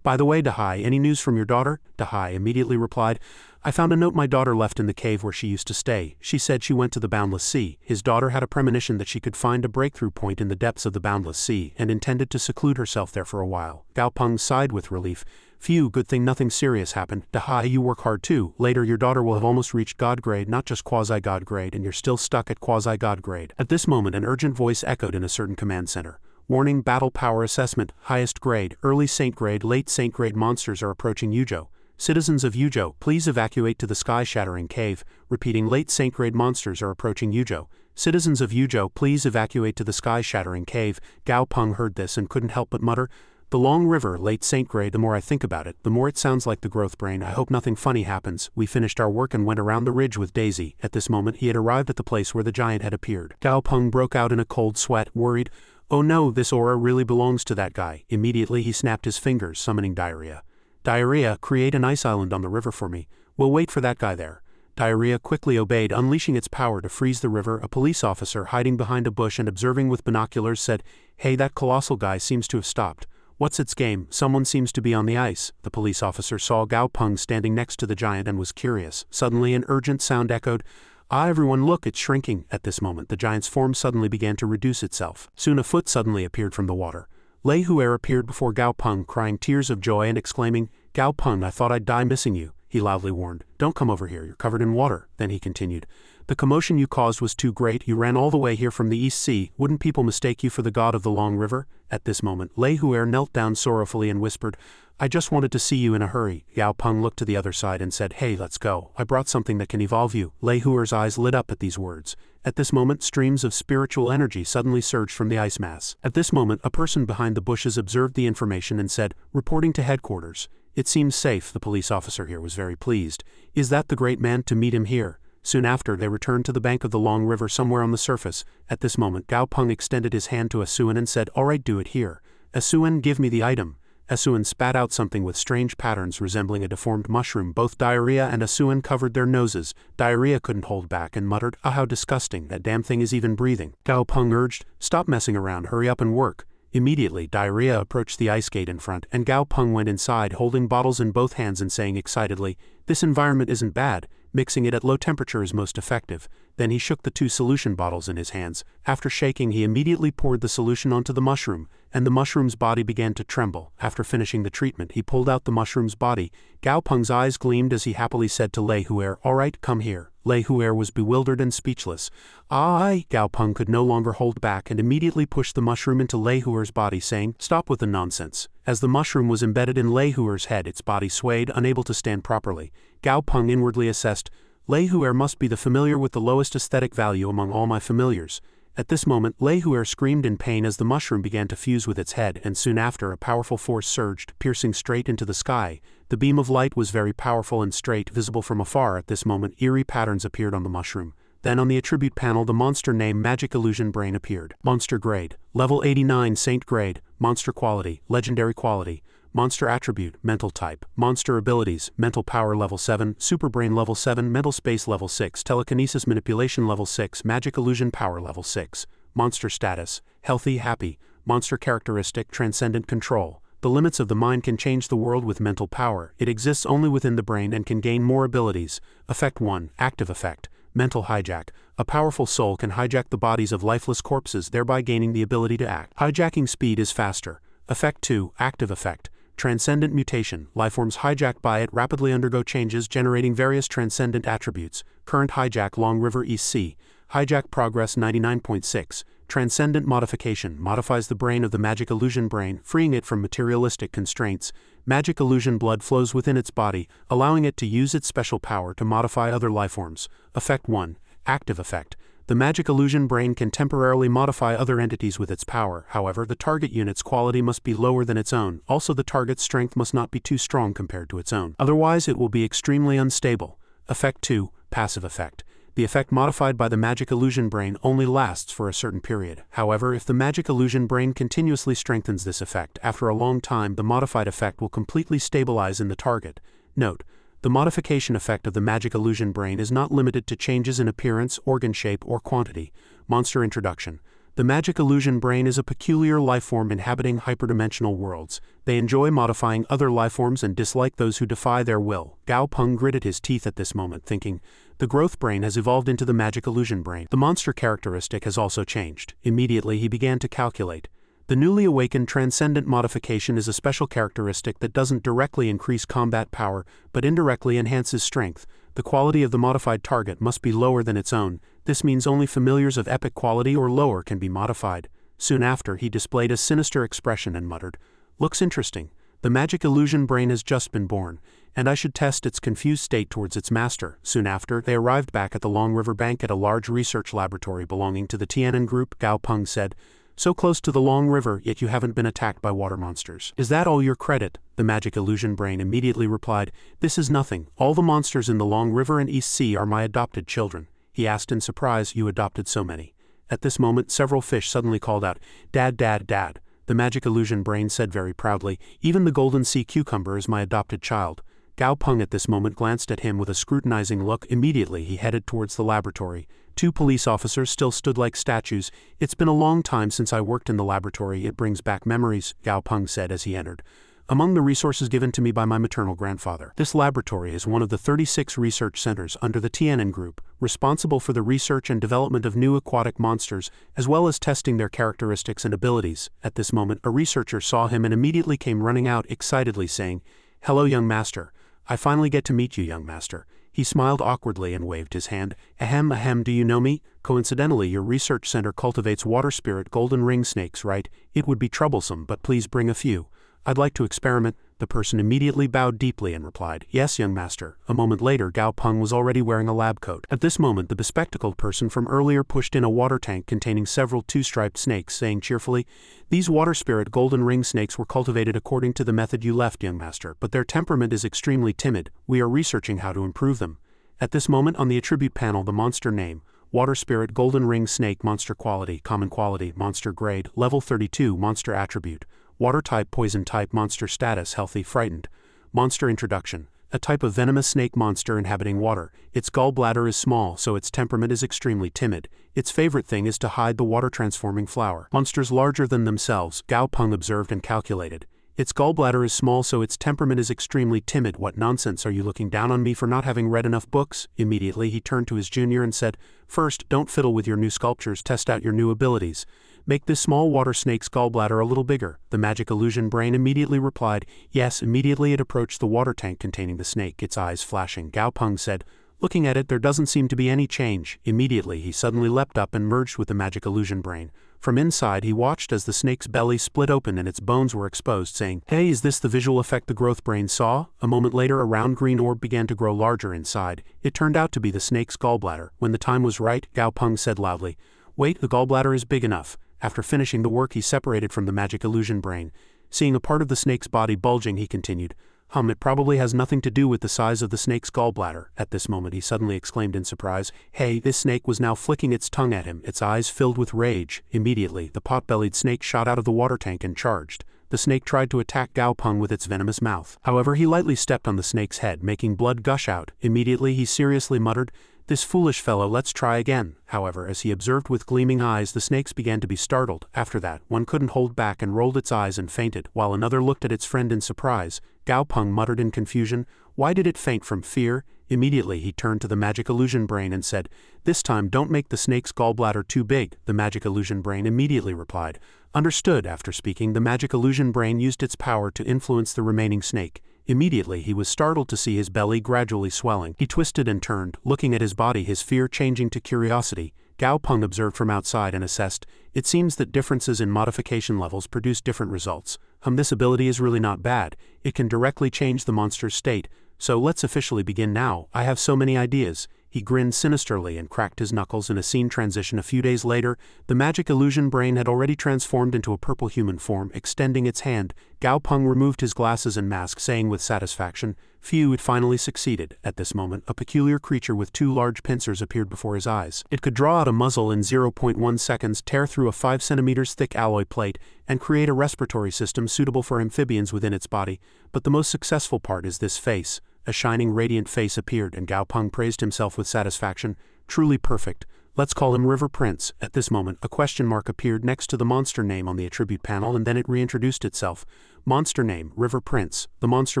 By the way, Dahai, any news from your daughter? Dahai immediately replied, I found a note my daughter left in the cave where she used to stay. She said she went to the boundless sea. His daughter had a premonition that she could find a breakthrough point in the depths of the boundless sea and intended to seclude herself there for a while. Gao Peng sighed with relief. Phew, good thing nothing serious happened. Dahai, you work hard too. Later your daughter will have almost reached God grade, not just quasi-God grade, and you're still stuck at quasi-God grade. At this moment an urgent voice echoed in a certain command center. Warning, battle power assessment, highest grade, early saint grade, late saint grade monsters are approaching Yuzhou. Citizens of Yuzhou, please evacuate to the sky-shattering cave. Repeating, late saint grade monsters are approaching Yuzhou. Citizens of Yuzhou, please evacuate to the sky-shattering cave. Gao Peng heard this and couldn't help but mutter, the long river, late saint grade, the more I think about it, the more it sounds like the growth brain. I hope nothing funny happens. We finished our work and went around the ridge with Daisy. At this moment he had arrived at the place where the giant had appeared. Gao Peng broke out in a cold sweat, worried. Oh no, this aura really belongs to that guy. Immediately he snapped his fingers, summoning diarrhea. Diarrhea, create an ice island on the river for me. We'll wait for that guy there. Diarrhea quickly obeyed, unleashing its power to freeze the river. A police officer hiding behind a bush and observing with binoculars said, Hey, that colossal guy seems to have stopped. What's its game? Someone seems to be on the ice. The police officer saw Gao Peng standing next to the giant and was curious. Suddenly an urgent sound echoed, Ah, everyone look, it's shrinking. At this moment the giant's form suddenly began to reduce itself. Soon a foot suddenly appeared from the water. Lei Huer appeared before Gao Peng, crying tears of joy and exclaiming, Gao Peng, I thought I'd die missing you. He loudly warned, Don't come over here, you're covered in water. Then he continued, The commotion you caused was too great, you ran all the way here from the East Sea, wouldn't people mistake you for the god of the long river? At this moment Lei Huer knelt down sorrowfully and whispered, I just wanted to see you in a hurry. Gao Peng looked to the other side and said, Hey, let's go. I brought something that can evolve you. Lei Huer's eyes lit up at these words. At this moment streams of spiritual energy suddenly surged from the ice mass. At this moment a person behind the bushes observed the information and said, Reporting to headquarters. It seems safe. The police officer here was very pleased. Is that the great man? To meet him here. Soon after they returned to the bank of the long river somewhere on the surface. At this moment Gao Peng extended his hand to Asuan and said, Alright, do it here. Asuan, give me the item. Asuan spat out something with strange patterns resembling a deformed mushroom. Both Diarrhea and Asuan covered their noses. Diarrhea couldn't hold back and muttered, Ah, how disgusting, that damn thing is even breathing. Gao Peng urged, Stop messing around, hurry up and work. Immediately Diarrhea approached the ice gate in front and Gao Peng went inside holding bottles in both hands and saying excitedly, This environment isn't bad, mixing it at low temperature is most effective. Then he shook the 2 solution bottles in his hands. After shaking he immediately poured the solution onto the mushroom, and the mushroom's body began to tremble. After finishing the treatment he pulled out the mushroom's body. Gao Peng's eyes gleamed as he happily said to Lei Huer, Alright, come here. Lei Huer was bewildered and speechless. Ah, Gao Peng could no longer hold back and immediately pushed the mushroom into Lei Huer's body, saying, Stop with the nonsense. As the mushroom was embedded in Lei Huer's head, its body swayed, unable to stand properly. Gao Peng inwardly assessed, Lei Huer must be the familiar with the lowest aesthetic value among all my familiars. At this moment Lei Huer screamed in pain as the mushroom began to fuse with its head, and soon after a powerful force surged, piercing straight into the sky. The beam of light was very powerful and straight, visible from afar. At this moment eerie patterns appeared on the mushroom. Then on the attribute panel the monster name Magic Illusion Brain appeared. Monster grade, level 89 Saint grade, monster quality, legendary quality. Monster attribute, mental type. Monster abilities, mental power level 7, super brain level 7, mental space level 6, telekinesis manipulation level 6, magic illusion power level 6. Monster status, healthy, happy. Monster characteristic, transcendent control. The limits of the mind can change the world with mental power. It exists only within the brain and can gain more abilities. Effect 1, active effect. Mental hijack. A powerful soul can hijack the bodies of lifeless corpses, thereby gaining the ability to act. Hijacking speed is faster. Effect 2, active effect. Transcendent mutation. Lifeforms hijacked by it rapidly undergo changes, generating various transcendent attributes. Current hijack Long River East Sea. Hijack progress 99.6. Transcendent modification modifies the brain of the magic illusion brain, freeing it from materialistic constraints. Magic illusion blood flows within its body, allowing it to use its special power to modify other lifeforms. Effect 1. Active effect. The magic illusion brain can temporarily modify other entities with its power. However, the target unit's quality must be lower than its own. Also, the target's strength must not be too strong compared to its own. Otherwise, it will be extremely unstable. Effect 2. Passive effect. The effect modified by the magic illusion brain only lasts for a certain period. However, if the magic illusion brain continuously strengthens this effect, after a long time the modified effect will completely stabilize in the target. Note: the modification effect of the magic illusion brain is not limited to changes in appearance, organ shape, or quantity. Monster introduction. The magic illusion brain is a peculiar lifeform inhabiting hyperdimensional worlds. They enjoy modifying other lifeforms and dislike those who defy their will. Gao Peng gritted his teeth at this moment, thinking, the growth brain has evolved into the magic illusion brain. The monster characteristic has also changed. Immediately he began to calculate. The newly awakened transcendent modification is a special characteristic that doesn't directly increase combat power, but indirectly enhances strength. The quality of the modified target must be lower than its own. This means only familiars of epic quality or lower can be modified. Soon after, he displayed a sinister expression and muttered, "Looks interesting. The magic illusion brain has just been born, and I should test its confused state towards its master." Soon after, they arrived back at the Long River bank at a large research laboratory belonging to the Tianan group. Gao Peng said, "So close to the Long River, yet you haven't been attacked by water monsters. Is that all your credit?" The magic illusion brain immediately replied, "This is nothing. All the monsters in the Long River and East Sea are my adopted children." He asked in surprise, "You adopted so many?" At this moment, several fish suddenly called out, "Dad, Dad, Dad." The magic illusion brain said very proudly, "Even the golden sea cucumber is my adopted child." Gao Peng at this moment glanced at him with a scrutinizing look. Immediately he headed towards the laboratory. Two police officers still stood like statues. "It's been a long time since I worked in the laboratory. It brings back memories," Gao Peng said as he entered. "Among the resources given to me by my maternal grandfather. This laboratory is one of the 36 research centers under the Tianan Group, responsible for the research and development of new aquatic monsters, as well as testing their characteristics and abilities." At this moment, a researcher saw him and immediately came running out excitedly saying, "Hello, young master. I finally get to meet you, young master." He smiled awkwardly and waved his hand. "Ahem, ahem, do you know me? Coincidentally, your research center cultivates water spirit golden ring snakes, right? It would be troublesome, but please bring a few. I'd like to experiment." The person immediately bowed deeply and replied, "Yes, young master." A moment later, Gao Peng was already wearing a lab coat. At this moment, the bespectacled person from earlier pushed in a water tank containing several two-striped snakes, saying cheerfully, "These water spirit golden ring snakes were cultivated according to the method you left, young master, but their temperament is extremely timid. We are researching how to improve them." At this moment, on the attribute panel, the monster name, Water Spirit Golden Ring Snake, Monster Quality, Common Quality, Monster Grade, Level 32, Monster Attribute, Water Type, Poison Type, Monster Status, Healthy, Frightened. Monster Introduction: a type of venomous snake monster inhabiting water. Its gallbladder is small, so its temperament is extremely timid. Its favorite thing is to hide the water-transforming flower. Monsters larger than themselves, Gao Peng observed and calculated. Its gallbladder is small, so its temperament is extremely timid. What nonsense, are you looking down on me for not having read enough books? Immediately he turned to his junior and said, "First, don't fiddle with your new sculptures, test out your new abilities. Make this small water snake's gallbladder a little bigger." The magic illusion brain immediately replied, "Yes." Immediately it approached the water tank containing the snake, its eyes flashing. Gao Peng said, "Looking at it, there doesn't seem to be any change." Immediately he suddenly leapt up and merged with the magic illusion brain. From inside he watched as the snake's belly split open and its bones were exposed, saying, "Hey, is this the visual effect the growth brain saw?" A moment later a round green orb began to grow larger inside. It turned out to be the snake's gallbladder. When the time was right, Gao Peng said loudly, "Wait, the gallbladder is big enough." After finishing the work he separated from the magic illusion brain. Seeing a part of the snake's body bulging, he continued, It probably has nothing to do with the size of the snake's gallbladder." At this moment he suddenly exclaimed in surprise, "Hey!" This snake was now flicking its tongue at him, its eyes filled with rage. Immediately, the pot-bellied snake shot out of the water tank and charged. The snake tried to attack Gao Peng with its venomous mouth. However, he lightly stepped on the snake's head, making blood gush out. Immediately he seriously muttered, "This foolish fellow, let's try again." However, as he observed with gleaming eyes, the snakes began to be startled. After that, one couldn't hold back and rolled its eyes and fainted, while another looked at its friend in surprise. Gao Peng muttered in confusion, "Why did it faint, from fear?" Immediately he turned to the magic illusion brain and said, "This time don't make the snake's gallbladder too big." The magic illusion brain immediately replied, "Understood." After speaking, the magic illusion brain used its power to influence the remaining snake. Immediately he was startled to see his belly gradually swelling. He twisted and turned, looking at his body, his fear changing to curiosity. Gao Peng observed from outside and assessed, "It seems that differences in modification levels produce different results. This ability is really not bad. It can directly change the monster's state. So let's officially begin now. I have so many ideas." He grinned sinisterly and cracked his knuckles in a scene transition. A few days later, the magic illusion brain had already transformed into a purple human form. Extending its hand, Gao Peng removed his glasses and mask, saying with satisfaction, "Phew, it finally succeeded." At this moment, a peculiar creature with two large pincers appeared before his eyes. It could draw out a muzzle in 0.1 seconds, tear through a 5 centimeters thick alloy plate, and create a respiratory system suitable for amphibians within its body. But the most successful part is this face. A shining, radiant face appeared, and Gao Peng praised himself with satisfaction. "Truly perfect. Let's call him River Prince. At this moment, a question mark appeared next to the monster name on the attribute panel, and then it reintroduced itself. Monster name, River Prince. The monster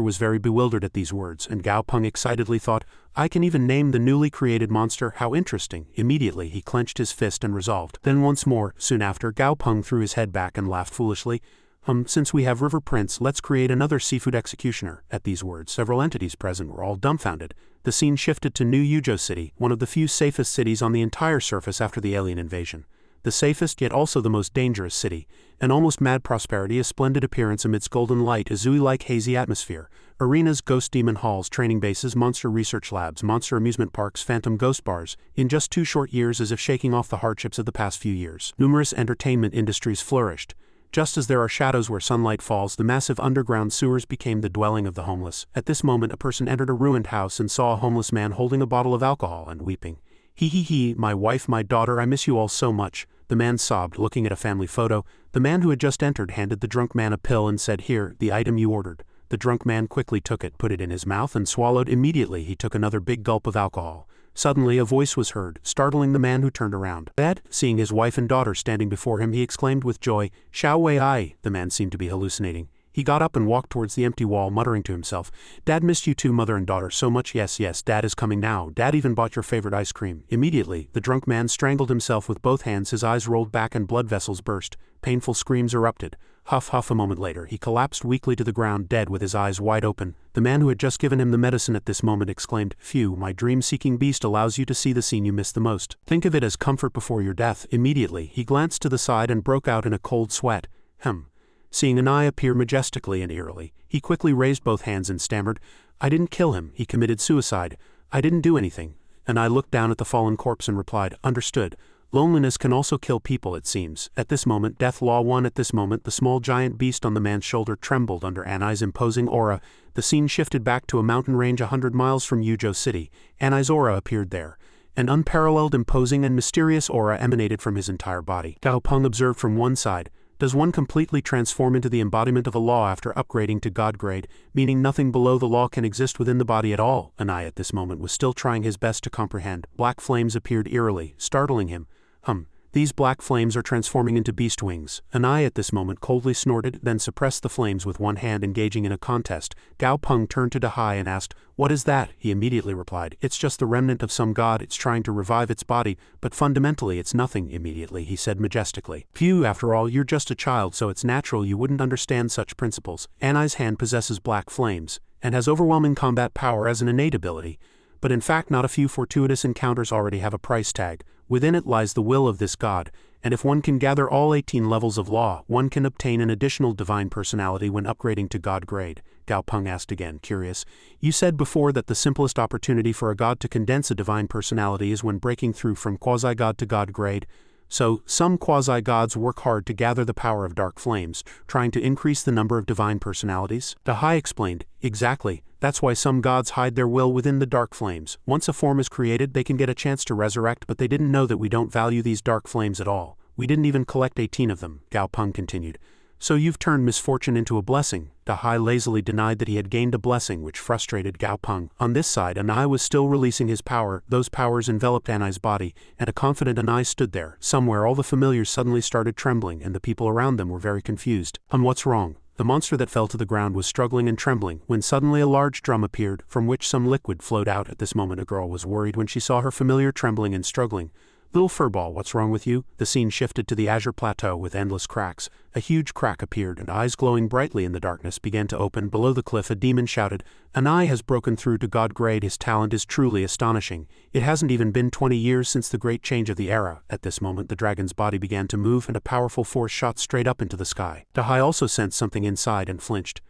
was very bewildered at these words, and Gao Peng excitedly thought, I can even name the newly created monster, how interesting. Immediately he clenched his fist and resolved. Then once more, soon after, Gao Peng threw his head back and laughed foolishly. Since we have River Prince, let's create another seafood executioner. At these words, several entities present were all dumbfounded. The scene shifted to New Yuzhou City, one of the few safest cities on the entire surface after the alien invasion. The safest, yet also the most dangerous city. An almost mad prosperity, a splendid appearance amidst golden light, a zoo-like hazy atmosphere. Arenas, ghost demon halls, training bases, monster research labs, monster amusement parks, phantom ghost bars. In just 2 short years, as if shaking off the hardships of the past few years, numerous entertainment industries flourished. Just as there are shadows where sunlight falls, the massive underground sewers became the dwelling of the homeless. At this moment, a person entered a ruined house and saw a homeless man holding a bottle of alcohol and weeping. He, my wife, my daughter, I miss you all so much. The man sobbed, looking at a family photo. The man who had just entered handed the drunk man a pill and said, Here, the item you ordered. The drunk man quickly took it, put it in his mouth, and swallowed. Immediately he took another big gulp of alcohol. Suddenly a voice was heard, startling the man, who turned around. Dad, seeing his wife and daughter standing before him, he exclaimed with joy, Xiao Wei Ai. The man seemed to be hallucinating. He got up and walked towards the empty wall, muttering to himself, Dad missed you too, mother and daughter, so much. Yes, Dad is coming now. Dad even bought your favorite ice cream. Immediately, the drunk man strangled himself with both hands, his eyes rolled back and blood vessels burst. Painful screams erupted. Huff, huff. A moment later, he collapsed weakly to the ground, dead, with his eyes wide open. The man who had just given him the medicine at this moment exclaimed, Phew, my dream-seeking beast allows you to see the scene you missed the most. Think of it as comfort before your death. Immediately, he glanced to the side and broke out in a cold sweat. Seeing an eye appear majestically and eerily, he quickly raised both hands and stammered, I didn't kill him, he committed suicide. I didn't do anything. And I looked down at the fallen corpse and replied, Understood. Loneliness can also kill people, it seems. At this moment, Death Law won. At this moment, the small giant beast on the man's shoulder trembled under Anai's imposing aura. The scene shifted back to a mountain range 100 miles from Yuzhou City. Anai's aura appeared there. An unparalleled, imposing, and mysterious aura emanated from his entire body. Gao Peng observed from one side. Does one completely transform into the embodiment of a law after upgrading to God grade, meaning nothing below the law can exist within the body at all? Anai at this moment was still trying his best to comprehend. Black flames appeared eerily, startling him. These black flames are transforming into beast wings. Anai at this moment coldly snorted, then suppressed the flames with one hand, engaging in a contest. Gao Peng turned to Dahai and asked, What is that? He immediately replied, It's just the remnant of some god, it's trying to revive its body, but fundamentally it's nothing. Immediately he said majestically, Phew, after all, you're just a child, so it's natural you wouldn't understand such principles. Anai's hand possesses black flames, and has overwhelming combat power as an innate ability. But in fact not a few fortuitous encounters already have a price tag. Within it lies the will of this god, and if one can gather all 18 levels of law, one can obtain an additional divine personality when upgrading to god grade. Gao Peng asked again, curious. You said before that the simplest opportunity for a god to condense a divine personality is when breaking through from quasi-god to god grade. So, some quasi-gods work hard to gather the power of dark flames, trying to increase the number of divine personalities? Dahai explained, Exactly. That's why some gods hide their will within the dark flames. Once a form is created, they can get a chance to resurrect, but they didn't know that we don't value these dark flames at all. We didn't even collect 18 of them, Gao Peng continued. So you've turned misfortune into a blessing. Dahai lazily denied that he had gained a blessing, which frustrated Gao Peng. On this side, Anai was still releasing his power. Those powers enveloped Anai's body, and a confident Anai stood there. Somewhere all the familiars suddenly started trembling, and the people around them were very confused. What's wrong? The monster that fell to the ground was struggling and trembling, when suddenly a large drum appeared, from which some liquid flowed out. At this moment a girl was worried when she saw her familiar trembling and struggling. Little furball, what's wrong with you? The scene shifted to the azure plateau with endless cracks. A huge crack appeared, and eyes glowing brightly in the darkness began to open. Below the cliff a demon shouted, Anai has broken through to god grade. His talent is truly astonishing. It hasn't even been 20 years since the great change of the era. At this moment the dragon's body began to move, and a powerful force shot straight up into the sky. Dahai also sensed something inside and flinched.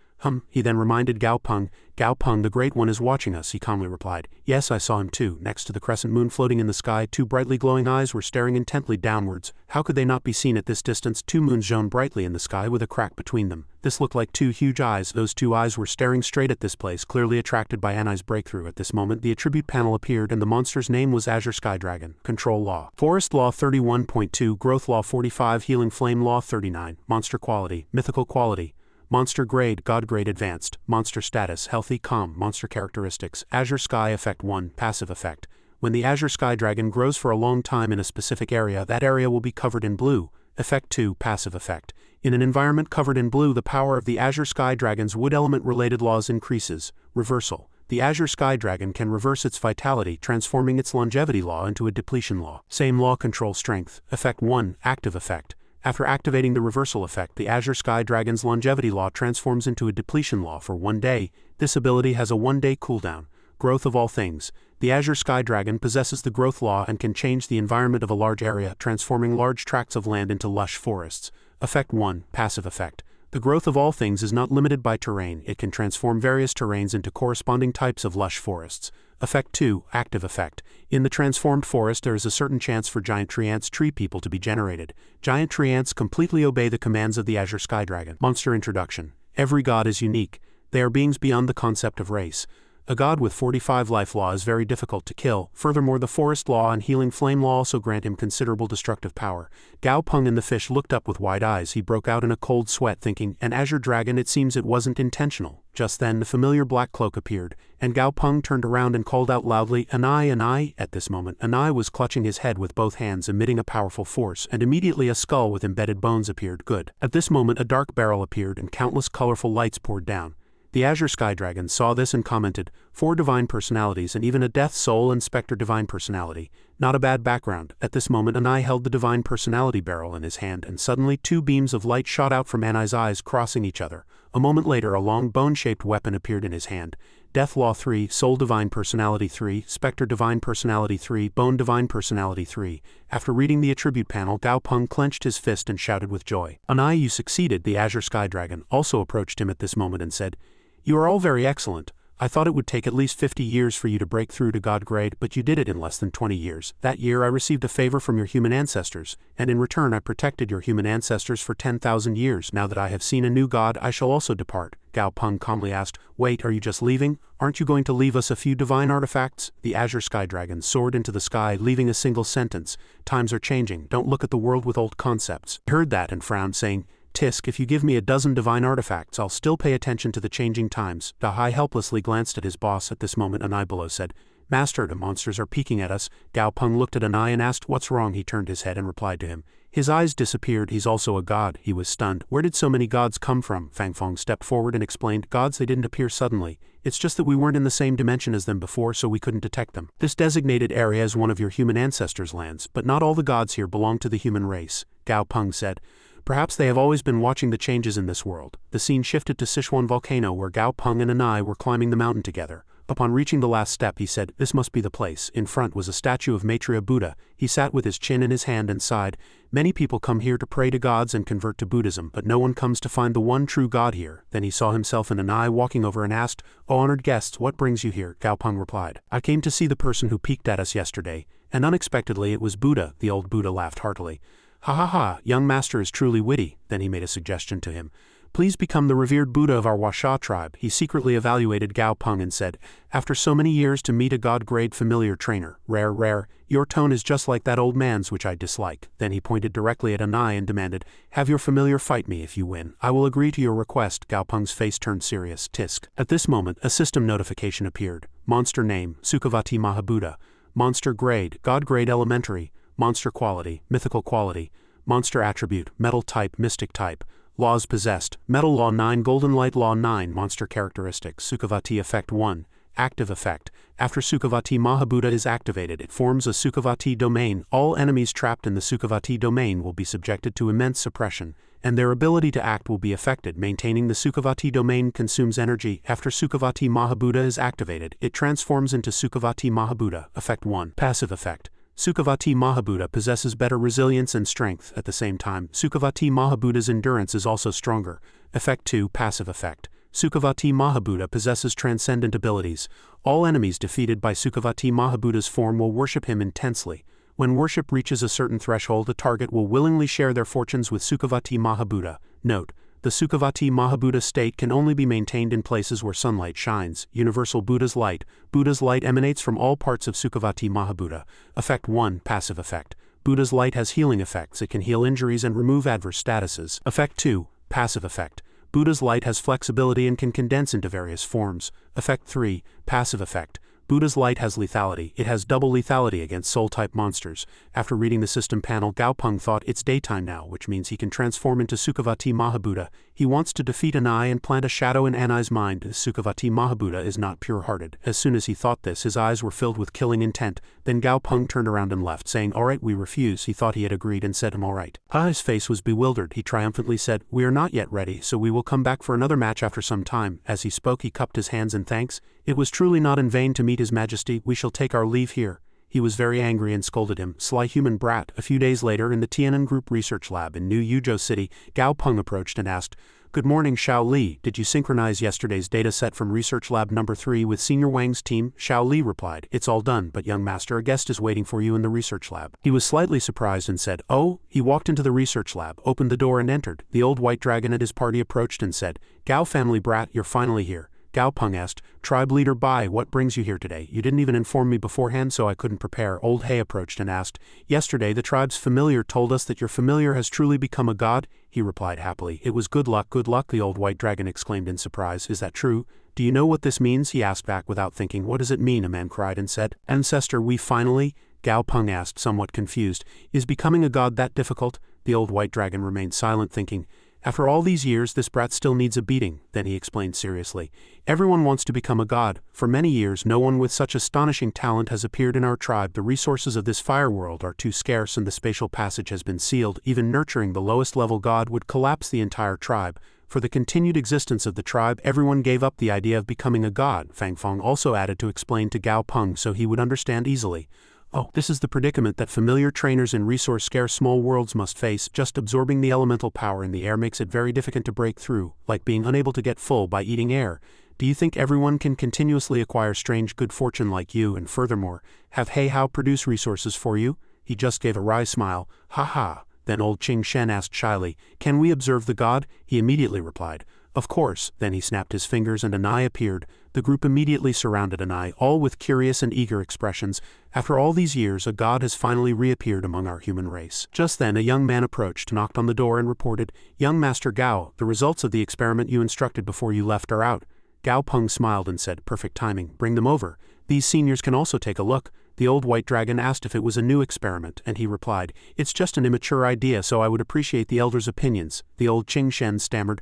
He then reminded Gao Peng, the Great One is watching us, he calmly replied. Yes, I saw him too. Next to the crescent moon floating in the sky, 2 brightly glowing eyes were staring intently downwards. How could they not be seen at this distance? 2 moons shone brightly in the sky with a crack between them. This looked like 2 huge eyes. Those 2 eyes were staring straight at this place, clearly attracted by Anai's breakthrough. At this moment the attribute panel appeared, and the monster's name was Azure Sky Dragon. Control Law. Forest Law 31.2, Growth Law 45, Healing Flame Law 39, Monster Quality, Mythical Quality. Monster Grade, God Grade Advanced. Monster Status, Healthy, Calm. Monster Characteristics, Azure Sky Effect 1, Passive Effect. When the Azure Sky Dragon grows for a long time in a specific area, that area will be covered in blue. Effect 2, passive effect. In an environment covered in blue, the power of the Azure Sky Dragon's wood element-related laws increases. Reversal. The Azure Sky Dragon can reverse its vitality, transforming its longevity law into a depletion law. Same law control strength. Effect 1, active effect. After activating the reversal effect, the Azure Sky Dragon's longevity law transforms into a depletion law for 1 day. This ability has a 1-day cooldown. Growth of all things. The Azure Sky Dragon possesses the growth law and can change the environment of a large area, transforming large tracts of land into lush forests. Effect 1, passive effect. The growth of all things is not limited by terrain. It can transform various terrains into corresponding types of lush forests. Effect 2, active effect. In the transformed forest, there is a certain chance for giant tree ants tree people to be generated. Giant tree ants completely obey the commands of the Azure Sky Dragon. Monster introduction. Every god is unique. They are beings beyond the concept of race. A god with 45 life law is very difficult to kill. Furthermore, the forest law and healing flame law also grant him considerable destructive power. Gao Peng in the fish looked up with wide eyes. He broke out in a cold sweat, thinking, an Azure Dragon, it seems it wasn't intentional. Just then the familiar black cloak appeared, and Gao Peng turned around and called out loudly, Anai. At this moment, Anai was clutching his head with both hands, emitting a powerful force, and immediately a skull with embedded bones appeared. Good. At this moment a dark barrel appeared and countless colorful lights poured down. The Azure Sky Dragon saw this and commented, 4 divine personalities and even a death soul and specter divine personality. Not a bad background. At this moment Anai held the divine personality barrel in his hand, and suddenly 2 beams of light shot out from Anai's eyes, crossing each other. A moment later a long bone-shaped weapon appeared in his hand. Death Law 3, Soul Divine Personality 3, Spectre Divine Personality 3, Bone Divine Personality 3. After reading the attribute panel, Gao Peng clenched his fist and shouted with joy. Anai, you succeeded. The Azure Sky Dragon also approached him at this moment and said, you are all very excellent. I thought it would take at least 50 years for you to break through to God grade, but you did it in less than 20 years. That year I received a favor from your human ancestors, and in return I protected your human ancestors for 10,000 years. Now that I have seen a new god, I shall also depart. Gao Peng calmly asked, wait, are you just leaving? Aren't you going to leave us a few divine artifacts? The Azure Sky Dragon soared into the sky, leaving a single sentence. Times are changing. Don't look at the world with old concepts. I heard that and frowned, saying, Tisk, if you give me a dozen divine artifacts, I'll still pay attention to the changing times. Dahai helplessly glanced at his boss. At this moment Anai below said, Master, the monsters are peeking at us. Gao Peng looked at Anai and asked, what's wrong? He turned his head and replied to him. His eyes disappeared. He's also a god. He was stunned. Where did so many gods come from? Fang Fong stepped forward and explained, gods, they didn't appear suddenly. It's just that we weren't in the same dimension as them before, so we couldn't detect them. This designated area is one of your human ancestors' lands, but not all the gods here belong to the human race. Gao Peng said, perhaps they have always been watching the changes in this world. The scene shifted to Sichuan Volcano, where Gao Peng and Anai were climbing the mountain together. Upon reaching the last step, he said, this must be the place. In front was a statue of Maitreya Buddha. He sat with his chin in his hand and sighed. Many people come here to pray to gods and convert to Buddhism, but no one comes to find the one true God here. Then he saw himself and Anai walking over and asked, O honored guests, what brings you here? Gao Peng replied, I came to see the person who peeked at us yesterday. And unexpectedly it was Buddha. The old Buddha laughed heartily. Ha ha ha, young master is truly witty. Then he made a suggestion to him. Please become the revered Buddha of our Washa tribe. He secretly evaluated Gao Peng and said, after so many years to meet a god-grade familiar trainer. Rare, your tone is just like that old man's, which I dislike. Then he pointed directly at Anai and demanded, have your familiar fight me. If you win, I will agree to your request. Gao Peng's face turned serious. Tisk. At this moment, a system notification appeared. Monster name, Sukhavati Mahabuddha. Monster grade, god grade elementary. Monster quality, mythical quality. Monster attribute, metal type, mystic type. Laws possessed, Metal Law 9, Golden Light Law 9. Monster characteristics, Sukhavati Effect 1. Active effect. After Sukhavati Mahabuddha is activated, it forms a Sukhavati domain. All enemies trapped in the Sukhavati domain will be subjected to immense suppression, and their ability to act will be affected. Maintaining the Sukhavati domain consumes energy. After Sukhavati Mahabuddha is activated, it transforms into Sukhavati Mahabuddha. Effect 1. Passive effect. Sukhavati Mahabuddha possesses better resilience and strength. At the same time, Sukhavati Mahabuddha's endurance is also stronger. Effect 2. Passive effect. Sukhavati Mahabuddha possesses transcendent abilities. All enemies defeated by Sukhavati Mahabuddha's form will worship him intensely. When worship reaches a certain threshold, the target will willingly share their fortunes with Sukhavati Mahabuddha. Note: the Sukhavati Mahabuddha state can only be maintained in places where sunlight shines. Universal Buddha's light. Buddha's light emanates from all parts of Sukhavati Mahabuddha. Effect 1. Passive effect. Buddha's light has healing effects. It can heal injuries and remove adverse statuses. Effect 2. Passive effect. Buddha's light has flexibility and can condense into various forms. Effect 3. Passive effect. Buddha's light has lethality. It has double lethality against soul-type monsters. After reading the system panel, Gao Peng thought it's daytime now, which means he can transform into Sukhavati Mahabuddha. He wants to defeat Anai and plant a shadow in Anai's mind. Sukhavati Mahabuddha is not pure-hearted. As soon as he thought this, his eyes were filled with killing intent. Then Gao Peng turned around and left, saying, "Alright, we refuse." He thought he had agreed and said, "Alright." His face was bewildered. He triumphantly said, "We are not yet ready, so we will come back for another match after some time." As he spoke, he cupped his hands in thanks. It was truly not in vain to meet His Majesty. We shall take our leave here. He was very angry and scolded him. Sly human brat. A few days later, in the Tian'an Group Research Lab in New Yuzhou City, Gao Peng approached and asked, "Good morning, Xiao Li. Did you synchronize yesterday's data set from Research Lab number 3 with Senior Wang's team?" Xiao Li replied, "It's all done, but young master, a guest is waiting for you in the research lab." He was slightly surprised and said, "Oh?" He walked into the research lab, opened the door and entered. The old white dragon and his party approached and said, "Gao family brat, you're finally here." Gao Peng asked, "Tribe leader Bai, what brings you here today? You didn't even inform me beforehand, so I couldn't prepare." Old He approached and asked, "Yesterday the tribe's familiar told us that your familiar has truly become a god." He replied happily, "It was good luck, the old white dragon exclaimed in surprise. "Is that true? Do you know what this means?" he asked back without thinking. "What does it mean?" a man cried and said. "Ancestor, we finally..." Gao Peng asked, somewhat confused. "Is becoming a god that difficult?" The old white dragon remained silent, thinking, "After all these years, this brat still needs a beating." Then he explained seriously, "Everyone wants to become a god. For many years, no one with such astonishing talent has appeared in our tribe. The resources of this fire world are too scarce and the spatial passage has been sealed. Even nurturing the lowest level god would collapse the entire tribe. For the continued existence of the tribe, everyone gave up the idea of becoming a god." Fang Feng also added to explain to Gao Peng so he would understand easily. "Oh, this is the predicament that familiar trainers in resource-scarce small worlds must face. Just absorbing the elemental power in the air makes it very difficult to break through, like being unable to get full by eating air. Do you think everyone can continuously acquire strange good fortune like you and furthermore, have He Hao produce resources for you?" He just gave a wry smile. "Ha ha." Then old Qing Shen asked shyly, "Can we observe the god?" He immediately replied, "Of course." Then he snapped his fingers and Anai appeared. The group immediately surrounded Anai, all with curious and eager expressions. After all these years, a god has finally reappeared among our human race. Just then a young man approached, knocked on the door and reported, "Young Master Gao, the results of the experiment you instructed before you left are out." Gao Peng smiled and said, "Perfect timing, bring them over. These seniors can also take a look." The old white dragon asked if it was a new experiment, and he replied, "It's just an immature idea, so I would appreciate the elders' opinions." The old Qing Shen stammered,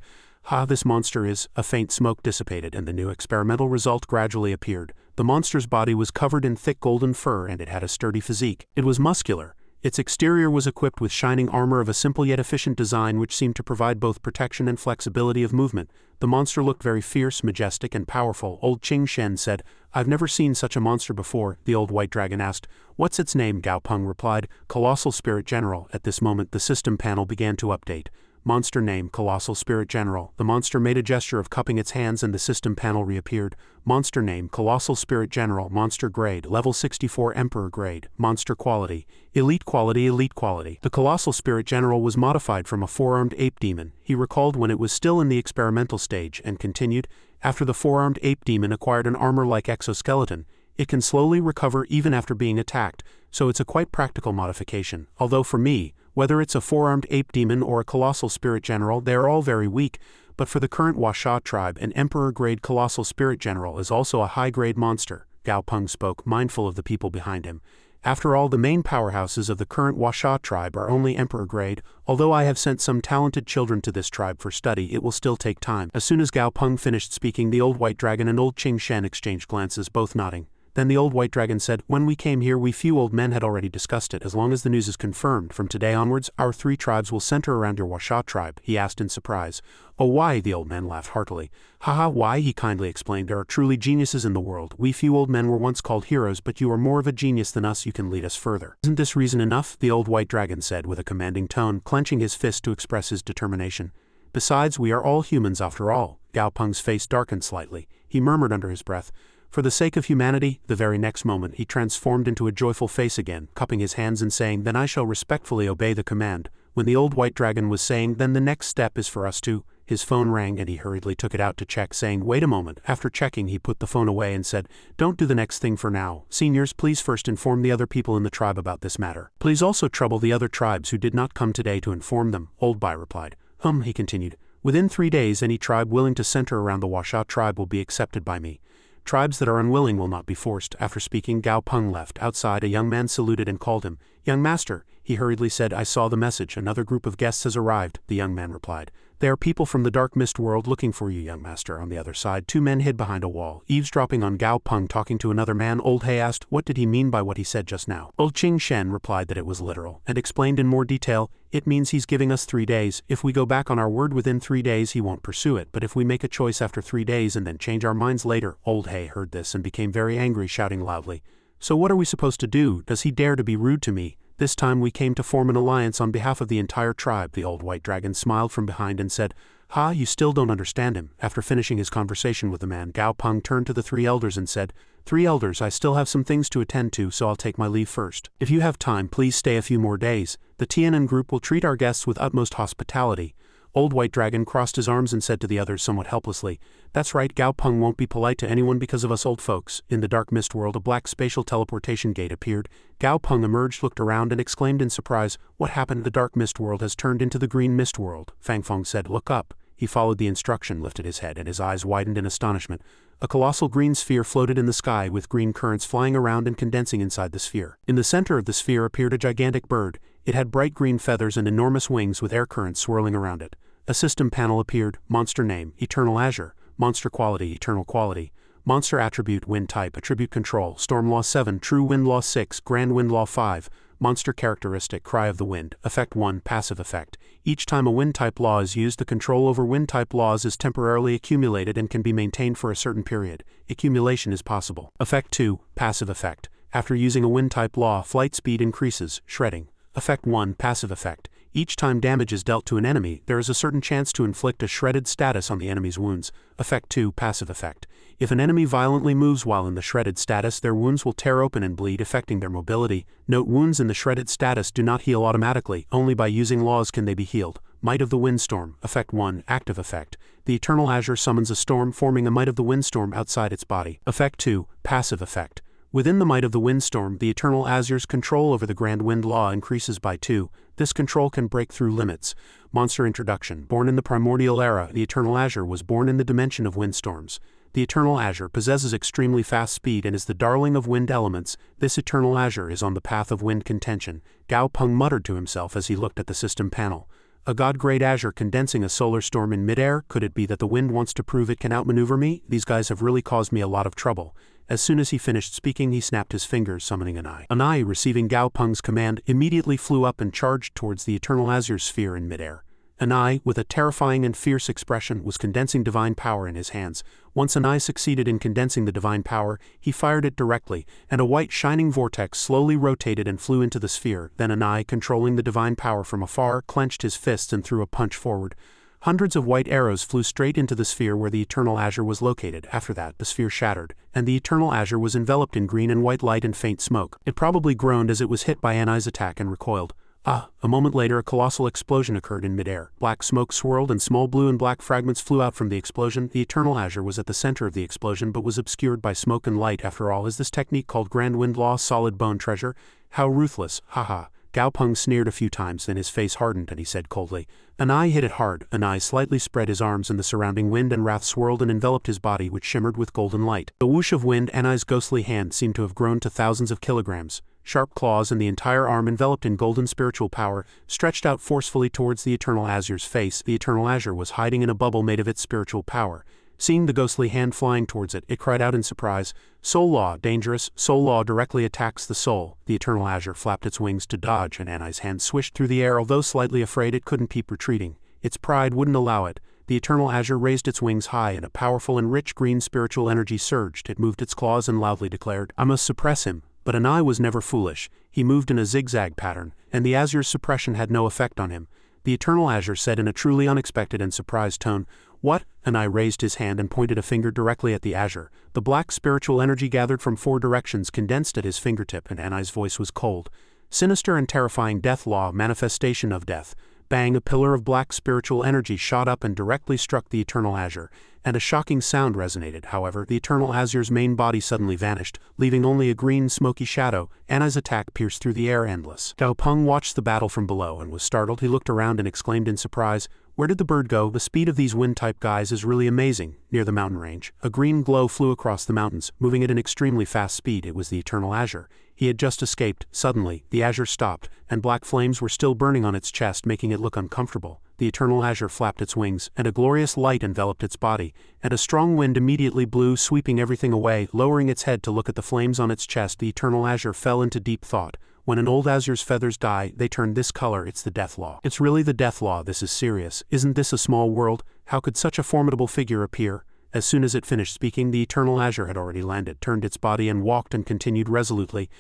"This monster is..." A faint smoke dissipated and the new experimental result gradually appeared. The monster's body was covered in thick golden fur and it had a sturdy physique. It was muscular. Its exterior was equipped with shining armor of a simple yet efficient design which seemed to provide both protection and flexibility of movement. The monster looked very fierce, majestic, and powerful. Old Qing Shen said, "I've never seen such a monster before." The old white dragon asked, "What's its name?" Gao Peng replied, "Colossal Spirit General." At this moment the system panel began to update. Monster name, Colossal Spirit General. The monster made a gesture of cupping its hands and the system panel reappeared. Monster name, Colossal Spirit General. Monster grade, level 64 Emperor grade. Monster quality, Elite quality, Elite quality. The Colossal Spirit General was modified from a four-armed ape demon. He recalled when it was still in the experimental stage and continued, after the four-armed ape demon acquired an armor-like exoskeleton, it can slowly recover even after being attacked, so it's a quite practical modification. Although for me, whether it's a four-armed ape demon or a colossal spirit general, they are all very weak, but for the current Washa tribe, an emperor-grade colossal spirit general is also a high-grade monster. Gao Peng spoke, mindful of the people behind him. After all, the main powerhouses of the current Washa tribe are only emperor-grade. Although I have sent some talented children to this tribe for study, it will still take time. As soon as Gao Peng finished speaking, the old white dragon and old Qing Shen exchanged glances, both nodding. Then the old white dragon said, "When we came here, we few old men had already discussed it. As long as the news is confirmed, from today onwards, our three tribes will center around your Washa tribe." He asked in surprise. "Oh, why?" The old man laughed heartily. "Haha, why?" He kindly explained. "There are truly geniuses in the world. We few old men were once called heroes, but you are more of a genius than us. You can lead us further." "Isn't this reason enough?" the old white dragon said with a commanding tone, clenching his fist to express his determination. "Besides, we are all humans after all." Gao Peng's face darkened slightly. He murmured under his breath, "For the sake of humanity." The very next moment he transformed into a joyful face again, cupping his hands and saying, "Then I shall respectfully obey the command." When the old white dragon was saying, "Then the next step is for us to..." his phone rang and he hurriedly took it out to check, saying, "Wait a moment." After checking, he put the phone away and said, "Don't do the next thing for now. Seniors, please first inform the other people in the tribe about this matter. Please also trouble the other tribes who did not come today to inform them." Old Bai replied. He continued, "Within 3 days any tribe willing to center around the Washa tribe will be accepted by me." Tribes that are unwilling will not be forced. After speaking, Gao Peng left. Outside, a young man saluted and called him. Young master, he hurriedly said, I saw the message. Another group of guests has arrived, the young man replied. They are people from the dark mist world looking for you, young master. On the other side, two men hid behind a wall, eavesdropping on Gao Peng talking to another man. Old He asked, what did he mean by what he said just now? Old Qing Shen replied that it was literal, and explained in more detail, it means he's giving us 3 days. If we go back on our word within 3 days, he won't pursue it, but if we make a choice after 3 days and then change our minds later. Old He heard this and became very angry, shouting loudly, so what are we supposed to do? Does he dare to be rude to me? This time we came to form an alliance on behalf of the entire tribe. The old white dragon smiled from behind and said, Ha, you still don't understand him. After finishing his conversation with the man, Gao Peng turned to the 3 elders and said, 3 elders, I still have some things to attend to, so I'll take my leave first. If you have time, please stay a few more days. The Tianan group will treat our guests with utmost hospitality. Old White Dragon crossed his arms and said to the others somewhat helplessly, That's right, Gao Peng won't be polite to anyone because of us old folks. In the dark mist world, a black spatial teleportation gate appeared. Gao Peng emerged, looked around and exclaimed in surprise, What happened? The dark mist world has turned into the green mist world. Fang Feng said, Look up. He followed the instruction, lifted his head, and his eyes widened in astonishment. A colossal green sphere floated in the sky with green currents flying around and condensing inside the sphere. In the center of the sphere appeared a gigantic bird. It had bright green feathers and enormous wings with air currents swirling around it. A system panel appeared. Monster name, Eternal Azure. Monster quality, Eternal quality. Monster attribute, Wind type, attribute control, Storm Law 7, True Wind Law 6, Grand Wind Law 5. Monster characteristic, Cry of the Wind. Effect 1, passive effect. Each time a wind-type law is used, the control over wind-type laws is temporarily accumulated and can be maintained for a certain period. Accumulation is possible. Effect 2, passive effect. After using a wind-type law, flight speed increases, shredding. Effect 1, passive effect. Each time damage is dealt to an enemy, there is a certain chance to inflict a shredded status on the enemy's wounds. Effect 2, passive effect. If an enemy violently moves while in the shredded status, their wounds will tear open and bleed, affecting their mobility. Note: wounds in the shredded status do not heal automatically, only by using laws can they be healed. Might of the Windstorm. Effect 1, active effect. The Eternal Azure summons a storm, forming a Might of the Windstorm outside its body. Effect 2, passive effect. Within the Might of the Windstorm, the Eternal Azure's control over the Grand Wind Law increases by 2. This control can break through limits. Monster introduction. Born in the primordial era, the Eternal Azure was born in the dimension of windstorms. The Eternal Azure possesses extremely fast speed and is the darling of wind elements. This Eternal Azure is on the path of wind contention. Gao Peng muttered to himself as he looked at the system panel. A god-grade azure condensing a solar storm in midair? Could it be that the wind wants to prove it can outmaneuver me? These guys have really caused me a lot of trouble. As soon as he finished speaking, he snapped his fingers, summoning an eye. An eye, receiving Gao Peng's command, immediately flew up and charged towards the Eternal Azure sphere in midair. An eye, with a terrifying and fierce expression, was condensing divine power in his hands. Once an eye succeeded in condensing the divine power, he fired it directly, and a white shining vortex slowly rotated and flew into the sphere. Then an eye, controlling the divine power from afar, clenched his fists and threw a punch forward. Hundreds of white arrows flew straight into the sphere where the Eternal Azure was located. After that, the sphere shattered, and the Eternal Azure was enveloped in green and white light and faint smoke. It probably groaned as it was hit by an eye's attack and recoiled. A moment later a colossal explosion occurred in midair. Black smoke swirled and small blue and black fragments flew out from the explosion. The Eternal Azure was at the center of the explosion but was obscured by smoke and light. After all, is this technique called Grand Wind Law solid bone treasure? How ruthless, haha. Gao Peng sneered a few times, then his face hardened and he said coldly, An eye hit it hard. An eye slightly spread his arms and the surrounding wind and wrath swirled and enveloped his body, which shimmered with golden light. The whoosh of wind, An eye's ghostly hand seemed to have grown to thousands of kilograms. Sharp claws and the entire arm enveloped in golden spiritual power stretched out forcefully towards the Eternal Azure's face. The Eternal Azure was hiding in a bubble made of its spiritual power. Seeing the ghostly hand flying towards it, it cried out in surprise, Soul Law, dangerous. Soul Law directly attacks the soul. The Eternal Azure flapped its wings to dodge, and Anai's hand swished through the air. Although slightly afraid, it couldn't keep retreating. Its pride wouldn't allow it. The Eternal Azure raised its wings high and a powerful and rich green spiritual energy surged. It moved its claws and loudly declared, I must suppress him. But an eye was never foolish. He moved in a zigzag pattern, and the Azure's suppression had no effect on him. The Eternal Azure said in a truly unexpected and surprised tone, What? An eye raised his hand and pointed a finger directly at the Azure. The black spiritual energy gathered from 4 directions condensed at his fingertip, and Anai's voice was cold. Sinister and terrifying death law, manifestation of death. Bang, a pillar of black spiritual energy shot up and directly struck the Eternal Azure. and a shocking sound resonated. However, the Eternal Azur's main body suddenly vanished, leaving only a green, smoky shadow. Anna's attack pierced through the air endless. Gao Peng watched the battle from below and was startled. He looked around and exclaimed in surprise, "Where did the bird go? The speed of these wind-type guys is really amazing." Near the mountain range, a green glow flew across the mountains, moving at an extremely fast speed. It was the Eternal Azure. He had just escaped. Suddenly, the Azure stopped, and black flames were still burning on its chest, making it look uncomfortable. The Eternal Azure flapped its wings, and a glorious light enveloped its body, and a strong wind immediately blew, sweeping everything away. Lowering its head to look at the flames on its chest, the Eternal Azure fell into deep thought. When an old Azure's feathers die, they turn this color. It's the Death Law. It's really the Death Law. This is serious. Isn't this a small world? How could such a formidable figure appear? As soon as it finished speaking, the Eternal Azure had already landed, turned its body and walked and continued resolutely.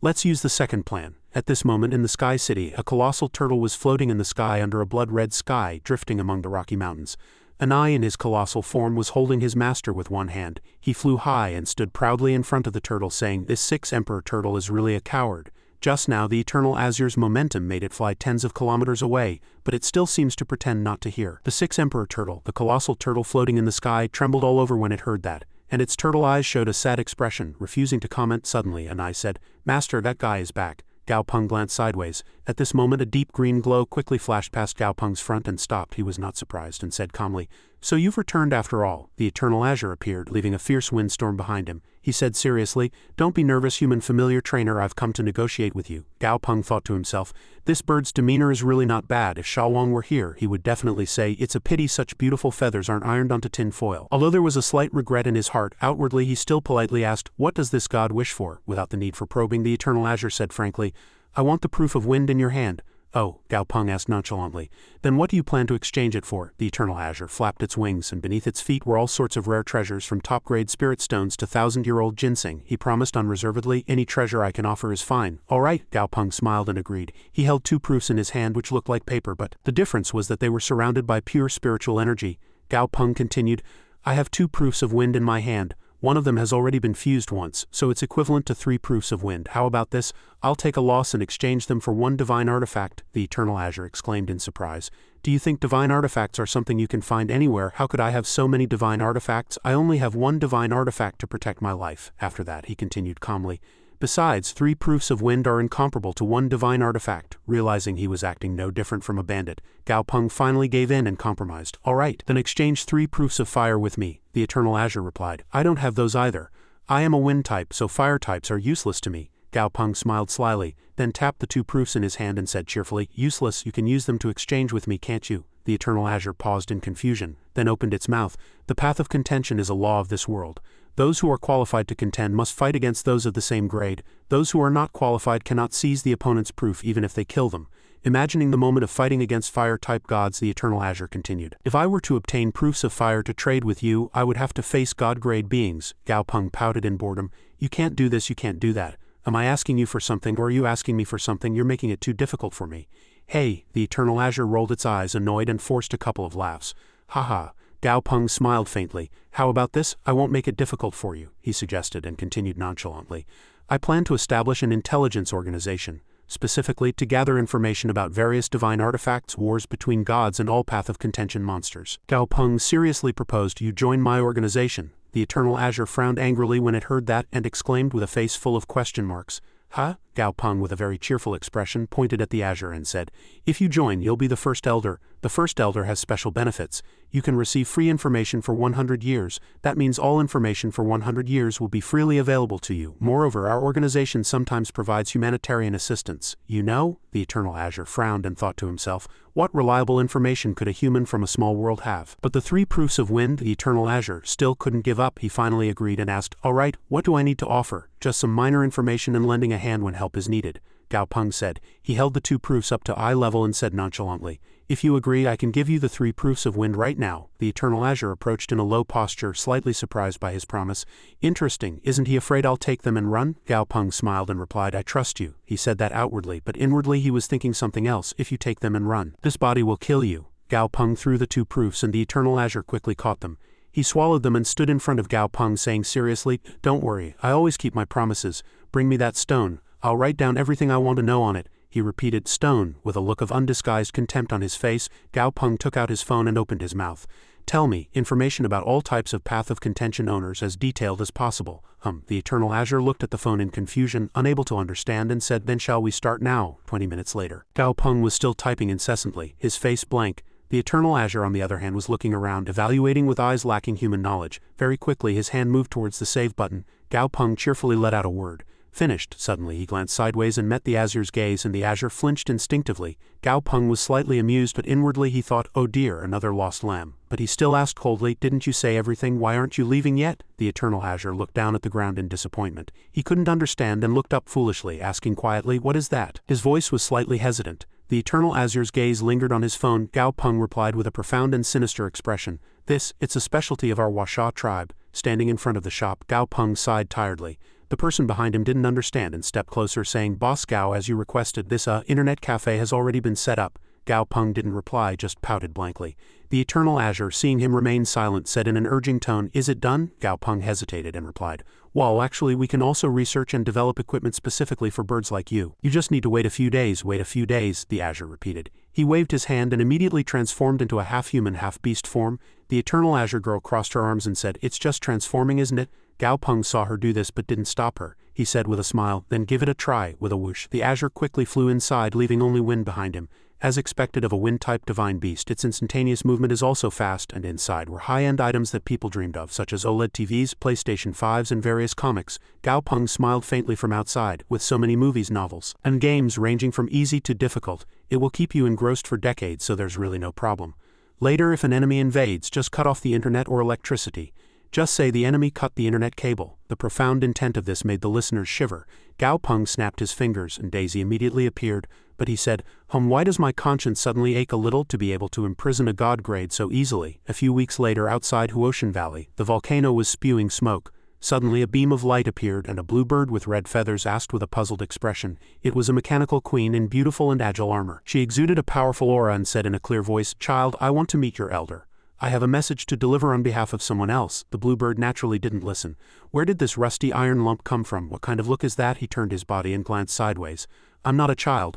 Let's use the second plan. At this moment in the Sky City, a colossal turtle was floating in the sky under a blood-red sky, drifting among the Rocky Mountains. An eye in his colossal form was holding his master with one hand. He flew high and stood proudly in front of the turtle, saying, "This sixth Emperor turtle is really a coward." Just now the Eternal Azure's momentum made it fly tens of kilometers away, but it still seems to pretend not to hear. The sixth Emperor turtle, the colossal turtle floating in the sky, trembled all over when it heard that, and its turtle eyes showed a sad expression, refusing to comment. Suddenly an eye said, "Master, that guy is back." Gao Peng glanced sideways. At this moment a deep green glow quickly flashed past Gao Peng's front and stopped. He was not surprised and said calmly, "So you've returned after all." The Eternal Azure appeared, leaving a fierce windstorm behind him. He said seriously, "Don't be nervous, human familiar trainer, I've come to negotiate with you." Gao Peng thought to himself, this bird's demeanor is really not bad. If Sha Wang were here, he would definitely say, "It's a pity such beautiful feathers aren't ironed onto tin foil." Although there was a slight regret in his heart, outwardly he still politely asked, "What does this god wish for?" Without the need for probing, the Eternal Azure said frankly, "I want the proof of wind in your hand." "Oh," Gao Peng asked nonchalantly, "then what do you plan to exchange it for?" The Eternal Azure flapped its wings, and beneath its feet were all sorts of rare treasures, from top-grade spirit stones to thousand-year-old ginseng. He promised unreservedly, "Any treasure I can offer is fine." "All right," Gao Peng smiled and agreed. He held two proofs in his hand which looked like paper, but the difference was that they were surrounded by pure spiritual energy. Gao Peng continued, "I have two proofs of wind in my hand. One of them has already been fused once, so it's equivalent to 3 proofs of wind. How about this? I'll take a loss and exchange them for 1 divine artifact." The Eternal Azure exclaimed in surprise. "Do you think divine artifacts are something you can find anywhere? How could I have so many divine artifacts? I only have 1 divine artifact to protect my life." After that, he continued calmly, "Besides, 3 proofs of wind are incomparable to 1 divine artifact." Realizing he was acting no different from a bandit, Gao Peng finally gave in and compromised. "All right, then exchange 3 proofs of fire with me." The Eternal Azure replied, "I don't have those either. I am a wind type, so fire types are useless to me." Gao Peng smiled slyly, then tapped the 2 proofs in his hand and said cheerfully, "Useless, you can use them to exchange with me, can't you?" The Eternal Azure paused in confusion, then opened its mouth. "The path of contention is a law of this world. Those who are qualified to contend must fight against those of the same grade. Those who are not qualified cannot seize the opponent's proof even if they kill them." Imagining the moment of fighting against fire-type gods, the Eternal Azure continued, "If I were to obtain proofs of fire to trade with you, I would have to face god-grade beings." Gao Peng pouted in boredom. "You can't do this, you can't do that. Am I asking you for something, or are you asking me for something? You're making it too difficult for me." "Hey," the Eternal Azure rolled its eyes, annoyed, and forced a couple of laughs. "Haha." Gao Peng smiled faintly. "How about this? I won't make it difficult for you," he suggested, and continued nonchalantly. "I plan to establish an intelligence organization, specifically to gather information about various divine artifacts, wars between gods, and all path of contention monsters." Gao Peng seriously proposed, "You join my organization." The Eternal Azure frowned angrily when it heard that and exclaimed with a face full of question marks, "Huh?" Gao Peng, with a very cheerful expression, pointed at the Azure and said, "If you join, you'll be the first elder. The first elder has special benefits. You can receive free information for 100 years. That means all information for 100 years will be freely available to you. Moreover, our organization sometimes provides humanitarian assistance." "You know?" The Eternal Azure frowned and thought to himself, "What reliable information could a human from a small world have?" But the 3 proofs of wind, the Eternal Azure still couldn't give up. He finally agreed and asked, "All right, what do I need to offer?" "Just some minor information and lending a hand when help is needed," Gao Peng said. He held the 2 proofs up to eye level and said nonchalantly, "If you agree, I can give you the 3 proofs of wind right now." The Eternal Azure approached in a low posture, slightly surprised by his promise. "Interesting, isn't he afraid I'll take them and run?" Gao Peng smiled and replied, "I trust you." He said that outwardly, but inwardly he was thinking something else. "If you take them and run, this body will kill you." Gao Peng threw the 2 proofs and the Eternal Azure quickly caught them. He swallowed them and stood in front of Gao Peng, saying seriously, "Don't worry, I always keep my promises. Bring me that stone. I'll write down everything I want to know on it." He repeated, "Stone," with a look of undisguised contempt on his face. Gao Peng took out his phone and opened his mouth. Tell me, information about all types of Path of Contention owners as detailed as possible. The Eternal Azure looked at the phone in confusion, unable to understand, and said, then shall we start now? 20 minutes later. Gao Peng was still typing incessantly, his face blank. The Eternal Azure, on the other hand, was looking around, evaluating with eyes lacking human knowledge. Very quickly his hand moved towards the save button. Gao Peng cheerfully let out a word. Finished. Suddenly he glanced sideways and met the Azure's gaze, and the Azure flinched instinctively. Gao Peng was slightly amused, but inwardly he thought, oh dear, another lost lamb. But he still asked coldly, didn't you say everything? Why aren't you leaving yet? The Eternal Azure looked down at the ground in disappointment. He couldn't understand and looked up foolishly, asking quietly, what is that? His voice was slightly hesitant. The Eternal Azure's gaze lingered on his phone. Gao Peng replied with a profound and sinister expression. It's a specialty of our Washa tribe. Standing in front of the shop, Gao Peng sighed tiredly. The person behind him didn't understand and stepped closer, saying, Boss Gao, as you requested, this internet cafe has already been set up. Gao Peng didn't reply, just pouted blankly. The Eternal Azure, seeing him remain silent, said in an urging tone, is it done? Gao Peng hesitated and replied, well, actually we can also research and develop equipment specifically for birds like you. You just need to wait a few days, the Azure repeated. He waved his hand and immediately transformed into a half-human, half-beast form. The Eternal Azure girl crossed her arms and said, it's just transforming, isn't it? Gao Peng saw her do this but didn't stop her. He said with a smile, then give it a try. With a whoosh, the Azure quickly flew inside, leaving only wind behind him. As expected of a wind-type divine beast, its instantaneous movement is also fast, and inside were high-end items that people dreamed of, such as OLED TVs, PlayStation 5s, and various comics. Gao Peng smiled faintly from outside. With so many movies, novels, and games ranging from easy to difficult, it will keep you engrossed for decades, so there's really no problem. Later, if an enemy invades, just cut off the internet or electricity. Just say the enemy cut the internet cable. The profound intent of this made the listeners shiver. Gao Peng snapped his fingers, and Daisy immediately appeared, but he said, why does my conscience suddenly ache a little to be able to imprison a god grade so easily? A few weeks later, outside Huotian Valley, the volcano was spewing smoke. Suddenly a beam of light appeared, and a bluebird with red feathers asked with a puzzled expression. It was a mechanical queen in beautiful and agile armor. She exuded a powerful aura and said in a clear voice, child, I want to meet your elder. I have a message to deliver on behalf of someone else. The bluebird naturally didn't listen. Where did this rusty iron lump come from? What kind of look is that? He turned his body and glanced sideways. I'm not a child.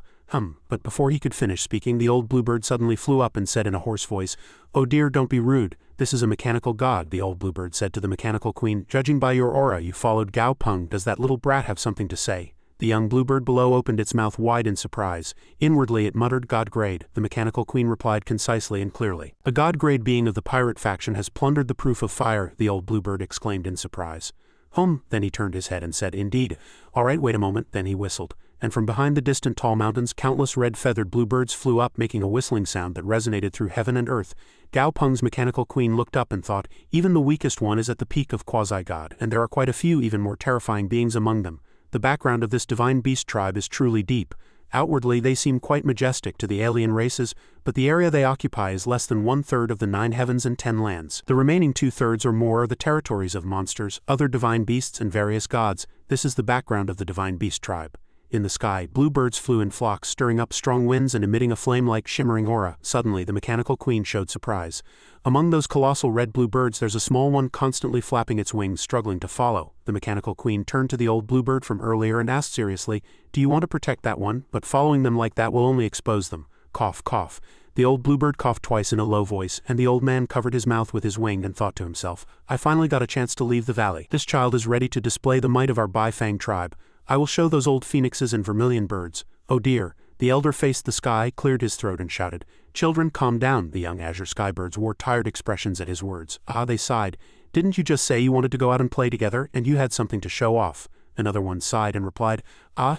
But before he could finish speaking, the old bluebird suddenly flew up and said in a hoarse voice, oh dear, don't be rude. This is a mechanical god. The old bluebird said to the mechanical queen, judging by your aura, you followed Gao Peng. Does that little brat have something to say? The young bluebird below opened its mouth wide in surprise. Inwardly it muttered, God grade. The mechanical queen replied concisely and clearly. A god grade being of the pirate faction has plundered the proof of fire, the old bluebird exclaimed in surprise. Then he turned his head and said, indeed. All right, wait a moment. Then he whistled. And from behind the distant tall mountains, countless red-feathered bluebirds flew up, making a whistling sound that resonated through heaven and earth. Gao Peng's mechanical queen looked up and thought, even the weakest one is at the peak of quasi-god, and there are quite a few even more terrifying beings among them. The background of this divine beast tribe is truly deep. Outwardly they seem quite majestic to the alien races, but the area they occupy is less than 1/3 of the 9 heavens and 10 lands. The remaining 2/3 or more are the territories of monsters, other divine beasts, and various gods. This is the background of the divine beast tribe. In the sky, bluebirds flew in flocks, stirring up strong winds and emitting a flame-like shimmering aura. Suddenly, the mechanical queen showed surprise. Among those colossal red bluebirds, there's a small one constantly flapping its wings, struggling to follow. The mechanical queen turned to the old bluebird from earlier and asked seriously, do you want to protect that one? But following them like that will only expose them. Cough, cough. The old bluebird coughed twice in a low voice, and the old man covered his mouth with his wing and thought to himself, I finally got a chance to leave the valley. This child is ready to display the might of our Baifang tribe. I will show those old phoenixes and vermilion birds. Oh dear. The elder faced the sky, cleared his throat and shouted, children, calm down. The young azure skybirds wore tired expressions at his words. They sighed. Didn't you just say you wanted to go out and play together, and you had something to show off? Another one sighed and replied,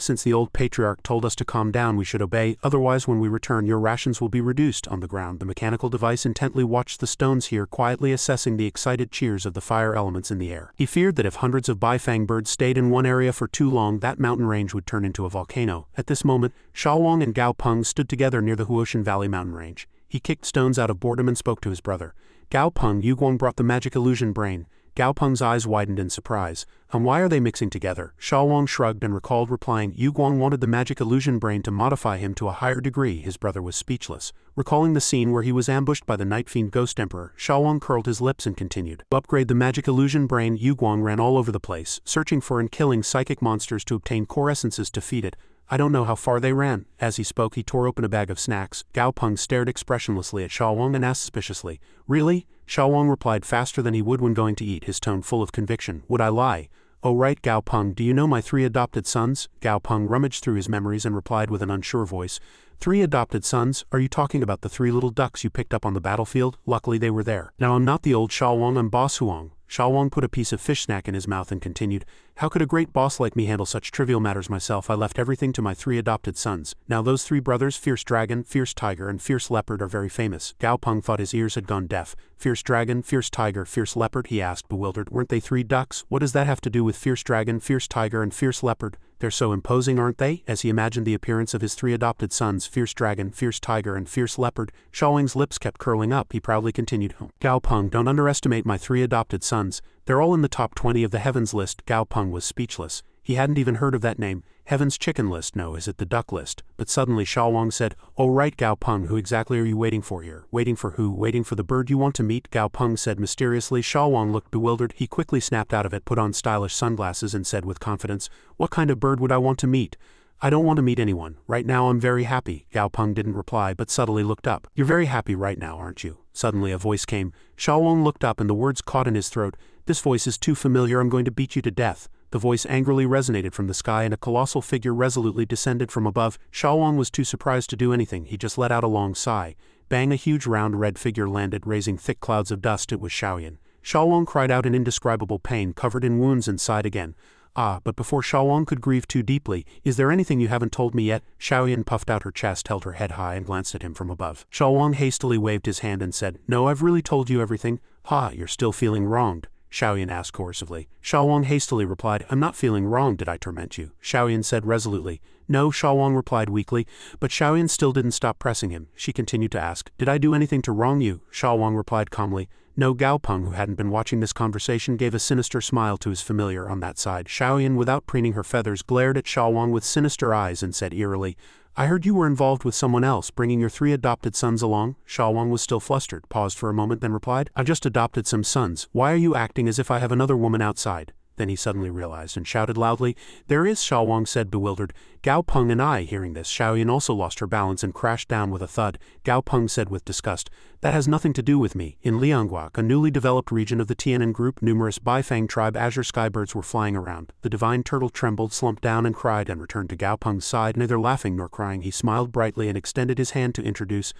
since the old patriarch told us to calm down, we should obey, otherwise when we return your rations will be reduced. On the ground, the mechanical device intently watched the stones here, quietly assessing the excited cheers of the fire elements in the air. He feared that if hundreds of Baifang birds stayed in one area for too long, that mountain range would turn into a volcano. At this moment, Xiaowang and Gao Peng stood together near the Huotian Valley mountain range. He kicked stones out of boredom and spoke to his brother. Gao Peng, Yuguang brought the magic illusion brain. Gao Peng's eyes widened in surprise. Why are they mixing together? Xiaowang shrugged and recalled replying, Yuguang wanted the magic illusion brain to modify him to a higher degree. His brother was speechless. Recalling the scene where he was ambushed by the Night Fiend Ghost Emperor, Xiaowang curled his lips and continued. To upgrade the magic illusion brain, Yuguang ran all over the place, searching for and killing psychic monsters to obtain core essences to feed it. I don't know how far they ran. As he spoke, he tore open a bag of snacks. Gao Peng stared expressionlessly at Xiaowang and asked suspiciously, Really? Xiao Wang replied faster than he would when going to eat, his tone full of conviction. Would I lie? Oh right, Gao Peng, do you know my 3 adopted sons? Gao Peng rummaged through his memories and replied with an unsure voice. 3 adopted sons? Are you talking about the 3 little ducks you picked up on the battlefield? Luckily they were there. Now I'm not the old Xiao Wang, I'm Boss Huang. Xiao Wang put a piece of fish snack in his mouth and continued, how could a great boss like me handle such trivial matters myself? I left everything to my 3 adopted sons. Now those 3 brothers, Fierce Dragon, Fierce Tiger, and Fierce Leopard, are very famous. Gao Peng thought his ears had gone deaf. Fierce Dragon, Fierce Tiger, Fierce Leopard, he asked, bewildered. Weren't they 3 ducks? What does that have to do with Fierce Dragon, Fierce Tiger, and Fierce Leopard? They're so imposing, aren't they? As he imagined the appearance of his 3 adopted sons, Fierce Dragon, Fierce Tiger, and Fierce Leopard, Xiao Wang's lips kept curling up. He proudly continued, Gao Peng, don't underestimate my 3 adopted sons. They're all in the top 20 of the Heavens list. Gao Peng was speechless. He hadn't even heard of that name. Heaven's chicken list? No, is it the duck list? But suddenly Xiao Wang said, oh right, Gao Peng, who exactly are you waiting for here? Waiting for who? Waiting for the bird you want to meet? Gao Peng said mysteriously. Xiao Wang looked bewildered. He quickly snapped out of it, put on stylish sunglasses, and said with confidence, what kind of bird would I want to meet? I don't want to meet anyone. Right now I'm very happy. Gao Peng didn't reply but subtly looked up. You're very happy right now, aren't you? Suddenly a voice came. Xiao Wang looked up and the words caught in his throat. This voice is too familiar, I'm going to beat you to death. The voice angrily resonated from the sky and a colossal figure resolutely descended from above. Xiao Wang was too surprised to do anything. He just let out a long sigh. Bang, a huge round red figure landed, raising thick clouds of dust. It was Xiaoyan. Xiao Wang cried out in indescribable pain, covered in wounds, and sighed again. Ah, but before Xiao Wang could grieve too deeply, is there anything you haven't told me yet? Xiaoyan puffed out her chest, held her head high, and glanced at him from above. Xiao Wang hastily waved his hand and said, no, I've really told you everything. Ha, you're still feeling wronged? Xiaoyan asked coercively. Xiao Wang hastily replied, I'm not feeling wrong, did I torment you? Xiaoyan said resolutely. No, Xiao Wang replied weakly, but Xiaoyan still didn't stop pressing him. She continued to ask, did I do anything to wrong you? Xiao Wang replied calmly. No. Gao Peng, who hadn't been watching this conversation, gave a sinister smile to his familiar on that side. Xiaoyan, without preening her feathers, glared at Xiao Wang with sinister eyes and said eerily, I heard you were involved with someone else, bringing your 3 adopted sons along? Xiao Wang was still flustered, paused for a moment, then replied, I just adopted some sons. Why are you acting as if I have another woman outside? Then he suddenly realized and shouted loudly, there is, Xiao Wang said bewildered. Gao Peng and I. Hearing this, Xiaoyan also lost her balance and crashed down with a thud. Gao Peng said with disgust, that has nothing to do with me. In Liangguak, a newly developed region of the Tianan group, numerous Baifang tribe azure skybirds were flying around. The divine turtle trembled, slumped down and cried and returned to Gao Peng's side, neither laughing nor crying. He smiled brightly and extended his hand to introduce,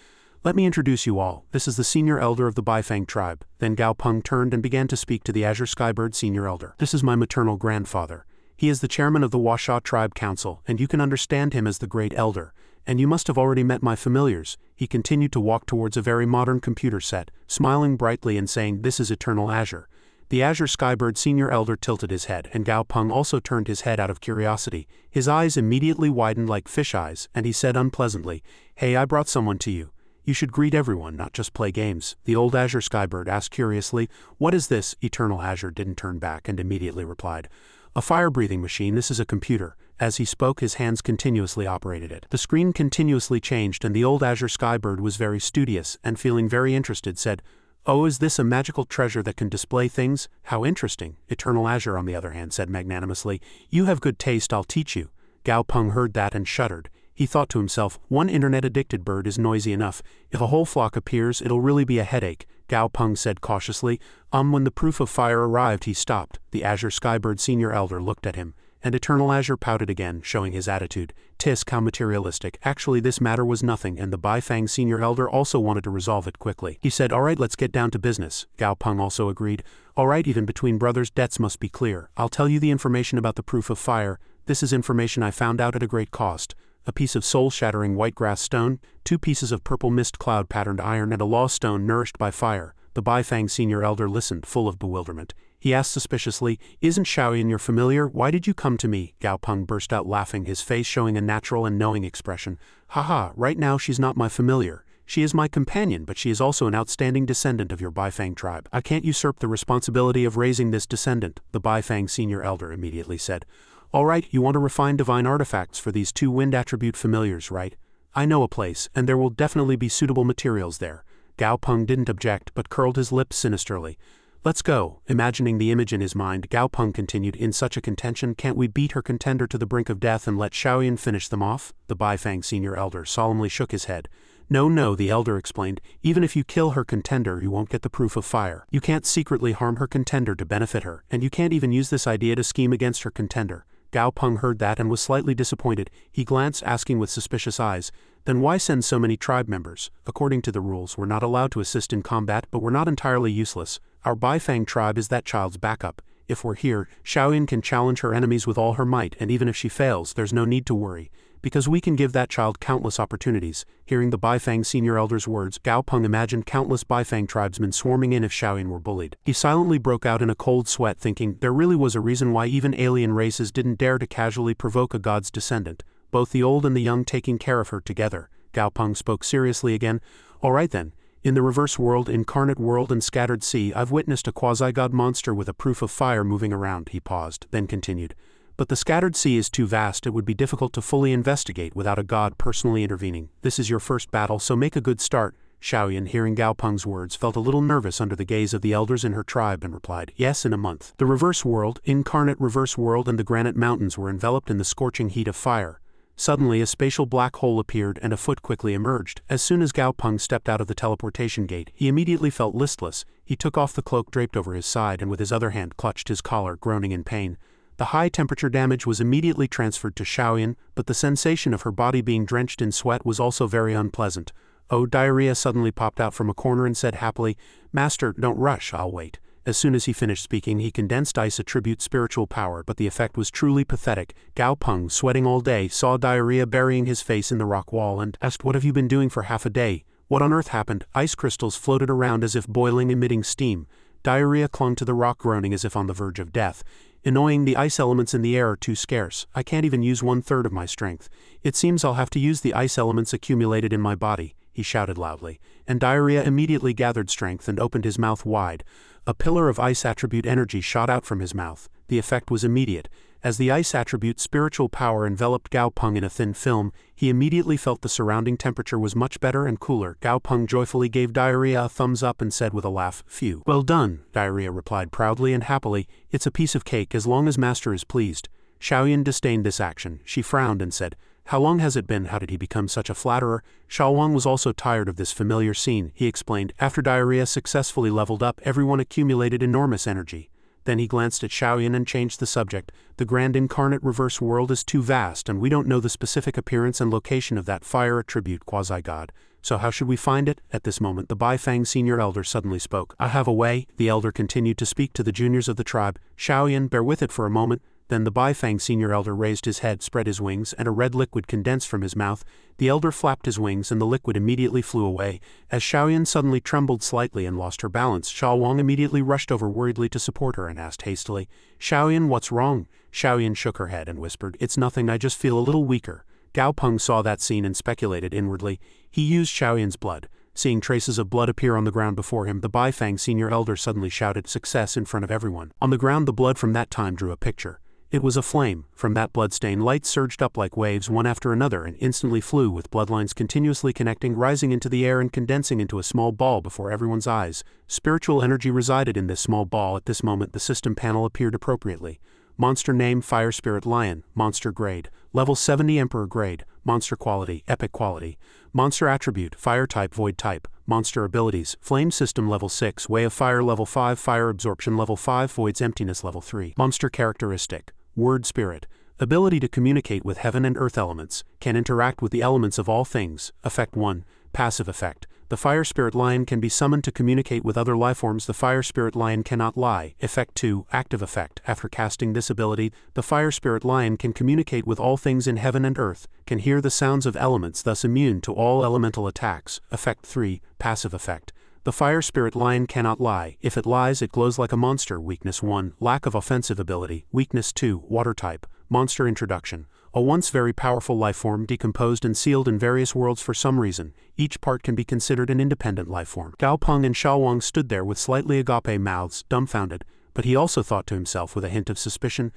let me introduce you all. This is the senior elder of the Baifang tribe. Then Gao Peng turned and began to speak to the Azure Skybird senior elder. This is my maternal grandfather. He is the chairman of the Washa Tribe Council, and you can understand him as the Great Elder. And you must have already met my familiars. He continued to walk towards a very modern computer set, smiling brightly and saying, this is Eternal Azure. The Azure Skybird senior elder tilted his head, and Gao Peng also turned his head out of curiosity. His eyes immediately widened like fish eyes, and he said unpleasantly, hey, I brought someone to you. You should greet everyone, not just play games. The old Azure Skybird asked curiously, what is this? Eternal Azure didn't turn back and immediately replied, a fire-breathing machine. This is a computer. As he spoke, his hands continuously operated it. The screen continuously changed, and the old Azure Skybird was very studious and, feeling very interested, said, oh, is this a magical treasure that can display things? How interesting. Eternal Azure, on the other hand, said magnanimously, you have good taste, I'll teach you. Gao Peng heard that and shuddered. He thought to himself, one internet-addicted bird is noisy enough. If a whole flock appears, it'll really be a headache. Gao Peng said cautiously. When the proof of fire arrived, he stopped. The Azure Skybird senior elder looked at him, and Eternal Azure pouted again, showing his attitude. Tisk, how materialistic. Actually, this matter was nothing, and the Baifang senior elder also wanted to resolve it quickly. He said, all right, let's get down to business. Gao Peng also agreed. All right, even between brothers, debts must be clear. I'll tell you the information about the proof of fire. This is information I found out at a great cost. A piece of soul-shattering white grass stone, 2 pieces of purple mist cloud-patterned iron, and a law stone nourished by fire. The Baifang senior elder listened, full of bewilderment. He asked suspiciously, isn't Xiaoyan your familiar? Why did you come to me? Gao Peng burst out laughing, his face showing a natural and knowing expression. Haha, right now she's not my familiar. She is my companion, but she is also an outstanding descendant of your Baifang tribe. I can't usurp the responsibility of raising this descendant, the Baifang senior elder immediately said. All right, you want to refine divine artifacts for these 2 wind attribute familiars, right? I know a place, and there will definitely be suitable materials there. Gao Peng didn't object, but curled his lips sinisterly. Let's go. Imagining the image in his mind, Gao Peng continued, in such a contention, can't we beat her contender to the brink of death and let Xiaoyan finish them off? The Baifang senior elder solemnly shook his head. No, the elder explained. Even if you kill her contender, you won't get the proof of fire. You can't secretly harm her contender to benefit her, and you can't even use this idea to scheme against her contender. Gao Peng heard that and was slightly disappointed. He glanced, asking with suspicious eyes, "Then why send so many tribe members? According to the rules, we're not allowed to assist in combat, but we're not entirely useless. Our Baifang tribe is that child's backup. If we're here, Xiaoyan can challenge her enemies with all her might, and even if she fails, there's no need to worry, because we can give that child countless opportunities." Hearing the Baifang senior elder's words, Gao Peng imagined countless Baifang tribesmen swarming in if Xiaoyan were bullied. He silently broke out in a cold sweat, thinking there really was a reason why even alien races didn't dare to casually provoke a god's descendant, both the old and the young taking care of her together. Gao Peng spoke seriously again. "All right then. In the reverse world, incarnate world, and scattered sea, I've witnessed a quasi-god monster with a proof of fire moving around." He paused, then continued. "But the scattered sea is too vast, it would be difficult to fully investigate without a god personally intervening. This is your first battle, so make a good start." Xiaoyan, hearing Gao Peng's words, felt a little nervous under the gaze of the elders in her tribe and replied, "Yes, in a month." The reverse world, incarnate reverse world, and the granite mountains were enveloped in the scorching heat of fire. Suddenly a spatial black hole appeared and a foot quickly emerged. As soon as Gao Peng stepped out of the teleportation gate, he immediately felt listless. He took off the cloak draped over his side and with his other hand clutched his collar, groaning in pain. The high temperature damage was immediately transferred to Xiaoyan, but the sensation of her body being drenched in sweat was also very unpleasant. Oh, diarrhea suddenly popped out from a corner and said happily, "Master, don't rush, I'll wait." As soon as he finished speaking, he condensed ice attribute spiritual power, but the effect was truly pathetic. Gao Peng, sweating all day, saw diarrhea burying his face in the rock wall and asked, "What have you been doing for half a day? What on earth happened?" Ice crystals floated around as if boiling, emitting steam. Diarrhea clung to the rock, groaning as if on the verge of death. "Annoying, the ice elements in the air are too scarce. I can't even use 1/3 of my strength. It seems I'll have to use the ice elements accumulated in my body," he shouted loudly. And diarrhea immediately gathered strength and opened his mouth wide. A pillar of ice attribute energy shot out from his mouth. The effect was immediate. As the ice attribute spiritual power enveloped Gao Peng in a thin film, he immediately felt the surrounding temperature was much better and cooler. Gao Peng joyfully gave diarrhea a thumbs up and said with a laugh, "Phew." "Well done," diarrhea replied proudly and happily. "It's a piece of cake as long as master is pleased." Xiaoyan disdained this action. She frowned and said, "How long has it been? How did he become such a flatterer?" Xiaowang was also tired of this familiar scene. He explained, "After diarrhea successfully leveled up, everyone accumulated enormous energy." Then he glanced at Xiaoyan and changed the subject. "The grand incarnate reverse world is too vast, and we don't know the specific appearance and location of that fire attribute quasi-god. So how should we find it?" At this moment the Baifang senior elder suddenly spoke. "I have a way." The elder continued to speak to the juniors of the tribe. "Xiaoyan, bear with it for a moment." Then the Baifang senior elder raised his head, spread his wings, and a red liquid condensed from his mouth. The elder flapped his wings and the liquid immediately flew away. As Xiaoyan suddenly trembled slightly and lost her balance, Xiaowang immediately rushed over worriedly to support her and asked hastily, "Xiaoyan, what's wrong?" Xiaoyan shook her head and whispered, "It's nothing, I just feel a little weaker." Gao Peng saw that scene and speculated inwardly. He used Xiaoyan's blood. Seeing traces of blood appear on the ground before him, the Baifang senior elder suddenly shouted success in front of everyone. On the ground the blood from that time drew a picture. It was a flame. From that bloodstain, light surged up like waves one after another and instantly flew, with bloodlines continuously connecting, rising into the air and condensing into a small ball before everyone's eyes. Spiritual energy resided in this small ball. At this moment the system panel appeared appropriately. Monster name: Fire Spirit Lion. Monster grade: Level 70 Emperor grade. Monster quality: Epic quality. Monster attribute: Fire type, Void type. Monster abilities: Flame system level 6, Way of Fire level 5, Fire absorption level 5, Void's emptiness level 3. Monster characteristic: Word Spirit. Ability to communicate with heaven and earth elements. Can interact with the elements of all things. Effect 1. Passive effect. The Fire Spirit Lion can be summoned to communicate with other lifeforms. The Fire Spirit Lion cannot lie. Effect 2. Active effect. After casting this ability, the Fire Spirit Lion can communicate with all things in heaven and earth, can hear the sounds of elements, thus immune to all elemental attacks. Effect 3. Passive effect. The Fire Spirit Lion cannot lie. If it lies, it glows like a monster. Weakness 1. Lack of offensive ability. Weakness 2. Water type. Monster introduction. A once very powerful lifeform decomposed and sealed in various worlds for some reason. Each part can be considered an independent lifeform. Gao Peng and Xiaowang stood there with slightly agape mouths, dumbfounded, but he also thought to himself with a hint of suspicion,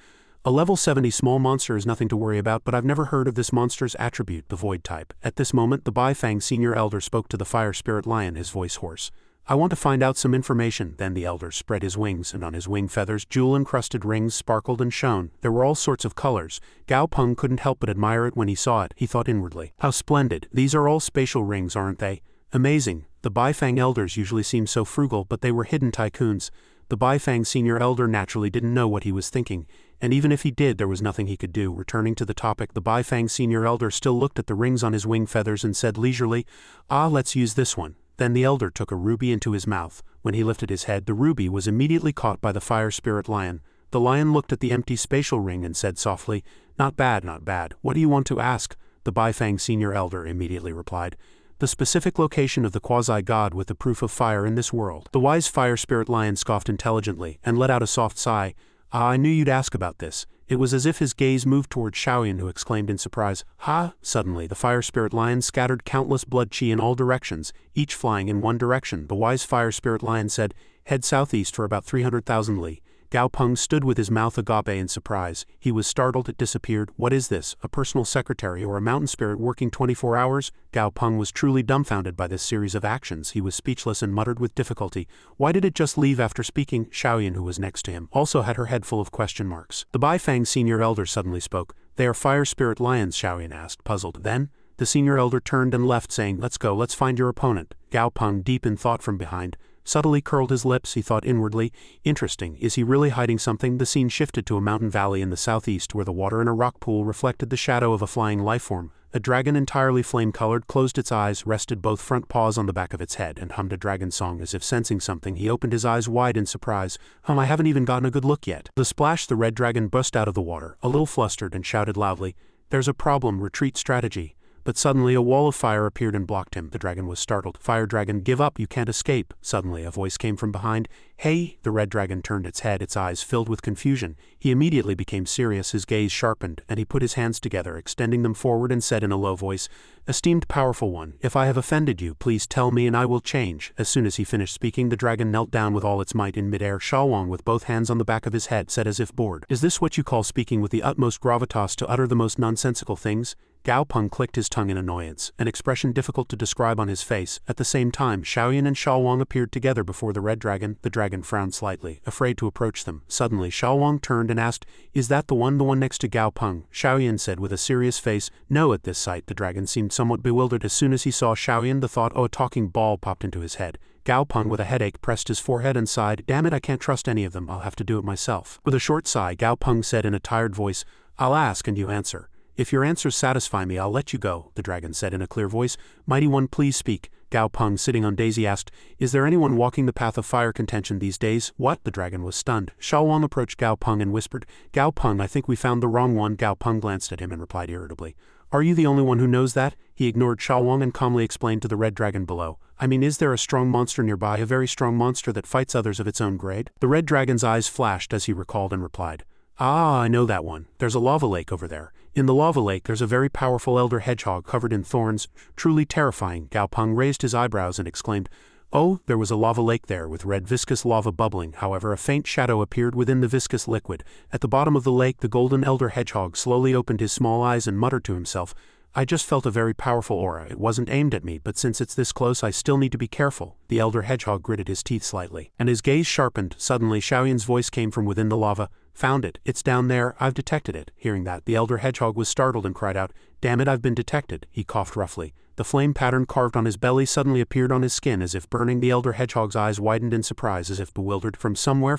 "A level 70 small monster is nothing to worry about, but I've never heard of this monster's attribute, the Void type." At this moment the Baifang senior elder spoke to the Fire Spirit Lion, his voice hoarse. I want to find out some information. Then the elder spread his wings, and on his wing feathers jewel-encrusted rings sparkled and shone. There were all sorts of colors. Gao Peng couldn't help but admire it when he saw it. He thought inwardly, how splendid. These are all spatial rings, aren't they? Amazing. The Baifang elders usually seem so frugal, but they were hidden tycoons. The Baifang senior elder naturally didn't know what he was thinking, and even if he did, there was nothing he could do. Returning to the topic, the Baifang senior elder still looked at the rings on his wing feathers and said leisurely, let's use this one. Then the elder took a ruby into his mouth. When he lifted his head, the ruby was immediately caught by the fire spirit lion. The lion looked at the empty spatial ring and said softly, not bad, not bad. What do you want to ask? The Baifang senior elder immediately replied, the specific location of the quasi-god with the proof of fire in this world. The wise fire spirit lion scoffed intelligently and let out a soft sigh. I knew you'd ask about this. It was as if his gaze moved toward Shaoyan, who exclaimed in surprise, ha! Suddenly, the fire spirit lion scattered countless blood chi in all directions, each flying in one direction. The wise fire spirit lion said, head southeast for about 300,000 li. Gao Peng stood with his mouth agape in surprise. He was startled. It disappeared. What is this, a personal secretary or a mountain spirit working 24 hours? Gao Peng was truly dumbfounded by this series of actions. He was speechless and muttered with difficulty, why did it just leave after speaking? Shaoyan, who was next to him, also had her head full of question marks. The Baifang senior elder suddenly spoke. They are fire spirit lions, Shaoyan asked, puzzled. Then, the senior elder turned and left, saying, let's go, let's find your opponent. Gao Peng, deep in thought from behind, subtly curled his lips. He thought inwardly, interesting, is he really hiding something? The scene shifted to a mountain valley in the southeast where the water in a rock pool reflected the shadow of a flying lifeform. A dragon entirely flame-colored closed its eyes, rested both front paws on the back of its head, and hummed a dragon song as if sensing something. He opened his eyes wide in surprise. I haven't even gotten a good look yet. The splash, the red dragon burst out of the water, a little flustered, and shouted loudly, there's a problem, retreat strategy. But suddenly a wall of fire appeared and blocked him. The dragon was startled. Fire dragon, give up, you can't escape. Suddenly a voice came from behind. Hey! The red dragon turned its head, its eyes filled with confusion. He immediately became serious, his gaze sharpened, and he put his hands together, extending them forward, and said in a low voice, esteemed powerful one, if I have offended you, please tell me and I will change. As soon as he finished speaking, the dragon knelt down with all its might in midair. Shaoyan, with both hands on the back of his head, said as if bored, is this what you call speaking with the utmost gravitas to utter the most nonsensical things? Gao Peng clicked his tongue in annoyance, an expression difficult to describe on his face. At the same time, Shaoyan and Shaoyan appeared together before the red dragon. The dragon frowned slightly, afraid to approach them. Suddenly, Shaoyan turned and asked, is that the one next to Gao Peng? Shaoyan said with a serious face, no. At this sight, the dragon seemed somewhat bewildered. As soon as he saw Shaoyan, the thought, a talking ball popped into his head. Gao Peng, with a headache, pressed his forehead and sighed, damn it, I can't trust any of them, I'll have to do it myself. With a short sigh, Gao Peng said in a tired voice, I'll ask and you answer. If your answers satisfy me, I'll let you go, the dragon said in a clear voice. Mighty one, please speak. Gao Peng, sitting on Daisy, asked, is there anyone walking the path of fire contention these days? What? The dragon was stunned. Shaoyan approached Gao Peng and whispered, Gao Peng, I think we found the wrong one. Gao Peng glanced at him and replied irritably, are you the only one who knows that? He ignored Shaoyan and calmly explained to the red dragon below, I mean, is there a strong monster nearby, a very strong monster that fights others of its own grade? The red dragon's eyes flashed as he recalled and replied, I know that one. There's a lava lake over there. In the lava lake there's a very powerful elder hedgehog covered in thorns, truly terrifying. Gao Peng raised his eyebrows and exclaimed, oh, there was a lava lake there with red viscous lava bubbling. However, a faint shadow appeared within the viscous liquid. At the bottom of the lake, the golden elder hedgehog slowly opened his small eyes and muttered to himself, I just felt a very powerful aura. It wasn't aimed at me, but since it's this close, I still need to be careful. The elder hedgehog gritted his teeth slightly, and his gaze sharpened. Suddenly, Shaoyan's voice came from within the lava. Found it. It's down there. I've detected it. Hearing that, the elder hedgehog was startled and cried out, damn it, I've been detected. He coughed roughly. The flame pattern carved on his belly suddenly appeared on his skin as if burning. The elder hedgehog's eyes widened in surprise as if bewildered. From somewhere,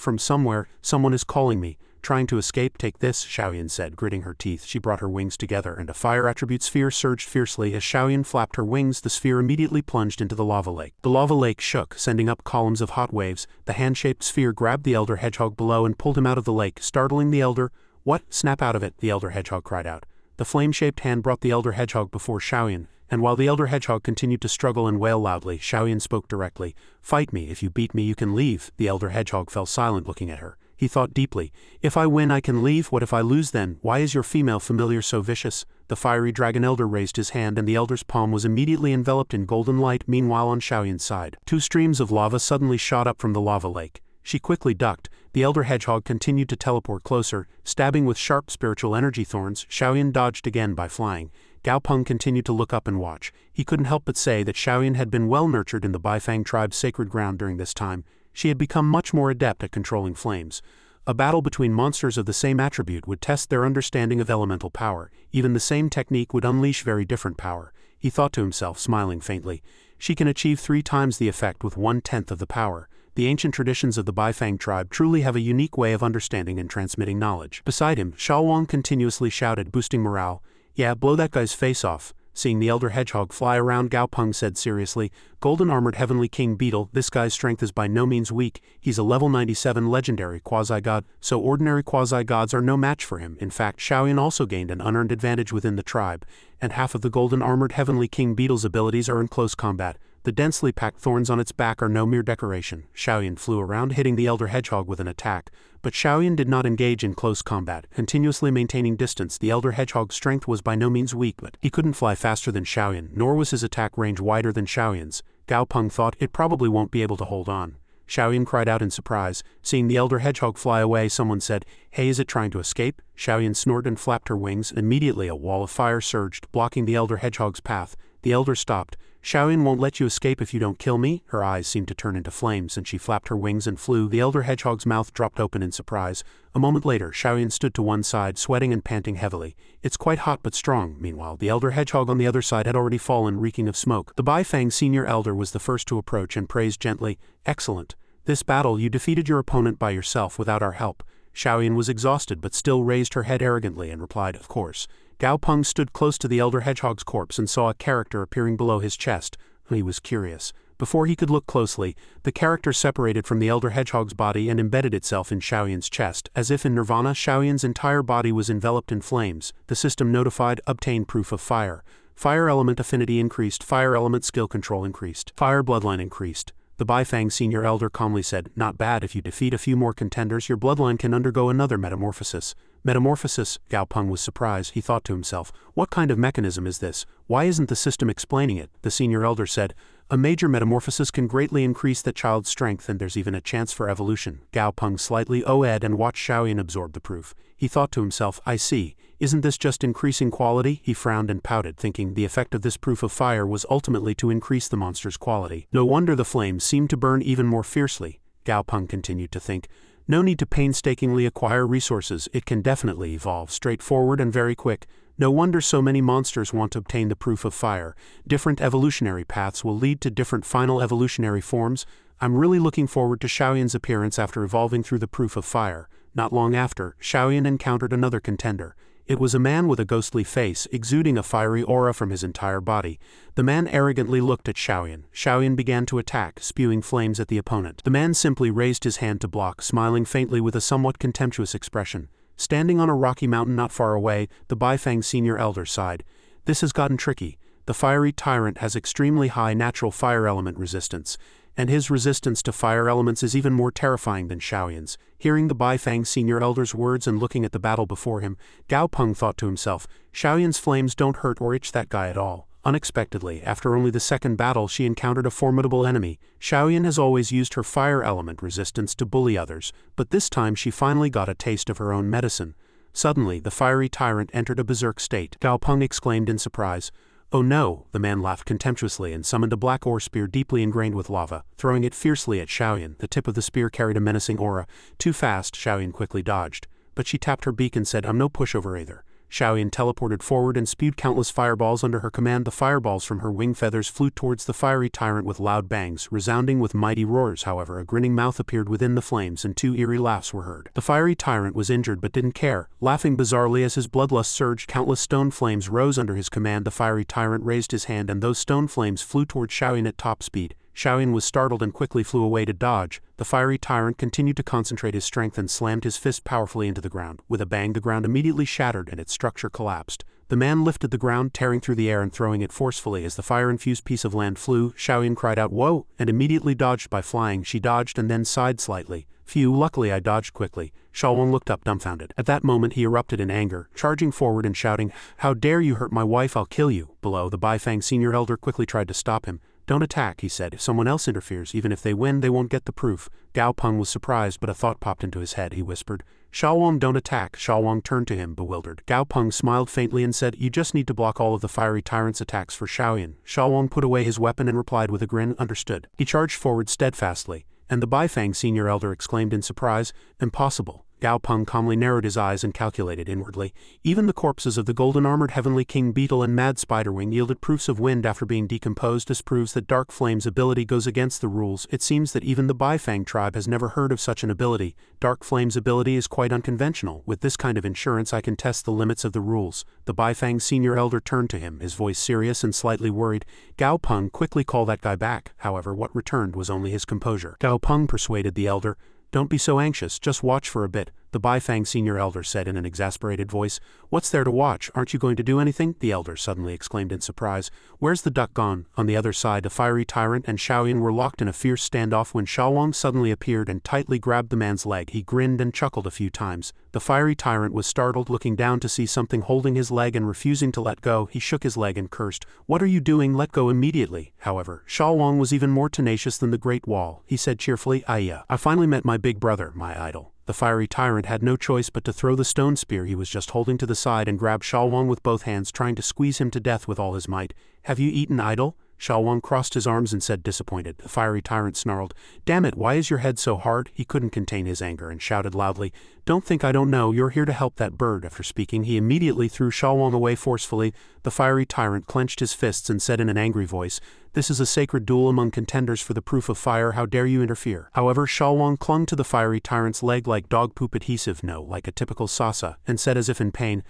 someone is calling me. Trying to escape, take this, Shaoyan said, gritting her teeth. She brought her wings together, and a fire attribute sphere surged fiercely. As Shaoyan flapped her wings, the sphere immediately plunged into the lava lake. The lava lake shook, sending up columns of hot waves. The hand-shaped sphere grabbed the elder hedgehog below and pulled him out of the lake, startling the elder. What? Snap out of it, the elder hedgehog cried out. The flame-shaped hand brought the elder hedgehog before Shaoyan, and while the elder hedgehog continued to struggle and wail loudly, Shaoyan spoke directly. Fight me. If you beat me, you can leave. The elder hedgehog fell silent, looking at her. He thought deeply. If I win, I can leave. What if I lose then? Why is your female familiar so vicious? The fiery dragon elder raised his hand, and the elder's palm was immediately enveloped in golden light. Meanwhile, on Shaoyan's side, two streams of lava suddenly shot up from the lava lake. She quickly ducked. The elder hedgehog continued to teleport closer, stabbing with sharp spiritual energy thorns. Shaoyan dodged again by flying. Gao Peng continued to look up and watch. He couldn't help but say that Xiaoyan had been well nurtured in the Baifang tribe's sacred ground during this time. She had become much more adept at controlling flames. A battle between monsters of the same attribute would test their understanding of elemental power. Even the same technique would unleash very different power. He thought to himself, smiling faintly. She can achieve 3 times the effect with 1/10 of the power. The ancient traditions of the Baifang tribe truly have a unique way of understanding and transmitting knowledge. Beside him, Xiaowang continuously shouted, boosting morale. Yeah, blow that guy's face off. Seeing the elder hedgehog fly around, Gao Peng said seriously, golden-armored heavenly king beetle, this guy's strength is by no means weak. He's a level 97 legendary quasi-god, so ordinary quasi-gods are no match for him. In fact, Xiaoyan also gained an unearned advantage within the tribe, and half of the golden-armored heavenly king beetle's abilities are in close combat. The densely packed thorns on its back are no mere decoration. Xiaoyan flew around, hitting the elder hedgehog with an attack, but Xiaoyan did not engage in close combat, continuously maintaining distance. The elder hedgehog's strength was by no means weak, but he couldn't fly faster than Xiaoyan, nor was his attack range wider than Xiaoyan's. Gao Peng thought, it probably won't be able to hold on. Xiaoyan cried out in surprise. Seeing the elder hedgehog fly away, someone said, hey, is it trying to escape? Xiaoyan snorted and flapped her wings, and immediately a wall of fire surged, blocking the elder hedgehog's path. The elder stopped. Xiaoyan won't let you escape if you don't kill me? Her eyes seemed to turn into flames, and she flapped her wings and flew. The elder hedgehog's mouth dropped open in surprise. A moment later, Xiaoyan stood to one side, sweating and panting heavily. It's quite hot but strong. Meanwhile, the elder hedgehog on the other side had already fallen, reeking of smoke. The Baifang senior elder was the first to approach and praised gently, excellent. This battle, you defeated your opponent by yourself without our help. Xiaoyan was exhausted but still raised her head arrogantly and replied, of course. Gao Peng stood close to the elder hedgehog's corpse and saw a character appearing below his chest. He was curious. Before he could look closely, the character separated from the elder hedgehog's body and embedded itself in Xiaoyan's chest. As if in nirvana, Xiaoyan's entire body was enveloped in flames. The system notified, obtained proof of fire. Fire element affinity increased, fire element skill control increased, fire bloodline increased. The Baifang senior elder calmly said, not bad. If you defeat a few more contenders, your bloodline can undergo another metamorphosis. Metamorphosis? Gao Peng was surprised. He thought to himself, what kind of mechanism is this? Why isn't the system explaining it? The senior elder said, a major metamorphosis can greatly increase the child's strength, and there's even a chance for evolution. Gao Peng slightly OE'd and watched Xiaoyan absorb the proof. He thought to himself, I see. Isn't this just increasing quality? He frowned and pouted, thinking the effect of this proof of fire was ultimately to increase the monster's quality. No wonder the flames seemed to burn even more fiercely. Gao Peng continued to think. No need to painstakingly acquire resources, it can definitely evolve, straightforward and very quick. No wonder so many monsters want to obtain the proof of fire. Different evolutionary paths will lead to different final evolutionary forms. I'm really looking forward to Xiaoyan's appearance after evolving through the proof of fire. Not long after, Xiaoyan encountered another contender. It was a man with a ghostly face, exuding a fiery aura from his entire body. The man arrogantly looked at Xiaoyan. Xiaoyan began to attack, spewing flames at the opponent. The man simply raised his hand to block, smiling faintly with a somewhat contemptuous expression. Standing on a rocky mountain not far away, the Baifang senior elder sighed. This has gotten tricky. The fiery tyrant has extremely high natural fire element resistance, and his resistance to fire elements is even more terrifying than Xiaoyan's. Hearing the Baifang senior elder's words and looking at the battle before him, Gao Peng thought to himself, Xiaoyan's flames don't hurt or itch that guy at all. Unexpectedly, after only the second battle, she encountered a formidable enemy. Xiaoyan has always used her fire element resistance to bully others, but this time she finally got a taste of her own medicine. Suddenly, the fiery tyrant entered a berserk state. Gao Peng exclaimed in surprise. Oh no, the man laughed contemptuously and summoned a black ore spear deeply ingrained with lava, throwing it fiercely at Xiaoyan. The tip of the spear carried a menacing aura. Too fast, Xiaoyan quickly dodged. But she tapped her beak and said, I'm no pushover either. Xiaoyan teleported forward and spewed countless fireballs under her command. The fireballs from her wing feathers flew towards the fiery tyrant with loud bangs, resounding with mighty roars. However, a grinning mouth appeared within the flames and 2 eerie laughs were heard. The fiery tyrant was injured but didn't care, laughing bizarrely as his bloodlust surged. Countless stone flames rose under his command. The fiery tyrant raised his hand and those stone flames flew towards Xiaoyan at top speed. Xiaoyan was startled and quickly flew away to dodge. The fiery tyrant continued to concentrate his strength and slammed his fist powerfully into the ground. With a bang, the ground immediately shattered and its structure collapsed. The man lifted the ground, tearing through the air and throwing it forcefully. As the fire-infused piece of land flew, Xiaoyan cried out, whoa, and immediately dodged by flying. She dodged and then sighed slightly. Phew, luckily I dodged quickly. Xiaoyan looked up dumbfounded. At that moment he erupted in anger, charging forward and shouting, how dare you hurt my wife, I'll kill you. Below, the Baifang senior elder quickly tried to stop him. Don't attack, he said. If someone else interferes, even if they win, they won't get the proof. Gao Peng was surprised, but a thought popped into his head. He whispered, Xiaowang, don't attack. Xiaowang turned to him, bewildered. Gao Peng smiled faintly and said, you just need to block all of the fiery tyrant's attacks for Xiaoyan. Xiaowang put away his weapon and replied with a grin, understood. He charged forward steadfastly, and the Baifang senior elder exclaimed in surprise, impossible. Gao Peng calmly narrowed his eyes and calculated inwardly. Even the corpses of the golden-armored heavenly king beetle and mad spiderwing yielded proofs of wind after being decomposed. This proves that Dark Flame's ability goes against the rules. It seems that even the Baifang tribe has never heard of such an ability. Dark Flame's ability is quite unconventional. With this kind of insurance I can test the limits of the rules. The Baifang senior elder turned to him, his voice serious and slightly worried. Gao Peng quickly called that guy back. However, what returned was only his composure. Gao Peng persuaded the elder, don't be so anxious, just watch for a bit, the Baifang senior elder said in an exasperated voice. What's there to watch? Aren't you going to do anything? The elder suddenly exclaimed in surprise. Where's the duck gone? On the other side, the fiery tyrant and Xiaoyan were locked in a fierce standoff when Xiaowang suddenly appeared and tightly grabbed the man's leg. He grinned and chuckled a few times. The fiery tyrant was startled, looking down to see something holding his leg and refusing to let go. He shook his leg and cursed. What are you doing? Let go immediately. However, Xiaowang was even more tenacious than the Great Wall. He said cheerfully, I finally met my big brother, my idol. The fiery tyrant had no choice but to throw the stone spear he was just holding to the side and grab Xiaowang with both hands, trying to squeeze him to death with all his might. Have you eaten, idol? Xiaowang crossed his arms and said, disappointed. The fiery tyrant snarled, damn it, why is your head so hard? He couldn't contain his anger and shouted loudly, don't think I don't know, you're here to help that bird. After speaking, he immediately threw Xiaowang away forcefully. The fiery tyrant clenched his fists and said in an angry voice, this is a sacred duel among contenders for the proof of fire, how dare you interfere? However, Xiaowang clung to the fiery tyrant's leg like dog poop adhesive, no, like a typical sasa, and said as if in pain,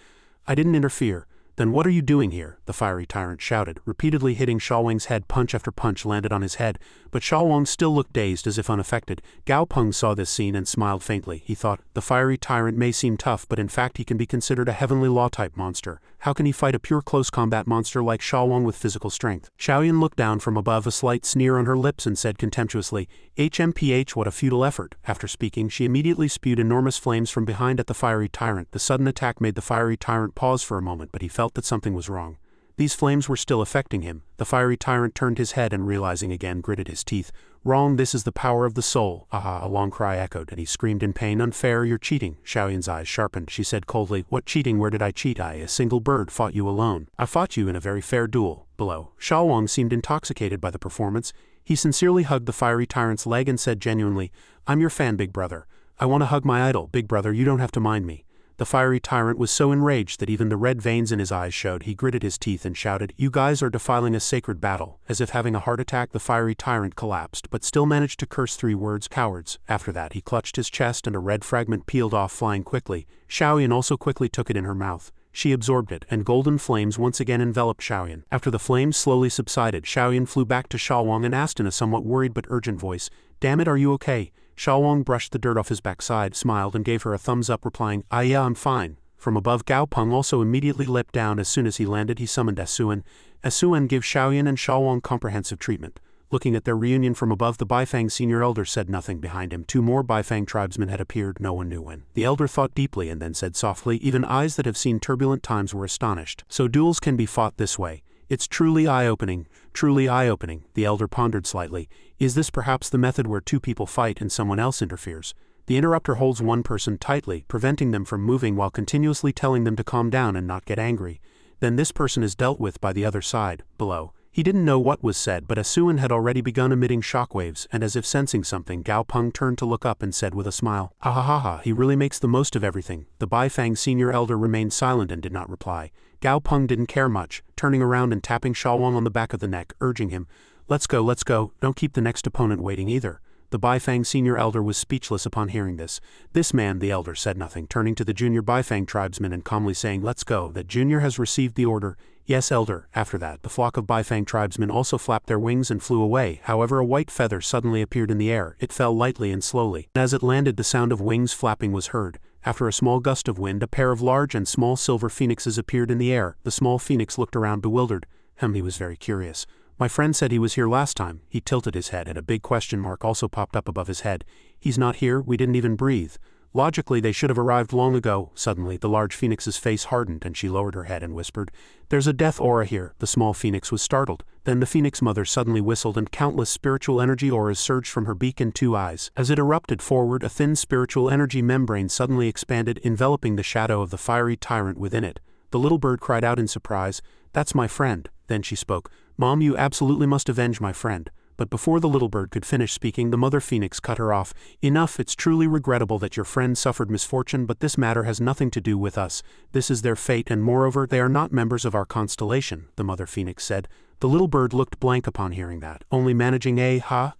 I didn't interfere. Then what are you doing here? The fiery tyrant shouted, repeatedly hitting Xiaowang's head. Punch after punch landed on his head, but Xiaowang still looked dazed as if unaffected. Gao Peng saw this scene and smiled faintly. He thought, the fiery tyrant may seem tough, but in fact he can be considered a heavenly law-type monster. How can he fight a pure close combat monster like Xiaowang with physical strength? Xiaoyan looked down from above, a slight sneer on her lips, and said contemptuously, HMPH, what a futile effort. After speaking, she immediately spewed enormous flames from behind at the fiery tyrant. The sudden attack made the fiery tyrant pause for a moment, but he felt that something was wrong. These flames were still affecting him. The fiery tyrant turned his head and, realizing again, gritted his teeth. Wrong, this is the power of the soul. Aha, a long cry echoed, and he screamed in pain. Unfair, you're cheating. Xiaoyan's eyes sharpened. She said coldly, what cheating? Where did I cheat? I, a single bird, fought you alone. I fought you in a very fair duel. Below, Xiaowang seemed intoxicated by the performance. He sincerely hugged the fiery tyrant's leg and said genuinely, I'm your fan, big brother. I want to hug my idol. Big brother, you don't have to mind me. The fiery tyrant was so enraged that even the red veins in his eyes showed. He gritted his teeth and shouted, you guys are defiling a sacred battle. As if having a heart attack, the fiery tyrant collapsed, but still managed to curse 3 words, cowards. After that, he clutched his chest and a red fragment peeled off, flying quickly. Xiaoyan also quickly took it in her mouth. She absorbed it, and golden flames once again enveloped Xiaoyan. After the flames slowly subsided, Xiaoyan flew back to Xiaowang and asked in a somewhat worried but urgent voice, damn it, are you okay? Xiaowang brushed the dirt off his backside, smiled, and gave her a thumbs up, replying, yeah, I'm fine. From above, Gao Peng also immediately leapt down. As soon as he landed, he summoned Asuan. Asuan gave Xiaoyan and Xiaowang comprehensive treatment. Looking at their reunion from above, the Baifang senior elder said nothing. Behind him, 2 more Baifang tribesmen had appeared, no one knew when. The elder thought deeply and then said softly, even eyes that have seen turbulent times were astonished. So duels can be fought this way. It's truly eye-opening, truly eye-opening. The elder pondered slightly. Is this perhaps the method where 2 people fight and someone else interferes? The interrupter holds one person tightly, preventing them from moving while continuously telling them to calm down and not get angry. Then this person is dealt with by the other side. Below, he didn't know what was said, but Asuan had already begun emitting shockwaves, and as if sensing something, Gao Peng turned to look up and said with a smile, ha, he really makes the most of everything. The Baifang senior elder remained silent and did not reply. Gao Peng didn't care much, turning around and tapping Xiaowang on the back of the neck, urging him, let's go, don't keep the next opponent waiting either. The Baifang senior elder was speechless upon hearing this. This man, the elder, said nothing, turning to the junior Baifang tribesman and calmly saying, let's go, that junior has received the order. Yes, elder. After that, the flock of Baifang tribesmen also flapped their wings and flew away. However, a white feather suddenly appeared in the air. It fell lightly and slowly. As it landed, the sound of wings flapping was heard. After a small gust of wind, a pair of large and small silver phoenixes appeared in the air. The small phoenix looked around bewildered. He was very curious. My friend said he was here last time. He tilted his head, and a big question mark also popped up above his head. He's not here? We didn't even breathe. Logically, they should have arrived long ago. Suddenly, the large phoenix's face hardened and she lowered her head and whispered, "There's a death aura here." The small phoenix was startled. Then the phoenix mother suddenly whistled and countless spiritual energy auras surged from her beak and 2 eyes. As it erupted forward, a thin spiritual energy membrane suddenly expanded, enveloping the shadow of the fiery tyrant within it. The little bird cried out in surprise, "That's my friend." Then she spoke, "Mom, you absolutely must avenge my friend." But before the little bird could finish speaking, the mother phoenix cut her off. "Enough, it's truly regrettable that your friend suffered misfortune, but this matter has nothing to do with us. This is their fate, and moreover, they are not members of our constellation," the mother phoenix said. The little bird looked blank upon hearing that, only managing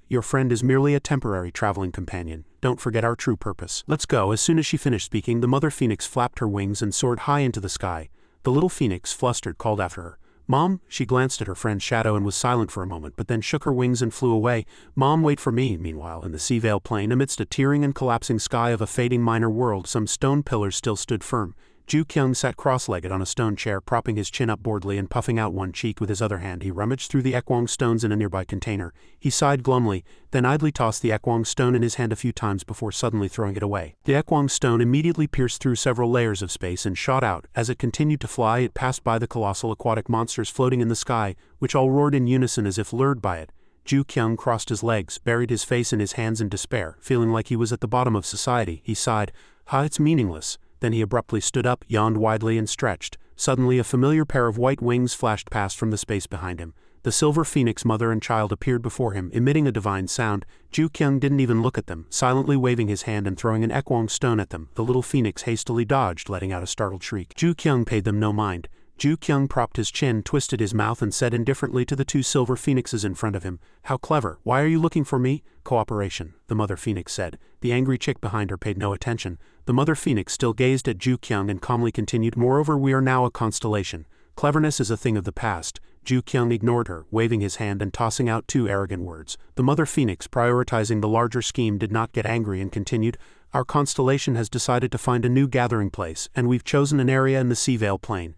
your friend is merely a temporary traveling companion. Don't forget our true purpose. Let's go." As soon as she finished speaking, the mother phoenix flapped her wings and soared high into the sky. The little phoenix, flustered, called after her, "Mom?" She glanced at her friend's shadow and was silent for a moment, but then shook her wings and flew away. "Mom, wait for me." Meanwhile, in the Sea Vale plain, amidst a tearing and collapsing sky of a fading minor world, some stone pillars still stood firm. Ju Kyung sat cross-legged on a stone chair, propping his chin up boredly and puffing out one cheek with his other hand. He rummaged through the Ekwang stones in a nearby container. He sighed glumly, then idly tossed the Ekwang stone in his hand a few times before suddenly throwing it away. The Ekwang stone immediately pierced through several layers of space and shot out. As it continued to fly, it passed by the colossal aquatic monsters floating in the sky, which all roared in unison as if lured by it. Ju Kyung crossed his legs, buried his face in his hands in despair, feeling like he was at the bottom of society. He sighed, It's meaningless." Then he abruptly stood up, yawned widely and stretched. Suddenly a familiar pair of white wings flashed past from the space behind him. The silver phoenix mother and child appeared before him, emitting a divine sound. Ju Kyung didn't even look at them, silently waving his hand and throwing an Ekwang stone at them. The little phoenix hastily dodged, letting out a startled shriek. Ju Kyung paid them no mind. Ju Kyung propped his chin, twisted his mouth and said indifferently to the 2 silver phoenixes in front of him, "How clever. Why are you looking for me?" "Cooperation," the mother phoenix said. The angry chick behind her paid no attention. The mother phoenix still gazed at Ju Kyung and calmly continued, "Moreover, we are now a constellation. Cleverness is a thing of the past." Ju Kyung ignored her, waving his hand and tossing out 2 arrogant words. The mother phoenix, prioritizing the larger scheme, did not get angry and continued, "Our constellation has decided to find a new gathering place, and we've chosen an area in the Sea Vale plain."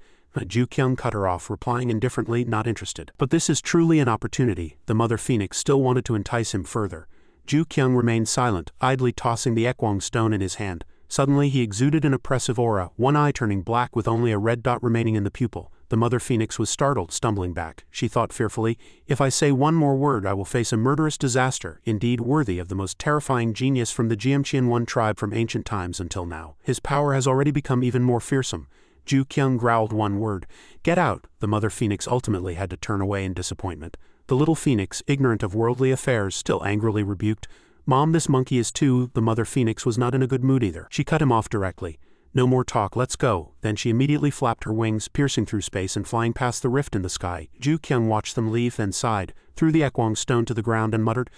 Ju Kyung cut her off, replying indifferently, not interested. "But this is truly an opportunity." The mother phoenix still wanted to entice him further. Ju Kyung remained silent, idly tossing the Ekwang stone in his hand. Suddenly he exuded an oppressive aura, one eye turning black with only a red dot remaining in the pupil. The mother phoenix was startled, stumbling back. She thought fearfully, "If I say one more word I will face a murderous disaster, indeed worthy of the most terrifying genius from the Jiamqian tribe from ancient times until now. His power has already become even more fearsome." Ju Kyung growled one word, "Get out." The mother phoenix ultimately had to turn away in disappointment. The little phoenix, ignorant of worldly affairs, still angrily rebuked, "Mom, this monkey is too." The mother phoenix was not in a good mood either. She cut him off directly. "No more talk, let's go." Then she immediately flapped her wings, piercing through space and flying past the rift in the sky. Ju Kyung watched them leave, then sighed, threw the Ekwang stone to the ground and muttered,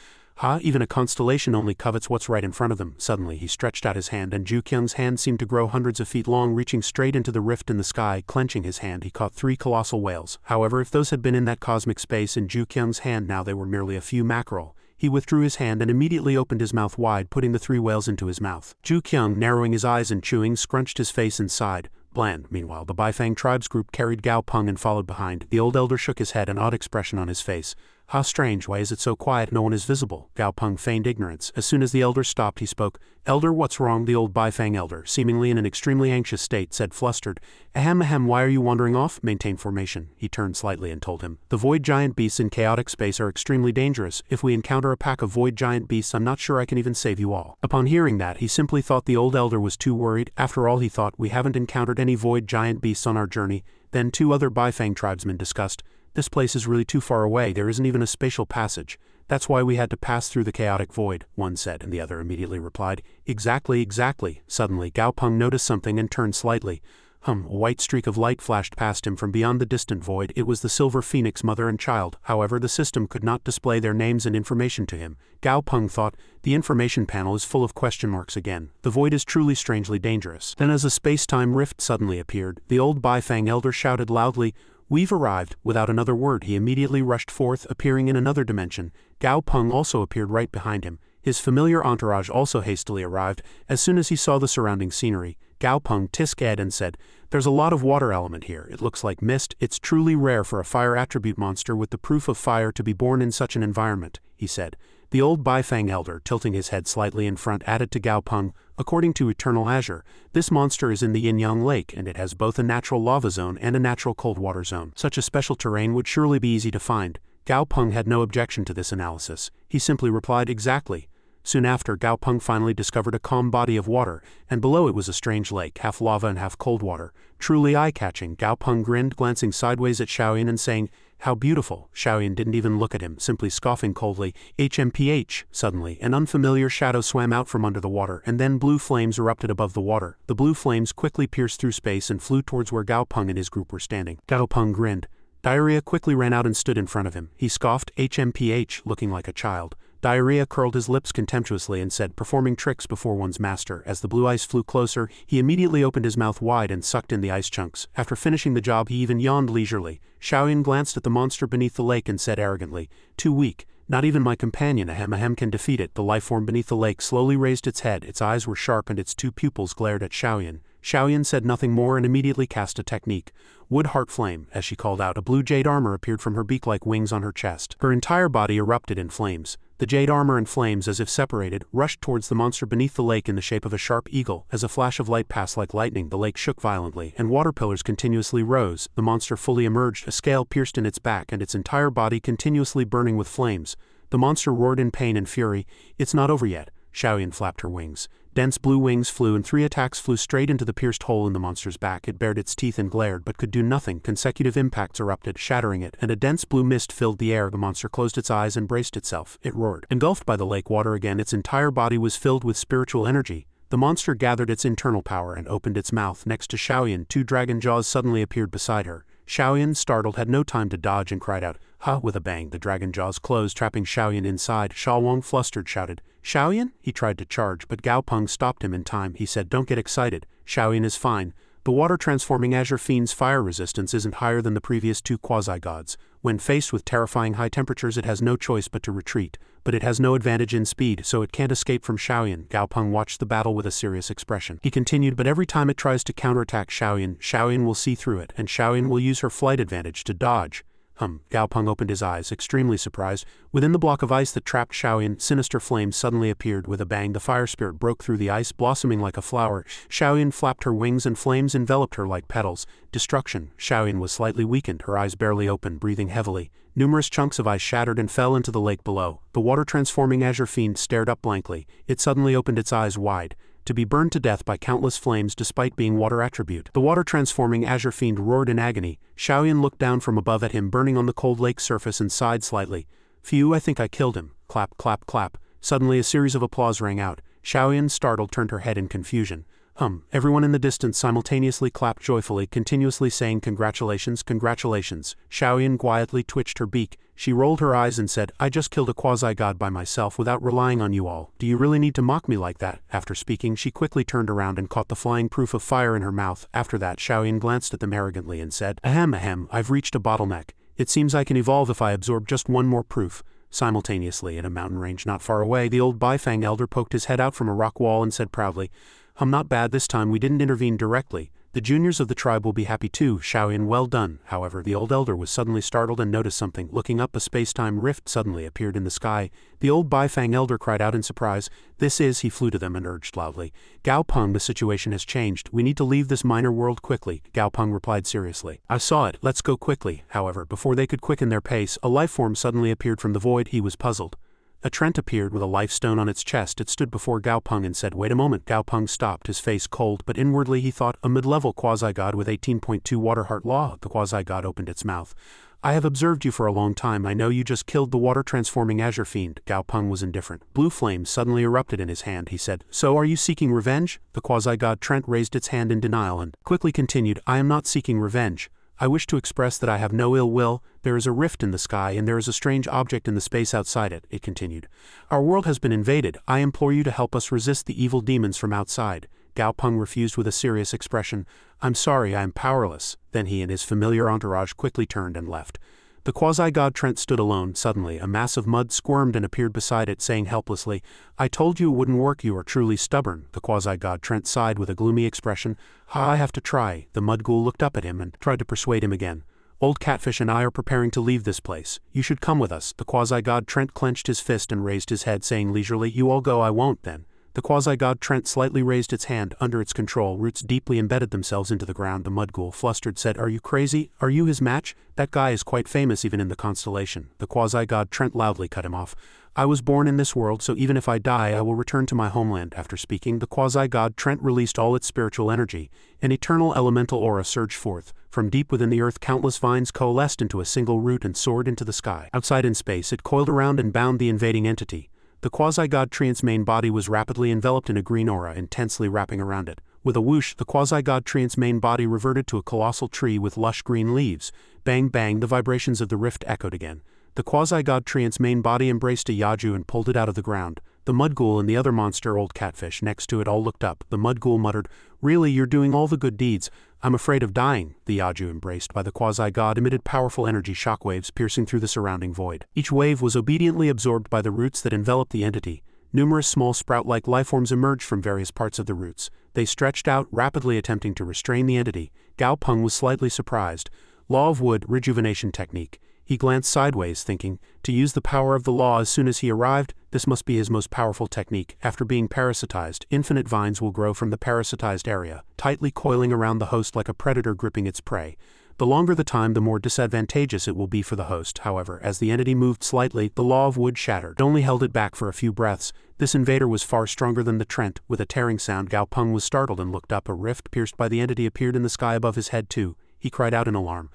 Even a constellation only covets what's right in front of them." Suddenly he stretched out his hand and Ju Kyung's hand seemed to grow hundreds of feet long, reaching straight into the rift in the sky. Clenching his hand, he caught 3 colossal whales. However, if those had been in that cosmic space in Ju Kyung's hand now, they were merely a few mackerel. He withdrew his hand and immediately opened his mouth wide, putting the 3 whales into his mouth. Ju Kyung, narrowing his eyes and chewing, scrunched his face and sighed. Bland. Meanwhile, the Baifang tribes group carried Gao Peng and followed behind. The old elder shook his head, an odd expression on his face. "How strange, why is it so quiet? No one is visible." Gao Peng feigned ignorance. As soon as the elder stopped, he spoke. "Elder, what's wrong?" The old Baifang elder, seemingly in an extremely anxious state, said flustered, Ahem, why are you wandering off?" "Maintain formation." He turned slightly and told him. "The void giant beasts in chaotic space are extremely dangerous. If we encounter a pack of void giant beasts, I'm not sure I can even save you all." Upon hearing that, he simply thought the old elder was too worried. After all, he thought, we haven't encountered any void giant beasts on our journey. Then 2 other Baifang tribesmen discussed, "This place is really too far away, there isn't even a spatial passage. That's why we had to pass through the chaotic void," one said, and the other immediately replied, Exactly. Suddenly, Gao Peng noticed something and turned slightly. A white streak of light flashed past him from beyond the distant void. It was the silver phoenix mother and child. However, the system could not display their names and information to him. Gao Peng thought, the information panel is full of question marks again. The void is truly strangely dangerous. Then as a space-time rift suddenly appeared, the old Baifang elder shouted loudly, "We've arrived." Without another word, he immediately rushed forth, appearing in another dimension. Gao Peng also appeared right behind him. His familiar entourage also hastily arrived. As soon as he saw the surrounding scenery, Gao Peng tisk-ed and said, "There's a lot of water element here. It looks like mist. It's truly rare for a fire attribute monster with the proof of fire to be born in such an environment," he said. The old Bifang elder, tilting his head slightly in front, added to Gao Peng, according to Eternal Azure, this monster is in the Yin-Yang Lake and it has both a natural lava zone and a natural cold water zone. Such a special terrain would surely be easy to find. Gao Peng had no objection to this analysis. He simply replied, exactly. Soon after, Gao Peng finally discovered a calm body of water, and below it was a strange lake, half lava and half cold water. Truly eye-catching. Gao Peng grinned, glancing sideways at Xiaoyan and saying, how beautiful. Xiaoyan didn't even look at him, simply scoffing coldly. HMPH. Suddenly, an unfamiliar shadow swam out from under the water, and then blue flames erupted above the water. The blue flames quickly pierced through space and flew towards where Gao Peng and his group were standing. Gao Peng grinned. Diarrhea quickly ran out and stood in front of him. He scoffed, HMPH, looking like a child. Diarrhea curled his lips contemptuously and said, performing tricks before one's master. As the blue ice flew closer, he immediately opened his mouth wide and sucked in the ice chunks. After finishing the job, he even yawned leisurely. Xiaoyan glanced at the monster beneath the lake and said arrogantly, too weak. Not even my companion Ahem can defeat it. The lifeform beneath the lake slowly raised its head, its eyes were sharp and its two pupils glared at Xiaoyan. Xiaoyan said nothing more and immediately cast a technique. Wood Heart Flame, as she called out, a blue jade armor appeared from her beak like wings on her chest. Her entire body erupted in flames. The jade armor and flames, as if separated, rushed towards the monster beneath the lake in the shape of a sharp eagle. As a flash of light passed like lightning, the lake shook violently, and water pillars continuously rose. The monster fully emerged, a scale pierced in its back and its entire body continuously burning with flames. The monster roared in pain and fury. It's not over yet. Xiaoyan flapped her wings. Dense blue wings flew and 3 attacks flew straight into the pierced hole in the monster's back. It bared its teeth and glared but could do nothing. Consecutive impacts erupted, shattering it, and a dense blue mist filled the air. The monster closed its eyes and braced itself. It roared. Engulfed by the lake water again, its entire body was filled with spiritual energy. The monster gathered its internal power and opened its mouth. Next to Xiaoyan, 2 dragon jaws suddenly appeared beside her. Xiaoyan, startled, had no time to dodge and cried out, "Ha!" With a bang, the dragon jaws closed, trapping Xiaoyan inside. Xiaowang, flustered, shouted, "Xiaoyan?" He tried to charge, but Gao Peng stopped him in time. He said, "Don't get excited. Xiaoyan is fine. The water-transforming Azure Fiend's fire resistance isn't higher than the previous 2 quasi-gods. When faced with terrifying high temperatures, it has no choice but to retreat, but it has no advantage in speed, so it can't escape from Xiaoyan." Gao Peng watched the battle with a serious expression. He continued, "But every time it tries to counterattack Xiaoyan, Xiaoyan will see through it, and Xiaoyan will use her flight advantage to dodge." Gao Peng opened his eyes, extremely surprised. Within the block of ice that trapped Xiaoyan, sinister flames suddenly appeared. With a bang, the fire spirit broke through the ice, blossoming like a flower. Xiaoyan flapped her wings and flames enveloped her like petals. Destruction. Xiaoyan was slightly weakened, her eyes barely open, breathing heavily. Numerous chunks of ice shattered and fell into the lake below. The water-transforming Azure Fiend stared up blankly. It suddenly opened its eyes wide. To be burned to death by countless flames despite being water attribute. The water-transforming Azure Fiend roared in agony. Xiaoyan looked down from above at him burning on the cold lake surface and sighed slightly. "Phew, I think I killed him." Clap, clap, clap. Suddenly a series of applause rang out. Xiaoyan, startled, turned her head in confusion. Everyone in the distance simultaneously clapped joyfully, continuously saying, "Congratulations, congratulations." Xiaoyan quietly twitched her beak. She rolled her eyes and said, "I just killed a quasi-god by myself without relying on you all. Do you really need to mock me like that?" After speaking, she quickly turned around and caught the flying proof of fire in her mouth. After that, Xiaoyan glanced at them arrogantly and said, Ahem, I've reached a bottleneck. It seems I can evolve if I absorb just one more proof." Simultaneously, in a mountain range not far away, the old Bifang elder poked his head out from a rock wall and said proudly, "Not bad this time. We didn't intervene directly. The juniors of the tribe will be happy too." Xiaoyan, well done. However, the old elder was suddenly startled and noticed something. Looking up, a space-time rift suddenly appeared in the sky. The old Bifang elder cried out in surprise. "This is," he flew to them and urged loudly. "Gao Peng, the situation has changed. We need to leave this minor world quickly." Gao Peng replied seriously, "I saw it. Let's go quickly." However, before they could quicken their pace, a life form suddenly appeared from the void. He was puzzled. A Trent appeared with a life stone on its chest. It stood before Gao Peng and said, "Wait a moment." Gao Peng stopped, his face cold, but inwardly he thought, a mid-level quasi-god with 18.2 water heart law. The quasi-god opened its mouth. "I have observed you for a long time. I know you just killed the water-transforming Azure Fiend." Gao Peng was indifferent. Blue flames suddenly erupted in his hand. He said, "So are you seeking revenge?" The quasi-god Trent raised its hand in denial and quickly continued, "I am not seeking revenge. I wish to express that I have no ill will. There is a rift in the sky and there is a strange object in the space outside it," it continued. "Our world has been invaded. I implore you to help us resist the evil demons from outside." Gao Peng refused with a serious expression. "I'm sorry, I am powerless." Then he and his familiar entourage quickly turned and left. The quasi-god Trent stood alone. Suddenly, a mass of mud squirmed and appeared beside it, saying helplessly, "I told you it wouldn't work. You are truly stubborn." The quasi-god Trent sighed with a gloomy expression. "I have to try." The mud ghoul looked up at him and tried to persuade him again. Old Catfish and I are preparing to leave this place. You should come with us." The quasi-god Trent clenched his fist and raised his head, saying leisurely, "You all go, I won't then." The quasi-god Trent slightly raised its hand. Under its control, roots deeply embedded themselves into the ground. The mud ghoul, flustered, said, "Are you crazy? Are you his match? That guy is quite famous even in the constellation." The quasi-god Trent loudly cut him off. "I was born in this world, so even if I die, I will return to my homeland." After speaking, the quasi-god Trent released all its spiritual energy. An eternal elemental aura surged forth. From deep within the earth, countless vines coalesced into a single root and soared into the sky. Outside in space, it coiled around and bound the invading entity. The quasi-god treant's main body was rapidly enveloped in a green aura, intensely wrapping around it. With a whoosh, the quasi-god treant's main body reverted to a colossal tree with lush green leaves. Bang bang, the vibrations of the rift echoed again. The quasi-god treant's main body embraced a Yaju and pulled it out of the ground. The mud ghoul and the other monster, Old Catfish, next to it all looked up. The mud ghoul muttered, "Really, you're doing all the good deeds. I'm afraid of dying." The Yaju, embraced by the quasi-god, emitted powerful energy shockwaves piercing through the surrounding void. Each wave was obediently absorbed by the roots that enveloped the entity. Numerous small sprout-like lifeforms emerged from various parts of the roots. They stretched out, rapidly attempting to restrain the entity. Gao Peng was slightly surprised. Law of Wood, rejuvenation technique. He glanced sideways, thinking, to use the power of the law as soon as he arrived, this must be his most powerful technique. After being parasitized, infinite vines will grow from the parasitized area, tightly coiling around the host like a predator gripping its prey. The longer the time, the more disadvantageous it will be for the host. However, as the entity moved slightly, the law of wood shattered. It only held it back for a few breaths. This invader was far stronger than the Trent. With a tearing sound, Gao Peng was startled and looked up. A rift pierced by the entity appeared in the sky above his head too. He cried out in alarm.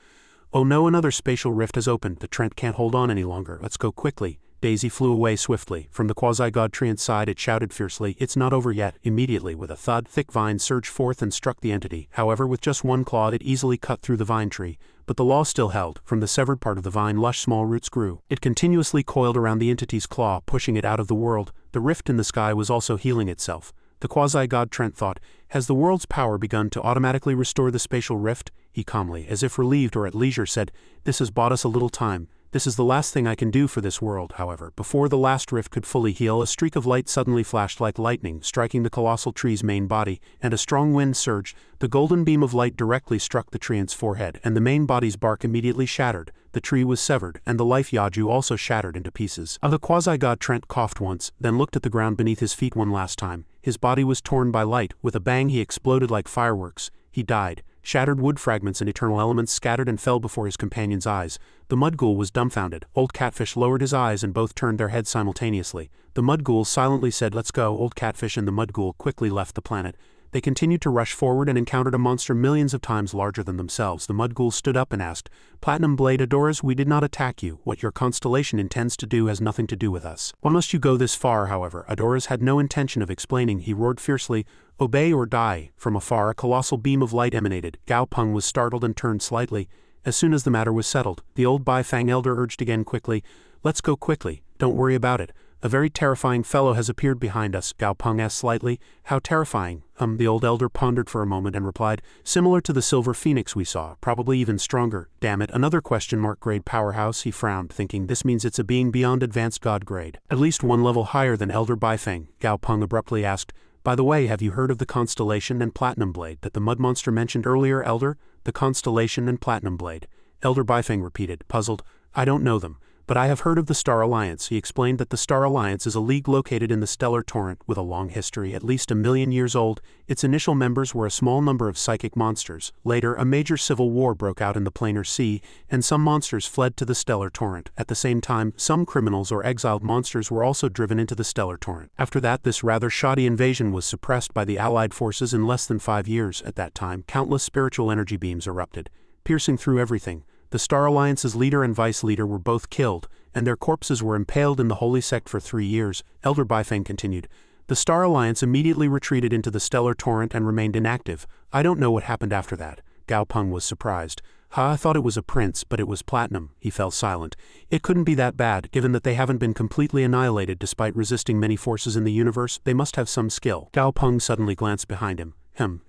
"Oh no, another spatial rift has opened. The Trent can't hold on any longer. Let's go quickly." Daisy flew away swiftly. From the quasi-god treant's side it shouted fiercely, "It's not over yet." Immediately, with a thud, thick vines surged forth and struck the entity. However, with just one claw it easily cut through the vine tree. But the law still held. From the severed part of the vine, lush small roots grew. It continuously coiled around the entity's claw, pushing it out of the world. The rift in the sky was also healing itself. The quasi-god Trent thought, has the world's power begun to automatically restore the spatial rift? He calmly, as if relieved or at leisure, said, "This has bought us a little time. This is the last thing I can do for this world." However, before the last rift could fully heal, a streak of light suddenly flashed like lightning, striking the colossal tree's main body, and a strong wind surged. The golden beam of light directly struck the treant's forehead, and the main body's bark immediately shattered. The tree was severed, and the life Yaju also shattered into pieces. The quasi-god Trent coughed once, then looked at the ground beneath his feet one last time. His body was torn by light. With a bang he exploded like fireworks. He died. Shattered wood fragments and eternal elements scattered and fell before his companion's eyes. The mud ghoul was dumbfounded. Old Catfish lowered his eyes and both turned their heads simultaneously. The mud ghoul silently said, "Let's go." Old Catfish and the mud ghoul quickly left the planet. They continued to rush forward and encountered a monster millions of times larger than themselves. The mud ghoul stood up and asked, "Platinum Blade Adoras, we did not attack you. What your constellation intends to do has nothing to do with us." "Why must you go this far?" However, Adoras had no intention of explaining. He roared fiercely, "Obey or die." From afar, a colossal beam of light emanated. Gao Peng was startled and turned slightly. As soon as the matter was settled, the old Baifang elder urged again quickly, "Let's go quickly. Don't worry about it. A very terrifying fellow has appeared behind us." Gao Peng asked slightly, "How terrifying?" The old elder pondered for a moment and replied, "Similar to the silver phoenix we saw, probably even stronger." "Damn it, another question mark grade powerhouse." He frowned, thinking this means it's a being beyond advanced god grade. At least one level higher than Elder Baifeng. Gao Peng abruptly asked, "By the way, have you heard of the Constellation and Platinum Blade that the mud monster mentioned earlier, Elder?" "The Constellation and Platinum Blade." Elder Baifeng repeated, puzzled. "I don't know them. But I have heard of the Star Alliance." He explained that the Star Alliance is a league located in the stellar torrent with a long history, at least 1,000,000 years old. Its initial members were a small number of psychic monsters. Later, a major civil war broke out in the planar sea, and some monsters fled to the stellar torrent. At the same time, some criminals or exiled monsters were also driven into the stellar torrent. After that, this rather shoddy invasion was suppressed by the Allied forces in less than 5 years. At that time, countless spiritual energy beams erupted, piercing through everything. The Star Alliance's leader and vice leader were both killed, and their corpses were impaled in the holy sect for 3 years. Elder Baifeng continued. The Star Alliance immediately retreated into the stellar torrent and remained inactive. I don't know what happened after that. Gao Peng was surprised. I thought it was a prince, but it was platinum." He fell silent. "It couldn't be that bad, given that they haven't been completely annihilated despite resisting many forces in the universe. They must have some skill." Gao Peng suddenly glanced behind him.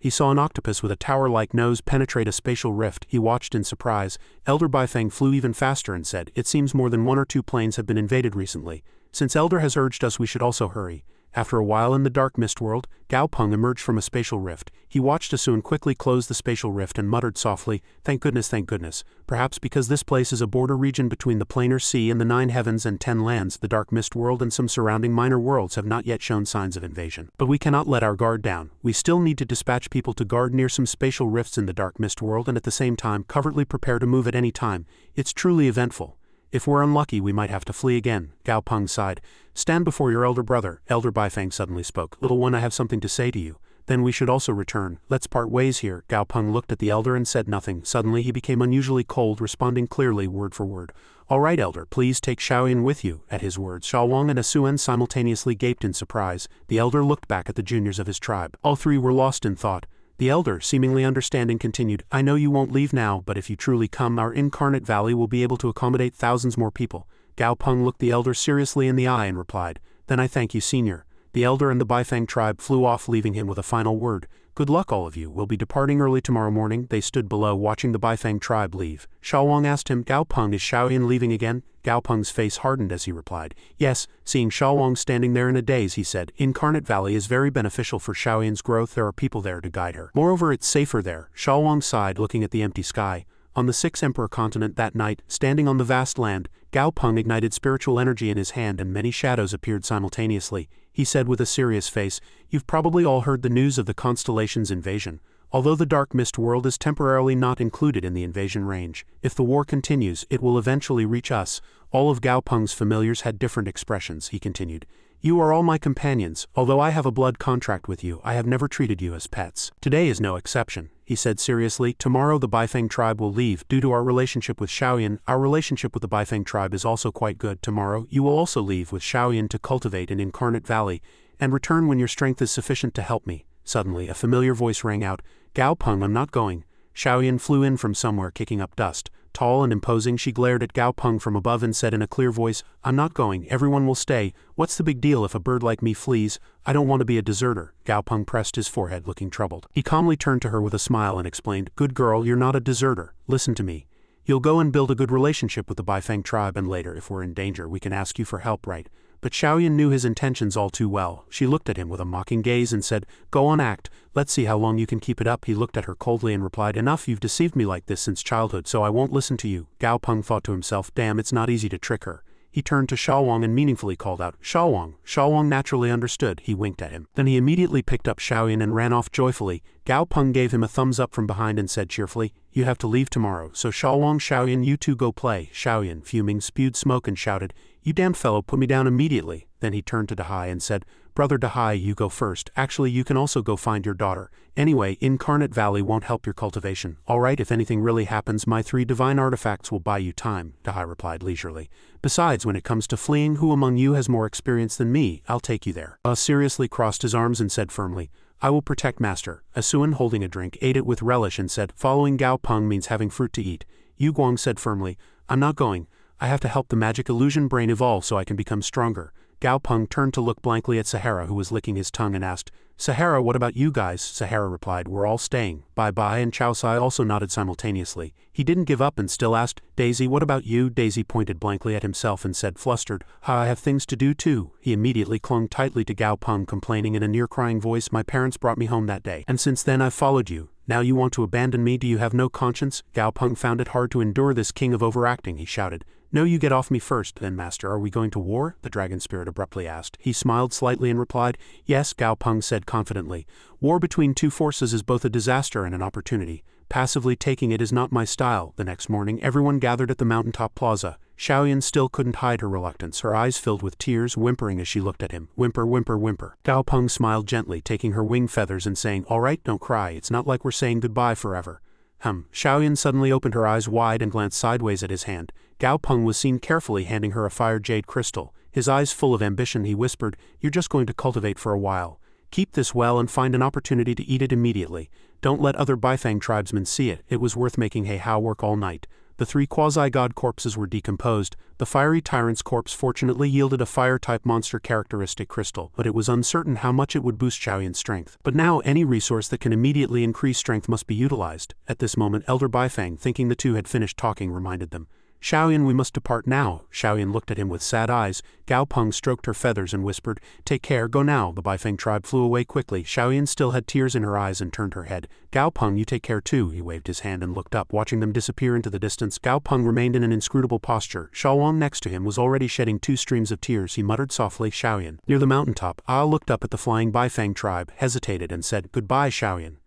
He saw an octopus with a tower-like nose penetrate a spatial rift. He watched in surprise. Elder Baifeng flew even faster and said, "It seems more than 1 or 2 planes have been invaded recently. Since Elder has urged us, we should also hurry." After a while in the dark mist world, Gao Peng emerged from a spatial rift. He watched Asun quickly close the spatial rift and muttered softly, thank goodness, perhaps because this place is a border region between the planar sea and the 9 heavens and 10 lands, the dark mist world and some surrounding minor worlds have not yet shown signs of invasion. But we cannot let our guard down. We still need to dispatch people to guard near some spatial rifts in the dark mist world and at the same time covertly prepare to move at any time. It's truly eventful. If we're unlucky, we might have to flee again. Gao Peng sighed. Stand before your elder brother. Elder Baifeng suddenly spoke. Little one, I have something to say to you. Then we should also return. Let's part ways here. Gao Peng looked at the elder and said nothing. Suddenly he became unusually cold, responding clearly word for word. All right, elder, please take Xiaoyan with you. At his words, Xiaowang and Asuan simultaneously gaped in surprise. The elder looked back at the juniors of his tribe. All three were lost in thought. The elder, seemingly understanding, continued, I know you won't leave now, but if you truly come, our incarnate valley will be able to accommodate thousands more people. Gao Peng looked the elder seriously in the eye and replied, Then I thank you, senior. The elder and the Baifeng tribe flew off, leaving him with a final word. Good luck, all of you. We'll be departing early tomorrow morning. They stood below, watching the Baifeng tribe leave. Xiaowang asked him, Gao Peng, is Xiaoyan leaving again? Gao Peng's face hardened as he replied, Yes. Seeing Xiaowang standing there in a daze, he said, Incarnate Valley is very beneficial for Xiaoyan's growth. There are people there to guide her. Moreover, it's safer there. Xiaowang sighed, looking at the empty sky. On the 6th Emperor continent that night, standing on the vast land, Gao Peng ignited spiritual energy in his hand and many shadows appeared simultaneously. He said with a serious face, You've probably all heard the news of the constellation's invasion. Although the dark mist world is temporarily not included in the invasion range, if the war continues, it will eventually reach us. All of Gao Peng's familiars had different expressions, he continued. You are all my companions. Although I have a blood contract with you, I have never treated you as pets. Today is no exception, he said seriously. Tomorrow the Baifeng tribe will leave. Due to our relationship with Xiaoyan, our relationship with the Baifeng tribe is also quite good. Tomorrow, you will also leave with Xiaoyan to cultivate an incarnate valley, and return when your strength is sufficient to help me. Suddenly, a familiar voice rang out, Gao Peng, I'm not going. Xiaoyan flew in from somewhere, kicking up dust. Tall and imposing, she glared at Gao Peng from above and said in a clear voice, I'm not going, everyone will stay. What's the big deal if a bird like me flees? I don't want to be a deserter. Gao Peng pressed his forehead, looking troubled. He calmly turned to her with a smile and explained, Good girl, you're not a deserter. Listen to me. You'll go and build a good relationship with the Baifeng tribe, and later, if we're in danger, we can ask you for help, right? But Xiaoyan knew his intentions all too well. She looked at him with a mocking gaze and said, Go on, act. Let's see how long you can keep it up. He looked at her coldly and replied, Enough, you've deceived me like this since childhood, so I won't listen to you. Gao Peng thought to himself, Damn, it's not easy to trick her. He turned to Xiaowang and meaningfully called out, Xiaowang. Xiaowang naturally understood. He winked at him. Then he immediately picked up Xiaoyan and ran off joyfully. Gao Peng gave him a thumbs up from behind and said cheerfully, You have to leave tomorrow, so Xiaowang, Xiaoyan, you two go play. Xiaoyan, fuming, spewed smoke and shouted, You damned fellow, put me down immediately. Then he turned to Dahai and said, Brother Dahai, you go first. Actually, you can also go find your daughter. Anyway, Incarnate Valley won't help your cultivation. All right, if anything really happens, my 3 divine artifacts will buy you time, Dahai replied leisurely. Besides, when it comes to fleeing, who among you has more experience than me? I'll take you there. Seriously crossed his arms and said firmly, I will protect Master. Asuan, holding a drink, ate it with relish and said, Following Gao Peng means having fruit to eat. Yu Guang said firmly, I'm not going. I have to help the magic illusion brain evolve so I can become stronger. Gao Peng turned to look blankly at Sahara, who was licking his tongue, and asked, Sahara, what about you guys? Sahara replied, We're all staying. Bye-bye, and Chow Sai also nodded simultaneously. He didn't give up and still asked, Daisy, what about you? Daisy pointed blankly at himself and said, flustered, I have things to do too. He immediately clung tightly to Gao Peng, complaining in a near-crying voice, My parents brought me home that day, and since then I've followed you. Now you want to abandon me? Do you have no conscience? Gao Peng found it hard to endure this king of overacting. He shouted, No, you get off me first. Then, Master, are we going to war? The dragon spirit abruptly asked. He smiled slightly and replied, Yes, Gao Peng said confidently. War between two forces is both a disaster and an opportunity. Passively taking it is not my style. The next morning, everyone gathered at the mountaintop plaza. Xiaoyan still couldn't hide her reluctance, her eyes filled with tears, whimpering as she looked at him. Whimper, whimper, whimper. Gao Peng smiled gently, taking her wing feathers and saying, All right, don't cry. It's not like we're saying goodbye forever. Xiaoyan suddenly opened her eyes wide and glanced sideways at his hand. Gao Peng was seen carefully handing her a fire jade crystal. His eyes full of ambition, he whispered, You're just going to cultivate for a while. Keep this well and find an opportunity to eat it immediately. Don't let other Baifeng tribesmen see it. It was worth making He Hao work all night. The 3 quasi-god corpses were decomposed. The fiery tyrant's corpse fortunately yielded a fire-type monster characteristic crystal, but it was uncertain how much it would boost Xiaoyan's strength. But now any resource that can immediately increase strength must be utilized. At this moment, Elder Baifeng, thinking the two had finished talking, reminded them. Xiaoyan, we must depart now. Xiaoyan looked at him with sad eyes. Gao Peng stroked her feathers and whispered, take care, go now. The Bifeng tribe flew away quickly. Xiaoyan still had tears in her eyes and turned her head. Gao Peng, you take care too. He waved his hand and looked up, watching them disappear into the distance. Gao Peng remained in an inscrutable posture. Xiaowang next to him was already shedding 2 streams of tears. He muttered softly, Xiaoyan. Near the mountaintop, Ah looked up at the flying Bifeng tribe, hesitated and said, goodbye, Xiaoyan.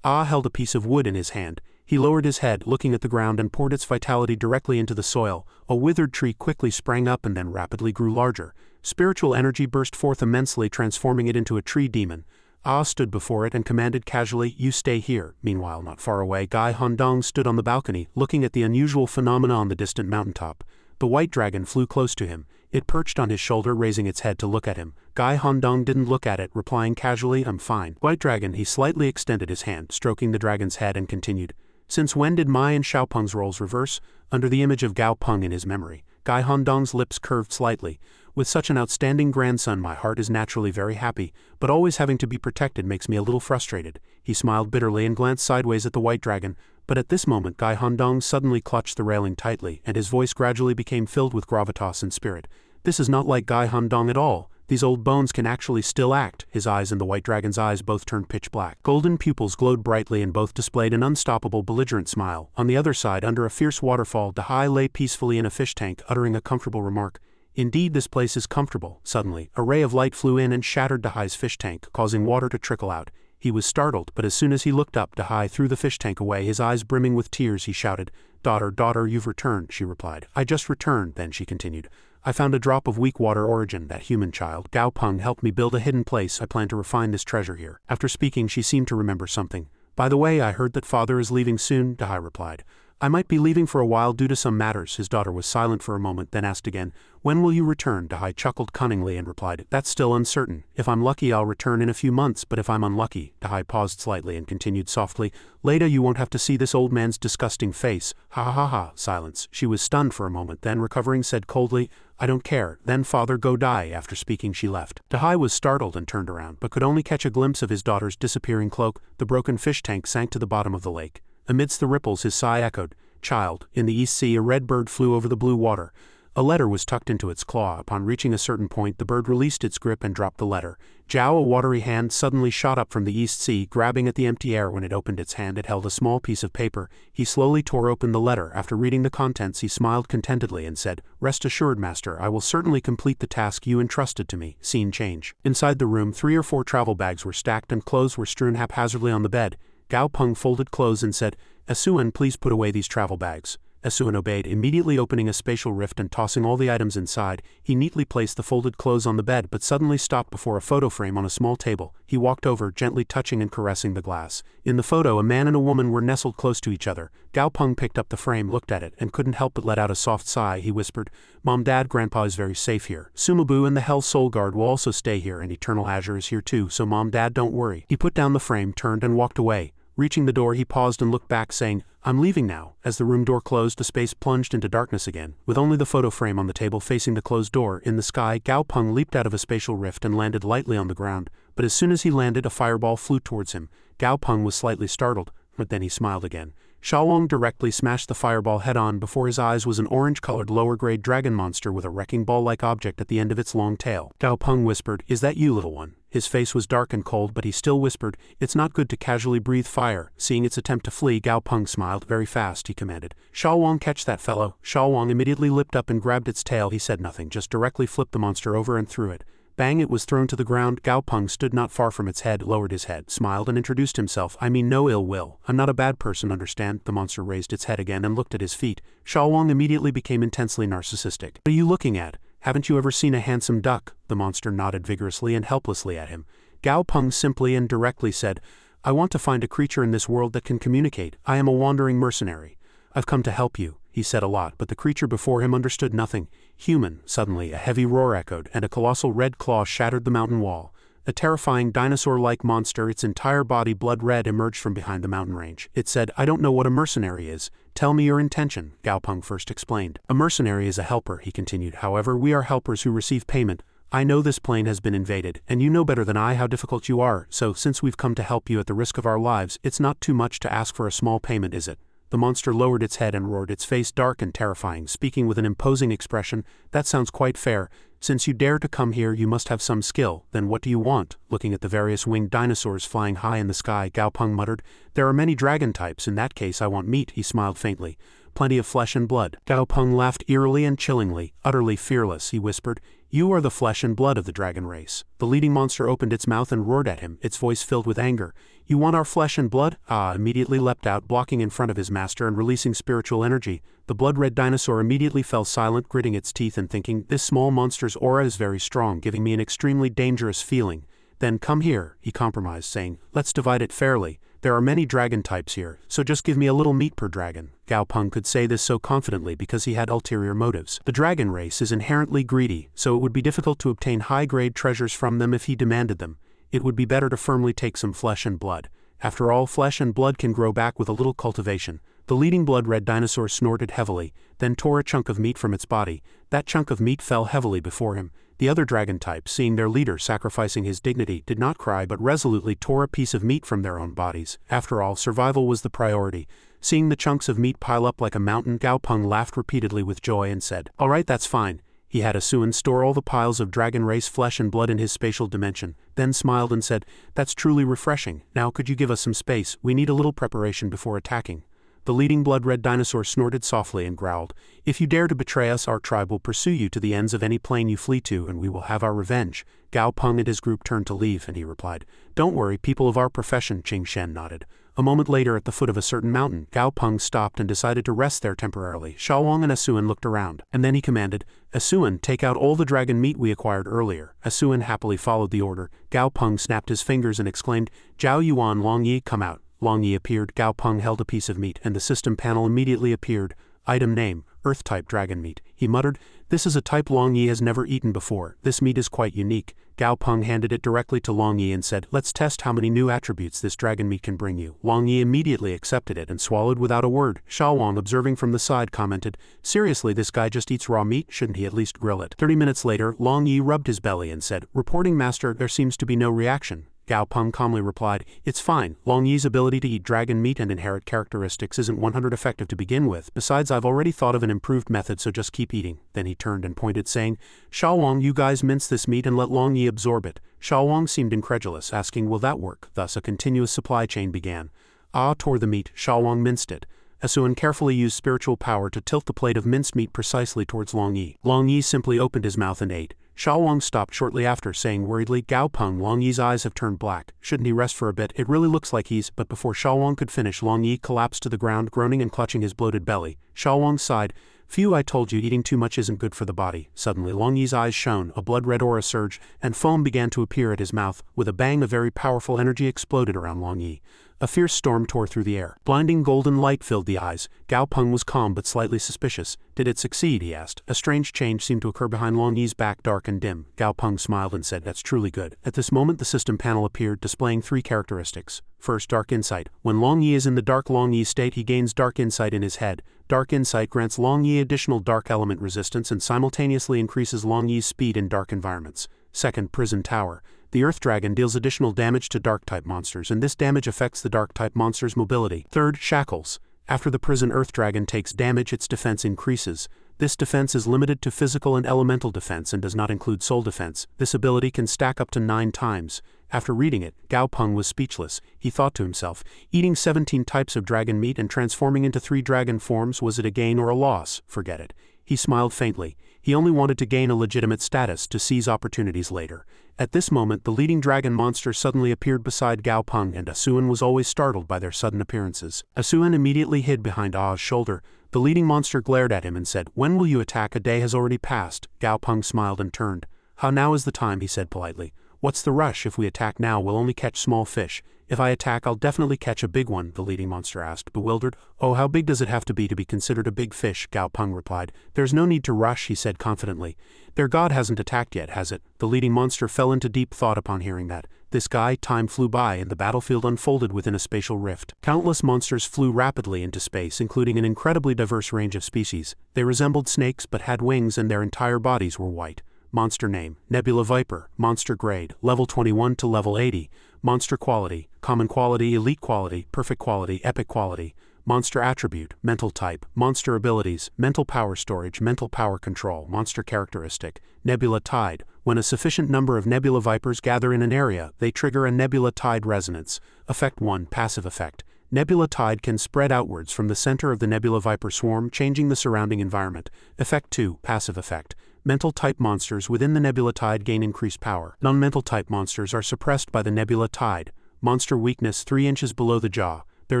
Ah held a piece of wood in his hand. He lowered his head, looking at the ground, and poured its vitality directly into the soil. A withered tree quickly sprang up and then rapidly grew larger. Spiritual energy burst forth immensely, transforming it into a tree demon. Ah stood before it and commanded casually, you stay here. Meanwhile, not far away, Gai Hondong stood on the balcony, looking at the unusual phenomena on the distant mountaintop. The white dragon flew close to him. It perched on his shoulder, raising its head to look at him. Gai Hondong didn't look at it, replying casually, I'm fine. White dragon, he slightly extended his hand, stroking the dragon's head, and continued, since when did Mai and Xiaopeng's roles reverse? Under the image of Gao Peng in his memory, Gai Hondong's lips curved slightly. With such an outstanding grandson, my heart is naturally very happy, but always having to be protected makes me a little frustrated. He smiled bitterly and glanced sideways at the white dragon, but at this moment Gai Hondong suddenly clutched the railing tightly, and his voice gradually became filled with gravitas and spirit. This is not like Gai Hondong at all. These old bones can actually still act. His eyes and the white dragon's eyes both turned pitch black. Golden pupils glowed brightly and both displayed an unstoppable belligerent smile. On the other side, under a fierce waterfall, Dahai lay peacefully in a fish tank, uttering a comfortable remark. Indeed, this place is comfortable. Suddenly, a ray of light flew in and shattered Dahai's fish tank, causing water to trickle out. He was startled, but as soon as he looked up, Dahai threw the fish tank away, his eyes brimming with tears. He shouted, daughter, you've returned, she replied. I just returned, then she continued. I found a drop of weak water origin, that human child. Gao Peng helped me build a hidden place. I plan to refine this treasure here. After speaking, she seemed to remember something. By the way, I heard that father is leaving soon, Dahai replied. I might be leaving for a while due to some matters. His daughter was silent for a moment, then asked again, when will you return? Dahai chuckled cunningly and replied, that's still uncertain. If I'm lucky, I'll return in a few months, but if I'm unlucky, Dahai paused slightly and continued softly, later you won't have to see this old man's disgusting face. Ha ha ha ha. Silence. She was stunned for a moment, then recovering said coldly, I don't care. Then father go die. After speaking, she left. Dahai was startled and turned around, but could only catch a glimpse of his daughter's disappearing cloak. The broken fish tank sank to the bottom of the lake. Amidst the ripples, his sigh echoed, child. In the East Sea, a red bird flew over the blue water. A letter was tucked into its claw. Upon reaching a certain point, the bird released its grip and dropped the letter. Zhao, a watery hand, suddenly shot up from the East Sea, grabbing at the empty air. When it opened its hand, it held a small piece of paper. He slowly tore open the letter. After reading the contents, he smiled contentedly and said, rest assured, master, I will certainly complete the task you entrusted to me. Scene change. Inside the room, 3 or 4 travel bags were stacked and clothes were strewn haphazardly on the bed. Gao Peng folded clothes and said, Asuan, please put away these travel bags. Asuan obeyed, immediately opening a spatial rift and tossing all the items inside. He neatly placed the folded clothes on the bed but suddenly stopped before a photo frame on a small table. He walked over, gently touching and caressing the glass. In the photo, a man and a woman were nestled close to each other. Gao Peng picked up the frame, looked at it, and couldn't help but let out a soft sigh. He whispered, Mom, Dad, Grandpa is very safe here. Sumabu and the Hell Soul Guard will also stay here, and Eternal Azure is here too, so Mom, Dad, don't worry. He put down the frame, turned and walked away. Reaching the door, he paused and looked back, saying, I'm leaving now. As the room door closed, the space plunged into darkness again. With only the photo frame on the table facing the closed door, in the sky, Gao Peng leaped out of a spatial rift and landed lightly on the ground. But as soon as he landed, a fireball flew towards him. Gao Peng was slightly startled, but then he smiled again. Xiaowang directly smashed the fireball head-on. Before his eyes was an orange-colored lower-grade dragon monster with a wrecking ball-like object at the end of its long tail. Gao Peng whispered, is that you, little one? His face was dark and cold, but he still whispered, it's not good to casually breathe fire. Seeing its attempt to flee, Gao Peng smiled. Very fast, he commanded. Xiaowang, catch that fellow. Xiaowang immediately leaped up and grabbed its tail. He said nothing, just directly flipped the monster over and threw it. Bang, it was thrown to the ground. Gao Peng stood not far from its head, lowered his head, smiled and introduced himself. I mean no ill will. I'm not a bad person, understand? The monster raised its head again and looked at his feet. Xiaowang immediately became intensely narcissistic. What are you looking at? Haven't you ever seen a handsome duck? The monster nodded vigorously and helplessly at him. Gao Peng simply and directly said, I want to find a creature in this world that can communicate. I am a wandering mercenary. I've come to help you. He said a lot, but the creature before him understood nothing. Human. Suddenly, a heavy roar echoed, and a colossal red claw shattered the mountain wall. A terrifying dinosaur-like monster, its entire body blood red, emerged from behind the mountain range. It said, I don't know what a mercenary is. Tell me your intention, Gao Peng first explained. A mercenary is a helper, he continued. However, we are helpers who receive payment. I know this plane has been invaded, and you know better than I how difficult you are, so since we've come to help you at the risk of our lives, it's not too much to ask for a small payment, is it? The monster lowered its head and roared, its face dark and terrifying, speaking with an imposing expression. That sounds quite fair. Since you dare to come here, you must have some skill. Then what do you want? Looking at the various winged dinosaurs flying high in the sky, Gao Peng muttered, there are many dragon types. In that case I want meat. He smiled faintly. Plenty of flesh and blood. Gao Peng laughed eerily and chillingly. Utterly fearless, he whispered. You are the flesh and blood of the dragon race. The leading monster opened its mouth and roared at him, its voice filled with anger. You want our flesh and blood? Ah! Immediately leapt out, blocking in front of his master and releasing spiritual energy. The blood-red dinosaur immediately fell silent, gritting its teeth and thinking, this small monster's aura is very strong, giving me an extremely dangerous feeling. Then come here, he compromised, saying, let's divide it fairly. There are many dragon types here, so just give me a little meat per dragon. Gao Peng could say this so confidently because he had ulterior motives. The dragon race is inherently greedy, so it would be difficult to obtain high-grade treasures from them if he demanded them. It would be better to firmly take some flesh and blood. After all, flesh and blood can grow back with a little cultivation. The leading blood-red dinosaur snorted heavily, then tore a chunk of meat from its body. That chunk of meat fell heavily before him. The other dragon types, seeing their leader sacrificing his dignity, did not cry but resolutely tore a piece of meat from their own bodies. After all, survival was the priority. Seeing the chunks of meat pile up like a mountain, Gao Peng laughed repeatedly with joy and said, all right, that's fine. He had Asuan store all the piles of dragon race flesh and blood in his spatial dimension, then smiled and said, that's truly refreshing. Now could you give us some space? We need a little preparation before attacking. The leading blood-red dinosaur snorted softly and growled, if you dare to betray us, our tribe will pursue you to the ends of any plane you flee to, and we will have our revenge. Gao Peng and his group turned to leave, and he replied, don't worry, people of our profession. Qing Shen nodded. A moment later, at the foot of a certain mountain, Gao Peng stopped and decided to rest there temporarily. Xiaowang and Asuan looked around, and then he commanded, Asuan, take out all the dragon meat we acquired earlier. Asuan happily followed the order. Gao Peng snapped his fingers and exclaimed, Zhao Yuan, Long Yi, come out. Long Yi appeared. Gao Peng held a piece of meat, and the system panel immediately appeared. Item name, Earth-type dragon meat. He muttered, this is a type Long Yi has never eaten before. This meat is quite unique. Gao Peng handed it directly to Long Yi and said, let's test how many new attributes this dragon meat can bring you. Long Yi immediately accepted it and swallowed without a word. Xiaowang, observing from the side, commented, seriously, this guy just eats raw meat? Shouldn't he at least grill it? 30 minutes later, Long Yi rubbed his belly and said, reporting master, there seems to be no reaction. Gao Peng calmly replied, it's fine. Long Yi's ability to eat dragon meat and inherit characteristics isn't 100 effective to begin with. Besides, I've already thought of an improved method, so just keep eating. Then he turned and pointed, saying, Xiaowang, you guys mince this meat and let Long Yi absorb it. Xiaowang seemed incredulous, asking, will that work? Thus a continuous supply chain began. Ah tore the meat, Xiaowang minced it. Asuan carefully used spiritual power to tilt the plate of minced meat precisely towards Long Yi. Long Yi simply opened his mouth and ate. Xiaowang stopped shortly after, saying worriedly, Gao Peng, Long Yi's eyes have turned black. Shouldn't he rest for a bit? It really looks like he's… But before Xiaowang could finish, Long Yi collapsed to the ground, groaning and clutching his bloated belly. Xiaowang sighed, phew, I told you, eating too much isn't good for the body. Suddenly Long Yi's eyes shone, a blood-red aura surged, and foam began to appear at his mouth. With a bang, a very powerful energy exploded around Long Yi. A fierce storm tore through the air. Blinding golden light filled the eyes. Gao Peng was calm but slightly suspicious. Did it succeed? He asked. A strange change seemed to occur behind Long Yi's back, dark and dim. Gao Peng smiled and said, that's truly good. At this moment the system panel appeared, displaying 3 characteristics. First, Dark Insight. When Long Yi is in the dark Long Yi state, he gains Dark Insight in his head. Dark Insight grants Long Yi additional dark element resistance and simultaneously increases Long Yi's speed in dark environments. Second, Prison Tower. The Earth Dragon deals additional damage to Dark-type monsters, and this damage affects the Dark-type monster's mobility. Third, Shackles. After the Prison Earth Dragon takes damage, its defense increases. This defense is limited to physical and elemental defense and does not include soul defense. This ability can stack up to 9 times. After reading it, Gao Peng was speechless. He thought to himself, eating 17 types of dragon meat and transforming into 3 dragon forms, was it a gain or a loss? Forget it. He smiled faintly. He only wanted to gain a legitimate status to seize opportunities later. At this moment, the leading dragon monster suddenly appeared beside Gao Peng, and Asuan was always startled by their sudden appearances. Asuan immediately hid behind Ah's shoulder. The leading monster glared at him and said, when will you attack? A day has already passed. Gao Peng smiled and turned. How now is the time, he said politely. What's the rush? If we attack now, we'll only catch small fish. If I attack, I'll definitely catch a big one, the leading monster asked, bewildered. Oh, how big does it have to be considered a big fish? Gao Peng replied. There's no need to rush, he said confidently. Their god hasn't attacked yet, has it? The leading monster fell into deep thought upon hearing that. This guy, time flew by, and the battlefield unfolded within a spatial rift. Countless monsters flew rapidly into space, including an incredibly diverse range of species. They resembled snakes but had wings, and their entire bodies were white. Monster name, Nebula Viper. Monster grade, level 21 to level 80. Monster quality, common quality, elite quality, perfect quality, epic quality. Monster attribute, mental type, monster abilities, mental power storage, mental power control, monster characteristic, nebula tide. When a sufficient number of nebula vipers gather in an area, they trigger a nebula tide resonance. Effect 1, passive effect. Nebula tide can spread outwards from the center of the nebula viper swarm, changing the surrounding environment. Effect 2, passive effect. Mental type monsters within the nebula tide gain increased power. Non-mental type monsters are suppressed by the nebula tide. Monster weakness 3 inches below the jaw. There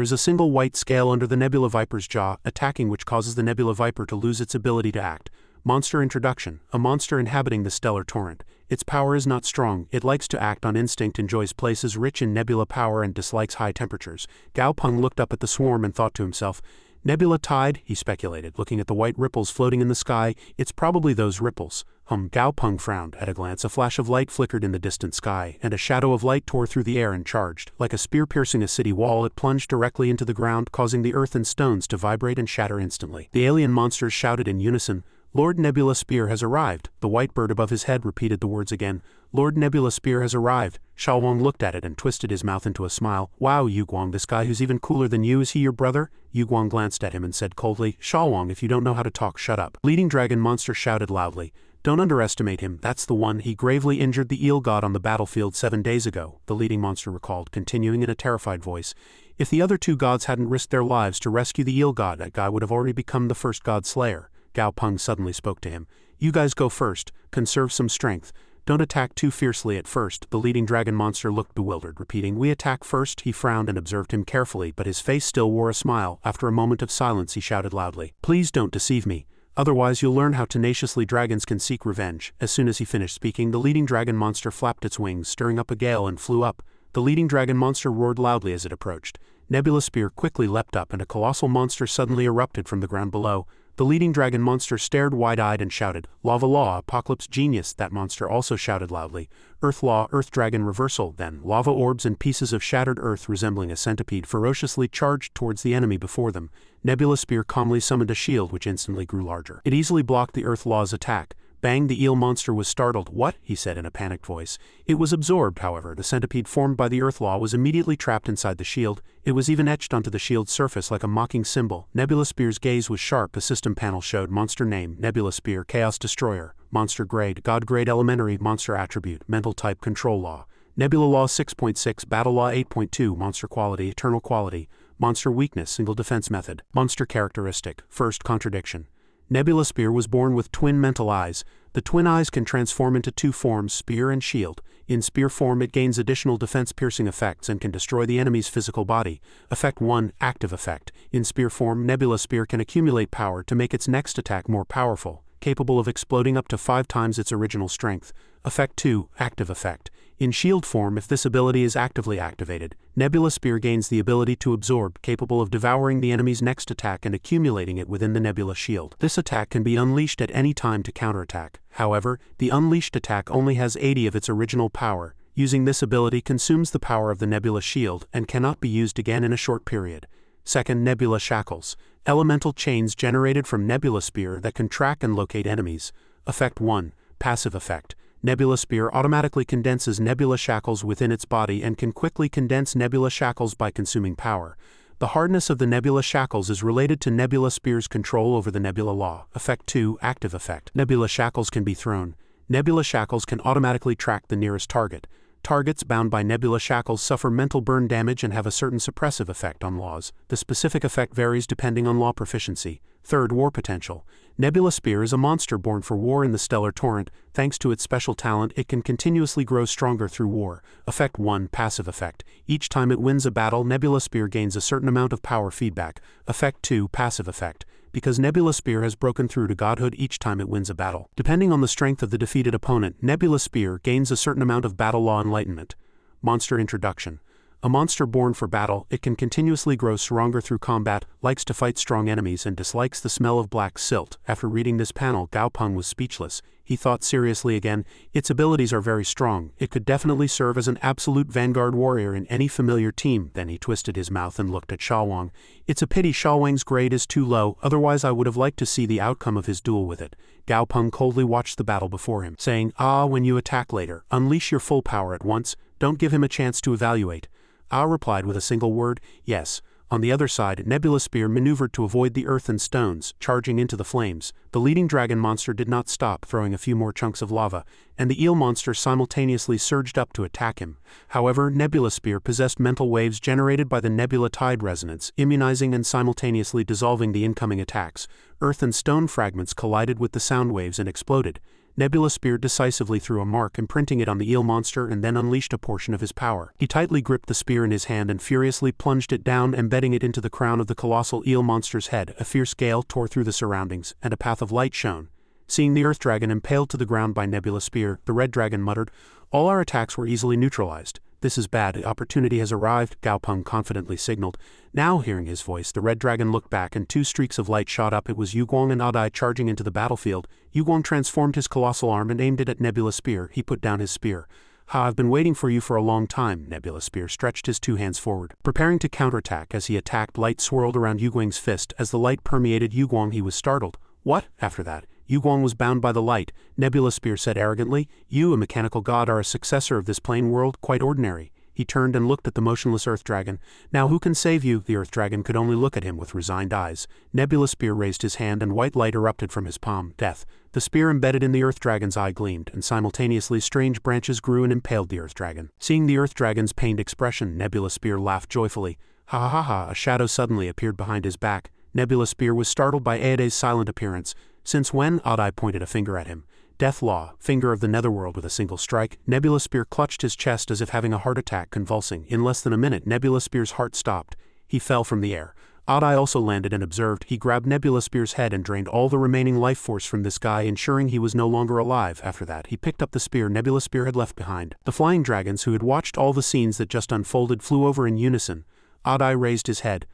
is a single white scale under the nebula viper's jaw, attacking which causes the nebula viper to lose its ability to act. Monster introduction, a monster inhabiting the stellar torrent. Its power is not strong, it likes to act on instinct, enjoys places rich in nebula power and dislikes high temperatures. Gao Peng looked up at the swarm and thought to himself, "Nebula tide," he speculated, looking at the white ripples floating in the sky. "It's probably those ripples." Gao Peng frowned. At a glance, a flash of light flickered in the distant sky, and a shadow of light tore through the air and charged. Like a spear piercing a city wall, it plunged directly into the ground, causing the earth and stones to vibrate and shatter instantly. The alien monsters shouted in unison, "Lord Nebula Spear has arrived." The white bird above his head repeated the words again. "Lord Nebula Spear has arrived." Xiaowang looked at it and twisted his mouth into a smile. "Wow, Yuguang, this guy who's even cooler than you, is he your brother?" Yuguang glanced at him and said coldly, "Xiaowang, if you don't know how to talk, shut up." Leading dragon monster shouted loudly, "Don't underestimate him, that's the one, he gravely injured the eel god on the battlefield 7 days ago," the leading monster recalled, continuing in a terrified voice. "If the other 2 gods hadn't risked their lives to rescue the eel god, that guy would have already become the first god slayer." Gao Peng suddenly spoke to him. "You guys go first, conserve some strength. Don't attack too fiercely at first." The leading dragon monster looked bewildered, repeating, "We attack first?" He frowned and observed him carefully, but his face still wore a smile. After a moment of silence, he shouted loudly, "Please don't deceive me. Otherwise you'll learn how tenaciously dragons can seek revenge." As soon as he finished speaking, the leading dragon monster flapped its wings, stirring up a gale, and flew up. The leading dragon monster roared loudly as it approached. Nebula Spear quickly leapt up, and a colossal monster suddenly erupted from the ground below. The leading dragon monster stared wide-eyed and shouted, "Lava Law, Apocalypse Genius." That monster also shouted loudly, "Earth Law, Earth Dragon Reversal." Then, lava orbs and pieces of shattered earth resembling a centipede ferociously charged towards the enemy before them. Nebula Spear calmly summoned a shield which instantly grew larger. It easily blocked the Earth Law's attack. Bang! The eel monster was startled. "What?" he said in a panicked voice. It was absorbed, however. The centipede formed by the Earth Law was immediately trapped inside the shield. It was even etched onto the shield's surface like a mocking symbol. Nebula Spear's gaze was sharp. The system panel showed monster name, Nebula Spear, Chaos Destroyer. Monster grade, God grade elementary. Monster attribute, mental type, control law. Nebula Law 6.6, Battle Law 8.2, Monster quality, eternal quality. Monster weakness, single defense method. Monster characteristic, first contradiction. Nebula Spear was born with twin mental eyes. The twin eyes can transform into 2 forms, spear and shield. In spear form it gains additional defense-piercing effects and can destroy the enemy's physical body. Effect 1, active effect. In spear form, Nebula Spear can accumulate power to make its next attack more powerful, capable of exploding up to 5 times its original strength. Effect 2, active effect. In shield form, if this ability is actively activated, Nebula Spear gains the ability to absorb, capable of devouring the enemy's next attack and accumulating it within the Nebula shield. This attack can be unleashed at any time to counterattack. However, the unleashed attack only has 80 of its original power. Using this ability consumes the power of the Nebula shield and cannot be used again in a short period. Second, Nebula Shackles. Elemental chains generated from Nebula Spear that can track and locate enemies. Effect 1, passive effect. Nebula Spear automatically condenses Nebula Shackles within its body and can quickly condense Nebula Shackles by consuming power. The hardness of the Nebula Shackles is related to Nebula Spear's control over the Nebula Law. Effect 2, active effect. Nebula Shackles can be thrown. Nebula Shackles can automatically track the nearest target. Targets bound by Nebula Shackles suffer mental burn damage and have a certain suppressive effect on laws. The specific effect varies depending on law proficiency. Third, war potential. Nebula Spear is a monster born for war in the stellar torrent. Thanks to its special talent, it can continuously grow stronger through war. Effect 1, passive effect. Each time it wins a battle, Nebula Spear gains a certain amount of power feedback. Effect 2, passive effect. Because Nebula Spear has broken through to godhood each time it wins a battle. Depending on the strength of the defeated opponent, Nebula Spear gains a certain amount of battle law enlightenment. Monster introduction. A monster born for battle, it can continuously grow stronger through combat, likes to fight strong enemies and dislikes the smell of black silt. After reading this panel, Gao Peng was speechless. He thought seriously again. Its abilities are very strong. It could definitely serve as an absolute vanguard warrior in any familiar team. Then he twisted his mouth and looked at Xiaowang. It's a pity Xiaowang's grade is too low, otherwise I would have liked to see the outcome of his duel with it. Gao Peng coldly watched the battle before him, saying, when you attack later, unleash your full power at once. Don't give him a chance to evaluate. Ah replied with a single word, yes. On the other side, Nebula Spear maneuvered to avoid the earth and stones, charging into the flames. The leading dragon monster did not stop, throwing a few more chunks of lava, and the eel monster simultaneously surged up to attack him. However, Nebula Spear possessed mental waves generated by the nebula tide resonance, immunizing and simultaneously dissolving the incoming attacks. Earth and stone fragments collided with the sound waves and exploded. Nebula Spear decisively threw a mark, imprinting it on the eel monster, and then unleashed a portion of his power. He tightly gripped the spear in his hand and furiously plunged it down, embedding it into the crown of the colossal eel monster's head. A fierce gale tore through the surroundings, and a path of light shone. Seeing the earth dragon impaled to the ground by Nebula Spear, the red dragon muttered, "All our attacks were easily neutralized. This is bad. The opportunity has arrived," Gao Peng confidently signaled. Now, hearing his voice, the red dragon looked back and 2 streaks of light shot up. It was Yuguang and Adai charging into the battlefield. Yuguang transformed his colossal arm and aimed it at Nebula Spear. He put down his spear. "Ha, I've been waiting for you for a long time." Nebula Spear stretched his 2 hands forward, preparing to counterattack. As he attacked, light swirled around Yuguang's fist. As the light permeated Yuguang, he was startled. "What?" After that, Yuguang was bound by the light. Nebula Spear said arrogantly, "You, a mechanical god, are a successor of this plain world, quite ordinary." He turned and looked at the motionless earth dragon. "Now who can save you?" The earth dragon could only look at him with resigned eyes. Nebula Spear raised his hand and white light erupted from his palm. Death. The spear embedded in the earth dragon's eye gleamed, and simultaneously strange branches grew and impaled the earth dragon. Seeing the earth dragon's pained expression, Nebula Spear laughed joyfully. "Ha ha ha ha!" A shadow suddenly appeared behind his back. Nebula Spear was startled by Aede's silent appearance. "Since when?" Adai pointed a finger at him. "Death Law, finger of the netherworld with a single strike." Nebula Spear clutched his chest as if having a heart attack, convulsing. In less than a minute, Nebula Spear's heart stopped. He fell from the air. Adai also landed and observed. He grabbed Nebula Spear's head and drained all the remaining life force from this guy, ensuring he was no longer alive. After that, he picked up the spear Nebula Spear had left behind. The flying dragons, who had watched all the scenes that just unfolded, flew over in unison. Adai raised his head.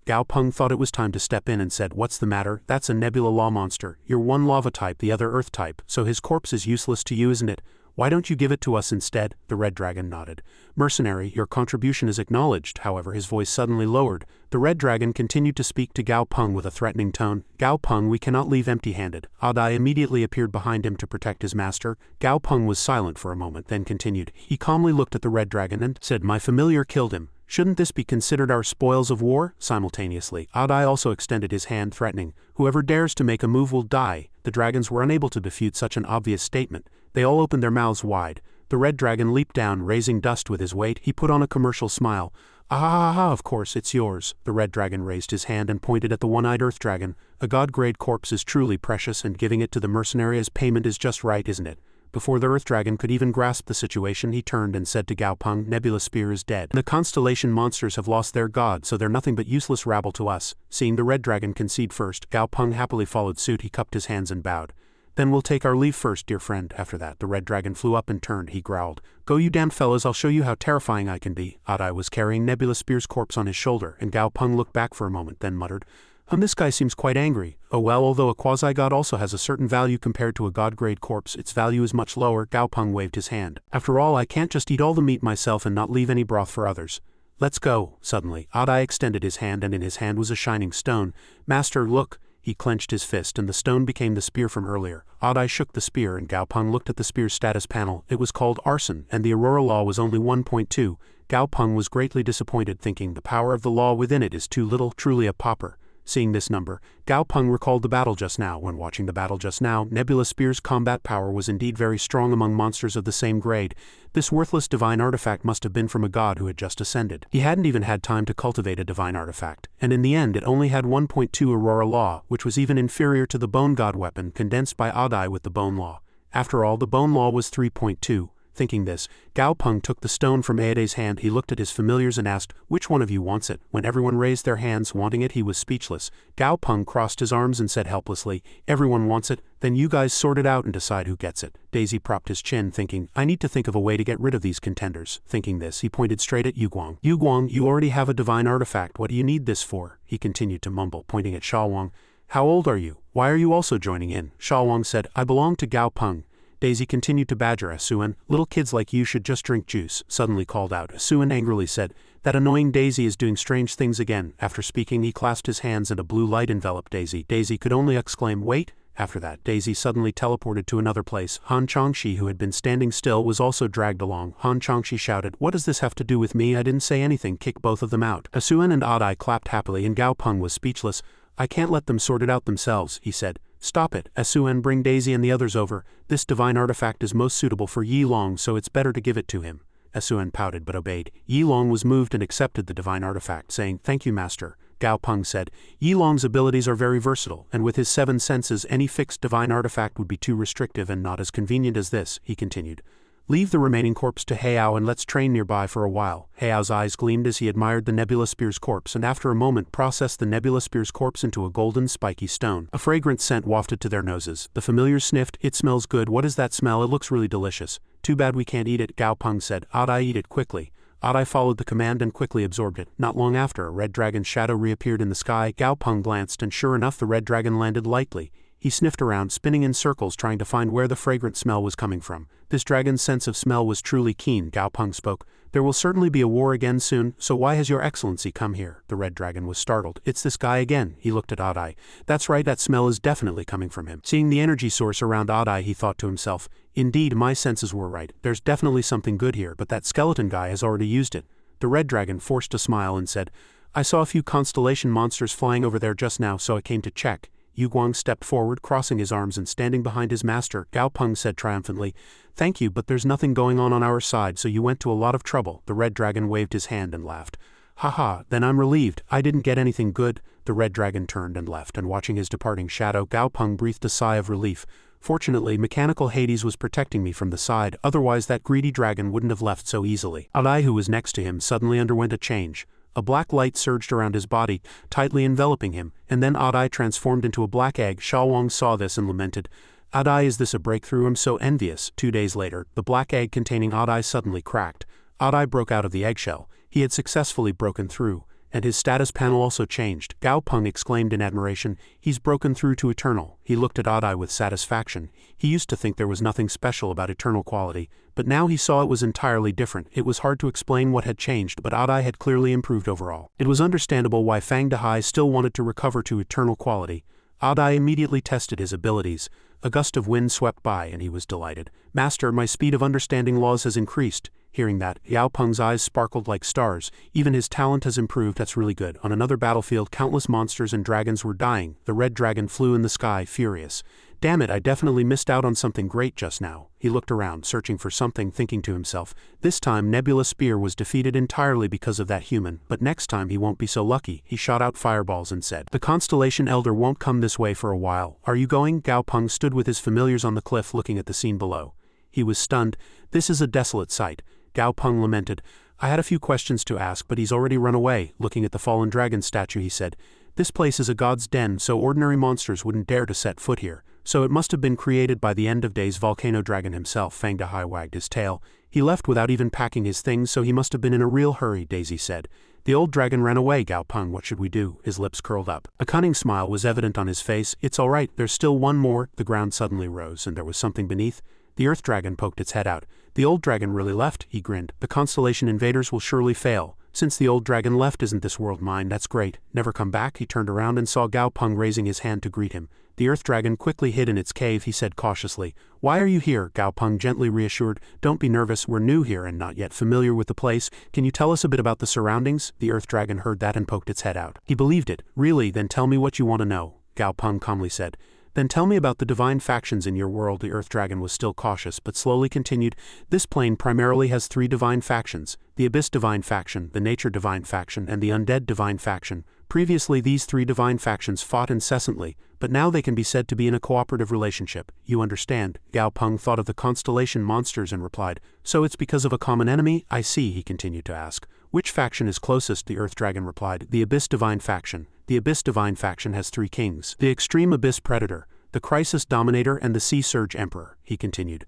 Gao Peng thought it was time to step in and said, "What's the matter? That's a Nebula Law monster. You're one lava type, the other earth type, so his corpse is useless to you, isn't it? Why don't you give it to us instead?" The red dragon nodded. "Mercenary, your contribution is acknowledged." However, his voice suddenly lowered. The red dragon continued to speak to Gao Peng with a threatening tone. "Gao Peng, we cannot leave empty-handed." Adai immediately appeared behind him to protect his master. Gao Peng was silent for a moment, then continued. He calmly looked at the red dragon and said, "My familiar killed him. Shouldn't this be considered our spoils of war?" Simultaneously, Adai also extended his hand, threatening, "Whoever dares to make a move will die." The dragons were unable to refute such an obvious statement. They all opened their mouths wide. The red dragon leaped down, raising dust with his weight. He put on a commercial smile. "Ah ha ha, of course, it's yours." The red dragon raised his hand and pointed at the one-eyed earth dragon. "A god-grade corpse is truly precious, and giving it to the mercenary as payment is just right, isn't it?" Before the earth dragon could even grasp the situation, he turned and said to Gao Peng, "Nebula Spear is dead. The constellation monsters have lost their god, so they're nothing but useless rabble to us." Seeing the red dragon concede first, Gao Peng happily followed suit. He cupped his hands and bowed. "Then we'll take our leave first, dear friend." After that, the red dragon flew up and turned. He growled, "Go you damned fellows, I'll show you how terrifying I can be." Adai was carrying Nebula Spear's corpse on his shoulder, and Gao Peng looked back for a moment, then muttered, This guy seems quite angry." "Oh well, although a quasi-god also has a certain value compared to a god-grade corpse, its value is much lower." Gao Peng waved his hand. "After all, I can't just eat all the meat myself and not leave any broth for others. Let's go." Suddenly, Adai extended his hand, and in his hand was a shining stone. "Master, look." He clenched his fist, and the stone became the spear from earlier. Adai shook the spear, and Gao Peng looked at the spear's status panel. It was called Arson, and the Aurora Law was only 1.2. Gao Peng was greatly disappointed, thinking the power of the law within it is too little, truly a pauper. Seeing this number, Gao Peng recalled the battle just now. When watching the battle just now, Nebula Spear's combat power was indeed very strong among monsters of the same grade. This worthless divine artifact must have been from a god who had just ascended. He hadn't even had time to cultivate a divine artifact, and in the end it only had 1.2 Aurora Law, which was even inferior to the Bone God weapon condensed by Adai with the Bone Law. After all, the Bone Law was 3.2. Thinking this, Gao Peng took the stone from Aede's hand. He looked at his familiars and asked, "Which one of you wants it?" When everyone raised their hands wanting it, he was speechless. Gao Peng crossed his arms and said helplessly, "Everyone wants it. Then you guys sort it out and decide who gets it." Daisy propped his chin, thinking, "I need to think of a way to get rid of these contenders." Thinking this, he pointed straight at Yuguang. "Yuguang, you already have a divine artifact. What do you need this for?" He continued to mumble, pointing at Xiaowang. "How old are you? Why are you also joining in?" Xiaowang said, "I belong to Gao Peng." Daisy continued to badger Asuan. "Little kids like you should just drink juice," suddenly called out. Asuan angrily said, "That annoying Daisy is doing strange things again." After speaking, he clasped his hands and a blue light enveloped Daisy. Daisy could only exclaim, "Wait!" After that, Daisy suddenly teleported to another place. Han Changshi, who had been standing still, was also dragged along. Han Changshi shouted, "What does this have to do with me? I didn't say anything. Kick both of them out." Asuan and Adai clapped happily and Gao Peng was speechless. "I can't let them sort it out themselves," he said. "Stop it, Asuan, bring Daisy and the others over. This divine artifact is most suitable for Yi Long, so it's better to give it to him." Asuan pouted but obeyed. Yi Long was moved and accepted the divine artifact, saying, "Thank you, Master." Gao Peng said, "Yi Long's abilities are very versatile, and with his 7 senses any fixed divine artifact would be too restrictive and not as convenient as this," he continued. "Leave the remaining corpse to Heiao and let's train nearby for a while." Heiao's eyes gleamed as he admired the Nebula Spear's corpse and after a moment processed the Nebula Spear's corpse into a golden spiky stone. A fragrant scent wafted to their noses. The familiars sniffed. "It smells good. What is that smell? It looks really delicious." "Too bad we can't eat it," Gao Peng said. "Adai, eat it quickly." Adai followed the command and quickly absorbed it. Not long after, a red dragon's shadow reappeared in the sky. Gao Peng glanced and sure enough the red dragon landed lightly. He sniffed around, spinning in circles trying to find where the fragrant smell was coming from. This dragon's sense of smell was truly keen. Gao Peng spoke. "There will certainly be a war again soon, so why has your excellency come here?" The red dragon was startled. "It's this guy again." He looked at Adai. "That's right, that smell is definitely coming from him." Seeing the energy source around Adai, he thought to himself, "Indeed, my senses were right. There's definitely something good here, but that skeleton guy has already used it." The red dragon forced a smile and said, "I saw a few constellation monsters flying over there just now, so I came to check." Yu Guang stepped forward, crossing his arms and standing behind his master. Gao Peng said triumphantly, "Thank you, but there's nothing going on our side, so you went to a lot of trouble." The red dragon waved his hand and laughed. "Haha, then I'm relieved. I didn't get anything good." The red dragon turned and left, and watching his departing shadow, Gao Peng breathed a sigh of relief. Fortunately, mechanical Hades was protecting me from the side, otherwise that greedy dragon wouldn't have left so easily. Adai, who was next to him, suddenly underwent a change. A black light surged around his body, tightly enveloping him, and then Adai transformed into a black egg. Xiaowang saw this and lamented, "Adai, is this a breakthrough? I'm so envious." 2 days later, the black egg containing Adai suddenly cracked. Adai broke out of the eggshell. He had successfully broken through, and his status panel also changed. Gao Peng exclaimed in admiration, "He's broken through to eternal." He looked at Adai with satisfaction. He used to think there was nothing special about eternal quality, but now he saw it was entirely different. It was hard to explain what had changed, but Adai had clearly improved overall. It was understandable why Fang Dehai still wanted to recover to eternal quality. Adai immediately tested his abilities. A gust of wind swept by and he was delighted. "Master, my speed of understanding laws has increased." Hearing that, Gao Peng's eyes sparkled like stars. "Even his talent has improved, that's really good." On another battlefield, countless monsters and dragons were dying. The red dragon flew in the sky, furious. "Damn it, I definitely missed out on something great just now." He looked around, searching for something, thinking to himself, "This time Nebula Spear was defeated entirely because of that human, but next time he won't be so lucky." He shot out fireballs and said, "The Constellation Elder won't come this way for a while. Are you going?" Gao Peng stood with his familiars on the cliff looking at the scene below. He was stunned. "This is a desolate sight." Gao Peng lamented, "I had a few questions to ask, but he's already run away." Looking at the fallen dragon statue, he said, "This place is a god's den, so ordinary monsters wouldn't dare to set foot here. So it must have been created by the end of days volcano dragon himself." Fang Dehai wagged his tail. "He left without even packing his things, so he must have been in a real hurry," Daisy said. "The old dragon ran away, Gao Peng. What should we do?" His lips curled up. A cunning smile was evident on his face. "It's all right, there's still one more." The ground suddenly rose, and there was something beneath. The earth dragon poked its head out. "The old dragon really left," he grinned. "The constellation invaders will surely fail. Since the old dragon left, isn't this world mine? That's great. Never come back?" He turned around and saw Gao Peng raising his hand to greet him. The earth dragon quickly hid in its cave. He said cautiously, "Why are you here?" Gao Peng gently reassured, "Don't be nervous, we're new here and not yet familiar with the place. Can you tell us a bit about the surroundings?" The earth dragon heard that and poked its head out. He believed it. "Really? Then tell me what you want to know," Gao Peng calmly said. "Then tell me about the divine factions in your world." The earth dragon was still cautious, but slowly continued, "This plane primarily has 3 divine factions, the Abyss Divine Faction, the Nature Divine Faction, and the Undead Divine Faction. Previously these 3 divine factions fought incessantly, but now they can be said to be in a cooperative relationship. You understand?" Gao Peng thought of the constellation monsters and replied, "So it's because of a common enemy? I see." He continued to ask, "Which faction is closest?" The earth dragon replied, "The Abyss Divine Faction. The Abyss Divine Faction has 3 kings. The Extreme Abyss Predator, the Crisis Dominator, and the Sea Surge Emperor." He continued,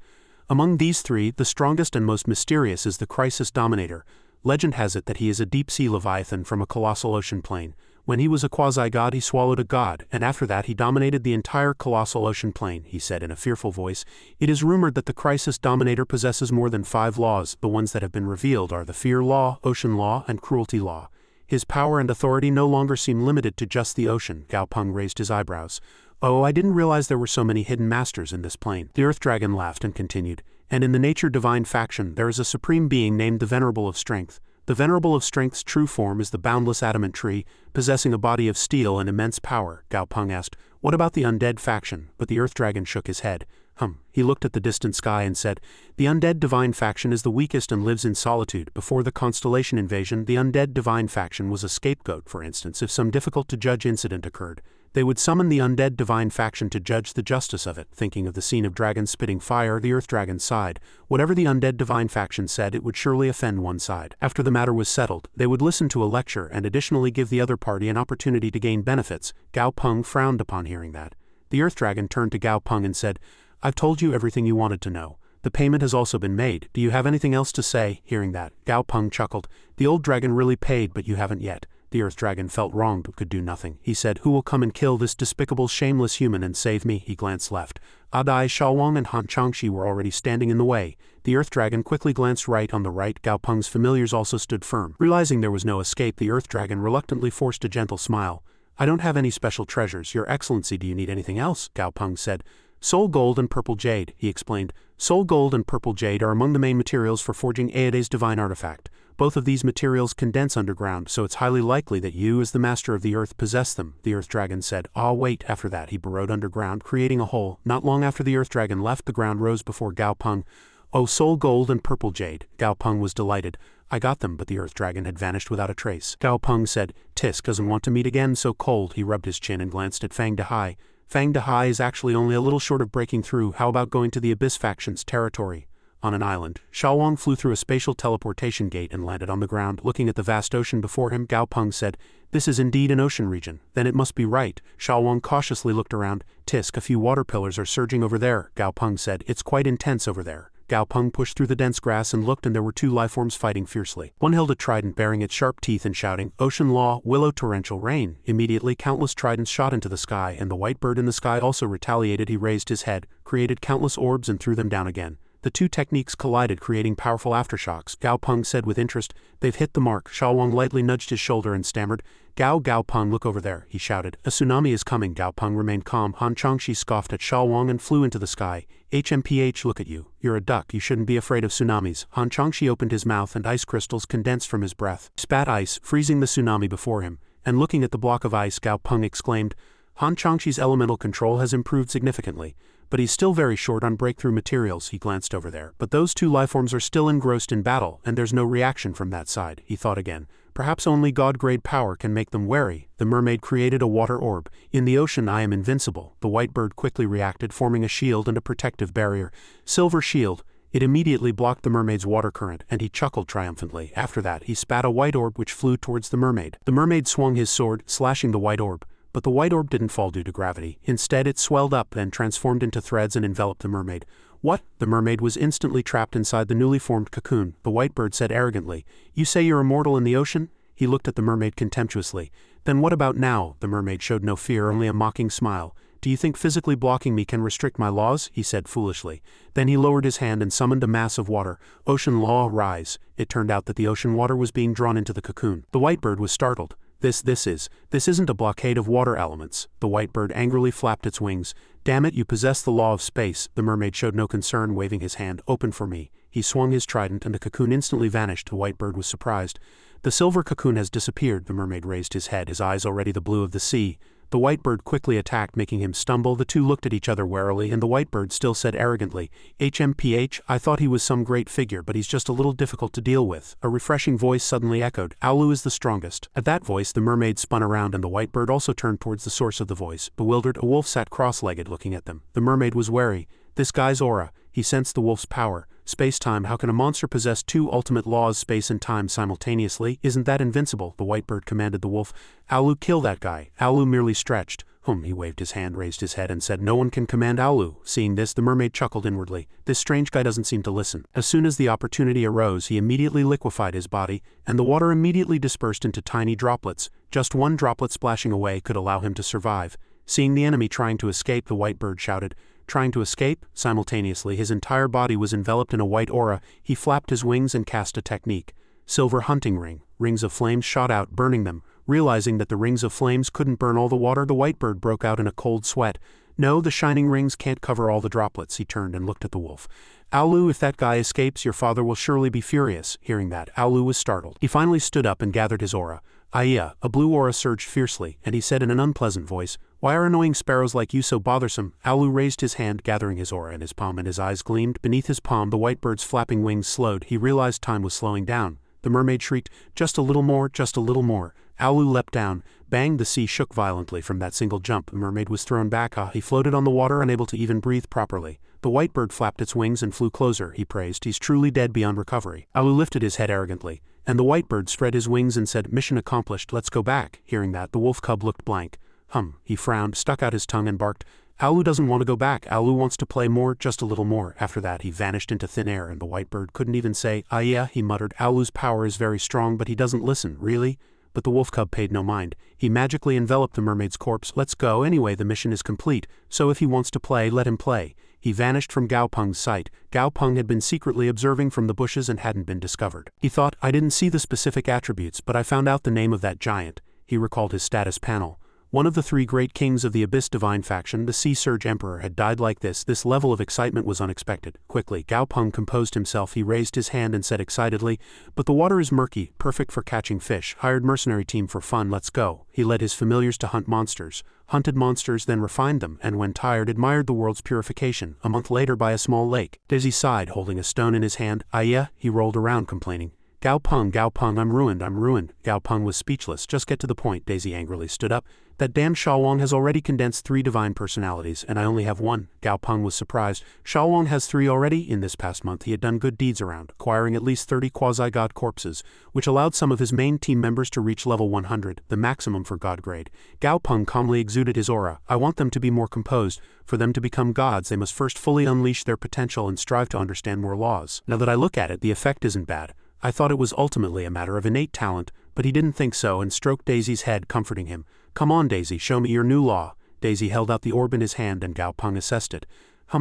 "Among these 3, the strongest and most mysterious is the Crisis Dominator. Legend has it that he is a deep-sea leviathan from a colossal ocean plane. When he was a quasi-god, he swallowed a god, and after that he dominated the entire colossal ocean plane." He said in a fearful voice, "It is rumored that the Crisis Dominator possesses more than 5 laws. The ones that have been revealed are the Fear Law, Ocean Law, and Cruelty Law. His power and authority no longer seem limited to just the ocean." Gao Peng raised his eyebrows. Oh, I didn't realize there were so many hidden masters in this plane. The Earth Dragon laughed and continued, and in the Nature Divine faction there is a supreme being named the Venerable of Strength. The Venerable of Strength's true form is the boundless adamant tree, possessing a body of steel and immense power. Gao Peng asked, what about the undead faction? But the Earth Dragon shook his head. He looked at the distant sky and said, the undead divine faction is the weakest and lives in solitude. Before the Constellation invasion, the undead divine faction was a scapegoat. For instance, if some difficult-to-judge incident occurred, they would summon the undead divine faction to judge the justice of it. Thinking of the scene of dragons spitting fire, the Earth Dragon sighed. Whatever the undead divine faction said, it would surely offend one side. After the matter was settled, they would listen to a lecture and additionally give the other party an opportunity to gain benefits. Gao Peng frowned upon hearing that. The Earth Dragon turned to Gao Peng and said, I've told you everything you wanted to know. The payment has also been made. Do you have anything else to say? Hearing that, Gao Peng chuckled. The old dragon really paid, but you haven't yet. The Earth Dragon felt wronged but could do nothing. He said, who will come and kill this despicable, shameless human and save me? He glanced left. Adai, Xiaowang and Han Changxi were already standing in the way. The Earth Dragon quickly glanced right. On the right, Gao Peng's familiars also stood firm. Realizing there was no escape, the Earth Dragon reluctantly forced a gentle smile. I don't have any special treasures, Your Excellency. Do you need anything else? Gao Peng said. Soul gold and purple jade, he explained. Soul gold and purple jade are among the main materials for forging Aede's divine artifact. Both of these materials condense underground, so it's highly likely that you, as the master of the earth, possess them. The Earth Dragon said, Ah, wait. After that, he burrowed underground, creating a hole. Not long after the Earth Dragon left, the ground rose before Gao Peng. Oh, soul gold and purple jade. Gao Peng was delighted. I got them, but the Earth Dragon had vanished without a trace. Gao Peng said, Tisk doesn't want to meet again so cold. He rubbed his chin and glanced at Fang Dehai. Fang Dehai is actually only a little short of breaking through. How about going to the Abyss faction's territory? On an island, Xiaowang flew through a spatial teleportation gate and landed on the ground. Looking at the vast ocean before him, Gao Peng said, This is indeed an ocean region. Then it must be right. Xiaowang cautiously looked around. Tisk, a few water pillars are surging over there. Gao Peng said, It's quite intense over there. Gao Peng pushed through the dense grass and looked, and there were two lifeforms fighting fiercely. One held a trident bearing its sharp teeth and shouting, Ocean law, willow torrential rain. Immediately countless tridents shot into the sky, and the white bird in the sky also retaliated. He raised his head, created countless orbs and threw them down again. The two techniques collided, creating powerful aftershocks. Gao Peng said with interest, They've hit the mark. Xiaowang lightly nudged his shoulder and stammered, Gao Peng, look over there, he shouted. A tsunami is coming. Gao Peng remained calm. Han Changxi scoffed at Xiaowang and flew into the sky. HMPH, look at you. You're a duck. You shouldn't be afraid of tsunamis. Han Changxi opened his mouth and ice crystals condensed from his breath. Spat ice, freezing the tsunami before him. And looking at the block of ice, Gao Peng exclaimed, Han Changxi's elemental control has improved significantly. But he's still very short on breakthrough materials. He glanced over there. But those two lifeforms are still engrossed in battle, and there's no reaction from that side. He thought again. Perhaps only God-grade power can make them wary. The mermaid created a water orb. In the ocean I am invincible. The white bird quickly reacted, forming a shield and a protective barrier. Silver shield. It immediately blocked the mermaid's water current, and he chuckled triumphantly. After that, he spat a white orb which flew towards the mermaid. The mermaid swung his sword, slashing the white orb. But the white orb didn't fall due to gravity. Instead, it swelled up and transformed into threads and enveloped the mermaid. What? The mermaid was instantly trapped inside the newly formed cocoon. The white bird said arrogantly, You say you're immortal in the ocean? He looked at the mermaid contemptuously. Then what about now? The mermaid showed no fear, only a mocking smile. Do you think physically blocking me can restrict my laws? He said foolishly. Then he lowered his hand and summoned a mass of water. Ocean law, rise. It turned out that the ocean water was being drawn into the cocoon. The white bird was startled. This isn't a blockade of water elements. The white bird angrily flapped its wings. Damn it, you possess the law of space. The mermaid showed no concern, waving his hand. Open for me. He swung his trident and the cocoon instantly vanished. The white bird was surprised. The silver cocoon has disappeared. The mermaid raised his head, his eyes already the blue of the sea. The white bird quickly attacked, making him stumble. The two looked at each other warily, and the white bird still said arrogantly, HMPH, I thought he was some great figure, but he's just a little difficult to deal with. A refreshing voice suddenly echoed, Aulu is the strongest. At that voice, the mermaid spun around, and the white bird also turned towards the source of the voice. Bewildered, a wolf sat cross-legged looking at them. The mermaid was wary. This guy's aura. He sensed the wolf's power. Space-time, how can a monster possess two ultimate laws, space and time, simultaneously? Isn't that invincible? The white bird commanded the wolf. Aulu, kill that guy. Aulu merely stretched. He waved his hand, raised his head, and said, No one can command Aulu. Seeing this, the mermaid chuckled inwardly. This strange guy doesn't seem to listen. As soon as the opportunity arose, he immediately liquefied his body, and the water immediately dispersed into tiny droplets. Just one droplet splashing away could allow him to survive. Seeing the enemy trying to escape, the white bird shouted, Trying to escape? Simultaneously, his entire body was enveloped in a white aura. He flapped his wings and cast a technique. Silver hunting ring. Rings of flames shot out, burning them. Realizing that the rings of flames couldn't burn all the water, the white bird broke out in a cold sweat. No, the shining rings can't cover all the droplets. He turned and looked at the wolf. Aulu, if that guy escapes, your father will surely be furious. Hearing that, Aulu was startled. He finally stood up and gathered his aura. Aya, a blue aura surged fiercely, and he said in an unpleasant voice, "Why are annoying sparrows like you so bothersome?" Aulu raised his hand, gathering his aura in his palm, and his eyes gleamed. Beneath his palm, the white bird's flapping wings slowed. He realized time was slowing down. The mermaid shrieked, "Just a little more, just a little more." Aulu leapt down. Bang, the sea shook violently from that single jump. The mermaid was thrown back. He floated on the water, unable to even breathe properly. The white bird flapped its wings and flew closer. He praised, "He's truly dead beyond recovery." Aulu lifted his head arrogantly, and the white bird spread his wings and said, "Mission accomplished, let's go back." Hearing that, the wolf cub looked blank. He frowned, stuck out his tongue and barked. Aulu doesn't want to go back. Aulu wants to play more, just a little more. After that, he vanished into thin air, and the white bird couldn't even say, "Ah yeah," he muttered. Aulu's power is very strong, but he doesn't listen, really? But the wolf cub paid no mind. He magically enveloped the mermaid's corpse. "Let's go anyway, the mission is complete, so if he wants to play, let him play." He vanished from Gao Peng's sight. Gao Peng had been secretly observing from the bushes and hadn't been discovered. He thought, "I didn't see the specific attributes, but I found out the name of that giant." He recalled his status panel. One of the three great kings of the Abyss Divine faction, the Sea Surge Emperor, had died like this. This level of excitement was unexpected. Quickly, Gao Peng composed himself. He raised his hand and said excitedly, "But the water is murky, perfect for catching fish. Hired mercenary team for fun, let's go." He led his familiars to hunt monsters. Hunted monsters, then refined them, and when tired, admired the world's purification. A month later, by a small lake, Daisy sighed, holding a stone in his hand. "Ah yeah," he rolled around, complaining. Gao Peng, I'm ruined, I'm ruined." Gao Peng was speechless. "Just get to the point." Daisy angrily stood up. "That damn Shalwang has already condensed 3 divine personalities, and I only have 1. Gao Peng was surprised. Shalwang has 3 already? In this past month he had done good deeds around, acquiring at least 30 quasi-god corpses, which allowed some of his main team members to reach level 100, the maximum for god grade. Gao Peng calmly exuded his aura. "I want them to be more composed. For them to become gods, they must first fully unleash their potential and strive to understand more laws. Now that I look at it, the effect isn't bad. I thought it was ultimately a matter of innate talent, but he didn't think so and stroked Daisy's head, comforting him. "Come on, Daisy, show me your new law." Daisy held out the orb in his hand and Gao Peng assessed it.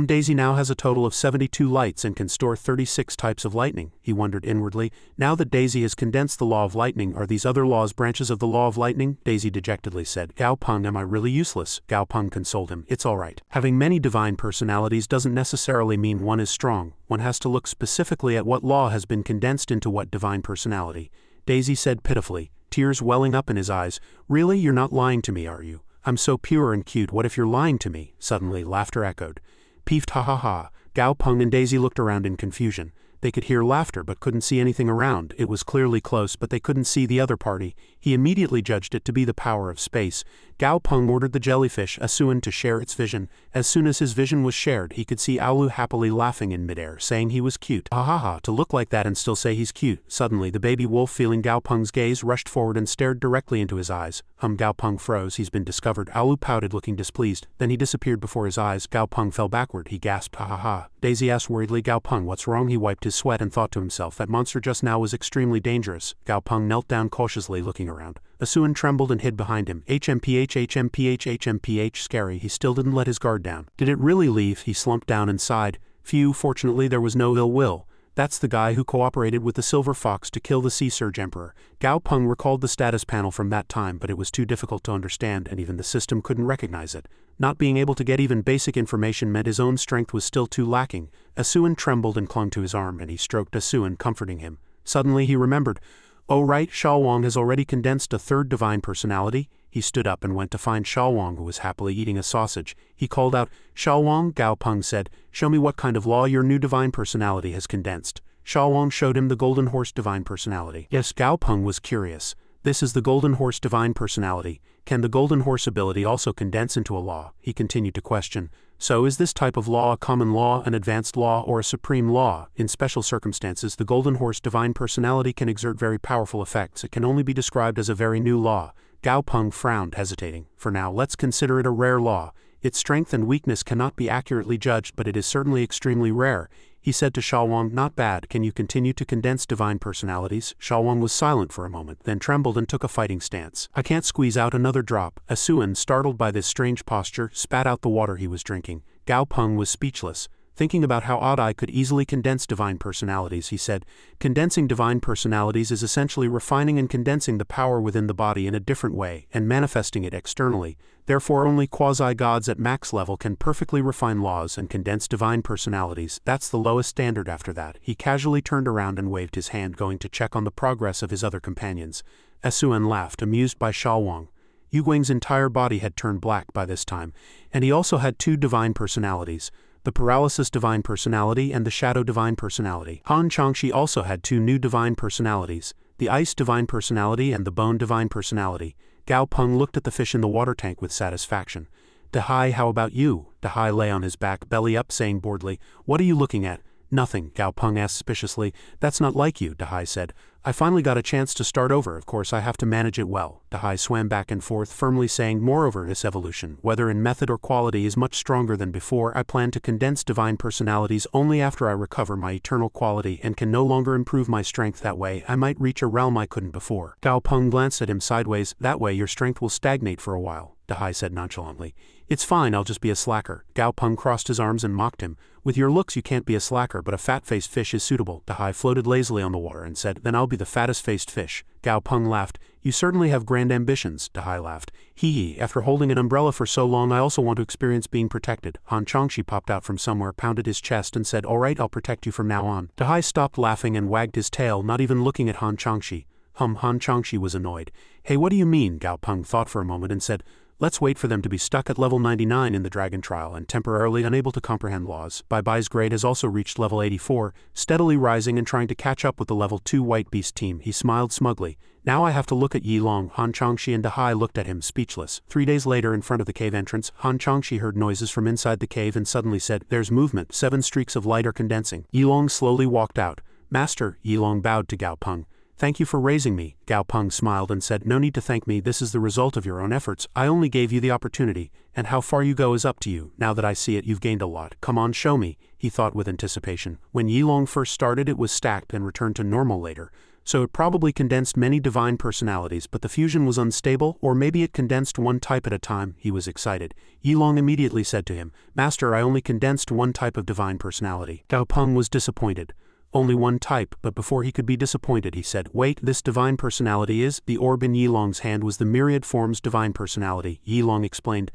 Daisy now has a total of 72 lights and can store 36 types of lightning. He wondered inwardly, now that Daisy has condensed the law of lightning, are these other laws branches of the law of lightning? Daisy dejectedly said, "Gao Peng, am I really useless?" Gao Peng consoled him, "It's alright. Having many divine personalities doesn't necessarily mean one is strong. One has to look specifically at what law has been condensed into what divine personality." Daisy said pitifully, tears welling up in his eyes, "Really, you're not lying to me, are you? I'm so pure and cute, what if you're lying to me?" Suddenly, laughter echoed. Peeved ha ha ha. Gao Peng and Daisy looked around in confusion. They could hear laughter but couldn't see anything around. It was clearly close, but they couldn't see the other party. He immediately judged it to be the power of space. Gao Peng ordered the jellyfish, Asuan, to share its vision. As soon as his vision was shared, he could see Aulu happily laughing in midair, saying he was cute. Ha ha ha, to look like that and still say he's cute. Suddenly, the baby wolf, feeling Gao Peng's gaze, rushed forward and stared directly into his eyes. Gao Peng froze. He's been discovered. Aulu pouted, looking displeased. Then he disappeared before his eyes. Gao Peng fell backward. He gasped, "Ha ha ha." Daisy asked worriedly, "Gao Peng, what's wrong?" He wiped his sweat and thought to himself, that monster just now was extremely dangerous. Gao Peng knelt down cautiously, looking around. Asuan trembled and hid behind him. HMPH, scary. He still didn't let his guard down. Did it really leave? He slumped down and sighed. Phew, fortunately there was no ill will. That's the guy who cooperated with the Silver Fox to kill the Sea Surge Emperor. Gao Peng recalled the status panel from that time, but it was too difficult to understand, and even the system couldn't recognize it. Not being able to get even basic information meant his own strength was still too lacking. Asuan trembled and clung to his arm, and he stroked Asuan, comforting him. Suddenly he remembered. "Oh right, Shalwang has already condensed a 3rd divine personality." He stood up and went to find Shalwang, who was happily eating a sausage. He called out, "Shalwang," Gao Peng said, "show me what kind of law your new divine personality has condensed." Shalwang showed him the Golden Horse divine personality. Yes, Gao Peng was curious. "This is the Golden Horse divine personality. Can the Golden Horse ability also condense into a law?" He continued to question. "So is this type of law a common law, an advanced law, or a supreme law? In special circumstances, the Golden Horse divine personality can exert very powerful effects. It can only be described as a very new law." Gao Peng frowned, hesitating. "For now, let's consider it a rare law. Its strength and weakness cannot be accurately judged, but it is certainly extremely rare." He said to Shalwang, "Not bad. Can you continue to condense divine personalities?" Shalwang was silent for a moment, then trembled and took a fighting stance. "I can't squeeze out another drop." Asuan, startled by this strange posture, spat out the water he was drinking. Gao Peng was speechless. thinking about how Adai could easily condense divine personalities, he said, condensing divine personalities is essentially refining and condensing the power within the body in a different way and manifesting it externally. Therefore only quasi-gods at max level can perfectly refine laws and condense divine personalities. That's the lowest standard. After that, he casually turned around and waved his hand, going to check on the progress of his other companions. Esuan laughed, amused by Shalwang. Yu Guang's entire body had turned black by this time, and he also had 2 divine personalities, the Paralysis Divine Personality and the Shadow Divine Personality. Han Changshi also had 2 new divine personalities, the Ice Divine Personality and the Bone Divine Personality. Gao Peng looked at the fish in the water tank with satisfaction. Dahai, how about you? Dahai lay on his back, belly up, saying boredly, "What are you looking at?" "Nothing," Gao Peng asked suspiciously. "That's not like you," Dahai said. "I finally got a chance to start over. Of course I have to manage it well." Dahai swam back and forth, firmly saying, "Moreover, this evolution, whether in method or quality, is much stronger than before. I plan to condense divine personalities only after I recover my eternal quality and can no longer improve my strength that way. I might reach a realm I couldn't before." Gao Peng glanced at him sideways. "That way your strength will stagnate for a while," Dahai said nonchalantly. "It's fine, I'll just be a slacker." Gao Peng crossed his arms and mocked him. "With your looks you can't be a slacker, but a fat-faced fish is suitable." Dahai floated lazily on the water and said, "Then I'll be the fattest-faced fish." Gao Peng laughed. "You certainly have grand ambitions," Dahai laughed. "Hee hee, after holding an umbrella for so long I also want to experience being protected." Han Changshi popped out from somewhere, pounded his chest and said, "All right, I'll protect you from now on." Dahai stopped laughing and wagged his tail, not even looking at Han Changshi. Han Changshi was annoyed. "Hey, what do you mean?" Gao Peng thought for a moment and said, "Let's wait for them to be stuck at level 99 in the Dragon Trial and temporarily unable to comprehend laws." Bai Bai's grade has also reached level 84, steadily rising and trying to catch up with the level 2 White Beast team. He smiled smugly. "Now I have to look at Yi Long." Han Changshi and Dahai looked at him, speechless. 3 days later, in front of the cave entrance, Han Changshi heard noises from inside the cave and suddenly said, "There's movement. 7 streaks of light are condensing." Yi Long slowly walked out. "Master," Yi Long bowed to Gao Peng. "Thank you for raising me." Gao Peng smiled and said, "No need to thank me, this is the result of your own efforts. I only gave you the opportunity, and how far you go is up to you. Now that I see it, you've gained a lot. Come on, show me," he thought with anticipation. When Yi Long first started, it was stacked and returned to normal later, so it probably condensed many divine personalities, but the fusion was unstable, or maybe it condensed one type at a time. He was excited. Yi Long immediately said to him, "Master, I only condensed one type of divine personality." Gao Peng was disappointed. "Only one type," but before he could be disappointed he said, "Wait, this divine personality is..." The orb in Yi Long's hand was the myriad forms divine personality. Yi Long explained,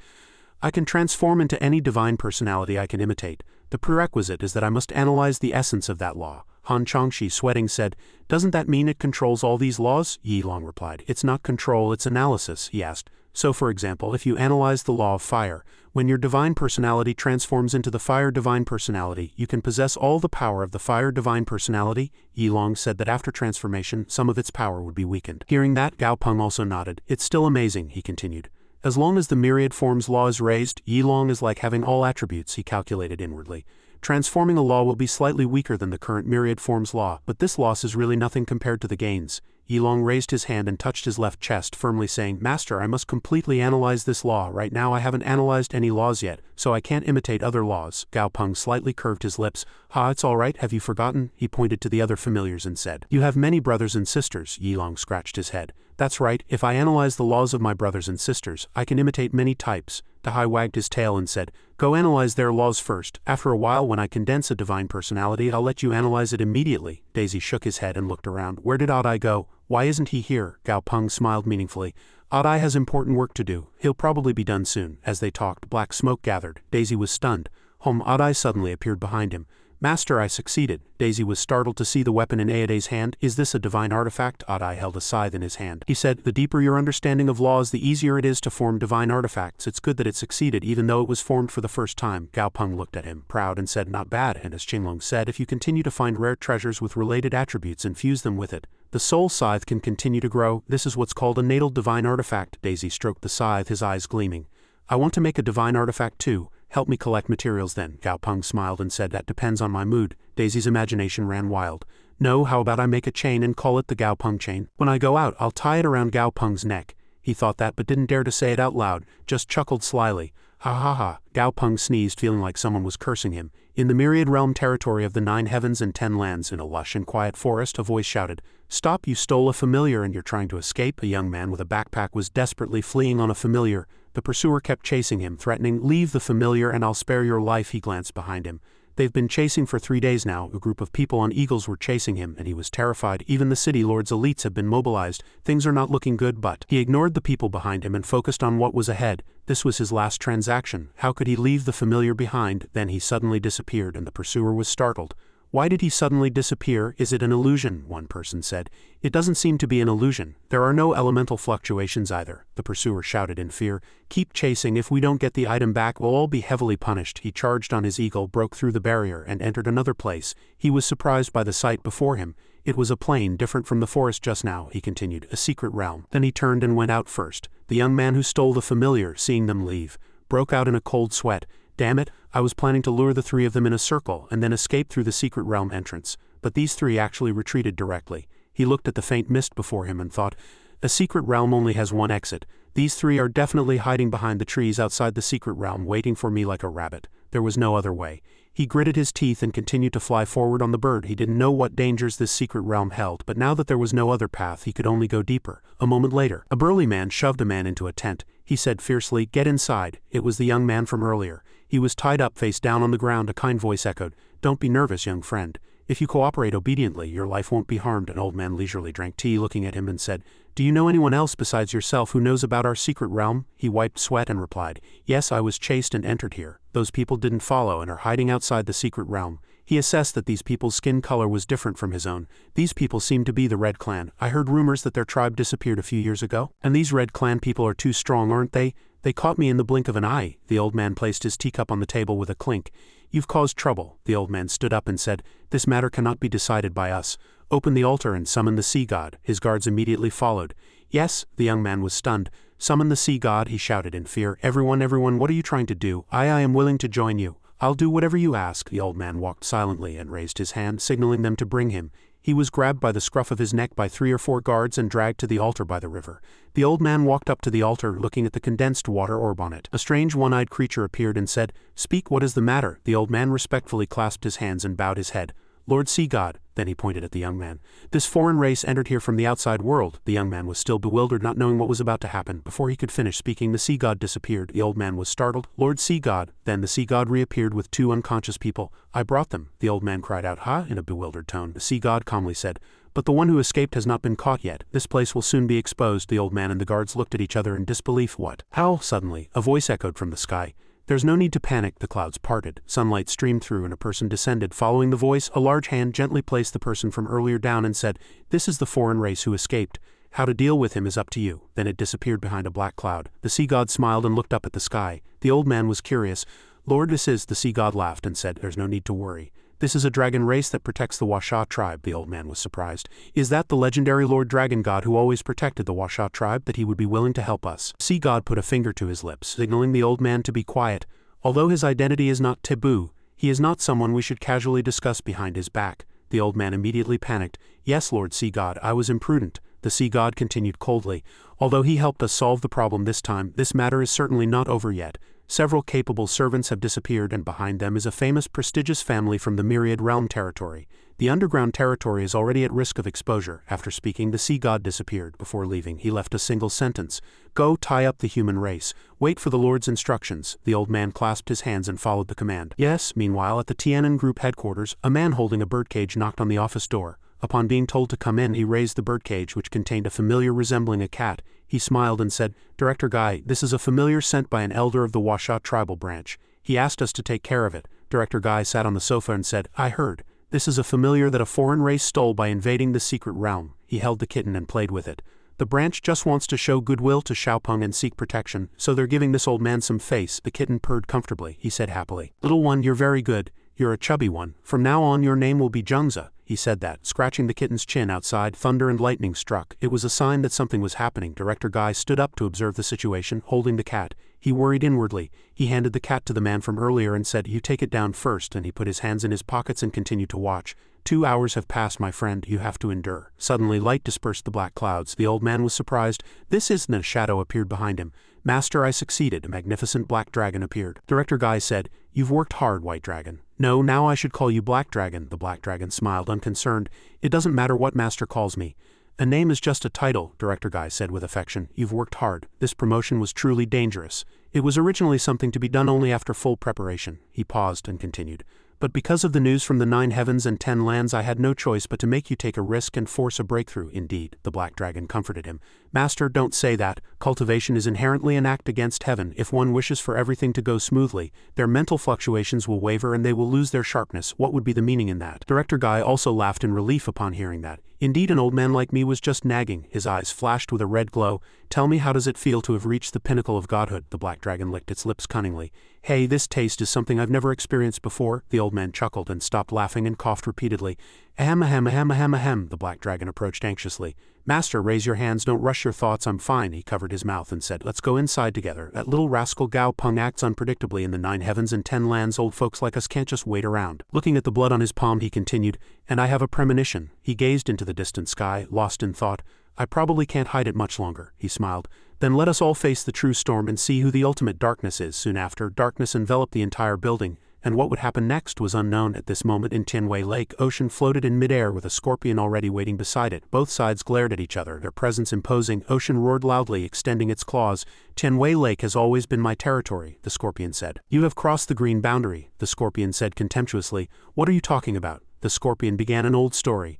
"I can transform into any divine personality I can imitate. The prerequisite is that I must analyze the essence of that law." Han Changshi, sweating, said, "Doesn't that mean it controls all these laws?" Yi Long replied, "It's not control, it's analysis." He asked, "So for example, if you analyze the law of fire, when your divine personality transforms into the fire divine personality, you can possess all the power of the fire divine personality?" Yi Long said that after transformation, some of its power would be weakened. Hearing that, Gao Peng also nodded. "It's still amazing," he continued. "As long as the myriad forms law is raised, Yi Long is like having all attributes," he calculated inwardly. "Transforming a law will be slightly weaker than the current myriad forms law, but this loss is really nothing compared to the gains." Yi Long raised his hand and touched his left chest, firmly saying, "Master, I must completely analyze this law. Right now I haven't analyzed any laws yet, so I can't imitate other laws." Gao Peng slightly curved his lips. "Ha, it's all right, have you forgotten?" He pointed to the other familiars and said, "You have many brothers and sisters." Yi Long scratched his head. "That's right, if I analyze the laws of my brothers and sisters, I can imitate many types." Dahai wagged his tail and said, "Go analyze their laws first. After a while, when I condense a divine personality, I'll let you analyze it immediately." Daisy shook his head and looked around. "Where did Adai go? Why isn't he here?" Gao Peng smiled meaningfully. "Adai has important work to do. He'll probably be done soon." As they talked, black smoke gathered. Daisy was stunned. Adai suddenly appeared behind him. "Master, I succeeded." Daisy was startled to see the weapon in Aadai's hand. "Is this a divine artifact?" Adai held a scythe in his hand. He said, "The deeper your understanding of laws, the easier it is to form divine artifacts. It's good that it succeeded, even though it was formed for the first time." Gao Peng looked at him, proud, and said, "Not bad." And as Qinglong said, "If you continue to find rare treasures with related attributes and fuse them with it, the soul scythe can continue to grow. This is what's called a natal divine artifact." Daisy stroked the scythe, his eyes gleaming. "I want to make a divine artifact too. Help me collect materials then." Gao Peng smiled and said, "That depends on my mood." Daisy's imagination ran wild. "No, how about I make a chain and call it the Gao Peng chain? When I go out, I'll tie it around Gao Peng's neck." He thought that but didn't dare to say it out loud, just chuckled slyly. "Ha ha ha." Gao Peng sneezed, feeling like someone was cursing him. In the myriad realm territory of the 9 heavens and 10 lands, in a lush and quiet forest, a voice shouted, "Stop, you stole a familiar and you're trying to escape." A young man with a backpack was desperately fleeing on a familiar. The pursuer kept chasing him, threatening, "Leave the familiar and I'll spare your life." He glanced behind him. They've been chasing for 3 days now. A group of people on eagles were chasing him, and he was terrified. Even the city lord's elites have been mobilized. Things are not looking good, but he ignored the people behind him and focused on what was ahead. This was his last transaction. How could he leave the familiar behind? Then he suddenly disappeared, and the pursuer was startled. Why did he suddenly disappear? Is it an illusion? One person said. It doesn't seem to be an illusion. There are no elemental fluctuations either, the pursuer shouted in fear. Keep chasing. If we don't get the item back, we'll all be heavily punished. He charged on his eagle, broke through the barrier, and entered another place. He was surprised by the sight before him. It was a plain different from the forest just now, he continued, a secret realm. Then he turned and went out first. The young man who stole the familiar, seeing them leave, broke out in a cold sweat. Damn it, I was planning to lure the 3 of them in a circle and then escape through the secret realm entrance, but these 3 actually retreated directly. He looked at the faint mist before him and thought, a secret realm only has one exit. These 3 are definitely hiding behind the trees outside the secret realm, waiting for me like a rabbit. There was no other way. He gritted his teeth and continued to fly forward on the bird. He didn't know what dangers this secret realm held, but now that there was no other path, he could only go deeper. A moment later, a burly man shoved a man into a tent. He said fiercely, "Get inside." It was the young man from earlier. He was tied up face down on the ground. A kind voice echoed, "Don't be nervous, young friend. If you cooperate obediently, your life won't be harmed." An old man leisurely drank tea, looking at him and said, "Do you know anyone else besides yourself who knows about our secret realm?" He wiped sweat and replied, "Yes, I was chased and entered here. Those people didn't follow and are hiding outside the secret realm." He assessed that these people's skin color was different from his own. These people seemed to be the Red Clan. I heard rumors that their tribe disappeared a few years ago. And these Red Clan people are too strong, aren't they? They caught me in the blink of an eye. The old man placed his teacup on the table with a clink. "You've caused trouble." The old man stood up and said, "This matter cannot be decided by us. Open the altar and summon the sea god." His guards immediately followed. "Yes," the young man was stunned. "Summon the sea god," he shouted in fear. Everyone, what are you trying to do?" I am willing to join you. "I'll do whatever you ask." The old man walked silently and raised his hand, signaling them to bring him. He was grabbed by the scruff of his neck by 3 or 4 guards and dragged to the altar by the river. The old man walked up to the altar, looking at the condensed water orb on it. A strange one-eyed creature appeared and said, "Speak, what is the matter?" The old man respectfully clasped his hands and bowed his head. "Lord Sea God," then he pointed at the young man. "This foreign race entered here from the outside world." The young man was still bewildered, not knowing what was about to happen. Before he could finish speaking, the sea god disappeared. The old man was startled. "Lord Sea God." Then the sea god reappeared with 2 unconscious people. "I brought them." The old man cried out, "Huh?" in a bewildered tone. The sea god calmly said, "But the one who escaped has not been caught yet. This place will soon be exposed." The old man and the guards looked at each other in disbelief. "What? How?" Suddenly, a voice echoed from the sky. "There's no need to panic." The clouds parted. Sunlight streamed through and a person descended. Following the voice, a large hand gently placed the person from earlier down and said, "This is the foreign race who escaped. How to deal with him is up to you." Then it disappeared behind a black cloud. The sea god smiled and looked up at the sky. The old man was curious. "Lord, this is..." The sea god laughed and said, "There's no need to worry. This is a dragon race that protects the Washa tribe." The old man was surprised. "Is that the legendary Lord Dragon God who always protected the Washa tribe, that he would be willing to help us?" Sea God put a finger to his lips, signaling the old man to be quiet. "Although his identity is not taboo, he is not someone we should casually discuss behind his back." The old man immediately panicked. "Yes, Lord Sea God, I was imprudent." The sea god continued coldly. "Although he helped us solve the problem this time, this matter is certainly not over yet. Several capable servants have disappeared, and behind them is a famous, prestigious family from the Myriad Realm territory. The underground territory is already at risk of exposure." After speaking, the sea god disappeared. Before leaving, he left a single sentence. "Go tie up the human race. Wait for the Lord's instructions." The old man clasped his hands and followed the command. Yes, meanwhile, at the Tianan Group headquarters, a man holding a birdcage knocked on the office door. Upon being told to come in, he raised the birdcage, which contained a familiar resembling a cat. He smiled and said, "Director Guy, this is a familiar sent by an elder of the Washa tribal branch. He asked us to take care of it." Director Guy sat on the sofa and said, "I heard. This is a familiar that a foreign race stole by invading the secret realm." He held the kitten and played with it. "The branch just wants to show goodwill to Xiaopeng and seek protection, so they're giving this old man some face." The kitten purred comfortably. He said happily, "Little one, you're very good. You're a chubby one. From now on your name will be Jungza." He said that, scratching the kitten's chin. Outside, thunder and lightning struck. It was a sign that something was happening. Director Guy stood up to observe the situation, holding the cat. He worried inwardly. He handed the cat to the man from earlier and said, "You take it down first," and he put his hands in his pockets and continued to watch. 2 hours have passed, my friend. You have to endure." Suddenly, light dispersed the black clouds. The old man was surprised. "This isn't." A shadow appeared behind him. "Master, I succeeded." A magnificent black dragon appeared. Director Guy said, "You've worked hard, White Dragon." "No, now I should call you Black Dragon." The black dragon smiled, unconcerned. "It doesn't matter what Master calls me. A name is just a title," Director Guy said with affection. "You've worked hard. This promotion was truly dangerous. It was originally something to be done only after full preparation." He paused and continued. But because of the news from the 9 heavens and 10 lands, I had no choice but to make you take a risk and force a breakthrough. Indeed, the black dragon comforted him. Master, don't say that. Cultivation is inherently an act against heaven. If one wishes for everything to go smoothly, their mental fluctuations will waver and they will lose their sharpness. What would be the meaning in that? Director Guy also laughed in relief upon hearing that. Indeed, an old man like me was just nagging. His eyes flashed with a red glow. Tell me, how does it feel to have reached the pinnacle of godhood? The black dragon licked its lips cunningly. Hey, this taste is something I've never experienced before. The old man chuckled and stopped laughing and coughed repeatedly. Ahem, ahem, ahem, ahem, ahem. The black dragon approached anxiously. Master, raise your hands, don't rush your thoughts, I'm fine. He covered his mouth and said, let's go inside together. That little rascal Gao Peng acts unpredictably in the 9 heavens and 10 lands. Old folks like us can't just wait around. Looking at the blood on his palm, he continued, and I have a premonition. He gazed into the distant sky, lost in thought. I probably can't hide it much longer, he smiled. Then let us all face the true storm and see who the ultimate darkness is. Soon after, darkness enveloped the entire building, and what would happen next was unknown. At this moment in Tianwei Lake, Ocean floated in midair with a scorpion already waiting beside it. Both sides glared at each other, their presence imposing. Ocean roared loudly, extending its claws. Tianwei Lake has always been my territory, the scorpion said. You have crossed the green boundary, the scorpion said contemptuously. What are you talking about? The scorpion began an old story.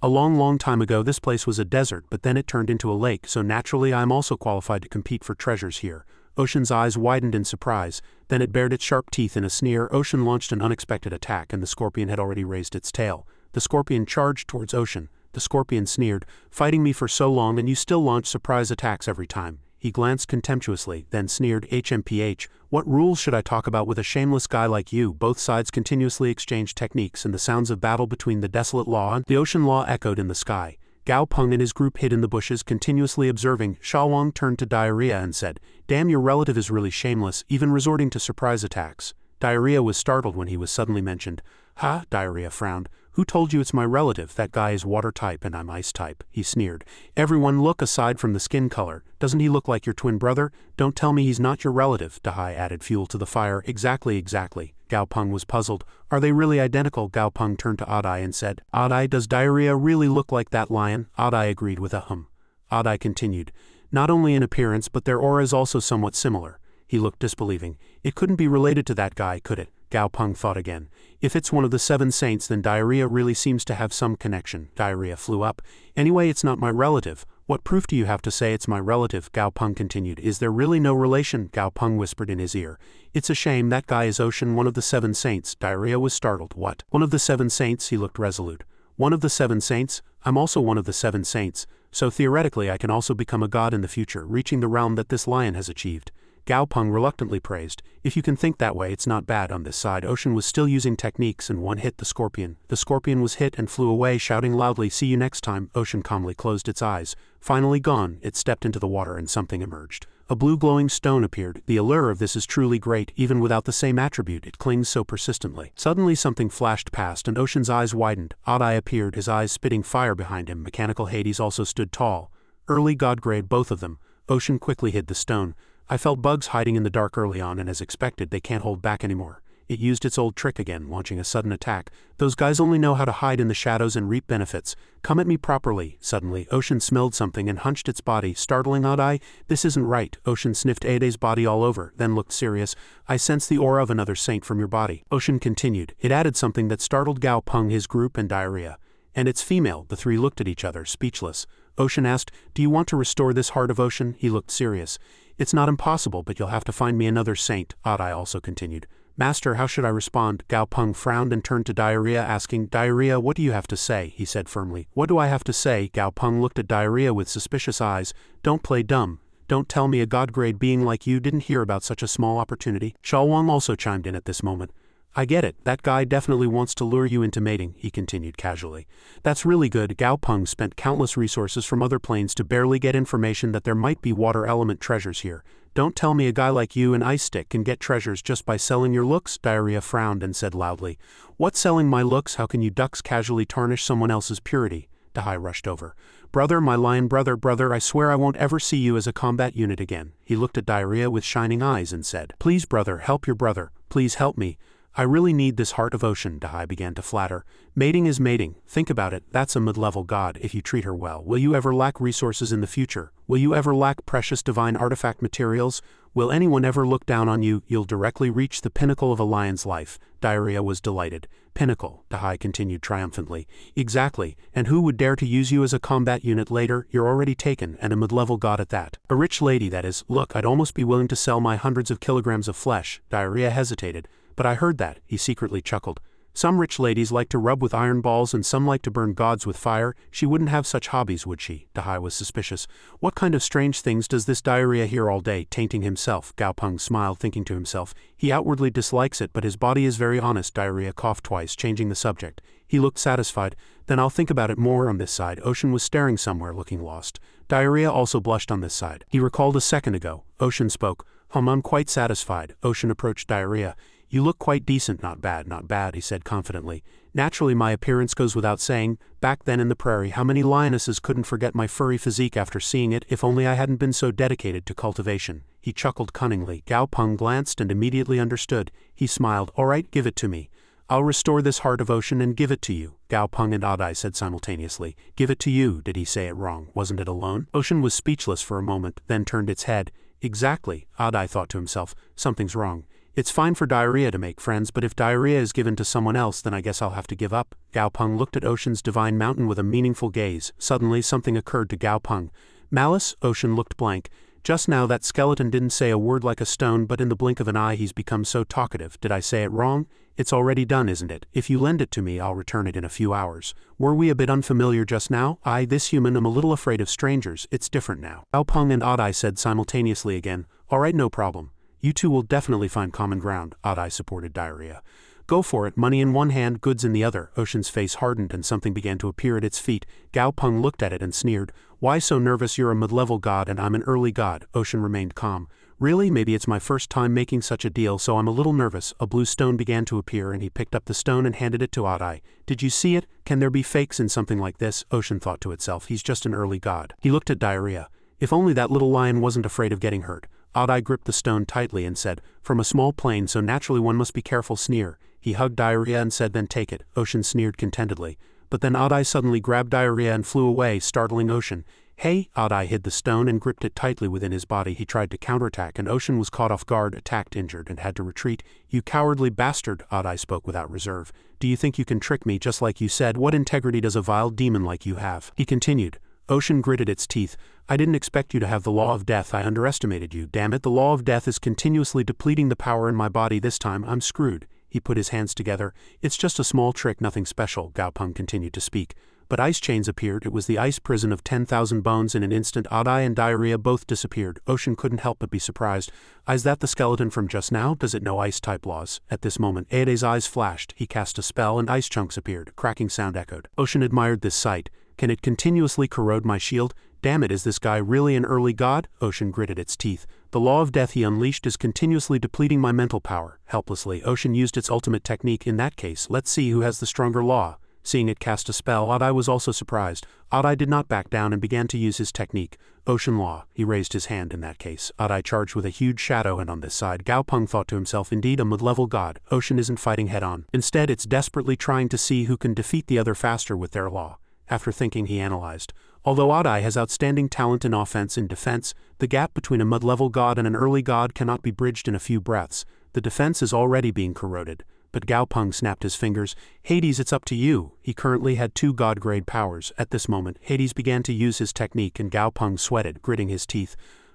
A long time ago this place was a desert, but then it turned into a lake, so naturally I am also qualified to compete for treasures here. Ocean's eyes widened in surprise, then it bared its sharp teeth in a sneer. Ocean launched an unexpected attack and the scorpion had already raised its tail. The scorpion charged towards Ocean. The scorpion sneered, fighting me for so long and you still launch surprise attacks every time. He glanced contemptuously, then sneered, HMPH, what rules should I talk about with a shameless guy like you? Both sides continuously exchanged techniques and the sounds of battle between the desolate law and the ocean law echoed in the sky. Gao Peng and his group hid in the bushes, continuously observing. Sha Wang turned to Diarrhea and said, damn, your relative is really shameless, even resorting to surprise attacks. Diarrhea was startled when he was suddenly mentioned. Ha, Diarrhea frowned. Who told you it's my relative? That guy is water type and I'm ice type, he sneered. Everyone look, aside from the skin color. Doesn't he look like your twin brother? Don't tell me he's not your relative, Dahai added fuel to the fire. Exactly. Gao Peng was puzzled. Are they really identical? Gao Peng turned to Adai and said, Adai, does Diarrhea really look like that lion? Adai agreed with a hum. Adai continued, not only in appearance but their aura is also somewhat similar. He looked disbelieving. It couldn't be related to that guy, could it? Gao Peng thought again. If it's one of the 7 saints, then Diarrhea really seems to have some connection. Diarrhea flew up. Anyway, it's not my relative. What proof do you have to say it's my relative? Gao Peng continued. Is there really no relation? Gao Peng whispered in his ear. It's a shame, that guy is Ocean, one of the 7 saints. Diarrhea was startled. What? One of the 7 saints? He looked resolute. One of the 7 saints? I'm also one of the 7 saints. So theoretically I can also become a god in the future, reaching the realm that this lion has achieved. Gao Peng reluctantly praised. If you can think that way, it's not bad. On this side, Ocean was still using techniques and one hit the scorpion. The scorpion was hit and flew away, shouting loudly, see you next time. Ocean calmly closed its eyes. Finally gone, it stepped into the water and something emerged. A blue glowing stone appeared. The allure of this is truly great, even without the same attribute, it clings so persistently. Suddenly something flashed past and Ocean's eyes widened. Adai appeared, his eyes spitting fire behind him. Mechanical Hades also stood tall. Early god grade, both of them. Ocean quickly hid the stone. I felt bugs hiding in the dark early on, and as expected, they can't hold back anymore. It used its old trick again, launching a sudden attack. Those guys only know how to hide in the shadows and reap benefits. Come at me properly. Suddenly, Ocean smelled something and hunched its body, startling Adai. This isn't right. Ocean sniffed Adai's body all over, then looked serious. I sense the aura of another saint from your body. Ocean continued. It added something that startled Gao Peng, his group, and Diarrhea. And it's female. The 3 looked at each other, speechless. Ocean asked, do you want to restore this heart of Ocean? He looked serious. It's not impossible, but you'll have to find me another saint, Adai also continued. Master, how should I respond? Gao Peng frowned and turned to Diarrhea, asking, Diarrhea, what do you have to say? He said firmly. What do I have to say? Gao Peng looked at Diarrhea with suspicious eyes. Don't play dumb. Don't tell me a god-grade being like you didn't hear about such a small opportunity. Sha Wang also chimed in at this moment. I get it, that guy definitely wants to lure you into mating, he continued casually. That's really good. Gao Peng spent countless resources from other planes to barely get information that there might be water element treasures here. Don't tell me a guy like you and Ice Stick can get treasures just by selling your looks? Diarrhea frowned and said loudly. What, selling my looks? How can you ducks casually tarnish someone else's purity? Dahai rushed over. Brother, my lion brother, I swear I won't ever see you as a combat unit again. He looked at Diarrhea with shining eyes and said, please brother, help your brother. Please help me. I really need this heart of Ocean, Dahai began to flatter. Mating is mating. Think about it, that's a mid-level god if you treat her well. Will you ever lack resources in the future? Will you ever lack precious divine artifact materials? Will anyone ever look down on you? You'll directly reach the pinnacle of a lion's life. Diarrhea was delighted. Pinnacle, Dahai continued triumphantly. Exactly, and who would dare to use you as a combat unit later? You're already taken, and a mid-level god at that. A rich lady, that is. Look, I'd almost be willing to sell my hundreds of kilograms of flesh. Diarrhea hesitated. But I heard that, he secretly chuckled. Some rich ladies like to rub with iron balls and some like to burn gods with fire. She wouldn't have such hobbies, would she? Dahai was suspicious. What kind of strange things does this Diarrhea hear all day, tainting himself? Gaopeng smiled, thinking to himself. He outwardly dislikes it, but his body is very honest. Diarrhea coughed twice, changing the subject. He looked satisfied. Then I'll think about it more. On this side, Ocean was staring somewhere, looking lost. Diarrhea also blushed on this side. He recalled a second ago. Ocean spoke. I'm quite satisfied. Ocean approached Diarrhea. You look quite decent. Not bad, he said confidently. Naturally, my appearance goes without saying. Back then in the prairie, how many lionesses couldn't forget my furry physique after seeing it? If only I hadn't been so dedicated to cultivation. He chuckled cunningly. Gaopeng glanced and immediately understood. He smiled. All right, give it to me. I'll restore this heart of Ocean and give it to you. Gaopeng and Adai said simultaneously. Give it to you. Did he say it wrong? Wasn't it alone? Ocean was speechless for a moment, then turned its head. Exactly, Adai thought to himself. Something's wrong. It's fine for Diarrhea to make friends, but if Diarrhea is given to someone else, then I guess I'll have to give up. Gaopeng looked at Ocean's divine mountain with a meaningful gaze. Suddenly something occurred to Gaopeng. Malice? Ocean looked blank. Just now that skeleton didn't say a word like a stone, but in the blink of an eye he's become so talkative. Did I say it wrong? It's already done, isn't it? If you lend it to me, I'll return it in a few hours. Were we a bit unfamiliar just now? I, this human, am a little afraid of strangers. It's different now. Gaopeng and Adai said simultaneously again. All right, no problem. You two will definitely find common ground. Adai supported Diarrhea. Go for it, money in one hand, goods in the other. Ocean's face hardened and something began to appear at its feet. Gaopeng looked at it and sneered. Why so nervous? You're a mid-level god and I'm an early god. Ocean remained calm. Really? Maybe it's my first time making such a deal, so I'm a little nervous. A blue stone began to appear and he picked up the stone and handed it to Adai. Did you see it? Can there be fakes in something like this? Ocean thought to itself. He's just an early god. He looked at Diarrhea. If only that little lion wasn't afraid of getting hurt. Adai gripped the stone tightly and said, from a small plane, so naturally one must be careful. Sneer. He hugged Diarrhea and said, then take it. Ocean sneered contentedly. But then Adai suddenly grabbed Diarrhea and flew away, startling Ocean. Hey! Adai hid the stone and gripped it tightly within his body. He tried to counterattack and Ocean was caught off guard, attacked, injured, and had to retreat. You cowardly bastard! Adai spoke without reserve. Do you think you can trick me just like you said? What integrity does a vile demon like you have? He continued. Ocean gritted its teeth. I didn't expect you to have the law of death. I underestimated you. Damn it, the law of death is continuously depleting the power in my body. This time, I'm screwed. He put his hands together. It's just a small trick, nothing special. Gaopeng continued to speak. But ice chains appeared. It was the ice prison of 10,000 bones. In an instant, Adai and Diarrhea both disappeared. Ocean couldn't help but be surprised. Is that the skeleton from just now? Does it know ice-type laws? At this moment, Aede's eyes flashed. He cast a spell and ice chunks appeared. A cracking sound echoed. Ocean admired this sight. Can it continuously corrode my shield? Damn it, is this guy really an early god? Ocean gritted its teeth. The law of death he unleashed is continuously depleting my mental power. Helplessly, Ocean used its ultimate technique. In that case, let's see who has the stronger law. Seeing it cast a spell, Adai was also surprised. Adai did not back down and began to use his technique. Ocean law. He raised his hand in that case. Adai charged with a huge shadow, and on this side, Gaopeng thought to himself, indeed a mid-level god. Ocean isn't fighting head-on. Instead, it's desperately trying to see who can defeat the other faster with their law. After thinking, he analyzed. Although Adai has outstanding talent in offense and defense, the gap between a mid-level god and an early god cannot be bridged in a few breaths. The defense is already being corroded. But Gaopeng snapped his fingers. Hades, it's up to you. He currently had 2 god-grade powers. At this moment, Hades began to use his technique and Gaopeng sweated, gritting his teeth.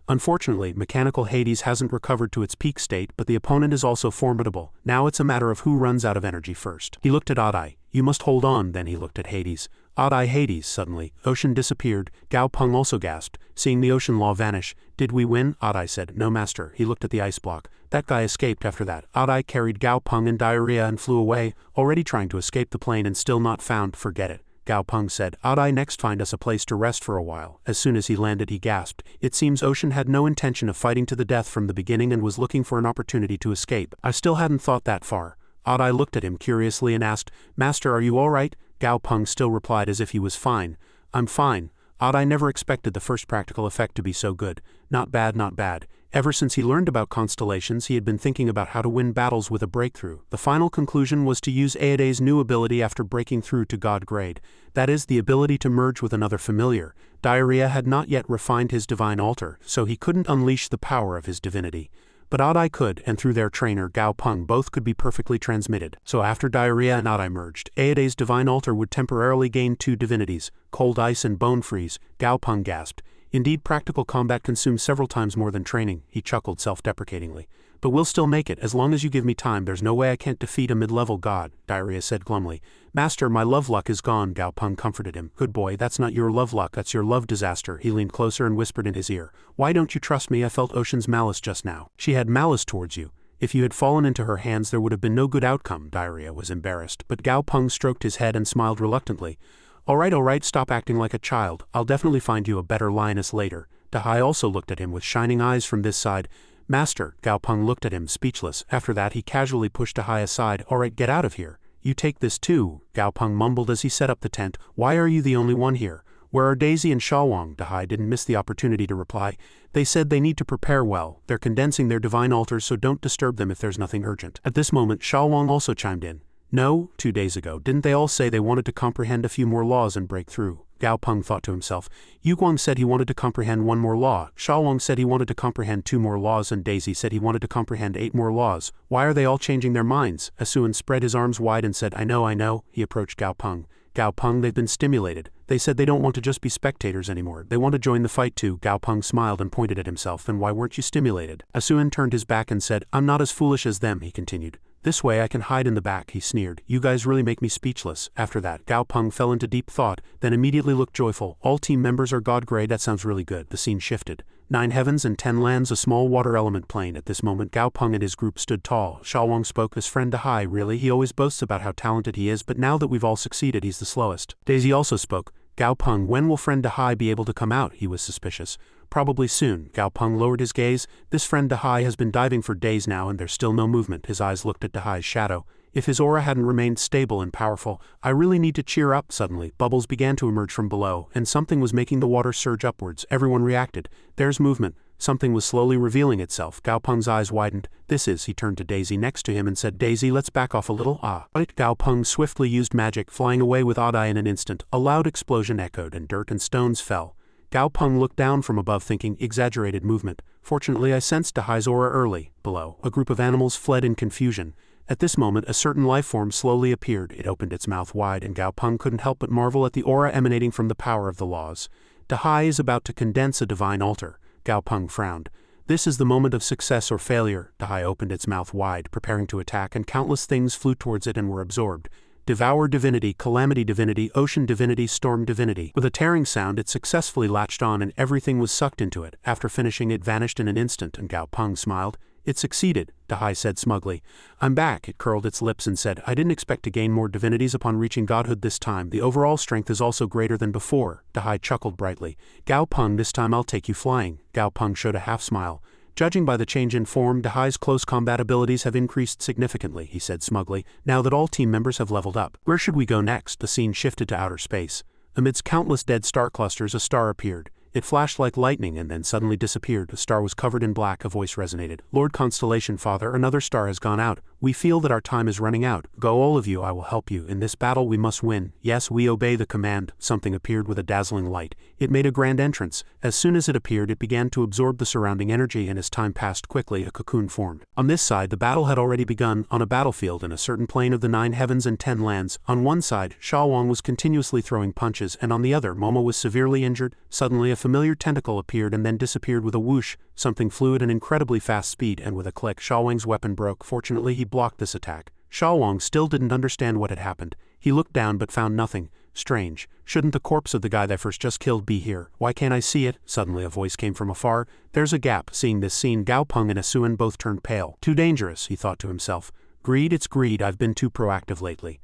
Unfortunately, mechanical Hades hasn't recovered to its peak state, but the opponent is also formidable. Now it's a matter of who runs out of energy first. He looked at Adai. You must hold on. Then he looked at Hades. Adai, Hades. Suddenly, Ocean disappeared. Gaopeng also gasped, seeing the Ocean law vanish. Did we win? Adai said. No, master. He looked at the ice block. That guy escaped after that. Adai carried Gaopeng and Diarrhea and flew away, already trying to escape the plane and still not found. Forget it. Gaopeng said. Adai, next find us a place to rest for a while. As soon as he landed, he gasped. It seems Ocean had no intention of fighting to the death from the beginning and was looking for an opportunity to escape. I still hadn't thought that far. Adai looked at him curiously and asked, Master, are you all right? Gaopeng still replied as if he was fine. I'm fine. Adai never expected the first practical effect to be so good. Not bad, not bad. Ever since he learned about constellations, he had been thinking about how to win battles with a breakthrough. The final conclusion was to use Aede's new ability after breaking through to God grade. That is, the ability to merge with another familiar. Diarrhea had not yet refined his divine altar, so he couldn't unleash the power of his divinity. But Adai could, and through their trainer, Gao Peng, both could be perfectly transmitted. So after Diarrhea and Adai merged, Aede's divine altar would temporarily gain 2 divinities, Cold Ice and Bone Freeze. Gao Peng gasped. Indeed, practical combat consumes several times more than training, he chuckled self-deprecatingly. But we'll still make it, as long as you give me time. There's no way I can't defeat a mid-level god, Diarrhea said glumly. Master, my love luck is gone, Gao Peng comforted him. Good boy, that's not your love luck, that's your love disaster. He leaned closer and whispered in his ear. Why don't you trust me? I felt Ocean's malice just now. She had malice towards you. If you had fallen into her hands, there would have been no good outcome. Diarrhea was embarrassed, but Gao Peng stroked his head and smiled reluctantly. All right, stop acting like a child. I'll definitely find you a better lioness later. Dahai also looked at him with shining eyes from this side. Master, Gao Peng looked at him, speechless. After that he casually pushed Dahai aside. Alright, get out of here. You take this too, Gao Peng mumbled as he set up the tent. Why are you the only one here? Where are Daisy and Shawang? Dahai didn't miss the opportunity to reply. They said they need to prepare well. They're condensing their divine altars, so don't disturb them if there's nothing urgent. At this moment Shawang also chimed in. No, 2 days ago, didn't they all say they wanted to comprehend a few more laws and break through? Gao Peng thought to himself. Yuguang said he wanted to comprehend 1 more law, Shawang said he wanted to comprehend 2 more laws, and Daisy said he wanted to comprehend 8 more laws. Why are they all changing their minds? Asuan spread his arms wide and said, I know. He approached Gao Peng. Gao Peng, they've been stimulated. They said they don't want to just be spectators anymore. They want to join the fight too. Gao Peng smiled and pointed at himself. Then why weren't you stimulated? Asuan turned his back and said, I'm not as foolish as them, he continued. This way I can hide in the back, he sneered. You guys really make me speechless. After that, Gao Peng fell into deep thought, then immediately looked joyful. All team members are god grade. That sounds really good. The scene shifted. 9 heavens and 10 lands, a small water element plane. At this moment Gao Peng and his group stood tall. Shawang spoke. His friend Dahai, really? He always boasts about how talented he is, but now that we've all succeeded, he's the slowest. Daisy also spoke. Gao Peng, when will friend Dahai be able to come out? He was suspicious. Probably soon. Gao Peng lowered his gaze. This friend Dahai has been diving for days now and there's still no movement. His eyes looked at Dahai's shadow. If his aura hadn't remained stable and powerful, I really need to cheer up. Suddenly, bubbles began to emerge from below, and something was making the water surge upwards. Everyone reacted. There's movement. Something was slowly revealing itself. Gao Peng's eyes widened. This is, he turned to Daisy next to him and said, Daisy, let's back off a little. Right. Gao Peng swiftly used magic, flying away with Adai in an instant. A loud explosion echoed and dirt and stones fell. Gao Peng looked down from above thinking, exaggerated movement. Fortunately I sensed Dahai's aura early. Below, a group of animals fled in confusion. At this moment a certain life form slowly appeared. It opened its mouth wide and Gao Peng couldn't help but marvel at the aura emanating from the power of the laws. Dahai is about to condense a divine altar. Gao Peng frowned. This is the moment of success or failure. Dahai opened its mouth wide, preparing to attack, and countless things flew towards it and were absorbed. Devour divinity, calamity divinity, ocean divinity, storm divinity. With a tearing sound it successfully latched on and everything was sucked into it. After finishing it vanished in an instant and Gao Peng smiled. It succeeded, Dahai said smugly. I'm back. It curled its lips and said, I didn't expect to gain more divinities upon reaching godhood this time. The overall strength is also greater than before. Dahai chuckled brightly. Gao Peng, this time I'll take you flying. Gao Peng showed a half smile. Judging by the change in form, Dahai's close combat abilities have increased significantly, he said smugly, now that all team members have leveled up. Where should we go next? The scene shifted to outer space. Amidst countless dead star clusters a star appeared. It flashed like lightning and then suddenly disappeared. The star was covered in black. A voice resonated. Lord Constellation Father, another star has gone out. We feel that our time is running out. Go all of you, I will help you. In this battle we must win. Yes, we obey the command. Something appeared with a dazzling light. It made a grand entrance. As soon as it appeared it began to absorb the surrounding energy and as time passed quickly a cocoon formed. On this side the battle had already begun. On a battlefield in a certain plane of the 9 heavens and 10 lands. On one side, Shawang was continuously throwing punches and on the other Momo was severely injured. Suddenly a familiar tentacle appeared and then disappeared with a whoosh. Something flew at an incredibly fast speed and with a click Shawang's weapon broke. Fortunately he blocked this attack. Shawang still didn't understand what had happened. He looked down but found nothing. Strange. Shouldn't the corpse of the guy that first just killed be here? Why can't I see it? Suddenly a voice came from afar. There's a gap. Seeing this scene, Gao Peng and Asuan both turned pale. Too dangerous, he thought to himself. Greed, it's greed. I've been too proactive lately.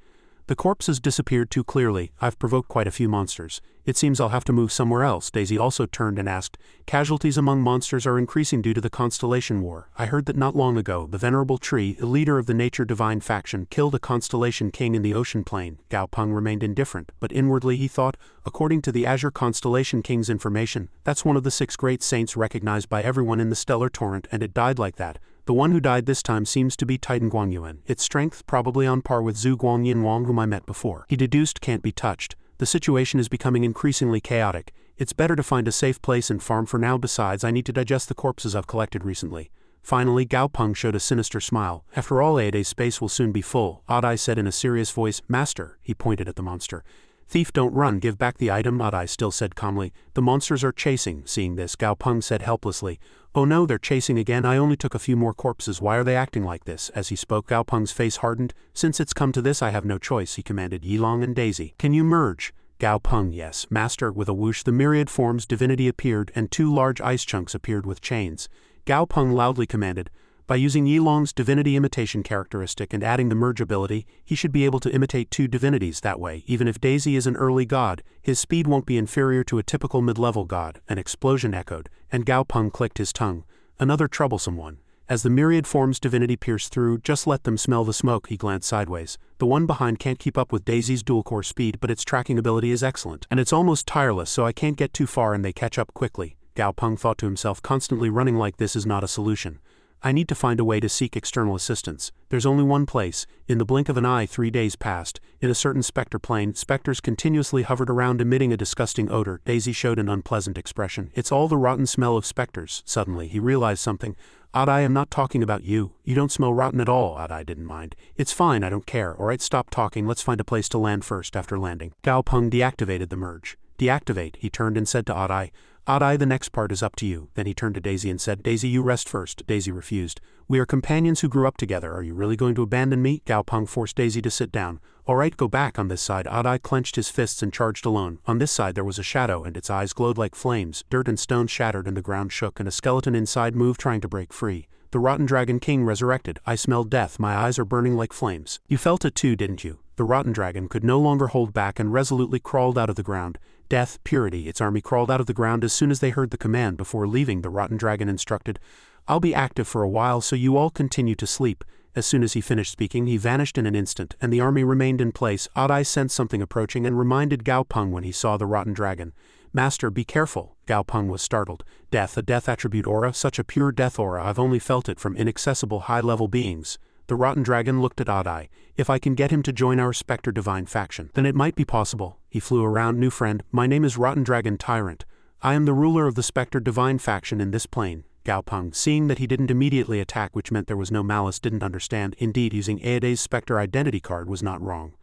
The corpses disappeared too clearly. I've provoked quite a few monsters. It seems I'll have to move somewhere else. Daisy also turned and asked, casualties among monsters are increasing due to the Constellation War. I heard that not long ago, the Venerable Tree, a leader of the Nature Divine faction, killed a Constellation King in the ocean plain. Gao Peng remained indifferent, but inwardly he thought, according to the Azure Constellation King's information, that's one of the 6 great saints recognized by everyone in the stellar torrent, and it died like that. The one who died this time seems to be Titan Guangyuan. Its strength probably on par with Zhu Guangyin Wang, whom I met before. He deduced can't be touched. The situation is becoming increasingly chaotic. It's better to find a safe place and farm for now. Besides, I need to digest the corpses I've collected recently. Finally, Gao Peng showed a sinister smile. After all, Aede's space will soon be full. Adai said in a serious voice, Master, he pointed at the monster. Thief, don't run, give back the item, Adai still said calmly. The monsters are chasing. Seeing this, Gao Peng said helplessly, oh no, they're chasing again. I only took a few more corpses. Why are they acting like this? As he spoke, Gao Peng's face hardened. Since it's come to this, I have no choice, he commanded Yilong and Daisy. Can you merge? Gao Peng, yes, Master. With a whoosh, the myriad forms divinity appeared, and 2 large ice chunks appeared with chains. Gao Peng loudly commanded, by using Yilong's divinity imitation characteristic and adding the merge ability, he should be able to imitate 2 divinities that way. Even if Daisy is an early god, his speed won't be inferior to a typical mid-level god. An explosion echoed, and Gao Peng clicked his tongue. Another troublesome one. As the myriad forms divinity pierced through, just let them smell the smoke. He glanced sideways. The one behind can't keep up with Daisy's dual-core speed, but its tracking ability is excellent. And it's almost tireless, so I can't get too far and they catch up quickly. Gao Peng thought to himself, constantly running like this is not a solution. I need to find a way to seek external assistance. There's only one place. In the blink of an eye 3 days passed. In a certain specter plane, specters continuously hovered around emitting a disgusting odor. Daisy showed an unpleasant expression. It's all the rotten smell of specters. Suddenly, he realized something. Adai, I'm not talking about you. You don't smell rotten at all. Adai didn't mind. It's fine, I don't care. Alright, stop talking. Let's find a place to land first. After landing, Gao Peng deactivated the merge. Deactivate, he turned and said to Adai. Adai, the next part is up to you. Then he turned to Daisy and said, Daisy, you rest first. Daisy refused. We are companions who grew up together. Are you really going to abandon me? Gao Peng forced Daisy to sit down. Alright, go back. On this side, Adai clenched his fists and charged alone. On this side there was a shadow and its eyes glowed like flames. Dirt and stone shattered and the ground shook and a skeleton inside moved trying to break free. The rotten dragon king resurrected. I smelled death. My eyes are burning like flames. You felt it too, didn't you? The rotten dragon could no longer hold back and resolutely crawled out of the ground. Death, purity, its army crawled out of the ground as soon as they heard the command. Before leaving, the rotten dragon instructed, I'll be active for a while so you all continue to sleep. As soon as he finished speaking, he vanished in an instant, and the army remained in place. Adai sensed something approaching and reminded Gao Peng when he saw the rotten dragon. Master, be careful. Gao Peng was startled. Death, a death attribute aura, such a pure death aura, I've only felt it from inaccessible high-level beings. The rotten dragon looked at Adai. If I can get him to join our Spectre Divine faction, then it might be possible. He flew around. New friend, my name is Rotten Dragon Tyrant. I am the ruler of the Spectre Divine faction in this plane. Gao Peng, seeing that he didn't immediately attack, which meant there was no malice, didn't understand. Indeed, using Aede's Spectre identity card was not wrong.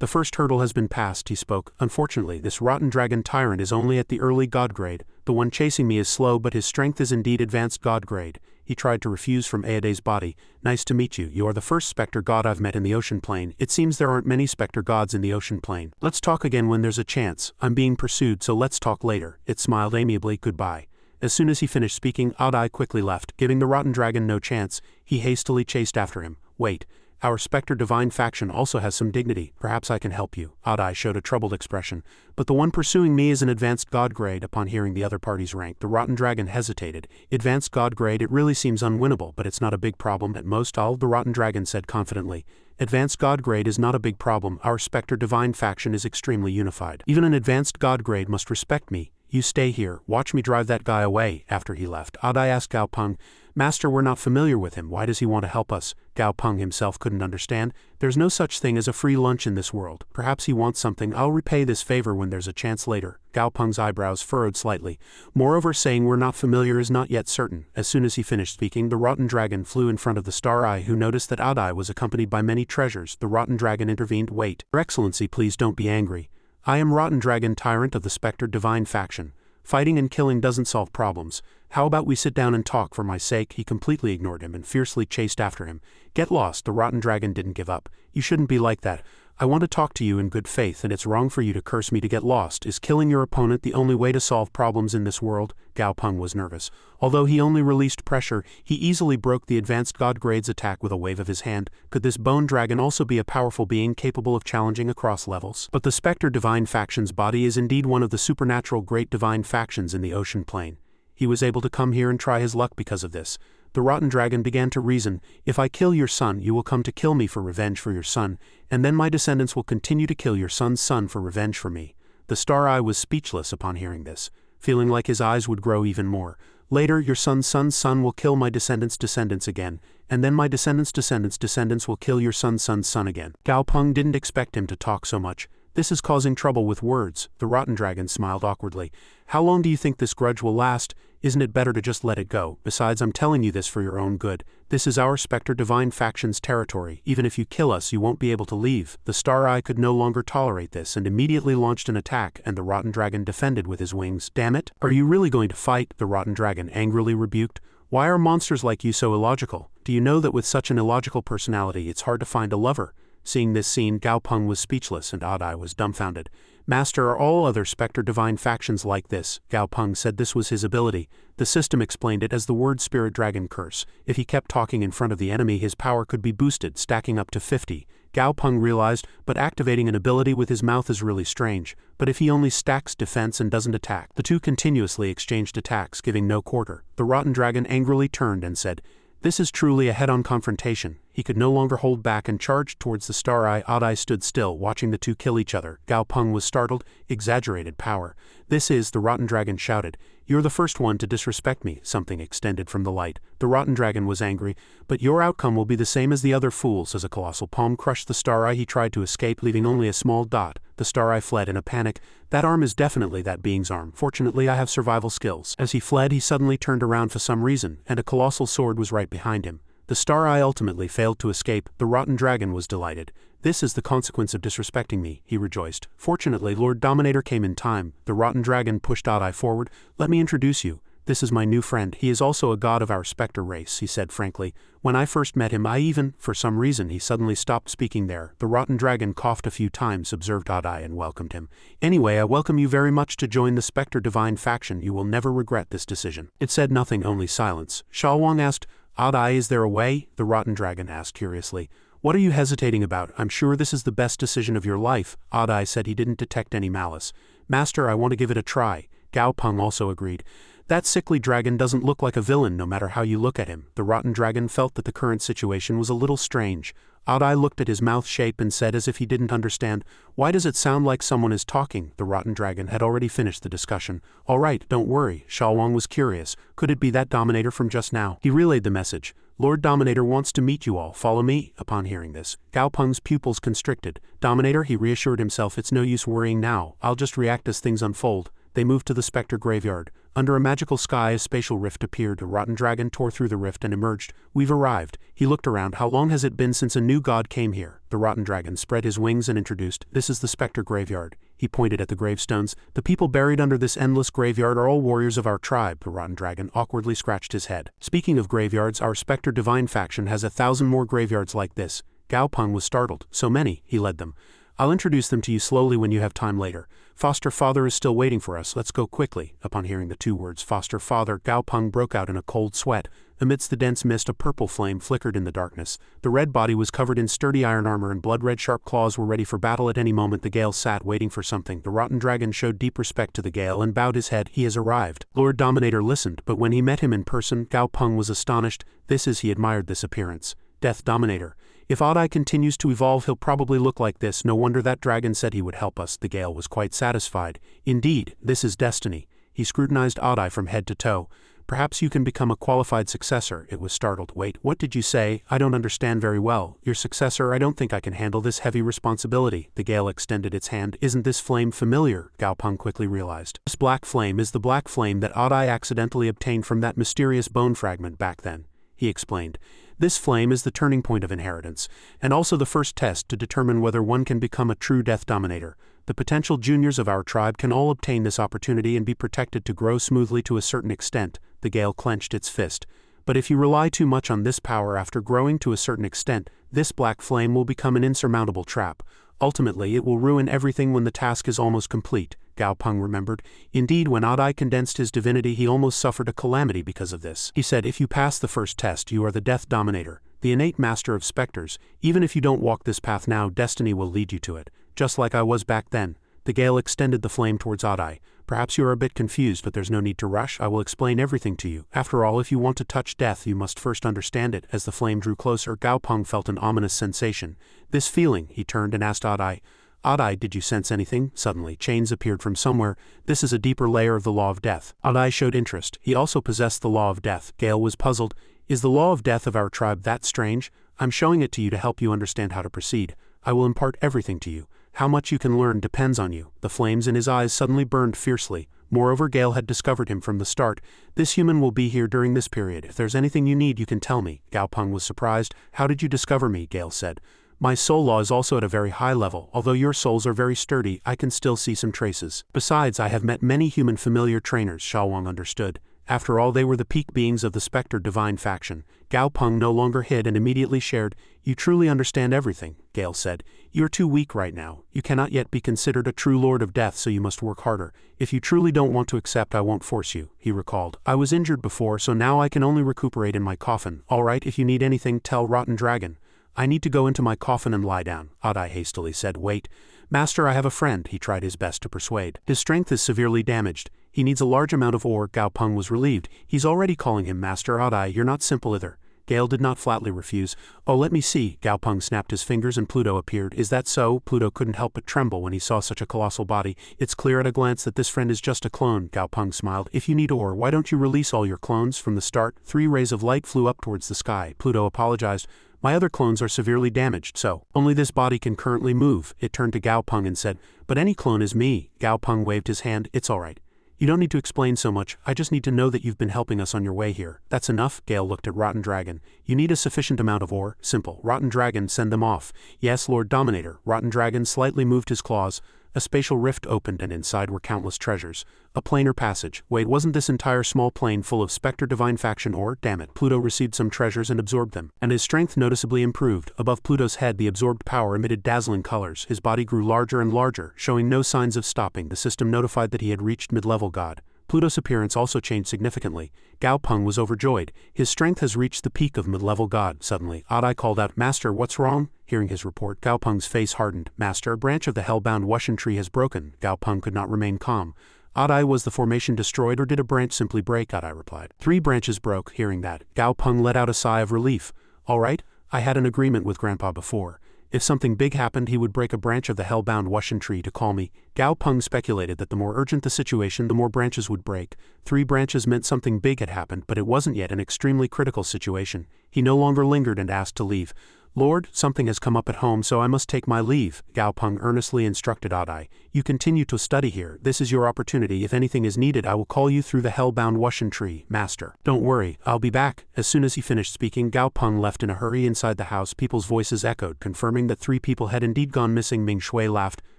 The first hurdle has been passed, he spoke. Unfortunately, this Rotten Dragon Tyrant is only at the early God grade. The one chasing me is slow, but his strength is indeed advanced God grade. He tried to refuse from Aede's body. Nice to meet you. You are the first Spectre God I've met in the ocean plane. It seems there aren't many Spectre gods in the ocean plane. Let's talk again when there's a chance. I'm being pursued, so let's talk later. It smiled amiably. Goodbye. As soon as he finished speaking, Adai quickly left, giving the rotten dragon no chance. He hastily chased after him. Wait. Our Spectre Divine faction also has some dignity. Perhaps I can help you. Adai showed a troubled expression. But the one pursuing me is an advanced God grade. Upon hearing the other party's rank, the rotten dragon hesitated. Advanced God grade, it really seems unwinnable, but it's not a big problem at most. All the rotten dragon said confidently. Advanced God grade is not a big problem. Our Spectre Divine faction is extremely unified. Even an advanced God grade must respect me. You stay here. Watch me drive that guy away. After he left, Adai asked Gao Peng, Master, we're not familiar with him. Why does he want to help us? Gao Peng himself couldn't understand. There's no such thing as a free lunch in this world. Perhaps he wants something. I'll repay this favor when there's a chance later. Gao Peng's eyebrows furrowed slightly. Moreover, saying we're not familiar is not yet certain. As soon as he finished speaking, the rotten dragon flew in front of the Star Eye, who noticed that Adai was accompanied by many treasures. The rotten dragon intervened. Wait. Your Excellency, please don't be angry. I am Rotten Dragon Tyrant of the Spectre Divine faction. Fighting and killing doesn't solve problems. How about we sit down and talk for my sake? He completely ignored him and fiercely chased after him. Get lost. The rotten dragon didn't give up. You shouldn't be like that. I want to talk to you in good faith, and it's wrong for you to curse me to get lost. Is killing your opponent the only way to solve problems in this world? Gao Peng was nervous. Although he only released pressure, he easily broke the advanced god grade's attack with a wave of his hand. Could this bone dragon also be a powerful being capable of challenging across levels? But the Spectre Divine faction's Bati is indeed one of the supernatural great divine factions in the ocean plane. He was able to come here and try his luck because of this. The rotten dragon began to reason, if I kill your son, you will come to kill me for revenge for your son, and then my descendants will continue to kill your son's son for revenge for me. The Star Eye was speechless upon hearing this, feeling like his eyes would grow even more. Later, your son's son will kill my descendants' descendants again, and then my descendants' descendants will kill your son's son again. Gao Peng didn't expect him to talk so much. This is causing trouble with words. The rotten dragon smiled awkwardly. How long do you think this grudge will last? Isn't it better to just let it go? Besides, I'm telling you this for your own good. This is our Spectre Divine faction's territory. Even if you kill us, you won't be able to leave. The Star Eye could no longer tolerate this and immediately launched an attack, and the rotten dragon defended with his wings. Damn it! Are you really going to fight? The rotten dragon angrily rebuked. Why are monsters like you so illogical? Do you know that with such an illogical personality, it's hard to find a lover? Seeing this scene, Gao Peng was speechless and Odd Eye was dumbfounded. Master, are all other Spectre Divine factions like this? Gao Peng said this was his ability. The system explained it as the word Spirit Dragon Curse. If he kept talking in front of the enemy, his power could be boosted, stacking up to 50. Gao Peng realized, but activating an ability with his mouth is really strange. But if he only stacks defense and doesn't attack, the two continuously exchanged attacks, giving no quarter. The rotten dragon angrily turned and said, this is truly a head-on confrontation. He could no longer hold back and charged towards the Star Eye. Odd Eye stood still, watching the two kill each other. Gao Peng was startled. Exaggerated power. This is, the rotten dragon shouted. You're the first one to disrespect me. Something extended from the light. The rotten dragon was angry, but your outcome will be the same as the other fools. As a colossal palm crushed the Star Eye, he tried to escape, leaving only a small dot. The Star Eye fled in a panic. That arm is definitely that being's arm. Fortunately, I have survival skills. As he fled, he suddenly turned around for some reason, and a colossal sword was right behind him. The Star Eye ultimately failed to escape. The rotten dragon was delighted. This is the consequence of disrespecting me, he rejoiced. Fortunately, Lord Dominator came in time. The rotten dragon pushed Odd Eye forward. Let me introduce you. This is my new friend. He is also a god of our Spectre race, he said frankly. When I first met him, for some reason, he suddenly stopped speaking there. The rotten dragon coughed a few times, observed Odd Eye, and welcomed him. Anyway, I welcome you very much to join the Spectre Divine faction. You will never regret this decision. It said nothing, only silence. Sha Wang asked, Odd Eye, is there a way? The rotten dragon asked curiously. What are you hesitating about? I'm sure this is the best decision of your life. Odd Eye said he didn't detect any malice. Master, I want to give it a try. Gao Peng also agreed. That sickly dragon doesn't look like a villain no matter how you look at him. The rotten dragon felt that the current situation was a little strange. Odd Eye looked at his mouth shape and said as if he didn't understand, why does it sound like someone is talking? The rotten dragon had already finished the discussion. All right, don't worry. Sha Wang was curious. Could it be that Dominator from just now? He relayed the message. Lord Dominator wants to meet you all. Follow me. Upon hearing this, Gao Peng's pupils constricted. Dominator, he reassured himself, it's no use worrying now. I'll just react as things unfold. They moved to the Spectre graveyard. Under a magical sky, a spatial rift appeared. A rotten dragon tore through the rift and emerged. We've arrived. He looked around. How long has it been since a new god came here? The rotten dragon spread his wings and introduced. This is the Spectre graveyard. He pointed at the gravestones. The people buried under this endless graveyard are all warriors of our tribe. The rotten dragon awkwardly scratched his head. Speaking of graveyards, our Spectre Divine faction has 1,000 more graveyards like this. Gao Peng was startled. So many, he led them. I'll introduce them to you slowly when you have time later. Foster father is still waiting for us. Let's go quickly. Upon hearing the two words foster father, Gao Peng broke out in a cold sweat. Amidst the dense mist, a purple flame flickered in the darkness. The red body was covered in sturdy iron armor and blood-red sharp claws were ready for battle at any moment. The Gale sat waiting for something. The rotten dragon showed deep respect to the Gale and bowed his head. He has arrived. Lord Dominator listened, but when he met him in person, Gao Peng was astonished. He admired this appearance. Death Dominator. If Odd Eye continues to evolve, he'll probably look like this. No wonder that dragon said he would help us. The Gale was quite satisfied. Indeed, this is destiny. He scrutinized Odd Eye from head to toe. Perhaps you can become a qualified successor. It was startled. Wait, what did you say? I don't understand very well. Your successor? I don't think I can handle this heavy responsibility. The Gale extended its hand. Isn't this flame familiar? Gao Peng quickly realized. This black flame is the black flame that Odd Eye accidentally obtained from that mysterious bone fragment back then. He explained. This flame is the turning point of inheritance, and also the first test to determine whether one can become a true Death Dominator. The potential juniors of our tribe can all obtain this opportunity and be protected to grow smoothly to a certain extent. The Gale clenched its fist. But if you rely too much on this power after growing to a certain extent, this black flame will become an insurmountable trap. Ultimately, it will ruin everything when the task is almost complete, Gao Peng remembered. Indeed, when Adai condensed his divinity, he almost suffered a calamity because of this. He said, if you pass the first test, you are the Death Dominator, the innate master of specters. Even if you don't walk this path now, destiny will lead you to it. Just like I was back then. The Gale extended the flame towards Adai. Perhaps you are a bit confused, but there's no need to rush. I will explain everything to you. After all, if you want to touch death, you must first understand it. As the flame drew closer, Gao Peng felt an ominous sensation. This feeling, he turned and asked Adai. Adai, did you sense anything? Suddenly, chains appeared from somewhere. This is a deeper layer of the law of death. Adai showed interest. He also possessed the law of death. Gale was puzzled. Is the law of death of our tribe that strange? I'm showing it to you to help you understand how to proceed. I will impart everything to you. How much you can learn depends on you. The flames in his eyes suddenly burned fiercely. Moreover, Gale had discovered him from the start. This human will be here during this period. If there's anything you need, you can tell me. Gao Peng was surprised. How did you discover me? Gale said. My soul law is also at a very high level. Although your souls are very sturdy, I can still see some traces. Besides, I have met many human familiar trainers, Sha Wang understood. After all, they were the peak beings of the Spectre Divine faction. Gao Peng no longer hid and immediately shared. You truly understand everything, Gale said. You are too weak right now. You cannot yet be considered a true Lord of Death, so you must work harder. If you truly don't want to accept, I won't force you, he recalled. I was injured before, so now I can only recuperate in my coffin. All right, if you need anything, tell Rotten Dragon. I need to go into my coffin and lie down, Adai hastily said. Wait. Master, I have a friend, he tried his best to persuade. His strength is severely damaged. He needs a large amount of ore. Gao Peng was relieved. He's already calling him Master. Adai, you're not simple either. Gale did not flatly refuse. Oh, let me see. Gao Peng snapped his fingers and Pluto appeared. Is that so? Pluto couldn't help but tremble when he saw such a colossal body. It's clear at a glance that this friend is just a clone, Gao Peng smiled. If you need ore, why don't you release all your clones? From the start, 3 rays of light flew up towards the sky. Pluto apologized. My other clones are severely damaged, so only this body can currently move. It turned to Gao Peng and said, but any clone is me. Gao Peng waved his hand. It's all right. You don't need to explain so much. I just need to know that you've been helping us on your way here. That's enough. Gale looked at Rotten Dragon. You need a sufficient amount of ore. Simple. Rotten Dragon, send them off. Yes, Lord Dominator. Rotten Dragon slightly moved his claws. A spatial rift opened and inside were countless treasures. A planar passage. Wait, wasn't this entire small plane full of Spectre Divine faction ore? Damn it. Pluto received some treasures and absorbed them, and his strength noticeably improved. Above Pluto's head, the absorbed power emitted dazzling colors. His body grew larger and larger, showing no signs of stopping. The system notified that he had reached mid-level god. Pluto's appearance also changed significantly. Gao Peng was overjoyed. His strength has reached the peak of mid-level god. Suddenly, Adai called out, Master, what's wrong? Hearing his report, Gao Peng's face hardened. Master, a branch of the hellbound Wushan tree has broken. Gao Peng could not remain calm. Adai, was the formation destroyed or did a branch simply break? Adai replied. 3 branches broke. Hearing that, Gao Peng let out a sigh of relief. All right, I had an agreement with Grandpa before. If something big happened, he would break a branch of the hellbound Wushan tree to call me. Gao Peng speculated that the more urgent the situation, the more branches would break. 3 branches meant something big had happened, but it wasn't yet an extremely critical situation. He no longer lingered and asked to leave. Lord, something has come up at home, so I must take my leave, Gao Peng earnestly instructed Adai. You continue to study here. This is your opportunity. If anything is needed, I will call you through the hellbound Wushan tree, Master. Don't worry, I'll be back. As soon as he finished speaking, Gao Peng left in a hurry. Inside the house, people's voices echoed, confirming that 3 people had indeed gone missing. Ming Shui laughed.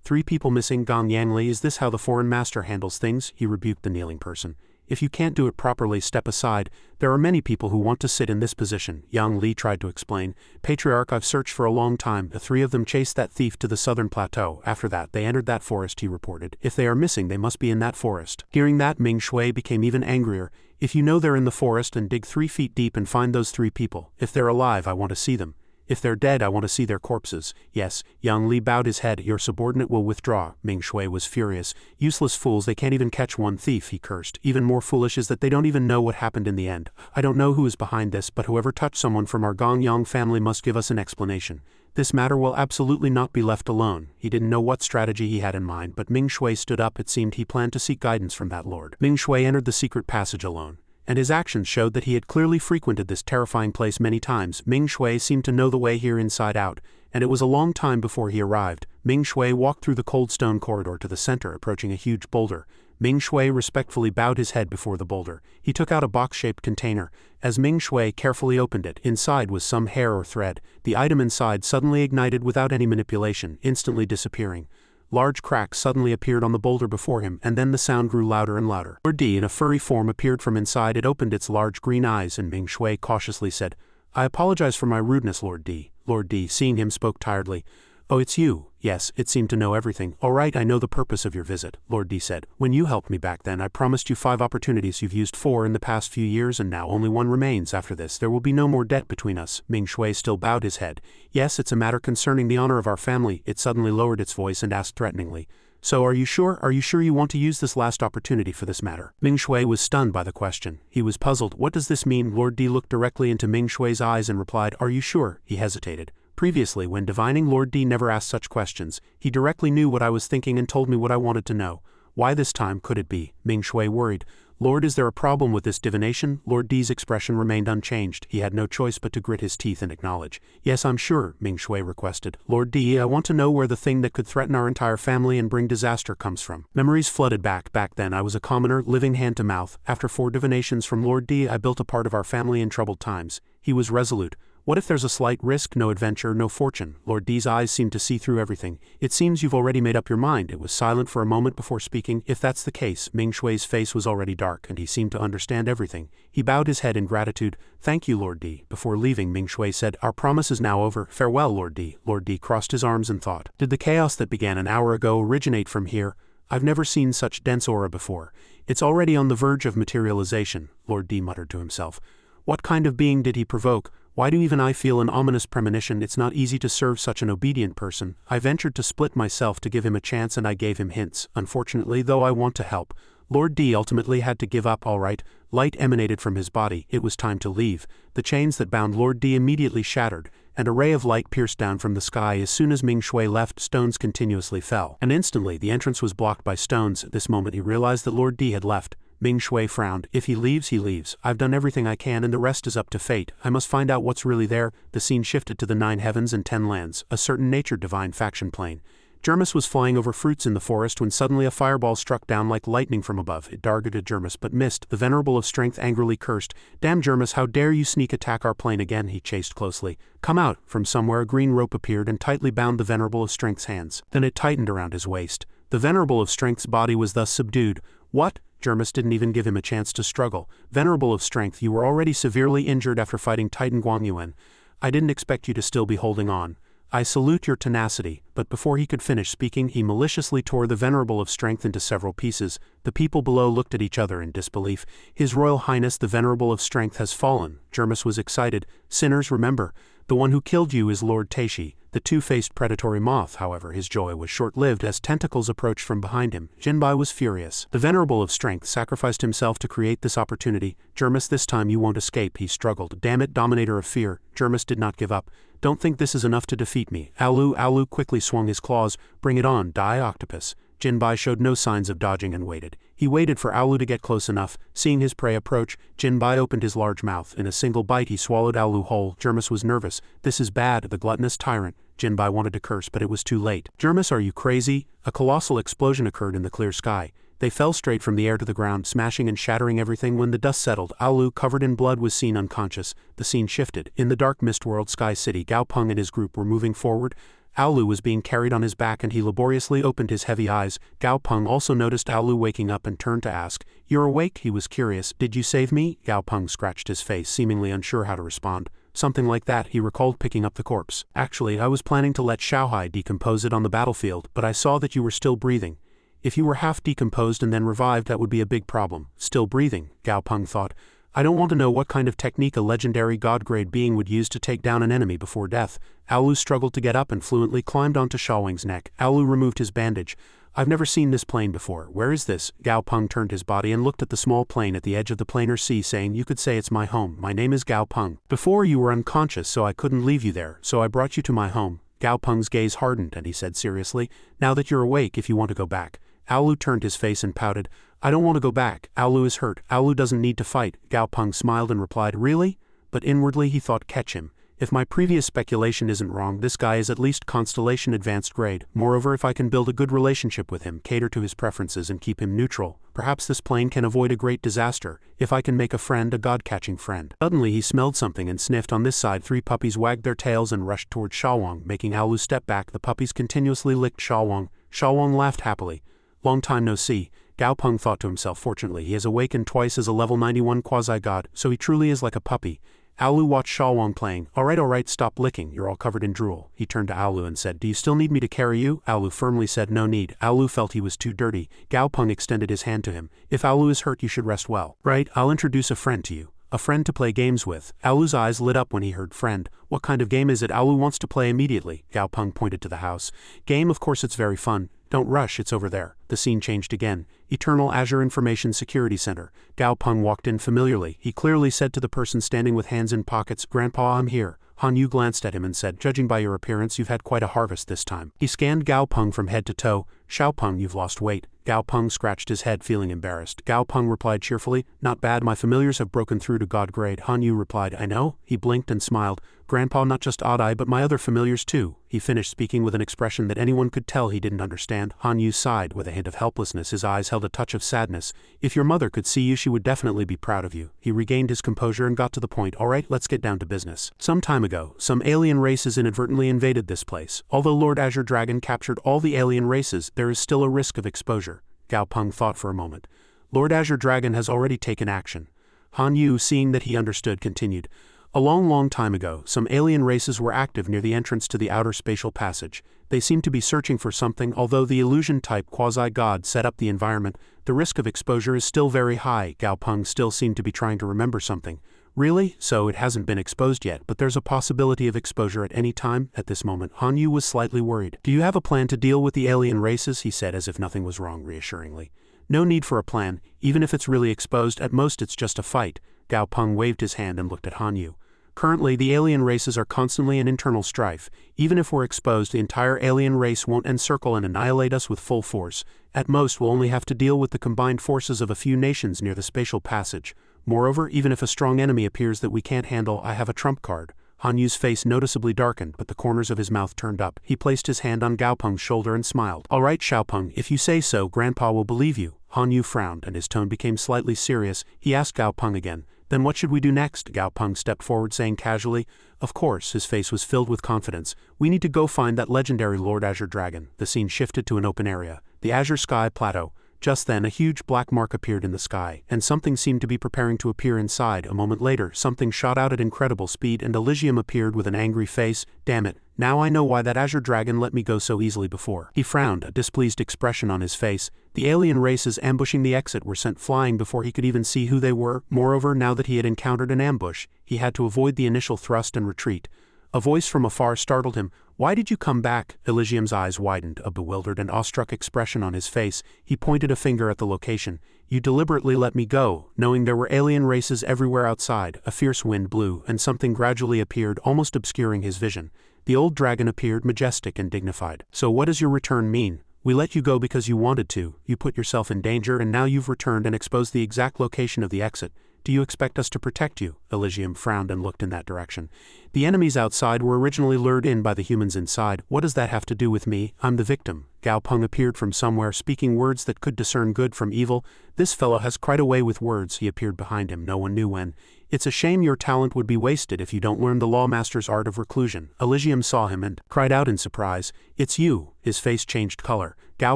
3 people missing? Gong Yangli, is this how the foreign master handles things? He rebuked the kneeling person. If you can't do it properly, step aside. There are many people who want to sit in this position, Yang Li tried to explain. Patriarch, I've searched for a long time. The 3 of them chased that thief to the southern plateau. After that, they entered that forest, he reported. If they are missing, they must be in that forest. Hearing that, Ming Shui became even angrier. If you know they're in the forest, and dig 3 feet deep and find those 3 people. If they're alive, I want to see them. If they're dead, I want to see their corpses. Yes, Yang Li bowed his head. Your subordinate will withdraw. Ming Shui was furious. Useless fools, they can't even catch one thief, he cursed. Even more foolish is that they don't even know what happened in the end. I don't know who is behind this, but whoever touched someone from our Gong Yang family must give us an explanation. This matter will absolutely not be left alone. He didn't know what strategy he had in mind, but Ming Shui stood up. It seemed he planned to seek guidance from that lord. Ming Shui entered the secret passage alone, and his actions showed that he had clearly frequented this terrifying place many times. Ming Shui seemed to know the way here inside out, and it was a long time before he arrived. Ming Shui walked through the cold stone corridor to the center, approaching a huge boulder. Ming Shui respectfully bowed his head before the boulder. He took out a box-shaped container. As Ming Shui carefully opened it, inside was some hair or thread. The item inside suddenly ignited without any manipulation, instantly disappearing. Large cracks suddenly appeared on the boulder before him, and then the sound grew louder and louder. Lord D in a furry form appeared from inside. It opened its large green eyes, and Ming Shui cautiously said, "I apologize for my rudeness, Lord D." Lord D, seeing him, spoke tiredly. "Oh, it's you." Yes, it seemed to know everything. "All right, I know the purpose of your visit," Lord D said. "When you helped me back then, I promised you 5 opportunities. You've used 4 in the past few years, and now only 1 remains. After this, there will be no more debt between us." Ming Shui still bowed his head. "Yes, it's a matter concerning the honor of our family." It suddenly lowered its voice and asked threateningly, "So are you sure? Are you sure you want to use this last opportunity for this matter?" Ming Shui was stunned by the question. He was puzzled. What does this mean? Lord D looked directly into Ming Shui's eyes and replied, "Are you sure?" He hesitated. Previously, when divining, Lord D never asked such questions. He directly knew what I was thinking and told me what I wanted to know. Why this time could it be? Ming Shui worried. "Lord, is there a problem with this divination?" Lord D's expression remained unchanged. He had no choice but to grit his teeth and acknowledge. "Yes, I'm sure," Ming Shui requested. "Lord D, I want to know where the thing that could threaten our entire family and bring disaster comes from." Memories flooded back. Back then I was a commoner, living hand to mouth. After 4 divinations from Lord D, I built a part of our family in troubled times. He was resolute. "What if there's a slight risk, no adventure, no fortune?" Lord D's eyes seemed to see through everything. "It seems you've already made up your mind." It was silent for a moment before speaking. "If that's the case," Ming Shui's face was already dark, and he seemed to understand everything. He bowed his head in gratitude. "Thank you, Lord D." Before leaving, Ming Shui said, "Our promise is now over. Farewell, Lord D." Lord D crossed his arms and thought. Did the chaos that began an hour ago originate from here? I've never seen such dense aura before. It's already on the verge of materialization, Lord D muttered to himself. What kind of being did he provoke? Why do even I feel an ominous premonition? It's not easy to serve such an obedient person. I ventured to split myself to give him a chance, and I gave him hints. Unfortunately, though I want to help, Lord D ultimately had to give up. All right. Light emanated from his body. It was time to leave. The chains that bound Lord D immediately shattered, and a ray of light pierced down from the sky. As soon as Ming Shui left, stones continuously fell, and instantly the entrance was blocked by stones. At this moment he realized that Lord D had left. Ming Shui frowned. If he leaves, he leaves. I've done everything I can, and the rest is up to fate. I must find out what's really there. The scene shifted to the 9 heavens and 10 lands, a certain nature divine faction plane. Jermis was flying over fruits in the forest when suddenly a fireball struck down like lightning from above. It targeted Jermis but missed. The Venerable of Strength angrily cursed. "Damn Jermis, how dare you sneak attack our plane again?" He chased closely. "Come out!" From somewhere a green rope appeared and tightly bound the Venerable of Strength's hands. Then it tightened around his waist. The Venerable of Strength's body was thus subdued. "What?" Jermis didn't even give him a chance to struggle. "Venerable of Strength, you were already severely injured after fighting Titan Guangyuan. I didn't expect you to still be holding on. I salute your tenacity." But before he could finish speaking, he maliciously tore the Venerable of Strength into several pieces. The people below looked at each other in disbelief. "His Royal Highness the Venerable of Strength has fallen." Jermis was excited. "Sinners, remember, the one who killed you is Lord Taishi, the 2-faced predatory moth." However, his joy was short-lived as tentacles approached from behind him. Jinbai was furious. "The Venerable of Strength sacrificed himself to create this opportunity. Jermis, this time you won't escape," he struggled. "Damn it, Dominator of Fear." Jermis did not give up. "Don't think this is enough to defeat me." Alu quickly swung his claws. "Bring it on, die octopus." Jinbai showed no signs of dodging and waited. He waited for Alu to get close enough. Seeing his prey approach, Jinbai opened his large mouth. In a single bite he swallowed Alu whole. Jermis was nervous. "This is bad, the gluttonous tyrant." Jinbai wanted to curse, but it was too late. "Jermis, are you crazy?" A colossal explosion occurred in the clear sky. They fell straight from the air to the ground, smashing and shattering everything. When the dust settled, Alu, covered in blood, was seen unconscious. The scene shifted. In the dark mist world Sky City, Gao Peng and his group were moving forward. Alu was being carried on his back, and he laboriously opened his heavy eyes. Gao Peng also noticed Alu waking up and turned to ask, "You're awake?" He was curious. "Did you save me?" Gao Peng scratched his face, seemingly unsure how to respond. "Something like that," he recalled, picking up the corpse. "Actually, I was planning to let Xiaohai decompose it on the battlefield, but I saw that you were still breathing. If you were half decomposed and then revived, that would be a big problem." Still breathing, Gao Peng thought. "I don't want to know what kind of technique a legendary god-grade being would use to take down an enemy before death." Alu struggled to get up and fluently climbed onto Xiaowang's neck. Alu removed his bandage. "I've never seen this plane before. Where is this?" Gao Peng turned his body and looked at the small plane at the edge of the planar sea, saying, "You could say it's my home. My name is Gao Peng. Before you were unconscious, so I couldn't leave you there, so I brought you to my home." Gao Peng's gaze hardened, and he said seriously, "Now that you're awake, if you want to go back." Alu turned his face and pouted. "I don't want to go back. Alu is hurt. Alu doesn't need to fight." Gao Peng smiled and replied, "Really?" But inwardly he thought, "Catch him. If my previous speculation isn't wrong, this guy is at least Constellation Advanced Grade. Moreover, if I can build a good relationship with him, cater to his preferences and keep him neutral, perhaps this plane can avoid a great disaster. If I can make a friend, a god-catching friend." Suddenly he smelled something and sniffed. On this side 3 puppies wagged their tails and rushed toward Xiaowang, making Alu step back. The puppies continuously licked Xiaowang. Xiaowang laughed happily. Long time no see, Gao Peng thought to himself. Fortunately, he has awakened twice as a level 91 quasi-god, so he truly is like a puppy. Aolu watched Xiaowang playing. Alright, stop licking, you're all covered in drool. He turned to Aolu and said, do you still need me to carry you? Aolu firmly said no need. Aolu felt he was too dirty. Gao Peng extended his hand to him. If Aolu is hurt, you should rest well. Right, I'll introduce a friend to you. A friend to play games with. Aolu's eyes lit up when he heard friend. What kind of game is it? Aolu wants to play immediately. Gao Peng pointed to the house. Game, of course, it's very fun. Don't rush, it's over there. The scene changed again. Eternal Azure Information Security Center. Gao Peng walked in familiarly. He clearly said to the person standing with hands in pockets, Grandpa, I'm here. Han Yu glanced at him and said, judging by your appearance, you've had quite a harvest this time. He scanned Gao Peng from head to toe. Xiao Peng, you've lost weight. Gao Peng scratched his head, feeling embarrassed. Gao Peng replied cheerfully, not bad, my familiars have broken through to God grade. Han Yu replied, I know. He blinked and smiled. Grandpa, not just Odd Eye but my other familiars too. He finished speaking with an expression that anyone could tell he didn't understand. Han Yu sighed with a hint of helplessness. His eyes held a touch of sadness. If your mother could see you, she would definitely be proud of you. He regained his composure and got to the point. Alright, let's get down to business. Some time ago, some alien races inadvertently invaded this place. Although Lord Azure Dragon captured all the alien races, there is still a risk of exposure. Gao Peng thought for a moment. Lord Azure Dragon has already taken action. Han Yu, seeing that he understood, continued. A long time ago, some alien races were active near the entrance to the outer spatial passage. They seemed to be searching for something. Although the illusion-type quasi-god set up the environment, the risk of exposure is still very high. Gao Peng still seemed to be trying to remember something. Really? So it hasn't been exposed yet, but there's a possibility of exposure at any time? At this moment, Han Yu was slightly worried. Do you have a plan to deal with the alien races? He said as if nothing was wrong reassuringly. No need for a plan, even if it's really exposed, at most it's just a fight. Gao Peng waved his hand and looked at Han Yu. Currently, the alien races are constantly in internal strife. Even if we're exposed, the entire alien race won't encircle and annihilate us with full force. At most, we'll only have to deal with the combined forces of a few nations near the spatial passage. Moreover, even if a strong enemy appears that we can't handle, I have a trump card. Han Yu's face noticeably darkened, but the corners of his mouth turned up. He placed his hand on Gao Peng's shoulder and smiled. Alright, Xiao Peng, if you say so, Grandpa will believe you. Han Yu frowned, and his tone became slightly serious. He asked Gao Peng again. Then what should we do next? Gao Peng stepped forward, saying casually. Of course, his face was filled with confidence. We need to go find that legendary Lord Azure Dragon. The scene shifted to an open area. The Azure Sky Plateau. Just then, a huge black mark appeared in the sky, and something seemed to be preparing to appear inside. A moment later, something shot out at incredible speed, and Elysium appeared with an angry face. Damn it, now I know why that Azure Dragon let me go so easily before. He frowned, a displeased expression on his face. The alien races ambushing the exit were sent flying before he could even see who they were. Moreover, now that he had encountered an ambush, he had to avoid the initial thrust and retreat. A voice from afar startled him. Why did you come back? Elysium's eyes widened, a bewildered and awestruck expression on his face. He pointed a finger at the location. You deliberately let me go, knowing there were alien races everywhere outside. A fierce wind blew, and something gradually appeared, almost obscuring his vision. The old dragon appeared, majestic and dignified. So what does your return mean? We let you go because you wanted to. You put yourself in danger, and now you've returned and exposed the exact location of the exit. Do you expect us to protect you? Elysium frowned and looked in that direction. The enemies outside were originally lured in by the humans inside. What does that have to do with me? I'm the victim. Gao Peng appeared from somewhere, speaking words that could discern good from evil. This fellow has quite a way with words. He appeared behind him, no one knew when. It's a shame your talent would be wasted if you don't learn the Lawmaster's art of reclusion. Elysium saw him and cried out in surprise. It's you. His face changed color. Gao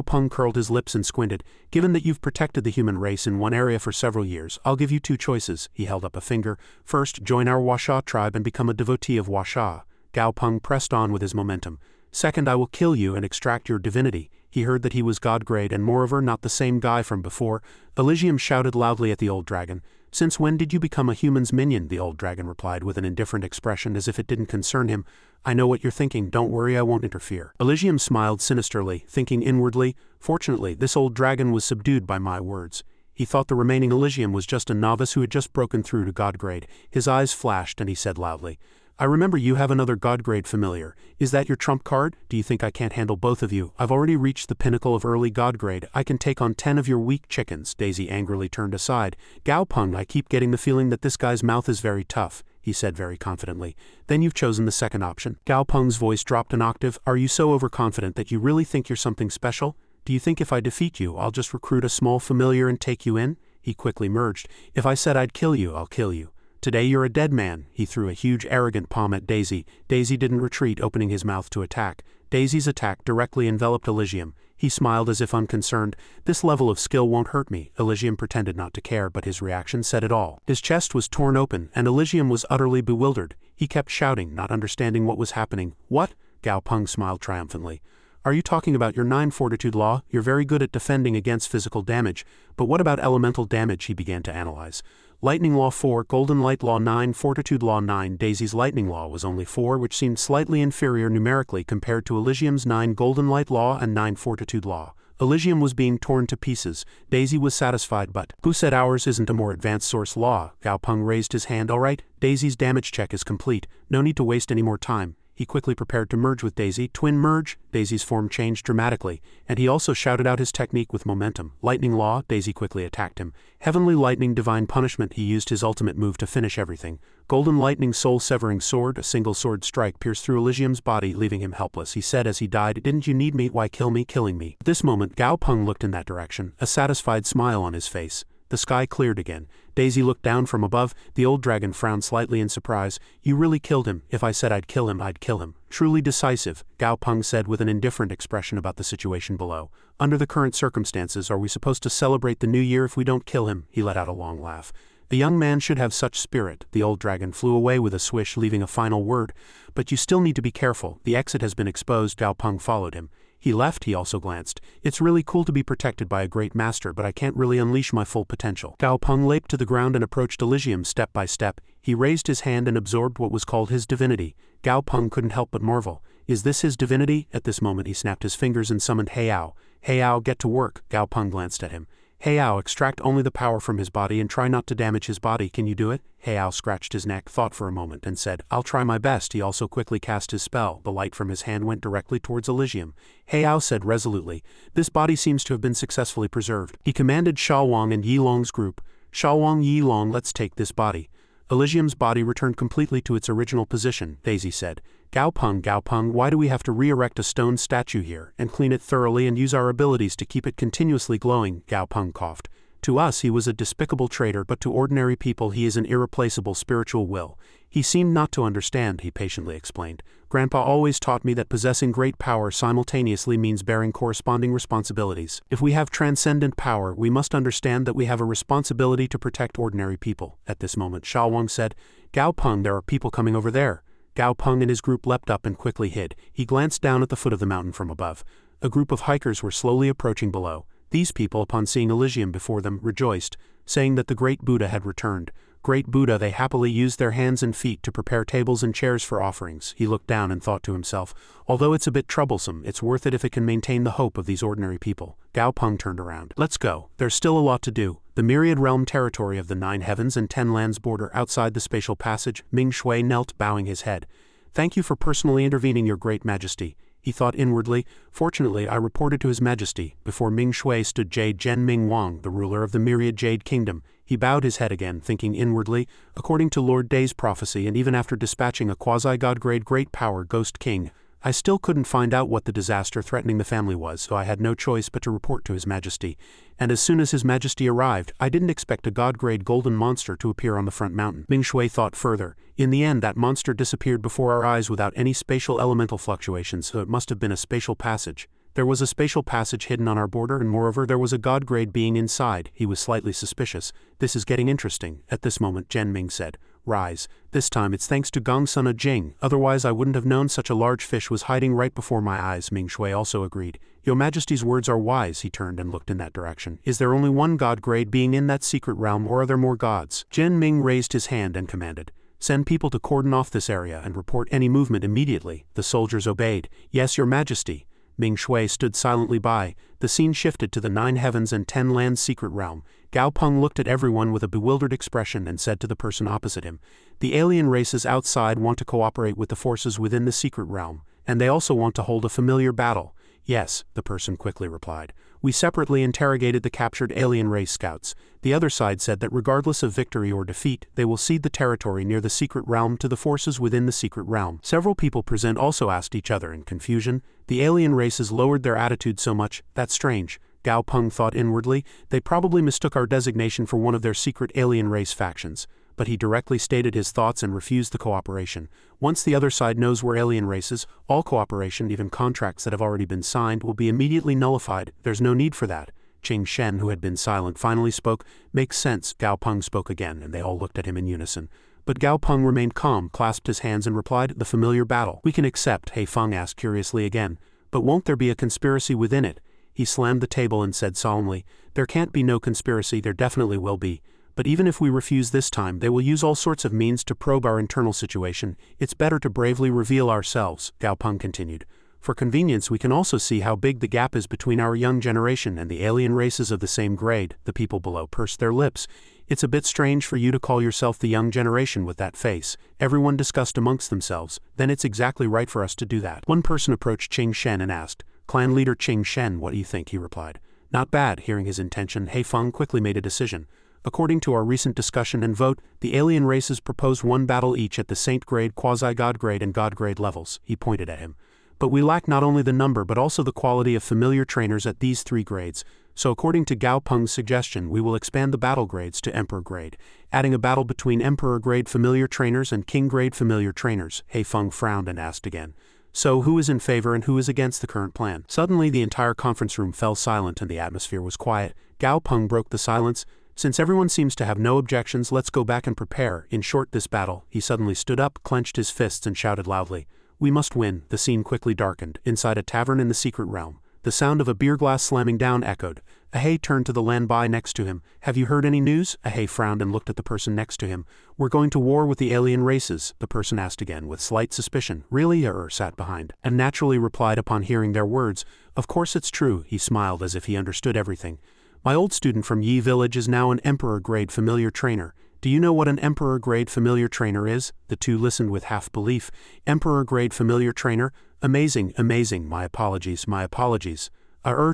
Peng curled his lips and squinted. Given that you've protected the human race in one area for several years, I'll give you two choices. He held up a finger. First, join our Washa tribe and become a devotee of Washa. Gao Peng pressed on with his momentum. Second, I will kill you and extract your divinity. He heard that he was god grade and moreover not the same guy from before. Elysium shouted loudly at the old dragon. Since when did you become a human's minion? The old dragon replied with an indifferent expression as if it didn't concern him. I know what you're thinking, don't worry, I won't interfere. Elysium smiled sinisterly, thinking inwardly, fortunately, this old dragon was subdued by my words. He thought the remaining Elysium was just a novice who had just broken through to god grade. His eyes flashed and he said loudly, I remember you have another god grade familiar. Is that your trump card? Do you think I can't handle both of you? I've already reached the pinnacle of early god grade. I can take on 10 of your weak chickens. Daisy angrily turned aside. Gao Peng, I keep getting the feeling that this guy's mouth is very tough, he said very confidently. Then you've chosen the second option. Gao Peng's voice dropped an octave. Are you so overconfident that you really think you're something special? Do you think if I defeat you, I'll just recruit a small familiar and take you in? He quickly merged. If I said I'd kill you, I'll kill you. Today you're a dead man. He threw a huge arrogant palm at Daisy. Daisy didn't retreat, opening his mouth to attack. Daisy's attack directly enveloped Elysium. He smiled as if unconcerned. This level of skill won't hurt me. Elysium pretended not to care, but his reaction said it all. His chest was torn open, and Elysium was utterly bewildered. He kept shouting, not understanding what was happening. What? Gao Peng smiled triumphantly. Are you talking about your 9 fortitude law? You're very good at defending against physical damage, but what about elemental damage? He began to analyze. Lightning Law 4, Golden Light Law 9, Fortitude Law 9. Daisy's Lightning Law was only 4, which seemed slightly inferior numerically compared to Elysium's 9 Golden Light Law and 9 Fortitude Law. Elysium was being torn to pieces. Daisy was satisfied, but who said ours isn't a more advanced source law? Gao Peng raised his hand. All right, Daisy's damage check is complete. No need to waste any more time. He quickly prepared to merge with Daisy. Twin merge. Daisy's form changed dramatically, and he also shouted out his technique with momentum. Lightning Law. Daisy quickly attacked him. Heavenly Lightning Divine Punishment. He used his ultimate move to finish everything. Golden Lightning Soul Severing Sword. A single sword strike pierced through Elysium's body, leaving him helpless. He said as he died, "Didn't you need me? Why kill me, killing me?" At this moment, Gao Peng looked in that direction, a satisfied smile on his face. The sky cleared again. Daisy looked down from above. The old dragon frowned slightly in surprise. You really killed him. If I said I'd kill him, I'd kill him. Truly decisive, Gao Peng said with an indifferent expression about the situation below. Under the current circumstances, are we supposed to celebrate the new year if we don't kill him? He let out a long laugh. The young man should have such spirit. The old dragon flew away with a swish, leaving a final word. But you still need to be careful. The exit has been exposed. Gao Peng followed him. He left. He also glanced. It's really cool to be protected by a great master, but I can't really unleash my full potential. Gao Peng leaped to the ground and approached Elysium step by step. He raised his hand and absorbed what was called his divinity. Gao Peng couldn't help but marvel. Is this his divinity? At this moment he snapped his fingers and summoned Heiyao. Heiyao, get to work. Gao Peng glanced at him. Heiyao, extract only the power from his body and try not to damage his body. Can you do it? Heiyao scratched his neck, thought for a moment, and said, I'll try my best. He also quickly cast his spell. The light from his hand went directly towards Elysium. Heiyao said resolutely, this body seems to have been successfully preserved. He commanded Xiaowang and Yilong's group. Xiaowang, Yilong, let's take this body. Elysium's body returned completely to its original position. Daisy said, Gao Peng, why do we have to re-erect a stone statue here, and clean it thoroughly and use our abilities to keep it continuously glowing? Gao Peng coughed. To us he was a despicable traitor, but to ordinary people he is an irreplaceable spiritual will. He seemed not to understand, he patiently explained. Grandpa always taught me that possessing great power simultaneously means bearing corresponding responsibilities. If we have transcendent power, we must understand that we have a responsibility to protect ordinary people. At this moment Xiaowang said, Gao Peng, there are people coming over there. Gao Peng and his group leapt up and quickly hid. He glanced down at the foot of the mountain from above. A group of hikers were slowly approaching below. These people, upon seeing Elysium before them, rejoiced, saying that the great Buddha had returned. Great Buddha, they happily used their hands and feet to prepare tables and chairs for offerings. He looked down and thought to himself, although it's a bit troublesome, it's worth it if it can maintain the hope of these ordinary people. Gao Peng turned around. Let's go. There's still a lot to do. The myriad realm territory of the 9 heavens and 10 lands border outside the spatial passage. Ming Shui knelt, bowing his head. Thank you for personally intervening, your great majesty. He thought inwardly, fortunately I reported to his majesty. Before Ming Shui stood Jade Zhen Ming Wang, the ruler of the myriad Jade Kingdom. He bowed his head again, thinking inwardly, according to Lord Day's prophecy, and even after dispatching a quasi-god-grade great power Ghost King, I still couldn't find out what the disaster threatening the family was, so I had no choice but to report to his majesty. And as soon as his majesty arrived, I didn't expect a god-grade golden monster to appear on the front mountain. Ming Shui thought further. In the end, that monster disappeared before our eyes without any spatial elemental fluctuations, so it must have been a spatial passage. There was a spatial passage hidden on our border, and moreover there was a god-grade being inside. He was slightly suspicious. This is getting interesting. At this moment Zhen Ming said, Rise. This time it's thanks to Gongsuna Jing, otherwise I wouldn't have known such a large fish was hiding right before my eyes. Ming Shui also agreed. Your Majesty's words are wise. He turned and looked in that direction. Is there only one god-grade being in that secret realm, or are there more gods? Zhen Ming raised his hand and commanded, Send people to cordon off this area and report any movement immediately. The soldiers obeyed. Yes, your Majesty. Ming Shui stood silently by. The scene shifted to the 9 heavens and 10 lands secret realm. Gao Peng looked at everyone with a bewildered expression and said to the person opposite him, The alien races outside want to cooperate with the forces within the secret realm, and they also want to hold a familiar battle. Yes, the person quickly replied. We separately interrogated the captured alien race scouts. The other side said that regardless of victory or defeat, they will cede the territory near the secret realm to the forces within the secret realm. Several people present also asked each other in confusion. The alien races lowered their attitude so much. That's strange. Gao Peng thought inwardly. They probably mistook our designation for one of their secret alien race factions. but he directly stated his thoughts and refused the cooperation. Once the other side knows we're alien races, all cooperation, even contracts that have already been signed, will be immediately nullified. There's no need for that. Qing Shen, who had been silent, finally spoke. Makes sense. Gao Peng spoke again, and they all looked at him in unison. But Gao Peng remained calm, clasped his hands and replied, the familiar battle. We can accept, He Feng asked curiously again. But won't there be a conspiracy within it? He slammed the table and said solemnly, there can't be no conspiracy, there definitely will be. But even if we refuse this time, they will use all sorts of means to probe our internal situation. It's better to bravely reveal ourselves, Gao Peng continued. For convenience, we can also see how big the gap is between our young generation and the alien races of the same grade. The people below pursed their lips. It's a bit strange for you to call yourself the young generation with that face. Everyone discussed amongst themselves. Then it's exactly right for us to do that. One person approached Qing Shen and asked, Clan leader Qing Shen, what do you think? He replied. Not bad. Hearing his intention, He Feng quickly made a decision. According to our recent discussion and vote, the alien races propose one battle each at the Saint grade, quasi-God grade and God grade levels. He pointed at him. But we lack not only the number but also the quality of familiar trainers at these 3 grades. So according to Gao Peng's suggestion, we will expand the battle grades to Emperor grade, adding a battle between Emperor grade familiar trainers and King grade familiar trainers. He Feng frowned and asked again. So who is in favor and who is against the current plan? Suddenly the entire conference room fell silent and the atmosphere was quiet. Gao Peng broke the silence. Since everyone seems to have no objections, let's go back and prepare. In short, this battle. He suddenly stood up, clenched his fists and shouted loudly. We must win. The scene quickly darkened. Inside a tavern in the secret realm, the sound of a beer glass slamming down echoed. Ahei turned to the landby next to him. Have you heard any news? Ahei frowned and looked at the person next to him. We're going to war with the alien races, the person asked again with slight suspicion. Really? Sat behind, and naturally replied upon hearing their words. Of course it's true. He smiled as if he understood everything. My old student from Yi Village is now an Emperor grade familiar trainer. Do you know what an Emperor grade familiar trainer is? The two listened with half belief. Emperor grade familiar trainer? Amazing, amazing. My apologies, my apologies.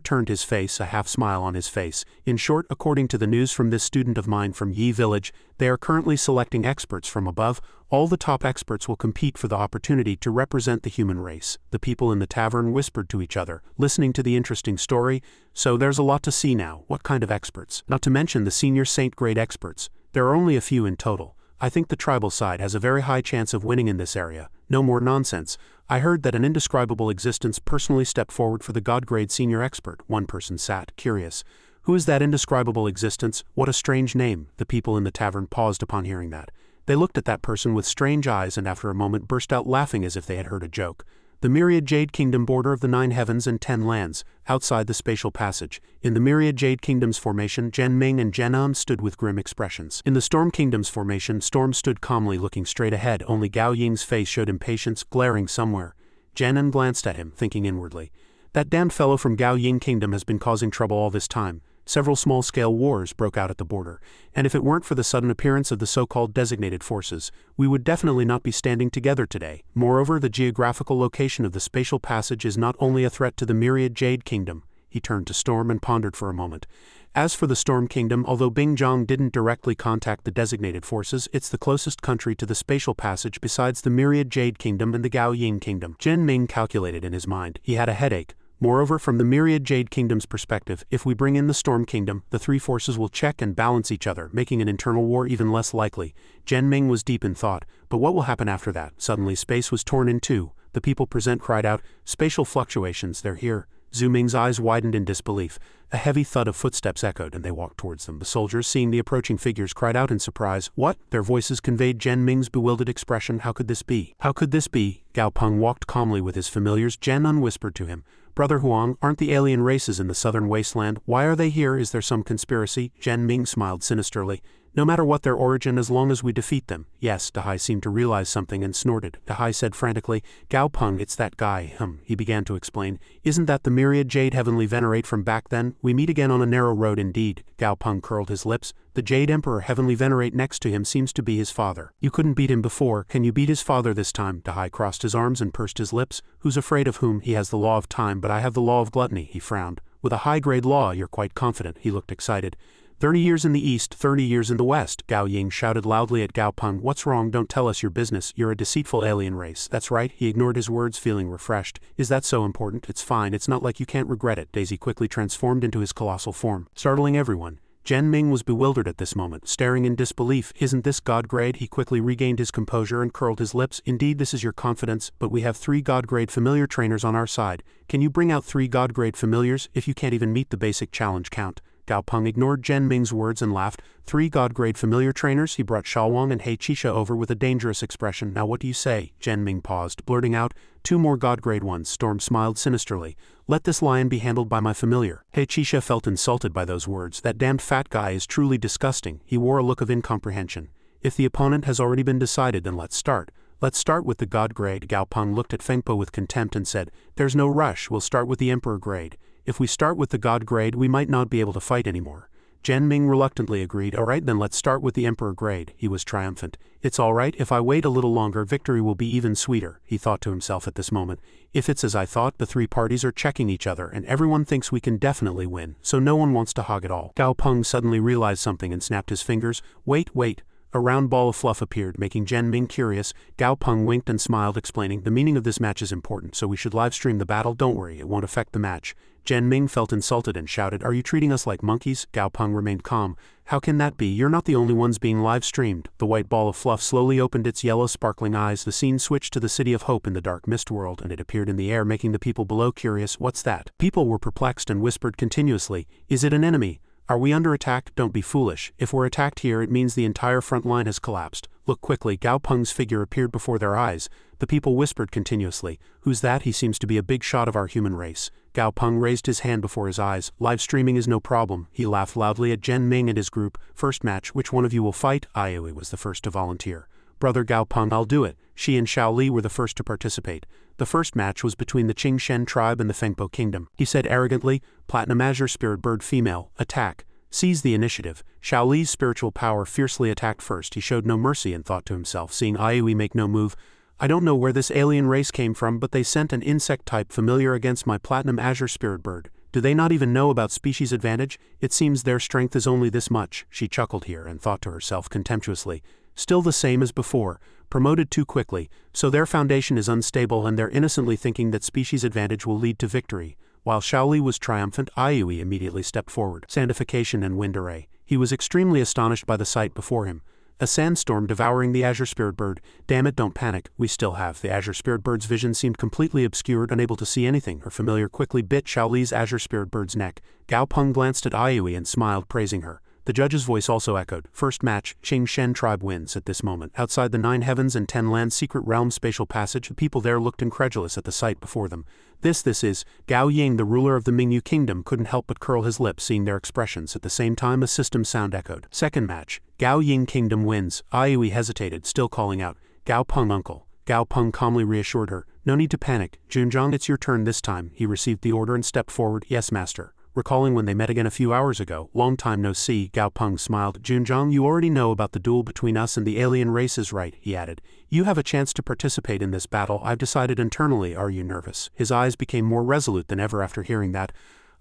Turned his face, a half smile on his face. In short, according to the news from this student of mine from Yi Village, they are currently selecting experts from above. All the top experts will compete for the opportunity to represent the human race. The people in the tavern whispered to each other, listening to the interesting story. So there's a lot to see now. What kind of experts? Not to mention the senior saint grade experts. There are only a few in total. I think the tribal side has a very high chance of winning in this area. No more nonsense. I heard that an indescribable existence personally stepped forward for the God grade senior expert. One person sat, curious. Who is that indescribable existence? What a strange name. The people in the tavern paused upon hearing that. They looked at that person with strange eyes and after a moment burst out laughing as if they had heard a joke. The myriad jade kingdom border of the 9 heavens and 10 lands, outside the spatial passage. In the myriad jade kingdom's formation, Zhen Ming and Zhen An stood with grim expressions. In the storm kingdom's formation, Storm stood calmly looking straight ahead. Only Gao Ying's face showed impatience, glaring somewhere. Zhen An glanced at him, thinking inwardly. That damned fellow from Gao Ying kingdom has been causing trouble all this time. Several small-scale wars broke out at the border, and if it weren't for the sudden appearance of the so-called designated forces, we would definitely not be standing together today. Moreover, the geographical location of the spatial passage is not only a threat to the myriad jade kingdom. He turned to Storm and pondered for a moment. As for the Storm Kingdom, although Bingzhong didn't directly contact the designated forces, it's the closest country to the spatial passage besides the myriad jade kingdom and the Gao Ying kingdom. Zhen Ming calculated in his mind. He had a headache. Moreover, from the myriad jade kingdom's perspective, if we bring in the storm kingdom, the 3 forces will check and balance each other, making an internal war even less likely. Zhen Ming was deep in thought. But what will happen after that? Suddenly space was torn in two. The people present cried out, spatial fluctuations, they're here. Zhu Ming's eyes widened in disbelief. A heavy thud of footsteps echoed and they walked towards them. The soldiers, seeing the approaching figures, cried out in surprise. What? Their voices conveyed Zhen Ming's bewildered expression. How could this be? How could this be? Gao Peng walked calmly with his familiars. Zhen An whispered to him. Brother Huang, aren't the alien races in the southern wasteland? Why are they here? Is there some conspiracy? Zhen Ming smiled sinisterly. No matter what their origin, as long as we defeat them. Yes, Dahai seemed to realize something and snorted. Dahai said frantically, Gao Peng, it's that guy. He began to explain. Isn't that the myriad jade heavenly venerate from back then? We meet again on a narrow road indeed. Gao Peng curled his lips. The Jade Emperor heavenly venerate next to him seems to be his father. You couldn't beat him before. Can you beat his father this time? Dahai crossed his arms and pursed his lips. Who's afraid of whom? He has the law of time, but I have the law of gluttony. He frowned. With a high-grade law, you're quite confident. He looked excited. 30 years in the east, 30 years in the west. Gao Ying shouted loudly at Gao Peng. What's wrong? Don't tell us your business. You're a deceitful alien race. That's right. He ignored his words, feeling refreshed. Is that so important? It's fine. It's not like you can't regret it. Daisy quickly transformed into his colossal form, startling everyone. Jen Ming was bewildered at this moment, staring in disbelief. Isn't this God grade? He quickly regained his composure and curled his lips. Indeed, this is your confidence, but we have 3 God grade familiar trainers on our side. Can you bring out 3 God grade familiars if you can't even meet the basic challenge count? Gao Peng ignored Jen Ming's words and laughed. 3 God grade familiar trainers? He brought Xiaowang and He Qixia over with a dangerous expression. Now what do you say? Jen Ming paused, blurting out, 2 more God grade ones. Storm smiled sinisterly. Let this lion be handled by my familiar. He Qixia felt insulted by those words. That damned fat guy is truly disgusting. He wore a look of incomprehension. If the opponent has already been decided, then let's start. Let's start with the God grade. Gao Peng looked at Fengpo with contempt and said, there's no rush, we'll start with the Emperor grade. If we start with the God grade, we might not be able to fight anymore. Jen Ming reluctantly agreed. Alright, then let's start with the Emperor grade. He was triumphant. It's alright, if I wait a little longer, victory will be even sweeter, he thought to himself at this moment. If it's as I thought, the 3 parties are checking each other and everyone thinks we can definitely win, so no one wants to hog it all. Gao Peng suddenly realized something and snapped his fingers. Wait. A round ball of fluff appeared, making Jen Ming curious. Gao Peng winked and smiled, explaining, the meaning of this match is important, so we should live stream the battle. Don't worry, it won't affect the match. Jen Ming felt insulted and shouted, are you treating us like monkeys? Gao Peng remained calm. How can that be? You're not the only ones being live streamed. The white ball of fluff slowly opened its yellow sparkling eyes. The scene switched to the City of Hope in the dark mist world, and it appeared in the air, making the people below curious. What's that? People were perplexed and whispered continuously, is it an enemy? Are we under attack? Don't be foolish. If we're attacked here, it means the entire front line has collapsed. Look quickly. Gao Peng's figure appeared before their eyes. The people whispered continuously, who's that? He seems to be a big shot of our human race. Gao Peng raised his hand before his eyes. Live streaming is no problem. He laughed loudly at Jen Ming and his group. First match, which one of you will fight? Aoi was the first to volunteer. Brother Gao Peng, I'll do it. She and Xiao Li were the first to participate. The first match was between the Qing Shen tribe and the Fengpo kingdom. He said arrogantly, Platinum Azure Spirit Bird female, attack. Seize the initiative. Xiao Li's spiritual power fiercely attacked first. He showed no mercy and thought to himself, seeing Aoi make no move, I don't know where this alien race came from, but they sent an insect-type familiar against my Platinum Azure Spirit Bird. Do they not even know about species advantage? It seems their strength is only this much. She chuckled here and thought to herself contemptuously. Still the same as before, promoted too quickly, so their foundation is unstable and they're innocently thinking that species advantage will lead to victory. While Xiao Li was triumphant, Aoi immediately stepped forward. Sandification and wind array. He was extremely astonished by the sight before him. A sandstorm devouring the Azure Spirit Bird. Damn it, don't panic, we still have. The Azure Spirit Bird's vision seemed completely obscured, unable to see anything. Her familiar quickly bit Xiao Li's Azure Spirit Bird's neck. Gao Peng glanced at Aoi and smiled, praising her. The judge's voice also echoed. First match, Qing Shen tribe wins. At this moment, outside the 9 heavens and 10 lands secret realm spatial passage, the people there looked incredulous at the sight before them. This is, Gao Ying, the ruler of the Mingyu kingdom, couldn't help but curl his lips seeing their expressions. At the same time, a system sound echoed. Second match, Gao Ying kingdom wins. Aoi hesitated, still calling out, Gao Peng uncle. Gao Peng calmly reassured her, no need to panic. Junzhang, it's your turn this time. He received the order and stepped forward. Yes, master. Recalling when they met again a few hours ago, long time no see, Gao Peng smiled. Junzhang, you already know about the duel between us and the alien races, right? He added. You have a chance to participate in this battle. I've decided internally. Are you nervous? His eyes became more resolute than ever after hearing that.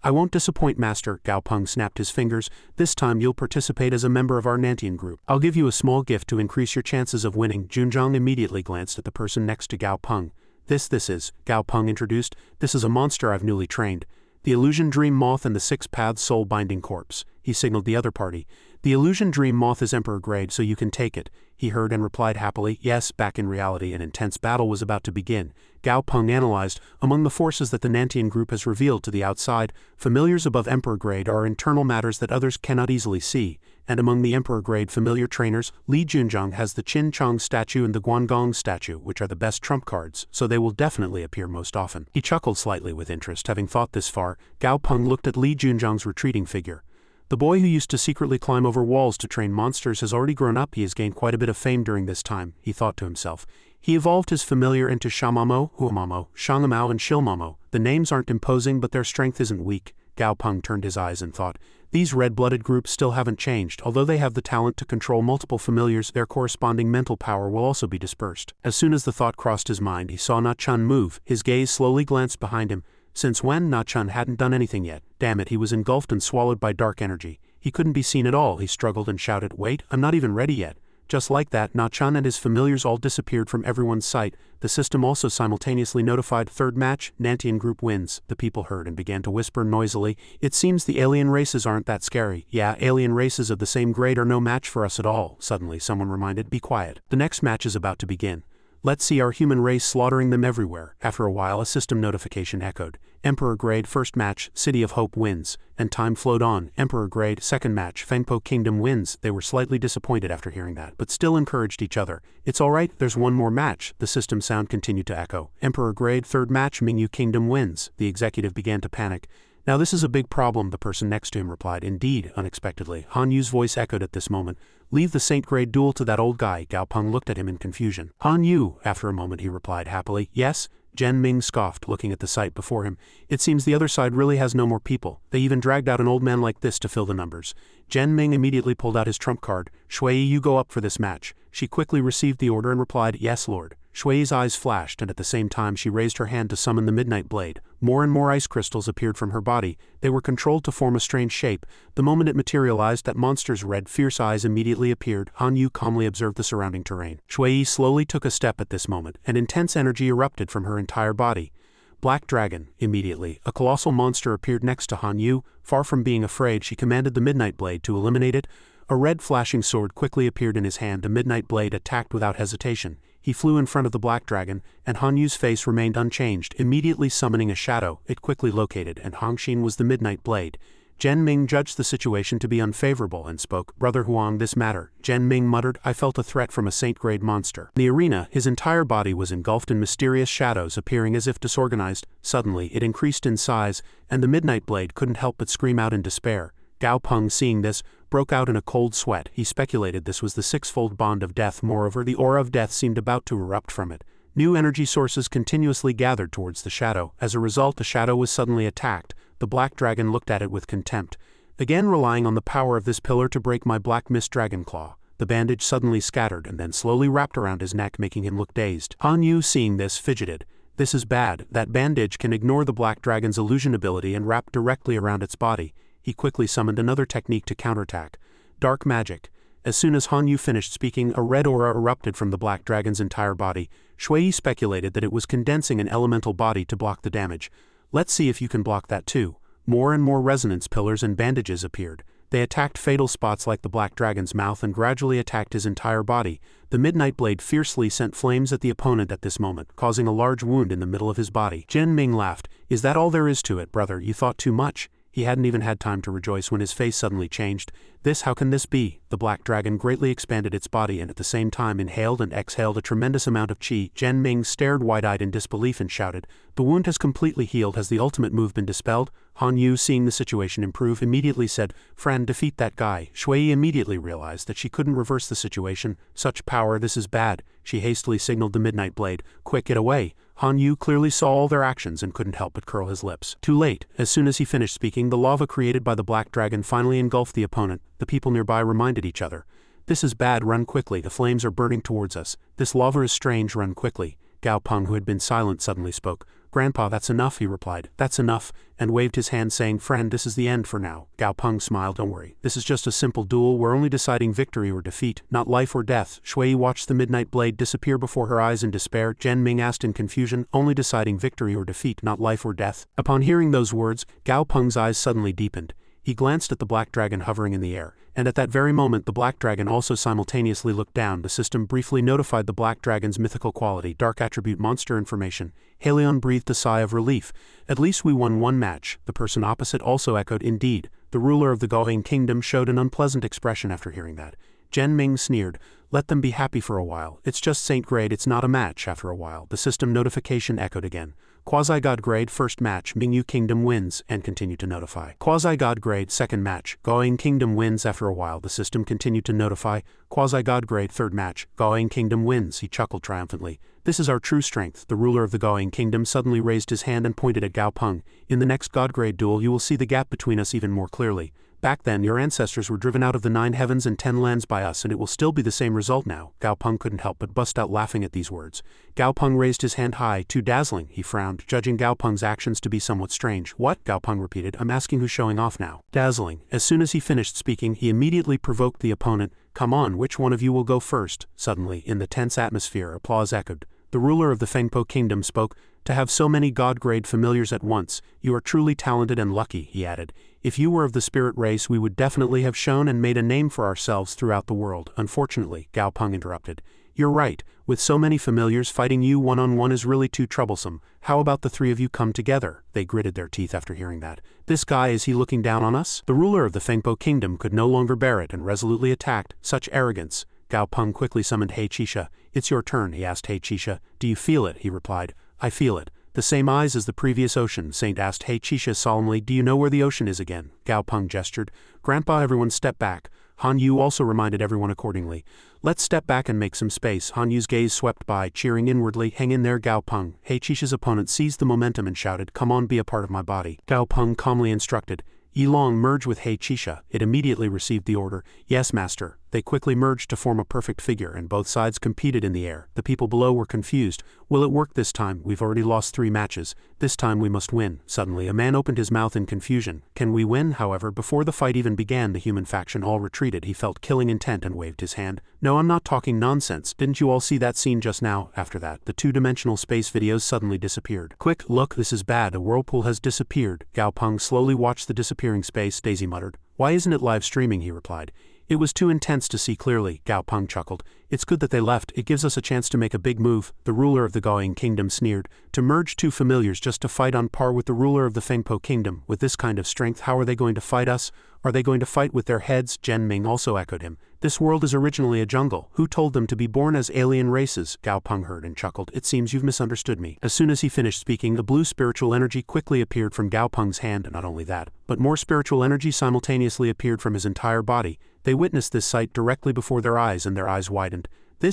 I won't disappoint, master. Gao Peng snapped his fingers. This time you'll participate as a member of our Nantian group. I'll give you a small gift to increase your chances of winning. Junzhang immediately glanced at the person next to Gao Peng. This is, Gao Peng introduced. This is a monster I've newly trained. The Illusion Dream Moth and the 6 Paths Soul Binding Corpse. He signaled the other party. The Illusion Dream Moth is Emperor grade, so you can take it. He heard and replied happily, yes. Back in reality, an intense battle was about to begin. Gao Peng analyzed, among the forces that the Nantian group has revealed to the outside, familiars above Emperor grade are internal matters that others cannot easily see, and among the Emperor grade familiar trainers, Li Junzhang has the Qin Chong statue and the Guangong statue, which are the best trump cards, so they will definitely appear most often. He chuckled slightly with interest. Having thought this far, Gao Peng looked at Li Junzhang's retreating figure. The boy who used to secretly climb over walls to train monsters has already grown up. He has gained quite a bit of fame during this time, he thought to himself. He evolved his familiar into Shamamo, Huamamo, Shangamao and Shilmamo. The names aren't imposing, but their strength isn't weak. Gao Peng turned his eyes and thought, these red-blooded groups still haven't changed. Although they have the talent to control multiple familiars, their corresponding mental power will also be dispersed. As soon as the thought crossed his mind, he saw Na Chun move. His gaze slowly glanced behind him. Since when? Na Chun hadn't done anything yet. Damn it, he was engulfed and swallowed by dark energy. He couldn't be seen at all. He struggled and shouted, wait, I'm not even ready yet. Just like that, Na-chan and his familiars all disappeared from everyone's sight. The system also simultaneously notified third match, Nantian group wins. The people heard and began to whisper noisily, "It seems the alien races aren't that scary." "Yeah, alien races of the same grade are no match for us at all," suddenly someone reminded. "Be quiet. The next match is about to begin. Let's see our human race slaughtering them everywhere." After a while a system notification echoed. Emperor grade first match, City of Hope wins. And time flowed on. Emperor grade second match, Fengpo Kingdom wins. They were slightly disappointed after hearing that, but still encouraged each other. "It's alright, there's one more match." The system sound continued to echo. Emperor grade third match, Mingyu Kingdom wins. The executive began to panic. "Now this is a big problem," the person next to him replied. "Indeed," unexpectedly. Han Yu's voice echoed at this moment. "Leave the Saint grade duel to that old guy." Gao Peng looked at him in confusion. "Han Yu," after a moment he replied happily. "Yes?" Jen Ming scoffed, looking at the sight before him. "It seems the other side really has no more people. They even dragged out an old man like this to fill the numbers." Jen Ming immediately pulled out his trump card. "Shui, you go up for this match." She quickly received the order and replied, "Yes, Lord." Shui's eyes flashed, and at the same time she raised her hand to summon the Midnight Blade. More and more ice crystals appeared from her body. They were controlled to form a strange shape. The moment it materialized, that monster's red, fierce eyes immediately appeared. Han Yu calmly observed the surrounding terrain. Shui slowly took a step at this moment, and intense energy erupted from her entire body. Black Dragon. Immediately, a colossal monster appeared next to Han Yu. Far from being afraid, she commanded the Midnight Blade to eliminate it. A red flashing sword quickly appeared in his hand. The Midnight Blade attacked without hesitation. He flew in front of the Black Dragon, and Han Yu's face remained unchanged. Immediately summoning a shadow, it quickly located, and Hongxin was the Midnight Blade. Jen Ming judged the situation to be unfavorable and spoke, "Brother Huang, this matter." Jen Ming muttered, "I felt a threat from a saint-grade monster." In the arena, his entire body was engulfed in mysterious shadows appearing as if disorganized. Suddenly, it increased in size, and the Midnight Blade couldn't help but scream out in despair. Gao Peng, seeing this, broke out in a cold sweat. He speculated this was the sixfold bond of death. Moreover, the aura of death seemed about to erupt from it. New energy sources continuously gathered towards the shadow. As a result, the shadow was suddenly attacked. The Black Dragon looked at it with contempt. "Again relying on the power of this pillar to break my Black Mist Dragon Claw." The bandage suddenly scattered and then slowly wrapped around his neck, making him look dazed. Han Yu, seeing this, fidgeted. "This is bad. That bandage can ignore the Black Dragon's illusion ability and wrap directly around its body." He quickly summoned another technique to counterattack. Dark magic. As soon as Han Yu finished speaking, a red aura erupted from the Black Dragon's entire body. Shui speculated that it was condensing an elemental body to block the damage. "Let's see if you can block that too." More and more resonance pillars and bandages appeared. They attacked fatal spots like the Black Dragon's mouth and gradually attacked his entire body. The Midnight Blade fiercely sent flames at the opponent at this moment, causing a large wound in the middle of his body. Jen Ming laughed. "Is that all there is to it, brother? You thought too much." He hadn't even had time to rejoice when his face suddenly changed. How can this be?" The Black Dragon greatly expanded its body and at the same time inhaled and exhaled a tremendous amount of qi. Jen Ming stared wide-eyed in disbelief and shouted, "The wound has completely healed. Has the ultimate move been dispelled?" Han Yu, seeing the situation improve, immediately said, "Fran, defeat that guy." Shui immediately realized that she couldn't reverse the situation. "Such power, this is bad." She hastily signaled the Midnight Blade, "Quick, get away." Han Yu clearly saw all their actions and couldn't help but curl his lips. Too late. As soon as he finished speaking, the lava created by the Black Dragon finally engulfed the opponent. The people nearby reminded each other, "This is bad, run quickly, the flames are burning towards us. This lava is strange, run quickly." Gao Peng, who had been silent, suddenly spoke. "Grandpa, that's enough," he replied. "That's enough," and waved his hand saying, "Friend, this is the end for now." Gao Peng smiled, "Don't worry. This is just a simple duel. We're only deciding victory or defeat, not life or death." Shui watched the Midnight Blade disappear before her eyes in despair. Jen Ming asked in confusion, "Only deciding victory or defeat, not life or death?" Upon hearing those words, Gao Peng's eyes suddenly deepened. He glanced at the Black Dragon hovering in the air, and at that very moment the Black Dragon also simultaneously looked down. The system briefly notified the Black Dragon's mythical quality, Dark Attribute Monster Information. Haleon breathed a sigh of relief. "At least we won one match." The person opposite also echoed, "Indeed." The ruler of the Goheng Kingdom showed an unpleasant expression after hearing that. Jen Ming sneered, "Let them be happy for a while. It's just Saint Grade, it's not a match." After a while, the system notification echoed again. Quasi-God Grade first match, Mingyu Kingdom wins, and continued to notify. Quasi-God Grade second match, Goheng Kingdom wins. After a while, the system continued to notify. Quasi-God Grade third match, Goheng Kingdom wins. He chuckled triumphantly. "This is our true strength." The ruler of the Goheng Kingdom suddenly raised his hand and pointed at Gao Peng. "In the next God Grade duel, you will see the gap between us even more clearly. Back then, your ancestors were driven out of the 9 heavens and 10 lands by us, and it will still be the same result now." Gao Peng couldn't help but bust out laughing at these words. Gao Peng raised his hand high. "Too dazzling," he frowned, judging Gao Peng's actions to be somewhat strange. "What?" Gao Peng repeated. "I'm asking who's showing off now." "Dazzling." As soon as he finished speaking, he immediately provoked the opponent, Come on, which one of you will go first? Suddenly, in the tense atmosphere, applause echoed. The ruler of the Fengpo kingdom spoke. To have so many god-grade familiars at once, you are truly talented and lucky, he added. If you were of the spirit race, we would definitely have shown and made a name for ourselves throughout the world. Unfortunately, Gao Peng interrupted. You're right, with so many familiars, fighting you one-on-one is really too troublesome. How about the three of you come together? They gritted their teeth after hearing that. This guy, is he looking down on us? The ruler of the Fengpo kingdom could no longer bear it and resolutely attacked. Such arrogance. Gao Peng quickly summoned He Qixia. It's your turn, he asked He Qixia. Do you feel it? He replied. I feel it. The same eyes as the previous ocean, Saint asked He Qixia solemnly. Do you know where the ocean is again? Gao Peng gestured. Grandpa, everyone step back. Han Yu also reminded everyone accordingly. Let's step back and make some space. Han Yu's gaze swept by, cheering inwardly. Hang in there, Gao Peng. He Qixia's opponent seized the momentum and shouted, come on, be a part of my body. Gao Peng calmly instructed. Yilong, merge with He Qixia. It immediately received the order. Yes, master. They quickly merged to form a perfect figure, and both sides competed in the air. The people below were confused. Will it work this time? We've already lost 3 matches. This time we must win. Suddenly, a man opened his mouth in confusion. Can we win? However, before the fight even began, the human faction all retreated. He felt killing intent and waved his hand. No, I'm not talking nonsense. Didn't you all see that scene just now? After that, the 2-dimensional space videos suddenly disappeared. Quick, look, this is bad. A whirlpool has disappeared. Gao Peng slowly watched the disappearing space. Daisy muttered. Why isn't it live streaming? He replied. It was too intense to see clearly, Gao Peng chuckled. It's good that they left, it gives us a chance to make a big move. The ruler of the Gaoying kingdom sneered. To merge 2 familiars just to fight on par with the ruler of the Fengpo kingdom, with this kind of strength, how are they going to fight us? Are they going to fight with their heads? Zhen Ming also echoed him. This world is originally a jungle. Who told them to be born as alien races? Gao Peng heard and chuckled. It seems you've misunderstood me. As soon as he finished speaking, the blue spiritual energy quickly appeared from Gao Peng's hand. Not only that, but more spiritual energy simultaneously appeared from his entire body. They witnessed this sight directly before their eyes, and their eyes widened.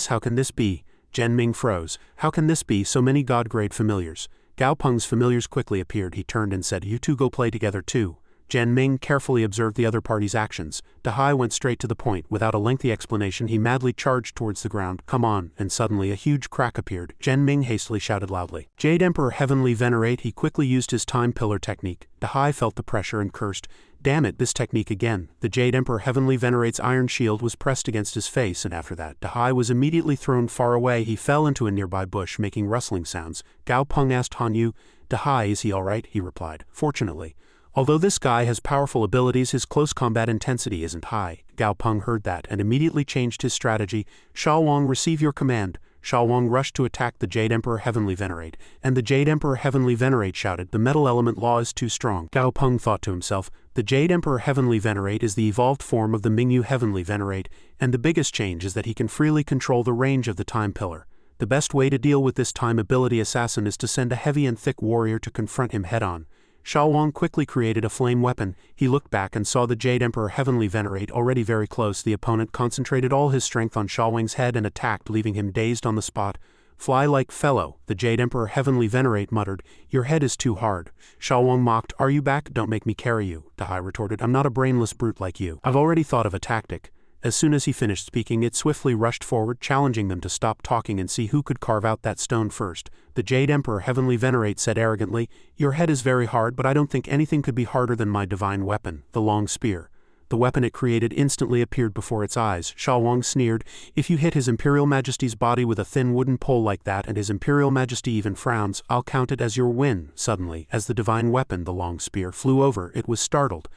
How can this be? Zhen Ming froze. How can this be? So many god-grade familiars. Gao Peng's familiars quickly appeared. He turned and said, you two go play together too. Zhen Ming carefully observed the other party's actions. Dahai went straight to the point. Without a lengthy explanation, he madly charged towards the ground. Come on, and suddenly a huge crack appeared. Zhen Ming hastily shouted loudly. Jade Emperor Heavenly Venerate. He quickly used his time pillar technique. Dahai felt the pressure and cursed. Damn it, this technique again. The Jade Emperor Heavenly Venerate's iron shield was pressed against his face, and after that, Dahai was immediately thrown far away. He fell into a nearby bush, making rustling sounds. Gao Peng asked Han Yu, Dahai, is he alright? He replied, fortunately. Although this guy has powerful abilities, his close combat intensity isn't high. Gao Peng heard that and immediately changed his strategy. Shao Wang, receive your command. Shao Wang rushed to attack the Jade Emperor Heavenly Venerate, and the Jade Emperor Heavenly Venerate shouted, the metal element law is too strong. Gao Peng thought to himself, the Jade Emperor Heavenly Venerate is the evolved form of the Mingyu Heavenly Venerate, and the biggest change is that he can freely control the range of the time pillar. The best way to deal with this time ability assassin is to send a heavy and thick warrior to confront him head-on. Shao Wang quickly created a flame weapon. He looked back and saw the Jade Emperor Heavenly Venerate already very close. The opponent concentrated all his strength on Shao Wang's head and attacked, leaving him dazed on the spot. Fly like fellow, the Jade Emperor Heavenly Venerate muttered. Your head is too hard. Shao Wang mocked. Are you back? Don't make me carry you. Dahai retorted. I'm not a brainless brute like you. I've already thought of a tactic. As soon as he finished speaking, it swiftly rushed forward, challenging them to stop talking and see who could carve out that stone first. The Jade Emperor Heavenly Venerate said arrogantly, your head is very hard, but I don't think anything could be harder than my divine weapon, the long spear. The weapon it created instantly appeared before its eyes. Shao Wang sneered, if you hit His Imperial Majesty's body with a thin wooden pole like that and His Imperial Majesty even frowns, I'll count it as your win. Suddenly, as the divine weapon, the long spear, flew over, it was startled.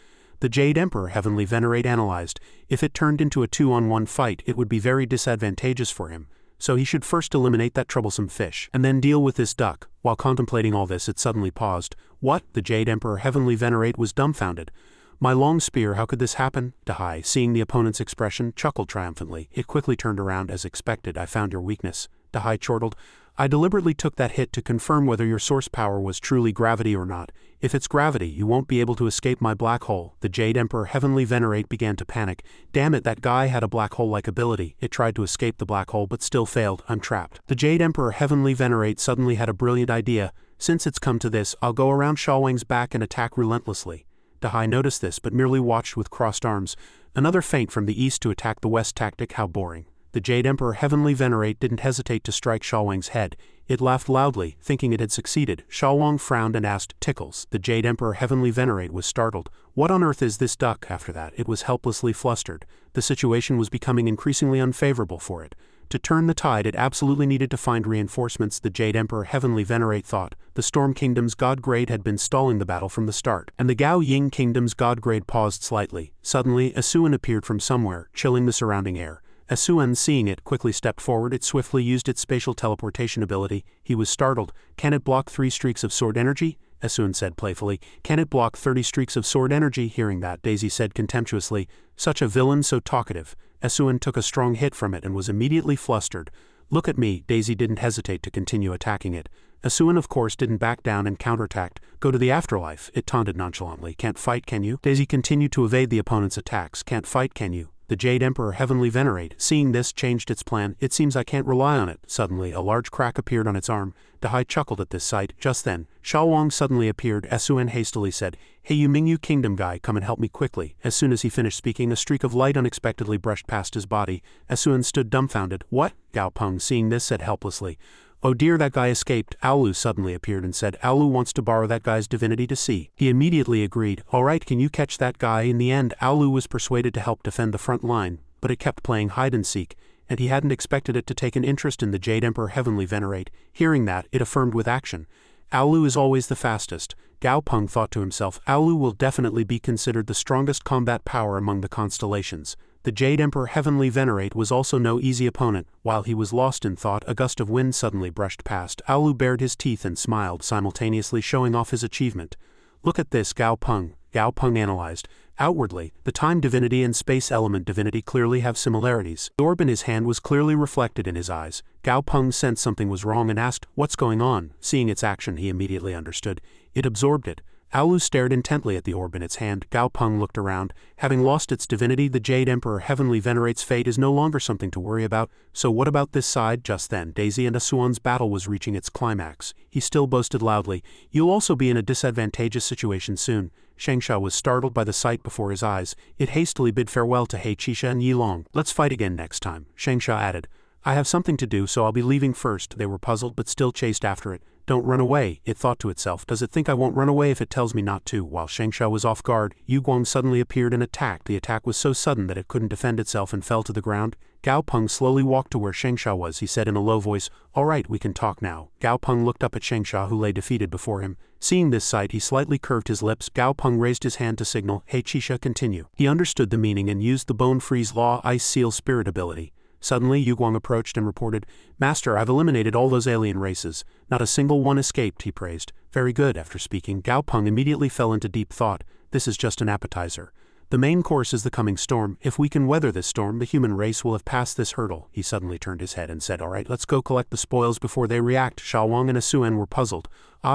The Jade Emperor Heavenly Venerate analyzed, if it turned into a 2-on-1 fight, it would be very disadvantageous for him, so he should first eliminate that troublesome fish, and then deal with this duck. While contemplating all this, it suddenly paused. What? The Jade Emperor Heavenly Venerate was dumbfounded. My long spear, how could this happen? Dahai, seeing the opponent's expression, chuckled triumphantly. It quickly turned around as expected. I found your weakness. Dahai chortled. I deliberately took that hit to confirm whether your source power was truly gravity or not. If it's gravity, you won't be able to escape my black hole. The Jade Emperor Heavenly Venerate began to panic. Damn it, that guy had a black hole-like ability. It tried to escape the black hole but still failed. I'm trapped. The Jade Emperor Heavenly Venerate suddenly had a brilliant idea. Since it's come to this, I'll go around Shao Wang's back and attack relentlessly. Dahai noticed this but merely watched with crossed arms. Another feint from the east to attack the west tactic, how boring. The Jade Emperor Heavenly Venerate didn't hesitate to strike Xiaowang's head. It laughed loudly, thinking it had succeeded. Xiaowang frowned and asked, "Tickles." The Jade Emperor Heavenly Venerate was startled. "What on earth is this duck?" After that, it was helplessly flustered. The situation was becoming increasingly unfavorable for it. To turn the tide, it absolutely needed to find reinforcements. The Jade Emperor Heavenly Venerate thought. The Storm Kingdom's God Grade had been stalling the battle from the start, and the Gao Ying Kingdom's God Grade paused slightly. Suddenly, Asuan appeared from somewhere, chilling the surrounding air. Asuan, seeing it, quickly stepped forward. It swiftly used its spatial teleportation ability. He was startled. "Can it block 3 streaks of sword energy?" Asuan said playfully. "Can it block 30 streaks of sword energy?" Hearing that, Daisy said contemptuously, "Such a villain, so talkative." Asuan took a strong hit from it and was immediately flustered. "Look at me." Daisy didn't hesitate to continue attacking it. Asuan, of course, didn't back down and counterattacked. "Go to the afterlife," it taunted nonchalantly. "Can't fight, can you?" Daisy continued to evade the opponent's attacks. "Can't fight, can you?" The Jade Emperor Heavenly Venerate, seeing this, changed its plan. "It seems I can't rely on it." Suddenly, a large crack appeared on its arm. Dahai chuckled at this sight. Just then, Xiaowang suddenly appeared. Asuan hastily said, "Hey, you Mingyu Kingdom guy, come and help me quickly." As soon as he finished speaking, a streak of light unexpectedly brushed past his body. Asuan stood dumbfounded. "What?" Gao Peng, seeing this, said helplessly, "Oh dear, that guy escaped." Aolu suddenly appeared and said, "Aolu wants to borrow that guy's divinity to see." He immediately agreed. "All right, can you catch that guy?" In the end, Aolu was persuaded to help defend the front line, but it kept playing hide-and-seek, and he hadn't expected it to take an interest in the Jade Emperor Heavenly Venerate. Hearing that, it affirmed with action. "Aolu is always the fastest." Gao Peng thought to himself, "Aolu will definitely be considered the strongest combat power among the constellations." The Jade Emperor Heavenly Venerate was also no easy opponent. While he was lost in thought, a gust of wind suddenly brushed past. Aolu bared his teeth and smiled, simultaneously showing off his achievement. "Look at this, Gao Peng." Gao Peng analyzed. Outwardly, the time divinity and space element divinity clearly have similarities. The orb in his hand was clearly reflected in his eyes. Gao Peng sensed something was wrong and asked, "What's going on?" Seeing its action, he immediately understood. It absorbed it. Aolu stared intently at the orb in its hand. Gao Peng looked around. Having lost its divinity, the Jade Emperor Heavenly Venerate's fate is no longer something to worry about. So what about this side? Just then, Daisy and Asuan's battle was reaching its climax. He still boasted loudly, "You'll also be in a disadvantageous situation soon." Shengsha was startled by the sight before his eyes. It hastily bid farewell to He Qisha and Yilong. "Let's fight again next time," Shengsha added. "I have something to do, so I'll be leaving first." They were puzzled but still chased after it. "Don't run away," it thought to itself. "Does it think I won't run away if it tells me not to?" While Shengsha was off guard, Yu Guang suddenly appeared and attacked. The attack was so sudden that it couldn't defend itself and fell to the ground. Gao Peng slowly walked to where Shengsha was. He said in a low voice, "All right, we can talk now." Gao Peng looked up at Shengsha, who lay defeated before him. Seeing this sight, he slightly curved his lips. Gao Peng raised his hand to signal, "He Qisha, continue." He understood the meaning and used the Bone Freeze Law Ice Seal Spirit ability. Suddenly, Yu Guang approached and reported, "Master, I've eliminated all those alien races. Not a single one escaped," he praised. "Very good." After speaking, Gao Peng immediately fell into deep thought. This is just an appetizer. The main course is the coming storm. If we can weather this storm, the human race will have passed this hurdle. He suddenly turned his head and said, "All right, let's go collect the spoils before they react." Xiaowang and Asuan were puzzled.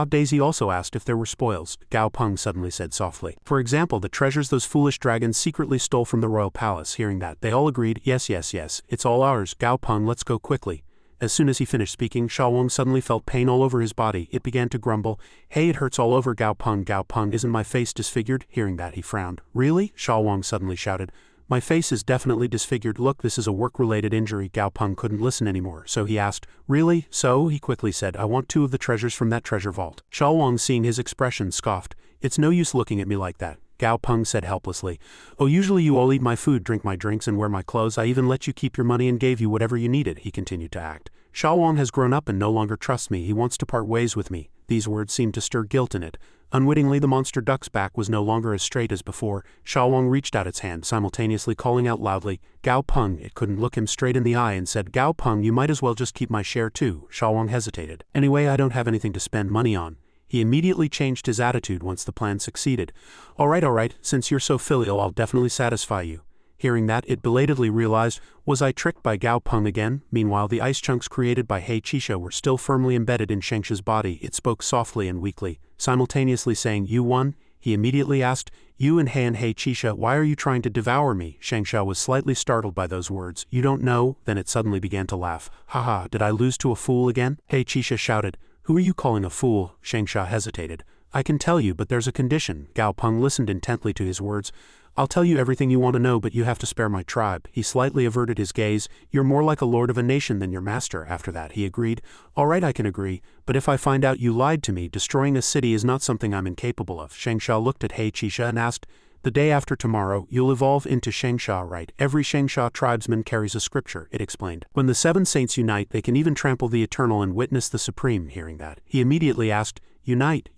Daisy also asked if there were spoils. Gao Peng suddenly said softly, "For example, the treasures those foolish dragons secretly stole from the royal palace." Hearing that, they all agreed, yes, it's all ours. Gao Peng, let's go quickly." As soon as he finished speaking, Xiaowang suddenly felt pain all over his body. It began to grumble, "Hey, it hurts all over." Gao Peng, isn't my face disfigured?" Hearing that, he frowned. "Really?" Xiaowang suddenly shouted. "My face is definitely disfigured. Look, this is a work-related injury." Gao Peng couldn't listen anymore, so he asked, "Really?" "So?" he quickly said, "I want 2 of the treasures from that treasure vault." Xiaowang, seeing his expression, scoffed. "It's no use looking at me like that." Gao Peng said helplessly, "Oh, usually you all eat my food, drink my drinks, and wear my clothes. I even let you keep your money and gave you whatever you needed." He continued to act. "Xiaowang has grown up and no longer trusts me. He wants to part ways with me." These words seemed to stir guilt in it. Unwittingly, the monster duck's back was no longer as straight as before. Xiaowang reached out its hand, simultaneously calling out loudly, "Gao Peng." It couldn't look him straight in the eye and said, "Gao Peng, you might as well just keep my share too." Xiaowang hesitated. "Anyway, I don't have anything to spend money on." He immediately changed his attitude once the plan succeeded. All right, since you're so filial, I'll definitely satisfy you." Hearing that, it belatedly realized, was I tricked by Gao Peng again? Meanwhile, the ice chunks created by He Qisha were still firmly embedded in Shengsha's body. It spoke softly and weakly, simultaneously saying, "You won?" He immediately asked, "You and He Qisha, why are you trying to devour me?" Shengsha was slightly startled by those words. "You don't know?" Then it suddenly began to laugh. "Haha, did I lose to a fool again?" He Qisha shouted. "Who are you calling a fool?" Shengsha hesitated. I can tell you, but there's a condition. Gao Peng listened intently to his words. I'll tell you everything you want to know, but you have to spare my tribe. He slightly averted his gaze. You're more like a lord of a nation than your master. After that, he agreed. All right, I can agree, but if I find out you lied to me, destroying a city is not something I'm incapable of. Shengsha looked at He Qisha and asked, the day after tomorrow, you'll evolve into Shengsha, right? Every Shengsha tribesman carries a scripture, it explained. When the 7 saints unite, they can even trample the eternal and witness the supreme. Hearing that, he immediately asked, unite?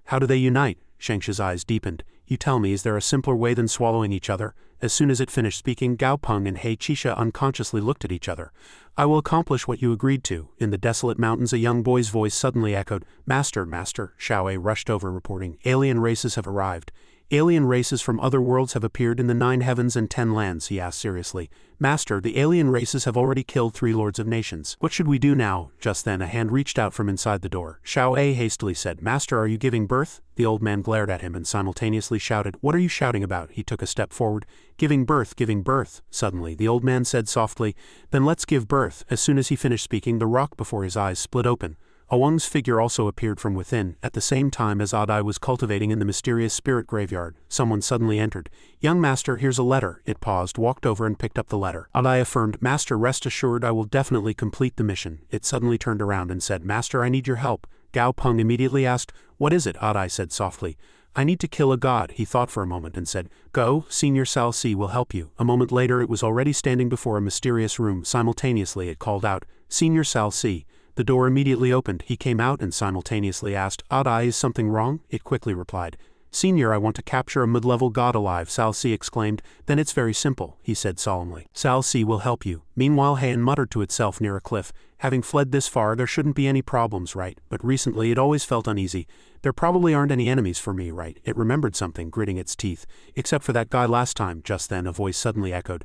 How do they unite? Shengsha's eyes deepened. You tell me, is there a simpler way than swallowing each other? As soon as it finished speaking, Gao Peng and He Qisha unconsciously looked at each other. I will accomplish what you agreed to. In the desolate mountains, a young boy's voice suddenly echoed, Master, Master. Xiaowei rushed over, reporting, alien races have arrived. Alien races from other worlds have appeared in the 9 heavens and 10 lands, he asked seriously. Master, the alien races have already killed 3 lords of nations. What should we do now? Just then a hand reached out from inside the door. Xiaowei hastily said, Master, are you giving birth? The old man glared at him and simultaneously shouted, What are you shouting about? He took a step forward. Giving birth, giving birth. Suddenly, the old man said softly, Then let's give birth. As soon as he finished speaking, the rock before his eyes split open. Awang's figure also appeared from within. At the same time as Adai was cultivating in the mysterious spirit graveyard, someone suddenly entered. Young master, here's a letter. It paused, walked over and picked up the letter. Adai affirmed, Master, rest assured I will definitely complete the mission. It suddenly turned around and said, Master, I need your help. Gao Peng immediately asked, What is it? Adai said softly. I need to kill a god. He thought for a moment and said, Go, Senior Sal Si will help you. A moment later it was already standing before a mysterious room. Simultaneously it called out, Senior Sal Si. The door immediately opened. He came out and simultaneously asked, Adai, is something wrong? It quickly replied, Senior, I want to capture a mid-level god alive. Sal Si exclaimed. Then it's very simple, he said solemnly. Sal Si will help you. Meanwhile, Heian muttered to itself near a cliff. Having fled this far, there shouldn't be any problems, right? But recently it always felt uneasy. There probably aren't any enemies for me, right? It remembered something, gritting its teeth. Except for that guy last time. Just then a voice suddenly echoed,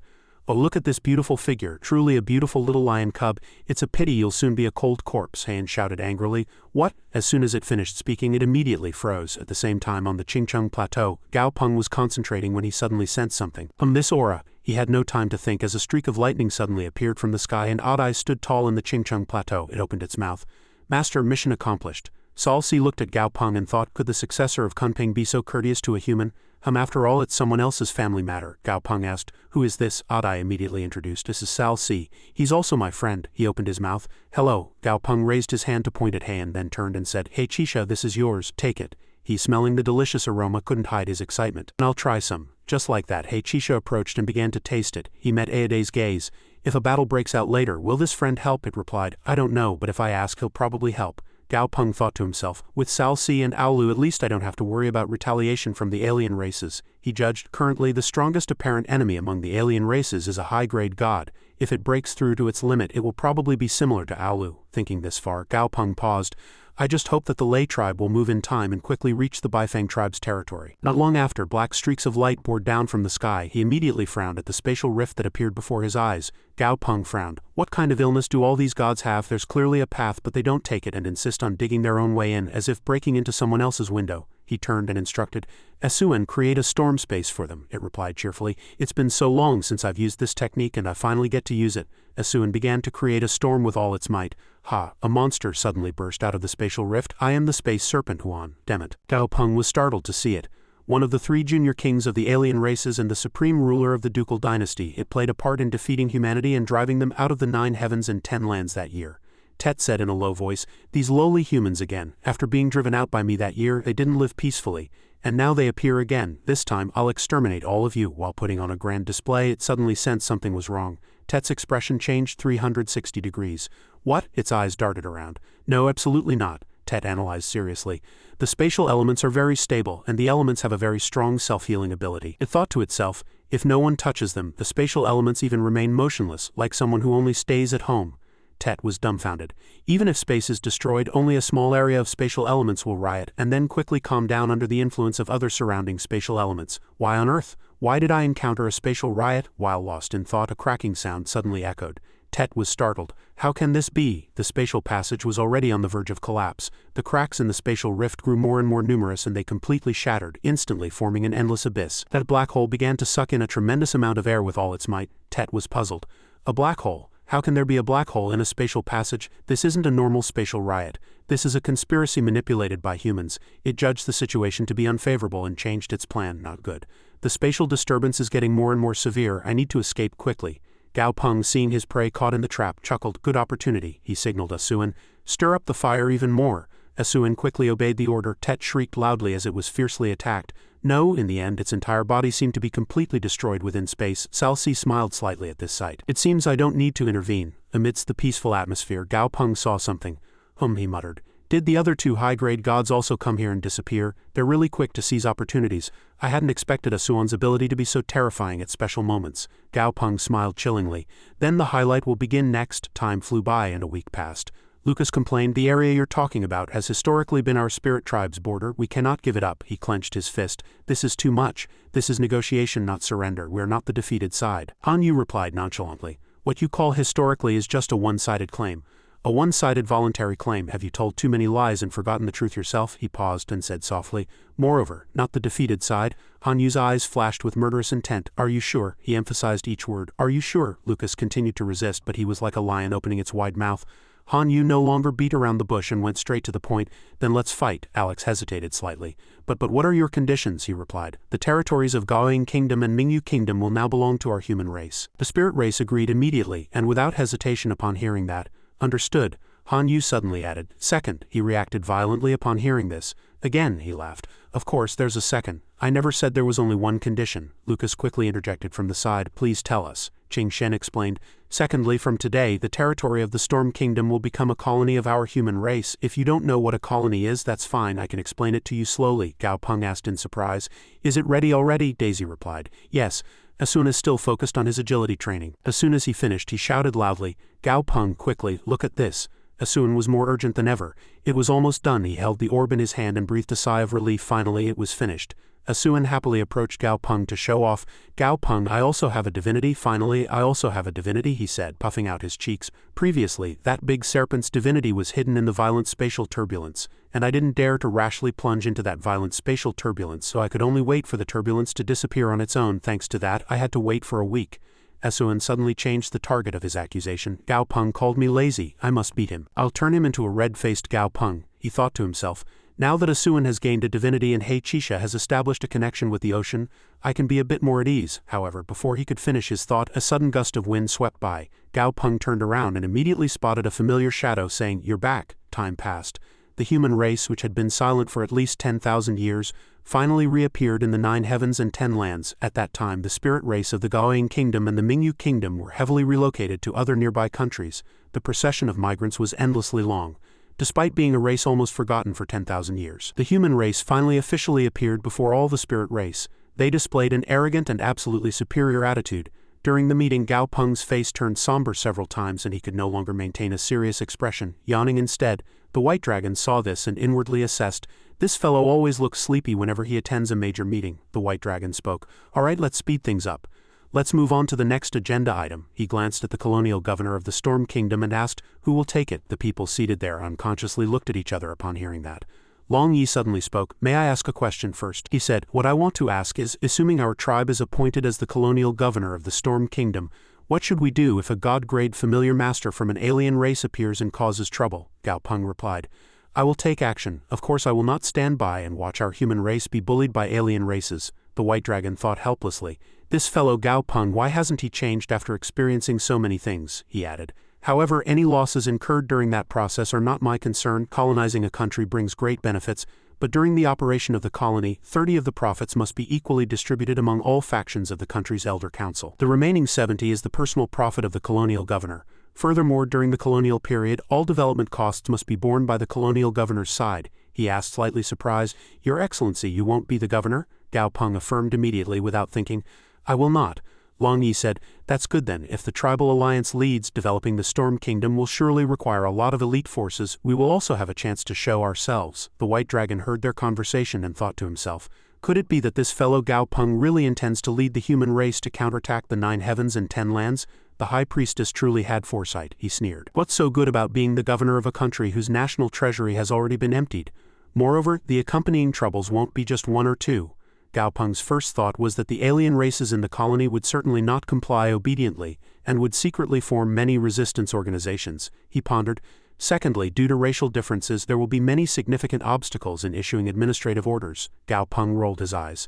Oh, look at this beautiful figure, truly a beautiful little lion cub. It's a pity you'll soon be a cold corpse, Heian shouted angrily. What? As soon as it finished speaking, it immediately froze. At the same time on the Qingcheng Plateau, Gao Peng was concentrating when he suddenly sensed something. From this aura, he had no time to think as a streak of lightning suddenly appeared from the sky and Adai stood tall in the Qingcheng Plateau. It opened its mouth. Master, mission accomplished. Sal Si looked at Gao Peng and thought, could the successor of Kunping be so courteous to a human? After all, it's someone else's family matter. Gao Peng asked, Who is this? Adai immediately introduced. This is Sal Si. He's also my friend. He opened his mouth. Hello. Gao Peng raised his hand to point at Heian, then turned and said, Hey Qisha, this is yours. Take it. He, smelling the delicious aroma, couldn't hide his excitement. I'll try some. Just like that, He Qisha approached and began to taste it. He met Aodai's gaze. If a battle breaks out later, will this friend help? It replied. I don't know, but if I ask, he'll probably help. Gao Peng thought to himself, with Sal Si and Aolu at least I don't have to worry about retaliation from the alien races. He judged, currently the strongest apparent enemy among the alien races is a high-grade god. If it breaks through to its limit it will probably be similar to Aolu. Thinking this far, Gao Peng paused. I just hope that the Lei tribe will move in time and quickly reach the Baifeng tribe's territory. Not long after, black streaks of light poured down from the sky. He immediately frowned at the spatial rift that appeared before his eyes. Gao Peng frowned. What kind of illness do all these gods have? There's clearly a path, but they don't take it and insist on digging their own way in, as if breaking into someone else's window. He turned and instructed, Esuan, create a storm space for them. It replied cheerfully. It's been so long since I've used this technique and I finally get to use it. Esuan began to create a storm with all its might. Ha! A monster suddenly burst out of the spatial rift. I am the space serpent Huan. Dammit. Gao Peng was startled to see it. One of the 3 junior kings of the alien races and the supreme ruler of the ducal dynasty, it played a part in defeating humanity and driving them out of the 9 heavens and 10 lands that year. Tet said in a low voice, These lowly humans again. After being driven out by me that year, they didn't live peacefully. And now they appear again. This time I'll exterminate all of you. While putting on a grand display, it suddenly sensed something was wrong. Tet's expression changed 360 degrees. What? Its eyes darted around. No, absolutely not. Tet analyzed seriously. The spatial elements are very stable, and the elements have a very strong self-healing ability. It thought to itself, if no one touches them, the spatial elements even remain motionless, like someone who only stays at home. Tet was dumbfounded. Even if space is destroyed, only a small area of spatial elements will riot, and then quickly calm down under the influence of other surrounding spatial elements. Why on earth? Why did I encounter a spatial riot? While lost in thought, a cracking sound suddenly echoed. Tet was startled. How can this be? The spatial passage was already on the verge of collapse. The cracks in the spatial rift grew more and more numerous and they completely shattered, instantly forming an endless abyss. That black hole began to suck in a tremendous amount of air with all its might. Tet was puzzled. A black hole? How can there be a black hole in a spatial passage? This isn't a normal spatial riot. This is a conspiracy manipulated by humans. It judged the situation to be unfavorable and changed its plan. Not good. The spatial disturbance is getting more and more severe. I need to escape quickly. Gao Peng, seeing his prey caught in the trap, chuckled. Good opportunity, he signaled Asuan. Stir up the fire even more. Asuan quickly obeyed the order. Tet shrieked loudly as it was fiercely attacked. No, in the end its entire body seemed to be completely destroyed within space. Salsi smiled slightly at this sight. It seems I don't need to intervene. Amidst the peaceful atmosphere, Gao Peng saw something. He muttered. Did the other two high-grade gods also come here and disappear? They're really quick to seize opportunities. I hadn't expected Asuan's ability to be so terrifying at special moments. Gao Peng smiled chillingly. Then the highlight will begin next. Time flew by and a week passed. Lucas complained, the area you're talking about has historically been our spirit tribe's border. We cannot give it up. He clenched his fist. This is too much. This is negotiation, not surrender. We're not the defeated side. Han Yu replied nonchalantly. What you call historically is just a one-sided claim. A one-sided voluntary claim. Have you told too many lies and forgotten the truth yourself? He paused and said softly. Moreover, not the defeated side. Han Yu's eyes flashed with murderous intent. Are you sure? He emphasized each word. Are you sure? Lucas continued to resist, but he was like a lion opening its wide mouth. Han Yu no longer beat around the bush and went straight to the point. Then let's fight. Alex hesitated slightly. But what are your conditions? He replied. The territories of Gaoying Kingdom and Mingyu Kingdom will now belong to our human race. The spirit race agreed immediately, and without hesitation upon hearing that. Understood. Han Yu suddenly added. Second, he reacted violently upon hearing this. Again, he laughed. Of course, there's a second. I never said there was only one condition. Lucas quickly interjected from the side. Please tell us. Qing Shen explained. Secondly, from today, the territory of the Storm Kingdom will become a colony of our human race. If you don't know what a colony is, that's fine. I can explain it to you slowly, Gao Peng asked in surprise. Is it ready already? Daisy replied. Yes. Asuan is still focused on his agility training. As soon as he finished, he shouted loudly. Gao Peng, quickly, look at this. Asuan was more urgent than ever. It was almost done. He held the orb in his hand and breathed a sigh of relief. Finally, it was finished. Asuan happily approached Gao Peng to show off. Gao Peng, I also have a divinity. Finally, I also have a divinity, he said, puffing out his cheeks. Previously, that big serpent's divinity was hidden in the violent spatial turbulence, and I didn't dare to rashly plunge into that violent spatial turbulence, so I could only wait for the turbulence to disappear on its own. Thanks to that, I had to wait for a week. Asuan suddenly changed the target of his accusation. Gao Peng called me lazy. I must beat him. I'll turn him into a red-faced Gao Peng, he thought to himself. Now that Asuan has gained a divinity and Hei Chisha has established a connection with the ocean, I can be a bit more at ease. However, before he could finish his thought, a sudden gust of wind swept by. Gao Peng turned around and immediately spotted a familiar shadow saying, You're back. Time passed. The human race, which had been silent for at least 10,000 years, finally reappeared in the 9 heavens and 10 lands. At that time, the spirit race of the Gaoying Kingdom and the Mingyu Kingdom were heavily relocated to other nearby countries. The procession of migrants was endlessly long. Despite being a race almost forgotten for 10,000 years, the human race finally officially appeared before all the spirit race. They displayed an arrogant and absolutely superior attitude. During the meeting, Gao Peng's face turned somber several times and he could no longer maintain a serious expression, yawning instead. The white dragon saw this and inwardly assessed, This fellow always looks sleepy whenever he attends a major meeting. The white dragon spoke. All right, let's speed things up. Let's move on to the next agenda item. He glanced at the colonial governor of the Storm Kingdom and asked, Who will take it? The people seated there unconsciously looked at each other upon hearing that. Long Yi suddenly spoke. May I ask a question first? He said, What I want to ask is, assuming our tribe is appointed as the colonial governor of the Storm Kingdom, what should we do if a god-grade familiar master from an alien race appears and causes trouble? Gao Peng replied. I will take action. Of course I will not stand by and watch our human race be bullied by alien races. The white dragon thought helplessly. This fellow Gao Peng, why hasn't he changed after experiencing so many things? He added. However, any losses incurred during that process are not my concern. Colonizing a country brings great benefits, but during the operation of the colony, 30 of the profits must be equally distributed among all factions of the country's elder council. The remaining 70 is the personal profit of the colonial governor. Furthermore, during the colonial period, all development costs must be borne by the colonial governor's side. He asked, slightly surprised, Your Excellency, you won't be the governor? Gao Peng affirmed immediately without thinking. I will not. Long Yi said, That's good then. If the tribal alliance leads, developing the Storm Kingdom will surely require a lot of elite forces. We will also have a chance to show ourselves. The white dragon heard their conversation and thought to himself, Could it be that this fellow Gao Peng really intends to lead the human race to counterattack the 9 heavens and 10 lands? The high priestess truly had foresight, he sneered. What's so good about being the governor of a country whose national treasury has already been emptied? Moreover, the accompanying troubles won't be just one or two. Gao Peng's first thought was that the alien races in the colony would certainly not comply obediently, and would secretly form many resistance organizations, he pondered. Secondly, due to racial differences, there will be many significant obstacles in issuing administrative orders. Gao Peng rolled his eyes.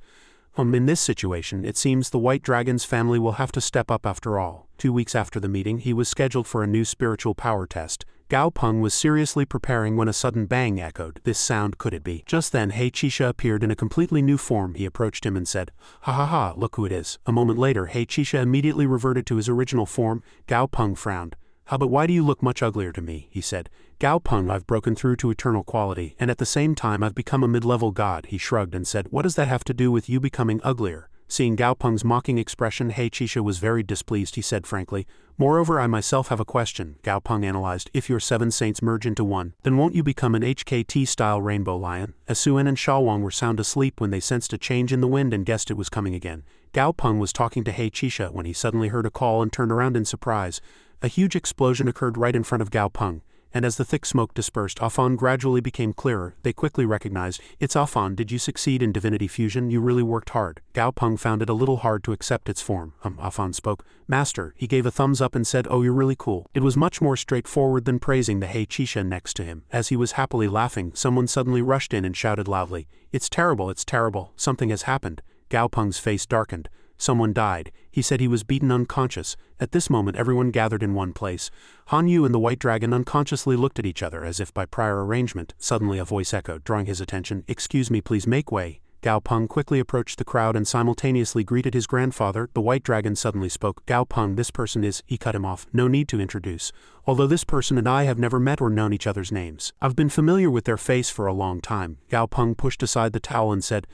In this situation, it seems the White Dragon's family will have to step up after all. 2 weeks after the meeting, he was scheduled for a new spiritual power test. Gao Peng was seriously preparing when a sudden bang echoed. This sound, could it be? Just then, Hei Chisha appeared in a completely new form. He approached him and said, "Ha ha ha, look who it is." A moment later, Hei Chisha immediately reverted to his original form. Gao Peng frowned. But why do you look much uglier to me?" he said. "Gao Peng, I've broken through to eternal quality, and at the same time I've become a mid-level god." He shrugged and said, "What does that have to do with you becoming uglier?" Seeing Gao Peng's mocking expression, Hei Chisha was very displeased. He said frankly, "Moreover, I myself have a question." Gao Peng analyzed. "If your 7 saints merge into one, then won't you become an HKT-style rainbow lion?" Asuen and Xiaowang were sound asleep when they sensed a change in the wind and guessed it was coming again. Gao Peng was talking to Hei Chisha when he suddenly heard a call and turned around in surprise. A huge explosion occurred right in front of Gao Peng, and as the thick smoke dispersed, Afan gradually became clearer. They quickly recognized, "It's Afan, did you succeed in divinity fusion? You really worked hard." Gao Peng found it a little hard to accept its form. Afan spoke. "Master," he gave a thumbs up and said, "Oh, you're really cool." It was much more straightforward than praising the Hei Chisha next to him. As he was happily laughing, someone suddenly rushed in and shouted loudly, "It's terrible, something has happened." Gao Peng's face darkened. Someone died. He said he was beaten unconscious. At this moment everyone gathered in one place. Han Yu and the White Dragon unconsciously looked at each other as if by prior arrangement. Suddenly a voice echoed, drawing his attention. "Excuse me, please make way." Gao Peng quickly approached the crowd and simultaneously greeted his grandfather. The White Dragon suddenly spoke. "Gao Peng, this person is..." He cut him off. "No need to introduce. Although this person and I have never met or known each other's names. I've been familiar with their face for a long time." Gao Peng pushed aside the towel and said,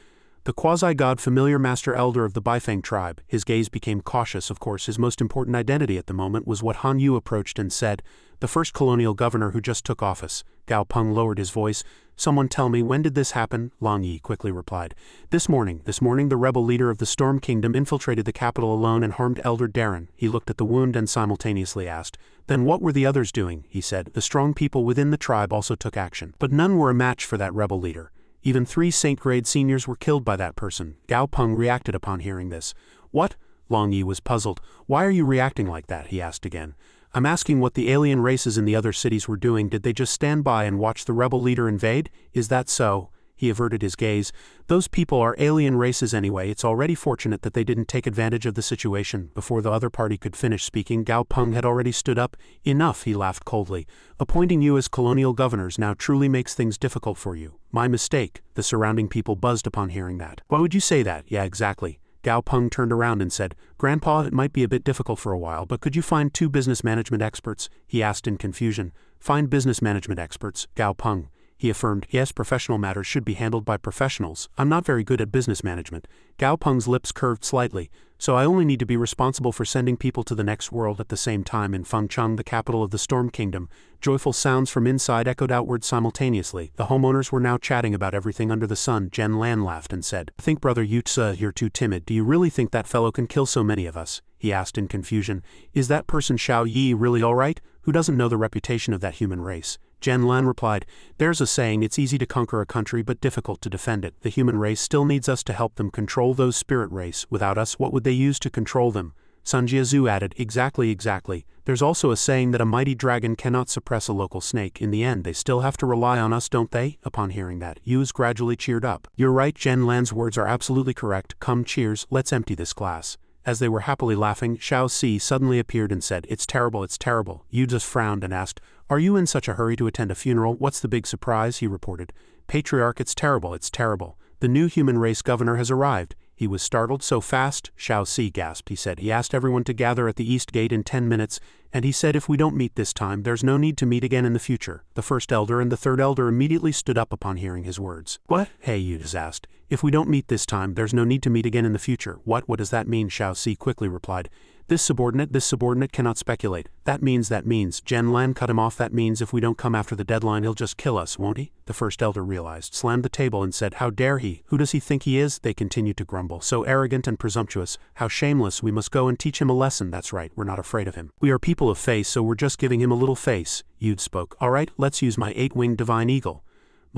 "The quasi-god familiar master elder of the Baifeng tribe." His gaze became cautious. Of course, his most important identity at the moment was what Han Yu approached and said, "The first colonial governor who just took office." Gao Peng lowered his voice. "Someone tell me, when did this happen?" Long Yi quickly replied. This morning, the rebel leader of the Storm Kingdom infiltrated the capital alone and harmed Elder Darren." He looked at the wound and simultaneously asked, "Then what were the others doing?" He said, "The strong people within the tribe also took action, but none were a match for that rebel leader. Even 3 Saint-grade seniors were killed by that person." Gao Peng reacted upon hearing this. "What?" Long Yi was puzzled. "Why are you reacting like that?" he asked again. "I'm asking what the alien races in the other cities were doing. Did they just stand by and watch the rebel leader invade? Is that so?" He averted his gaze. "Those people are alien races anyway. It's already fortunate that they didn't take advantage of the situation." Before the other party could finish speaking, Gao Peng had already stood up. "Enough," he laughed coldly. "Appointing you as colonial governors now truly makes things difficult for you." "My mistake." The surrounding people buzzed upon hearing that. "Why would you say that?" "Yeah, exactly." Gao Peng turned around and said, "Grandpa, it might be a bit difficult for a while, but could you find 2 business management experts?" he asked in confusion. "Find business management experts?" Gao Peng. He affirmed, "Yes, professional matters should be handled by professionals. I'm not very good at business management." Gao Peng's lips curved slightly. "So I only need to be responsible for sending people to the next world." At the same time, in Fengcheng, the capital of the Storm Kingdom, joyful sounds from inside echoed outward simultaneously. The homeowners were now chatting about everything under the sun. Jen Lan laughed and said, "I think Brother Yutsa, you're too timid. Do you really think that fellow can kill so many of us?" he asked in confusion. "Is that person Xiao Yi really all right? Who doesn't know the reputation of that human race?" Jen Lan replied, "There's a saying, it's easy to conquer a country but difficult to defend it. The human race still needs us to help them control those spirit race. Without us, what would they use to control them?" Sanjia Zhu added, Exactly. There's also a saying that a mighty dragon cannot suppress a local snake. In the end, they still have to rely on us, don't they?" Upon hearing that, Yuz gradually cheered up. "You're right, Jen Lan's words are absolutely correct. Come, cheers, let's empty this glass." As they were happily laughing, Xiao Si suddenly appeared and said, It's terrible. Yu just frowned and asked, "Are you in such a hurry to attend a funeral? What's the big surprise?" He reported. "Patriarch, it's terrible. The new human race governor has arrived." He was startled. "So fast?" Xiao Si gasped. He said, "He asked everyone to gather at the East Gate in 10 minutes, and he said if we don't meet this time, there's no need to meet again in the future." The first elder and the third elder immediately stood up upon hearing his words. "What?" Yuz asked. "If we don't meet this time, there's no need to meet again in the future. What does that mean?" Xiao Si quickly replied. This subordinate cannot speculate. That means. Jen Lan cut him off. "That means if we don't come after the deadline, he'll just kill us, won't he?" The first elder realized, slammed the table and said, "How dare he? Who does he think he is?" They continued to grumble. "So arrogant and presumptuous. How shameless. We must go and teach him a lesson." "That's right, we're not afraid of him. We are people of face, so we're just giving him a little face." Yud spoke. "All right, let's use my 8-winged divine eagle."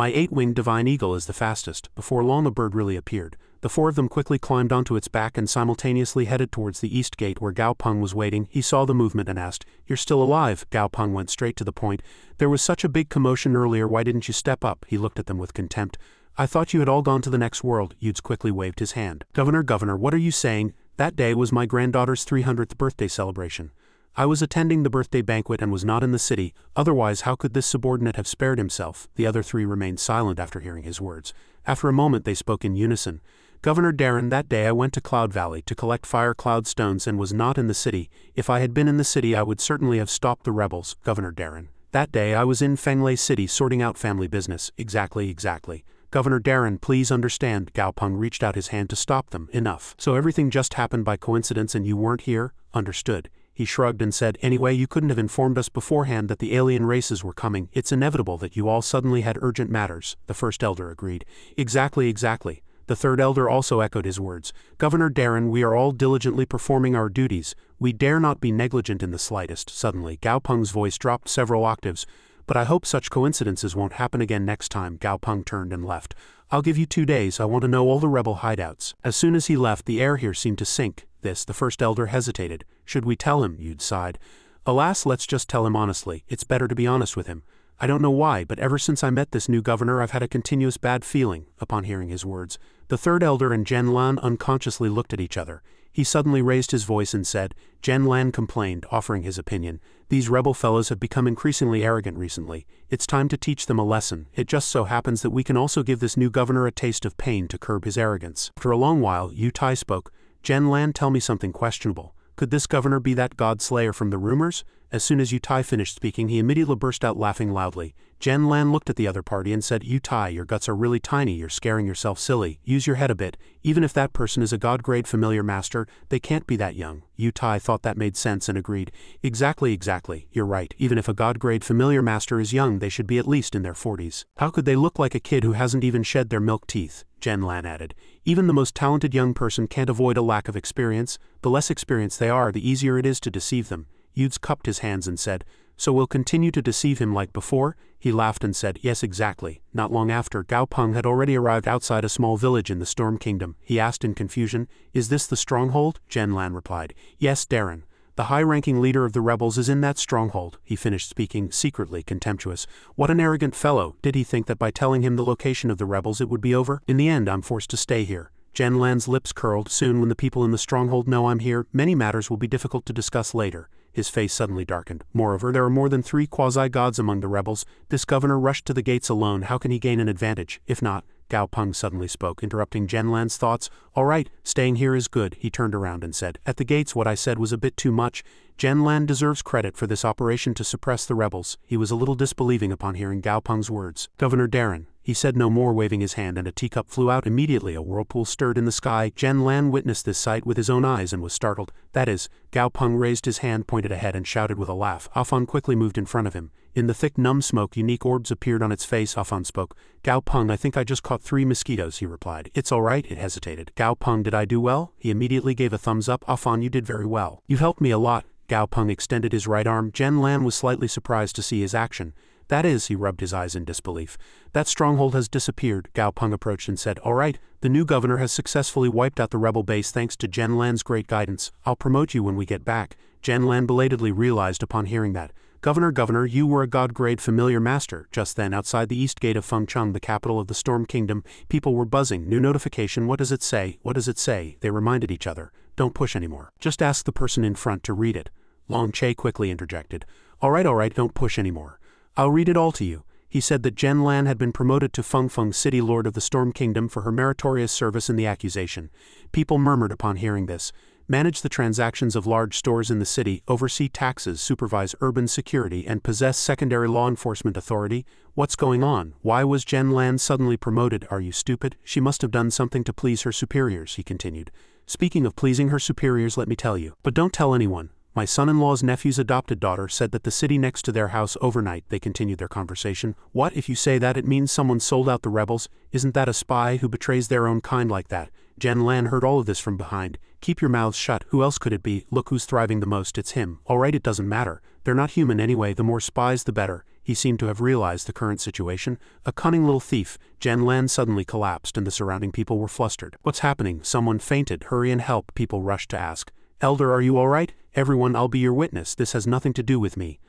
My 8-winged divine eagle is the fastest. Before long a bird really appeared. The 4 of them quickly climbed onto its back and simultaneously headed towards the east gate where Gao Peng was waiting. He saw the movement and asked, "You're still alive?" Gao Peng went straight to the point. "There was such a big commotion earlier, why didn't you step up?" He looked at them with contempt. "I thought you had all gone to the next world." Yudes quickly waved his hand. Governor, what are you saying? That day was my granddaughter's 300th birthday celebration. I was attending the birthday banquet and was not in the city, otherwise how could this subordinate have spared himself? The other 3 remained silent after hearing his words. After a moment they spoke in unison. "Governor Darren, that day I went to Cloud Valley to collect fire cloud stones and was not in the city. If I had been in the city I would certainly have stopped the rebels, Governor Darren. That day I was in Fenglei City sorting out family business." Exactly. "Governor Darren, please understand." Gao Peng reached out his hand to stop them. "Enough. So everything just happened by coincidence and you weren't here?" "Understood." He shrugged and said, "Anyway, you couldn't have informed us beforehand that the alien races were coming. It's inevitable that you all suddenly had urgent matters." The first elder agreed. Exactly. The third elder also echoed his words. "Governor Darren, we are all diligently performing our duties. We dare not be negligent in the slightest." Suddenly, Gao Peng's voice dropped several octaves. "But I hope such coincidences won't happen again next time." Gao Peng turned and left. "I'll give you 2 days, I want to know all the rebel hideouts." As soon as he left, the air here seemed to sink. The first elder hesitated. "Should we tell him?" Yudes sighed. "Alas, let's just tell him honestly. It's better to be honest with him. I don't know why, but ever since I met this new governor I've had a continuous bad feeling." Upon hearing his words, the third elder and Zhen Lan unconsciously looked at each other. He suddenly raised his voice and said, Zhen Lan complained, offering his opinion, "These rebel fellows have become increasingly arrogant recently. It's time to teach them a lesson. It just so happens that we can also give this new governor a taste of pain to curb his arrogance." After a long while, Yu Tai spoke. "Zhen Lan, tell me something questionable. Could this governor be that god slayer from the rumors?" As soon as Yu Tai finished speaking, he immediately burst out laughing loudly. Zhen Lan looked at the other party and said, "Yu Tai, your guts are really tiny, you're scaring yourself silly. Use your head a bit. Even if that person is a god-grade familiar master, they can't be that young." Yu Tai thought that made sense and agreed. Exactly. You're right. Even if a god-grade familiar master is young, they should be at least in their 40s. How could they look like a kid who hasn't even shed their milk teeth? Zhen Lan added. Even the most talented young person can't avoid a lack of experience. The less experienced they are, the easier it is to deceive them. Yudes cupped his hands and said, "So we'll continue to deceive him like before?" He laughed and said, "Yes, exactly." Not long after, Gao Peng had already arrived outside a small village in the Storm Kingdom. He asked in confusion, "Is this the stronghold?" Zhen Lan replied, "Yes, Darren. The high-ranking leader of the rebels is in that stronghold." He finished speaking, secretly contemptuous. What an arrogant fellow. Did he think that by telling him the location of the rebels it would be over? "In the end, I'm forced to stay here." Zhen Lan's lips curled. "Soon, when the people in the stronghold know I'm here, many matters will be difficult to discuss later." His face suddenly darkened. "Moreover, there are more than 3 quasi-gods among the rebels. This governor rushed to the gates alone. How can he gain an advantage? If not..." Gao Peng suddenly spoke, interrupting Zhen Lan's thoughts. "All right, staying here is good." He turned around and said, "At the gates what I said was a bit too much. Zhen Lan deserves credit for this operation to suppress the rebels." He was a little disbelieving upon hearing Gao Peng's words. "Governor Darren." He said no more, waving his hand, and a teacup flew out. Immediately a whirlpool stirred in the sky. Zhen Lan witnessed this sight with his own eyes and was startled. "That is..." Gao Peng raised his hand, pointed ahead, and shouted with a laugh. Afan quickly moved in front of him. In the thick numb smoke, unique orbs appeared on its face. Afan spoke. "Gao Peng, I think I just caught 3 mosquitoes," he replied. "It's all right." It hesitated. "Gao Peng, did I do well?" He immediately gave a thumbs up. "Afan, you did very well. You've helped me a lot." Gao Peng extended his right arm. Zhen Lan was slightly surprised to see his action. "That is," he rubbed his eyes in disbelief. "That stronghold has disappeared." Gao Peng approached and said, "All right, the new governor has successfully wiped out the rebel base thanks to Zhen Lan's great guidance. I'll promote you when we get back." Zhen Lan belatedly realized upon hearing that. Governor, you were a god-grade familiar master." Just then, outside the east gate of Fengcheng, the capital of the Storm Kingdom, people were buzzing. "New notification, what does it say? What does it say?" They reminded each other. "Don't push anymore. Just ask the person in front to read it." Long Che quickly interjected. All right, don't push anymore. I'll read it all to you." He said that Zhen Lan had been promoted to Fengfeng City Lord of the Storm Kingdom for her meritorious service in the accusation. People murmured upon hearing this. "Manage the transactions of large stores in the city, oversee taxes, supervise urban security, and possess secondary law enforcement authority." What's going on? Why was Zhen Lan suddenly promoted? Are you stupid? She must have done something to please her superiors, he continued. "Speaking of pleasing her superiors, let me tell you. But don't tell anyone. My son-in-law's nephew's adopted daughter said that the city next to their house overnight." They continued their conversation. "What? If you say that, it means someone sold out the rebels? Isn't that a spy who betrays their own kind like that?" Zhen Lan heard all of this from behind. "Keep your mouths shut. Who else could it be? Look who's thriving the most. It's him." "All right, it doesn't matter. They're not human anyway. The more spies, the better." He seemed to have realized the current situation. A cunning little thief. Jen Lan suddenly collapsed and the surrounding people were flustered. What's happening? Someone fainted. Hurry and help, people rushed to ask. Elder, are you all right? Everyone, I'll be your witness. This has nothing to do with me.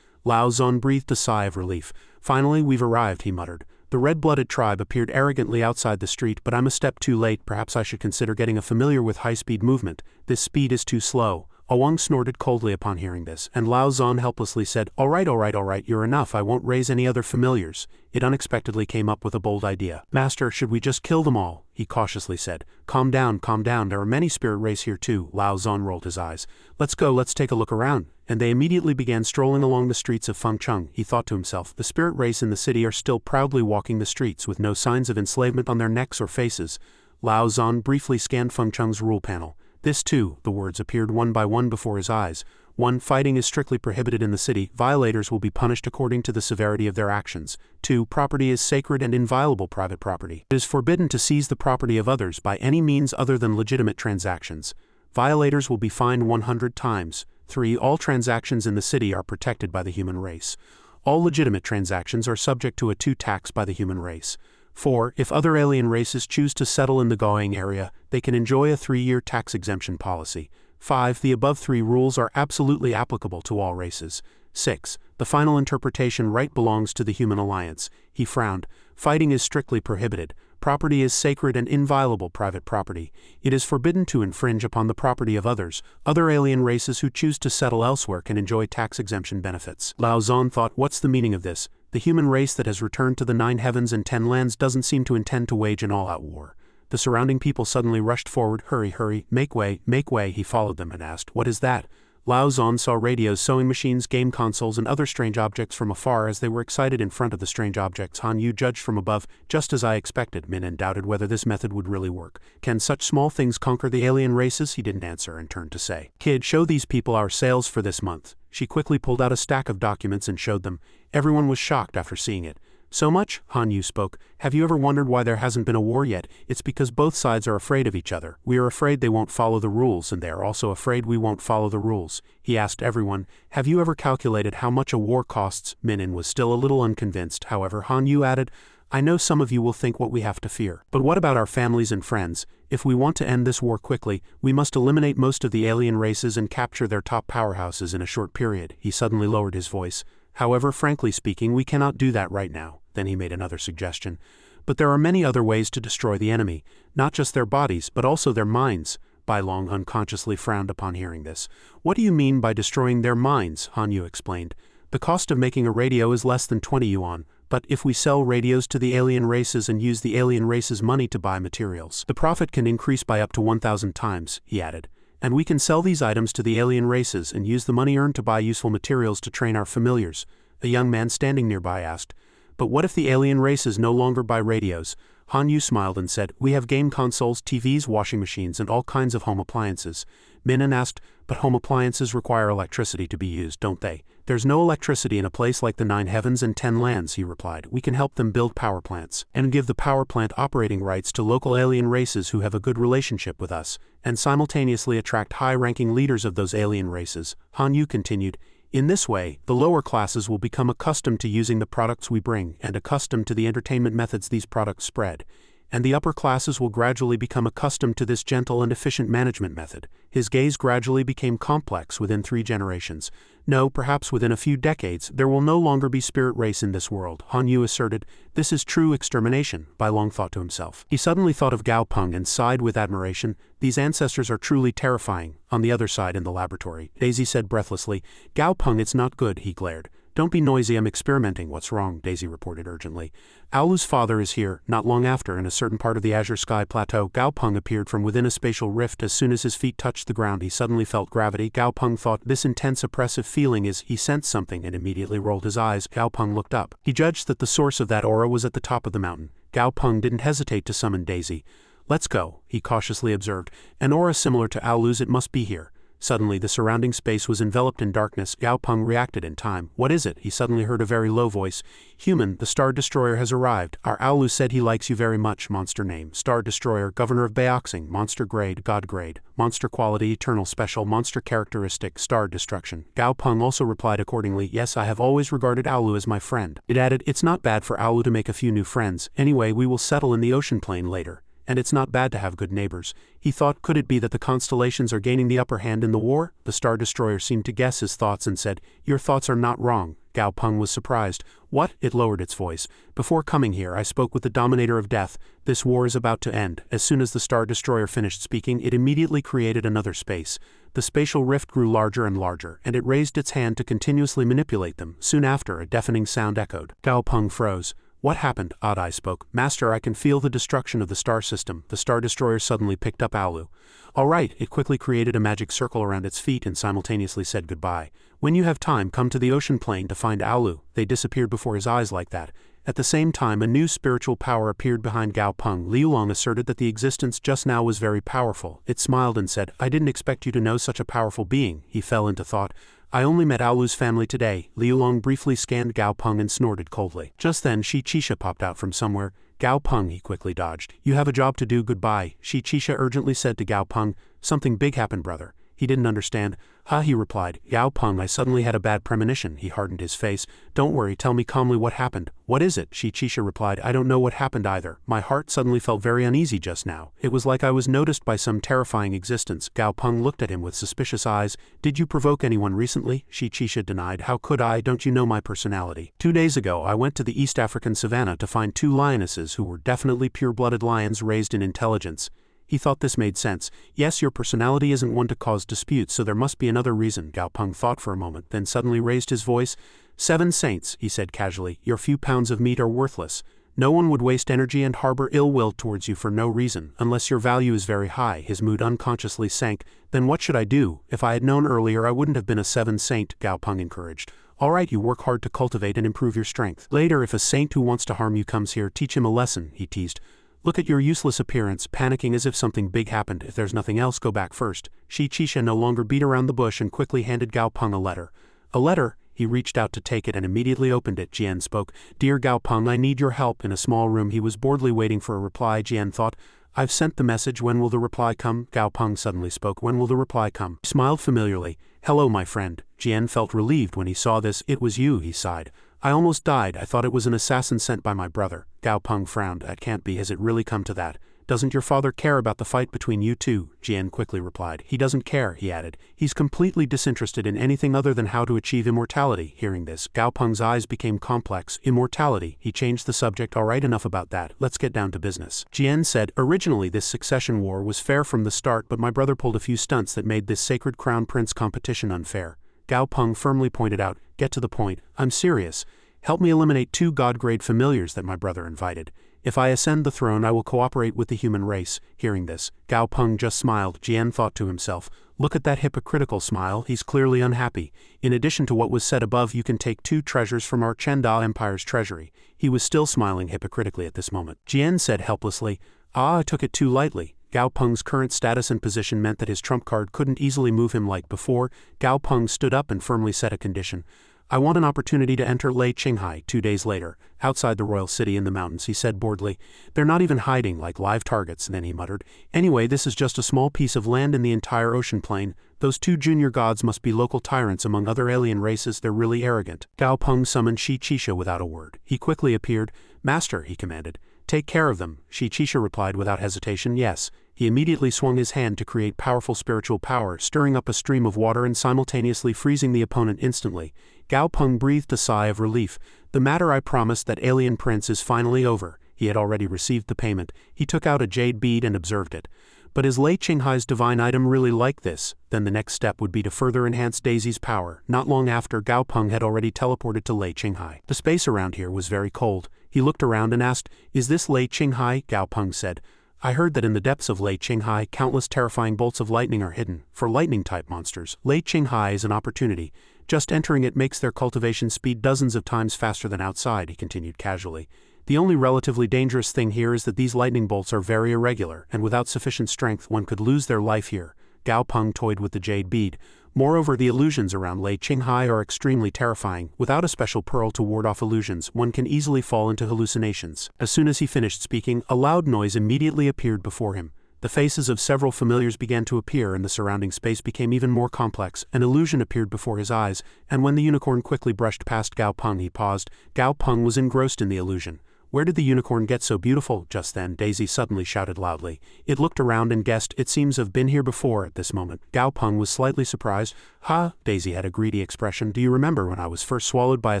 Lao Zon breathed a sigh of relief. Finally, we've arrived, he muttered. The red-blooded tribe appeared arrogantly outside the street, but I'm a step too late. Perhaps I should consider getting familiar with high-speed movement. This speed is too slow. Awang snorted coldly upon hearing this, and Lao Zon helplessly said, all right, you're enough. I won't raise any other familiars. It unexpectedly came up with a bold idea. Master, should we just kill them all? He cautiously said. Calm down, there are many spirit race here too. Lao Zon rolled his eyes. Let's go, let's take a look around. And they immediately began strolling along the streets of Fengcheng. He thought to himself, the spirit race in the city are still proudly walking the streets with no signs of enslavement on their necks or faces. Lao Zon briefly scanned Fengcheng's rule panel. This too, the words appeared one by one before his eyes. 1. Fighting is strictly prohibited in the city. Violators will be punished according to the severity of their actions. 2. Property is sacred and inviolable private property. It is forbidden to seize the property of others by any means other than legitimate transactions. Violators will be fined 100 times. 3. All transactions in the city are protected by the human race. All legitimate transactions are subject to a 2 tax by the human race. 4. If other alien races choose to settle in the Goang area, they can enjoy a 3-year tax exemption policy. 5. The above 3 rules are absolutely applicable to all races. 6. The final interpretation right belongs to the human alliance. He frowned. Fighting is strictly prohibited. Property is sacred and inviolable private property. It is forbidden to infringe upon the property of others. Other alien races who choose to settle elsewhere can enjoy tax exemption benefits. Lao Zon thought, what's the meaning of this? The human race that has returned to the 9 heavens and 10 lands doesn't seem to intend to wage an all-out war. The surrounding people suddenly rushed forward. Hurry, make way. He followed them and asked, what is that? Lao Zon saw radios, sewing machines, game consoles, and other strange objects from afar. As they were excited in front of the strange objects, Han Yu judged from above, just as I expected. Min doubted whether this method would really work. Can such small things conquer the alien races? He didn't answer and turned to say, Kid, show these people our sales for this month. She quickly pulled out a stack of documents and showed them. Everyone was shocked after seeing it. So much? Han Yu spoke. Have you ever wondered why there hasn't been a war yet? It's because both sides are afraid of each other. We are afraid they won't follow the rules, and they are also afraid we won't follow the rules. He asked everyone, have you ever calculated how much a war costs? Minin was still a little unconvinced. However, Han Yu added, I know some of you will think what we have to fear. But what about our families and friends? If we want to end this war quickly, we must eliminate most of the alien races and capture their top powerhouses in a short period. He suddenly lowered his voice. However, frankly speaking, we cannot do that right now. Then he made another suggestion. But there are many other ways to destroy the enemy, not just their bodies, but also their minds. Bai Long unconsciously frowned upon hearing this. What do you mean by destroying their minds? Han Yu explained. The cost of making a radio is less than 20 yuan, but if we sell radios to the alien races and use the alien races' money to buy materials, the profit can increase by up to 1,000 times, he added. And we can sell these items to the alien races and use the money earned to buy useful materials to train our familiars. A young man standing nearby asked, but what if the alien races no longer buy radios? Han Yu smiled and said, we have game consoles, TVs, washing machines, and all kinds of home appliances. Minnan asked, but home appliances require electricity to be used, don't they? There's no electricity in a place like the 9 heavens and 10 lands, he replied. We can help them build power plants, and give the power plant operating rights to local alien races who have a good relationship with us, and simultaneously attract high-ranking leaders of those alien races. Han Yu continued, in this way, the lower classes will become accustomed to using the products we bring and accustomed to the entertainment methods these products spread. And the upper classes will gradually become accustomed to this gentle and efficient management method. His gaze gradually became complex within 3 generations. No, perhaps within a few decades, there will no longer be spirit race in this world, Han Yu asserted. This is true extermination, Bai Long thought to himself. He suddenly thought of Gao Peng and sighed with admiration. These ancestors are truly terrifying. On the other side in the laboratory, Daisy said breathlessly, Gao Peng, it's not good, he glared. Don't be noisy, I'm experimenting. What's wrong? Daisy reported urgently. Aolu's father is here. Not long after, in a certain part of the Azure Sky Plateau, Gao Peng appeared from within a spatial rift. As soon as his feet touched the ground, he suddenly felt gravity. Gao Peng thought, this intense oppressive feeling is, he sensed something and immediately rolled his eyes. Gao Peng looked up. He judged that the source of that aura was at the top of the mountain. Gao Peng didn't hesitate to summon Daisy. Let's go, he cautiously observed. An aura similar to Aolu's, it must be here. Suddenly the surrounding space was enveloped in darkness. Gao Peng reacted in time. What is it? He suddenly heard a very low voice. Human, the Star Destroyer has arrived. Our Aulu said he likes you very much. Monster name, Star Destroyer, Governor of Baoxing, monster grade, God grade, monster quality, eternal special, monster characteristic, star destruction. Gao Peng also replied accordingly, yes, I have always regarded Aulu as my friend. It added, it's not bad for Aulu to make a few new friends. Anyway, we will settle in the ocean plain later. And it's not bad to have good neighbors. He thought, could it be that the constellations are gaining the upper hand in the war? The Star Destroyer seemed to guess his thoughts and said, your thoughts are not wrong. Gao Peng was surprised. What? It lowered its voice. Before coming here, I spoke with the Dominator of Death. This war is about to end. As soon as the Star Destroyer finished speaking, it immediately created another space. The spatial rift grew larger and larger, and it raised its hand to continuously manipulate them. Soon after, a deafening sound echoed. Gao Peng froze. What happened? Odd Eye spoke. Master, I can feel the destruction of the star system. The Star Destroyer suddenly picked up Aulu. All right, it quickly created a magic circle around its feet and simultaneously said goodbye. When you have time, come to the ocean plain to find Aulu. They disappeared before his eyes like that. At the same time, a new spiritual power appeared behind Gao Peng. Liu Long asserted that the existence just now was very powerful. It smiled and said, I didn't expect you to know such a powerful being. He fell into thought. I only met Aulu's family today. Liu Long briefly scanned Gao Peng and snorted coldly. Just then, Shi Chisha popped out from somewhere. Gao Peng, he quickly dodged. You have a job to do, goodbye. Shi Chisha urgently said to Gao Peng. Something big happened, brother. He didn't understand. He replied. Gao Peng, I suddenly had a bad premonition. He hardened his face. Don't worry, tell me calmly what happened. What is it? Shi Chisha replied. I don't know what happened either. My heart suddenly felt very uneasy just now. It was like I was noticed by some terrifying existence. Gao Peng looked at him with suspicious eyes. Did you provoke anyone recently? Shi Chisha denied. How could I? Don't you know my personality? 2 days ago, I went to the East African savannah to find 2 lionesses who were definitely pure-blooded lions raised in intelligence. He thought this made sense. Yes, your personality isn't one to cause disputes, so there must be another reason. Gao Peng thought for a moment, then suddenly raised his voice. 7 saints, he said casually, your few pounds of meat are worthless. No one would waste energy and harbor ill will towards you for no reason, unless your value is very high. His mood unconsciously sank. Then what should I do? If I had known earlier, I wouldn't have been a 7 saint, Gao Peng encouraged. All right, you work hard to cultivate and improve your strength. Later, if a saint who wants to harm you comes here, teach him a lesson, he teased. Look at your useless appearance, panicking as if something big happened. If there's nothing else, go back first. Shi Chisha no longer beat around the bush and quickly handed Gao Peng a letter. A letter? He reached out to take it and immediately opened it. Jian spoke. Dear Gao Peng, I need your help. In a small room, he was boredly waiting for a reply. Jian thought, I've sent the message. When will the reply come? Gao Peng suddenly spoke. When will the reply come? He smiled familiarly. Hello, my friend. Jian felt relieved when he saw this. It was you, he sighed. I almost died. I thought it was an assassin sent by my brother. Gao Peng frowned. That can't be. Has it really come to that? Doesn't your father care about the fight between you two? Jian quickly replied. He doesn't care, he added. He's completely disinterested in anything other than how to achieve immortality. Hearing this, Gao Peng's eyes became complex. Immortality. He changed the subject. All right, enough about that. Let's get down to business. Jian said, originally this succession war was fair from the start, but my brother pulled a few stunts that made this sacred crown prince competition unfair. Gao Peng firmly pointed out, get to the point. I'm serious. Help me eliminate 2 god-grade familiars that my brother invited. If I ascend the throne, I will cooperate with the human race. Hearing this, Gao Peng just smiled. Jian thought to himself, look at that hypocritical smile, he's clearly unhappy. In addition to what was said above, you can take 2 treasures from our Chenda Empire's treasury. He was still smiling hypocritically at this moment. Jian said helplessly, I took it too lightly. Gao Peng's current status and position meant that his trump card couldn't easily move him like before. Gao Peng stood up and firmly set a condition. I want an opportunity to enter Lei Qinghai. 2 days later, outside the royal city in the mountains, he said boredly, they're not even hiding like live targets. Then he muttered, anyway, this is just a small piece of land in the entire ocean plain. Those 2 junior gods must be local tyrants among other alien races. They're really arrogant. Gao Peng summoned Shi Chisha without a word. He quickly appeared. Master, he commanded. Take care of them. Shi Chisha replied without hesitation, yes. He immediately swung his hand to create powerful spiritual power, stirring up a stream of water and simultaneously freezing the opponent instantly. Gao Peng breathed a sigh of relief. The matter I promised that alien prince is finally over. He had already received the payment. He took out a jade bead and observed it. But is Lei Qinghai's divine item really like this? Then the next step would be to further enhance Daisy's power. Not long after, Gao Peng had already teleported to Lei Qinghai. The space around here was very cold. He looked around and asked, is this Lei Qinghai? Gao Peng said, I heard that in the depths of Lei Qinghai, countless terrifying bolts of lightning are hidden. For lightning-type monsters, Lei Qinghai is an opportunity. Just entering it makes their cultivation speed dozens of times faster than outside, he continued casually. The only relatively dangerous thing here is that these lightning bolts are very irregular, and without sufficient strength one could lose their life here. Gao Peng toyed with the jade bead. Moreover, the illusions around Lei Qinghai are extremely terrifying. Without a special pearl to ward off illusions, one can easily fall into hallucinations. As soon as he finished speaking, a loud noise immediately appeared before him. The faces of several familiars began to appear and the surrounding space became even more complex. An illusion appeared before his eyes, and when the unicorn quickly brushed past Gao Peng he paused. Gao Peng was engrossed in the illusion. Where did the unicorn get so beautiful? Just then, Daisy suddenly shouted loudly. It looked around and guessed, it seems I've been here before. At this moment, Gao Peng was slightly surprised. Ha! Daisy had a greedy expression. Do you remember when I was first swallowed by a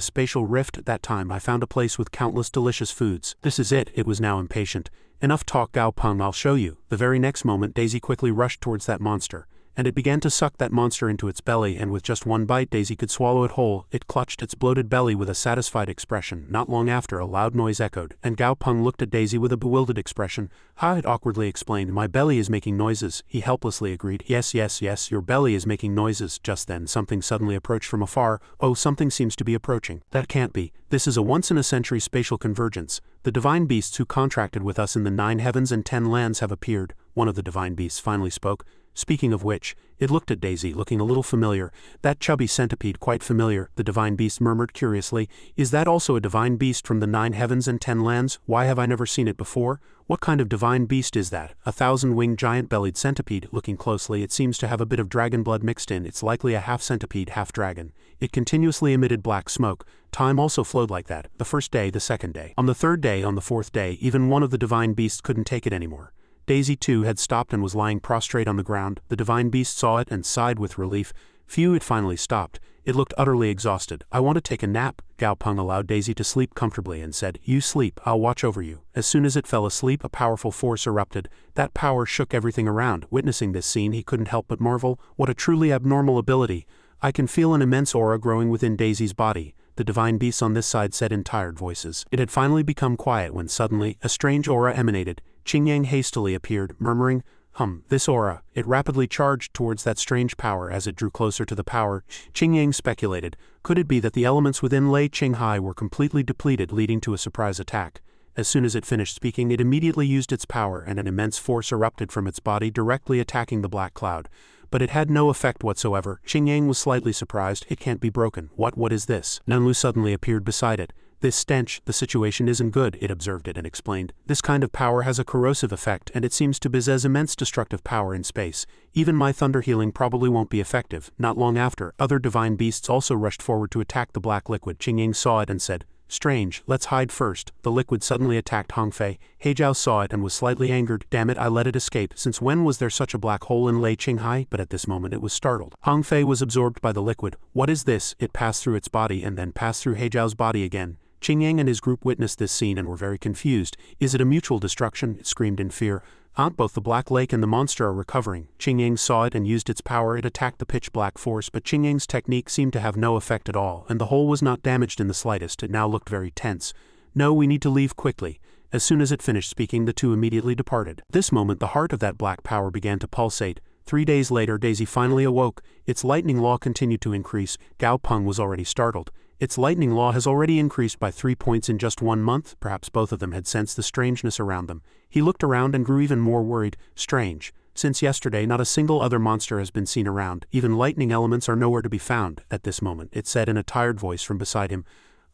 spatial rift? At that time I found a place with countless delicious foods. This is it. It was now impatient. Enough talk, Gao Peng, I'll show you. The very next moment Daisy quickly rushed towards that monster, and it began to suck that monster into its belly, and with just one bite Daisy could swallow it whole. It clutched its bloated belly with a satisfied expression. Not long after, a loud noise echoed, and Gao Peng looked at Daisy with a bewildered expression. Ha! It awkwardly explained. My belly is making noises. He helplessly agreed. Yes, your belly is making noises. Just then something suddenly approached from afar. Oh, something seems to be approaching. That can't be. This is a once-in-a-century spatial convergence. The divine beasts who contracted with us in the 9 heavens and 10 lands have appeared. One of the divine beasts finally spoke. Speaking of which, it looked at Daisy, looking a little familiar. That chubby centipede, quite familiar, the divine beast murmured curiously. Is that also a divine beast from the 9 heavens and 10 lands? Why have I never seen it before? What kind of divine beast is that? A 1,000-winged giant-bellied centipede. Looking closely, it seems to have a bit of dragon blood mixed in. It's likely a half-centipede, half-dragon. It continuously emitted black smoke. Time also flowed like that. The first day, the second day. On the third day, on the fourth day, even one of the divine beasts couldn't take it anymore. Daisy too had stopped and was lying prostrate on the ground. The divine beast saw it and sighed with relief. Phew, it finally stopped. It looked utterly exhausted. I want to take a nap. Gao Peng allowed Daisy to sleep comfortably and said, You sleep, I'll watch over you. As soon as it fell asleep, a powerful force erupted. That power shook everything around. Witnessing this scene, he couldn't help but marvel. What a truly abnormal ability. I can feel an immense aura growing within Daisy's body. The divine beasts on this side said in tired voices. It had finally become quiet when suddenly, a strange aura emanated. Qingyang hastily appeared, murmuring, this aura. It rapidly charged towards that strange power. As it drew closer to the power, Qingyang speculated, could it be that the elements within Lei Qinghai were completely depleted, leading to a surprise attack? As soon as it finished speaking, it immediately used its power, and an immense force erupted from its body, directly attacking the black cloud. But it had no effect whatsoever. Qingyang was slightly surprised. It can't be broken. What is this? Nanlu suddenly appeared beside it. This stench, the situation isn't good. It observed it and explained. This kind of power has a corrosive effect, and it seems to possess immense destructive power in space. Even my thunder healing probably won't be effective. Not long after, other divine beasts also rushed forward to attack the black liquid. Qingyang saw it and said, Strange, let's hide first. The liquid suddenly attacked Hongfei. Hejiao saw it and was slightly angered. Damn it, I let it escape. Since when was there such a black hole in Lei Qinghai? But at this moment it was startled. Hongfei was absorbed by the liquid. What is this? It passed through its body and then passed through Hejiao's body again. Qingyang and his group witnessed this scene and were very confused. Is it a mutual destruction? It screamed in fear. Both the Black Lake and the monster are recovering. Qingyang saw it and used its power. It attacked the pitch black force, but Qingyang's technique seemed to have no effect at all, and the hole was not damaged in the slightest. It now looked very tense. No, we need to leave quickly. As soon as it finished speaking, the two immediately departed. At this moment, the heart of that black power began to pulsate. 3 days later, Daisy finally awoke. Its lightning law continued to increase. Gao Peng was already startled. Its lightning law has already increased by 3 points in just 1 month. Perhaps both of them had sensed the strangeness around them. He looked around and grew even more worried. Strange. Since yesterday, not a single other monster has been seen around. Even lightning elements are nowhere to be found. At this moment, it said in a tired voice from beside him,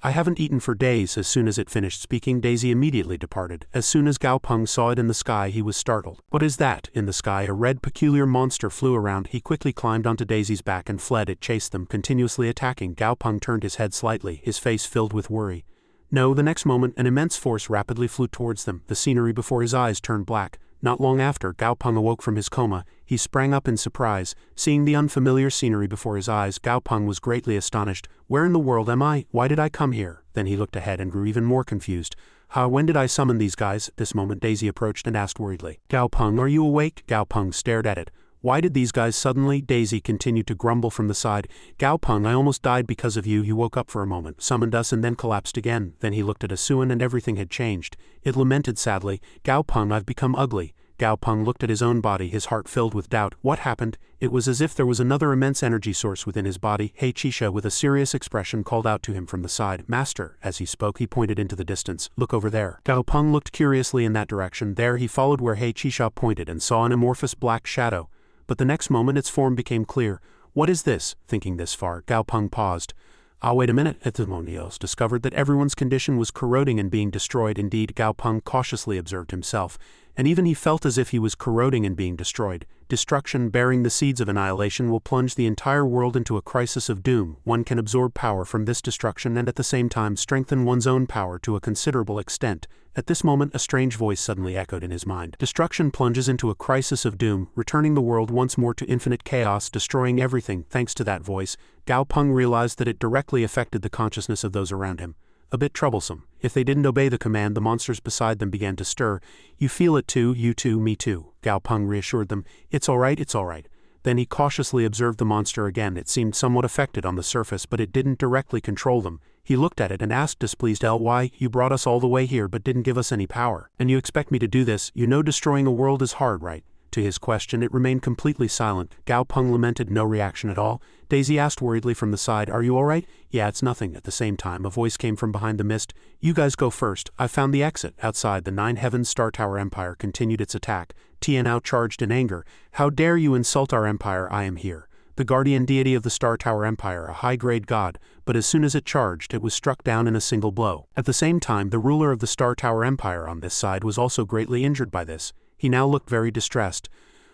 I haven't eaten for days. As soon as it finished speaking, Daisy immediately departed. As soon as Gao Peng saw it in the sky, he was startled. What is that? In the sky, a red, peculiar monster flew around. He quickly climbed onto Daisy's back and fled. It chased them, continuously attacking. Gao Peng turned his head slightly, his face filled with worry. No, the next moment, an immense force rapidly flew towards them. The scenery before his eyes turned black. Not long after, Gao Peng awoke from his coma. He sprang up in surprise. Seeing the unfamiliar scenery before his eyes, Gao Peng was greatly astonished. Where in the world am I? Why did I come here? Then he looked ahead and grew even more confused. When did I summon these guys? At this moment Daisy approached and asked worriedly. Gao Peng, are you awake? Gao Peng stared at it. Why did these guys suddenly? Daisy continued to grumble from the side. Gao Peng, I almost died because of you. He woke up for a moment, summoned us and then collapsed again. Then he looked at Asuan and everything had changed. It lamented sadly. Gao Peng, I've become ugly. Gao Peng looked at his own body, his heart filled with doubt. What happened? It was as if there was another immense energy source within his body. He Qisha, with a serious expression, called out to him from the side. Master. As he spoke, he pointed into the distance. Look over there. Gao Peng looked curiously in that direction. There he followed where He Qisha pointed and saw an amorphous black shadow. but the next moment its form became clear. What is this? Thinking this far, Gao Peng paused. Ah, wait a minute. Ethimonios discovered that everyone's condition was corroding and being destroyed. Indeed, Gao Peng cautiously observed himself, and even he felt as if he was corroding and being destroyed. Destruction, bearing the seeds of annihilation, will plunge the entire world into a crisis of doom. One can absorb power from this destruction and at the same time strengthen one's own power to a considerable extent. At this moment, a strange voice suddenly echoed in his mind. Destruction plunges into a crisis of doom, returning the world once more to infinite chaos, destroying everything. Thanks to that voice, Gao Peng realized that it directly affected the consciousness of those around him. A bit troublesome. If they didn't obey the command, the monsters beside them began to stir. You feel it too, you too, me too, Gao Peng reassured them. It's all right, it's all right. Then he cautiously observed the monster again. It seemed somewhat affected on the surface, but it didn't directly control them. He looked at it and asked, displeased, "Why, you brought us all the way here but didn't give us any power. And you expect me to do this? You know destroying a world is hard, right?" To his question, it remained completely silent. Gao Peng lamented, "No reaction at all?" Daisy asked worriedly from the side, "Are you all right?" "Yeah, it's nothing." At the same time, a voice came from behind the mist. "You guys go first. I found the exit." Outside, the Nine Heavens Star Tower Empire continued its attack. Tianao charged in anger. "How dare you insult our empire? I am here, the guardian deity of the Star Tower Empire, a high-grade god," but as soon as it charged, it was struck down in a single blow. At the same time, the ruler of the Star Tower Empire on this side was also greatly injured by this. He now looked very distressed.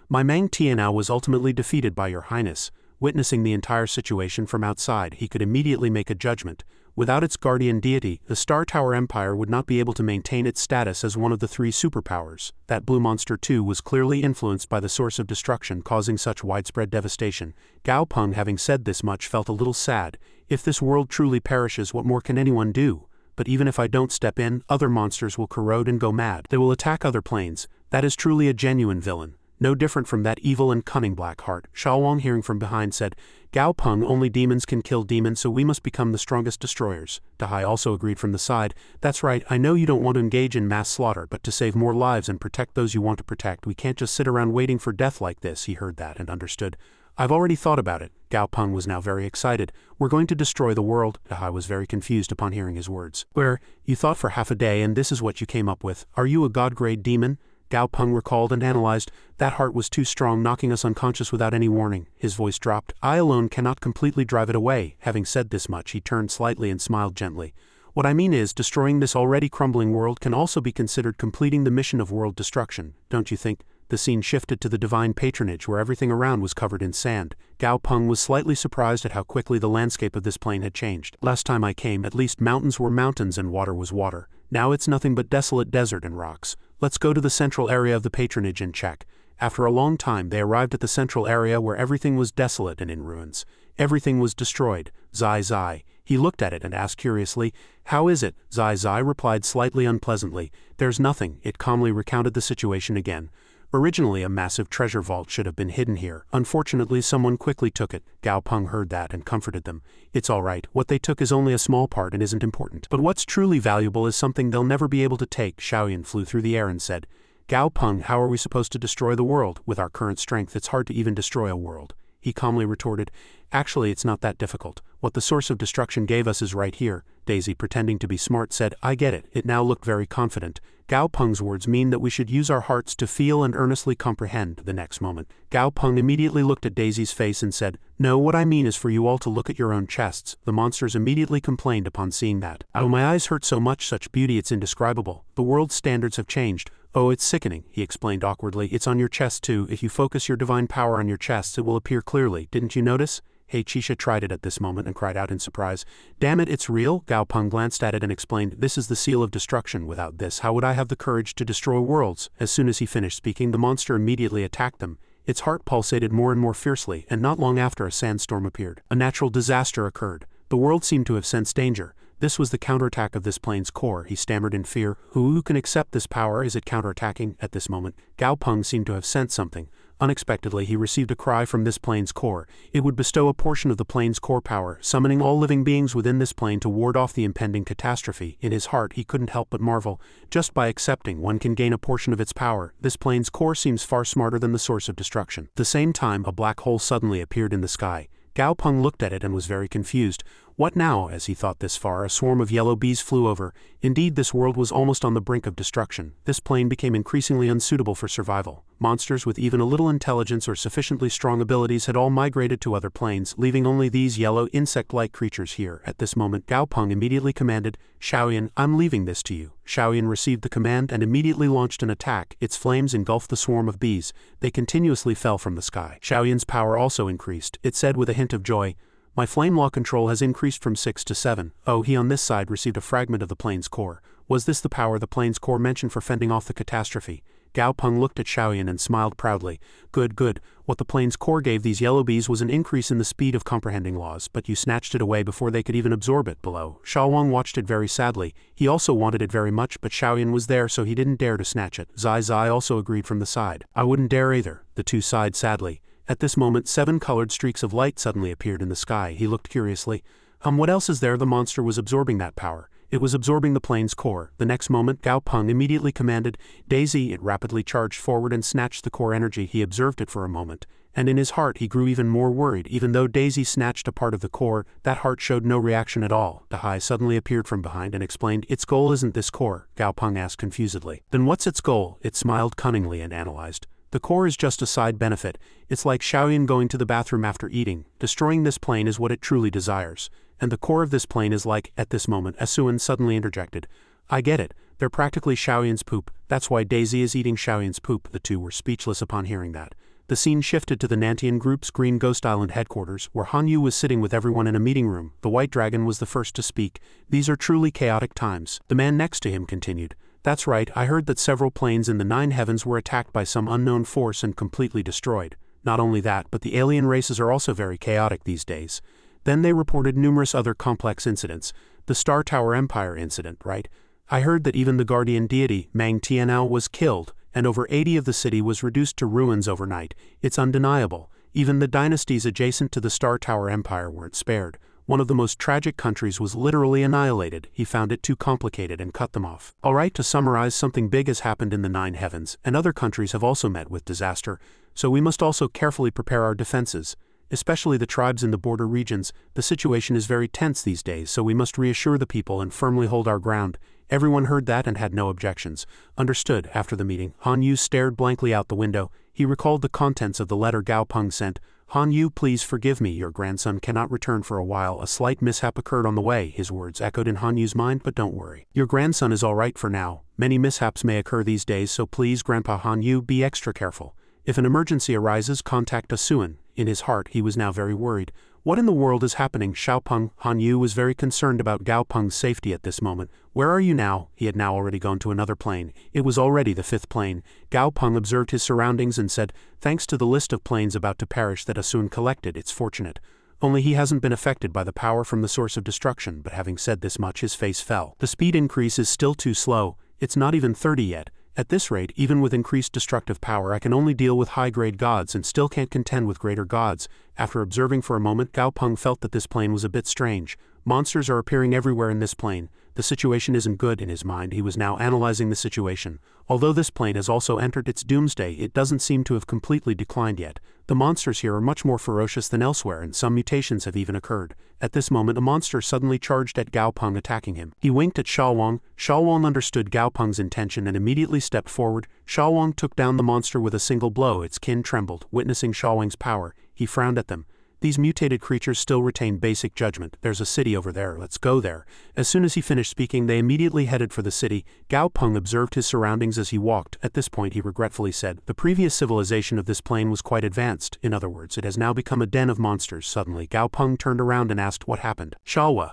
"My Mang Tianao was ultimately defeated by your highness." Witnessing the entire situation from outside, he could immediately make a judgment. Without its guardian deity, the Star Tower Empire would not be able to maintain its status as one of the three superpowers. That blue monster too was clearly influenced by the source of destruction causing such widespread devastation. Gao Peng, having said this much, felt a little sad. If this world truly perishes, what more can anyone do? But even if I don't step in, other monsters will corrode and go mad. They will attack other planes. That is truly a genuine villain. No different from that evil and cunning Black Heart. Xiaowang, hearing from behind, said, "Gao Peng, only demons can kill demons, so we must become the strongest destroyers." Dahai also agreed from the side. "That's right, I know you don't want to engage in mass slaughter, but to save more lives and protect those you want to protect, we can't just sit around waiting for death like this." He heard that and understood. "I've already thought about it." Gao Peng was now very excited. "We're going to destroy the world." Dahai was very confused upon hearing his words. "Where? You thought for half a day and this is what you came up with. Are you a god-grade demon?" Gao Peng recalled and analyzed. "That heart was too strong, knocking us unconscious without any warning." His voice dropped. "I alone cannot completely drive it away." Having said this much, he turned slightly and smiled gently. "What I mean is, destroying this already crumbling world can also be considered completing the mission of world destruction, don't you think?" The scene shifted to the divine patronage where everything around was covered in sand. Gao Peng was slightly surprised at how quickly the landscape of this plain had changed. "Last time I came, at least mountains were mountains and water was water. Now it's nothing but desolate desert and rocks. Let's go to the central area of the patronage and check." After a long time, they arrived at the central area where everything was desolate and in ruins. Everything was destroyed. Zai Zai. He looked at it and asked curiously, "How is it?" Zai Zai replied slightly unpleasantly, "There's nothing." It calmly recounted the situation again. "Originally a massive treasure vault should have been hidden here. Unfortunately, someone quickly took it." Gao Peng heard that and comforted them. "It's all right. What they took is only a small part and isn't important. But what's truly valuable is something they'll never be able to take." Xiaoyan flew through the air and said, "Gao Peng, how are we supposed to destroy the world? With our current strength, it's hard to even destroy a world." He calmly retorted, "Actually, it's not that difficult. What the source of destruction gave us is right here." Daisy, pretending to be smart, said, "I get it." It now looked very confident. Gao Peng's words mean that we should use our hearts to feel and earnestly comprehend. The next moment, Gao Peng immediately looked at Daisy's face and said, "No, what I mean is for you all to look at your own chests." The monsters immediately complained upon seeing that. "Oh, my eyes hurt so much, such beauty, it's indescribable. The world's standards have changed." "Oh, it's sickening," he explained awkwardly. "It's on your chest too. If you focus your divine power on your chests, it will appear clearly. Didn't you notice?" Hey Chisha tried it at this moment and cried out in surprise. "Damn it, it's real?" Gao Peng glanced at it and explained, "This is the seal of destruction. Without this, how would I have the courage to destroy worlds?" As soon as he finished speaking, the monster immediately attacked them. Its heart pulsated more and more fiercely, and not long after a sandstorm appeared. A natural disaster occurred. The world seemed to have sensed danger. This was the counterattack of this plane's core. He stammered in fear. Who can accept this power? Is it counterattacking? At this moment, Gao Peng seemed to have sensed something. Unexpectedly, he received a cry from this plane's core. It would bestow a portion of the plane's core power, summoning all living beings within this plane to ward off the impending catastrophe. In his heart, he couldn't help but marvel. Just by accepting, one can gain a portion of its power. This plane's core seems far smarter than the source of destruction. At the same time, a black hole suddenly appeared in the sky. Gao Peng looked at it and was very confused. What now? As he thought this far, a swarm of yellow bees flew over. Indeed, this world was almost on the brink of destruction. This plane became increasingly unsuitable for survival. Monsters with even a little intelligence or sufficiently strong abilities had all migrated to other planes, leaving only these yellow, insect-like creatures here. At this moment, Gao Peng immediately commanded, "Shaoyan, I'm leaving this to you." Shaoyan received the command and immediately launched an attack. Its flames engulfed the swarm of bees. They continuously fell from the sky. Shaoyan's power also increased. It said with a hint of joy, "My flame law control has increased from 6 to 7. Oh, he on this side received a fragment of the plane's core. Was this the power the plane's core mentioned for fending off the catastrophe? Gao Peng looked at Shaoyan and smiled proudly. Good, good. What the plane's core gave these yellow bees was an increase in the speed of comprehending laws, but you snatched it away before they could even absorb it below. Xiaowang watched it very sadly. He also wanted it very much, but Shaoyan was there, so he didn't dare to snatch it. Zai Zai also agreed from the side. I wouldn't dare either. The two sighed sadly. At this moment, 7 colored streaks of light suddenly appeared in the sky. He looked curiously. What else is there? The monster was absorbing that power. It was absorbing the plane's core. The next moment, Gao Peng immediately commanded, "Daisy." It rapidly charged forward and snatched the core energy. He observed it for a moment, and in his heart he grew even more worried. Even though Daisy snatched a part of the core, that heart showed no reaction at all. Dahai suddenly appeared from behind and explained, "Its goal isn't this core," Gao Peng asked confusedly. "Then what's its goal?" It smiled cunningly and analyzed. The core is just a side benefit. It's like Shaoyan going to the bathroom after eating. Destroying this plane is what it truly desires. And the core of this plane is like, at this moment, Asuan suddenly interjected. I get it. They're practically Shaoyan's poop. That's why Daisy is eating Shaoyan's poop. The two were speechless upon hearing that. The scene shifted to the Nantian group's Green Ghost Island headquarters, where Han Yu was sitting with everyone in a meeting room. The White Dragon was the first to speak. These are truly chaotic times. The man next to him continued. That's right, I heard that several planes in the 9 heavens were attacked by some unknown force and completely destroyed. Not only that, but the alien races are also very chaotic these days. Then they reported numerous other complex incidents. The Star Tower Empire incident, right? I heard that even the guardian deity, Mang Tianao, was killed, and over 80 of the city was reduced to ruins overnight. It's undeniable. Even the dynasties adjacent to the Star Tower Empire weren't spared. One of the most tragic countries was literally annihilated. He found it too complicated and cut them off. Alright, to summarize, something big has happened in the 9 heavens, and other countries have also met with disaster, so we must also carefully prepare our defenses. Especially the tribes in the border regions. The situation is very tense these days, so we must reassure the people and firmly hold our ground. Everyone heard that and had no objections. Understood. After the meeting, Han Yu stared blankly out the window. He recalled the contents of the letter Gao Peng sent. Han Yu, please forgive me, your grandson cannot return for a while. A slight mishap occurred on the way. His words echoed in Han Yu's mind, but don't worry. Your grandson is alright for now. Many mishaps may occur these days, so please, Grandpa Han Yu, be extra careful. If an emergency arises, contact Asuan. In his heart, he was now very worried. What in the world is happening? Xiaopeng. Han Yu was very concerned about Gao Peng's safety at this moment. Where are you now? He had now already gone to another plane. It was already the 5th plane. Gao Peng observed his surroundings and said, thanks to the list of planes about to perish that Asuan collected, it's fortunate. Only he hasn't been affected by the power from the source of destruction, but having said this much, his face fell. The speed increase is still too slow. It's not even 30 yet. At this rate, even with increased destructive power, I can only deal with high-grade gods and still can't contend with greater gods. After observing for a moment, Gao Peng felt that this plane was a bit strange. Monsters are appearing everywhere in this plane. The situation isn't good in his mind. He was now analyzing the situation. Although this plane has also entered its doomsday, it doesn't seem to have completely declined yet. The monsters here are much more ferocious than elsewhere, and some mutations have even occurred. At this moment, a monster suddenly charged at Gao Peng, attacking him. He winked at Xiaowang. Xiaowang understood Gao Peng's intention and immediately stepped forward. Xiaowang took down the monster with a single blow. Its kin trembled. Witnessing Xiaowang's power, he frowned at them. These mutated creatures still retain basic judgment. There's a city over there, let's go there. As soon as he finished speaking, they immediately headed for the city. Gao Peng observed his surroundings as he walked. At this point he regretfully said, the previous civilization of this plane was quite advanced. In other words, it has now become a den of monsters. Suddenly, Gao Peng turned around and asked what happened. Xiaowa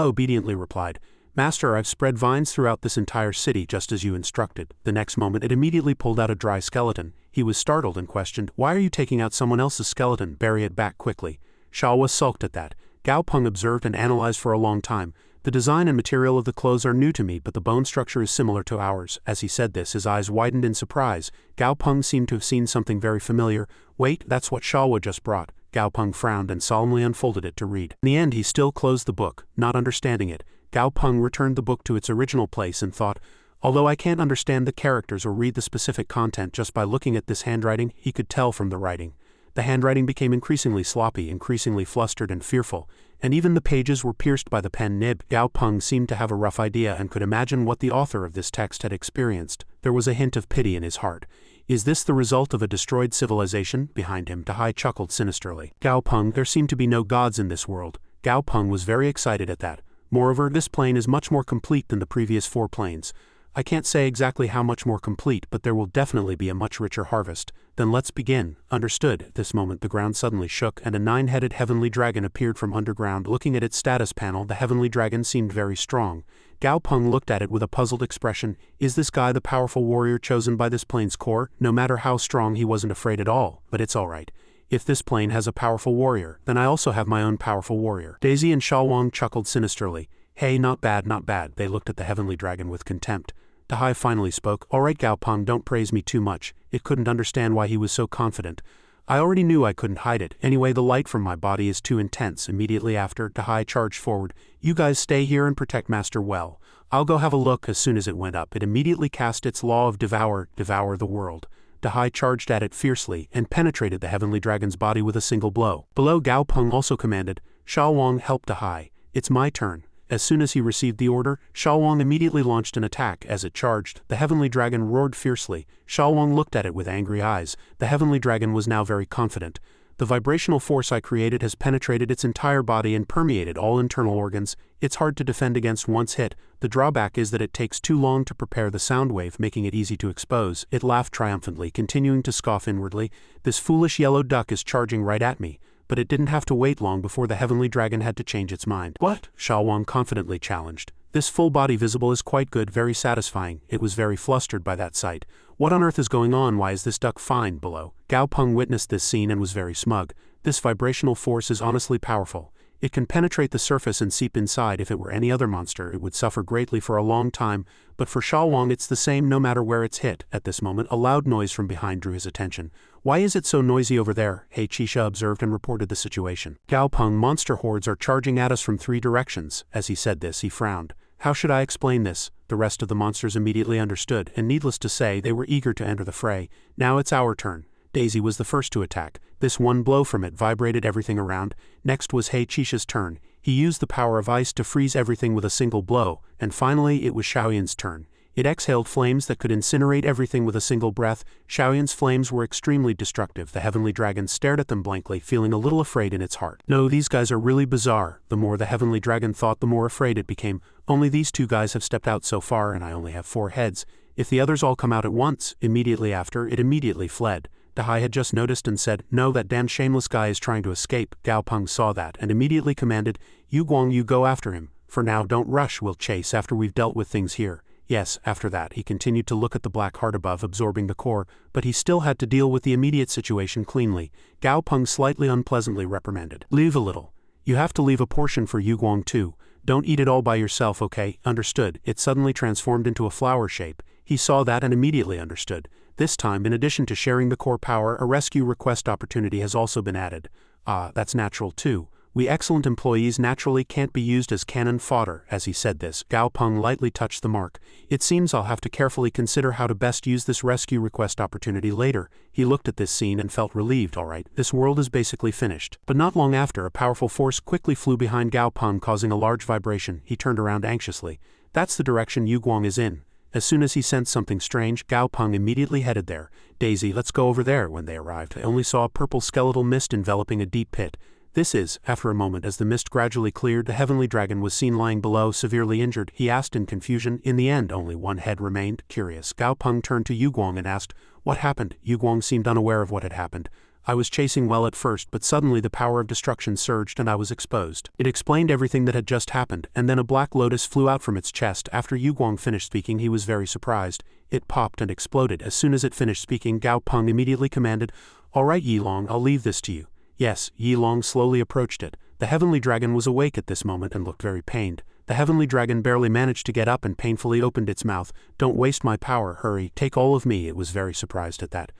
obediently replied, Master, I've spread vines throughout this entire city just as you instructed. The next moment it immediately pulled out a dry skeleton. He was startled and questioned, why are you taking out someone else's skeleton? Bury it back quickly. Xiaowa sulked at that. Gao Peng observed and analyzed for a long time. The design and material of the clothes are new to me, but the bone structure is similar to ours. As he said this, his eyes widened in surprise. Gao Peng seemed to have seen something very familiar. Wait, that's what Xiaowa just brought. Gao Peng frowned and solemnly unfolded it to read. In the end he still closed the book, not understanding it. Gao Peng returned the book to its original place and thought, although I can't understand the characters or read the specific content just by looking at this handwriting, he could tell from the writing. The handwriting became increasingly sloppy, increasingly flustered and fearful, and even the pages were pierced by the pen nib. Gao Peng seemed to have a rough idea and could imagine what the author of this text had experienced. There was a hint of pity in his heart. Is this the result of a destroyed civilization? Behind him, Dahai chuckled sinisterly. Gao Peng, there seem to be no gods in this world. Gao Peng was very excited at that. Moreover, this plane is much more complete than the previous 4 planes. I can't say exactly how much more complete, but there will definitely be a much richer harvest. Then let's begin. Understood. At this moment the ground suddenly shook and a 9-headed heavenly dragon appeared from underground. Looking at its status panel, the heavenly dragon seemed very strong. Gao Peng looked at it with a puzzled expression. Is this guy the powerful warrior chosen by this plane's core? No matter how strong, he wasn't afraid at all, but it's alright. If this plane has a powerful warrior, then I also have my own powerful warrior. Daisy and Xiaowang chuckled sinisterly. Hey, not bad, not bad. They looked at the heavenly dragon with contempt. Dahai finally spoke. Alright Gao Peng, don't praise me too much. It couldn't understand why he was so confident. I already knew I couldn't hide it. Anyway, the light from my body is too intense. Immediately after, Dahai charged forward. You guys stay here and protect Master well. I'll go have a look. As soon as it went up, it immediately cast its law of devour the world. Dahai charged at it fiercely and penetrated the heavenly dragon's body with a single blow. Below, Gao Peng also commanded, Xiaowang, help Dahai. It's my turn. As soon as he received the order, Xiaowang immediately launched an attack. As it charged, the heavenly dragon roared fiercely. Xiaowang looked at it with angry eyes. The heavenly dragon was now very confident. The vibrational force I created has penetrated its entire body and permeated all internal organs. It's hard to defend against once hit. The drawback is that it takes too long to prepare the sound wave, making it easy to expose. It laughed triumphantly, continuing to scoff inwardly. This foolish yellow duck is charging right at me. But it didn't have to wait long before the heavenly dragon had to change its mind. What? Xiaowang confidently challenged. This full body visible is quite good, very satisfying. It was very flustered by that sight. What on earth is going on? Why is this duck fine? Below, Gao Peng witnessed this scene and was very smug. This vibrational force is honestly powerful. It can penetrate the surface and seep inside. If it were any other monster, it would suffer greatly for a long time, but for Xiaowang it's the same no matter where it's hit. At this moment, a loud noise from behind drew his attention. Why is it so noisy over there? He Chisha observed and reported the situation. Gao Peng, monster hordes are charging at us from 3 directions. As he said this, he frowned. How should I explain this? The rest of the monsters immediately understood, and needless to say, they were eager to enter the fray. Now it's our turn. Daisy was the first to attack. This one blow from it vibrated everything around. Next was He Chisha's turn. He used the power of ice to freeze everything with a single blow, and finally it was Xiaoyan's turn. It exhaled flames that could incinerate everything with a single breath. Xiaoyan's flames were extremely destructive. The heavenly dragon stared at them blankly, feeling a little afraid in its heart. No, these guys are really bizarre. The more the heavenly dragon thought, the more afraid it became. Only these 2 guys have stepped out so far, and I only have 4 heads. If the others all come out at once, immediately after, it immediately fled. Dahai had just noticed and said, no, that damn shameless guy is trying to escape. Gao Peng saw that and immediately commanded, Yu Guang, you go after him. For now, don't rush, we'll chase after we've dealt with things here. Yes, after that, he continued to look at the black heart above, absorbing the core, but he still had to deal with the immediate situation cleanly. Gao Peng slightly unpleasantly reprimanded. Leave a little. You have to leave a portion for Yu Guang too. Don't eat it all by yourself, okay? Understood. It suddenly transformed into a flower shape. He saw that and immediately understood. This time, in addition to sharing the core power, a rescue request opportunity has also been added. Ah, that's natural too. We excellent employees naturally can't be used as cannon fodder. As he said this, Gao Peng lightly touched the mark. It seems I'll have to carefully consider how to best use this rescue request opportunity later. He looked at this scene and felt relieved. Alright, this world is basically finished. But not long after, a powerful force quickly flew behind Gao Peng, causing a large vibration. He turned around anxiously. That's the direction Yu Guang is in. As soon as he sensed something strange, Gao Peng immediately headed there. Daisy, let's go over there. When they arrived, I only saw a purple skeletal mist enveloping a deep pit. This is, after a moment, as the mist gradually cleared, the heavenly dragon was seen lying below, severely injured. He asked in confusion. In the end, only 1 head remained. Curious, Gao Peng turned to Yu Guang and asked, what happened? Yu Guang seemed unaware of what had happened. I was chasing well at first, but suddenly the power of destruction surged and I was exposed. It explained everything that had just happened, and then a black lotus flew out from its chest. After Yu Guang finished speaking, he was very surprised. It popped and exploded. As soon as it finished speaking, Gao Peng immediately commanded, all right, Yi Long, I'll leave this to you. Yes, Yi Long slowly approached it. The heavenly dragon was awake at this moment and looked very pained. The heavenly dragon barely managed to get up and painfully opened its mouth. Don't waste my power, hurry, take all of me. It was very surprised at that.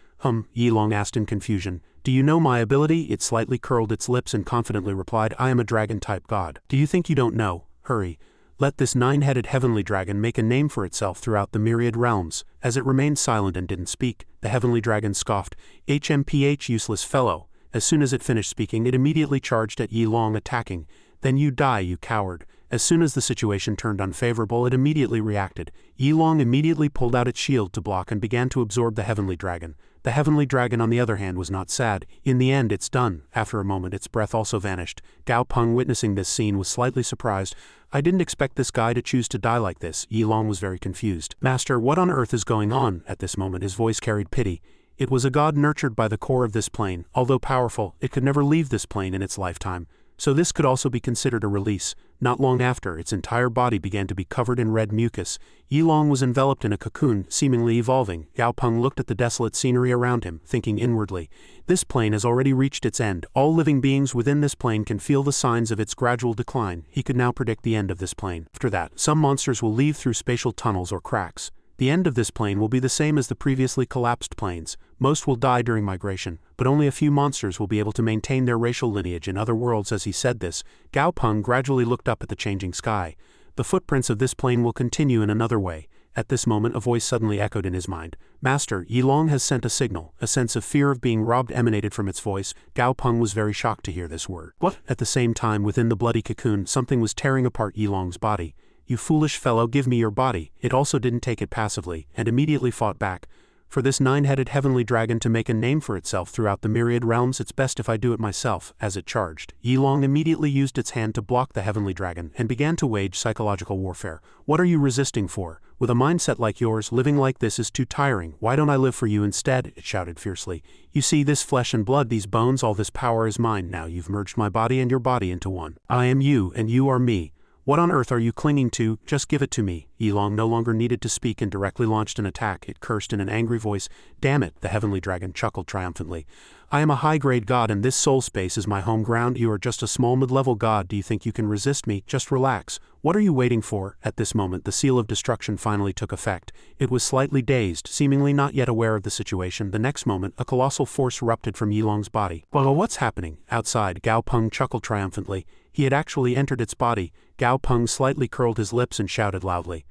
Yi Long asked in confusion. Do you know my ability? It slightly curled its lips and confidently replied, I am a dragon-type god. Do you think you don't know? Hurry. Let this 9-headed heavenly dragon make a name for itself throughout the myriad realms. As it remained silent and didn't speak, the heavenly dragon scoffed, HMPH, useless fellow. As soon as it finished speaking, it immediately charged at Yi Long, attacking. Then you die, you coward. As soon as the situation turned unfavorable, it immediately reacted. Yi Long immediately pulled out its shield to block and began to absorb the heavenly dragon. The heavenly dragon, on the other hand, was not sad. In the end, it's done. After a moment, its breath also vanished. Gao Peng, witnessing this scene, was slightly surprised. I didn't expect this guy to choose to die like this. Yi Long was very confused. Master, what on earth is going on? At this moment, his voice carried pity. It was a god nurtured by the core of this plane. Although powerful, it could never leave this plane in its lifetime. So this could also be considered a release. Not long after, its entire body began to be covered in red mucus. Yi Long was enveloped in a cocoon, seemingly evolving. Gao Peng looked at the desolate scenery around him, thinking inwardly, this plane has already reached its end. All living beings within this plane can feel the signs of its gradual decline. He could now predict the end of this plane. After that, some monsters will leave through spatial tunnels or cracks. The end of this plane will be the same as the previously collapsed planes. Most will die during migration, but only a few monsters will be able to maintain their racial lineage in other worlds. As he said this, Gao Peng gradually looked up at the changing sky. The footprints of this plane will continue in another way. At this moment, a voice suddenly echoed in his mind. Master, Yi Long has sent a signal. A sense of fear of being robbed emanated from its voice. Gao Peng was very shocked to hear this word. What? At the same time, within the bloody cocoon, something was tearing apart Yi Long's body. You foolish fellow, give me your body. It also didn't take it passively, and immediately fought back. For this nine-headed heavenly dragon to make a name for itself throughout the myriad realms, it's best if I do it myself. As it charged, Yi Long immediately used its hand to block the heavenly dragon, and began to wage psychological warfare. What are you resisting for? With a mindset like yours, living like this is too tiring. Why don't I live for you instead? It shouted fiercely. You see, this flesh and blood, these bones, all this power is mine. Now you've merged my body and your body into one. I am you, and you are me. What on earth are you clinging to? Just give it to me. Yi Long no longer needed to speak and directly launched an attack. It cursed in an angry voice. Damn it, the heavenly dragon chuckled triumphantly. I am a high-grade god and this soul space is my home ground. You are just a small mid-level god. Do you think you can resist me? Just relax. What are you waiting for? At this moment, the seal of destruction finally took effect. It was slightly dazed, seemingly not yet aware of the situation. The next moment, a colossal force erupted from Yi Long's body. Well, what's happening? Outside, Gao Peng chuckled triumphantly. He had actually entered its body. Gao Peng slightly curled his lips and shouted loudly.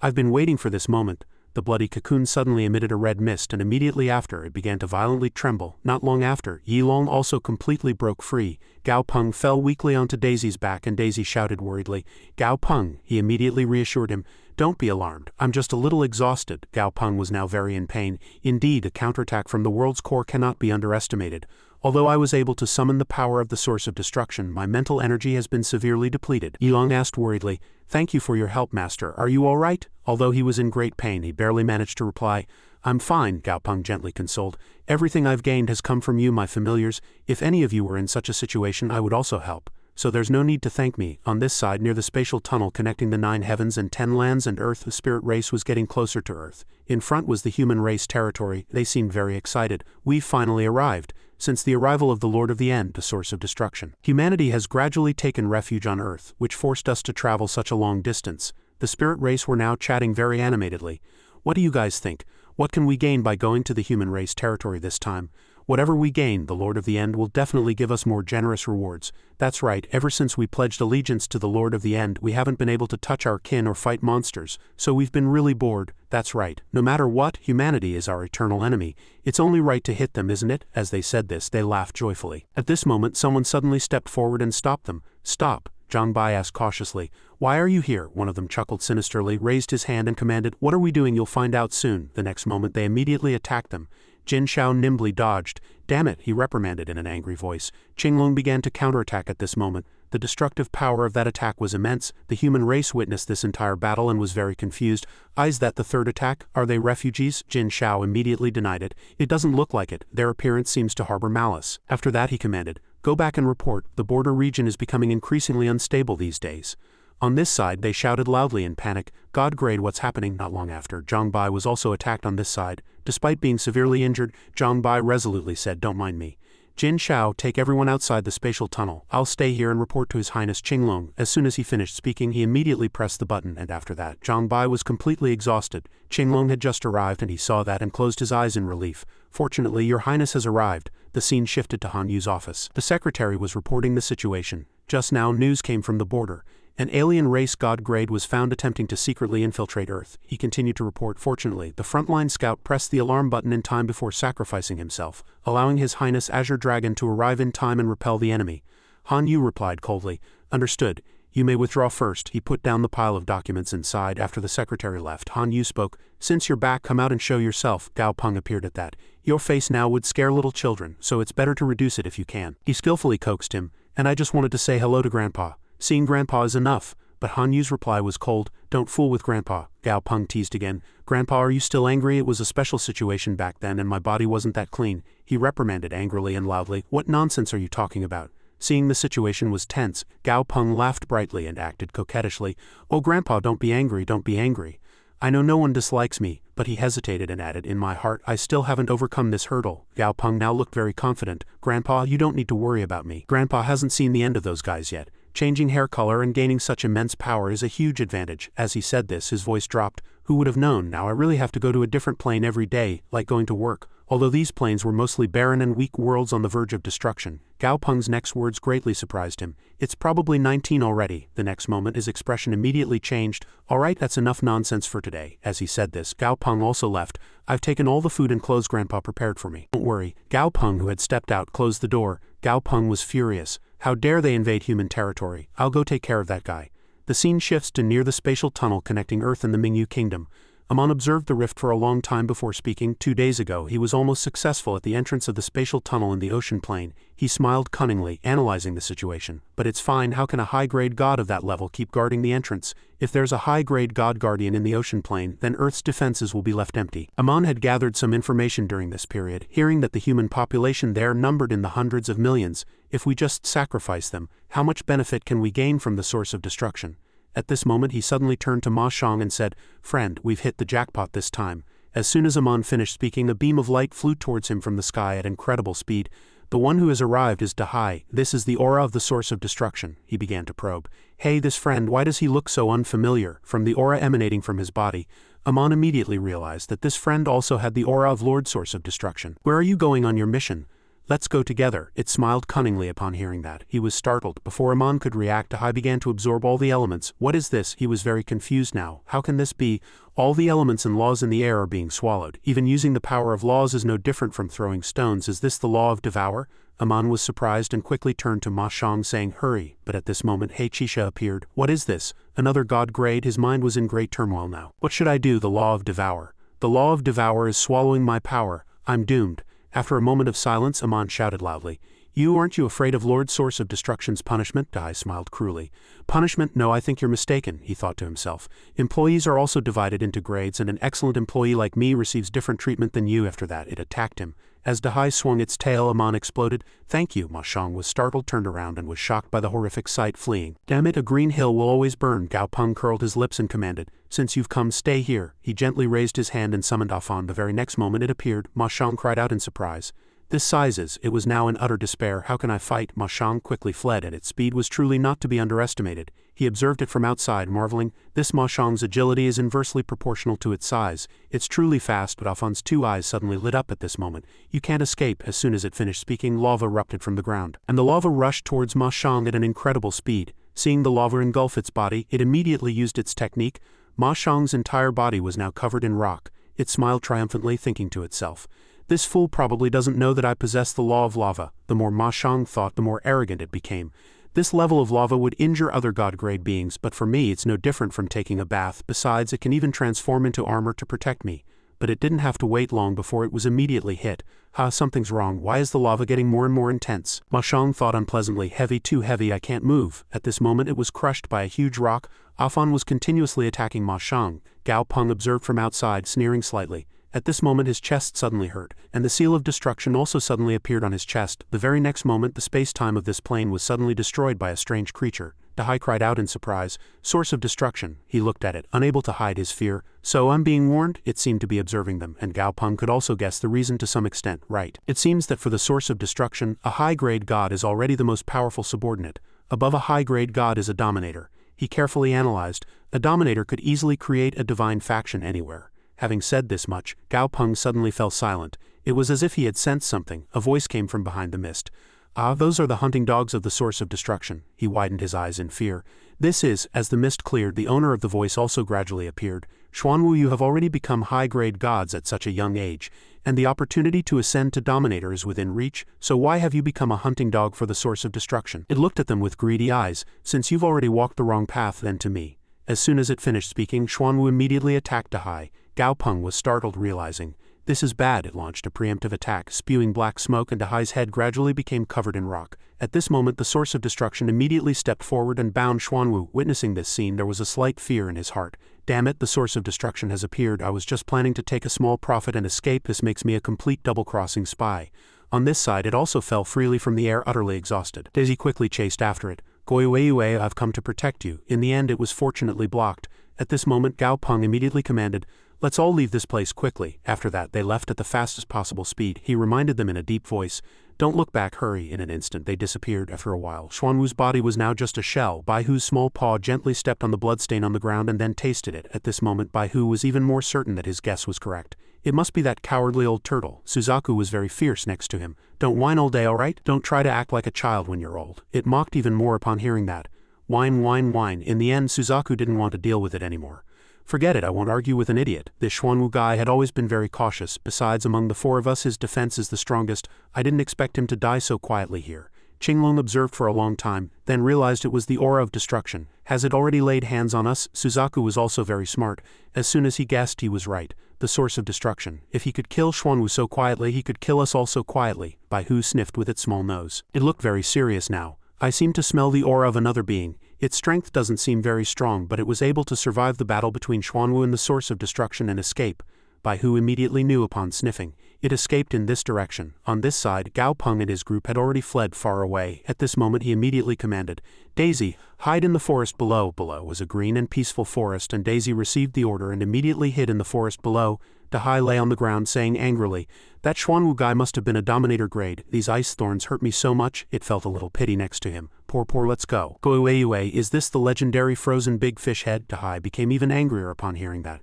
I've been waiting for this moment. The bloody cocoon suddenly emitted a red mist, and immediately after, it began to violently tremble. Not long after, Yi Long also completely broke free. Gao Peng fell weakly onto Daisy's back, and Daisy shouted worriedly, Gao Peng. He immediately reassured him. Don't be alarmed. I'm just a little exhausted. Gao Peng was now very in pain. Indeed, a counterattack from the world's core cannot be underestimated. Although I was able to summon the power of the source of destruction, my mental energy has been severely depleted. Yi Long asked worriedly, Thank you for your help, Master. Are you all right? Although he was in great pain, he barely managed to reply, I'm fine, Gao Peng gently consoled. Everything I've gained has come from you, my familiars. If any of you were in such a situation, I would also help. So there's no need to thank me. On this side, near the spatial tunnel connecting the 9 heavens and 10 lands and Earth, the spirit race was getting closer to Earth. In front was the human race territory. They seemed very excited. We've finally arrived. Since the arrival of the Lord of the End, the source of destruction, humanity has gradually taken refuge on Earth, which forced us to travel such a long distance. The spirit race were now chatting very animatedly. What do you guys think? What can we gain by going to the human race territory this time? Whatever we gain, the Lord of the End will definitely give us more generous rewards. That's right, ever since we pledged allegiance to the Lord of the End, we haven't been able to touch our kin or fight monsters, so we've been really bored. That's right, no matter what, humanity is our eternal enemy. It's only right to hit them, isn't it? As they said this, they laughed joyfully. At this moment, someone suddenly stepped forward and stopped them. Stop, Zhang Bai asked cautiously. Why are you here? One of them chuckled sinisterly, raised his hand and commanded, What are we doing? You'll find out soon. The next moment, they immediately attacked them. Jin Shao nimbly dodged. Damn it, he reprimanded in an angry voice. Qinglong began to counterattack at this moment. The destructive power of that attack was immense. The human race witnessed this entire battle and was very confused. Is that the third attack? Are they refugees? Jin Shao immediately denied it. It doesn't look like it. Their appearance seems to harbor malice. After that, he commanded, Go back and report. The border region is becoming increasingly unstable these days. On this side, they shouted loudly in panic, God grade, what's happening? Not long after, Zhang Bai was also attacked on this side. Despite being severely injured, Zhang Bai resolutely said, Don't mind me. Jin Shao, take everyone outside the spatial tunnel. I'll stay here and report to His Highness Qinglong. As soon as he finished speaking, he immediately pressed the button, and after that, Zhang Bai was completely exhausted. Qinglong had just arrived, and he saw that and closed his eyes in relief. Fortunately, Your Highness has arrived. The scene shifted to Han Yu's office. The secretary was reporting the situation. Just now, news came from the border. An alien race god grade was found attempting to secretly infiltrate Earth. He continued to report. Fortunately, the frontline scout pressed the alarm button in time before sacrificing himself, allowing His Highness Azure Dragon to arrive in time and repel the enemy. Han Yu replied coldly. Understood. You may withdraw first. He put down the pile of documents inside after the secretary left. Han Yu spoke. Since you're back, come out and show yourself. Gao Peng appeared at that. Your face now would scare little children, so it's better to reduce it if you can. He skillfully coaxed him. And I just wanted to say hello to Grandpa. Seeing Grandpa is enough. But Han Yu's reply was cold. Don't fool with Grandpa. Gao Peng teased again. Grandpa, are you still angry? It was a special situation back then and my body wasn't that clean. He reprimanded angrily and loudly. What nonsense are you talking about? Seeing the situation was tense, Gao Peng laughed brightly and acted coquettishly. Oh Grandpa, don't be angry, don't be angry. I know no one dislikes me, but he hesitated and added, in my heart, I still haven't overcome this hurdle. Gao Peng now looked very confident. Grandpa, you don't need to worry about me. Grandpa hasn't seen the end of those guys yet. Changing hair color and gaining such immense power is a huge advantage. As he said this, his voice dropped. Who would have known? Now I really have to go to a different plane every day, like going to work. Although these planes were mostly barren and weak worlds on the verge of destruction, Gao Peng's next words greatly surprised him. It's probably 19 already. The next moment his expression immediately changed. Alright, that's enough nonsense for today. As he said this, Gao Peng also left. I've taken all the food and clothes Grandpa prepared for me. Don't worry. Gao Peng, who had stepped out, closed the door. Gao Peng was furious. How dare they invade human territory? I'll go take care of that guy. The scene shifts to near the spatial tunnel connecting Earth and the Mingyu Kingdom. Amon observed the rift for a long time before speaking. 2 days ago, he was almost successful at the entrance of the spatial tunnel in the ocean plane. He smiled cunningly, analyzing the situation. But it's fine, how can a high-grade god of that level keep guarding the entrance? If there's a high-grade god guardian in the ocean plane, then Earth's defenses will be left empty. Amon had gathered some information during this period, hearing that the human population there numbered in the hundreds of millions. If we just sacrifice them, how much benefit can we gain from the source of destruction? At this moment he suddenly turned to Ma Xiang and said, Friend, we've hit the jackpot this time. As soon as Amon finished speaking, a beam of light flew towards him from the sky at incredible speed. The one who has arrived is Dahai. This is the aura of the source of destruction. He began to probe. Hey, this friend, why does he look so unfamiliar? From the aura emanating from his body, Amon immediately realized that this friend also had the aura of Lord Source of Destruction. Where are you going on your mission? Let's go together. It smiled cunningly upon hearing that. He was startled. Before Amon could react, Dahai began to absorb all the elements. What is this? He was very confused now. How can this be? All the elements and laws in the air are being swallowed. Even using the power of laws is no different from throwing stones. Is this the law of devour? Amon was surprised and quickly turned to Ma Xiang saying, Hurry. But at this moment Heichisha appeared. What is this? Another god grade? His mind was in great turmoil now. What should I do? The law of devour. The law of devour is swallowing my power. I'm doomed. After a moment of silence, Amon shouted loudly, Aren't you afraid of Lord Source of Destruction's punishment? Dahai smiled cruelly. Punishment? No, I think you're mistaken, he thought to himself. Employees are also divided into grades and an excellent employee like me receives different treatment than you. After that, it attacked him. As Dahai swung its tail, Amon exploded. Thank you. Ma Xiang was startled, turned around, and was shocked by the horrific sight, fleeing. Damn it, a green hill will always burn. Gao Peng curled his lips and commanded, Since you've come, stay here. He gently raised his hand and summoned Afan. The very next moment it appeared. Ma Xiang cried out in surprise. This sizes, it was now in utter despair. How can I fight? Ma Xiang quickly fled, and its speed was truly not to be underestimated. He observed it from outside, marveling. This Ma Xiang's agility is inversely proportional to its size. It's truly fast, but Afan's 2 eyes suddenly lit up at this moment. You can't escape. As soon as it finished speaking, lava erupted from the ground, and the lava rushed towards Ma Xiang at an incredible speed. Seeing the lava engulf its body, it immediately used its technique. Ma Xiang's entire body was now covered in rock. It smiled triumphantly, thinking to itself, This fool probably doesn't know that I possess the law of lava. The more Ma Xiang thought, the more arrogant it became. This level of lava would injure other god-grade beings, but for me it's no different from taking a bath. Besides, it can even transform into armor to protect me. But it didn't have to wait long before it was immediately hit. Something's wrong. Why is the lava getting more and more intense? Ma Xiang thought unpleasantly. Heavy, too heavy, I can't move. At this moment it was crushed by a huge rock. Afan was continuously attacking Ma Xiang. Gao Peng observed from outside, sneering slightly. At this moment his chest suddenly hurt, and the seal of destruction also suddenly appeared on his chest. The very next moment the space-time of this plane was suddenly destroyed by a strange creature. Dahai cried out in surprise. Source of destruction. He looked at it, unable to hide his fear. So I'm being warned? It seemed to be observing them, and Gao Peng could also guess the reason to some extent. Right. It seems that for the source of destruction, a high-grade god is already the most powerful subordinate. Above a high-grade god is a dominator. He carefully analyzed. A dominator could easily create a divine faction anywhere. Having said this much, Gao Peng suddenly fell silent. It was as if he had sensed something. A voice came from behind the mist. Ah, those are the hunting dogs of the source of destruction. He widened his eyes in fear. This is, as the mist cleared, the owner of the voice also gradually appeared. Xuanwu, you have already become high-grade gods at such a young age, and the opportunity to ascend to Dominator is within reach, so why have you become a hunting dog for the source of destruction? It looked at them with greedy eyes. Since you've already walked the wrong path, then to me. As soon as it finished speaking, Xuanwu immediately attacked Dahai. Gao Peng was startled, realizing, this is bad. It launched a preemptive attack, spewing black smoke, and Dahai's head gradually became covered in rock. At this moment, the source of destruction immediately stepped forward and bound Xuanwu. Witnessing this scene, there was a slight fear in his heart. Damn it, the source of destruction has appeared. I was just planning to take a small profit and escape. This makes me a complete double-crossing spy. On this side, it also fell freely from the air, utterly exhausted. Daisy quickly chased after it. Goyueyue, I've come to protect you. In the end, it was fortunately blocked. At this moment, Gao Peng immediately commanded, let's all leave this place quickly. After that, they left at the fastest possible speed. He reminded them in a deep voice, don't look back, hurry. In an instant, they disappeared. After a while, Xuanwu's body was now just a shell. Baihu's small paw gently stepped on the bloodstain on the ground and then tasted it. At this moment, Baihu was even more certain that his guess was correct. It must be that cowardly old turtle. Suzaku was very fierce next to him. Don't whine all day, alright? Don't try to act like a child when you're old. It mocked even more upon hearing that. Whine, whine, whine. In the end, Suzaku didn't want to deal with it anymore. Forget it, I won't argue with an idiot. This Xuanwu guy had always been very cautious. Besides, among the four of us, his defense is the strongest. I didn't expect him to die so quietly here. Qinglong observed for a long time, then realized it was the aura of destruction. Has it already laid hands on us? Suzaku was also very smart. As soon as he guessed, he was right. The source of destruction. If he could kill Xuanwu so quietly, he could kill us also quietly. Baihu sniffed with its small nose. It looked very serious now. I seem to smell the aura of another being. Its strength doesn't seem very strong, but it was able to survive the battle between Xuanwu and the source of destruction and escape. Baihu immediately knew upon sniffing. It escaped in this direction. On this side, Gao Peng and his group had already fled far away. At this moment he immediately commanded, Daisy, hide in the forest below. Below was a green and peaceful forest, and Daisy received the order and immediately hid in the forest below. Dahai lay on the ground saying angrily, that Xuanwu guy must have been a Dominator grade. These ice thorns hurt me so much. It felt a little pity next to him. Poor, let's go. Goyueyue, is this the legendary frozen big fish head? Dahai became even angrier upon hearing that.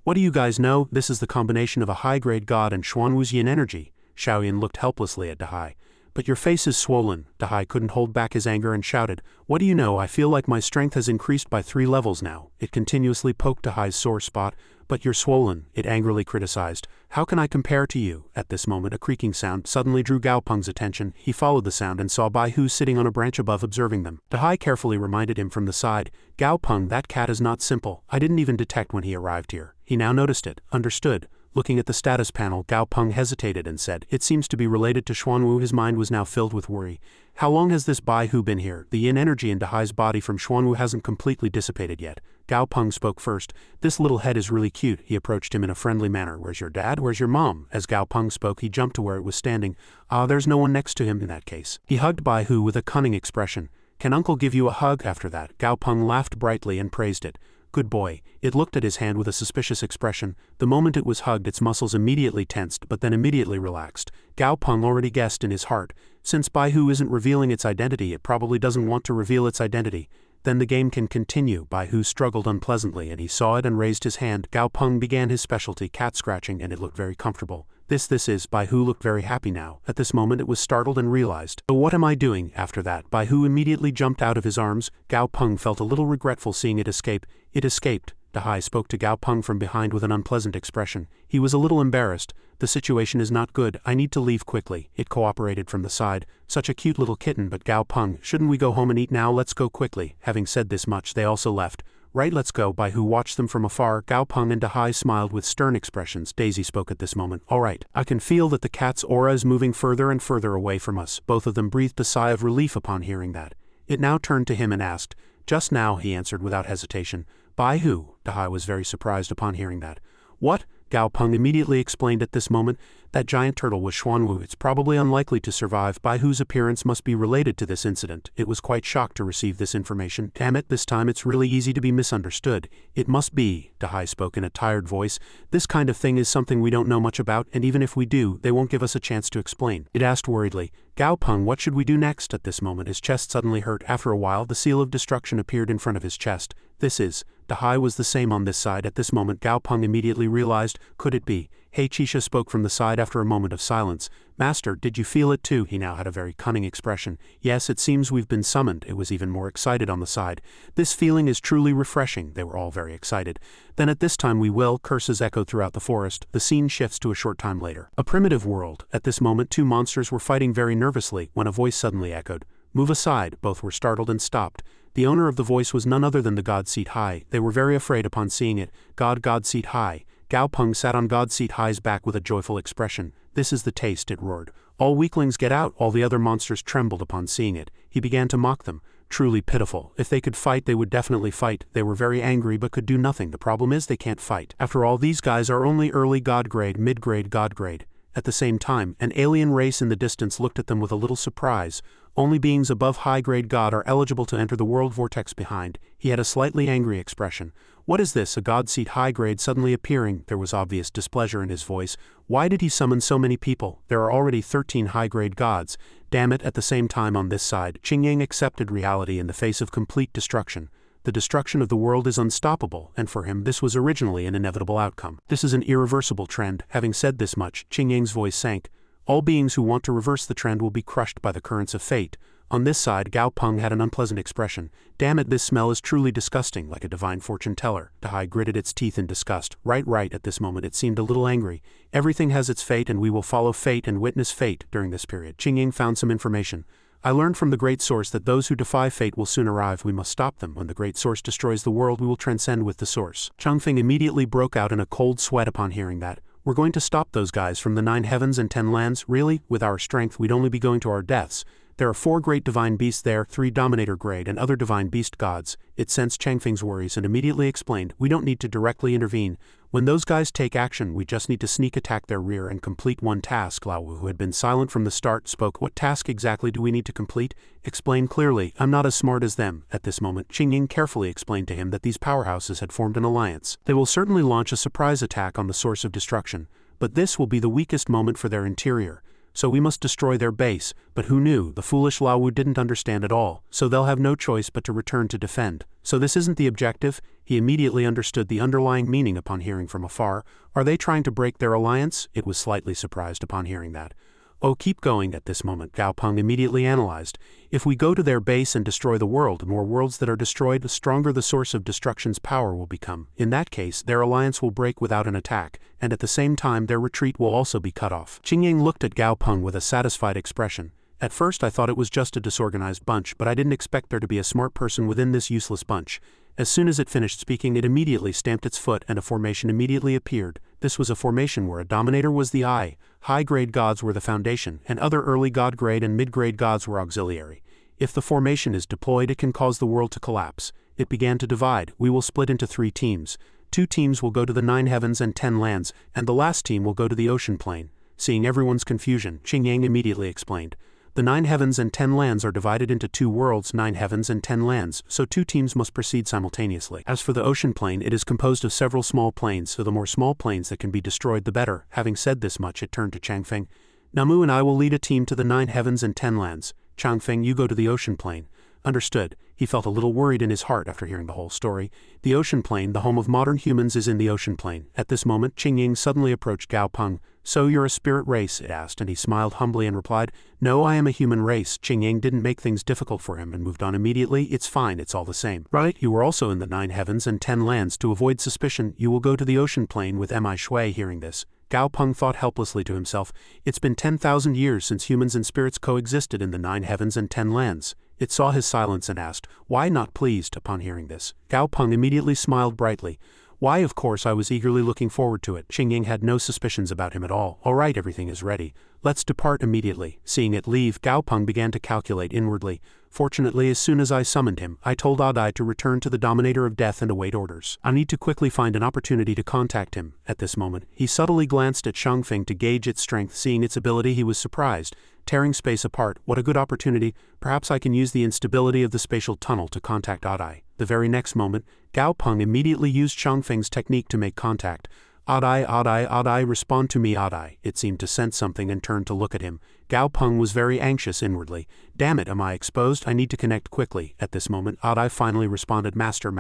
What do you guys know? This is the combination of a high-grade god and Xuanwu's yin energy. Xiaoyan looked helplessly at Dahai. But your face is swollen. Dahai couldn't hold back his anger and shouted, what do you know? I feel like my strength has increased by 3 levels now. It continuously poked Dahai's sore spot. But you're swollen, it angrily criticized. How can I compare to you? At this moment a creaking sound suddenly drew Gao Peng's attention. He followed the sound and saw Baihu sitting on a branch above observing them. Dahai carefully reminded him from the side, Gao Peng, that cat is not simple. I didn't even detect when he arrived here. He now noticed it, understood. Looking at the status panel, Gao Peng hesitated and said, it seems to be related to Xuanwu. His mind was now filled with worry. How long has this Baihu been here? The yin energy in Dahai's body from Xuanwu hasn't completely dissipated yet. Gao Peng spoke first. This little head is really cute. He approached him in a friendly manner. Where's your dad? Where's your mom? As Gao Peng spoke, he jumped to where it was standing. Ah, there's no one next to him in that case. He hugged Baihu with a cunning expression. Can uncle give you a hug? After that, Gao Peng laughed brightly and praised it. Good boy. It looked at his hand with a suspicious expression. The moment it was hugged, its muscles immediately tensed, but then immediately relaxed. Gao Peng already guessed in his heart. Since Baihu isn't revealing its identity, it probably doesn't want to reveal its identity. Then the game can continue. Baihu struggled unpleasantly, and he saw it and raised his hand. Gao Peng began his specialty, cat scratching, and it looked very comfortable. This is, Baihu looked very happy now. At this moment it was startled and realized, oh, what am I doing? After that, Baihu immediately jumped out of his arms. Gao Peng felt a little regretful seeing it escape. It escaped. Dahai spoke to Gao Peng from behind with an unpleasant expression. He was a little embarrassed. The situation is not good. I need to leave quickly. It cooperated from the side. Such a cute little kitten, but Gao Peng, shouldn't we go home and eat now? Let's go quickly. Having said this much, they also left. Right, let's go. Baihu watched them from afar. Gao Peng and Dahai smiled with stern expressions. Daisy spoke at this moment. All right. I can feel that the cat's aura is moving further and further away from us. Both of them breathed a sigh of relief upon hearing that. It now turned to him and asked. Just now, he answered without hesitation. Baihu. Dahai was very surprised upon hearing that. What? Gao Peng immediately explained at this moment. That giant turtle was Xuanwu. It's probably unlikely to survive. Baihu's appearance must be related to this incident. It was quite shocked to receive this information. Damn it, this time it's really easy to be misunderstood. It must be, Dahai spoke in a tired voice. This kind of thing is something we don't know much about, and even if we do, they won't give us a chance to explain. It asked worriedly, Gao Peng, what should we do next? At this moment his chest suddenly hurt. After a while, the seal of destruction appeared in front of his chest. Dahai was the same on this side. At this moment Gao Peng immediately realized, could it be? Hey, Chisha spoke from the side after a moment of silence. Master, did you feel it too? He now had a very cunning expression. Yes, it seems we've been summoned. It was even more excited on the side. This feeling is truly refreshing. They were all very excited. Then at this time we will, curses echoed throughout the forest. The scene shifts to a short time later. A primitive world. At this moment 2 monsters were fighting very nervously when a voice suddenly echoed. Move aside. Both were startled and stopped. The owner of the voice was none other than the God Seat High. They were very afraid upon seeing it. God Seat High. Gao Peng sat on God Seat High's back with a joyful expression. This is the taste, it roared. All weaklings get out. All the other monsters trembled upon seeing it. He began to mock them. Truly pitiful. If they could fight, they would definitely fight. They were very angry but could do nothing. The problem is they can't fight. After all, these guys are only early God grade, mid-grade God grade. At the same time, an alien race in the distance looked at them with a little surprise. Only beings above high-grade God are eligible to enter the world vortex behind. He had a slightly angry expression. What is this? A God Seat high-grade suddenly appearing. There was obvious displeasure in his voice. Why did he summon so many people? There are already 13 high-grade gods. Damn it, at the same time on this side, Qingyang accepted reality in the face of complete destruction. The destruction of the world is unstoppable, and for him this was originally an inevitable outcome. This is an irreversible trend. Having said this much, Qingyang's voice sank. All beings who want to reverse the trend will be crushed by the currents of fate. On this side, Gao Peng had an unpleasant expression. Damn it, this smell is truly disgusting, like a divine fortune teller. Dahai gritted its teeth in disgust. Right, at this moment it seemed a little angry. Everything has its fate and we will follow fate and witness fate during this period. Qingyang found some information. I learned from the Great Source that those who defy fate will soon arrive. We must stop them. When the Great Source destroys the world, we will transcend with the Source. Changfeng immediately broke out in a cold sweat upon hearing that. We're going to stop those guys from the 9 heavens and 10 lands? Really? With our strength, we'd only be going to our deaths. There are 4 great divine beasts there, 3 dominator grade and other divine beast gods. It sensed Changfeng's worries and immediately explained, we don't need to directly intervene. When those guys take action, we just need to sneak attack their rear and complete one task. Lao Wu, who had been silent from the start, spoke. What task exactly do we need to complete? Explain clearly. I'm not as smart as them. At this moment, Qingyang carefully explained to him that these powerhouses had formed an alliance. They will certainly launch a surprise attack on the source of destruction, but this will be the weakest moment for their interior. So we must destroy their base, but who knew? The foolish Lao Wu didn't understand at all, so they'll have no choice but to return to defend. So this isn't the objective? He immediately understood the underlying meaning upon hearing from afar. Are they trying to break their alliance? It was slightly surprised upon hearing that. Oh, keep going. At this moment, Gao Peng immediately analyzed. If we go to their base and destroy the world, the more worlds that are destroyed, the stronger the source of destruction's power will become. In that case, their alliance will break without an attack, and at the same time their retreat will also be cut off. Qingyang looked at Gao Peng with a satisfied expression. At first I thought it was just a disorganized bunch, but I didn't expect there to be a smart person within this useless bunch. As soon as it finished speaking, it immediately stamped its foot and a formation immediately appeared. This was a formation where a dominator was the eye, high-grade gods were the foundation, and other early god-grade and mid-grade gods were auxiliary. If the formation is deployed, it can cause the world to collapse. It began to divide. We will split into 3 teams. 2 teams will go to the 9 heavens and 10 lands, and the last team will go to the ocean plane. Seeing everyone's confusion, Qingyang immediately explained. The 9 heavens and 10 lands are divided into 2 worlds, 9 heavens and 10 lands, so 2 teams must proceed simultaneously. As for the ocean plane, it is composed of several small planes, so the more small planes that can be destroyed, the better. Having said this much, it turned to Changfeng. Namu and I will lead a team to the 9 heavens and 10 lands. Changfeng, you go to the ocean plane. Understood. He felt a little worried in his heart after hearing the whole story. The ocean plane, the home of modern humans, is in the ocean plane. At this moment, Qingyang suddenly approached Gao Peng. So you're a spirit race? It asked, and he smiled humbly and replied, No, I am a human race. Qingyang didn't make things difficult for him and moved on immediately. It's fine, it's all the same. Right, you were also in the 9 heavens and 10 lands. To avoid suspicion, you will go to the ocean plane with Mi Shui. Hearing this, Gao Peng thought helplessly to himself, it's been 10,000 years since humans and spirits coexisted in the 9 heavens and 10 lands. It saw his silence and asked, Why not pleased? Upon hearing this, Gao Peng immediately smiled brightly. Why, of course, I was eagerly looking forward to it. Qingyang had no suspicions about him at all. All right, everything is ready. Let's depart immediately. Seeing it leave, Gao Peng began to calculate inwardly. Fortunately, as soon as I summoned him, I told Adai to return to the Dominator of Death and await orders. I need to quickly find an opportunity to contact him. At this moment, he subtly glanced at Changfeng to gauge its strength. Seeing its ability, he was surprised. Tearing space apart, what a good opportunity. Perhaps I can use the instability of the spatial tunnel to contact Adai. The very next moment, Gao Peng immediately used Changfeng's technique to make contact. Adai, respond to me, Adai. It seemed to sense something and turned to look at him. Gao Peng was very anxious inwardly. Damn it, am I exposed? I need to connect quickly. At this moment, Adai finally responded, Master.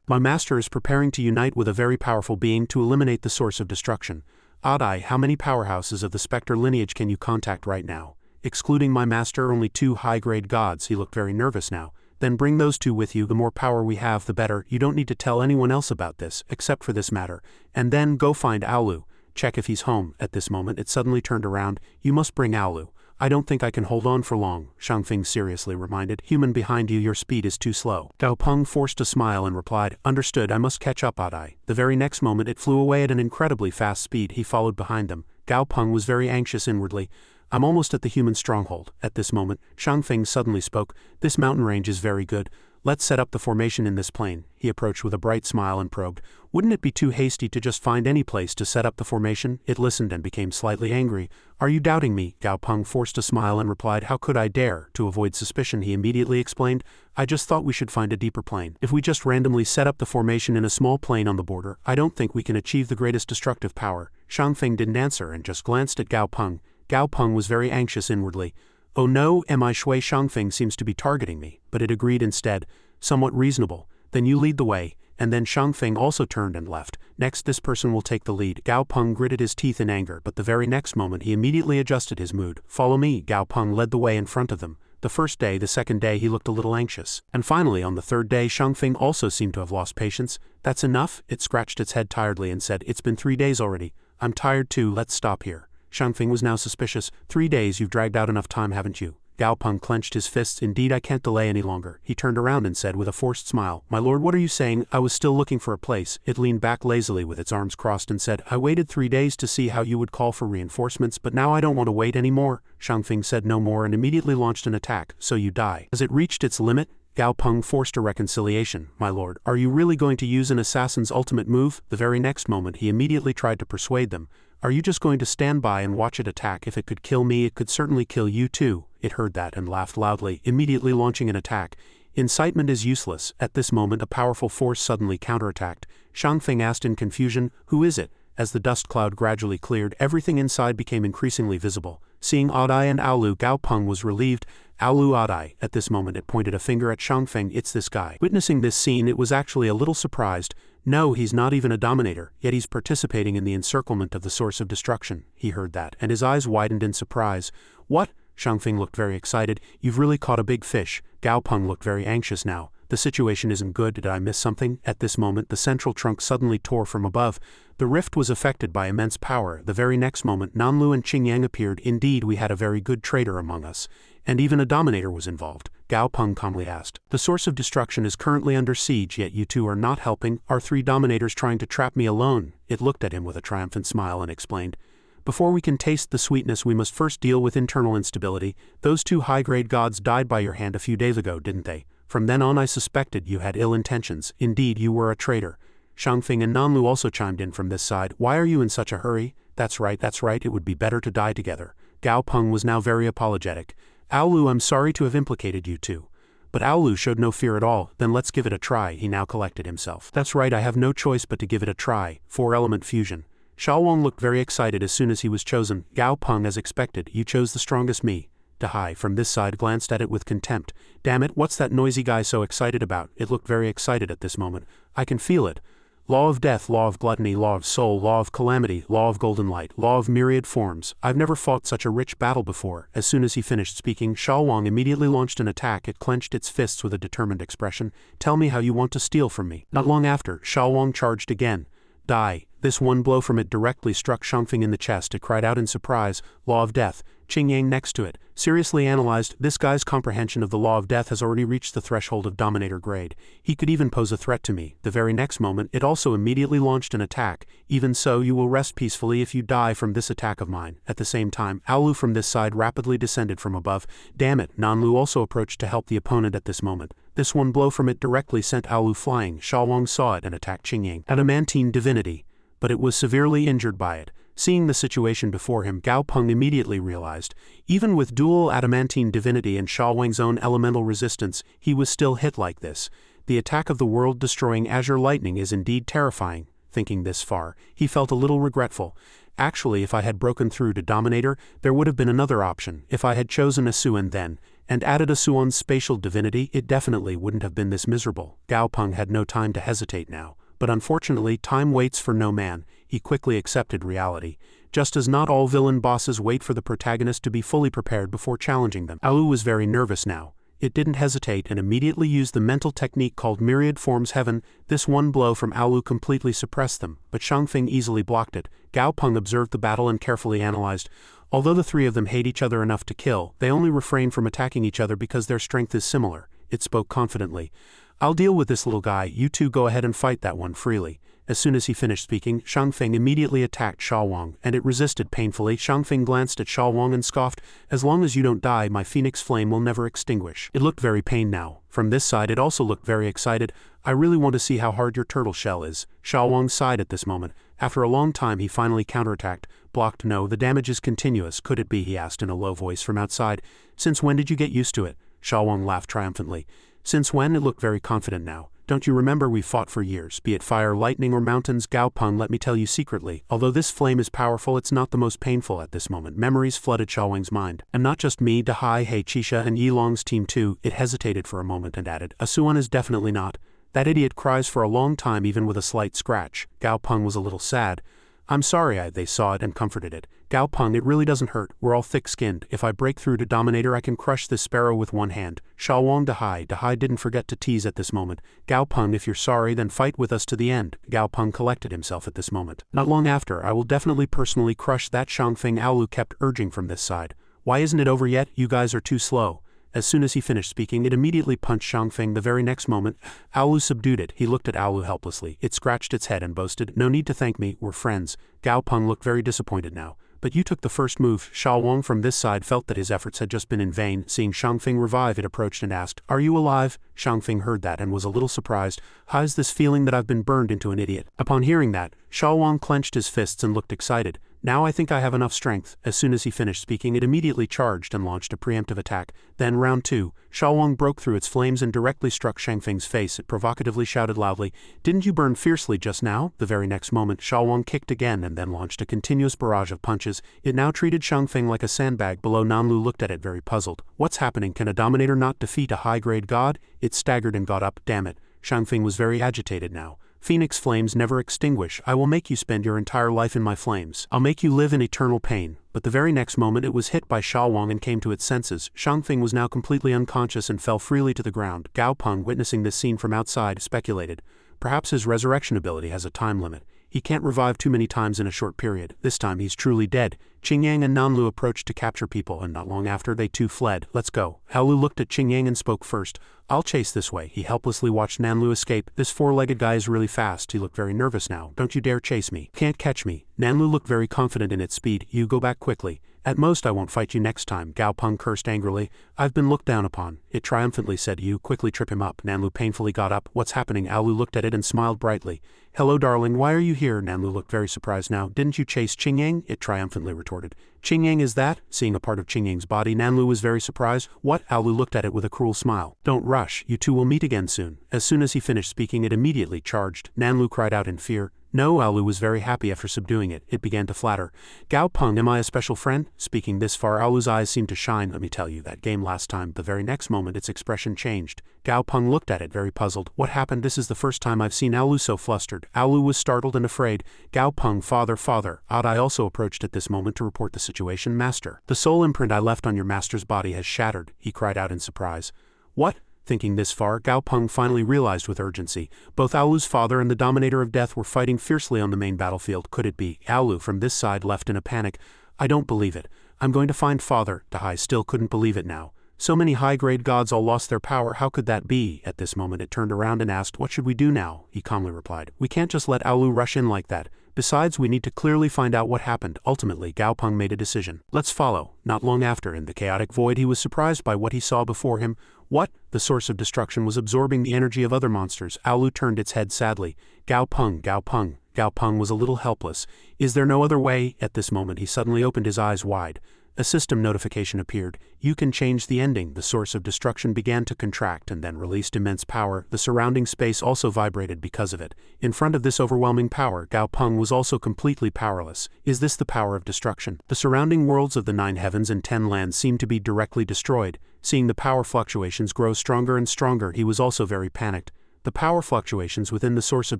My master is preparing to unite with a very powerful being to eliminate the source of destruction. Adai, how many powerhouses of the Spectre lineage can you contact right now? Excluding my master, only 2 high-grade gods. He looked very nervous now. Then bring those 2 with you. The more power we have, the better. You don't need to tell anyone else about this, except for this matter. And then go find Aulu. Check if he's home. At this moment it suddenly turned around. You must bring Aulu. I don't think I can hold on for long, Shangfeng seriously reminded. Human behind you, your speed is too slow. Gao Peng forced a smile and replied, understood, I must catch up, Adai. The very next moment it flew away at an incredibly fast speed. He followed behind them. Gao Peng was very anxious inwardly. I'm almost at the human stronghold. At this moment, Shangfeng suddenly spoke. This mountain range is very good. Let's set up the formation in this plain. He approached with a bright smile and probed. Wouldn't it be too hasty to just find any place to set up the formation? It listened and became slightly angry. Are you doubting me? Gao Peng forced a smile and replied, how could I dare? To avoid suspicion, he immediately explained, I just thought we should find a deeper plain. If we just randomly set up the formation in a small plain on the border, I don't think we can achieve the greatest destructive power. Shangfeng didn't answer and just glanced at Gao Peng. Gao Peng was very anxious inwardly. Oh no, am I Shui? Shangfeng seems to be targeting me, but it agreed instead. Somewhat reasonable. Then you lead the way. And then Shangfeng also turned and left. Next, this person will take the lead. Gao Peng gritted his teeth in anger, but the very next moment he immediately adjusted his mood. Follow me. Gao Peng led the way in front of them. The first day, the second day he looked a little anxious. And finally on the third day Shangfeng also seemed to have lost patience. That's enough? It scratched its head tiredly and said, it's been 3 days already. I'm tired too, let's stop here. Shangfeng was now suspicious. 3 days, you've dragged out enough time, haven't you? Gao Peng clenched his fists. Indeed, I can't delay any longer. He turned around and said with a forced smile, my lord, what are you saying? I was still looking for a place. It leaned back lazily with its arms crossed and said, I waited 3 days to see how you would call for reinforcements, but now I don't want to wait any more. Shangfeng said no more and immediately launched an attack. So you die. As it reached its limit, Gao Peng forced a reconciliation. My lord, are you really going to use an assassin's ultimate move? The very next moment he immediately tried to persuade them. Are you just going to stand by and watch it attack? If it could kill me, it could certainly kill you too. It heard that and laughed loudly, immediately launching an attack. Incitement is useless. At this moment a powerful force suddenly counterattacked. Shangfeng asked in confusion, who is it? As the dust cloud gradually cleared, everything inside became increasingly visible. Seeing Adai and Aulu, Gao Peng was relieved. Aulu, Adai. At this moment it pointed a finger at Shangfeng. It's this guy. Witnessing this scene it was actually a little surprised. No, he's not even a dominator, yet he's participating in the encirclement of the source of destruction. He heard that, and his eyes widened in surprise. What? Shangfeng looked very excited. You've really caught a big fish. Gao Peng looked very anxious now. The situation isn't good. Did I miss something? At this moment the central trunk suddenly tore from above. The rift was affected by immense power. The very next moment Nanlu and Qingyang appeared. Indeed, we had a very good trader among us. And even a dominator was involved. Gao Peng calmly asked. The source of destruction is currently under siege, yet you two are not helping. Are 3 dominators trying to trap me alone? It looked at him with a triumphant smile and explained. Before we can taste the sweetness we must first deal with internal instability. Those 2 high-grade gods died by your hand a few days ago, didn't they? From then on I suspected you had ill intentions. Indeed, you were a traitor. Shangfeng and Nanlu also chimed in from this side. Why are you in such a hurry? That's right, it would be better to die together. Gao Peng was now very apologetic. Aulu, I'm sorry to have implicated you two. But Aulu showed no fear at all. Then let's give it a try. He now collected himself. That's right, I have no choice but to give it a try. 4-element fusion. Xiaowang looked very excited as soon as he was chosen. Gao Peng, as expected, you chose the strongest me. Dahai from this side glanced at it with contempt. Damn it, what's that noisy guy so excited about? It looked very excited at this moment. I can feel it. Law of death, law of gluttony, law of soul, law of calamity, law of golden light, law of myriad forms. I've never fought such a rich battle before. As soon as he finished speaking, Xiaowang immediately launched an attack. It clenched its fists with a determined expression. Tell me how you want to steal from me. Not long after, Xiaowang charged again. Die. This one blow from it directly struck Shangfeng in the chest. It cried out in surprise. Law of death. Qingyang next to it seriously analyzed. This guy's comprehension of the law of death has already reached the threshold of dominator grade. He could even pose a threat to me. The very next moment, it also immediately launched an attack. Even so, you will rest peacefully if you die from this attack of mine. At the same time, Aulu from this side rapidly descended from above. Damn it, Nanlu also approached to help the opponent at this moment. This one blow from it directly sent Aulu flying. Xiaowang saw it and attacked Qingyang. Adamantine divinity. But it was severely injured by it. Seeing the situation before him, Gao Peng immediately realized, even with dual adamantine divinity and Xiaowang's own elemental resistance, he was still hit like this. The attack of the world-destroying azure lightning is indeed terrifying. Thinking this far, he felt a little regretful. Actually, if I had broken through to Dominator, there would have been another option. If I had chosen Asuan then, and added Asuan's spatial divinity, it definitely wouldn't have been this miserable. Gao Peng had no time to hesitate now. But unfortunately, time waits for no man. He quickly accepted reality. Just as not all villain bosses wait for the protagonist to be fully prepared before challenging them. Alu was very nervous now. It didn't hesitate and immediately used the mental technique called Myriad Forms Heaven. This one blow from Alu completely suppressed them, but Shangfeng easily blocked it. Gao Peng observed the battle and carefully analyzed. Although the three of them hate each other enough to kill, they only refrain from attacking each other because their strength is similar. It spoke confidently. I'll deal with this little guy, you two go ahead and fight that one freely. As soon as he finished speaking, Shangfeng immediately attacked Sha Wang, and it resisted painfully. Shangfeng glanced at Sha Wang and scoffed, as long as you don't die, my phoenix flame will never extinguish. It looked very pained now. From this side it also looked very excited. I really want to see how hard your turtle shell is. Sha Wang sighed at this moment. After a long time he finally counterattacked. Blocked. No, the damage is continuous. Could it be? He asked in a low voice from outside. Since when did you get used to it? Sha Wang laughed triumphantly. Since when? It looked very confident now. Don't you remember we fought for years, be it fire, lightning or mountains? Gao Peng, let me tell you secretly, although this flame is powerful, it's not the most painful at this moment. Memories flooded Sha Wang's mind. And not just me, Dahai, He Chisha and Yilong's team too. It hesitated for a moment and added, Asuan is definitely not. That idiot cries for a long time even with a slight scratch. Gao Peng was a little sad. I'm sorry. They saw it and comforted it. Gao Peng, it really doesn't hurt. We're all thick-skinned. If I break through to Dominator I can crush this sparrow with one hand. Sha Wang Dahai. Dahai didn't forget to tease at this moment. Gao Peng, if you're sorry then fight with us to the end. Gao Peng collected himself at this moment. Not long after, I will definitely personally crush that Shangfeng. Alu kept urging from this side. Why isn't it over yet? You guys are too slow. As soon as he finished speaking, it immediately punched Shangfeng. The very next moment, Alu subdued it. He looked at Alu helplessly. It scratched its head and boasted, no need to thank me, we're friends. Gao Peng looked very disappointed now. But you took the first move. Sha Wang from this side felt that his efforts had just been in vain. Seeing Shangfeng revive, it approached and asked, are you alive? Shangfeng heard that and was a little surprised. How's this feeling that I've been burned into an idiot? Upon hearing that, Sha Wang clenched his fists and looked excited. Now I think I have enough strength. As soon as he finished speaking, it immediately charged and launched a preemptive attack. Then round 2, Sha Wang broke through its flames and directly struck Shangfeng's face. It provocatively shouted loudly, didn't you burn fiercely just now? The very next moment, Sha Wang kicked again and then launched a continuous barrage of punches. It now treated Shangfeng like a sandbag. Below, Nanlu looked at it very puzzled. What's happening? Can a Dominator not defeat a high-grade god? It staggered and got up. Damn it. Shangfeng was very agitated now. Phoenix flames never extinguish. I will make you spend your entire life in my flames. I'll make you live in eternal pain. But the very next moment it was hit by Sha Wang and came to its senses. Shangfeng was now completely unconscious and fell freely to the ground. Gao Peng, witnessing this scene from outside, speculated. Perhaps his resurrection ability has a time limit. He can't revive too many times in a short period. This time he's truly dead. Qingyang and Nanlu approached to capture people, and not long after they too fled. Let's go. Haolu looked at Qingyang and spoke first. I'll chase this way. He helplessly watched Nanlu escape. This four-legged guy is really fast. He looked very nervous now. Don't you dare chase me. Can't catch me. Nanlu looked very confident in its speed. You go back quickly. At most I won't fight you next time. Gao Peng cursed angrily. I've been looked down upon. It triumphantly said. You quickly trip him up. Nanlu painfully got up. What's happening? Alu looked at it and smiled brightly. Hello darling, why are you here? Nanlu looked very surprised now. Didn't you chase Qingyang? It triumphantly retorted. Qingyang is that? Seeing a part of Qingyang's body, Nanlu was very surprised. What? Alu looked at it with a cruel smile. Don't rush, you two will meet again soon. As soon as he finished speaking, it immediately charged. Nanlu cried out in fear. No, Alu was very happy after subduing it. It began to flatter. Gao Peng, am I a special friend? Speaking this far, Alu's eyes seemed to shine. Let me tell you, that game last time, the very next moment its expression changed. Gao Peng looked at it very puzzled. What happened? This is the first time I've seen Alu so flustered. Alu was startled and afraid. Gao Peng, father. Adai also approached at this moment to report the situation. Master, the soul imprint I left on your master's body has shattered, he cried out in surprise. What? Thinking this far, Gao Peng finally realized with urgency. Both Alu's father and the Dominator of Death were fighting fiercely on the main battlefield. Could it be? Alu from this side left in a panic. I don't believe it. I'm going to find father. Dahai still couldn't believe it now. So many high-grade gods all lost their power. How could that be? At this moment it turned around and asked, what should we do now? He calmly replied. We can't just let Alu rush in like that. Besides, we need to clearly find out what happened. Ultimately, Gao Peng made a decision. Let's follow. Not long after, in the chaotic void, he was surprised by what he saw before him. What? The source of destruction was absorbing the energy of other monsters. Alu turned its head sadly. Gao Peng, Gao Peng. Gao Peng was a little helpless. Is there no other way? At this moment he suddenly opened his eyes wide. A system notification appeared. You can change the ending. The source of destruction began to contract and then released immense power. The surrounding space also vibrated because of it. In front of this overwhelming power, Gao Peng was also completely powerless. Is this the power of destruction? The surrounding worlds of the 9 heavens and 10 lands seemed to be directly destroyed. Seeing the power fluctuations grow stronger and stronger, he was also very panicked. The power fluctuations within the source of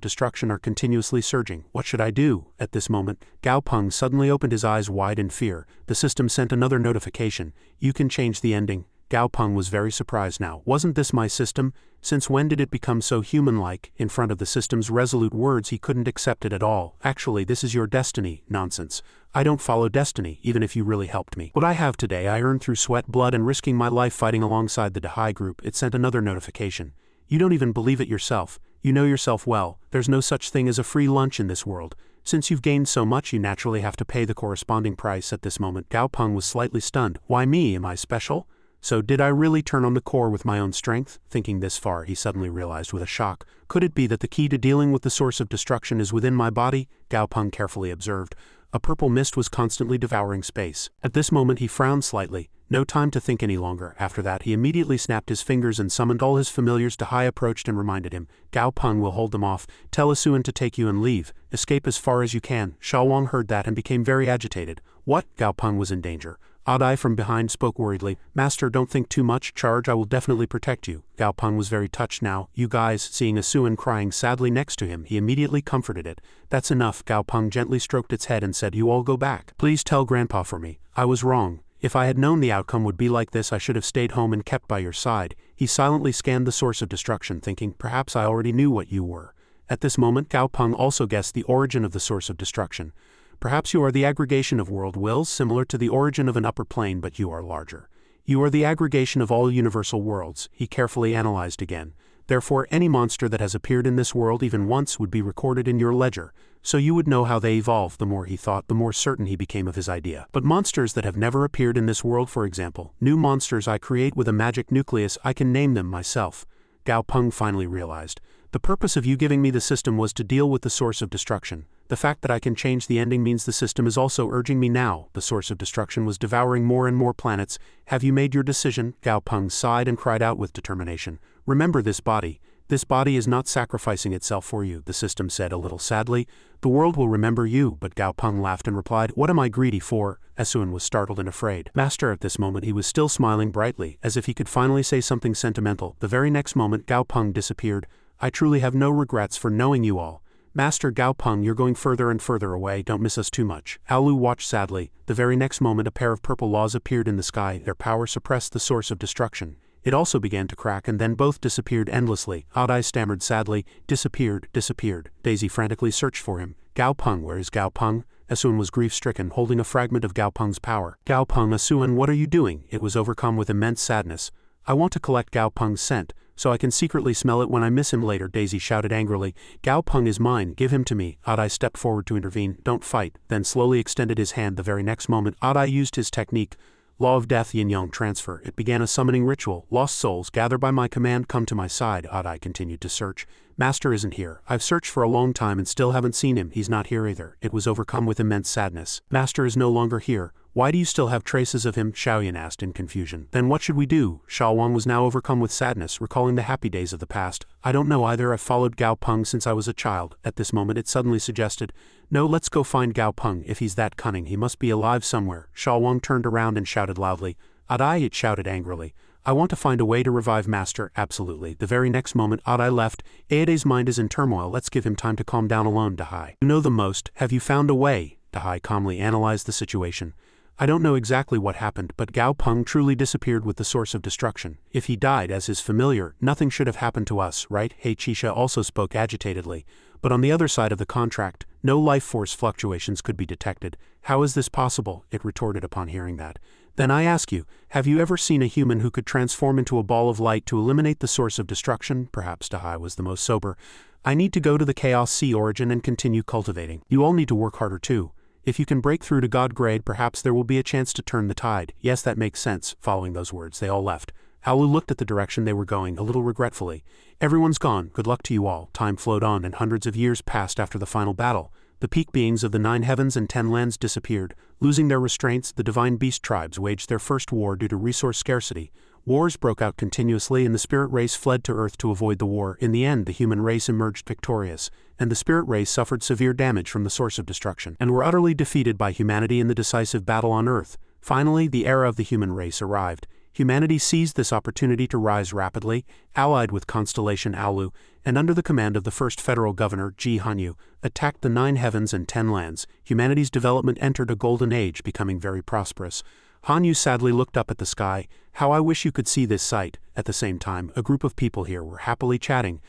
destruction are continuously surging. What should I do? At this moment, Gao Peng suddenly opened his eyes wide in fear. The system sent another notification. You can change the ending. Gao Peng was very surprised now. Wasn't this my system? Since when did it become so human-like? In front of the system's resolute words, he couldn't accept it at all. Actually, this is your destiny. Nonsense. I don't follow destiny, even if you really helped me. What I have today I earned through sweat, blood, and risking my life fighting alongside the Dahai group. It sent another notification. You don't even believe it yourself. You know yourself well. There's no such thing as a free lunch in this world. Since you've gained so much, you naturally have to pay the corresponding price. At this moment, Gao Peng was slightly stunned. Why me? Am I special? So did I really turn on the core with my own strength? Thinking this far, he suddenly realized with a shock. Could it be that the key to dealing with the source of destruction is within my body? Gao Peng carefully observed. A purple mist was constantly devouring space. At this moment he frowned slightly. No time to think any longer. After that he immediately snapped his fingers and summoned all his familiars. Dahai approached and reminded him. Gao Peng will hold them off. Tell Asuan to take you and leave. Escape as far as you can. Xiaowang heard that and became very agitated. What? Gao Peng was in danger. Adai from behind spoke worriedly. Master, don't think too much. Charge, I will definitely protect you. Gao Peng was very touched now. You guys, seeing Asuan crying sadly next to him, he immediately comforted it. That's enough. Gao Peng gently stroked its head and said, you all go back. Please tell Grandpa for me. I was wrong. If I had known the outcome would be like this, I should have stayed home and kept by your side. He silently scanned the source of destruction, thinking, perhaps I already knew what you were. At this moment, Gao Peng also guessed the origin of the source of destruction. Perhaps you are the aggregation of world wills, similar to the origin of an upper plane, but you are larger. You are the aggregation of all universal worlds. He carefully analyzed again. Therefore, any monster that has appeared in this world even once would be recorded in your ledger, so you would know how they evolve. The more he thought, the more certain he became of his idea. But monsters that have never appeared in this world, for example, new monsters I create with a magic nucleus, I can name them myself. Gao Peng finally realized. The purpose of you giving me the system was to deal with the source of destruction. The fact that I can change the ending means the system is also urging me now. The source of destruction was devouring more and more planets. Have you made your decision? Gao Peng sighed and cried out with determination. Remember this body. This body is not sacrificing itself for you, the system said a little sadly. The world will remember you. But Gao Peng laughed and replied, what am I greedy for? Asuan was startled and afraid. Master, at this moment he was still smiling brightly, as if he could finally say something sentimental. The very next moment Gao Peng disappeared. I truly have no regrets for knowing you all. Master Gao Peng, you're going further and further away, don't miss us too much. Alu watched sadly. The very next moment a pair of purple laws appeared in the sky. Their power suppressed the source of destruction. It also began to crack and then both disappeared endlessly. Adai stammered sadly. Disappeared. Daisy frantically searched for him. Gao Peng, where is Gao Peng? Asuan was grief-stricken, holding a fragment of Gao Peng's power. Gao Peng, Asuan, what are you doing? It was overcome with immense sadness. I want to collect Gao Peng's scent, so I can secretly smell it when I miss him later, Daisy shouted angrily. Gao Peng is mine, give him to me. Adai stepped forward to intervene. Don't fight, then slowly extended his hand. The very next moment, Adai used his technique. Law of Death Yin-Yang Transfer. It began a summoning ritual. Lost souls, gather by my command, come to my side. Adai continued to search. Master isn't here. I've searched for a long time and still haven't seen him. He's not here either. It was overcome with immense sadness. Master is no longer here. Why do you still have traces of him? Xiaoyan asked in confusion. Then what should we do? Xiaowang was now overcome with sadness, recalling the happy days of the past. I don't know either. I've followed Gao Peng since I was a child. At this moment it suddenly suggested, no, let's go find Gao Peng. If he's that cunning, he must be alive somewhere. Xiaowang turned around and shouted loudly. Adai, it shouted angrily. I want to find a way to revive Master. Absolutely. The very next moment Adai left. Aede's mind is in turmoil. Let's give him time to calm down alone. Dahai, you know the most. Have you found a way? Dahai calmly analyzed the situation. I don't know exactly what happened, but Gao Peng truly disappeared with the source of destruction. If he died as his familiar, nothing should have happened to us, right? Hey Chisha also spoke agitatedly. But on the other side of the contract, no life force fluctuations could be detected. How is this possible? It retorted upon hearing that. Then I ask you, have you ever seen a human who could transform into a ball of light to eliminate the source of destruction? Perhaps Dahai was the most sober. I need to go to the Chaos Sea origin and continue cultivating. You all need to work harder too. If you can break through to God grade, perhaps there will be a chance to turn the tide. Yes, that makes sense. Following those words, they all left. Alu looked at the direction they were going, a little regretfully. Everyone's gone. Good luck to you all. Time flowed on, and hundreds of years passed after the final battle. The peak beings of the 9 heavens and 10 lands disappeared. Losing their restraints, the divine beast tribes waged their first war due to resource scarcity. Wars broke out continuously and the spirit race fled to Earth to avoid the war. In the end, the human race emerged victorious, and the spirit race suffered severe damage from the source of destruction, and were utterly defeated by humanity in the decisive battle on Earth. Finally, the era of the human race arrived. Humanity seized this opportunity to rise rapidly, allied with Constellation Aulu, and under the command of the first federal governor, Ji Hanyu, attacked the 9 heavens and 10 lands. Humanity's development entered a golden age, becoming very prosperous. Hanyu sadly looked up at the sky. How I wish you could see this sight. At the same time, a group of people here were happily chatting.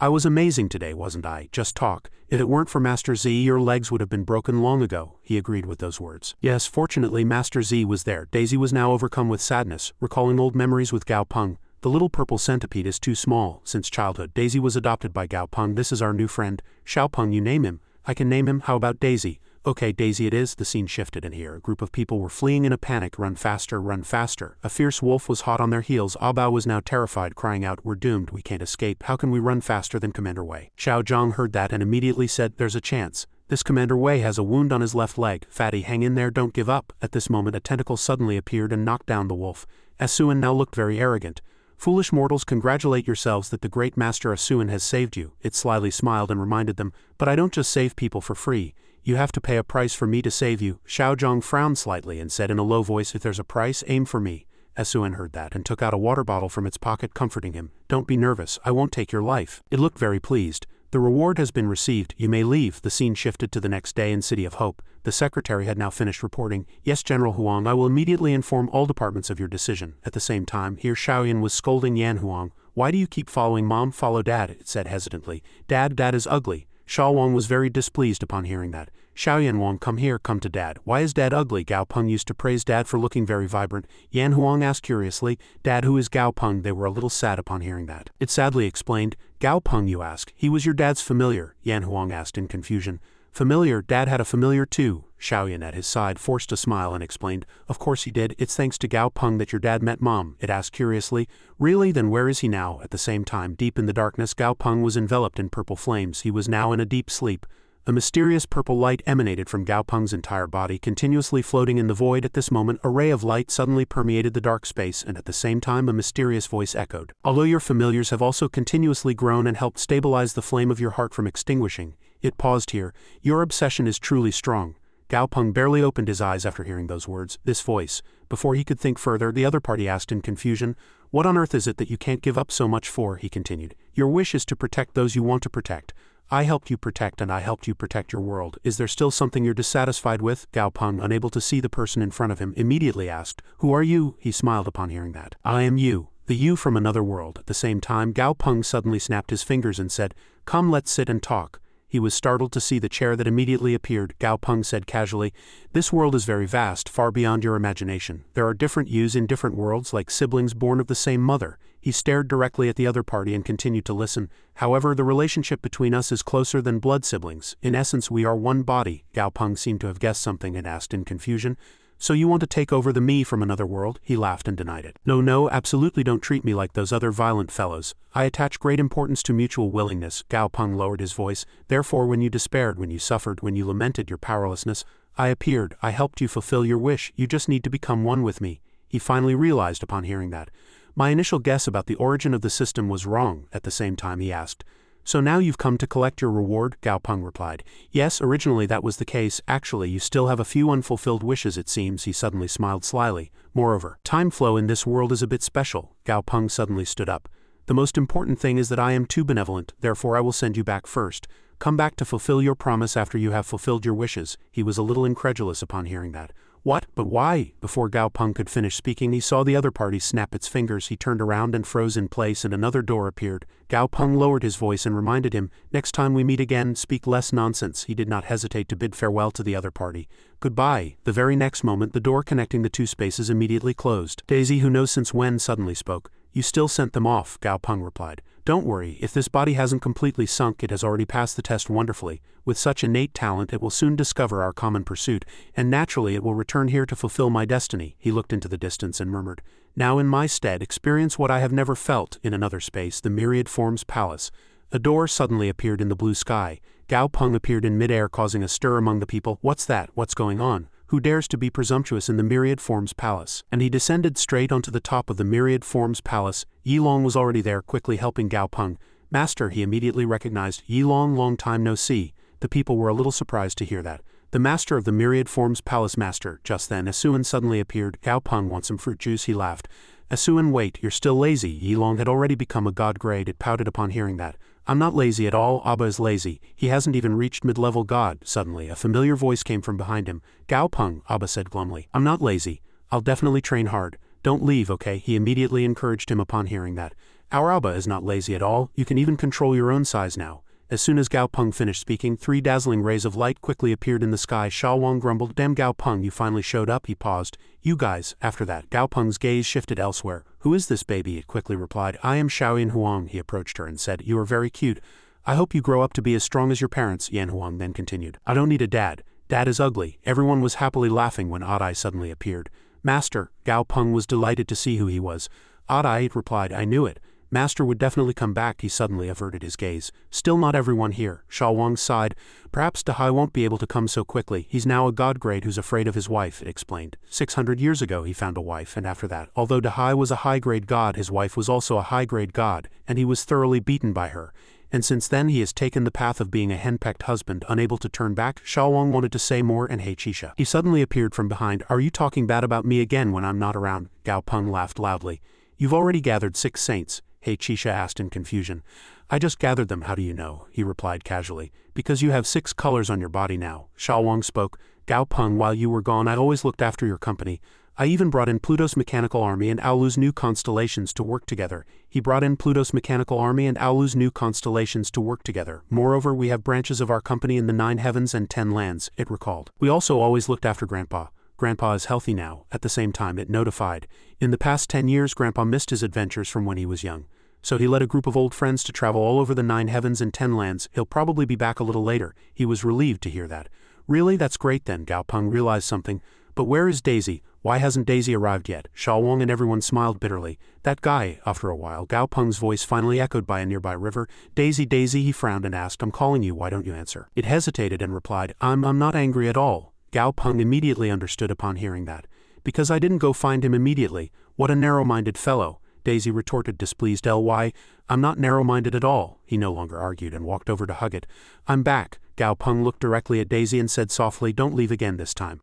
I was amazing today, wasn't I? Just talk. If it weren't for Master Z, your legs would have been broken long ago. He agreed with those words. Yes, fortunately Master Z was there. Daisy was now overcome with sadness, recalling old memories with Gao Peng. The little purple centipede is too small. Since childhood, Daisy was adopted by Gao Peng. This is our new friend. Xiao Peng, you name him. I can name him. How about Daisy? Okay, Daisy it is. The scene shifted, and here a group of people were fleeing in a panic. Run faster, run faster. A fierce wolf was hot on their heels. Abao was now terrified, crying out, we're doomed, we can't escape. How can we run faster than Commander Wei? Xiao Zhang heard that and immediately said, there's a chance. This Commander Wei has a wound on his left leg. Fatty, hang in there, don't give up. At this moment a tentacle suddenly appeared and knocked down the wolf. Asuan now looked very arrogant. Foolish mortals, congratulate yourselves that the great Master Asuan has saved you. It slyly smiled and reminded them, but I don't just save people for free. You have to pay a price for me to save you. Xiao Zhang frowned slightly and said in a low voice, if there's a price, aim for me. Asuan heard that and took out a water bottle from its pocket, comforting him. Don't be nervous, I won't take your life. It looked very pleased. The reward has been received, you may leave. The scene shifted to the next day in City of Hope. The secretary had now finished reporting. Yes, General Huang, I will immediately inform all departments of your decision. At the same time, here Xiaoyan was scolding Yan Huang. Why do you keep following Mom? Follow Dad, it said hesitantly. Dad is ugly. Xiao Wang was very displeased upon hearing that. Xiaoyan Wang, come here, come to Dad. Why is Dad ugly? Gao Peng used to praise Dad for looking very vibrant. Yan Huang asked curiously, Dad, who is Gao Peng? They were a little sad upon hearing that. It sadly explained, Gao Peng, you ask? He was your dad's familiar, Yan Huang asked in confusion. Familiar? Dad had a familiar too. Xiaoyan at his side forced a smile and explained, of course he did, it's thanks to Gao Peng that your dad met Mom. It asked curiously, really? Then where is he now? At the same time, deep in the darkness, Gao Peng was enveloped in purple flames. He was now in a deep sleep. A mysterious purple light emanated from Gao Peng's entire body, continuously floating in the void. At this moment, a ray of light suddenly permeated the dark space, and at the same time a mysterious voice echoed. Although your familiars have also continuously grown and helped stabilize the flame of your heart from extinguishing, it paused here, your obsession is truly strong. Gao Peng barely opened his eyes after hearing those words, this voice. Before he could think further, the other party asked in confusion, what on earth is it that you can't give up so much for? He continued. Your wish is to protect those you want to protect. I helped you protect and I helped you protect your world. Is there still something you're dissatisfied with? Gao Peng, unable to see the person in front of him, immediately asked, who are you? He smiled upon hearing that. I am you, the you from another world. At the same time, Gao Peng suddenly snapped his fingers and said, come, let's sit and talk. He was startled to see the chair that immediately appeared. Gao Peng said casually, this world is very vast, far beyond your imagination. There are different yous in different worlds, like siblings born of the same mother. He stared directly at the other party and continued to listen. However, the relationship between us is closer than blood siblings. In essence, we are one body. Gao Peng seemed to have guessed something and asked in confusion, so you want to take over the me from another world? He laughed and denied it. No, absolutely don't treat me like those other violent fellows. I attach great importance to mutual willingness. Gao Peng lowered his voice. Therefore, when you despaired, when you suffered, when you lamented your powerlessness, I appeared, I helped you fulfill your wish. You just need to become one with me. He finally realized upon hearing that. My initial guess about the origin of the system was wrong. At the same time, he asked, so now you've come to collect your reward? Gao Peng replied. Yes, originally that was the case. Actually, you still have a few unfulfilled wishes, it seems. He suddenly smiled slyly. Moreover, time flow in this world is a bit special. Gao Peng suddenly stood up. The most important thing is that I am too benevolent, therefore I will send you back first. Come back to fulfill your promise after you have fulfilled your wishes. He was a little incredulous upon hearing that. What? But why? Before Gao Peng could finish speaking, he saw the other party snap its fingers. He turned around and froze in place, and another door appeared. Gao Peng lowered his voice and reminded him, next time we meet again, speak less nonsense. He did not hesitate to bid farewell to the other party. Goodbye. The very next moment, the door connecting the two spaces immediately closed. Daisy, who knows since when, suddenly spoke. You still sent them off, Gao Peng replied. Don't worry, if this body hasn't completely sunk, it has already passed the test wonderfully. With such innate talent, it will soon discover our common pursuit, and naturally it will return here to fulfill my destiny. He looked into the distance and murmured, now in my stead, experience what I have never felt. In another space, the Myriad Forms Palace. A door suddenly appeared in the blue sky. Gao Peng appeared in midair, causing a stir among the people. What's that? What's going on? Who dares to be presumptuous in the Myriad Forms Palace? And he descended straight onto the top of the Myriad Forms Palace. Yilong was already there, quickly helping Gao Peng. Master, he immediately recognized. Yilong, long time no see. The people were a little surprised to hear that. The master of the Myriad Forms Palace. Master. Just then, Asuan suddenly appeared. Gao Peng wants some fruit juice, he laughed. Asuan, wait, you're still lazy. Yilong had already become a god grade. It pouted upon hearing that. I'm not lazy at all. Abba is lazy. He hasn't even reached mid-level god. Suddenly, a familiar voice came from behind him. Gao Peng, Abba said glumly. I'm not lazy. I'll definitely train hard. Don't leave, okay? He immediately encouraged him upon hearing that. Our Abba is not lazy at all. You can even control your own size now. As soon as Gao Peng finished speaking, 3 dazzling rays of light quickly appeared in the sky. Sha Wang grumbled, damn Gao Peng, you finally showed up. He paused. You guys. After that, Gao Peng's gaze shifted elsewhere. Who is this baby? It quickly replied. I am Xiaoyan Huang. He approached her and said, you are very cute. I hope you grow up to be as strong as your parents. Yan Huang then continued. I don't need a dad. Dad is ugly. Everyone was happily laughing when Adai suddenly appeared. Master. Gao Peng was delighted to see who he was. Adai replied, I knew it. Master would definitely come back. He suddenly averted his gaze. Still not everyone here. Sha Wang sighed. Perhaps Dahai won't be able to come so quickly. He's now a god grade who's afraid of his wife, it explained. 600 years ago he found a wife, and after that, although Dahai was a high-grade god, his wife was also a high-grade god, and he was thoroughly beaten by her. And since then he has taken the path of being a henpecked husband, unable to turn back. Sha Wang wanted to say more, and Hey Chisha. He suddenly appeared from behind. Are you talking bad about me again when I'm not around? Gao Peng laughed loudly. You've already gathered 6 saints. Hey Chisha asked in confusion. I just gathered them. How do you know? He replied casually. Because you have 6 colors on your body now. Sha Wang spoke. Gao Peng, while you were gone I always looked after your company. I even brought in Pluto's mechanical army and Aulu's new constellations to work together. He brought in Pluto's mechanical army and Aulu's new constellations to work together. Moreover, we have branches of our company in the 9 heavens and 10 lands, it recalled. We also always looked after Grandpa. Grandpa is healthy now. At the same time, it notified. In the past 10 years, Grandpa missed his adventures from when he was young. So he led a group of old friends to travel all over the 9 heavens and 10 lands. He'll probably be back a little later. He was relieved to hear that. Really? That's great then. Gao Peng realized something. But where is Daisy? Why hasn't Daisy arrived yet? Sha Wang and everyone smiled bitterly. That guy. After a while, Gao Peng's voice finally echoed by a nearby river. Daisy, Daisy, he frowned and asked, I'm calling you, why don't you answer? It hesitated and replied, I'm not angry at all. Gao Peng immediately understood upon hearing that. Because I didn't go find him immediately. What a narrow-minded fellow. Daisy retorted, displeased. Ly, I'm not narrow-minded at all. He no longer argued and walked over to hug it. I'm back. Gao Peng looked directly at Daisy and said softly, don't leave again this time.